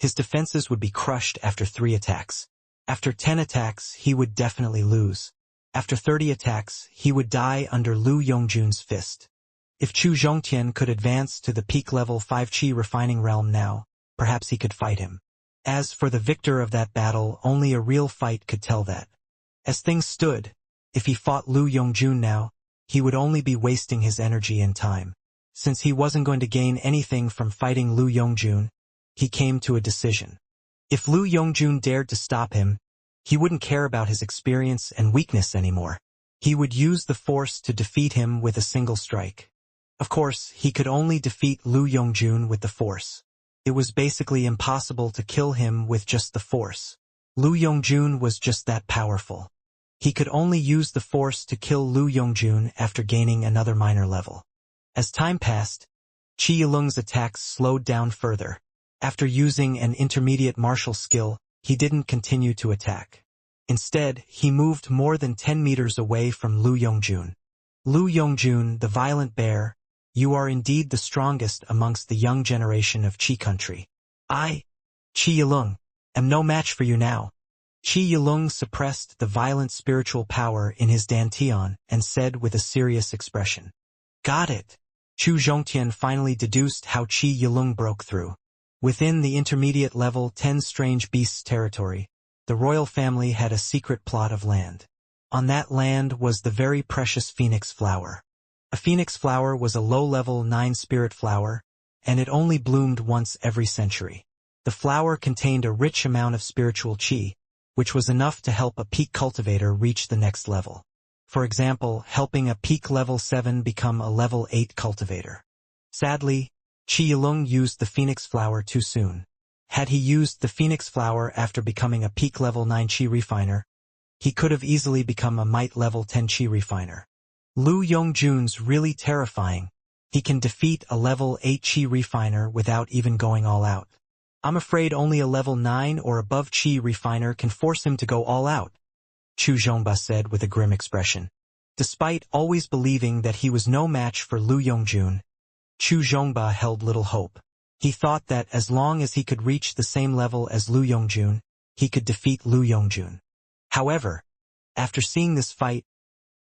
his defenses would be crushed after 3 attacks. After 10 attacks, he would definitely lose. After 30 attacks, he would die under Lu Yongjun's fist. If Chu Zhongtian could advance to the peak level 5 Qi refining realm now, perhaps he could fight him. As for the victor of that battle, only a real fight could tell that. As things stood, if he fought Lu Yongjun now, he would only be wasting his energy and time. Since he wasn't going to gain anything from fighting Lu Yongjun, he came to a decision. If Lu Yongjun dared to stop him, he wouldn't care about his experience and weakness anymore. He would use the force to defeat him with a single strike. Of course, he could only defeat Lu Yongjun with the force. It was basically impossible to kill him with just the force. Lu Yongjun was just that powerful. He could only use the force to kill Lu Yongjun after gaining another minor level. As time passed, Qi Yilung's attacks slowed down further. After using an intermediate martial skill, he didn't continue to attack. Instead, he moved more than 10 meters away from Lu Yongjun. Lu Yongjun, the violent bear, you are indeed the strongest amongst the young generation of Qi country. I, Qi Yilung, am no match for you now. Qi Yilung suppressed the violent spiritual power in his dantian and said with a serious expression. Got it. Chu Zhongtian finally deduced how Qi Yilung broke through. Within the intermediate level 10 strange beasts territory, the royal family had a secret plot of land. On that land was the very precious phoenix flower. A phoenix flower was a low-level 9 spirit flower, and it only bloomed once every century. The flower contained a rich amount of spiritual qi, which was enough to help a peak cultivator reach the next level. For example, helping a peak level 7 become a level 8 cultivator. Sadly, Qi Yilung used the phoenix flower too soon. Had he used the phoenix flower after becoming a peak level 9 qi refiner, he could have easily become a might level 10 qi refiner. Lu Yongjun's really terrifying. He can defeat a level 8 qi refiner without even going all out. I'm afraid only a level 9 or above qi refiner can force him to go all out, Chu Zhongba said with a grim expression. Despite always believing that he was no match for Lu Yongjun, Chu Zhongba held little hope. He thought that as long as he could reach the same level as Lu Yongjun, he could defeat Lu Yongjun. However, after seeing this fight,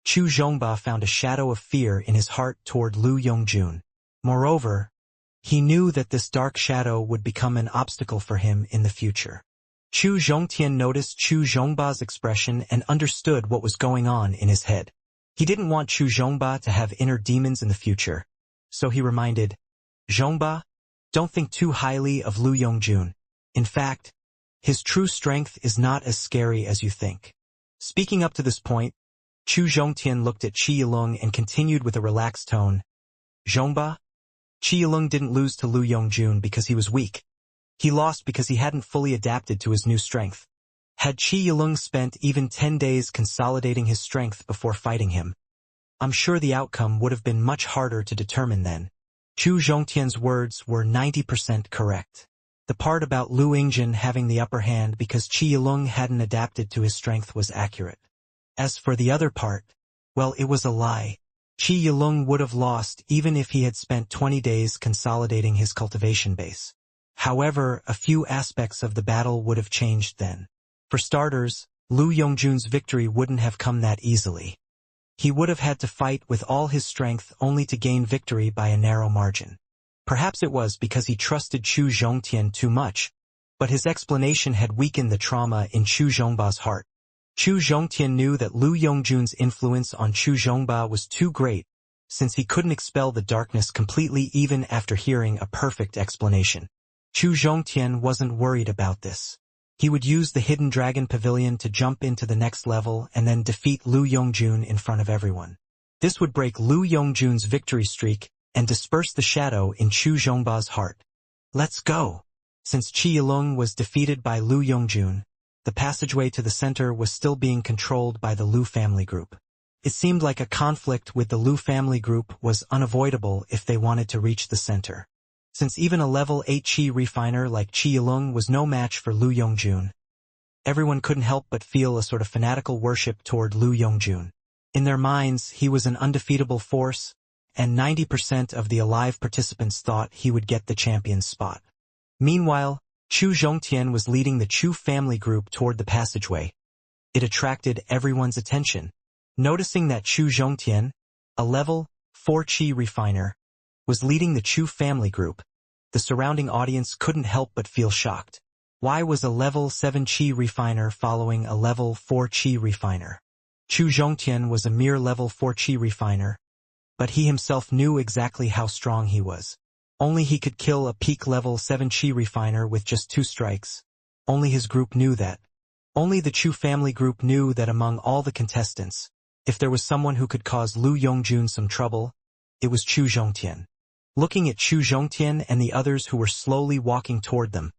Chu Zhongba found a shadow of fear in his heart toward Lu Yongjun. Moreover, he knew that this dark shadow would become an obstacle for him in the future. Chu Zhongtian noticed Chu Zhongba's expression and understood what was going on in his head. He didn't want Chu Zhongba to have inner demons in the future, so he reminded, Zhongba, don't think too highly of Lu Yongjun. In fact, his true strength is not as scary as you think. Speaking up to this point, Chu Zhongtian looked at Qi Yilung and continued with a relaxed tone. Zhongba, Qi Yilung didn't lose to Lu Yongjun because he was weak. He lost because he hadn't fully adapted to his new strength. Had Qi Yilung spent even 10 days consolidating his strength before fighting him, I'm sure the outcome would have been much harder to determine then. Chu Zhongtian's words were 90% correct. The part about Lu Yongjun having the upper hand because Qi Yilung hadn't adapted to his strength was accurate. As for the other part, well, it was a lie. Qi Yilung would have lost even if he had spent 20 days consolidating his cultivation base. However, a few aspects of the battle would have changed then. For starters, Lu Yongjun's victory wouldn't have come that easily. He would have had to fight with all his strength only to gain victory by a narrow margin. Perhaps it was because he trusted Chu Zhongtian too much, but his explanation had weakened the trauma in Chu Zhongba's heart. Chu Zhongtian knew that Lu Yongjun's influence on Chu Zhongba was too great, since he couldn't expel the darkness completely even after hearing a perfect explanation. Chu Zhongtian wasn't worried about this. He would use the Hidden Dragon Pavilion to jump into the next level and then defeat Lu Yongjun in front of everyone. This would break Lu Yongjun's victory streak and disperse the shadow in Chu Zhongba's heart. Let's go! Since Qi Yilung was defeated by Lu Yongjun, the passageway to the center was still being controlled by the Lu family group. It seemed like a conflict with the Lu family group was unavoidable if they wanted to reach the center. Since even a level 8 Qi refiner like Qi Yilung was no match for Lu Yongjun, everyone couldn't help but feel a sort of fanatical worship toward Lu Yongjun. In their minds, he was an undefeatable force, and 90% of the alive participants thought he would get the champion's spot. Meanwhile, Chu Zhongtian was leading the Chu family group toward the passageway. It attracted everyone's attention. Noticing that Chu Zhongtian, a level 4 Qi refiner, was leading the Chu family group, the surrounding audience couldn't help but feel shocked. Why was a level 7 Qi refiner following a level 4 Qi refiner? Chu Zhongtian was a mere level 4 Qi refiner, but he himself knew exactly how strong he was. Only he could kill a peak level 7 Qi refiner with just 2 strikes. only his group knew that. Only the Chu family group knew that among all the contestants, if there was someone who could cause Lu Yongjun some trouble, it was Chu Zhongtian. Looking at Chu Zhongtian and the others who were slowly walking toward them,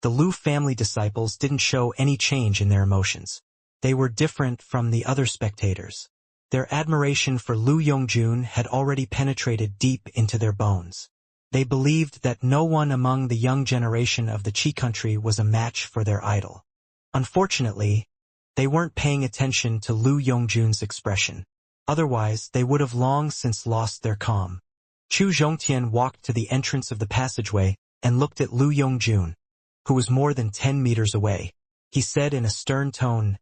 the Lu family disciples didn't show any change in their emotions. They were different from the other spectators. Their admiration for Lu Yongjun had already penetrated deep into their bones. They believed that no one among the young generation of the Qi country was a match for their idol. Unfortunately, they weren't paying attention to Lu Yongjun's expression. Otherwise, they would have long since lost their calm. Chu Zhongtian walked to the entrance of the passageway and looked at Lu Yongjun, who was more than 10 meters away. He said in a stern tone,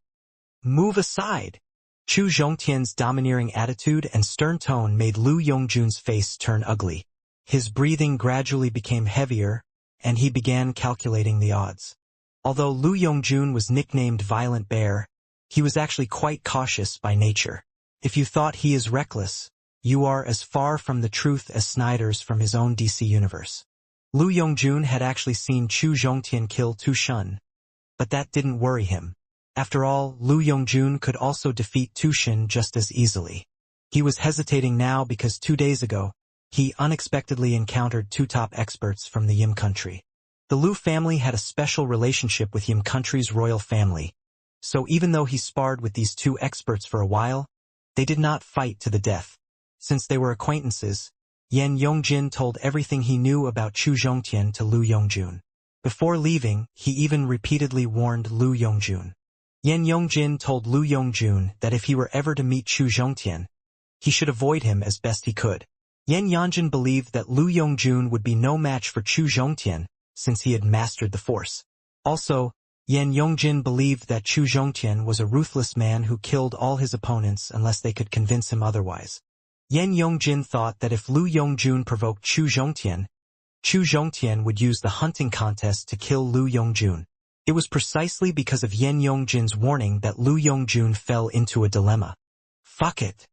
"Move aside." Chu Zhongtian's domineering attitude and stern tone made Lu Yongjun's face turn ugly. His breathing gradually became heavier, and he began calculating the odds. Although Lu Yongjun was nicknamed Violent Bear, he was actually quite cautious by nature. If you thought he is reckless, you are as far from the truth as Snyder's from his own DC universe. Lu Yongjun had actually seen Chu Zhongtian kill Tu Shun, but that didn't worry him. After all, Lu Yongjun could also defeat Tu Shun just as easily. He was hesitating now because 2 days ago, he unexpectedly encountered 2 top experts from the Yim country. The Lu family had a special relationship with Yim country's royal family, so even though he sparred with these 2 experts for a while, they did not fight to the death. Since they were acquaintances, Yan Yongjin told everything he knew about Chu Zhongtian to Lu Yongjun. Before leaving, he even repeatedly warned Lu Yongjun. Yan Yongjin told Lu Yongjun that if he were ever to meet Chu Zhongtian, he should avoid him as best he could. Yan Yongjin believed that Lu Yongjun would be no match for Chu Zhongtian since he had mastered the force. Also, Yan Yongjin believed that Chu Zhongtian was a ruthless man who killed all his opponents unless they could convince him otherwise. Yan Yongjin thought that if Lu Yongjun provoked Chu Zhongtian would use the hunting contest to kill Lu Yongjun. It was precisely because of Yan Yongjin's warning that Lu Yongjun fell into a dilemma. Fuck it.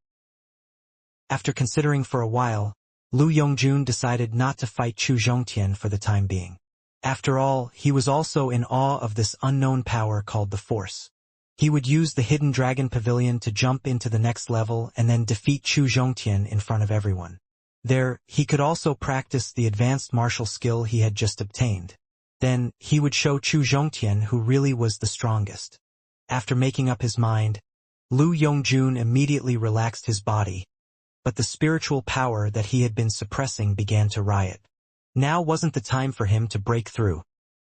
After considering for a while, Lu Yongjun decided not to fight Chu Zhongtian for the time being. After all, he was also in awe of this unknown power called the Force. He would use the Hidden Dragon Pavilion to jump into the next level and then defeat Chu Zhongtian in front of everyone. There, he could also practice the advanced martial skill he had just obtained. Then, he would show Chu Zhongtian who really was the strongest. After making up his mind, Lu Yongjun immediately relaxed his body, but the spiritual power that he had been suppressing began to riot. Now wasn't the time for him to break through.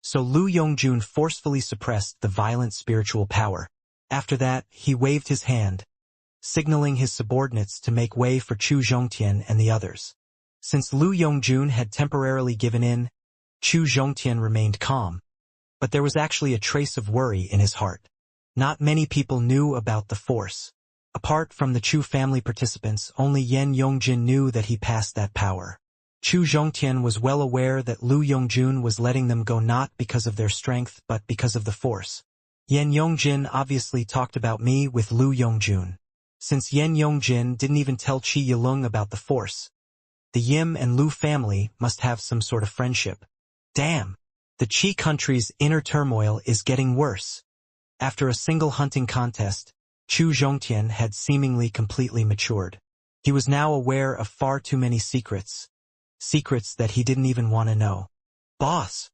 So Lu Yongjun forcefully suppressed the violent spiritual power. After that, he waved his hand, signaling his subordinates to make way for Chu Zhongtian and the others. Since Lu Yongjun had temporarily given in, Chu Zhongtian remained calm, but there was actually a trace of worry in his heart. Not many people knew about the Force. Apart from the Chu family participants, only Yan Yongjin knew that he passed that power. Chu Zhongtian was well aware that Lu Yongjun was letting them go not because of their strength but because of the Force. Yan Yongjin obviously talked about me with Lu Yongjun. Since Yan Yongjin didn't even tell Qi Yilung about the Force, the Yim and Lu family must have some sort of friendship. Damn! The Qi country's inner turmoil is getting worse. After a single hunting contest, Chu Zhongtian had seemingly completely matured. He was now aware of far too many secrets. Secrets that he didn't even want to know. Boss!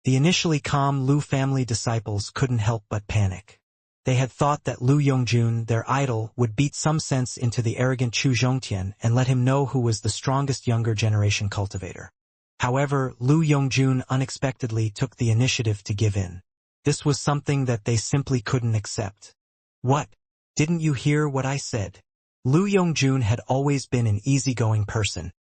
The initially calm Lu family disciples couldn't help but panic. They had thought that Lu Yongjun, their idol, would beat some sense into the arrogant Chu Zhongtian and let him know who was the strongest younger generation cultivator. However, Lu Yongjun unexpectedly took the initiative to give in. This was something that they simply couldn't accept. What? Didn't you hear what I said? Lu Yongjun had always been an easygoing person.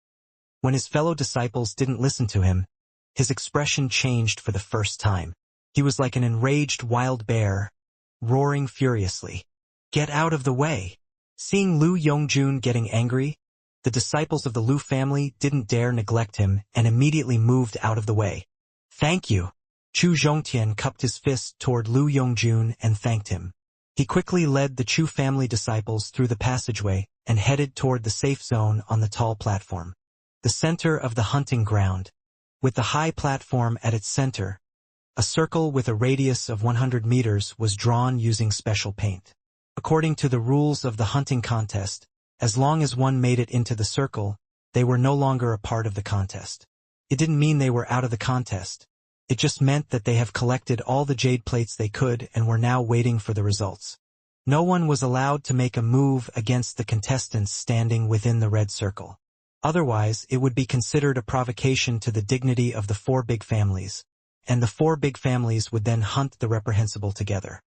When his fellow disciples didn't listen to him, his expression changed for the first time. He was like an enraged wild bear, roaring furiously. Get out of the way! Seeing Lu Yongjun getting angry, the disciples of the Lu family didn't dare neglect him and immediately moved out of the way. Thank you! Chu Zhongtian cupped his fist toward Lu Yongjun and thanked him. He quickly led the Chu family disciples through the passageway and headed toward the safe zone on the tall platform. The center of the hunting ground. With the high platform at its center, A circle with a radius of 100 meters was drawn using special paint. According to the rules of the hunting contest, as long as one made it into the circle, they were no longer a part of the contest. It didn't mean they were out of the contest. It just meant that they have collected all the jade plates they could and were now waiting for the results. No one was allowed to make a move against the contestants standing within the red circle. Otherwise, it would be considered a provocation to the dignity of the four big families, and the four big families would then hunt the reprehensible together.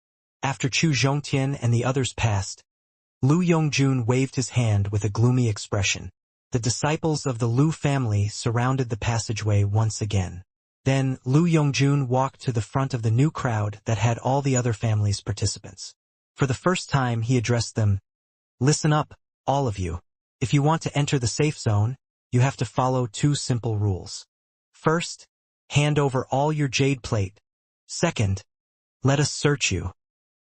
After Chu Zhongtian and the others passed, Lu Yongjun waved his hand with a gloomy expression. The disciples of the Lu family surrounded the passageway once again. Then Lu Yongjun walked to the front of the new crowd that had all the other families' participants. For the first time he addressed them. Listen up, all of you. If you want to enter the safe zone, you have to follow two simple rules. First, hand over all your jade plate. Second, let us search you.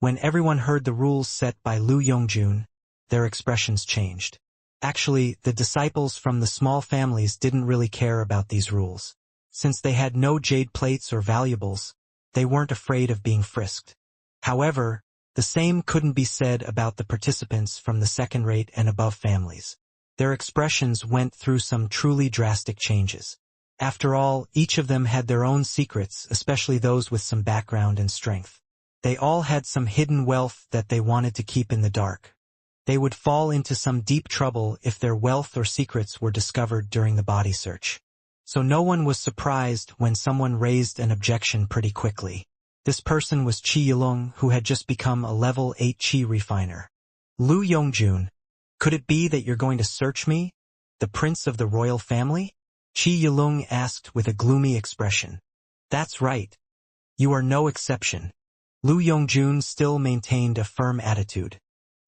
When everyone heard the rules set by Lu Yongjun, their expressions changed. Actually, the disciples from the small families didn't really care about these rules. Since they had no jade plates or valuables, they weren't afraid of being frisked. However, the same couldn't be said about the participants from the second-rate and above families. Their expressions went through some truly drastic changes. After all, each of them had their own secrets, especially those with some background and strength. They all had some hidden wealth that they wanted to keep in the dark. They would fall into some deep trouble if their wealth or secrets were discovered during the body search. So no one was surprised when someone raised an objection pretty quickly. This person was Qi Yilong, who had just become a level 8 Qi refiner. Lu Yongjun, could it be that you're going to search me, the prince of the royal family? Qi Yilong asked with a gloomy expression. That's right. You are no exception. Lu Yongjun still maintained a firm attitude.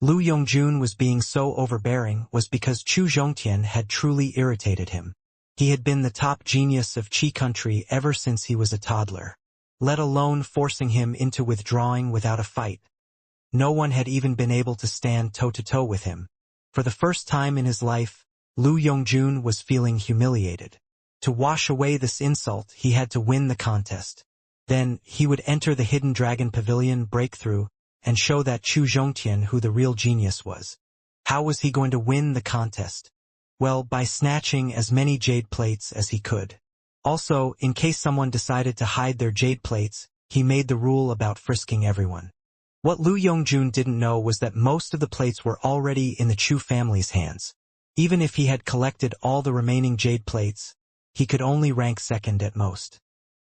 Lu Yongjun was being so overbearing was because Chu Zhongtian had truly irritated him. He had been the top genius of Qi country ever since he was a toddler, let alone forcing him into withdrawing without a fight. No one had even been able to stand toe-to-toe with him. For the first time in his life, Lu Yongjun was feeling humiliated. To wash away this insult, he had to win the contest. Then, he would enter the Hidden Dragon Pavilion breakthrough and show that Chu Zhongtian who the real genius was. How was he going to win the contest? Well, by snatching as many jade plates as he could. Also, in case someone decided to hide their jade plates, he made the rule about frisking everyone. What Lu Yongjun didn't know was that most of the plates were already in the Chu family's hands. Even if he had collected all the remaining jade plates, he could only rank second at most.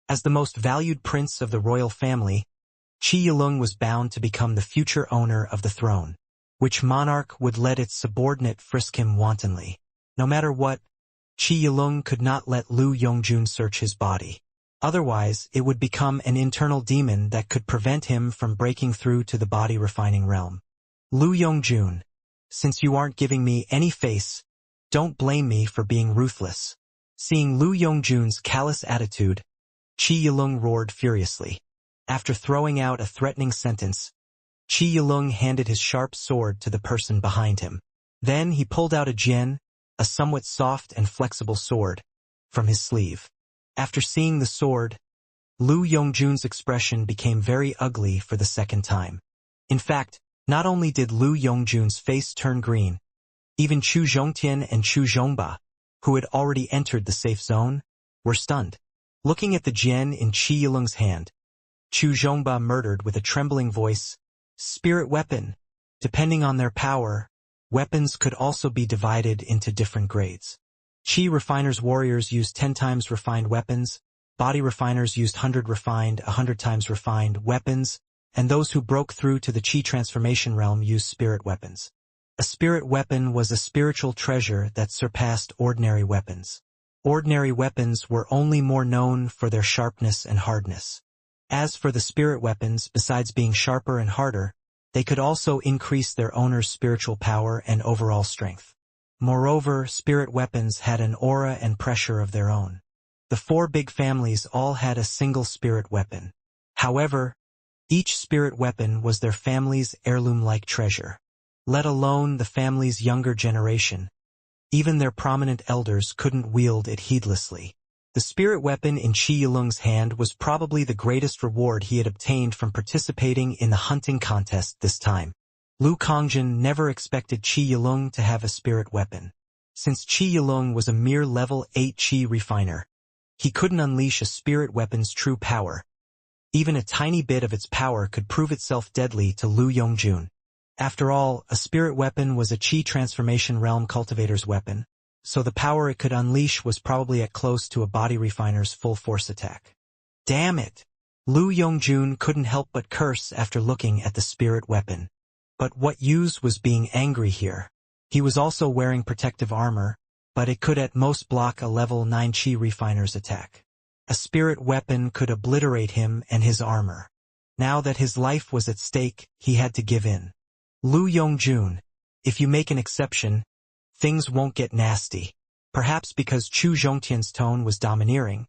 As the most valued prince of the royal family, Qi Yilong was bound to become the future owner of the throne. Which monarch would let its subordinate frisk him wantonly? No matter what, Qi Yilong could not let Lu Yongjun search his body. Otherwise, it would become an internal demon that could prevent him from breaking through to the body-refining realm. Lu Yongjun, since you aren't giving me any face, don't blame me for being ruthless. Seeing Lu Yongjun's callous attitude, Qi Yilong roared furiously. After throwing out a threatening sentence, Qi Yilong handed his sharp sword to the person behind him. Then he pulled out a jian, a somewhat soft and flexible sword, from his sleeve. After seeing the sword, Lu Yongjun's expression became very ugly for the second time. In fact, not only did Lu Yongjun's face turn green, even Chu Zhongtian and Chu Zhongba, who had already entered the safe zone, were stunned. Looking at the jian in Qi Yilong's hand, Chu Zhongba murmured with a trembling voice, "Spirit weapon." Depending on their power, weapons could also be divided into different grades. Qi refiners' warriors used 10 times refined weapons, body refiners used 100 refined, 100 times refined weapons, and those who broke through to the Qi transformation realm used spirit weapons. A spirit weapon was a spiritual treasure that surpassed ordinary weapons. Ordinary weapons were only more known for their sharpness and hardness. As for the spirit weapons, besides being sharper and harder, they could also increase their owner's spiritual power and overall strength. Moreover, spirit weapons had an aura and pressure of their own. The four big families all had a single spirit weapon. However, each spirit weapon was their family's heirloom-like treasure. Let alone the family's younger generation. Even their prominent elders couldn't wield it heedlessly. The spirit weapon in Qi Yilung's hand was probably the greatest reward he had obtained from participating in the hunting contest this time. Lu Kongjin never expected Qi Yilung to have a spirit weapon. Since Qi Yilung was a mere level 8 Qi refiner, he couldn't unleash a spirit weapon's true power. Even a tiny bit of its power could prove itself deadly to Lu Yongjun. After all, a spirit weapon was a Qi transformation realm cultivator's weapon, so the power it could unleash was probably at close to a body refiner's full force attack. Damn it! Lu Yongjun couldn't help but curse after looking at the spirit weapon. But what use was being angry here? He was also wearing protective armor, but it could at most block a level 9 Qi refiner's attack. A spirit weapon could obliterate him and his armor. Now that his life was at stake, he had to give in. Lu Yongjun, if you make an exception, things won't get nasty. Perhaps because Chu Zhongtian's tone was domineering,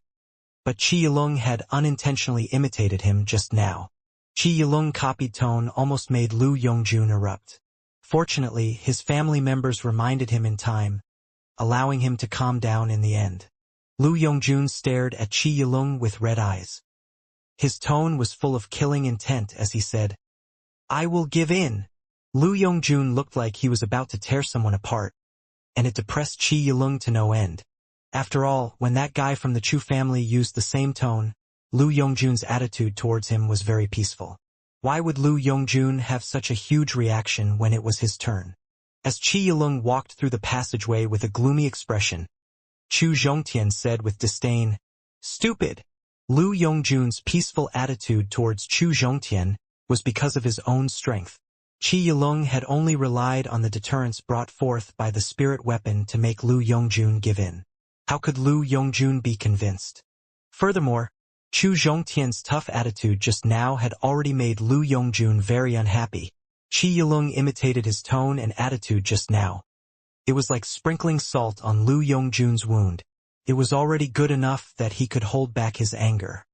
but Qi Yilung had unintentionally imitated him just now. Qi Yilung copied tone almost made Lu Yongjun erupt. Fortunately, his family members reminded him in time, allowing him to calm down in the end. Lu Yongjun stared at Qi Yilung with red eyes. His tone was full of killing intent as he said, "I will give in." Lu Yongjun looked like he was about to tear someone apart, and it depressed Qi Yilung to no end. After all, when that guy from the Chu family used the same tone, Lu Yongjun's attitude towards him was very peaceful. Why would Lu Yongjun have such a huge reaction when it was his turn? As Qi Yilung walked through the passageway with a gloomy expression, Chu Zhongtian said with disdain, "Stupid!" Lu Yongjun's peaceful attitude towards Chu Zhongtian was because of his own strength. Qi Yilung had only relied on the deterrence brought forth by the spirit weapon to make Lu Yongjun give in. How could Lu Yongjun be convinced? Furthermore, Chu Zhongtian's tough attitude just now had already made Lu Yongjun very unhappy. Qi Yilung imitated his tone and attitude just now. It was like sprinkling salt on Lu Yongjun's wound. It was already good enough that he could hold back his anger.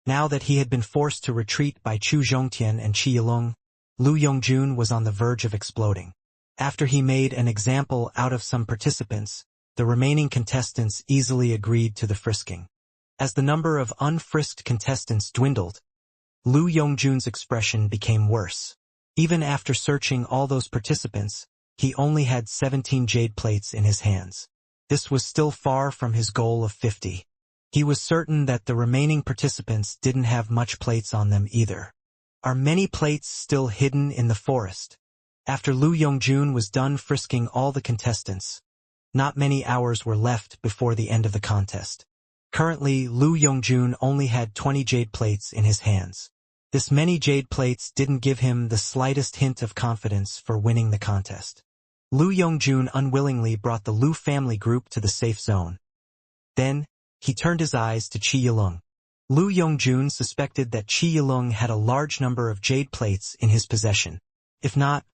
Now that he had been forced to retreat by Chu Zhongtian and Qi Yilung, Lu Yongjun was on the verge of exploding. After he made an example out of some participants, the remaining contestants easily agreed to the frisking. As the number of unfrisked contestants dwindled, Lu Yongjun's expression became worse. Even after searching all those participants, he only had 17 jade plates in his hands. This was still far from his goal of 50. He was certain that the remaining participants didn't have much plates on them either. Are many plates still hidden in the forest? After Lu Yongjun was done frisking all the contestants, not many hours were left before the end of the contest. Currently, Lu Yongjun only had 20 jade plates in his hands. This many jade plates didn't give him the slightest hint of confidence for winning the contest. Lu Yongjun unwillingly brought the Lu family group to the safe zone. Then, he turned his eyes to Qi Yilung. Lu Yongjun suspected that Qi Yilung had a large number of jade plates in his possession. If not,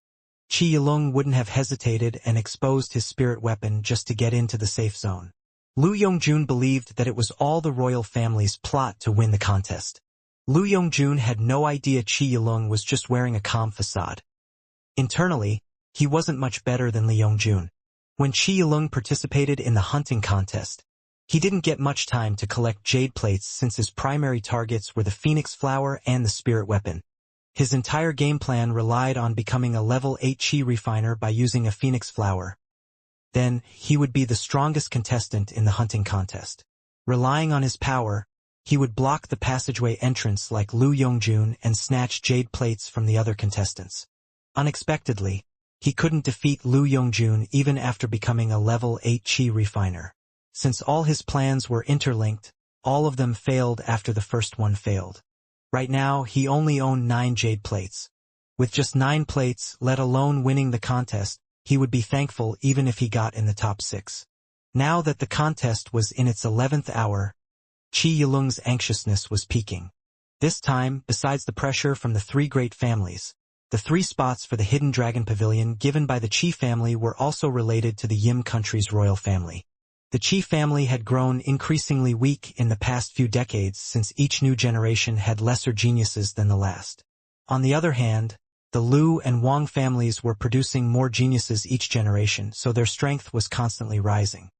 Qi Yilung wouldn't have hesitated and exposed his spirit weapon just to get into the safe zone. Lu Yongjun believed that it was all the royal family's plot to win the contest. Lu Yongjun had no idea Qi Yilung was just wearing a calm facade. Internally, he wasn't much better than Lu Yongjun. When Qi Yilung participated in the hunting contest, he didn't get much time to collect jade plates since his primary targets were the phoenix flower and the spirit weapon. His entire game plan relied on becoming a level 8 Qi refiner by using a phoenix flower. Then, he would be the strongest contestant in the hunting contest. Relying on his power, he would block the passageway entrance like Lu Yongjun and snatch jade plates from the other contestants. Unexpectedly, he couldn't defeat Lu Yongjun even after becoming a level 8 Qi refiner. Since all his plans were interlinked, all of them failed after the first one failed. Right now, he only owned 9 jade plates. With just 9 plates, let alone winning the contest, he would be thankful even if he got in the top 6. Now that the contest was in its 11th hour, Qi Yilung's anxiousness was peaking. This time, besides the pressure from the 3 great families, the 3 spots for the Hidden Dragon Pavilion given by the Qi family were also related to the Yim country's royal family. The Qi family had grown increasingly weak in the past few decades since each new generation had lesser geniuses than the last. On the other hand, the Lu and Wang families were producing more geniuses each generation, so their strength was constantly rising.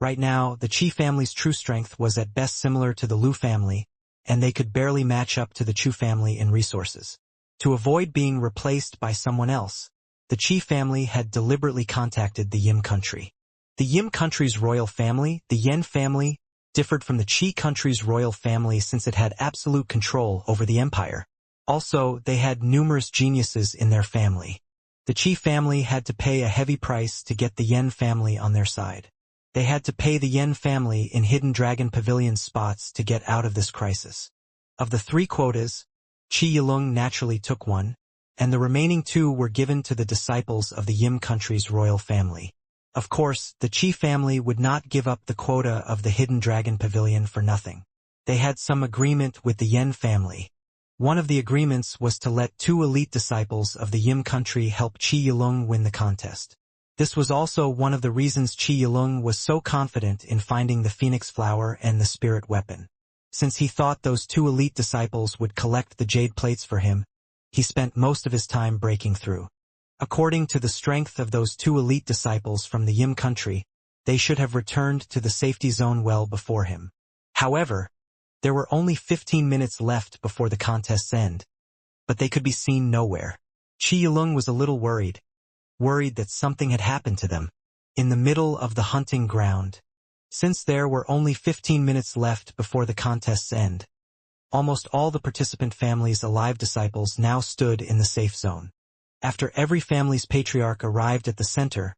Right now, the Qi family's true strength was at best similar to the Lu family, and they could barely match up to the Chu family in resources. To avoid being replaced by someone else, the Qi family had deliberately contacted the Yim country. The Yim country's royal family, the Yan family, differed from the Qi country's royal family since it had absolute control over the empire. Also, they had numerous geniuses in their family. The Qi family had to pay a heavy price to get the Yan family on their side. They had to pay the Yan family in Hidden Dragon Pavilion spots to get out of this crisis. Of the 3 quotas, Qi Yilong naturally took one, and the remaining 2 were given to the disciples of the Yim country's royal family. Of course, the Qi family would not give up the quota of the Hidden Dragon Pavilion for nothing. They had some agreement with the Yan family. One of the agreements was to let 2 elite disciples of the Yim country help Qi Yilong win the contest. This was also one of the reasons Qi Yilong was so confident in finding the Phoenix Flower and the Spirit Weapon. Since he thought those 2 elite disciples would collect the jade plates for him, he spent most of his time breaking through. According to the strength of those 2 elite disciples from the Yim country, they should have returned to the safety zone well before him. However, there were only 15 minutes left before the contest's end, but they could be seen nowhere. Qi Yilong was a little worried that something had happened to them. In the middle of the hunting ground, since there were only 15 minutes left before the contest's end, almost all the participant families' alive disciples now stood in the safe zone. After every family's patriarch arrived at the center,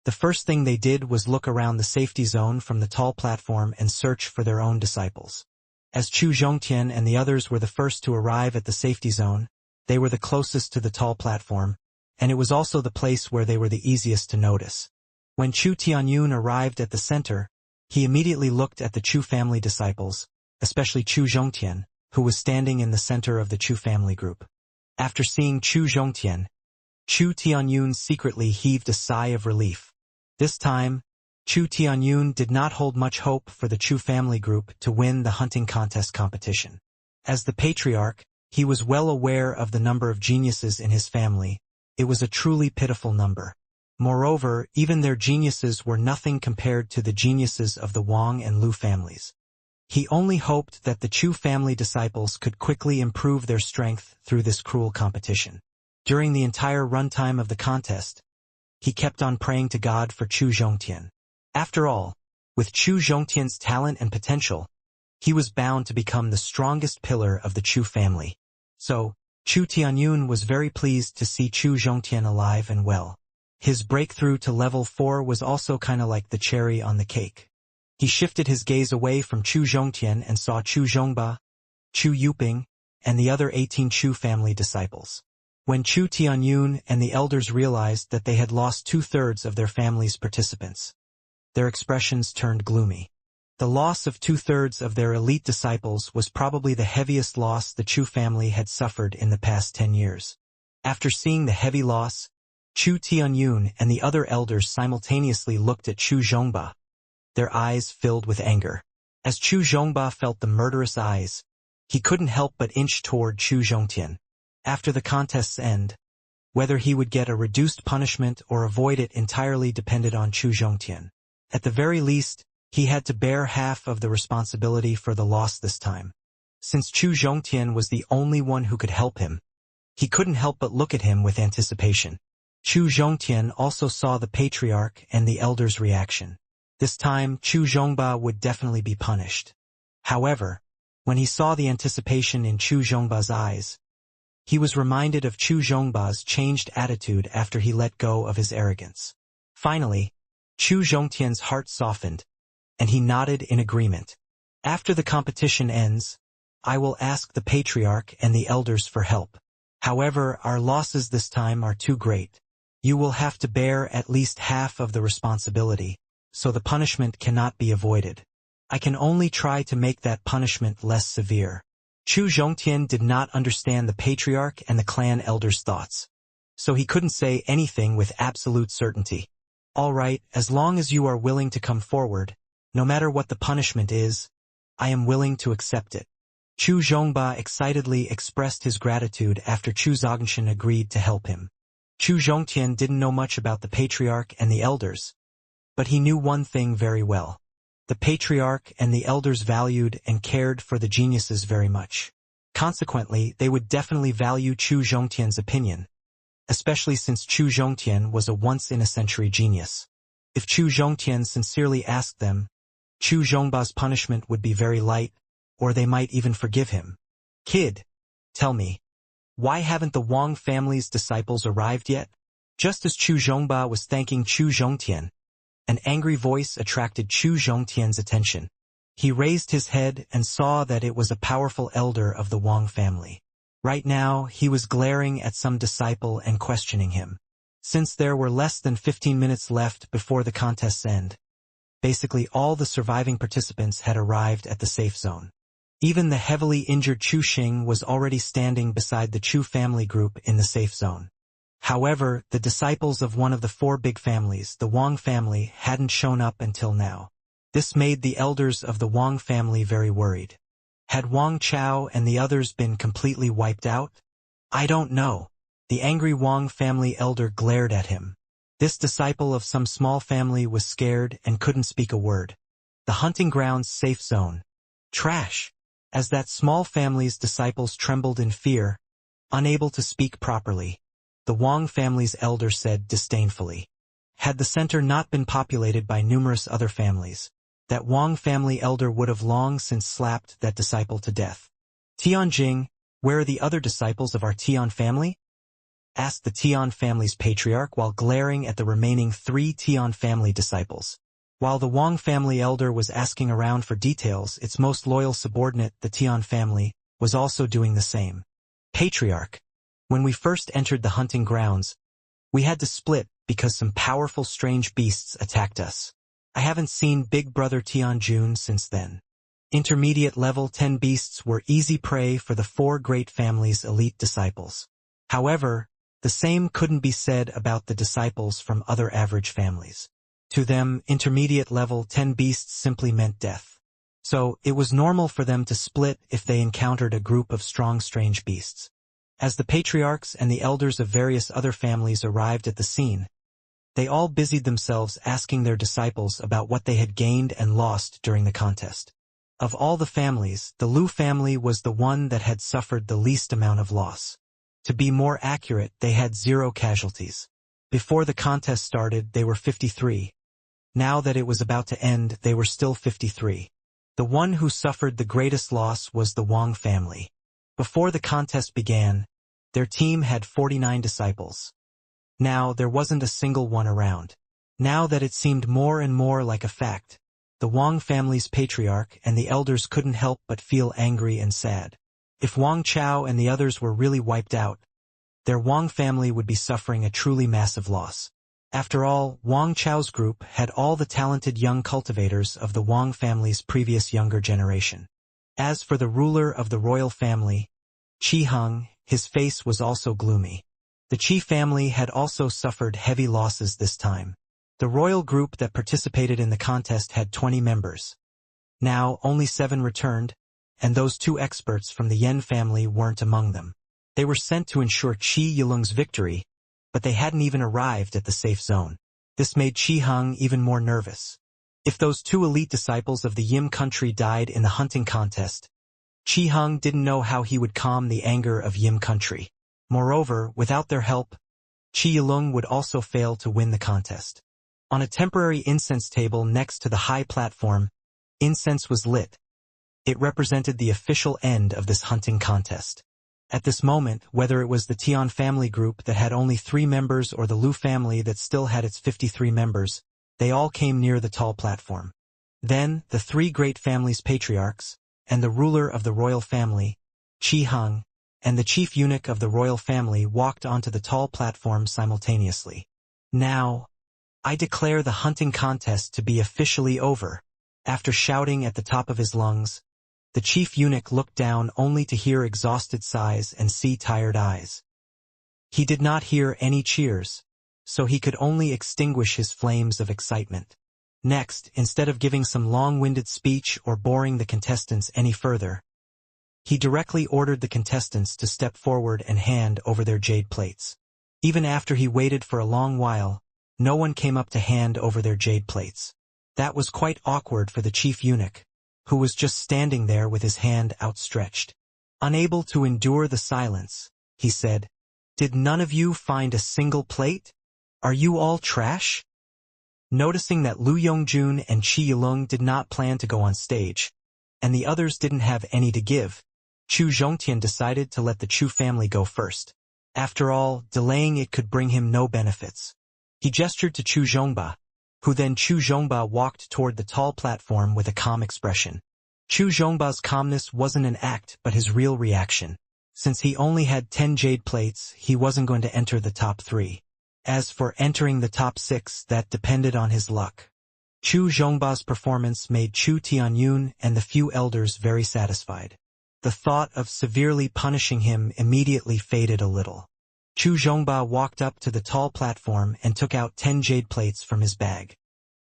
the first thing they did was look around the safety zone from the tall platform and search for their own disciples. As Chu Zhongtian and the others were the first to arrive at the safety zone, they were the closest to the tall platform, and it was also the place where they were the easiest to notice. When Chu Tianyun arrived at the center, he immediately looked at the Chu family disciples, especially Chu Zhongtian, who was standing in the center of the Chu family group. After seeing Chu Zhongtian, Chu Tianyun secretly heaved a sigh of relief. This time, Chu Tianyun did not hold much hope for the Chu family group to win the hunting contest competition. As the patriarch, he was well aware of the number of geniuses in his family. It was a truly pitiful number. Moreover, even their geniuses were nothing compared to the geniuses of the Wang and Lu families. He only hoped that the Chu family disciples could quickly improve their strength through this cruel competition. During the entire runtime of the contest, he kept on praying to God for Chu Zhongtian. After all, with Chu Zhongtian's talent and potential, he was bound to become the strongest pillar of the Chu family. So, Chu Tianyun was very pleased to see Chu Zhongtian alive and well. His breakthrough to level 4 was also kinda like the cherry on the cake. He shifted his gaze away from Chu Zhongtian and saw Chu Zhongba, Chu Yuping, and the other 18 Chu family disciples. When Chu Tianyun and the elders realized that they had lost 2/3 of their family's participants, their expressions turned gloomy. The loss of 2/3 of their elite disciples was probably the heaviest loss the Chu family had suffered in the past 10 years. After seeing the heavy loss, Chu Tianyun and the other elders simultaneously looked at Chu Zhongba, their eyes filled with anger. As Chu Zhongba felt the murderous eyes, he couldn't help but inch toward Chu Zhongtian. After the contest's end, whether he would get a reduced punishment or avoid it entirely depended on Chu Zhongtian. At the very least, he had to bear half of the responsibility for the loss this time. Since Chu Zhongtian was the only one who could help him, he couldn't help but look at him with anticipation. Chu Zhongtian also saw the patriarch and the elders' reaction. This time, Chu Zhongba would definitely be punished. However, when he saw the anticipation in Chu Zhongba's eyes, he was reminded of Chu Zhongba's changed attitude after he let go of his arrogance. Finally, Chu Zhongtian's heart softened, and he nodded in agreement. After the competition ends, I will ask the patriarch and the elders for help. However, our losses this time are too great. You will have to bear at least half of the responsibility, so the punishment cannot be avoided. I can only try to make that punishment less severe. Chu Zhongtian did not understand the patriarch and the clan elders' thoughts, so he couldn't say anything with absolute certainty. All right, as long as you are willing to come forward, no matter what the punishment is, I am willing to accept it. Chu Zhongba excitedly expressed his gratitude after Chu Zhongtian agreed to help him. Chu Zhongtian didn't know much about the patriarch and the elders, but he knew one thing very well. The patriarch and the elders valued and cared for the geniuses very much. Consequently, they would definitely value Chu Zhongtian's opinion, especially since Chu Zhongtian was a once-in-a-century genius. If Chu Zhongtian sincerely asked them, Chu Zhongba's punishment would be very light, or they might even forgive him. Kid, tell me, why haven't the Wang family's disciples arrived yet? Just as Chu Zhongba was thanking Chu Zhongtian, an angry voice attracted Chu Zhongtian's attention. He raised his head and saw that it was a powerful elder of the Wang family. Right now, he was glaring at some disciple and questioning him. Since there were less than 15 minutes left before the contest's end, basically all the surviving participants had arrived at the safe zone. Even the heavily injured Chu Xing was already standing beside the Chu family group in the safe zone. However, the disciples of one of the four big families, the Wang family, hadn't shown up until now. This made the elders of the Wang family very worried. Had Wang Chao and the others been completely wiped out? I don't know. The angry Wang family elder glared at him. This disciple of some small family was scared and couldn't speak a word. The hunting grounds safe zone. Trash. As that small family's disciples trembled in fear, unable to speak properly, the Wang family's elder said disdainfully. Had the center not been populated by numerous other families, that Wang family elder would have long since slapped that disciple to death. Tianjing, where are the other disciples of our Tian family? Asked the Tian family's patriarch while glaring at the remaining 3 Tian family disciples. While the Wang family elder was asking around for details, its most loyal subordinate, the Tian family, was also doing the same. Patriarch, when we first entered the hunting grounds, we had to split because some powerful strange beasts attacked us. I haven't seen Big Brother Tianjun since then. Intermediate level 10 beasts were easy prey for the 4 great families' elite disciples. However, the same couldn't be said about the disciples from other average families. To them, intermediate level 10 beasts simply meant death. So, it was normal for them to split if they encountered a group of strong strange beasts. As the patriarchs and the elders of various other families arrived at the scene, they all busied themselves asking their disciples about what they had gained and lost during the contest. Of all the families, the Lu family was the one that had suffered the least amount of loss. To be more accurate, they had 0 casualties. Before the contest started, they were 53. Now that it was about to end, they were still 53. The one who suffered the greatest loss was the Wang family. Before the contest began, their team had 49 disciples. Now there wasn't a single one around. Now that it seemed more and more like a fact, the Wang family's patriarch and the elders couldn't help but feel angry and sad. If Wang Chao and the others were really wiped out, their Wang family would be suffering a truly massive loss. After all, Wang Chao's group had all the talented young cultivators of the Wang family's previous younger generation. As for the ruler of the royal family, Qi Heng, his face was also gloomy. The Qi family had also suffered heavy losses this time. The royal group that participated in the contest had 20 members. Now, only 7 returned, and those 2 experts from the Yan family weren't among them. They were sent to ensure Qi Yilung's victory, but they hadn't even arrived at the safe zone. This made Qi Heng even more nervous. If those 2 elite disciples of the Yim country died in the hunting contest, Qi Heng didn't know how he would calm the anger of Yim country. Moreover, without their help, Qi Yilung would also fail to win the contest. On a temporary incense table next to the high platform, incense was lit. It represented the official end of this hunting contest. At this moment, whether it was the Tian family group that had only 3 members or the Lu family that still had its 53 members, they all came near the tall platform. Then, the 3 great families' patriarchs, and the ruler of the royal family, Qi Heng, and the chief eunuch of the royal family walked onto the tall platform simultaneously. Now, I declare the hunting contest to be officially over. After shouting at the top of his lungs, the chief eunuch looked down only to hear exhausted sighs and see tired eyes. He did not hear any cheers, so he could only extinguish his flames of excitement. Next, instead of giving some long-winded speech or boring the contestants any further, he directly ordered the contestants to step forward and hand over their jade plates. Even after he waited for a long while, no one came up to hand over their jade plates. That was quite awkward for the chief eunuch, who was just standing there with his hand outstretched. Unable to endure the silence, he said, "Did none of you find a single plate? Are you all trash?" Noticing that Lu Yongjun and Qi Yilong did not plan to go on stage, and the others didn't have any to give, Chu Zhongtian decided to let the Chu family go first. After all, delaying it could bring him no benefits. He gestured to Chu Zhongba, who then Chu Zhongba walked toward the tall platform with a calm expression. Chu Zhongba's calmness wasn't an act but his real reaction. Since he only had 10 jade plates, he wasn't going to enter the top 3. As for entering the top 6, that depended on his luck. Chu Zhongba's performance made Chu Tianyun and the few elders very satisfied. The thought of severely punishing him immediately faded a little. Chu Zhongba walked up to the tall platform and took out 10 jade plates from his bag.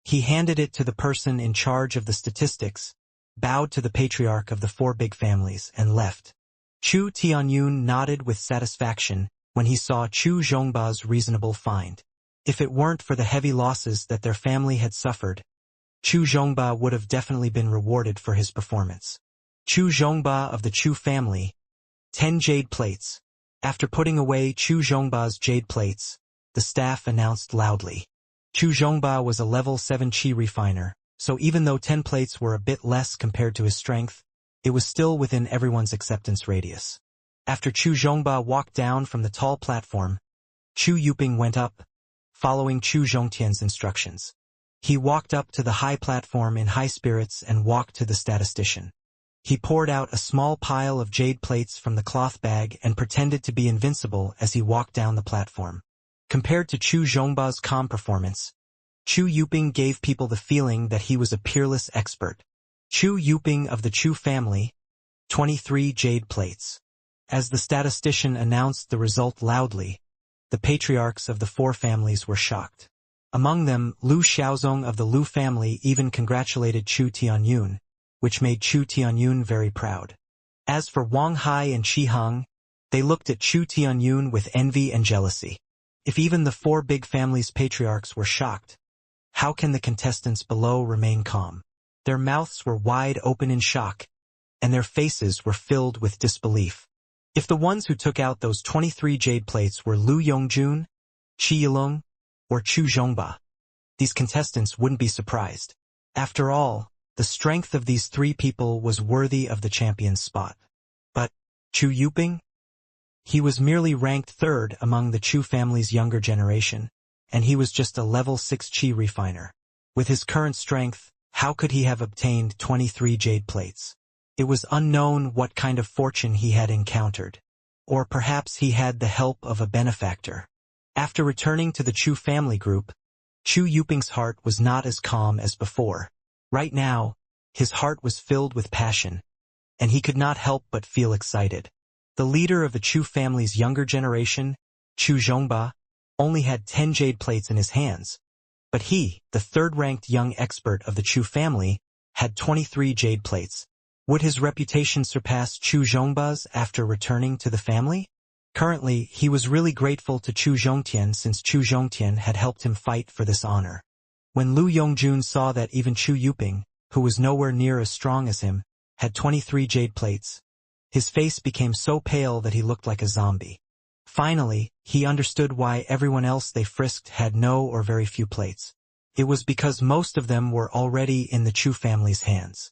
He handed it to the person in charge of the statistics, bowed to the patriarch of the 4 big families, and left. Chu Tianyun nodded with satisfaction when he saw Chu Zhongba's reasonable find. If it weren't for the heavy losses that their family had suffered, Chu Zhongba would have definitely been rewarded for his performance. Chu Zhongba of the Chu family, 10 jade plates. After putting away Chu Zhongba's jade plates, the staff announced loudly. Chu Zhongba was a level 7 Qi refiner, so even though 10 plates were a bit less compared to his strength, it was still within everyone's acceptance radius. After Chu Zhongba walked down from the tall platform, Chu Yuping went up, following Chu Zhongtian's instructions. He walked up to the high platform in high spirits and walked to the statistician. He poured out a small pile of jade plates from the cloth bag and pretended to be invincible as he walked down the platform. Compared to Chu Zhongba's calm performance, Chu Yuping gave people the feeling that he was a peerless expert. Chu Yuping of the Chu family, 23 jade plates. As the statistician announced the result loudly, the patriarchs of the 4 families were shocked. Among them, Lu Xiaozong of the Lu family even congratulated Chu Tianyun, which made Chu Tianyun very proud. As for Wang Hai and Qi Hang, they looked at Chu Tianyun with envy and jealousy. If even the 4 big families' patriarchs were shocked, how can the contestants below remain calm? Their mouths were wide open in shock, and their faces were filled with disbelief. If the ones who took out those 23 jade plates were Lu Yongjun, Qi Yilong, or Chu Zhongba, these contestants wouldn't be surprised. After all, the strength of these 3 people was worthy of the champion's spot. But Chu Yuping? He was merely ranked 3rd among the Chu family's younger generation, and he was just a level 6 Qi refiner. With his current strength, how could he have obtained 23 jade plates? It was unknown what kind of fortune he had encountered. Or perhaps he had the help of a benefactor. After returning to the Chu family group, Chu Yuping's heart was not as calm as before. Right now, his heart was filled with passion, and he could not help but feel excited. The leader of the Chu family's younger generation, Chu Zhongba, only had 10 jade plates in his hands, but he, the 3rd-ranked young expert of the Chu family, had 23 jade plates. Would his reputation surpass Chu Zhongba's after returning to the family? Currently, he was really grateful to Chu Zhongtian since Chu Zhongtian had helped him fight for this honor. When Lu Yongjun saw that even Chu Yuping, who was nowhere near as strong as him, had 23 jade plates, his face became so pale that he looked like a zombie. Finally, he understood why everyone else they frisked had no or very few plates. It was because most of them were already in the Chu family's hands.